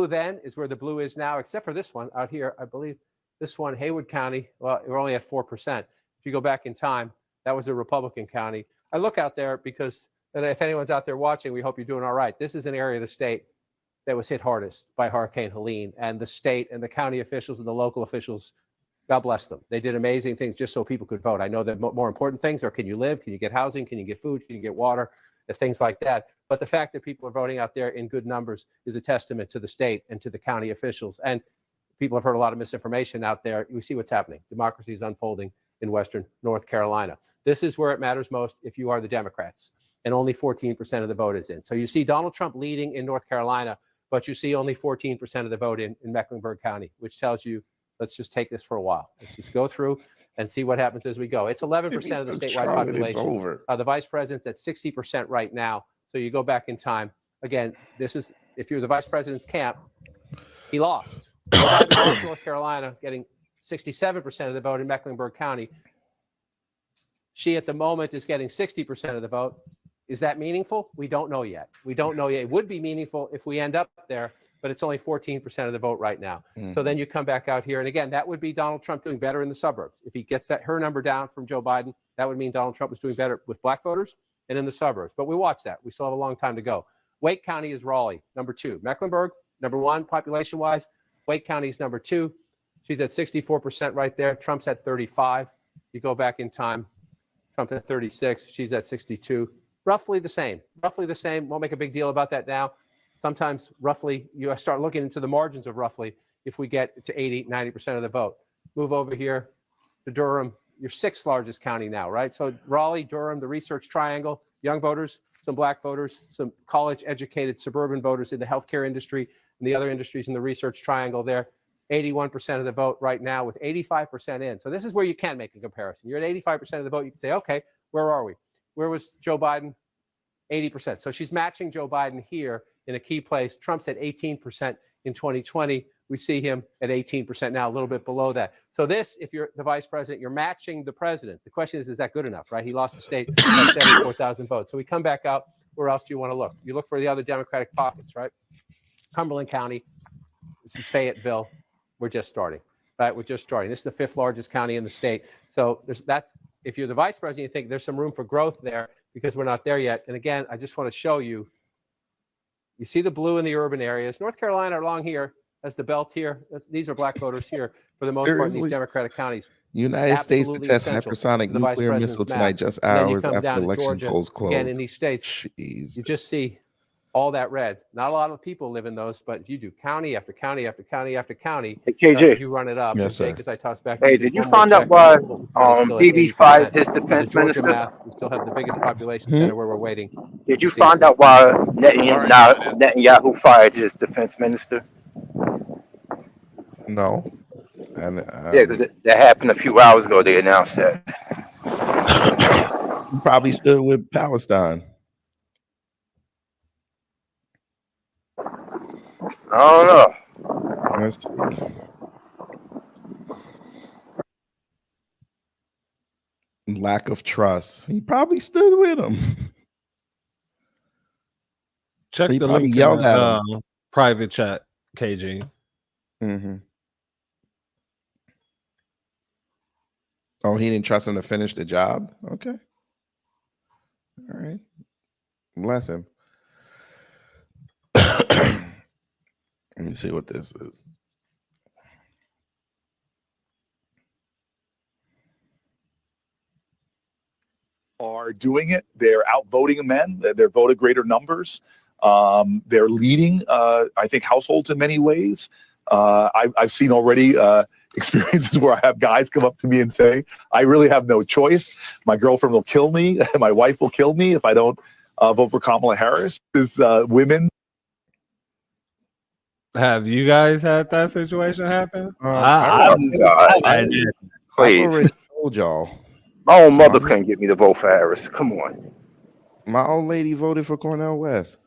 then is where the blue is now, except for this one out here. I believe this one, Haywood County, well, we're only at 4%. If you go back in time, that was a Republican county. I look out there because, and if anyone's out there watching, we hope you're doing all right. This is an area of the state that was hit hardest by Hurricane Helene, and the state and the county officials and the local officials, God bless them. They did amazing things just so people could vote. I know that more important things are, can you live? Can you get housing? Can you get food? Can you get water? Things like that. But the fact that people are voting out there in good numbers is a testament to the state and to the county officials. And people have heard a lot of misinformation out there. We see what's happening. Democracy is unfolding in Western North Carolina. This is where it matters most if you are the Democrats. And only 14% of the vote is in. So you see Donald Trump leading in North Carolina, but you see only 14% of the vote in Mecklenburg County, which tells you, let's just take this for a while. Let's just go through and see what happens as we go. It's 11% of the statewide population. The vice president's at 60% right now. So you go back in time. Again, this is, if you're the vice president's camp, he lost. North Carolina getting 67% of the vote in Mecklenburg County. She at the moment is getting 60% of the vote. Is that meaningful? We don't know yet. It would be meaningful if we end up there, but it's only 14% of the vote right now. So then you come back out here. And again, that would be Donald Trump doing better in the suburbs. If he gets her number down from Joe Biden, that would mean Donald Trump was doing better with black voters and in the suburbs. But we watch that. We still have a long time to go. Wake County is Raleigh, number 2. Mecklenburg, number 1 population-wise. Wake County is number 2. She's at 64% right there. Trump's at 35. You go back in time, Trump at 36. She's at 62. Roughly the same. Roughly the same. Won't make a big deal about that now. Sometimes roughly, you start looking into the margins of roughly if we get to 80, 90% of the vote. Move over here to Durham, your 6th largest county now, right? So Raleigh, Durham, the Research Triangle, young voters, some black voters, some college-educated suburban voters in the healthcare industry and the other industries in the Research Triangle there. 81% of the vote right now with 85% in. So this is where you can make a comparison. You're at 85% of the vote. You can say, okay, where are we? Where was Joe Biden? 80%. So she's matching Joe Biden here in a key place. Trump's at 18% in 2020. We see him at 18% now, a little bit below that. So this, if you're the vice president, you're matching the president. The question is that good enough, right? He lost the state by 74,000 votes. So we come back out. Where else do you want to look? You look for the other Democratic pockets, right? Cumberland County. This is Fayetteville. We're just starting, right? We're just starting. This is the 5th largest county in the state. So that's, if you're the vice president, you think there's some room for growth there because we're not there yet. And again, I just want to show you, you see the blue in the urban areas. North Carolina along here has the belt here. These are black voters here for the most part in these Democratic counties. United States to Absolutely test essential hypersonic to the vice nuclear president's missile map. tonight, just And then you hours come after down to election Georgia. polls closed. Again, in these states, Jeez. you just see all that red. Not a lot of people live in those, but if you do county after county after county after county, Hey, KJ. you run it up. Yes, And Jake, sir. as I toss back, Hey, just did you one more find out check. why We're still at BB 80%. fired his On the defense Georgia minister? map, we still have the biggest population center where we're waiting. Did you see find some- out why Netanyahu fired his defense minister? No. And Yeah, because that happened a few hours ago. They announced that. probably stood with Palestine. I don't know. Let's see. Lack of trust. He probably stood with him. Check He the probably link yelled in at the him. private chat, KG. Mm-hmm. Oh, he didn't trust him to finish the job? Okay. All right. Bless him. Let me see what this is. Are doing it. They're outvoting men. They're voted greater numbers. They're leading, I think, households in many ways. I've seen already experiences where I have guys come up to me and say, I really have no choice. My girlfriend will kill me. My wife will kill me if I don't vote for Kamala Harris. Women. Have you guys had that situation happen? I Please. already told y'all. My own mother couldn't get me to vote for Harris. Come on. My old lady voted for Cornel West.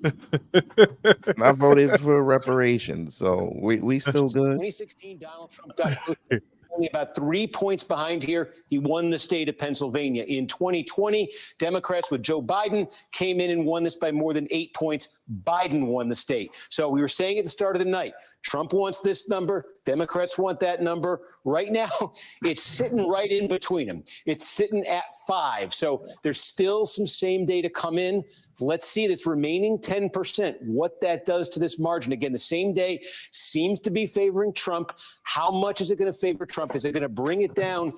And I voted for reparations, so we still good. 2016, Donald Trump got only about 3 points behind here. He won the state of Pennsylvania. In 2020, Democrats with Joe Biden came in and won this by more than 8 points. Biden won the state. So we were saying at the start of the night, Trump wants this number. Democrats want that number. Right now, it's sitting right in between them. It's sitting at 5. So there's still some same day to come in. Let's see this remaining 10%, what that does to this margin. Again, the same day seems to be favoring Trump. How much is it going to favor Trump? Is it going to bring it down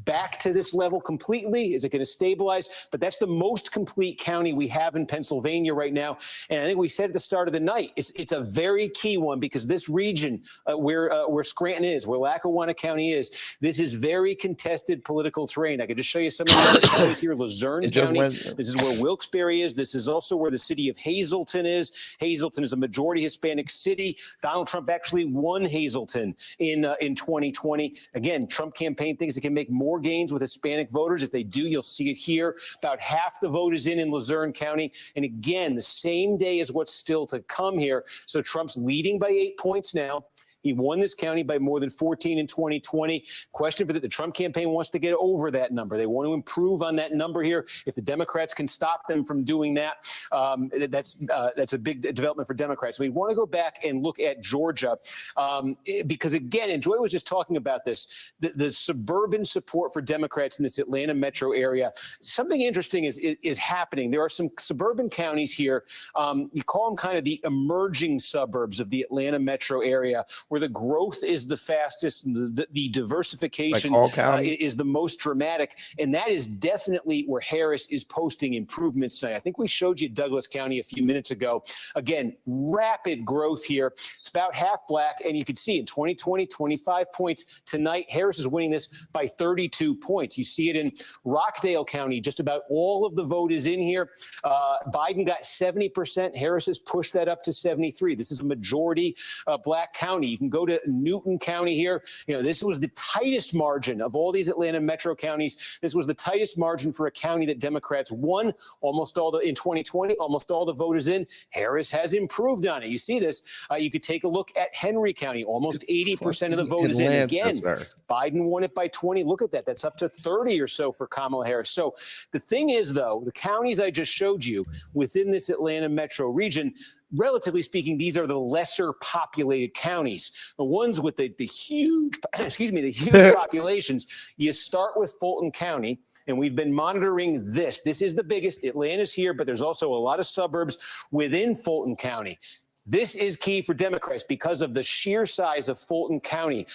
back to this level completely? Is it going to stabilize? But that's the most complete county we have in Pennsylvania right now. And I think we said at the start of the night, it's a very key one because this region where Scranton is, where Lackawanna County is, this is very contested political terrain. I could just show you some of the other counties here. Luzerne County, this is where Wilkes-Barre is. This is also where the city of Hazleton is. Hazleton is a majority Hispanic city. Donald Trump actually won Hazleton in 2020. Again, Trump campaign thinks it can make more gains with Hispanic voters. If they do, you'll see it here. About half the vote is in Luzerne County. And again, the same day is what's still to come here. So Trump's leading by 8 points now. He won this county by more than 14 in 2020. Question for the Trump campaign wants to get over that number. They want to improve on that number here. If the Democrats can stop them from doing that, that's a big development for Democrats. We want to go back and look at Georgia because, again, and Joy was just talking about this, the suburban support for Democrats in this Atlanta metro area. Something interesting is happening. There are some suburban counties here. You call them kind of the emerging suburbs of the Atlanta metro area, where the growth is the fastest, the diversification is the most dramatic. And that is definitely where Harris is posting improvements tonight. I think we showed you Douglas County a few minutes ago. Again, rapid growth here. It's about half black. And you can see in 2020, 25 points. Tonight, Harris is winning this by 32 points. You see it in Rockdale County. Just about all of the vote is in here. Biden got 70%. Harris has pushed that up to 73. This is a majority black county. You can go to Newton County here. You know, this was the tightest margin of all these Atlanta metro counties. This was the tightest margin for a county that Democrats won almost all in 2020. Almost all the vote is in. Harris has improved on it. You see this. You could take a look at Henry County. Almost 80% of the vote is in. Again, Biden won it by 20. Look at that. That's up to 30 or so for Kamala Harris. So the thing is, though, the counties I just showed you within this Atlanta metro region, relatively speaking, these are the lesser populated counties. The ones with the huge, the huge populations. You start with Fulton County. And we've been monitoring this. This is the biggest. Atlanta's here, but there's also a lot of suburbs within Fulton County. This is key for Democrats because of the sheer size of Fulton County.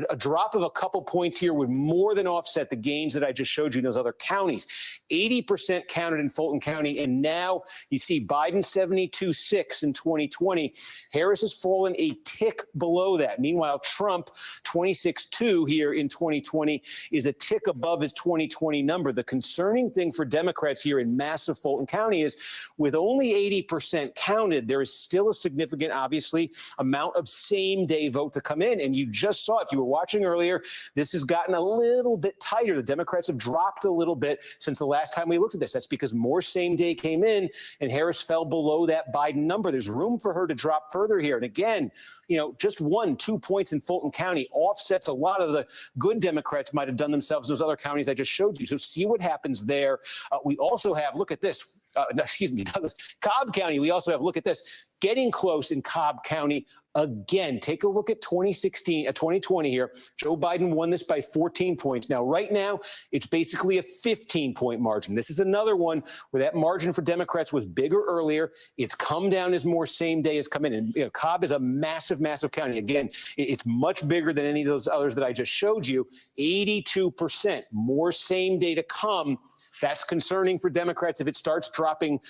A drop of a couple points here would more than offset the gains that I just showed you in those other counties. 80% counted in Fulton County, and now you see Biden 72.6 in 2020. Harris has fallen a tick below that. Meanwhile, Trump 26.2 here in 2020 is a tick above his 2020 number. The concerning thing for Democrats here in massive Fulton County is with only 80% counted, there is still a significant, obviously, amount of same-day vote to come in. And you just saw, if you were watching earlier, this has gotten a little bit tighter. The Democrats have dropped a little bit since the last time we looked at this. That's because more same-day came in, and Harris fell below that Biden number. There's room for her to drop further here. And again, you know, just 1-2 points in Fulton County offsets a lot of the good Democrats might have done themselves in those other counties I just showed you. So see what happens there. We also have, look at this. Douglas, Cobb County, we also have, look at this, getting close in Cobb County again. Take a look at 2020 here. Joe Biden won this by 14 points. Now, right now, it's basically a 15-point margin. This is another one where that margin for Democrats was bigger earlier. It's come down as more same day has come in. And you know, Cobb is a massive, massive county. Again, it's much bigger than any of those others that I just showed you. 82%, more same day to come. That's concerning for Democrats if it starts dropping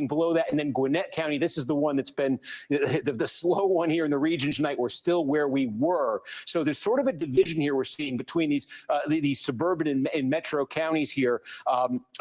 below that. And then Gwinnett County, this is the one that's been the slow one here in the region tonight. We're still where we were. So there's sort of a division here we're seeing between these suburban and metro counties here.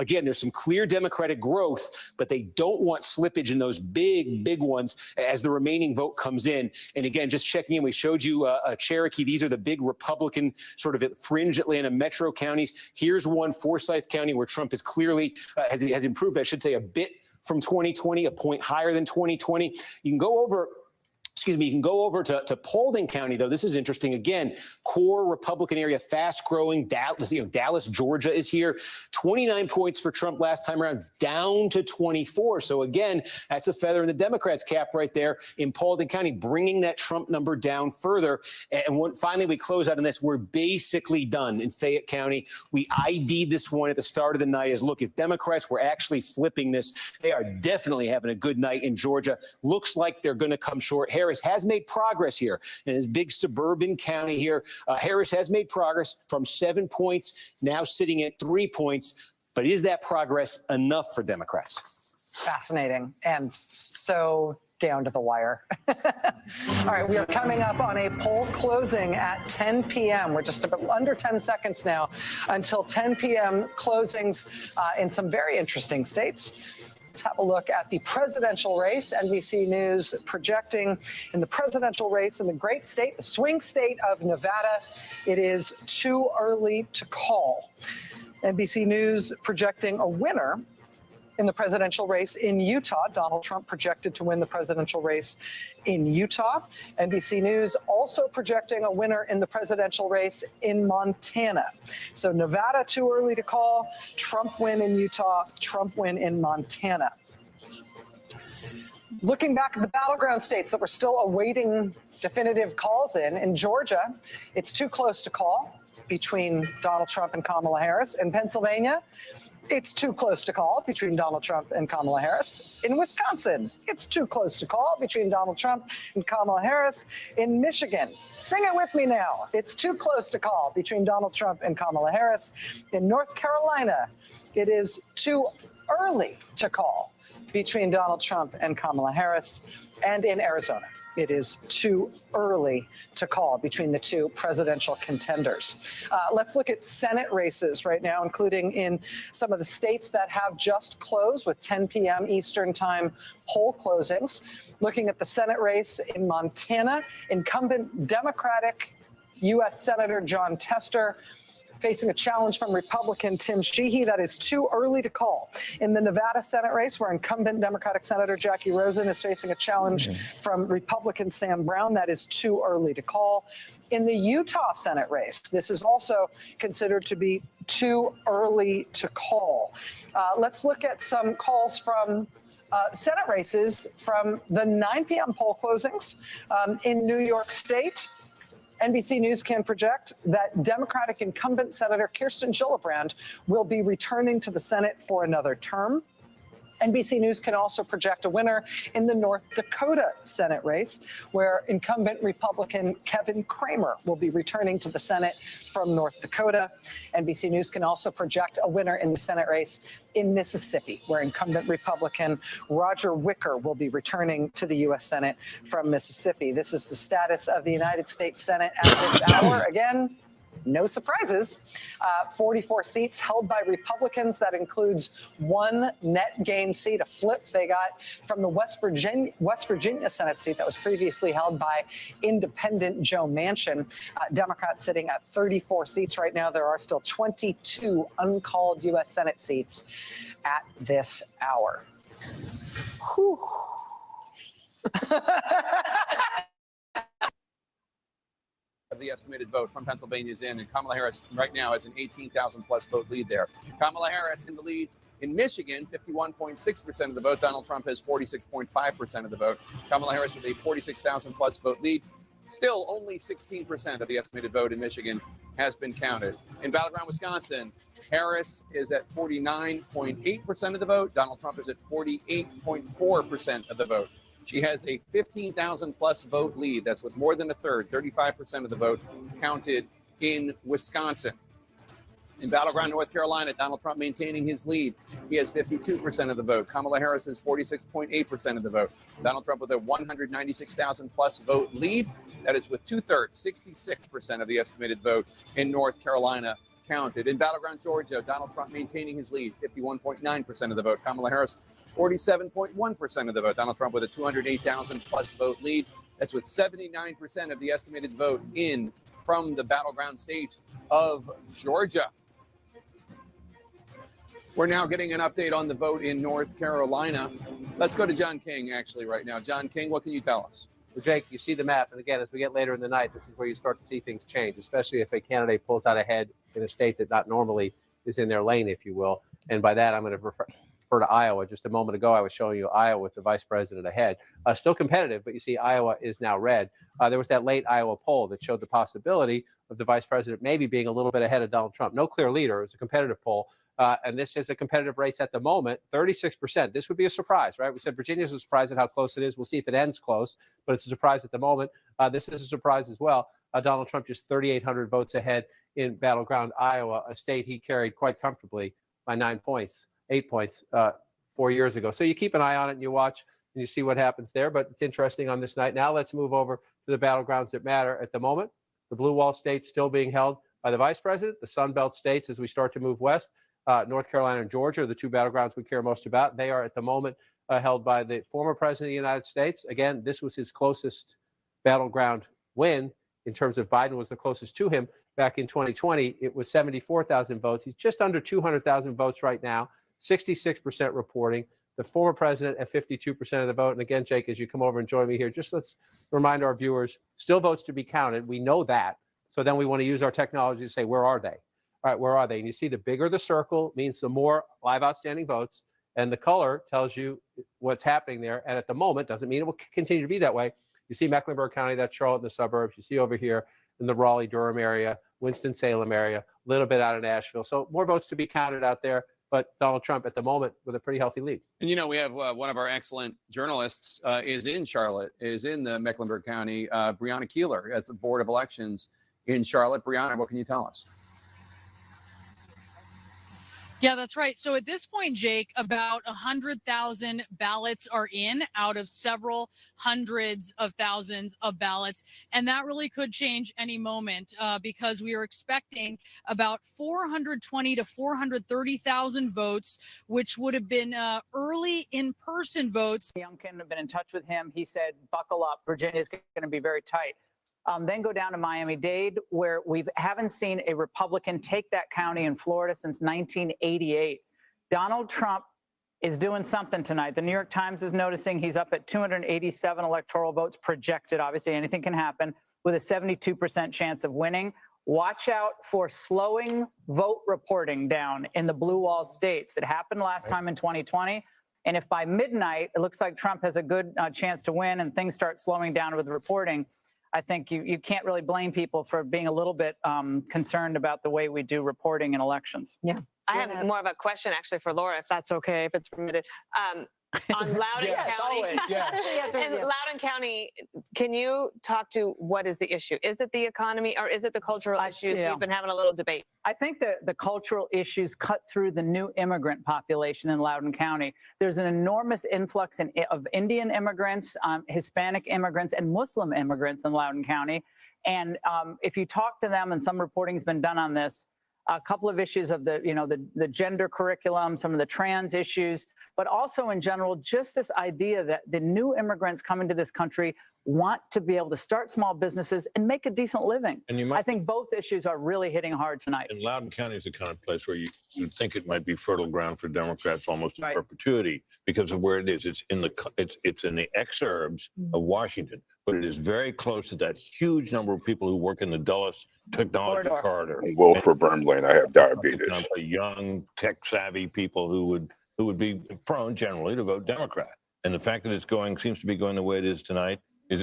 Again, there's some clear Democratic growth, but they don't want slippage in those big ones as the remaining vote comes in. And again, just checking in, we showed you Cherokee. These are the big Republican sort of fringe Atlanta metro counties. Here's one, Forsyth County, where Trump is clearly has improved, I should say, a bit from 2020, a point higher than 2020. You can go over to Paulding County, though. This is interesting. Again, core Republican area, fast growing. Dallas, Georgia is here. 29 points for Trump last time around, down to 24. So again, that's a feather in the Democrats' cap right there in Paulding County, bringing that Trump number down further. And finally, we close out on this. We're basically done in Fayette County. We ID'd this one at the start of the night as, look, if Democrats were actually flipping this, they are definitely having a good night in Georgia. Looks like they're going to come short. Harris has made progress here in his big suburban county here. Harris has made progress from 7 points, now sitting at 3 points. But is that progress enough for Democrats? Fascinating and so down to the wire. All right, we are coming up on a poll closing at 10 p.m. We're just about under 10 seconds now until 10 p.m. closings in some very interesting states. Let's have a look at the presidential race. NBC News projecting in the presidential race in the great state, the swing state of Nevada, it is too early to call. NBC News projecting a winner in the presidential race in Utah. Donald Trump projected to win the presidential race in Utah. NBC News also projecting a winner in the presidential race in Montana. So Nevada, too early to call. Trump win in Utah, Trump win in Montana. Looking back at the battleground states that we're still awaiting definitive calls in Georgia, it's too close to call between Donald Trump and Kamala Harris. In Pennsylvania, It's too close to call between Donald Trump and Kamala Harris. In Wisconsin, it's too close to call between Donald Trump and Kamala Harris. In Michigan, sing it with me now. It's too close to call between Donald Trump and Kamala Harris. In North Carolina, it is too early to call between Donald Trump and Kamala Harris. And in Arizona, it is too early to call between the two presidential contenders. Let's look at Senate races right now, including in some of the states that have just closed with 10 p.m. Eastern time poll closings. Looking at the Senate race in Montana, incumbent Democratic U.S. Senator John Tester facing a challenge from Republican Tim Sheehy. That is too early to call. In the Nevada Senate race, where incumbent Democratic Senator Jackie Rosen is facing a challenge from Republican Sam Brown, that is too early to call. In the Utah Senate race, this is also considered to be too early to call. Let's look at some calls from Senate races from the 9 p.m. poll closings in New York State. NBC News can project that Democratic incumbent Senator Kirsten Gillibrand will be returning to the Senate for another term. NBC News can also project a winner in the North Dakota Senate race, where incumbent Republican Kevin Cramer will be returning to the Senate from North Dakota. NBC News can also project a winner in the Senate race in Mississippi, where incumbent Republican Roger Wicker will be returning to the U.S. Senate from Mississippi. This is the status of the United States Senate at this hour. Again, no surprises. 44 seats held by Republicans. That includes one net gain seat, a flip they got from the West Virginia Senate seat that was previously held by independent Joe Manchin. Democrats sitting at 34 seats right now. There are still 22 uncalled U.S. Senate seats at this hour. Whew. The estimated vote from Pennsylvania is in, and Kamala Harris right now has an 18,000 plus vote lead there. Kamala Harris in the lead in Michigan, 51.6% of the vote. Donald Trump has 46.5% of the vote. Kamala Harris with a 46,000 plus vote lead. Still, only 16% of the estimated vote in Michigan has been counted. In battleground Wisconsin, Harris is at 49.8% of the vote. Donald Trump is at 48.4% of the vote. She has a 15,000 plus vote lead. That's with more than a third, 35% of the vote counted in Wisconsin. In battleground North Carolina, Donald Trump maintaining his lead. He has 52% of the vote. Kamala Harris has 46.8% of the vote. Donald Trump with a 196,000 plus vote lead. That is with 2/3, 66% of the estimated vote in North Carolina counted. In battleground Georgia, Donald Trump maintaining his lead, 51.9% of the vote. Kamala Harris, 47.1% of the vote. Donald Trump with a 208,000 plus vote lead. That's with 79% of the estimated vote in from the battleground state of Georgia. We're now getting an update on the vote in North Carolina. Let's go to John King actually right now. John King, what can you tell us? Well, Jake, you see the map. And again, as we get later in the night, this is where you start to see things change, especially if a candidate pulls out ahead in a state that not normally is in their lane, if you will. And by that, I'm going to refer to Iowa. Just a moment ago, I was showing you Iowa with the vice president ahead. Still competitive, but you see Iowa is now red. There was that late Iowa poll that showed the possibility of the vice president maybe being a little bit ahead of Donald Trump. No clear leader. It was a competitive poll. And this is a competitive race at the moment, 36%. This would be a surprise, right? We said Virginia's a surprise at how close it is. We'll see if it ends close, but it's a surprise at the moment. This is a surprise as well. Donald Trump just 3,800 votes ahead in battleground Iowa, a state he carried quite comfortably by 8 points 4 years ago. So you keep an eye on it and you watch and you see what happens there. But it's interesting on this night. Now let's move over to the battlegrounds that matter at the moment. The blue wall states still being held by the vice president. The Sun Belt states, as we start to move west, North Carolina and Georgia are the two battlegrounds we care most about. They are at the moment held by the former president of the United States. Again, this was his closest battleground win in terms of Biden was the closest to him back in 2020. It was 74,000 votes. He's just under 200,000 votes right now, 66% reporting. The former president at 52% of the vote. And again, Jake, as you come over and join me here, just let's remind our viewers, still votes to be counted. We know that. So then we want to use our technology to say, where are they? All right, where are they? And you see the bigger the circle means the more live outstanding votes. And the color tells you what's happening there. And at the moment, doesn't mean it will continue to be that way. You see Mecklenburg County, that's Charlotte in the suburbs. You see over here in the Raleigh-Durham area, Winston-Salem area, a little bit out of Nashville. So more votes to be counted out there. but Donald Trump at the moment with a pretty healthy lead. And you know, we have one of our excellent journalists is in Charlotte, is in the Mecklenburg County, Brianna Keeler, as the Board of Elections in Charlotte. Brianna, what can you tell us? Yeah, that's right. So at this point, Jake, about 100,000 ballots are in out of several hundreds of thousands of ballots. And that really could change any moment because we are expecting about 420 to 430,000 votes, which would have been early in-person votes. Youngkin have been in touch with him. He said, buckle up. Virginia is going to be very tight. Then go down to Miami-Dade, where we haven't seen a Republican take that county in Florida since 1988. Donald Trump is doing something tonight. The New York Times is noticing he's up at 287 electoral votes projected. Obviously, anything can happen, with a 72% chance of winning. Watch out for slowing vote reporting down in the blue wall states. It happened last time in 2020. And if by midnight, it looks like Trump has a good chance to win and things start slowing down with reporting, I think you can't really blame people for being a little bit concerned about the way we do reporting in elections. Yeah. I have more of a question actually for Laura, if that's okay, if it's permitted. On Loudoun Yes, County, always, yes. in Loudoun County, can you talk to what is the issue? Is it the economy or is it the cultural issues? yeah. We've been having a little debate. I think that the cultural issues cut through the new immigrant population in Loudoun County. There's an enormous influx of Indian immigrants, Hispanic immigrants, and Muslim immigrants in Loudoun County. And if you talk to them, and some reporting has been done on this, a couple of issues of the gender curriculum, some of the trans issues, but also in general, just this idea that the new immigrants coming to this country want to be able to start small businesses and make a decent living. And I think both issues are really hitting hard tonight. And Loudoun County is the kind of place where you'd think it might be fertile ground for Democrats almost in perpetuity because of where it is. It's in the exurbs of Washington, but it is very close to that huge number of people who work in the Dulles Technology Corridor. And Wilford Brimley, I have diabetes. Young, tech-savvy people who would be prone generally to vote Democrat. And the fact that seems to be going the way it is tonight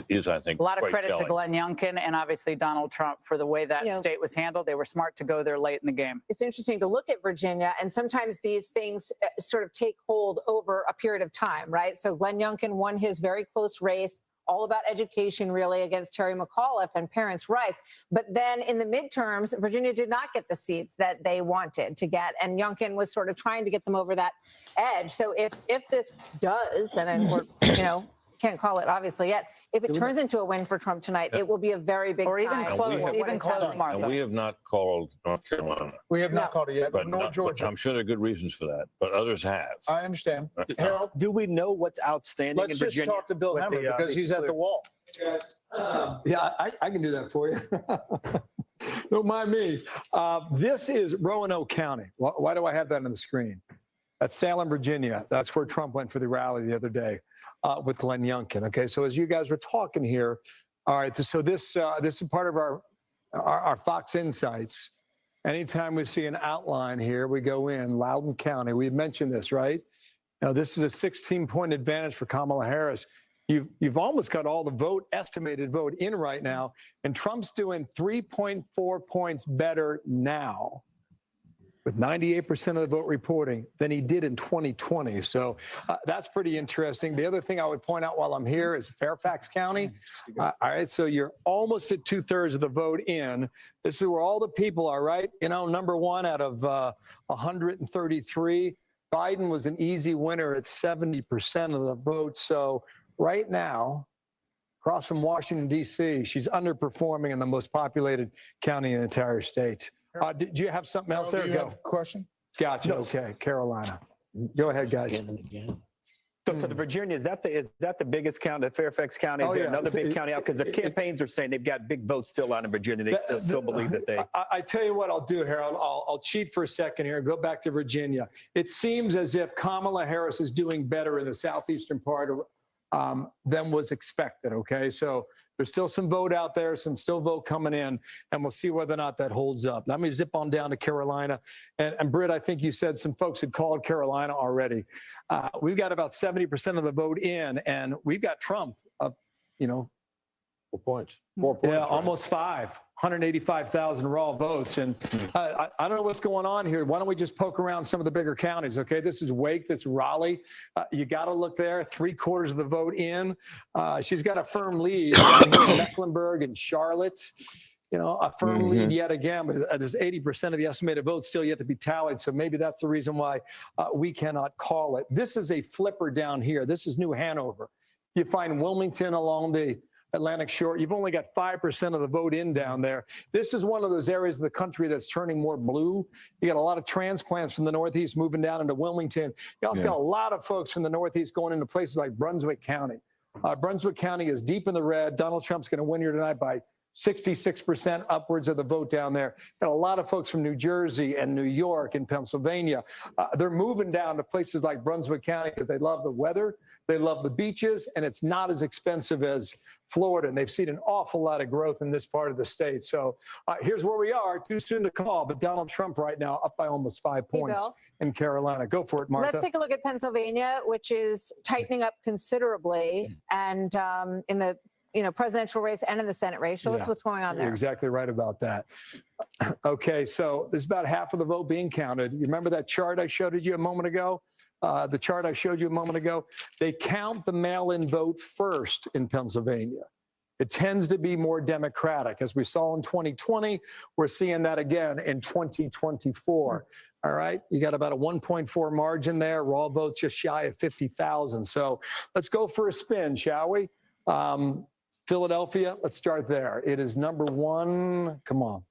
is I think, a lot of quite credit telling. to Glenn Youngkin and obviously Donald Trump for the way that state was handled. They were smart to go there late in the game. It's interesting to look at Virginia, and sometimes these things sort of take hold over a period of time, right? So Glenn Youngkin won his very close race, all about education, really, against Terry McAuliffe and parents' rights. But then in the midterms, Virginia did not get the seats that they wanted to get, and Youngkin was sort of trying to get them over that edge. So if this does, and we're, can't call it obviously yet, if it turns into a win for Trump tonight, it will be a very big or even And close, And we have not called North Carolina. We have not called it yet, But nor Georgia. I'm sure there are good reasons for that, but others have. I understand. Harold, do we know what's outstanding let's in just Virginia? talk to Bill Hemmer because he's at the wall. Yeah, I can do that for you. Don't mind me. This is Roanoke County. Why do I have that on the screen? That's Salem, Virginia. That's where Trump went for the rally the other day with Glenn Youngkin. Okay, so as you guys were talking here, all right, so this is part of our Fox Insights. Anytime we see an outline here, we go in Loudoun County. We've mentioned this, right? Now, this is a 16-point advantage for Kamala Harris. You've almost got all the estimated vote in right now, and Trump's doing 3.4 points better now with 98% of the vote reporting than he did in 2020. So that's pretty interesting. The other thing I would point out while I'm here is Fairfax County. All right, so you're almost at 2/3 of the vote in. This is where all the people are, right? Number one out of 133. Biden was an easy winner at 70% of the vote. So right now, across from Washington, D.C., she's underperforming in the most populated county in the entire state. Did you have something else there? Do you have a question? Gotcha. Okay, Carolina. Go ahead, guys. So the Virginia, is that the biggest county, the Fairfax County? Is there another big county out? Because the campaigns are saying they've got big votes still out in Virginia. They still believe that they... I tell you what I'll do, Harold. I'll cheat for a second here and go back to Virginia. It seems as if Kamala Harris is doing better in the southeastern part than was expected, okay? So there's still some vote out there, some vote coming in, and we'll see whether or not that holds up. Let me zip on down to Carolina. And Britt, I think you said some folks had called Carolina already. We've got about 70% of the vote in, and we've got Trump up, 4 points. 4 points. Yeah, right? almost 185,000 raw votes. And I don't know what's going on here. Why don't we just poke around some of the bigger counties? Okay, this is Wake, this is Raleigh. You got to look there. 3/4 of the vote in. She's got a firm lead down here in Mecklenburg and Charlotte. You know, a firm lead yet again, but there's 80% of the estimated votes still yet to be tallied. So maybe that's the reason why we cannot call it. This is a flipper down here. This is New Hanover. You find Wilmington along the Atlantic Shore. You've only got 5% of the vote in down there. This is one of those areas of the country that's turning more blue. You got a lot of transplants from the Northeast moving down into Wilmington. You also got a lot of folks from the Northeast going into places like Brunswick County. Brunswick County is deep in the red. Donald Trump's going to win here tonight by 66% upwards of the vote down there. Got a lot of folks from New Jersey and New York and Pennsylvania. They're moving down to places like Brunswick County because they love the weather, they love the beaches, and it's not as expensive as Florida. And they've seen an awful lot of growth in this part of the state. So here's where we are. Too soon to call, but Donald Trump right now up by almost 5 points in Carolina. Go for it, Martha. Let's take a look at Pennsylvania, which is tightening up considerably, and in the presidential race and in the Senate race. Show us what's going on there. You're exactly right about that. Okay, so there's about half of the vote being counted. You remember that chart I showed you a moment ago? The chart I showed you a moment ago? They count the mail-in vote first in Pennsylvania. It tends to be more Democratic. As we saw in 2020, we're seeing that again in 2024. All right, you got about a 1.4 margin there. Raw votes just shy of 50,000. So let's go for a spin, shall we? Philadelphia, let's start there. It is number one. Come on,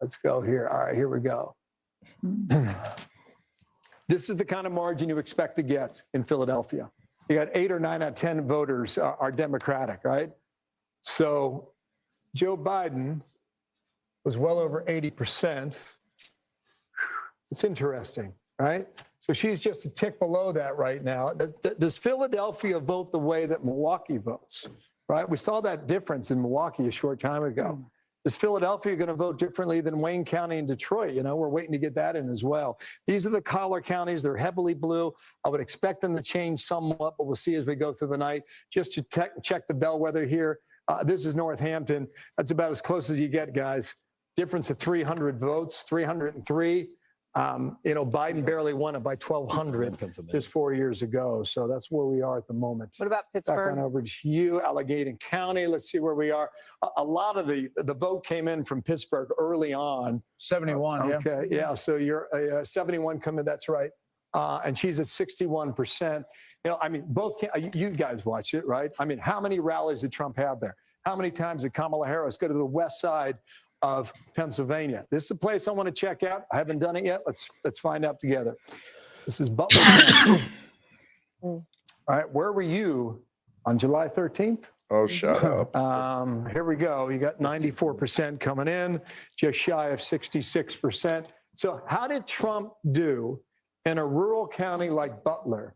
let's go here. All right, here we go. This is the kind of margin you expect to get in Philadelphia. You got 8 or 9 out of 10 voters are Democratic, right? So Joe Biden was well over 80%. It's interesting, right? So she's just a tick below that right now. Does Philadelphia vote the way that Milwaukee votes? Right? We saw that difference in Milwaukee a short time ago. Is Philadelphia going to vote differently than Wayne County and Detroit? You know, we're waiting to get that in as well. These are the collar counties. They're heavily blue. I would expect them to change somewhat, but we'll see as we go through the night. Just to check the bellwether here. This is Northampton. That's about as close as you get, guys. Difference of 300 votes, 303. Biden barely won it by 1,200 just 4 years ago. So that's where we are at the moment. What about Pittsburgh? Back on over to you, Allegheny County. Let's see where we are. A lot of the vote came in from Pittsburgh early on. 71, yeah. Okay, yeah. So you're 71 coming. That's right. And she's at 61%. I mean, both you guys watch it, right? I mean, how many rallies did Trump have there? How many times did Kamala Harris go to the west side of Pennsylvania? This is a place I want to check out. I haven't done it yet. Let's find out together. This is Butler County. All right, where were you on July 13th? Oh, shut up. Here we go. You got 94% coming in, just shy of 66%. So how did Trump do in a rural county like Butler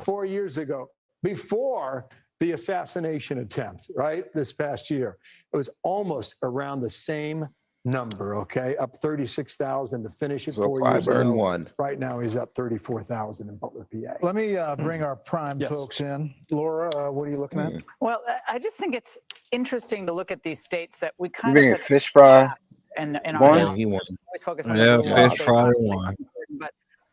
4 years ago, before the assassination attempt, right, this past year? It was almost around the same number, okay, up 36,000 to finish it So 4 years ago. one. Right now, he's up 34,000 in Butler, PA. Let me bring our prime Yes. folks in. Laura, what are you looking at? Well, I just think it's interesting to look at these states that we You kind bring a of fish fry. and our One? analysis He won. always focus on Yeah, the fish states, fry not one.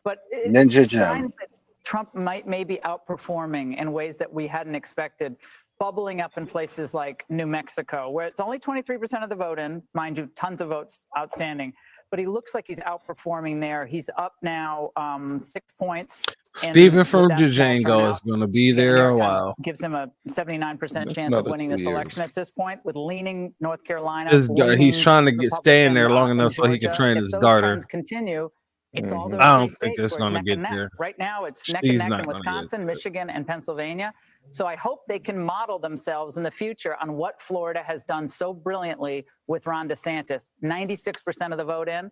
but Ninja it's Jam. signs that Trump may be outperforming in ways that we hadn't expected, bubbling up in places like New Mexico, where it's only 23% of the vote in, mind you, tons of votes outstanding, but he looks like he's outperforming there. He's up now 6 points. Stephen from with that small Django turnout. is going to be The New there a York Times while. gives him a 79% That's chance of another winning 2 this years. election at this point, with leaning North Carolina. He's leaning trying to stay in there long Republican, enough so he can Georgia. train If his those daughter. trends continue, it's all those I three don't think states it's where going to neck get and neck. there. Right now, it's neck She's and neck not in gonna get Wisconsin, there. Michigan, and Pennsylvania. So I hope they can model themselves in the future on what Florida has done so brilliantly with Ron DeSantis. 96% of the vote in,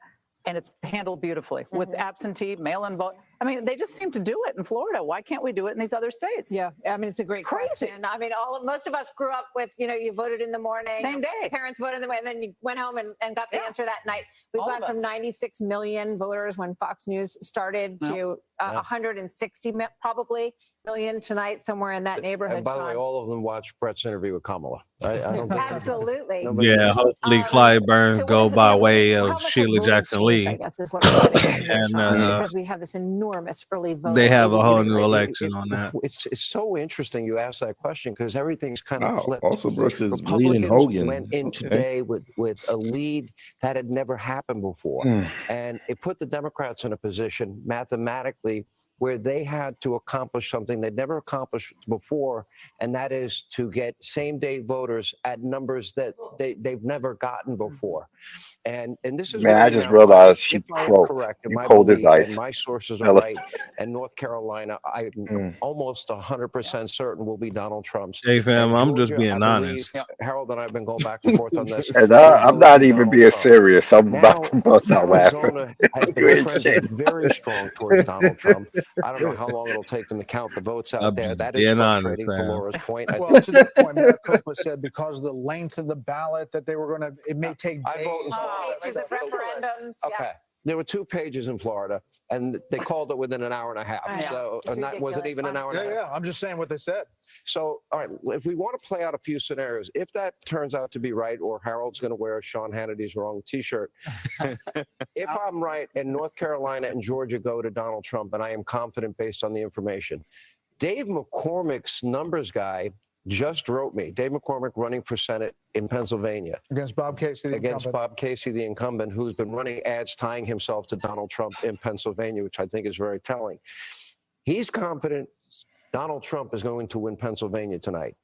and it's handled beautifully with absentee, mail-in vote. I mean, they just seem to do it in Florida. Why can't we do it in these other states? Yeah, I mean, it's a great Crazy. question. I mean, most of us grew up with, you voted in the morning. Same day. Parents voted in the morning, and then you went home and got the Yeah. answer that night. We've All gone of from us. 96 million voters when Fox News started to 160 probably million tonight, somewhere in that neighborhood. And by the way, Sean. all of them watched Brett's interview with Kamala. I don't think Absolutely. Yeah, hopefully Clyde Burns So go what is it, by you know, way how of much has Sheila voting Jackson changed, Lee. I guess is what I'm getting at here, And Sean, because we have this enormous early vote. they have a whole new election on that. It's so interesting you asked that question because everything's kind of Wow. flipped. Also, Brooks is leading Republicans Hogan. went in Okay. today with a lead that had never happened before. Mm. And it put the Democrats in a position mathematically where they had to accomplish something they'd never accomplished before, and that is to get same-day voters at numbers that they've never gotten before. And this is Man, where I we just now realized find, she if I am croaked. correct in You my cold as belief, ice. and my sources are Ella. right, and North Carolina, I'm almost 100% certain will be Donald Trump's. Hey, fam, And I'm just Georgia, being I believe, honest. Harold and I have been going back and forth on this. And will I'm vote not for even Donald being Trump. serious. I'm Now, about to bust out laughing. Arizona has been Good trending shit. very strong towards Donald Trump. I don't know how long it'll take them to count the votes out I'm there. just That is being honest, frustrating to fam. Laura's point. I Well, think to that point, Maricopa said because of the length of the ballot that they were going to, it may take days. Pages of referendums. Yeah. Okay. There were 2 pages in Florida, and they called it within an hour and a half. I know. So, It's not, was it ridiculous, even an hour and a half? Yeah, I'm just saying what they said. So, all right, if we want to play out a few scenarios, if that turns out to be right, or Harold's going to wear Sean Hannity's wrong T-shirt, if I'm right and North Carolina and Georgia go to Donald Trump, and I am confident based on the information, Dave McCormick's numbers guy just wrote me. Dave McCormick running for Senate in Pennsylvania. Against Bob Casey, the Against incumbent. Bob Casey, the incumbent, who's been running ads tying himself to Donald Trump in Pennsylvania, which I think is very telling. He's confident Donald Trump is going to win Pennsylvania tonight.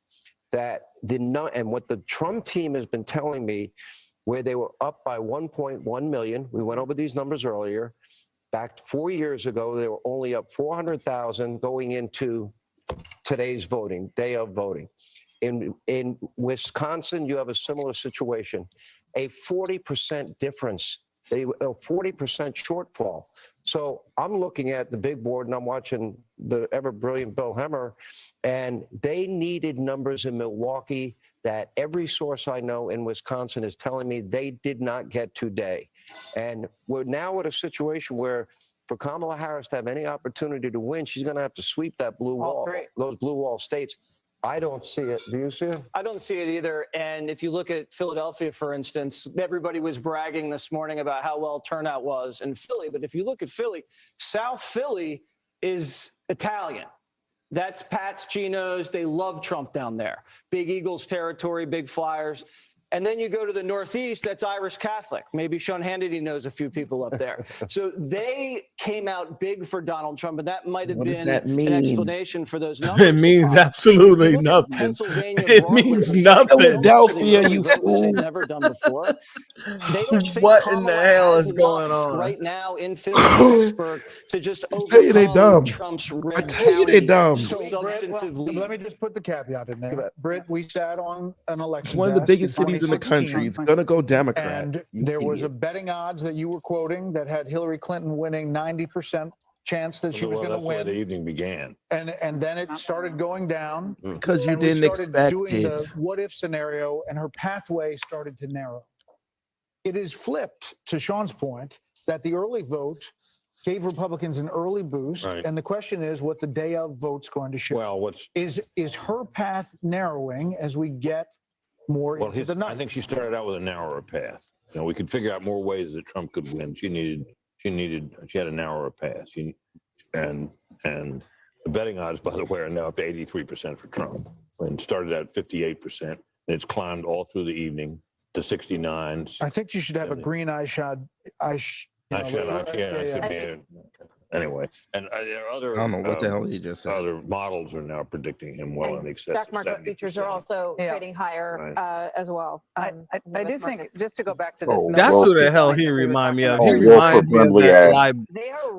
And what the Trump team has been telling me, where they were up by 1.1 million, we went over these numbers earlier. Back 4 years ago, they were only up 400,000 going into today's voting, day of voting. In Wisconsin, you have a similar situation, a 40% difference, a 40% shortfall. So I'm looking at the big board and I'm watching the ever brilliant Bill Hemmer, and they needed numbers in Milwaukee that every source I know in Wisconsin is telling me they did not get today. And we're now at a situation where for Kamala Harris to have any opportunity to win, she's going to have to sweep that blue wall, those blue wall states. I don't see it. Do you see it? I don't see it either. And if you look at Philadelphia, for instance, everybody was bragging this morning about how well turnout was in Philly. But if you look at Philly, South Philly is Italian. That's Pat's, Geno's. They love Trump down there. Big Eagles territory, big Flyers. And then you go to the Northeast, that's Irish Catholic. Maybe Sean Hannity knows a few people up there. So they came out big for Donald Trump, and that might have What does been that mean? an explanation for those numbers. It means absolutely nothing. Pennsylvania It means nothing. Philadelphia, you fool. They've never done before. They don't think What in Kamala the hell has is going enough on? right now in Pittsburgh to just I tell you they overcome dumb. Trump's I red tell you they county dumb. substantive lead. Let me just put the caveat in there. Britt, we sat on an election It's one of the desk biggest in cities in the 2016, country. It's gonna go Democrat. And You there was a idiot. betting odds that you were quoting that had Hillary Clinton winning 90% chance that she was going to That's where the win. evening began. And then it started going down. Because you and we didn't started expect doing it. the what if scenario, and her pathway started to narrow. It is flipped, to Sean's point, that the early vote gave Republicans an early boost. Right. And the question is what the day of vote's going to show. Well, is her path narrowing as we get more into the night? I think she started out with a narrower path. You know, we could figure out more ways that Trump could win. She had a narrower path. And the betting odds, by the way, are now up to 83% for Trump. And started at 58%, and it's climbed all through the evening to 69. I think you should have a green eyeshade. Anyway, and there are other. I don't know what the hell he just said. Other models are now predicting him well in excess Stock of market 70%. futures are also trading higher as well. I do think, just to go back to this. That's who the hell he remind me of. He Oh, reminds me of Brimley that ads.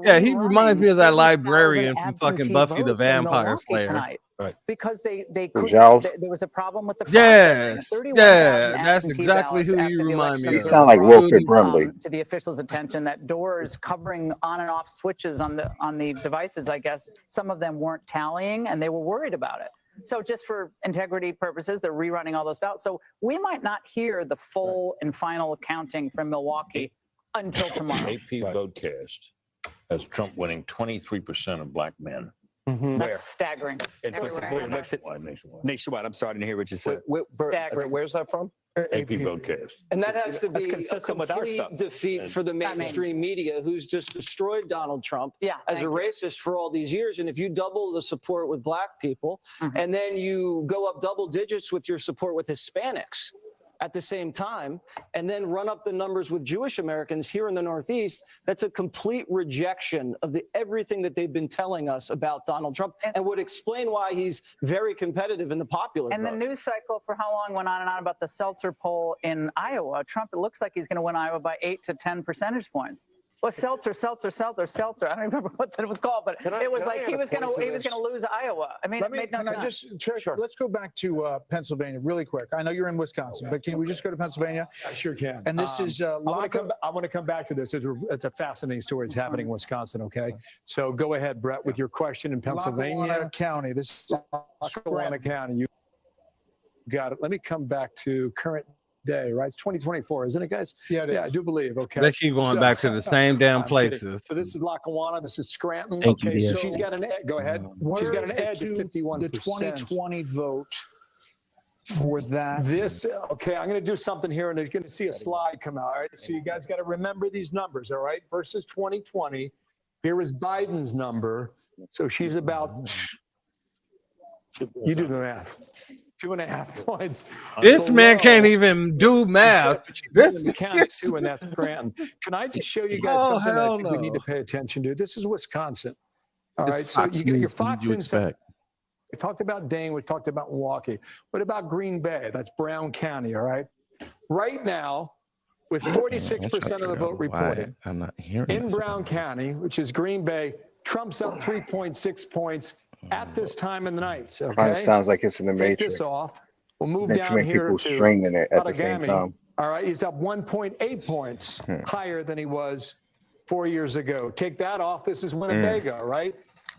yeah, he reminds me of that librarian from fucking Buffy the Vampire Slayer. Tonight. Right. Because they Giles? couldn't, there was a problem with the Yes, processing. yeah, 31,000 that's absentee exactly ballots who after you the remind me elections of. You sound like were Wilfred brought, Brimley. to the officials' attention that doors covering on and off switches on the devices, I guess some of them weren't tallying, and they were worried about it. So just for integrity purposes, they're rerunning all those ballots. So we might not hear the full and final accounting from Milwaukee until tomorrow. AP Votecast has Trump winning 23% of black men. That's staggering. Nationwide. I'm sorry to hear what you said. Staggering. Where's that from? AP Votecast. And that has to That's be a consistent with our complete stuff. defeat for the mainstream media, who's just destroyed Donald Trump as a racist for all these years. And if you double the support with black people, and then you go up double digits with your support with Hispanics at the same time, and then run up the numbers with Jewish Americans here in the Northeast, that's a complete rejection of everything that they've been telling us about Donald Trump, and would explain why he's very competitive in the popular And vote. the news cycle for how long went on and on about the Seltzer poll in Iowa. Trump, it looks like he's going to win Iowa by 8 to 10 percentage points. Well, Seltzer. I don't remember what that was called, but it was like he was going to lose Iowa. I mean, it made no sense. Let's go back to Pennsylvania really quick. I know you're in Wisconsin, but can we just go to Pennsylvania? I sure can. And this is I want to come back to this. It's a fascinating story. It's happening in Wisconsin. Okay, so go ahead, Brett, with your question in Pennsylvania. Lackawanna County. This is Lackawanna County. You got it. Let me come back to current day, right? It's 2024, isn't it, guys? Yeah, it is. Yeah, I do believe. Okay. They keep going back to the same damn I'm kidding. places. So this is Lackawanna. This is Scranton. Thank you, Okay, so DS. she's got an edge. Go ahead. She's got an edge of 51%. The 2020 vote for that. Okay, I'm going to do something here, and you're going to see a slide come out. All right, so you guys got to remember these numbers. All right, versus 2020. Here is Biden's number. So she's about. You do the math. 2.5 points. This man can't even do math. This counts too, and that's Scranton. Can I just show you guys something that I think we need to no. pay attention to? This is Wisconsin. All It's right, so Fox you get News. your What Fox did you Insight. expect? We talked about Dane. We talked about Milwaukee. What about Green Bay? That's Brown County. All right. Right now, with 46% of the vote reported I'm not hearing in this. Brown County, which is Green Bay, Trump's up 3.6 points at this time in the night. Kind of Okay. sounds like it's in the Take Matrix. this off. We'll move Next down minute, here people to stringing it at the same Outagamie. time. All right, he's up 1.8 points higher than he was 4 years ago. Take that off. This is Winnebago, right?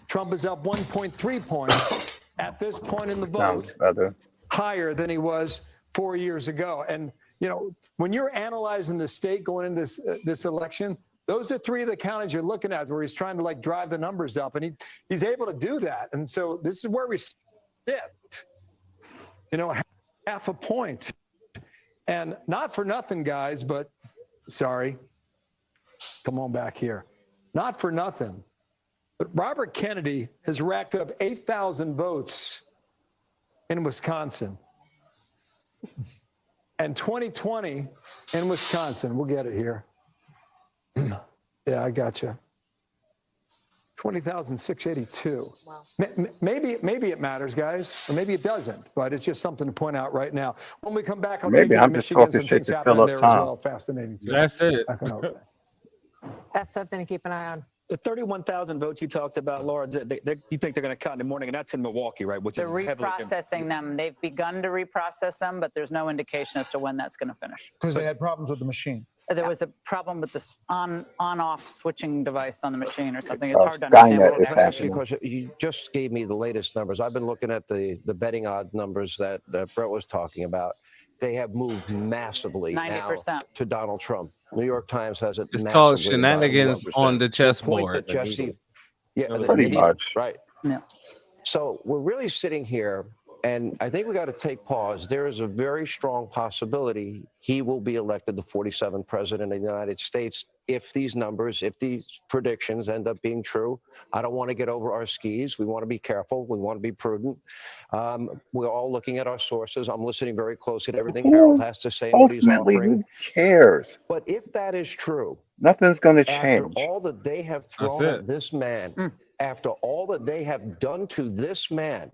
Trump is up 1.3 points at this point in the Sounds vote, better. higher than he was 4 years ago. And you know, when you're analyzing the state going into this election, those are three of the counties you're looking at where he's trying to like drive the numbers up, and he's able to do that. And so this is where we sit. You know, half a point. And not for nothing, guys, but sorry. Come on back here. Not for nothing. But Robert Kennedy has racked up 8,000 votes in Wisconsin. And 2020 in Wisconsin, we'll get it here. Yeah, I got you. 20,682. Wow. Maybe it matters, guys, or maybe it doesn't. But it's just something to point out right now. When we come back, I'll Maybe take you to I'm just Michigan. talking Some shit things to happening fill up there as time. well. Fascinating. too. That's it. That's something to keep an eye on. The 31,000 votes you talked about, Laura, you think they're going to count in the morning, and that's in Milwaukee, right? Which They're is heavily reprocessing them. They've begun to reprocess them, but there's no indication as to when that's going to finish. Because they had problems with the machine. There was a problem with this on-off switching device on the machine or something. It's Oh, hard to understand. Skynet what is it was. happening. Because you just gave me the latest numbers. I've been looking at the betting odd numbers that Brett was talking about. They have moved massively now 90%. to Donald Trump. New York Times has it. It's called massively about shenanigans 1%. on the The point chessboard. that Jesse, yeah, the Pretty media- much. right. Yeah. So we're really sitting here, and I think we got to take pause. There is a very strong possibility he will be elected the 47th president of the United States if these numbers, if these predictions end up being true. I don't want to get over our skis. We want to be careful. We want to be prudent. We're all looking at our sources. I'm listening very closely to everything Harold has to say and what he's Ultimately, offering. who cares? But if that is true, Nothing's going to after change. all that they have That's thrown it. at this man, after all that they have done to this man,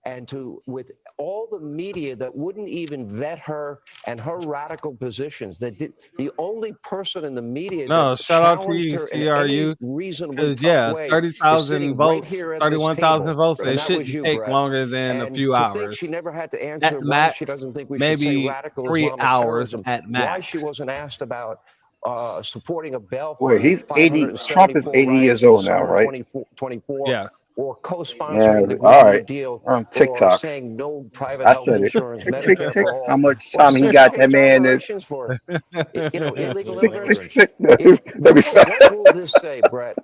and with all the media that wouldn't even vet her and her radical positions, that did, the only person in the media No, that shout out to challenged you, her in any CRU. reasonably Because, tough yeah, way is 30,000 sitting right votes, here at this 31,000 table. votes, And it that shouldn't was you, take Brett. longer than a And few to think hours. she never had to answer At why max, she doesn't think we should say maybe radical 3 Islamic hours terrorism, at why she max. wasn't asked about supporting a bill Boy, for he's 80. Trump is 574 80 years riots in old now, summer right? 24, Yeah. or co-sponsoring Yeah. the Green All New right. Deal, On or TikTok. saying no private I health said it. insurance, Tick, tick, Medicare tick. for all, How much or time he saying got change that man is. operations for illegal Tick, immigrants. tick, tick. Let me stop. What will this say, Brett?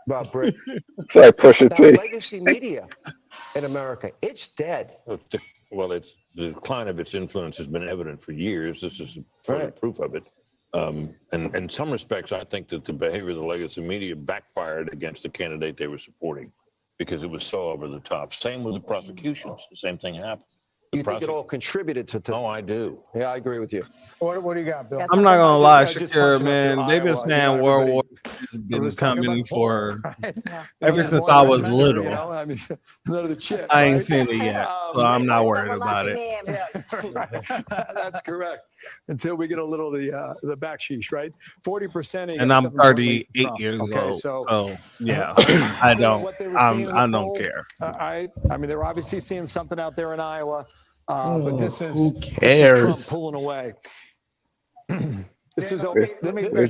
About Brit. Sorry, Pusha That T. legacy media in America, it's dead. Well, it's the decline of its influence has been evident for years. This is further proof of it. And in some respects, I think that the behavior of the legacy media backfired against the candidate they were supporting because it was so over the top. Same with the prosecutions. The same thing happened. You think it all contributed to? Oh, I do. Yeah, I agree with you. What do you got, Bill? I'm not gonna lie, just Shakira, punching up to man. They've been Iowa, saying World War has been coming for ever since I was little. You know, I mean, another chip. I ain't right? seen it yet, so I'm not worried about it. That's correct. Until we get a little of the backsheesh, right? 40%. And I'm 38 years okay, old, so yeah, I don't. What they were seeing in the I don't poll, care. I mean, they're obviously seeing something out there in Iowa, but this is who This is cares? Trump pulling away. This is Where's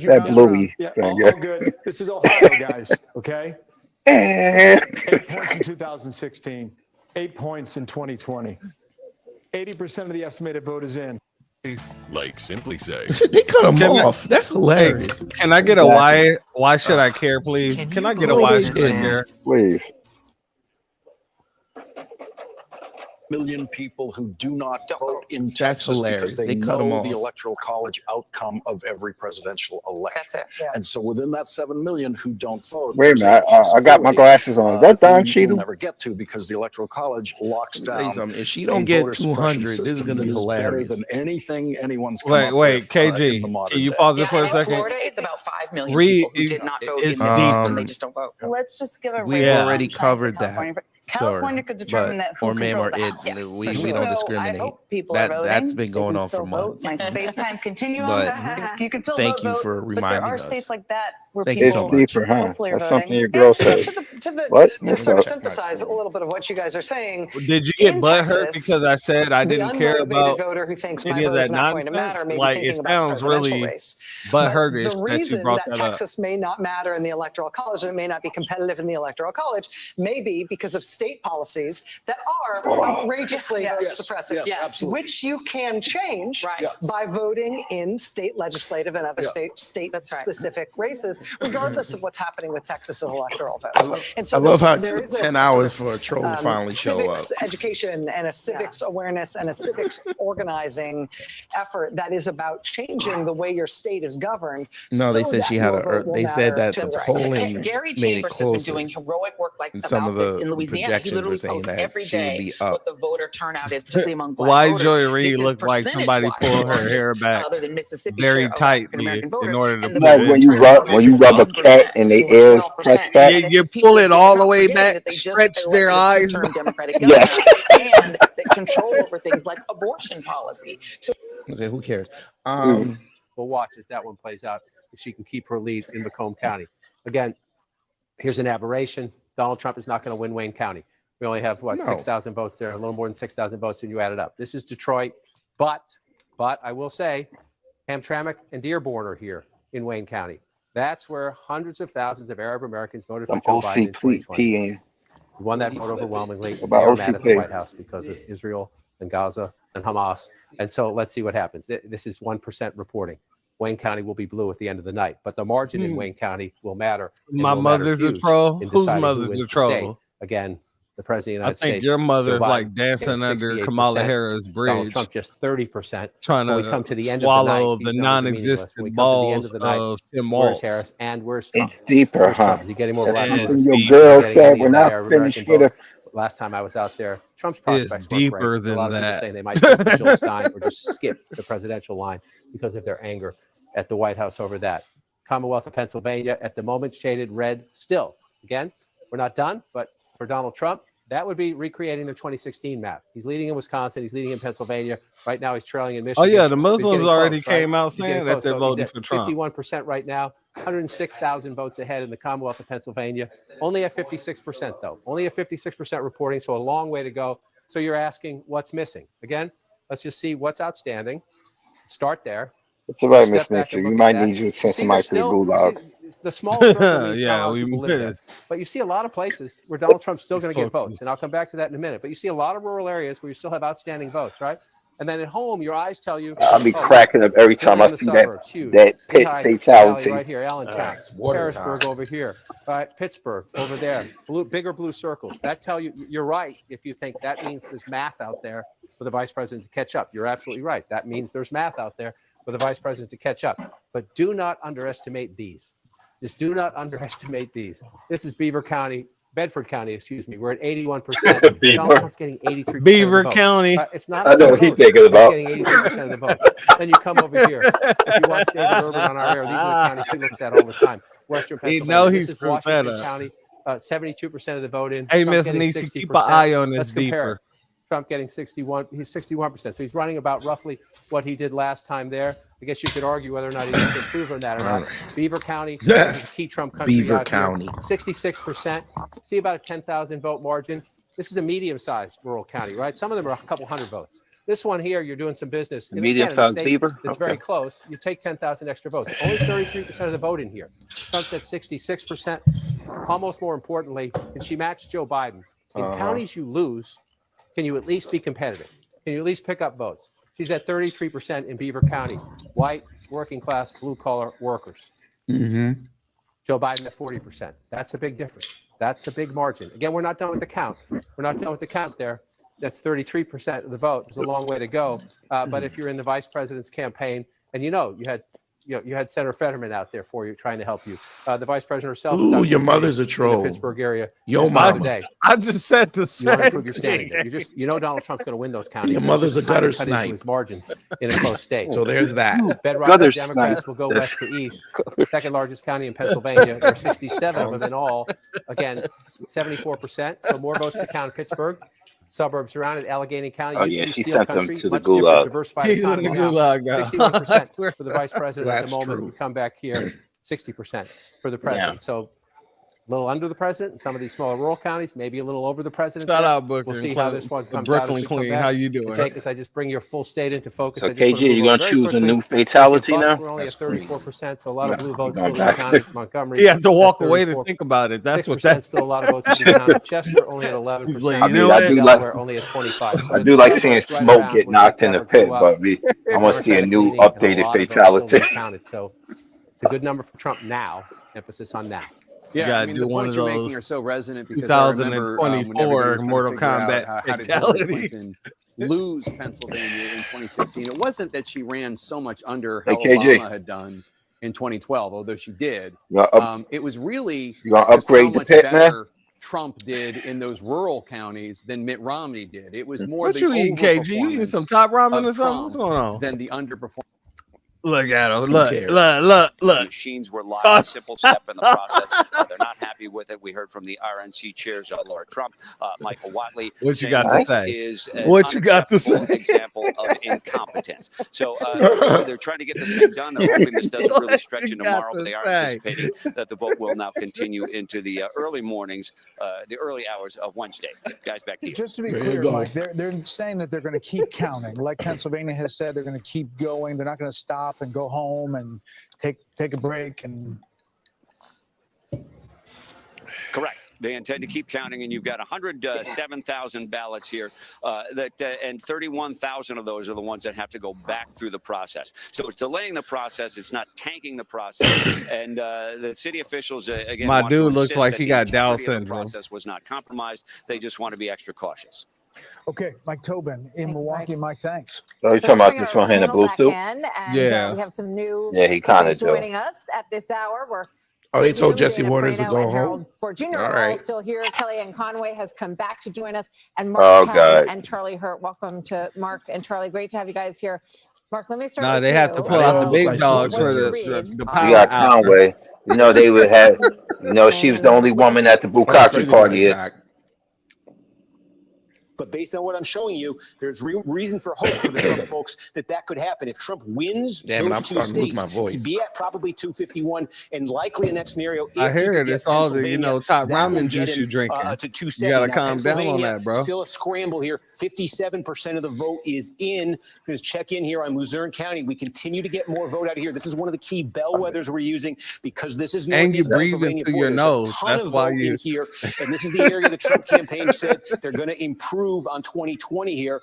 this- that Bluey yeah, thing? all good. This is Ohio, guys. Okay, 8 points in 2016, 8 points in 2020. 80% of the estimated vote is in. Like Simply Say. They cut him Can I- off. That's hilarious. Can I get a why? Why should I care, please? Can I get a why should I care? Please. Million people who do not vote in That's Texas hilarious. because they, They cut 'em know off. the electoral college outcome of every presidential election. That's it. Yeah. And so within that 7 million who don't vote, Wait a there's minute. I got my possibility, glasses on. Is that Don we'll Cheadle? never get to because the electoral college locks Let me tell you down. something. If she a don't get voter suppression 200, this is system gonna be that is better hilarious. than anything anyone's come up Wait, with, KG, in the modern can you day. pause it for a in second? Florida, it's about 5 million Read- people who did not vote it's in this election. deep. They just don't vote. Let's just give a We've raise already on China covered for California. that. California could determine that who or ma'am or controls the it. House. We don't So discriminate. I hope people are voting. That's been going They can on for still vote. months. My space time continuum. But you can still thank vote, you vote, for but there reminding are us. states like that where Thank you people so much. Deeper, huh? hopefully are That's voting. something your girl said. What? To What's sort of up? synthesize a little bit of what you guys are saying. Did you get in butthurt Texas, because I said I didn't the care unmotivated about voter who thinks my any of vote is that not going to matter nonsense? may be Like, thinking it about the sounds presidential really race. butthurtish The that you reason brought that that up. Texas may not matter in the electoral college and it may not be competitive in the electoral college may be because of state policies that are outrageously suppressive, absolutely. which you can change by voting in state legislative and other state-specific races, regardless of what's happening with Texas electoral votes. And so I love how it there took is a 10 sort hours of, for a troll to finally show up. civics education and a civics awareness and a civics organizing effort that is about changing the way your state is governed. No, they so said that she had your a. vote will They said matter that to the the rest. polling Gary made it Chambers has been closer. doing heroic work like And some about of this the in Louisiana. He projections were literally saying posts that every she would day be up. what the voter turnout is, particularly among black Why voters. Joy This Reid is looked like somebody percentage-wise pulled her largest, hair back other than Mississippi very share of tightly African-American in voters, order to and the put Like it when in. you rub a cat and their ears pressed back. You pull it all the way back, stretch their eyes. Yes. and that control over things like abortion policy. So Okay, who cares? We'll watch as that one plays out if she can keep her lead in Macomb County. Again, here's an aberration. Donald Trump is not going to win Wayne County. We only have, what, No. 6,000 votes there, a little more than 6,000 votes when you add it up. This is Detroit. But I will say, Hamtramck and Dearborn are here in Wayne County. That's where hundreds of thousands of Arab Americans voted for Some Joe Biden in 2020. OCP. He won that vote overwhelmingly. They About are mad at the OCP. White House because of Israel and Gaza and Hamas. And so let's see what happens. This is 1% reporting. Wayne County will be blue at the end of the night, but the margin in Wayne County will matter. and My will matter mother's a huge troll. in Whose deciding who mother's wins a the state. troll? Again, the president of the I United think States. your Joe mother's Biden, like dancing getting under 68%. Kamala Harris' Donald bridge, Trump just 30%. trying When we to come to the end swallow of the the night, these numbers are meaningless. When we non-existent come to the end balls of the night, of Tim where's Walz. Harris and where's Trump? It's deeper, Where's huh? Trump? Is he getting more That's black votes? something your Is he girl getting said any of when that I Arab finished American with vote? her. Last time I was out there, Trump's It's prospects look deeper great. A lot than of people that. saying they might vote for Jill Stein or just skip the presidential line because of their anger at the White House over that. Commonwealth of Pennsylvania at the moment shaded red still. Again, we're not done, but for Donald Trump, that would be recreating the 2016 map. He's leading in Wisconsin. He's leading in Pennsylvania. Right now, he's trailing in Oh Michigan. yeah, the He's Muslims getting already close, right? came out He's getting saying that close. they're So voting he's for at Trump. 51% right now, 106,000 votes ahead in the Commonwealth of Pennsylvania. Only at 56%, though. Only at 56% reporting, so a long way to go. So you're asking what's missing. Again, let's just see what's outstanding. Start there. It's all right, Step Miss back Nixon. and You look might at that. need you to You send see, somebody there's to the still, gulag. the small circle means Yeah, how long we people live there. missed. But you see a lot of places where Donald Trump's still going to get Folks, votes, and I'll come back to that in a minute. But you see a lot of rural areas where you still have outstanding votes, right? And then at home, your eyes tell you. I'll be cracking up every time I see that Pitt fatality. Right here, Allentown, Harrisburg over here, Pittsburgh over there, bigger blue circles. That tell you you're right if you think that means there's math out there for the vice president to catch up. You're absolutely right. That means there's math out there for the vice president to catch up. But do not underestimate these. Just do not underestimate these. This is Beaver County. Bedford County, excuse me. We're at 81%. Donald Trump's getting 83%. Beaver County. It's not. I know what he's thinking about. Getting 83% of the votes. Then you come over here. If you watch David Urban on our air, these are the counties he looks at all the time. Western Pennsylvania. He's this is Washington County. 72% of the vote in. Hey, Miss Niecy, keep an eye on this deeper. Trump getting 61. He's 61%. So he's running about roughly what he did last time there. I guess you could argue whether or not he needs to improve on that or not. Beaver County, this is a key Trump country. Beaver County. 66%. See about a 10,000 vote margin. This is a medium-sized rural county, right? Some of them are a couple hundred votes. This one here, you're doing some business. Medium-sized Beaver? It's very close. You take 10,000 extra votes. Only 33% of the vote in here. Trump's at 66%. Almost more importantly, can she match Joe Biden? In counties you lose, can you at least be competitive? Can you at least pick up votes? She's at 33% in Beaver County. White, working class, blue collar workers. Mm-hmm. Joe Biden at 40%. That's a big difference. That's a big margin. Again, we're not done with the count. We're not done with the count there. That's 33% of the vote. It's a long way to go. But if you're in the vice president's campaign, and you had Senator Fetterman out there for you, trying to help you. The vice president herself. Ooh, your mother's a troll. In the Pittsburgh area. Yo, mom. I just said to say. You want to improve your standing. You know Donald Trump's going to win those counties. Your mother's a gutter Cutting snipe. his margins in a close state. So there's that. Bedrock Democrats will go west to east. Second largest county in Pennsylvania. They're 67 within all. Again, 74%. So more votes to count Pittsburgh. Suburbs around it, Allegheny County. Oh, used yeah, to be she steel sent them country, to the much different, gulag. diversified He's in the economy now. gulag now. 61% for the vice president at the That's moment. true. We come back here, 60% for the president. So a little under the president in some of these smaller rural counties, maybe a little over the president. Shout there. out Booker. We'll see how this one comes Brooklyn out. as we come Queen, back. how you doing? Jake, as I just bring your full state into focus. So I just wanna KG, move you on gonna very choose a quickly. new fatality Bucks, now? We're only at That's crazy. 34%, so a lot of blue votes going still to be back. counted. Montgomery. He had to walk at away to 34%. think about it. That's what 6%, that's. still a lot of votes to be counted. Chester only at 11%. He's like, I you mean, know I what? do Delaware like. only at 25. So I the do like suburbs seeing right smoke around get where knocked in the Democrat pit, grew up, but I want to see a Democratic new leaning, and a updated lot of votes still to fatality. be counted. So it's a good number for Trump now. Emphasis on now. Yeah, I mean, do the one points of you're making those are so resonant because I remember when everybody 2024 was trying to Mortal figure out Kombat how did Hillary fatalities. Clinton lose Pennsylvania in 2016. It wasn't that she ran so much under Hey, how KG. Obama had done in 2012, although she did. You gonna It was really you gonna just how upgrade the much pit, man? better Trump did in those rural counties than Mitt Romney did. It was more What the you eating, KG? You eating some top ramen or something? What's going on? than the underperformance. Look at him. Look. Machines were live, a simple step in the process. They're not happy with it. We heard from the RNC chairs, Laura Trump, Michael Watley. What you saying got to this say? Is an What you got to say? unacceptable example of incompetence. So they're trying to get this thing done. They're hoping this doesn't really What stretch you into got tomorrow, to but they are say? anticipating that the vote will now continue into the early mornings, the early hours of Wednesday. Guys, back to you. Just to be clear, Mike, they're saying that they're going to keep counting. Like Pennsylvania has said, they're going to keep going. They're not going to stop and go home and take a break. And Correct. They intend to keep counting, and you've got 107,000 ballots here, and 31,000 of those are the ones that have to go back through the process. So it's delaying the process. It's not tanking the process. And the city officials, again, My want to dude looks insist like that he the got Down integrity of the syndrome. process was not compromised. They just want to be extra cautious. okay, Mike Tobin in Milwaukee. Mike, thanks. Oh, you're talking about this one here in the blue suit? Yeah. We have some new Yeah, he kind of people do. joining us at this hour. We're Oh, they told you, Jesse Dana Waters to Perino go and Harold home. Ford Jr. All are all right. still here. Kellyanne Conway has come back to join us, and Oh, Mark Penn God. and Charlie Hurt. Welcome to Mark and Charlie. Great to have you guys here. Mark, let me start. Nah, with they have to you. pull out the big like dogs What's for your the read? power You got out. Conway. You know they would have. You know she was the only woman at the Bukkake party. But based on what I'm showing you, there's real reason for hope for the Trump folks that could happen. If Trump wins Damn it, those I'm two starting to lose states, my voice. he'd be at probably 251, and likely in that scenario, I if he hear could it. get It's all the, Pennsylvania, top that ramen would get juice him, you drinking. to 270. You got to Now, calm down on Pennsylvania, that, bro. Still a scramble here. 57% of the vote is in. Let's check in here on Luzerne County. We continue to get more vote out of here. This is one of the key bellwethers we're using because this is And you Northeast breathing Pennsylvania through your border. There's a nose. ton That's of why vote you. in here, and this is the area the Trump campaign said they're going to improve improve on 2020 here.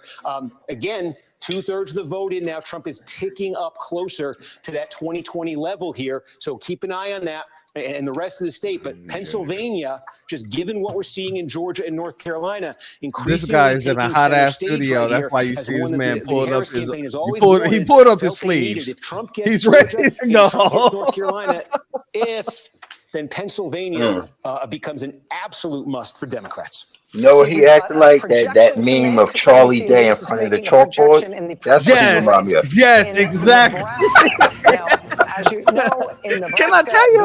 Again, 2/3 of the vote in now. Trump is ticking up closer to that 2020 level here. So keep an eye on that and the rest of the state. But Pennsylvania, just given what we're seeing in Georgia and North Carolina, increasingly This guy's in a hot ass studio. That's why you see this man pulled up his. He pulled up his sleeves. If Trump gets He's Georgia ready to and go. Trump gets North Carolina, then Pennsylvania becomes an absolute must for Democrats. You know what he acting like? That meme of Charlie Day in front of the chalkboard? That's what he remind me of. Yes, exactly. Now, as you know, in Nebraska, Can I tell you?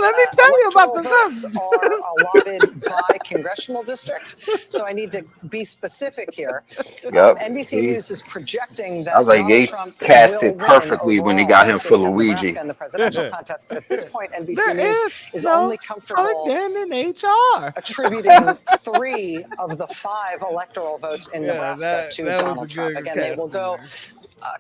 Let me tell you about the votes are allotted by congressional district. So I need to be specific here. Yep. NBC News is projecting that I was like, Donald they Trump cast it will win perfectly when they got him overall for in Luigi. Nebraska in the presidential contest. But at this point, NBC There News is only comfortable in HR. attributing 3 of the 5 electoral votes in Yeah, Nebraska to that was Donald a Trump. good Again, they will casting go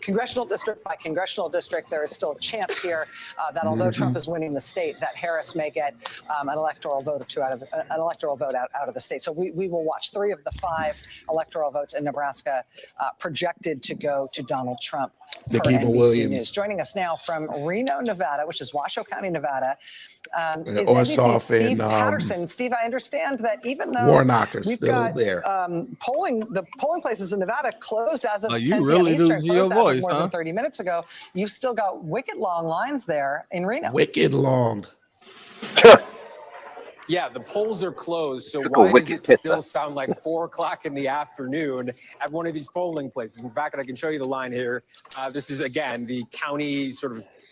congressional district by congressional district. There is still a chance here that although Trump is winning the state, that Harris may get an electoral vote or 2 out of the state. So we will watch 3 of the 5 electoral votes in Nebraska projected to go to Donald Trump. Per Nikita NBC Williams. News. Joining us now from Reno, Nevada, which is Washoe County, Nevada, is Ossoff NBC's Steve and, Patterson. Steve, I understand that even though Warnocker's we've still got there. the polling places in Nevada closed as of 10 you p.m. really Eastern, losing your closed as of voice, more huh? than 30 minutes ago. You've still got wicked long lines there in Reno. Wicked long. Yeah, the polls are closed. So Took a why does wicked it piss still up. sound like 4 o'clock in the afternoon at one of these polling places? In fact, I can show you the line here. This is, again, the county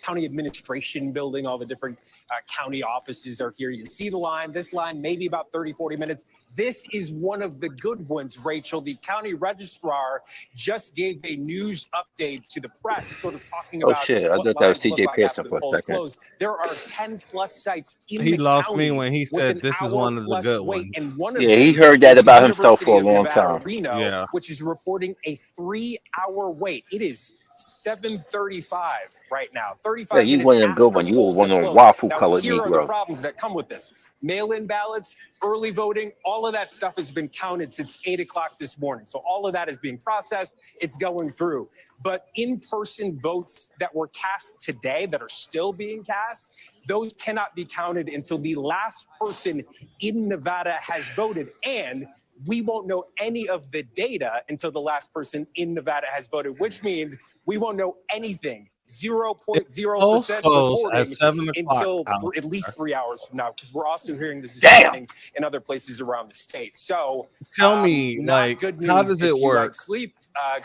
county administration building. All the different county offices are here. You can see the line. This line, maybe about 30, 40 minutes. This is one of the good ones, Rachel. The county registrar just gave a news update to the press, sort of talking Oh, about shit. I what thought that was lines look CJ like Pearson after for the a polls second. close. There are 10 plus sites in He the lost county me when he with said an this is hour one of the plus good wait, ones. and one of Yeah, he them heard that is the about himself for a University of long Nevada, time. Reno, Yeah. which is reporting a 3-hour wait. It is 7:35 right now. 35 Yeah, you minutes one of them after good ones. You were polls one have of them closed. waffle Now, colored here are the Negro. problems that come with this. Mail-in ballots, early voting, all of that stuff has been counted since 8 o'clock this morning. So all of that is being processed. It's going through. But in-person votes that were cast today that are still being cast, those cannot be counted until the last person in Nevada has voted. And we won't know any of the data until the last person in Nevada has voted, which means we won't know anything. 0.0% close at reporting 7 until o'clock. at least 3 hours from now, because we're also hearing this is Damn. happening in other places around the state. So Tell me, not like, good news how does if it you work? like sleep.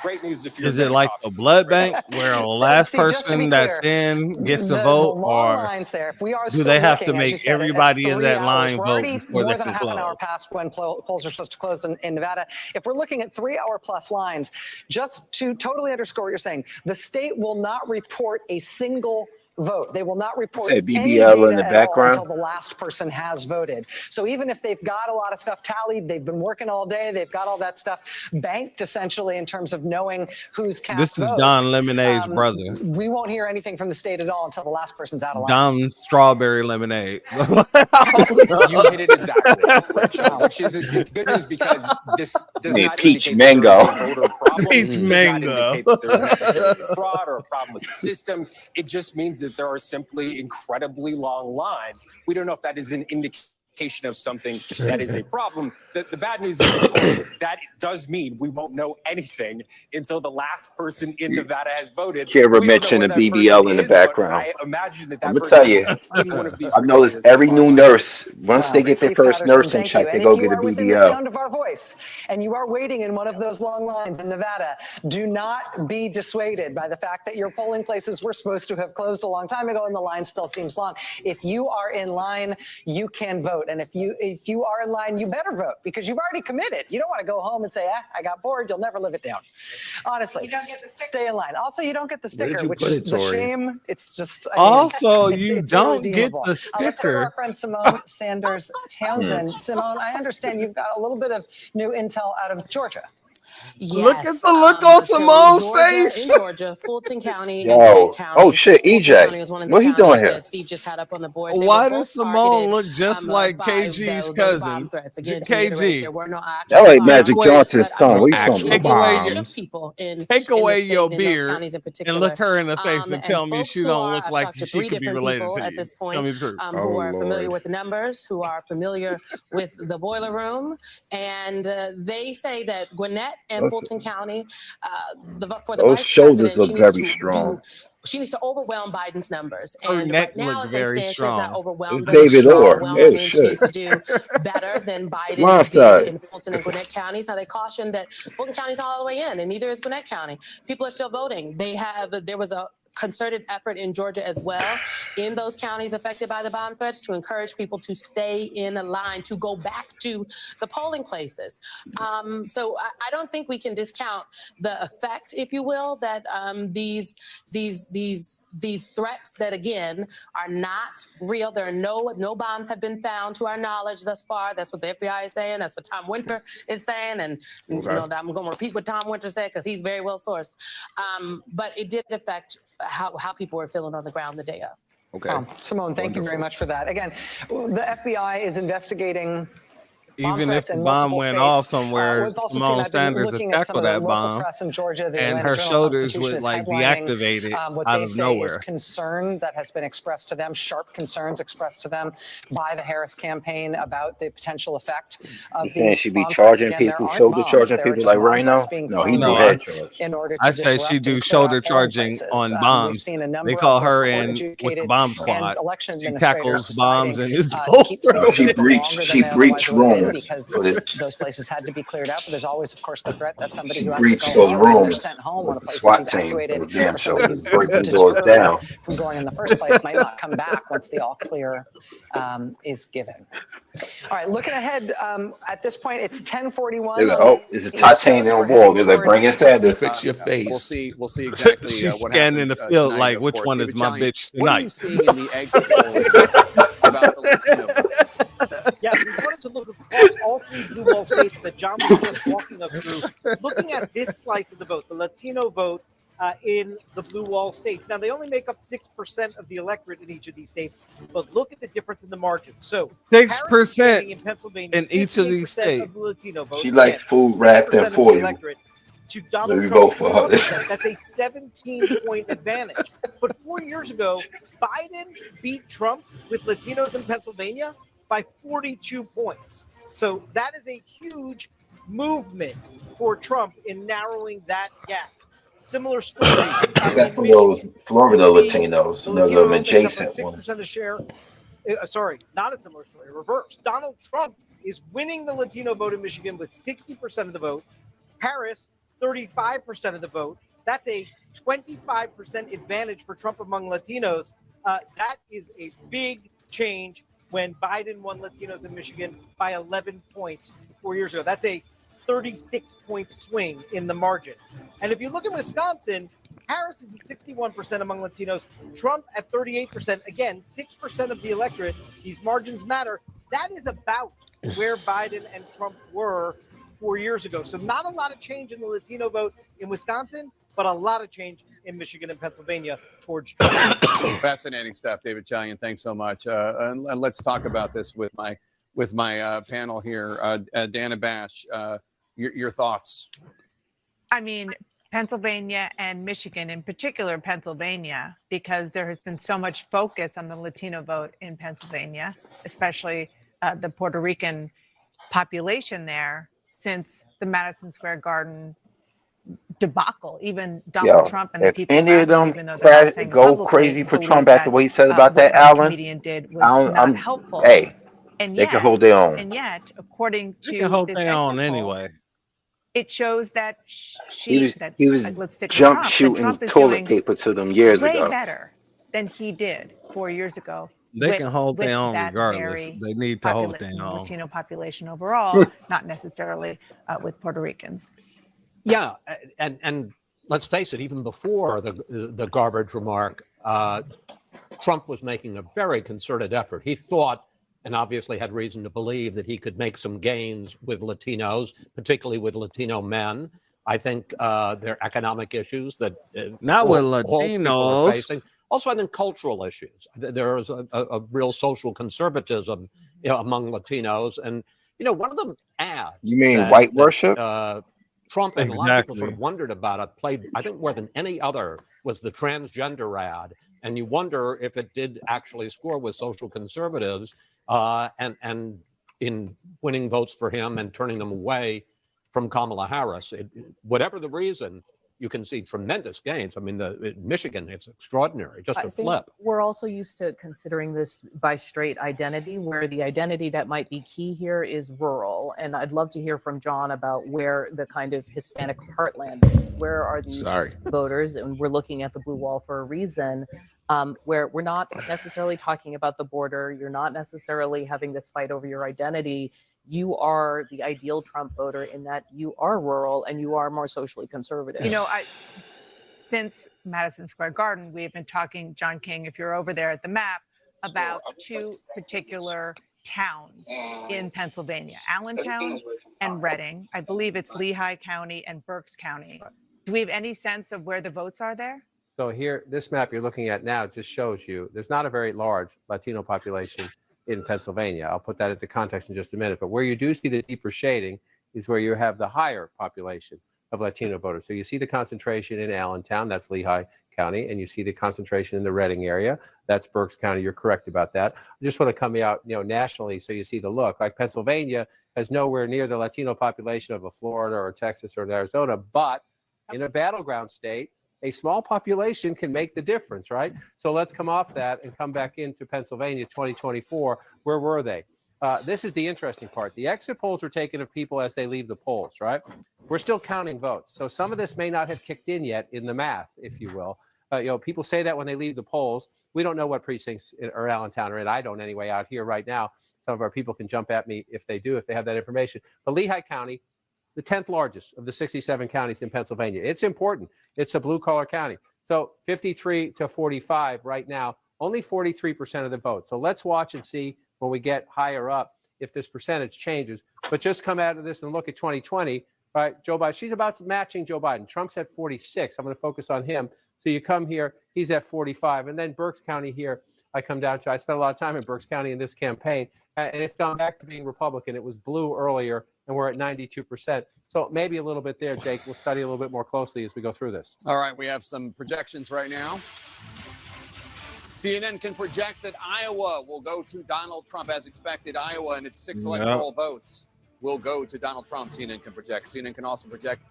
Great news if you're Is it like a blood bank where the last Steve, just to be person that's clear, in gets to the vote, long or lines there, if we are do still they have to looking, as you make said, at everybody in 3 that hours, line we're vote already before more they than a can half an hour close? past when polls are supposed to close in Nevada. If we're looking at 3-hour plus lines, just to totally underscore what you're saying, the state will not report a single vote. They will not report Say any BBL data in the at all background. until the last person has voted. So even if they've got a lot of stuff tallied, they've been working all day, they've got all that stuff banked essentially in terms of knowing who's cast This is votes. Don Lemonade's brother. We won't hear anything from the state at all until the last person's out of line. Don Strawberry Lemonade. You hit it exactly, Rachel, which is it's good news because this does Need not peach indicate that there is mango. a voter problem. Peach It does not mango. indicate that there's necessarily a fraud or a problem with the system. It just means that there are simply incredibly long lines. We don't know if that is an indication of something that is a problem. The bad news is, of course, that does mean we won't know anything until the last person in Nevada has voted. Kira We don't know mentioned where the that BBL person in the is, but background. I imagine that I'm that gonna tell person you, is in one of these I've noticed ridiculous every new long nurse, once they get their Steve first Patterson, nursing thank check, you. they And go if you get a are within the BBL. sound of our voice and you are waiting in one of those long lines in Nevada, do not be dissuaded by the fact that your polling places were supposed to have closed a long time ago and the line still seems long. If you are in line, you can vote. And if you are in line, you better vote because you've already committed. You don't want to go home and say, I got bored. You'll never live it down. Honestly, You don't get the sticker. stay in line. Also, you don't get the Where did sticker, you which put is it, the Tori? shame. It's just, I mean, Also, it's you don't get irredeemable. the Let's go to our sticker. friend Simone Sanders Townsend. Simone, I understand you've got a little bit of new intel out of Georgia. Look at Yes, the look on so Simone's Georgia, face. in Georgia, Fulton County and Yo, Gwinnett County. oh shit, Fulton County EJ, was one of the what he doing counties here? that Steve just had up on the board. They were Why both does Simone targeted look just like by KG's those cousin? bomb threats. Again, to reiterate, KG. there were no That actual like bombs, Magic Johnson's but son. I What you think talking it about? shook bombs. people in Take the away state your and in those beard counties in and particular. look her in the face and And tell me folks she who don't are, look I've like talked to she 3 could be different related people to at you. this Tell point me the truth. who Oh, are familiar Lord. with the numbers, who are familiar with the boiler room, and they say that Gwinnett and Fulton County, for the Those vice shoulders president, look very strong. she needs to overwhelm Biden's numbers. Her And neck right now, look as they very stand, she has not strong. overwhelmed It's them. David She's Orr. overwhelmed Oh them. She shit. needs to do better than Biden My did side. in Fulton and Gwinnett counties. Now, they cautioned that Fulton County's not all the way in, and neither is Gwinnett County. People are still voting. There was a concerted effort in Georgia as well, in those counties affected by the bomb threats, to encourage people to stay in a line, to go back to the polling places. So I don't think we can discount the effect, if you will, that these threats that, again, are not real. There are no bombs have been found to our knowledge thus far. That's what the FBI is saying. That's what Tom Winter is saying. And you know, I'm going to repeat what Tom Winter said because he's very well sourced. But it did affect how people were feeling on the ground the day of. Okay. Simone, thank you very much for that. Again, the FBI is investigating Even if the bomb went off somewhere, Simone Sanders would tackle that bomb, in Georgia, the and Atlanta her Journal-Constitution shoulders would is like headlining, deactivate it what out they of say nowhere. is concern that has been expressed to them, sharp concerns expressed to them by the Harris campaign about the potential effect of You saying these she be bomb threats. charging Again, there people, aren't shoulder bombs, charging there are people just like bomb right now? threats being No, he thrown do out head charge. in order to I say disrupt she and do clear shoulder out polling charging places. on We've bombs. seen a number They call of her in with the court-educated bomb and squad. election She administrators tackles bombs and deciding it's to keep things She open breached. longer She than they breached otherwise would have been rooms. because But it, those places had to be cleared out. But there's always, of course, the threat that somebody she who has to go breached those home, if they're rooms sent home when a with the place is SWAT team. evacuated, Those damn or somebody shoulders who's breaking doors deterred down. from going in the first place might not come back once the all clear is given. All right, looking ahead, at this point, it's 10:41. They're like, oh, it's a titanium wall. They're like, bring in Sanders. Fix your face. We'll see exactly She's what scanning happens, the field tonight, like, of which course. one David is my Chalian, bitch what are you tonight? seeing in the exit poll about the Latino vote? Yeah, we wanted to look across all 3 blue wall states that John was just walking us through, looking at this slice of the vote, the Latino vote in the blue wall states. Now, they only make up 6% of the electorate in each of these states, but look at the difference in the margin. So 6% in Pennsylvania, in each of these 58% states. of the Latino vote. She likes food wrapped 6% in of the foil. electorate to So Donald we Trump's vote for her. 41%. That's a 17-point advantage. But 4 years ago, Biden beat Trump with Latinos in Pennsylvania by 42 points. So that is a huge movement for Trump in narrowing that gap. Similar story. Except for those Florida Latinos, The the Latino vote makes up adjacent on ones. 6% of share. Sorry, not a similar story. Reverse. Donald Trump is winning the Latino vote in Michigan with 60% of the vote. Harris, 35% of the vote. That's a 25% advantage for Trump among Latinos. That is a big change when Biden won Latinos in Michigan by 11 points 4 years ago. That's a 36-point swing in the margin. And if you look at Wisconsin, Harris is at 61% among Latinos, Trump at 38%. Again, 6% of the electorate. These margins matter. That is about where Biden and Trump were 4 years ago. So not a lot of change in the Latino vote in Wisconsin, but a lot of change in Michigan and Pennsylvania towards Trump. Fascinating stuff, David Chalian. Thanks so much. And let's talk about this with my panel here. Dana Bash, your thoughts. I mean, Pennsylvania and Michigan, in particular Pennsylvania, because there has been so much focus on the Latino vote in Pennsylvania, especially the Puerto Rican population there since the Madison Square Garden debacle. Even Donald Trump and the If people any of around him, them even though they're not saying go publicly, crazy for believe Trump after that, what he said about what that, the Alan, comedian did was not helpful. hey, And they yet, can hold their own. And yet, according They to can hold this their own exit poll, anyway. it shows that He was let's stick with jump Trump, that shooting Trump is toilet doing paper to them years way ago. better than he did 4 years ago. They can hold with their own that regardless. very They need to hold their population, own. Latino population overall, not necessarily with Puerto Ricans. Yeah, and let's face it, even before the garbage remark, Trump was making a very concerted effort. He thought, and obviously had reason to believe, that he could make some gains with Latinos, particularly with Latino men. I think there are economic issues that Not with all people are Latinos. facing. Also, I think cultural issues. There is a real social conservatism among Latinos. And, one of the ads. You mean white worship? Trump and a lot of people sort Exactly. of wondered about it, played, I think, more than any other, was the transgender ad. And you wonder if it did actually score with social conservatives and in winning votes for him and turning them away from Kamala Harris. Whatever the reason, you can see tremendous gains. I mean, in Michigan, it's extraordinary, just I a think flip. we're also used to considering this by straight identity, where the identity that might be key here is rural. And I'd love to hear from John about where the kind of Hispanic heartland is. Where are these voters? And we're looking at the blue wall for a reason, where we're not necessarily talking about the border. You're not necessarily having this fight over your identity. You are the ideal Trump voter in that you are rural and you are more socially conservative. Since Madison Square Garden, we've been talking, John King, if you're over there at the map, about two particular towns in Pennsylvania, Allentown and Reading. I believe it's Lehigh County and Berks County. Do we have any sense of where the votes are there? So here, this map you're looking at now just shows you there's not a very large Latino population in Pennsylvania. I'll put that into context in just a minute. But where you do see the deeper shading is where you have the higher population of Latino voters. So you see the concentration in Allentown, that's Lehigh County, and you see the concentration in the Reading area, that's Berks County. You're correct about that. I just want to come out, nationally, so you see the look. Like Pennsylvania has nowhere near the Latino population of a Florida or Texas or Arizona, but in a battleground state, a small population can make the difference, right? So let's come off that and come back into Pennsylvania 2024. Where were they? This is the interesting part. The exit polls are taken of people as they leave the polls, right? We're still counting votes. So some of this may not have kicked in yet in the math, if you will. People say that when they leave the polls. We don't know what precincts or Allentown are in. I don't anyway out here right now. Some of our people can jump at me if they have that information. But Lehigh County, the 10th largest of the 67 counties in Pennsylvania. It's important. It's a blue-collar county. So 53 to 45 right now, only 43% of the vote. So let's watch and see when we get higher up if this percentage changes. But just come out of this and look at 2020, right? Joe Biden, she's about matching Joe Biden. Trump's at 46. I'm going to focus on him. So you come here, he's at 45. And then Berks County here, I come down to. I spent a lot of time in Berks County in this campaign, and it's gone back to being Republican. It was blue earlier, and we're at 92%. So maybe a little bit there, Jake. We'll study a little bit more closely as we go through this. All right, we have some projections right now. CNN can project that Iowa will go to Donald Trump as expected. Iowa and its 6 electoral votes will go to Donald Trump. CNN can project. CNN can also project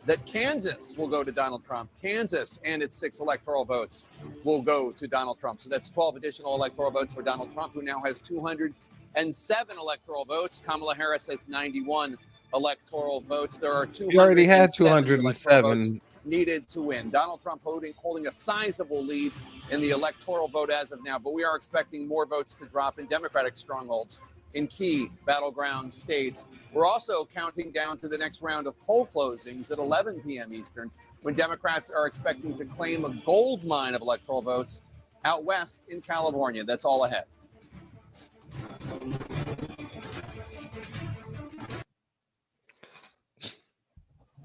that Kansas will go to Donald Trump. Kansas and its 6 electoral votes will go to Donald Trump. So that's 12 additional electoral votes for Donald Trump, who now has 207 electoral votes. Kamala Harris has 91 electoral votes. There are 200. He already had 207 needed to win. Donald Trump holding a sizable lead in the electoral vote as of now, but we are expecting more votes to drop in Democratic strongholds in key battleground states. We're also counting down to the next round of poll closings at 11 p.m. Eastern, when Democrats are expecting to claim a gold mine of electoral votes out west in California. That's all ahead.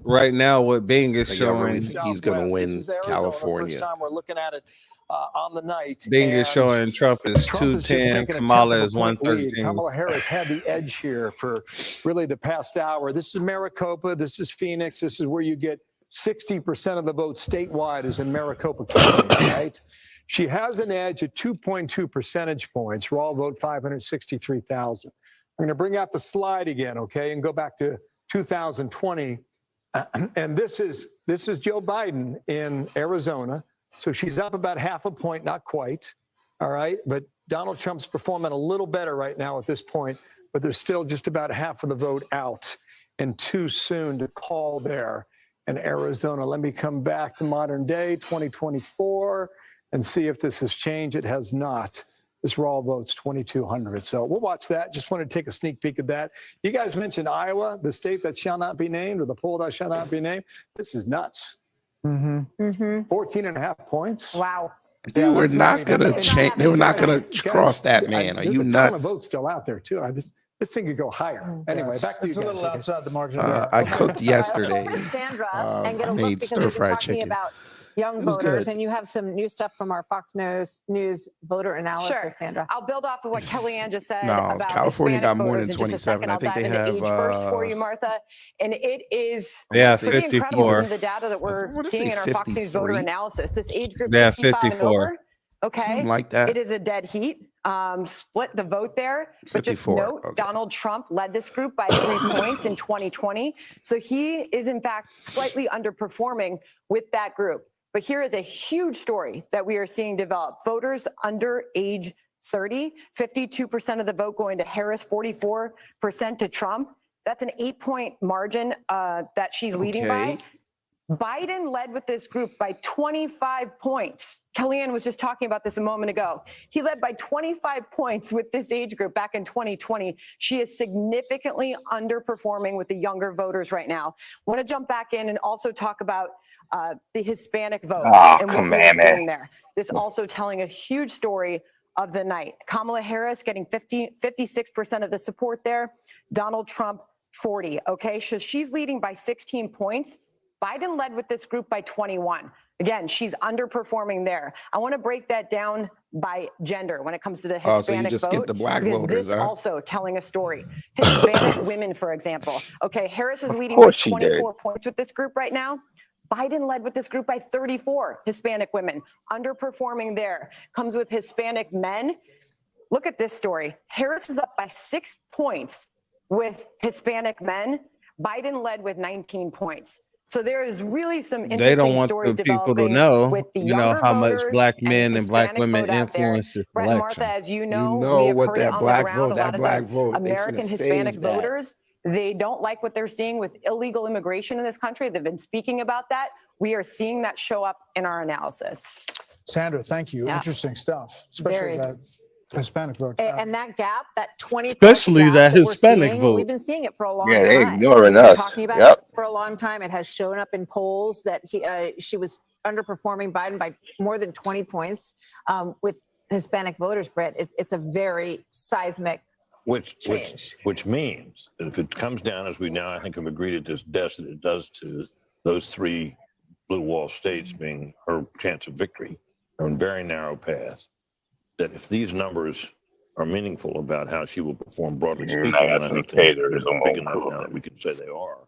Right now, what Bing is showing, he's going to win California. First time we're looking at it on the night. Bing is showing Trump is 210, Kamala is 113. Kamala Harris had the edge here for really the past hour. This is Maricopa. This is Phoenix. This is where you get 60% of the vote statewide is in Maricopa County, right? She has an edge at 2.2 percentage points. Raw vote 563,000. I'm going to bring out the slide again, okay, and go back to 2020. And this is Joe Biden in Arizona. So she's up about half a point, not quite. All right. But Donald Trump's performing a little better right now at this point, but there's still just about half of the vote out and too soon to call there in Arizona. Let me come back to modern day 2024 and see if this has changed. It has not. This raw vote's 2,200. So we'll watch that. Just wanted to take a sneak peek at that. You guys mentioned Iowa, the state that shall not be named, or the poll that shall not be named. This is nuts. 14.5 points. Wow. They were not going to change. They were not going to cross that man. Are you nuts? There's a ton of votes still out there too. This thing could go higher. Anyway, it's, back to you it's a guys. little Okay. outside the margin of error. I cooked yesterday. Let's go to Sandra and get I a look made because we've been stir-fried talking chicken. about young It was voters, good. and you have some new stuff from our Fox News voter analysis, Sure. Sandra. I'll build off of what Kellyanne just said No, about California Hispanic got more voters than in just a 27. second. I I'll think dive they into have, age first for you, Martha. And it is Yeah, pretty incredible 54. some of the data that we're What is seeing it, in our Fox News voter 53? analysis. This age group, They have 65 and 54. over. Okay. Something like that. It is a dead heat. Split the vote there. But just 54, note, okay. Donald Trump led this group by 3 points in 2020. So he is, in fact, slightly underperforming with that group. But here is a huge story that we are seeing develop. Voters under age 30, 52% of the vote going to Harris, 44% to Trump. That's an 8-point margin that she's leading by. Okay. Biden led with this group by 25 points. Kellyanne was just talking about this a moment ago. He led by 25 points with this age group back in 2020. She is significantly underperforming with the younger voters right now. I want to jump back in and also talk about the Hispanic vote and what we're seeing there. This also telling a huge story of the night. Kamala Harris getting 56% of the support there. Donald Trump, 40. Okay, so she's leading by 16 points. Biden led with this group by 21. Again, she's underperforming there. I want to break that down by gender when it comes to the Hispanic so you just vote. skipped the black because voters, this huh? also telling a story. Hispanic women, for example. Okay, Harris is leading by course she did. 24 points with this group right now. Biden led with this group by 34 Hispanic women, underperforming there. Comes with Hispanic men. Look at this story. Harris is up by 6 points with Hispanic men. Biden led with 19 points. So there is really some They interesting don't want stories the people to developing know, with the you know, younger how much voters black and men the and black Hispanic women vote out there. influence this Brett and election. Martha, as you You know, know we have what heard it that on black the ground. vote, A that lot of black those vote, they American finna Hispanic save that. voters, they don't like what they're seeing with illegal immigration in this country. They've been speaking about that. We are seeing that show up in our analysis. Sandra, thank you. Yeah. Interesting stuff, especially Very. that Hispanic vote. And that gap, that 20 Especially gap that we're Hispanic seeing, vote. we've been seeing it for a long Yeah, time. they ignoring We've been us. talking about Yep. it for a long time. It has shown up in polls that she was underperforming Biden by more than 20 points with Hispanic voters, Brett. It's a very seismic Which change. means that if it comes down, as we now I think have agreed at this desk that it does to those 3 blue wall states being her chance of victory on a very narrow path, that if these numbers are meaningful about how she will perform broadly speaking, and I think they're big enough now that we can say they are,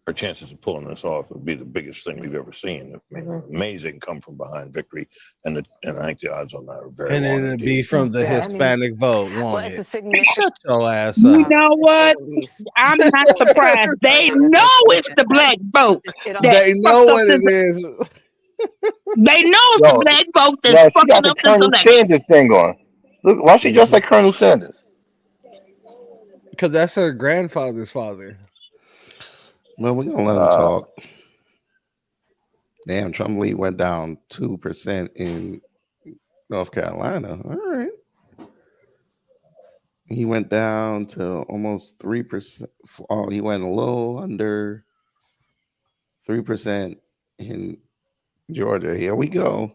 her chances of pulling this off would be the biggest thing we've ever seen. I mean, amazing come from behind victory, and I think the odds on that are very And long it'd indeed. be from the Yeah, I mean, Hispanic vote, well, won't it's it? a significant. Shut your ass You up. know what? I'm not surprised. They know it's the black vote that They know fucked up what it this. is. They know it's the Yo, black vote that's yo, she fucking got the up this Colonel election. Sanders thing on. Look, why she dressed like Colonel Sanders? Because that's her grandfather's father. Well, we're gonna let him talk. Damn, Trump lead went down 2% in North Carolina. All right. He went down to almost 3%. Oh, he went a little under 3% in Georgia. Here we go.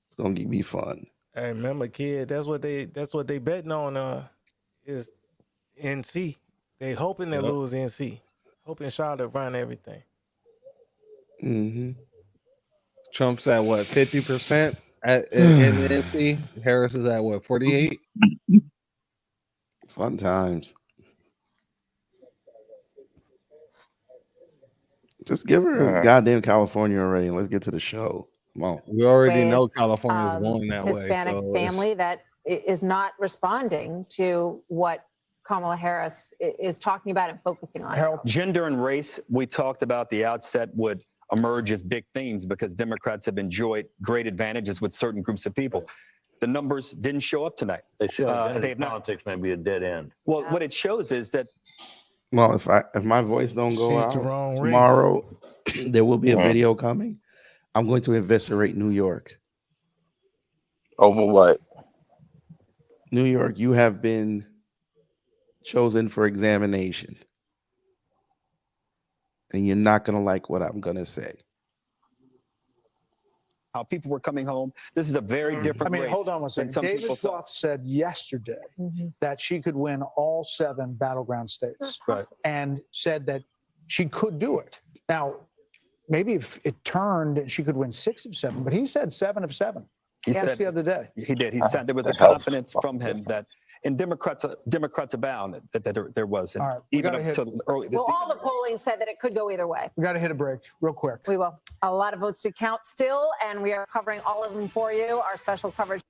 It's gonna be fun. Hey, remember, kid, that's what they betting on is NC. They hoping they lose NC. Hoping Charlotte run everything. Mm-hmm. Trump's at what, 50% in NC? Harris is at what, 48? Fun times. Just give her goddamn California already, and let's get to the show. Come on. We already Ways, know California's going that way. Hispanic so family that is not responding to what Kamala Harris is talking about and focusing on. Gender and race, we talked about the outset, would emerge as big themes because Democrats have enjoyed great advantages with certain groups of people. The numbers didn't show up tonight. They show they have not. politics may be a dead end. Well, what it shows is that Well, if my voice don't go She's the out wrong race. tomorrow, there will be a video coming. I'm going to eviscerate New York. Over what? New York, you have been chosen for examination. And you're not going to like what I'm going to say. how people were coming home. This is a very different race. Hold on one second. David Duff said yesterday that she could win all 7 battleground states, and said that she could do it. Now, maybe if it turned, she could win 6 of 7, but he said 7 of 7. He Just said the other day. He did. He said there was a confidence from him that, and Democrats abound, that there was. And even up to early this Well, all the polling said that it could go either way. We got to hit a break real quick. We will. A lot of votes to count still, and we are covering all of them for you. Our special coverage.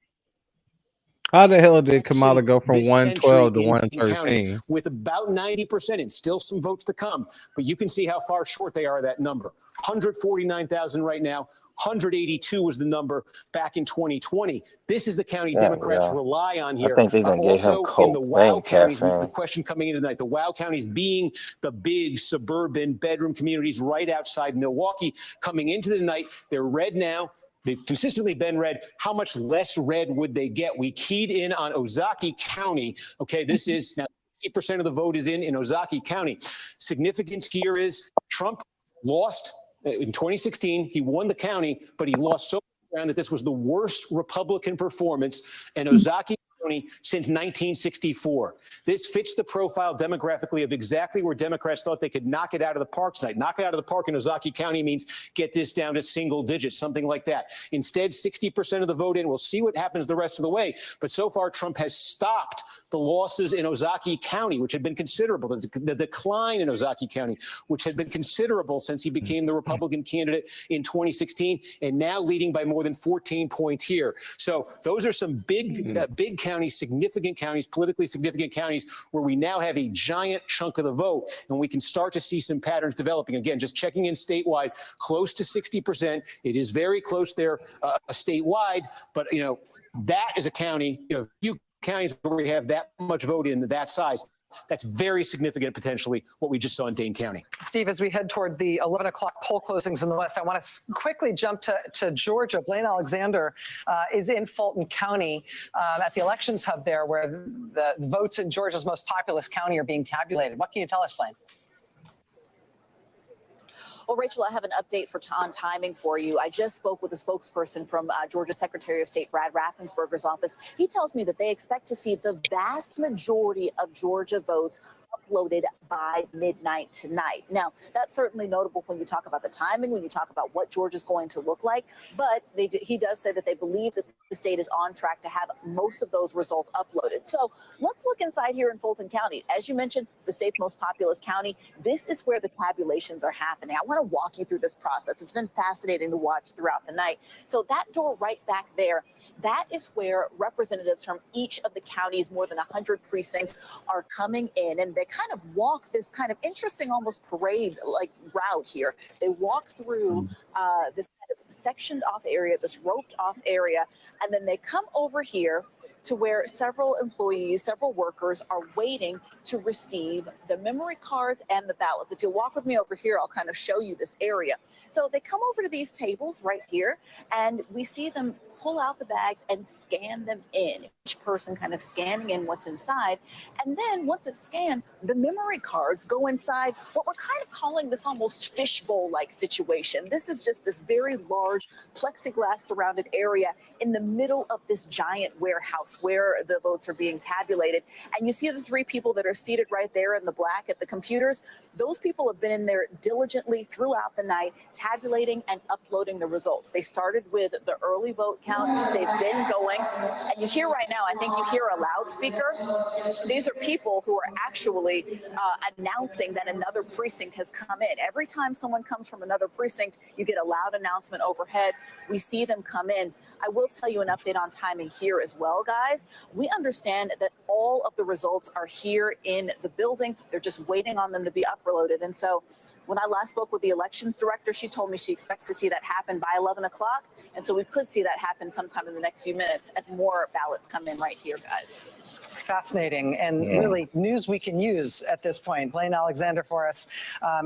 How the hell did Kamala go from This 112 to century in 113? county with about 90% and still some votes to come. But you can see how far short they are of that number. 149,000 right now. 182 was the number back in 2020. This is the county Democrats rely on here. I think they're going to give him Also in the coke. WOW counties, the question coming into tonight, the WOW counties being the big suburban bedroom communities right outside Milwaukee. Coming into the night, they're red now. They've consistently been red. How much less red would they get? We keyed in on Ozaukee County. Okay, this is now 60% of the vote is in Ozaukee County. Significance here is Trump lost in 2016. He won the county, but he lost so much ground that this was the worst Republican performance in Ozaukee County since 1964. This fits the profile demographically of exactly where Democrats thought they could knock it out of the park tonight. Knock it out of the park in Ozaukee County means get this down to single digits, something like that. Instead, 60% of the vote in. We'll see what happens the rest of the way. But so far, Trump has stopped the losses in Ozaukee County, which had been considerable, the decline in Ozaukee County, which had been considerable since he became the Republican candidate in 2016, and now leading by more than 14 points here. So those are some big counties, significant counties, politically significant counties, where we now have a giant chunk of the vote, and we can start to see some patterns developing. Again, just checking in statewide, close to 60%. It is very close there statewide, but that is a county, few counties where we have that much vote in that size. That's very significant, potentially, what we just saw in Dane County. Steve, as we head toward the 11 o'clock poll closings in the West, I want to quickly jump to Georgia. Blaine Alexander is in Fulton County at the elections hub there, where the votes in Georgia's most populous county are being tabulated. What can you tell us, Blaine? Well, Rachel, I have an update on timing for you. I just spoke with a spokesperson from Georgia Secretary of State Brad Raffensperger's office. He tells me that they expect to see the vast majority of Georgia votes uploaded by midnight tonight. Now, that's certainly notable when you talk about the timing, when you talk about what Georgia's going to look like. But he does say that they believe that the state is on track to have most of those results uploaded. So let's look inside here in Fulton County. As you mentioned, the state's most populous county. This is where the tabulations are happening. I want to walk you through this process. It's been fascinating to watch throughout the night. So that door right back there, that is where representatives from each of the counties, more than 100 precincts, are coming in, and they kind of walk this kind of interesting, almost parade-like route here. They walk through this kind of sectioned off area, this roped off area, and then they come over here to where several employees, several workers are waiting to receive the memory cards and the ballots. If you'll walk with me over here, I'll kind of show you this area. So they come over to these tables right here, and we see them pull out the bags and scan them in, each person kind of scanning in what's inside. And then once it's scanned, the memory cards go inside what we're kind of calling this almost fishbowl-like situation. This is just this very large plexiglass surrounded area in the middle of this giant warehouse where the votes are being tabulated. And you see the 3 people that are seated right there in the black at the computers. Those people have been in there diligently throughout the night, tabulating and uploading the results. They started with the early vote count. They've been going, and you hear right now, I think you hear a loudspeaker. These are people who are actually announcing that another precinct has come in. Every time someone comes from another precinct, you get a loud announcement overhead. We see them come in. I will tell you an update on timing here as well, guys. We understand that all of the results are here in the building. They're just waiting on them to be uploaded. And so when I last spoke with the elections director, she told me she expects to see that happen by 11 o'clock. And so we could see that happen sometime in the next few minutes as more ballots come in right here, guys. Fascinating, and really news we can use at this point. Blaine Alexander for us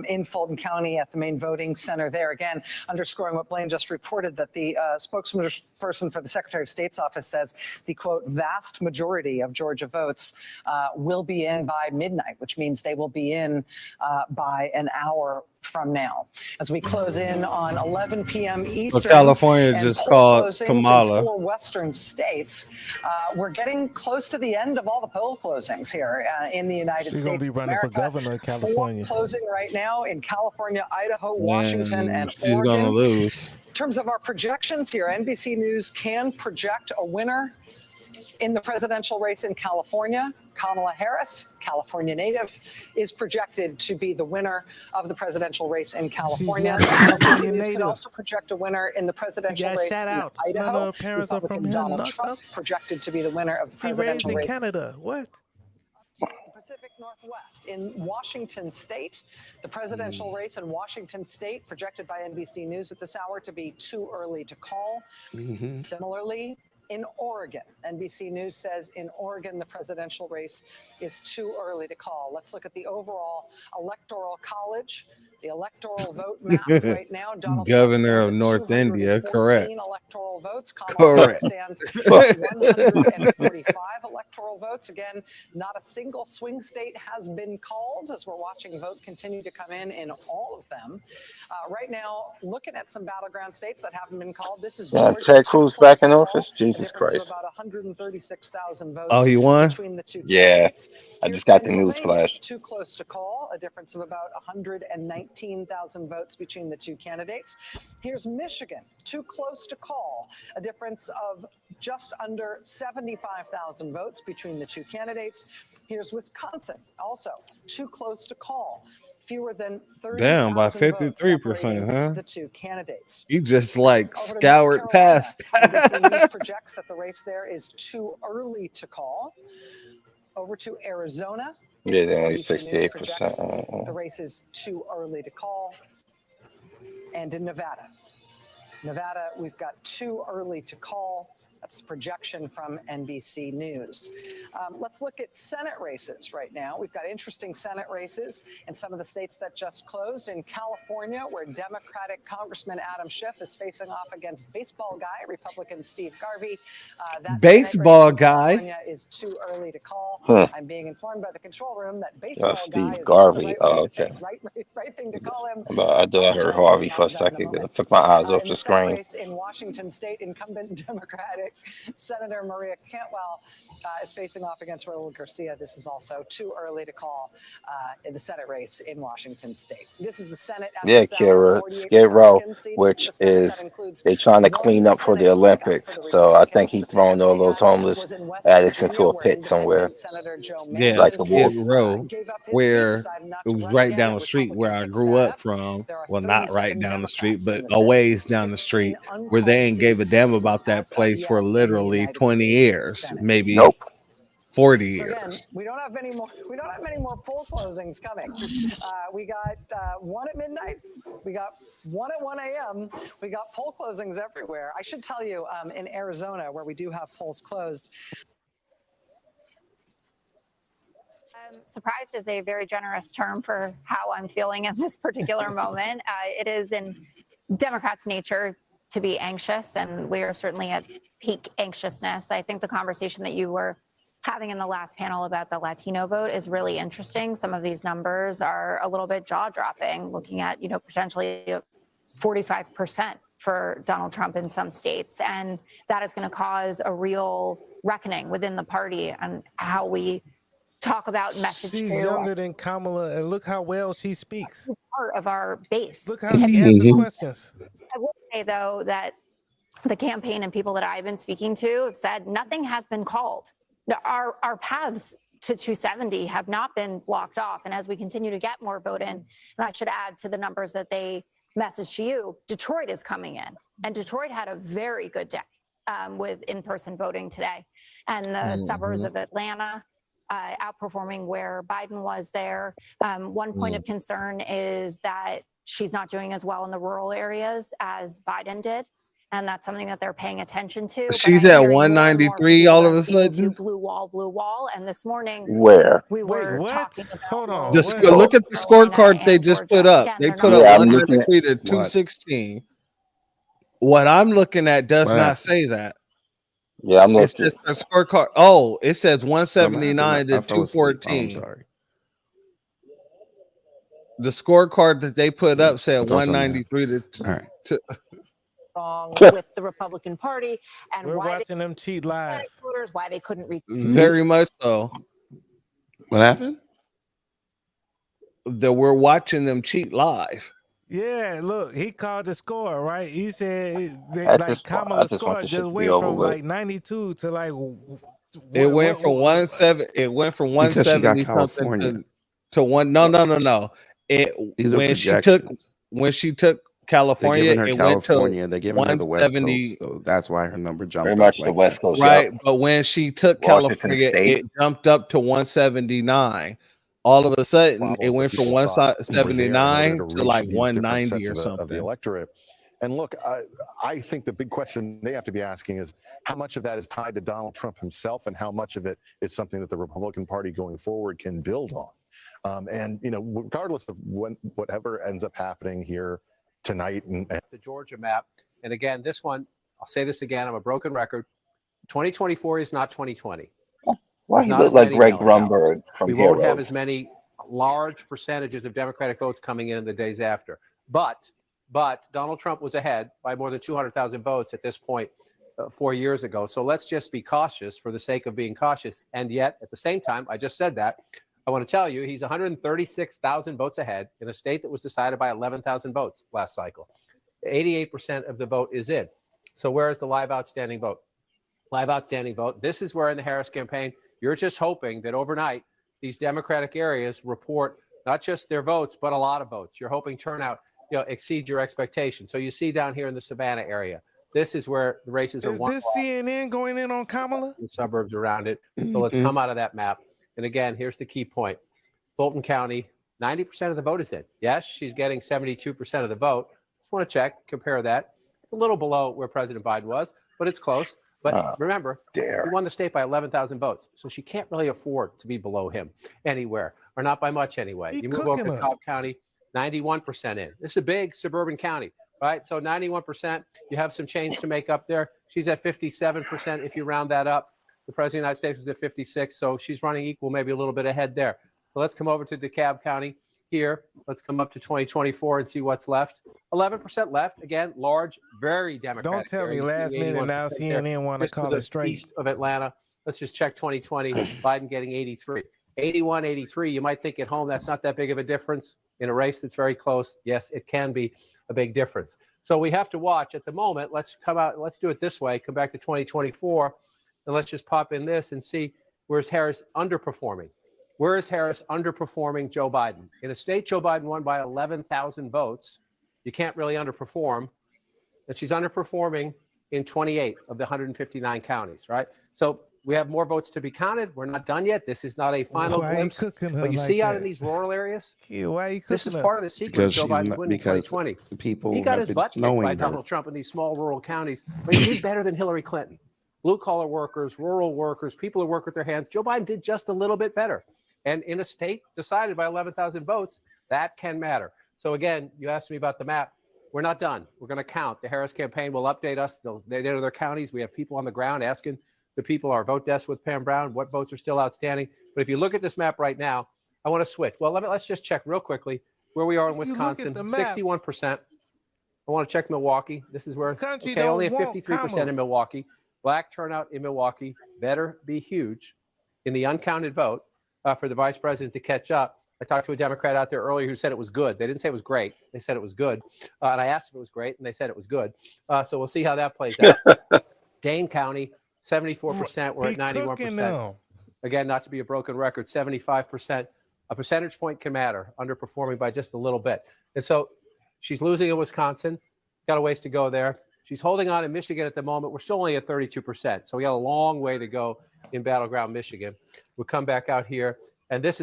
in Fulton County at the main voting center there. Again, underscoring what Blaine just reported, that the spokesperson for the Secretary of State's office says the, quote, vast majority of Georgia votes will be in by midnight, which means they will be in by an hour from now. As we close in on 11 p.m. So Eastern, California and just poll called closings Kamala. in 4 western states, we're getting close to the end of all the poll closings here in the United She's States. gonna be running for governor of California. 4 closing right now in California, Idaho, Washington, and She's gonna Oregon. lose. In terms of our projections here, NBC News can project a winner in the presidential race in California. Kamala Harris, California native, is projected to be the winner of the presidential race in California. She's not a California NBC News can native. also project a winner in the presidential got race shut in out. None Idaho. of her parents are from Republican here. Donald Trump projected to be the winner of the She raised presidential in race. Canada. What? The Pacific Northwest in Washington State. The presidential race in Washington State projected by NBC News at this hour to be too early to call. Similarly, in Oregon, NBC News says in Oregon, the presidential race is too early to call. Let's look at the overall electoral college. The electoral vote map right now. Donald Governor Trump of North India, correct. 214 electoral votes. Kamala Harris stands at 145 electoral votes. Again, not a single swing state has been called as we're watching vote continue to come in all of them. Right now, looking at some battleground states that haven't been called. This is Georgia. Ted Cruz back in office. Jesus Of Christ. about 136,000 votes. Oh, he won? Between the two Yeah, candidates. I Here's just got the news Pennsylvania, flash. Too close to call. A difference of about 119,000 votes between the two candidates. Here's Michigan. Too close to call. A difference of just under 75,000 votes between the two candidates. Here's Wisconsin. Also too close to call. Fewer than 30,000 Damn, by votes 53%, separating huh? the two candidates. You just like Over to North scoured Carolina. past. NBC News projects that the race there is too early to call. Over to Arizona. Yeah, they're only NBC News projects 68%. the race is too early to call. And in Nevada. Nevada, we've got too early to call. That's the projection from NBC News. Let's look at Senate races right now. We've got interesting Senate races in some of the states that just closed. In California, where Democratic Congressman Adam Schiff is facing off against baseball guy, Republican Steve Garvey. That Baseball Senate race in guy? California is too early to call. Huh. I'm being informed by the control room that baseball guy Steve is Garvey. not the Oh, right, okay. right thing to call him. I thought I heard Harvey for a second. I took my eyes off In the the Senate screen. race in Washington State, incumbent Democratic Senator Maria Cantwell is facing off against Raul Garcia. This is also too early to call in the Senate race in Washington State. This is the Senate. At Yeah, this hour, Kira, 48 Skid Row, Republicans seated. which The Senate is that includes they're trying to one clean up for the Olympics. So I think he's throwing all those homeless addicts into a pit somewhere. Senator Joe Yeah, Like a Skid wolf. Row, where it was right down the street where I grew up from. Well, not right down the street, but a ways down the street, where they ain't gave a damn about that place for literally 20 years, maybe 40 So years. again, we don't have many more. We don't have many more poll closings coming. We got one at midnight. We got one at 1 a.m. We got poll closings everywhere. I should tell you, in Arizona, where we do have polls closed. Surprised is a very generous term for how I'm feeling in this particular moment. It is in Democrats' nature to be anxious, and we are certainly at peak anxiousness. I think the conversation that you were having in the last panel about the Latino vote is really interesting. Some of these numbers are a little bit jaw-dropping, looking at, potentially 45% for Donald Trump in some states. And that is going to cause a real reckoning within the party and how we talk about message She's to younger than Kamala, and look how well she speaks. part of our base. Look how she answers questions. I will say, though, that the campaign and people that I've been speaking to have said nothing has been called. Our paths to 270 have not been blocked off. And as we continue to get more vote in, and I should add to the numbers that they messaged to you, Detroit is coming in. And Detroit had a very good day with in-person voting today. And the suburbs of Atlanta outperforming where Biden was there. One point of concern is that she's not doing as well in the rural areas as Biden did. And that's something that they're paying attention to. She's at 193 all of a sudden. Blue wall. And this morning, Where? we were talking about. Hold on. Look at the scorecard they just put up. Again, They they're put not- up Yeah, I'm looking 193 to at- 216. What I'm looking at does Wow. not say that. Yeah, I'm It looking. says a scorecard. Oh, it says 179 to I fell asleep. Oh, I'm 214. sorry. The scorecard that they put up said Throw something 193 All right. to Wrong with the Republican Party and We're why watching them cheat they live. Hispanic voters, why they couldn't reach. very much so. What happened? That we're watching them cheat live. Yeah, look, he called the score, right? He said I Kamala just want score this shit just to be went over from with. like 92 to like It went from 170. It went from Because she got 170 something California. to one. No. It These are when she took projections. They're They're giving her it went to California. They're giving her the West 170. Coast. So that's why her number jumped Very up much the like West that. Coast. Right, Yep. but when she took Washington California, State. it jumped up to 179. All of a sudden, it went from 179 to like 190 or of the something. electorate. And look, I think the big question they have to be asking is how much of that is tied to Donald Trump himself and how much of it is something that the Republican Party going forward can build on. And, you know, regardless of whatever ends up happening here tonight. The Georgia map. And again, this one, I'll say this again, I'm a broken record. 2024 is not 2020. Why There's he not look as like many Greg mail-in ballots. Grunberg from We won't have Heroes. as many large percentages of Democratic votes coming in the days after. But Donald Trump was ahead by more than 200,000 votes at this point 4 years ago. So let's just be cautious for the sake of being cautious. And yet, at the same time, I just said that. I want to tell you, he's 136,000 votes ahead in a state that was decided by 11,000 votes last cycle. 88% of the vote is in. So where is the live outstanding vote? Live outstanding vote. This is where in the Harris campaign, you're just hoping that overnight these Democratic areas report not just their votes, but a lot of votes. You're hoping turnout, exceeds your expectations. So you see down here in the Savannah area, this is where the races are Is won. this CNN going in on Kamala? The suburbs around it. So let's come out of that map. And again, here's the key point. Fulton County, 90% of the vote is in. Yes, she's getting 72% of the vote. Just want to check, compare that. It's a little below where President Biden was, but it's close. But remember, he won the state by 11,000 votes. So she can't really afford to be below him anywhere, or not by much anyway. You move over to Cobb County, 91% in. This is a big suburban county, right? So 91%, you have some change to make up there. She's at 57% if you round that up. The President of the United States was at 56, so she's running equal, maybe a little bit ahead there. So let's come over to DeKalb County here. Let's come up to 2024 and see what's left. 11% left. Again, large, very Democratic. Don't tell me last minute now CNN want to call it straight. East of Atlanta. Let's just check 2020. Biden getting 83. 81, 83. You might think at home that's not that big of a difference. In a race that's very close, yes, it can be a big difference. So we have to watch at the moment. Let's come out. Let's do it this way. Come back to 2024. And let's just pop in this and see where's Harris underperforming. Where is Harris underperforming Joe Biden? In a state Joe Biden won by 11,000 votes, you can't really underperform. And she's underperforming in 28 of the 159 counties, right? So we have more votes to be counted. We're not done yet. This is not a final glimpse. But you see out in these rural areas, this is part of the secret of Joe Biden's win in 2020. People He got have his been butt kicked snowing by her. Donald Trump in these small rural counties. But he did better than Hillary Clinton. Blue-collar workers, rural workers, people who work with their hands. Joe Biden did just a little bit better. And in a state decided by 11,000 votes, that can matter. So again, you asked me about the map. We're not done. We're going to count. The Harris campaign will update us. They know their counties. We have people on the ground asking the people, our vote desk with Pam Brown, what votes are still outstanding. But if you look at this map right now, I want to switch. Well, let's just check real quickly where we are in Wisconsin. 61%. I want to check Milwaukee. This is where, okay, only at 53% in Milwaukee. Black turnout in Milwaukee better be huge in the uncounted vote for the vice president to catch up. I talked to a Democrat out there earlier who said it was good. They didn't say it was great. They said it was good. And I asked if it was great, and they said it was good. So we'll see how that plays out. Dane County, 74%. We're at 91%. Again, not to be a broken record, 75%. A percentage point can matter, underperforming by just a little bit. And so she's losing in Wisconsin. Got a ways to go there. She's holding on in Michigan at the moment. We're still only at 32%. So we got a long way to go in battleground Michigan. We'll come back out here. And this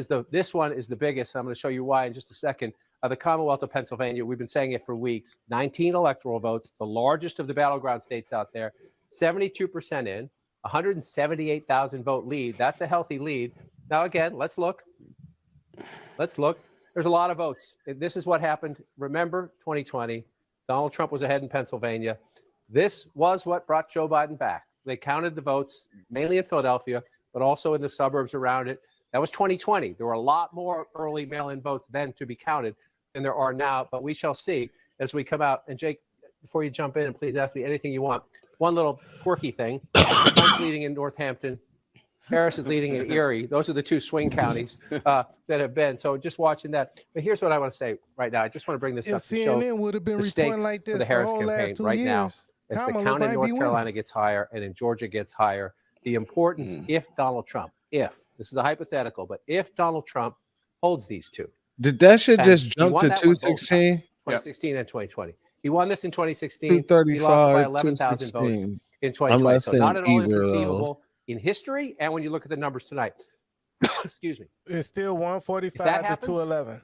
one is the biggest. I'm going to show you why in just a second. The Commonwealth of Pennsylvania, we've been saying it for weeks. 19 electoral votes, the largest of the battleground states out there. 72% in, 178,000 vote lead. That's a healthy lead. Now, again, let's look. There's a lot of votes. This is what happened. Remember 2020. Donald Trump was ahead in Pennsylvania. This was what brought Joe Biden back. They counted the votes, mainly in Philadelphia, but also in the suburbs around it. That was 2020. There were a lot more early mail-in votes then to be counted. than there are now, but we shall see as we come out. And Jake, before you jump in, and please ask me anything you want. One little quirky thing. Trump's leading in Northampton. Harris is leading in Erie. Those are the two swing counties that have been. So just watching that. But here's what I want to say right now. I just want to bring this up to show CNN would have been the reporting stakes like for this the Harris whole campaign last 2 right now. years, As the Kamala count in might North be winning. Carolina gets higher and in Georgia gets higher, the importance, if Donald Trump, if, this is a hypothetical, but if Donald Trump holds these two. Did that shit And just he jump won to that one both times, 216? 2016 and 2020. He won this in 2016. He lost by 235, 11,000 votes 216. in I'm 2020. not So saying not at all either of those. inconceivable in history and when you look at the numbers tonight. Excuse me. It's still If that 145 to happens, 211.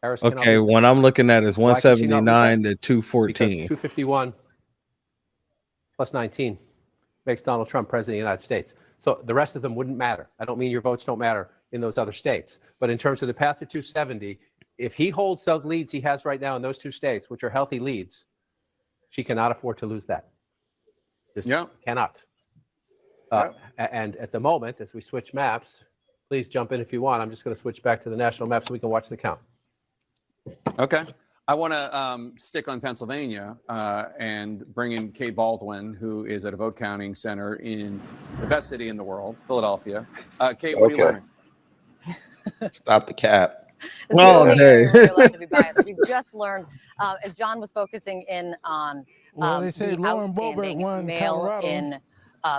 Harris cannot Okay, lose that. what I'm looking at is Why can she not lose that? 179 to Because 214. 251 plus 19 makes Donald Trump president of the United States. So the rest of them wouldn't matter. I don't mean your votes don't matter in those other states. But in terms of the path to 270, if he holds the leads he has right now in those two states, which are healthy leads, she cannot afford to lose that. Just cannot. And at the moment, as we switch maps, please jump in if you want. I'm just going to switch back to the national map so we can watch the count. Okay. I want to stick on Pennsylvania and bring in Kate Baldwin, who is at a vote counting center in the best city in the world, Philadelphia. Kate, what are you learning? Stop the cap. All day. We're allowed to be biased. We've just learned, as John was focusing in on Well, they say the Lauren Boebert outstanding won Colorado. mail-in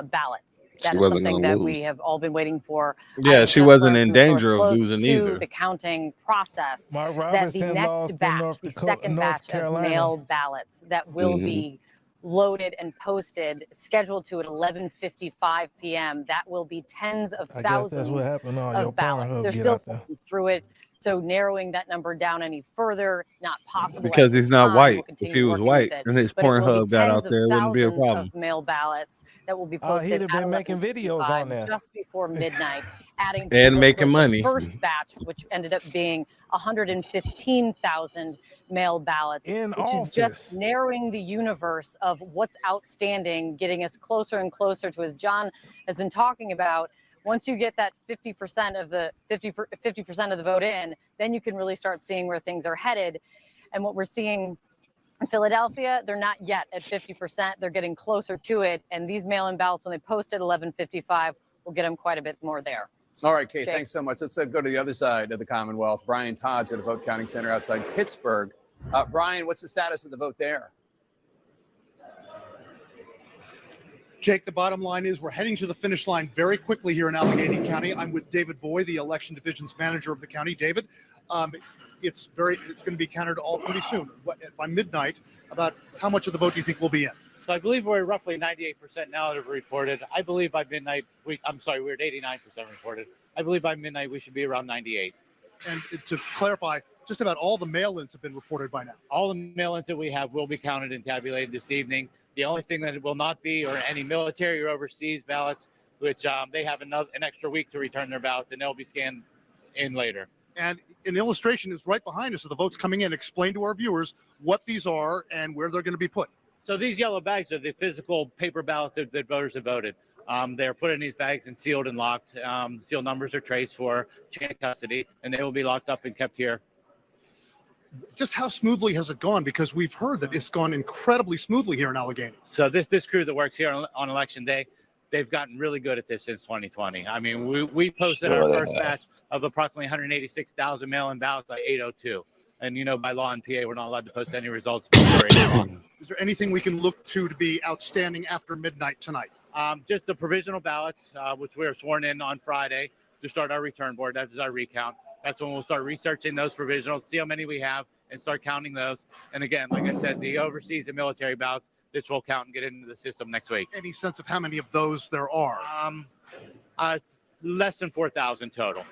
ballots. That She is wasn't something gonna that we lose. have all been waiting for. Yeah, I she just wasn't learned in from a source danger of close losing to either. the counting process Mark that the Robinson lost next in batch, North the Dakota, second North batch Carolina. of mail ballots that will be loaded and posted, scheduled to at 11:55 p.m. That will be tens of I guess thousands that's what happened on your of ballots. Pornhub They're get still out there. going through it. So narrowing that number down any further, not possible. Because at this he's not time. white. We'll If continue he was working white with it. and his But it will be Pornhub got tens out of there, it wouldn't be a thousands problem. of mail ballots that will be Oh, posted he'd have been at making videos 11:55 on there. just before midnight, adding to And what making was money. the first batch, which ended up being 115,000 mail ballots, In which is office. just narrowing the universe of what's outstanding, getting us closer and closer to, as John has been talking about. Once you get that 50% of the 50% of the vote in, then you can really start seeing where things are headed. And what we're seeing in Philadelphia, they're not yet at 50%. They're getting closer to it. And these mail-in ballots, when they post at 11:55, will get them quite a bit more there. All right, Kate, Jake. thanks so much. Let's go to the other side of the Commonwealth. Brian Todd's at a vote counting center outside Pittsburgh. Brian, what's the status of the vote there? Jake, the bottom line is we're heading to the finish line very quickly here in Allegheny County. I'm with David Voy, the election divisions manager of the county. David, it's going to be counted all pretty soon. By midnight, about how much of the vote do you think will be in? So I believe we're roughly 98% now that have reported. I believe by midnight, we're at 89% reported. I believe by midnight we should be around 98. And to clarify, just about all the mail-ins have been reported by now. All the mail-ins that we have will be counted and tabulated this evening. The only thing that it will not be are any military or overseas ballots, which they have an extra week to return their ballots, and they'll be scanned in later. And an illustration is right behind us of the votes coming in. Explain to our viewers what these are and where they're going to be put. So these yellow bags are the physical paper ballots that voters have voted. They're put in these bags and sealed and locked. The seal numbers are traced for chain of custody, and they will be locked up and kept here. Just how smoothly has it gone? Because we've heard that it's gone incredibly smoothly here in Allegheny. So this crew that works here on election day, they've gotten really good at this since 2020. I mean, we posted our first batch of approximately 186,000 mail-in ballots at 8:02. And, you know, by law in PA, we're not allowed to post any results before 8 o'clock. Is there anything we can look to be outstanding after midnight tonight? Just the provisional ballots, which we were sworn in on Friday to start our return board. That is our recount. That's when we'll start researching those provisionals, see how many we have, and start counting those. And again, like I said, the overseas and military ballots, this will count and get into the system next week. Any sense of how many of those there are? Less than 4,000 total.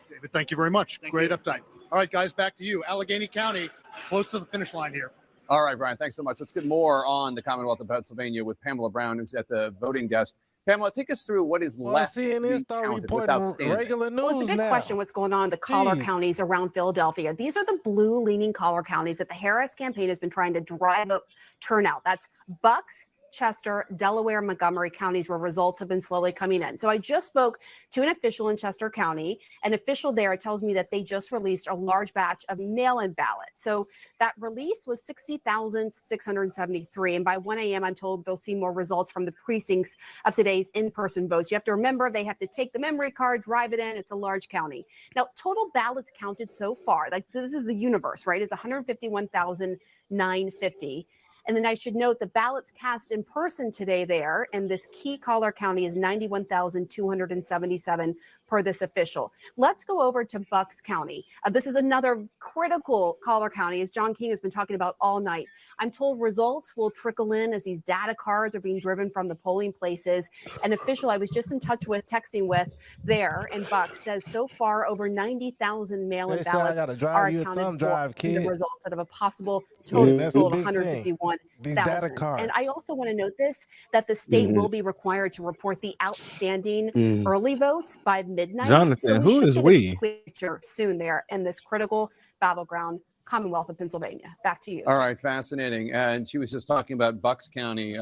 David, thank you very much. Great update. All right, guys, back to you. Allegheny County, close to the finish line here. All right, Brian, thanks so much. Let's get more on the Commonwealth of Pennsylvania with Pamela Brown, who's at the voting desk. Pamela, take us through what is left to be counted, what's outstanding. Regular news Well, it's a good now. question what's going on in the collar Jeez. counties around Philadelphia. These are the blue leaning collar counties that the Harris campaign has been trying to drive up turnout. That's Bucks, Chester, Delaware, Montgomery counties where results have been slowly coming in. So I just spoke to an official in Chester County. An official there tells me that they just released a large batch of mail-in ballots. So that release was 60,673. And by 1 a.m., I'm told they'll see more results from the precincts of today's in-person votes. You have to remember they have to take the memory card, drive it in. It's a large county. Now, total ballots counted so far, like this is the universe, right, is 151,950. And then I should note the ballots cast in person today there in this key Collier County is 91,277 per this official. Let's go over to Bucks County. This is another critical Collier County, as John King has been talking about all night. I'm told results will trickle in as these data cards are being driven from the polling places. An official I was just in touch with, texting with there in Bucks, says so far over 90,000 mail-in ballots are accounted for in the results out of a possible total of 151,000. And I also want to note this, that the state will be required to report the outstanding early votes by midnight. Jonathan, who is we? Picture soon there in this critical battleground Commonwealth of Pennsylvania. Back to you. All right, fascinating. And she was just talking about Bucks County.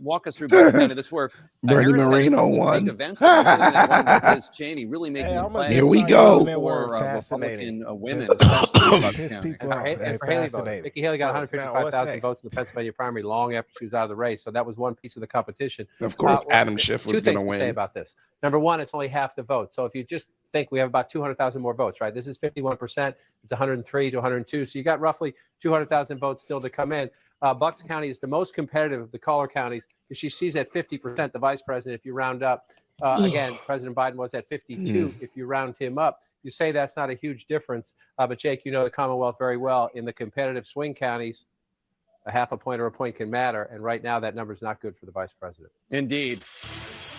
Walk us through Bucks County. This is where Bernie Moreno won. big events that are happening at one with Liz Cheney, really making a play. Here we go. For Republican women, especially in Bucks County. And for Haley vote. Nikki Haley got 155,000 votes in the Pennsylvania primary long after she was out of the race. So that was one piece of the competition. Of course, Adam Schiff was going to win. Two things to say about this. Number one, it's only half the vote. So if you just think we have about 200,000 more votes, right? This is 51%. It's 103 to 102. So you got roughly 200,000 votes still to come in. Bucks County is the most competitive of the Collier counties. She sees at 50%, the vice president, if you round up. Again, President Biden was at 52 if you round him up. You say that's not a huge difference. But Jake, you know the Commonwealth very well. In the competitive swing counties, a half a point or a point can matter. And right now that number is not good for the vice president. Indeed.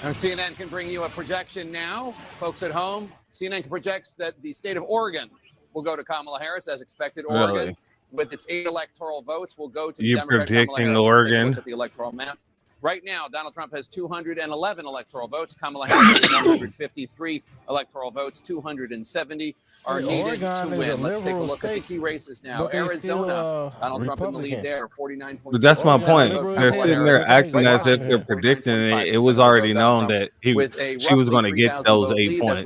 And CNN can bring you a projection now. Folks at home, CNN projects that the state of Oregon will go to Kamala Harris as expected. Oregon, Really? with its 8 electoral votes, will go to You Democrat predicting Kamala Harris. Oregon? Let's take a look at the electoral map. Right now, Donald Trump has 211 electoral votes. Kamala Harris has 153 electoral votes. 270 are needed to win. Let's take a look at the key races now. Arizona, Donald Trump in the lead there, 49.6%. But that's my point. They're sitting there acting as if they're predicting it. It was already known that she was going to get those 8 points.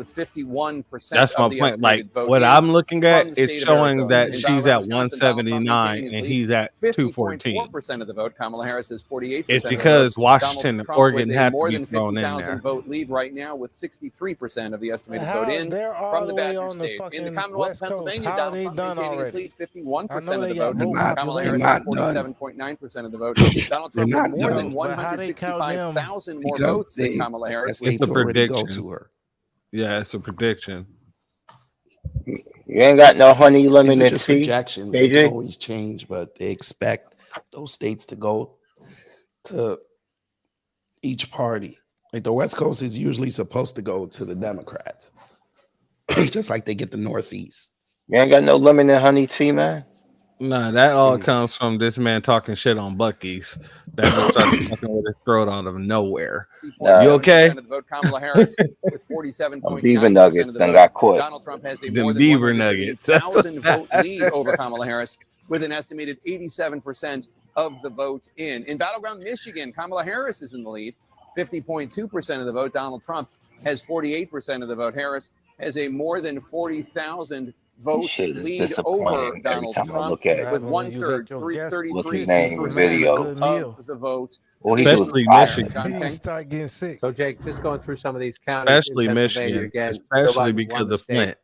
That's my point. Like what I'm looking at is showing that she's at 179 and he's at 214. 4% of the vote. Kamala Harris is 48%. It's because Washington and Oregon have to be thrown in there. Vote lead right now with 63% of the estimated vote in from the Badger State. In the Commonwealth of Pennsylvania, Donald Trump maintaining his lead, 51% of the vote. Kamala Harris has 47.9% of the vote. Donald Trump with more than 165,000 more votes than Kamala Harris. It's a prediction. Yeah, it's a prediction. You ain't got no honey lemon These are and just tea, projections. They can always change, but they expect those states to go to each party. Like the West Coast is usually supposed to go to the Democrats, just like they get the Northeast. You ain't got no lemon and honey tea, man. Nah, that all comes from this man talking shit on Buc-ee's. That just started fucking with his throat out of nowhere. You okay? Of the vote, Kamala Harris with 47.9% Beaver Nuggets of the done vote. got caught. Donald Trump has a Them more than Beaver Nuggets. 1,000 vote lead over Kamala Harris with an estimated 87% of the vote in. In battleground Michigan, Kamala Harris is in the lead, 50.2% of the vote. Donald Trump has 48% of the vote. Harris has a more than 40,000 vote lead over Donald Trump with 1/3, 33% of the vote. Especially Michigan. Start getting sick. So Jake, just going through some of these counties, Especially Michigan, especially because of Flint.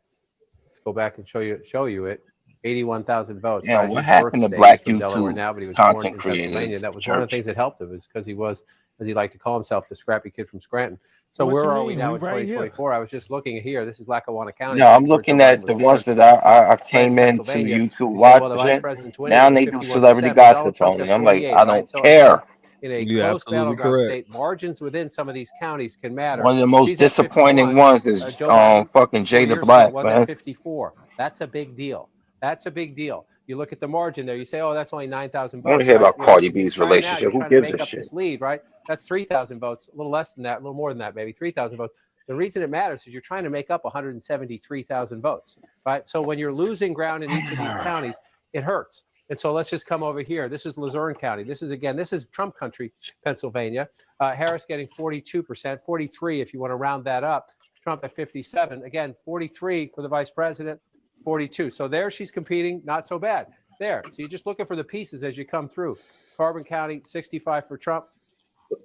Let's go back and show you it. 81,000 votes. Yeah, right? what His happened to birth Black state is from Delaware YouTube now, but he was born content in creators? Pennsylvania. That was one of the things that helped him, is because he was, as he liked to call himself, the scrappy kid from Scranton. So What where you are we mean? now We in right here. 2024? I was just looking here. This is Lackawanna County. No, I'm looking at the ones that I came into YouTube watching. Now they do celebrity gossip on it. I'm like, I don't care. In a You're close absolutely battleground correct. state, margins within some of these counties can matter. One of the most She's at disappointing 51. ones is Joe Biden, fucking 4 Jada years ago, Black, was man. at 54. That's a big deal. That's a big deal. You look at the margin there. You say, "Oh, that's only 9,000 votes." I want to hear about right? Cardi You're B's trying now, relationship. you're Who trying to gives make a up shit? this lead, right? That's 3,000 votes. A little less than that. A little more than that, maybe 3,000 votes. The reason it matters is you're trying to make up 173,000 votes, right? So when you're losing ground in each of these counties, it hurts. And so let's just come over here. This is Luzerne County. This is Trump country, Pennsylvania. Harris getting 42%, 43 if you want to round that up. Trump at 57. Again, 43 for the vice president, 42. So there she's competing, not so bad. There. So you're just looking for the pieces as you come through. Carbon County, 65 for Trump.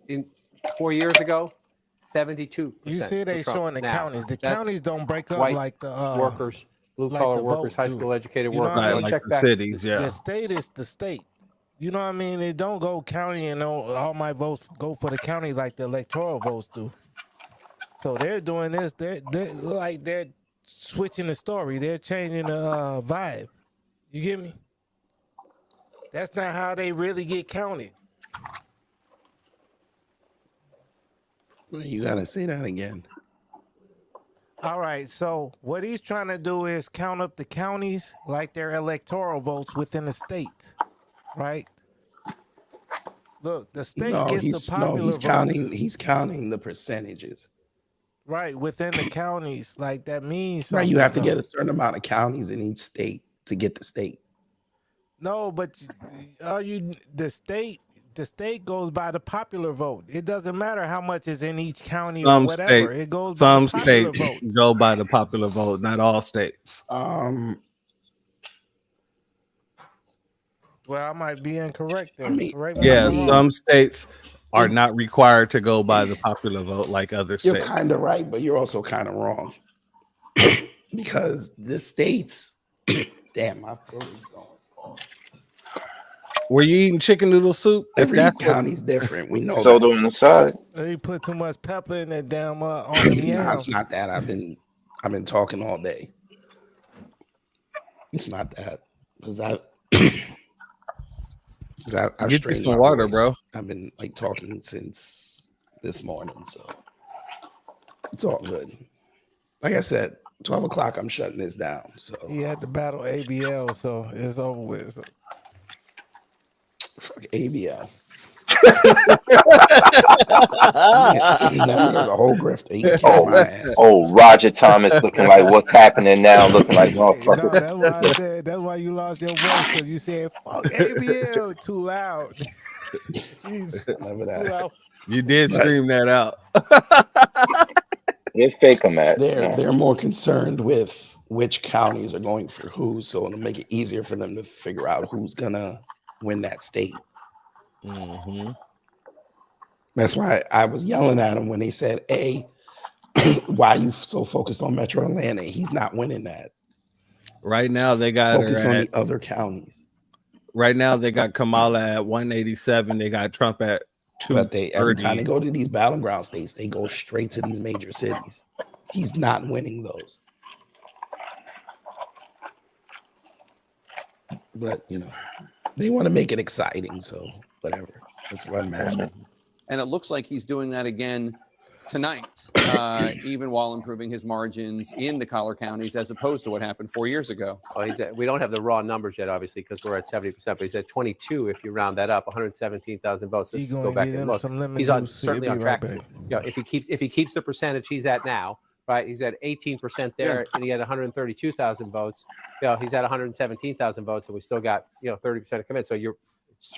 In 4 years ago, 72%. You see they showing the counties. The That's counties don't break up white like the workers, blue like collar the workers, vote high do. school educated You know workers. what I You know, mean? check the back. cities, The state is the state. You know what I mean? It don't go county and all my votes go for the county like the electoral votes do. So they're doing this. They're switching the story. They're changing the vibe. You get me? That's not how they really get counted. You gotta say that again. All right. So what he's trying to do is count up the counties like their electoral votes within the state, right? Look, the state gets the popular he's votes. counting. He's counting the percentages. Right, within the counties, like that means Right, something. you have to though. get a certain amount of counties in each state to get the state. No, but the state goes by the popular vote. It doesn't matter how much is in each county or Some whatever. states, It goes by some the popular states vote. go by the popular vote, not all states. Well, I might be incorrect then. Some states are not required to go by the popular vote like other You're states. kind of right, but you're also kind of wrong. Because the states, damn, my throat is going. Were you eating chicken noodle soup? Every That's county's different. We know Soda that. on the side. They put too much pepper in that damn on the No, yams. it's not that. I've been talking all day. It's not that because I've Get you strained some my water, voice. bro. I've been like talking since this morning, so it's all good. Like I said, 12 o'clock. I'm shutting this down. So He had to battle ABL, so it's over with. fuck ABL. That man's a whole grifter. He can kiss my ass. Oh, Roger Thomas looking like what's happening now, looking like No, motherfucker. that's why I said. That's why you lost your voice because you said "fuck ABL" too loud. Never that. You did scream that out. They fake them at. They're more concerned with which counties are going for who, so it'll make it easier for them to figure out who's gonna win that state. Mm-hmm. That's why I was yelling at him when they said, "Hey, why are you so focused on Metro Atlanta? He's not winning that. Right now they got Focus her on at, the other counties." right now they got Kamala at 187. They got Trump at 230. But they every time they go to these battleground states, they go straight to these major cities. He's not winning those. But you know, they want to make it exciting, so whatever. Let's let him have it. And it looks like he's doing that again tonight, even while improving his margins in the collar counties, as opposed to what happened 4 years ago. Well, we don't have the raw numbers yet, obviously, because we're at 70%, but he's at 22 if you round that up, 117,000 votes. Let's just go back and look. He's certainly on track. If he keeps the percentage he's at now, right? He's at 18% there, and he had 132,000 votes. He's at 117,000 votes, and we still got 30% to come in. So you're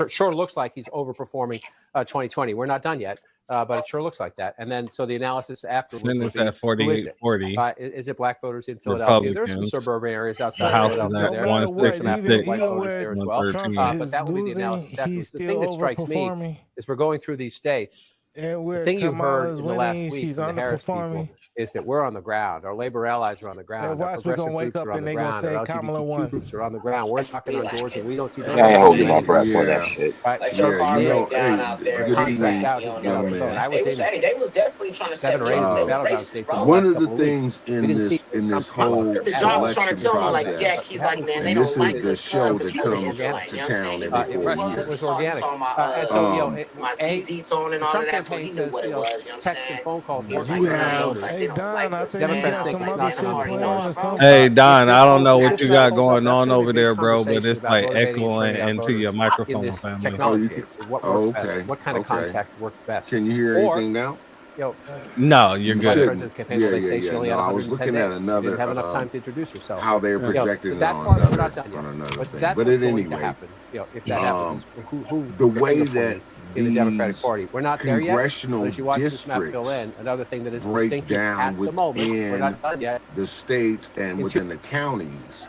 sure looks like he's overperforming 2020. We're not done yet. But it sure looks like that. And then, so the analysis after Senate's at 48-40. Is it black voters in Philadelphia? There's some suburban areas outside of Philadelphia there. There's some affluent white voters there as well. But that will be the analysis afterwards. The thing that strikes me is we're going through these states. And the thing you heard in the last week she's from the Harris people is that we're on the ground. Our labor allies are on the ground. And watch, Our we're gonna progressive wake groups up are on and the they gonna ground. say Our Kamala LGBTQ won. groups are on the ground. We're knocking on doors and we don't see them. I ain't holding my breath for that shit. Right? Yeah, you know, hey, good evening, young man. I was in They was definitely trying to 7 or 8 battleground states. One of the things in this whole John was trying to election tell me, like, yeah, process, he's like, man, they and this don't is like the this show because that you were comes Israelite, to you know what I'm town saying? every 4 It years. was organic. My ZZ's on and all Trump of that, so campaign he knew says, what it was, you know what I'm texts saying? and phone calls. He was You like, have- like, Hey, they don't Don, like I this, think you man. got I was some like, other man, shit I already playing know or it's something. wrong. Hey Don, I don't know what That's you the got whole- going that's on gonna over be there, bro, but conversation it's about like motivating and echoing turning out into your voters in microphone, this family. technology. Oh, you can- What oh, works okay, best? What kind of okay. contact works best? Can you hear Or anything now? No, you're You good. shouldn't. President's campaign, well, they say she only had No, I 110 was looking at days. another Didn't have enough time to introduce herself. how they're You know, projecting but it that on part we're another not done yet. on another But thing. that's But what's at going any to rate, happen. You know, if that happens, who the they're way finger that pointing in the Democratic these Party. We're not there yet. But congressional as you watch this map fill districts in, another thing that is break distinctive down at the moment, we're within not done yet. the states and within the counties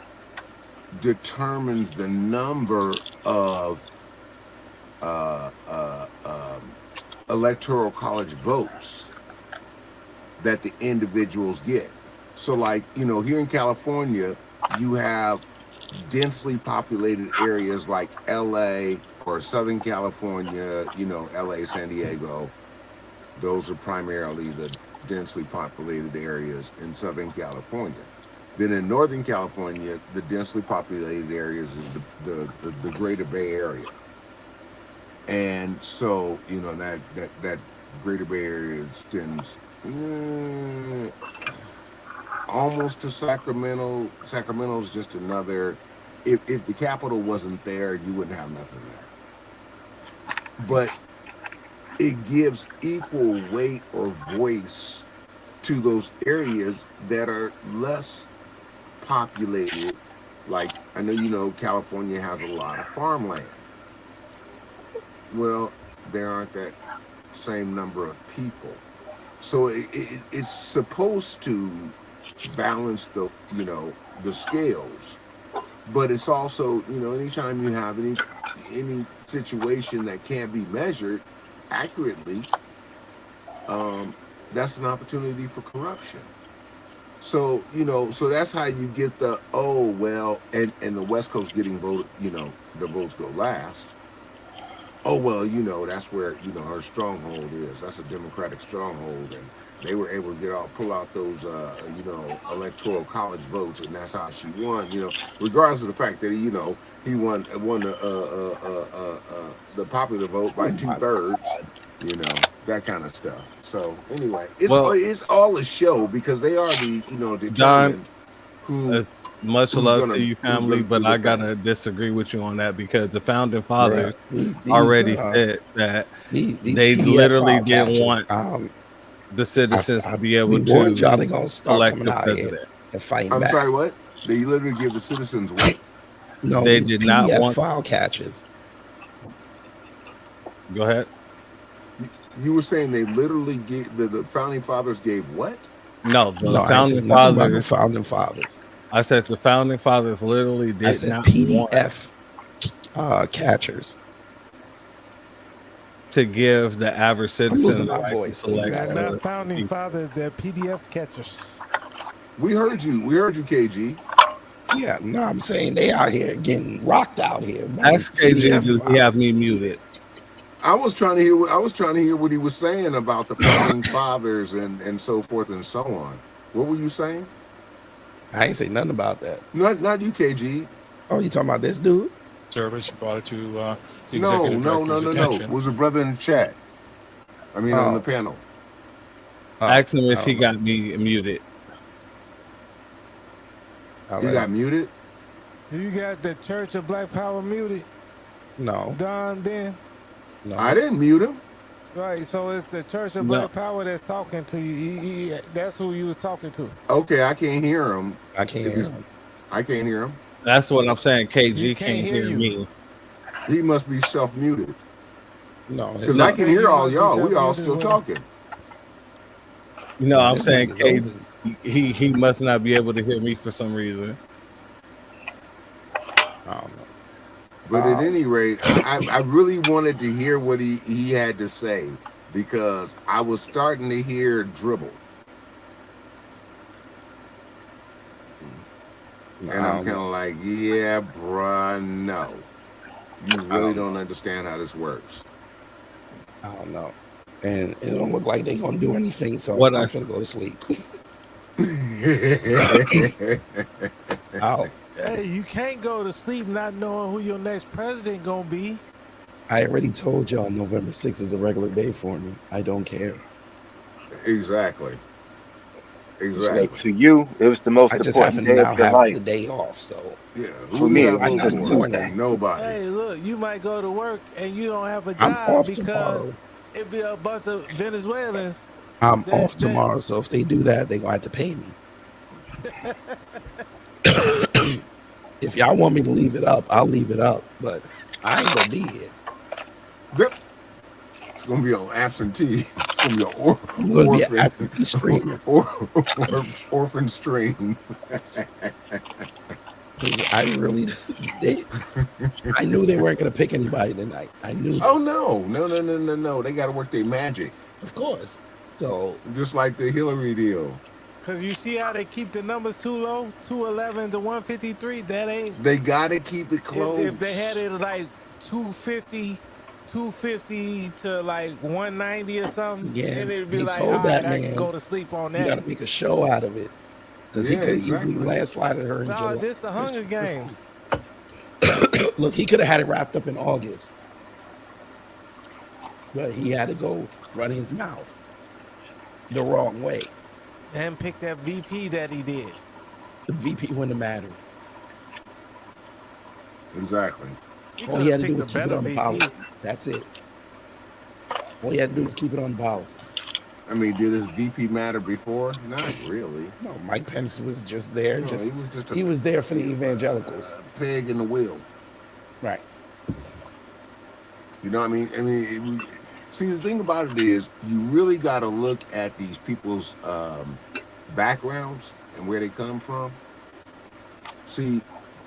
determines the number of electoral college votes that the individuals get. So, like, you know, here in California, you have densely populated areas like LA or Southern California, you know, LA, San Diego. Those are primarily the densely populated areas in Southern California. Then in Northern California, the densely populated areas is the Greater Bay Area. And so, you know, that Greater Bay Area extends almost to Sacramento. Sacramento's just another, if the capital wasn't there, you wouldn't have nothing there. But it gives equal weight or voice to those areas that are less populated. Like, I know, you know, California has a lot of farmland. Well, there aren't that same number of people. So it's supposed to balance the, you know, the scales. But it's also, you know, anytime you have any situation that can't be measured accurately, that's an opportunity for corruption. So, you know, so that's how you get the, oh, well, and the West Coast getting voted, you know, the votes go last. Oh, well, you know, that's where, you know, her stronghold is. That's a Democratic stronghold. And they were able to pull out those, you know, electoral college votes. And that's how she won, you know, regardless of the fact that, you know, he won the popular vote by 2/3, you know, that kind of stuff. So anyway, it's all a show because they are the, you know, determined who. Much love to you, who's family, gonna but do I the gotta thing. disagree with you on that because the founding fathers These, already said that these they PDF literally file didn't captures, want the citizens to be we able warned to y'all they gonna start elect coming the out here president. and fighting I'm back. sorry, what? They literally give the citizens what? No, They these did not PDF want. file catchers. Go ahead. You were saying they literally gave the founding fathers gave what? No, the No, I ain't founding saying nothing about no fathers. founding fathers. I said the founding fathers literally I did said not want PDF catchers. to give the average citizen losing the my right voice, to so you select. They're gotta- not founding fathers, they're PDF catchers. We heard you, KG. Yeah, no, I'm saying they out here getting rocked out here. by Ask these KG, PDF does he files. have me muted? I was trying to hear what he was saying about the founding fathers and so forth and so on. What were you saying? I ain't say nothing about that. Not you, KG. Oh, you talking about this dude? Service brought it to the No. executive director's attention. It was a brother in the chat. I mean, on the panel. Ask him if I he don't know. got me muted. He got muted? Do you got the Church of Black Power muted? No. Don Ben? No. I didn't mute him. Right, so it's the Church of No. Black Power that's talking to you. That's who you was talking to. Okay, I can't hear him. I can't hear him. I can't hear him. That's what I'm saying. KG He can't hear me. He must be self-muted. No, Because I can hear all y'all. We all still talking. No, I'm this saying nigga's KG, he must not be able to hear me for some reason. I don't know. But at any rate, I really wanted to hear what he had to say because I was starting to hear dribble. And I'm kind of like, yeah, bruh, no. You really don't understand how this works. I don't know. And it don't look like they're gonna do anything, so What I'm I- finna go to sleep. Hey, you can't go to sleep not knowing who your next president gonna be. I already told y'all November 6th is a regular day for me. I don't care. Exactly. Like, to you, it was the most I just important happen day now of your have life. the day off, so yeah. For me, it I was got just morning. Tuesday. Nobody. Hey, look, you might go to work and you don't have a I'm job off because tomorrow. it'd be a bunch of Venezuelans I'm off tomorrow, so if they do that, they're gonna have to pay me. If y'all want me to leave it up, I'll leave it up, but I ain't gonna be here. It's gonna be an absentee. It's gonna be an I'm gonna be an absentee streamer. Orphan stream. I really, I knew they weren't gonna pick anybody tonight. I knew. Oh this. no! They got to work their magic. Of course. So just like the Hillary deal. Cause you see how they keep the numbers too low, 211 to 153. That ain't. They got to keep it close. If they had it like 250 to like 190 or something, yeah, then it'd be he like, told all that right, I man, can go to sleep on that. You got to make a show out of it, because he could easily landslide her in July. No, this the Hunger Games. Look, he could have had it wrapped up in August, but he had to go run his mouth the wrong way. And pick that VP that he did. The VP wouldn't have mattered. Exactly. All he had to do was keep it on the policy. That's it. All he had to do was keep it on the policy. I mean, did his VP matter before? Not really. No, Mike Pence was just there. No, he was there for the evangelicals. Peg in the wheel. Right. You know what I mean? See, the thing about it is, you really got to look at these people's backgrounds and where they come from. See,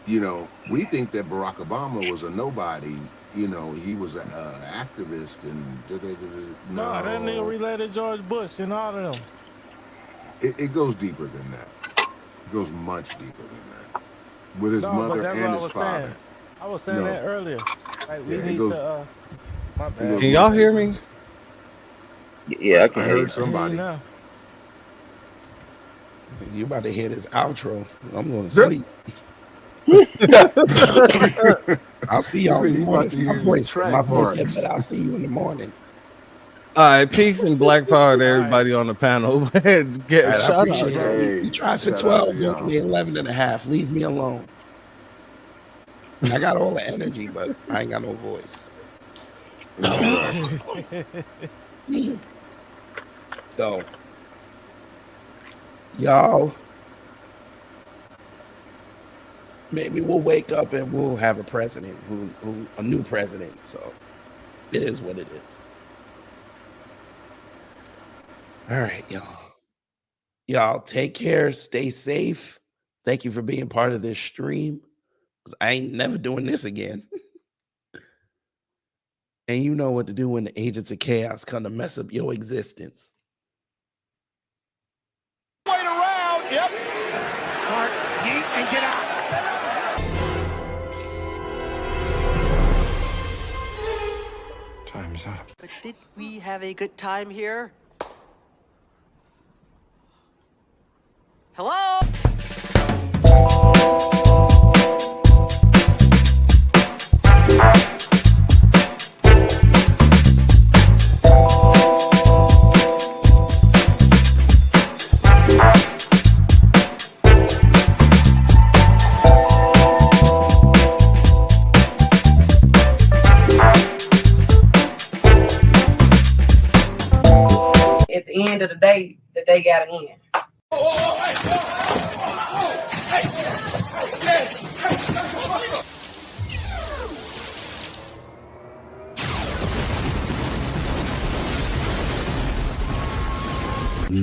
we think that Barack Obama was a nobody. He was an activist and No, that nigga related George Bush and all of them. It goes deeper than that. It goes much deeper than that. With his mother and his father. I was saying that earlier. Like we need to. My bad. Can y'all hear me? Yeah, I can hear heard somebody. You about to hear this outro? I'm going to sleep. I'll see y'all in the morning. My voice gets better. I'll see you in the morning. All right, peace and black power to everybody on the panel. Shut up. You tried for 12, you can be 11 and a half. Leave me alone. I got all the energy, but I ain't got no voice. So, y'all, maybe we'll wake up and we'll have a president, a new president. So, it is what it is. All right, y'all. Y'all take care. Stay safe. Thank you for being part of this stream. Because I ain't never doing this again. And you know what to do when the agents of chaos come to mess up your existence. Wait around. Yep. Smart. Yeet and get out. Time's up. But did we have a good time here? Hello? At the end of the day got to end.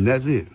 That's it.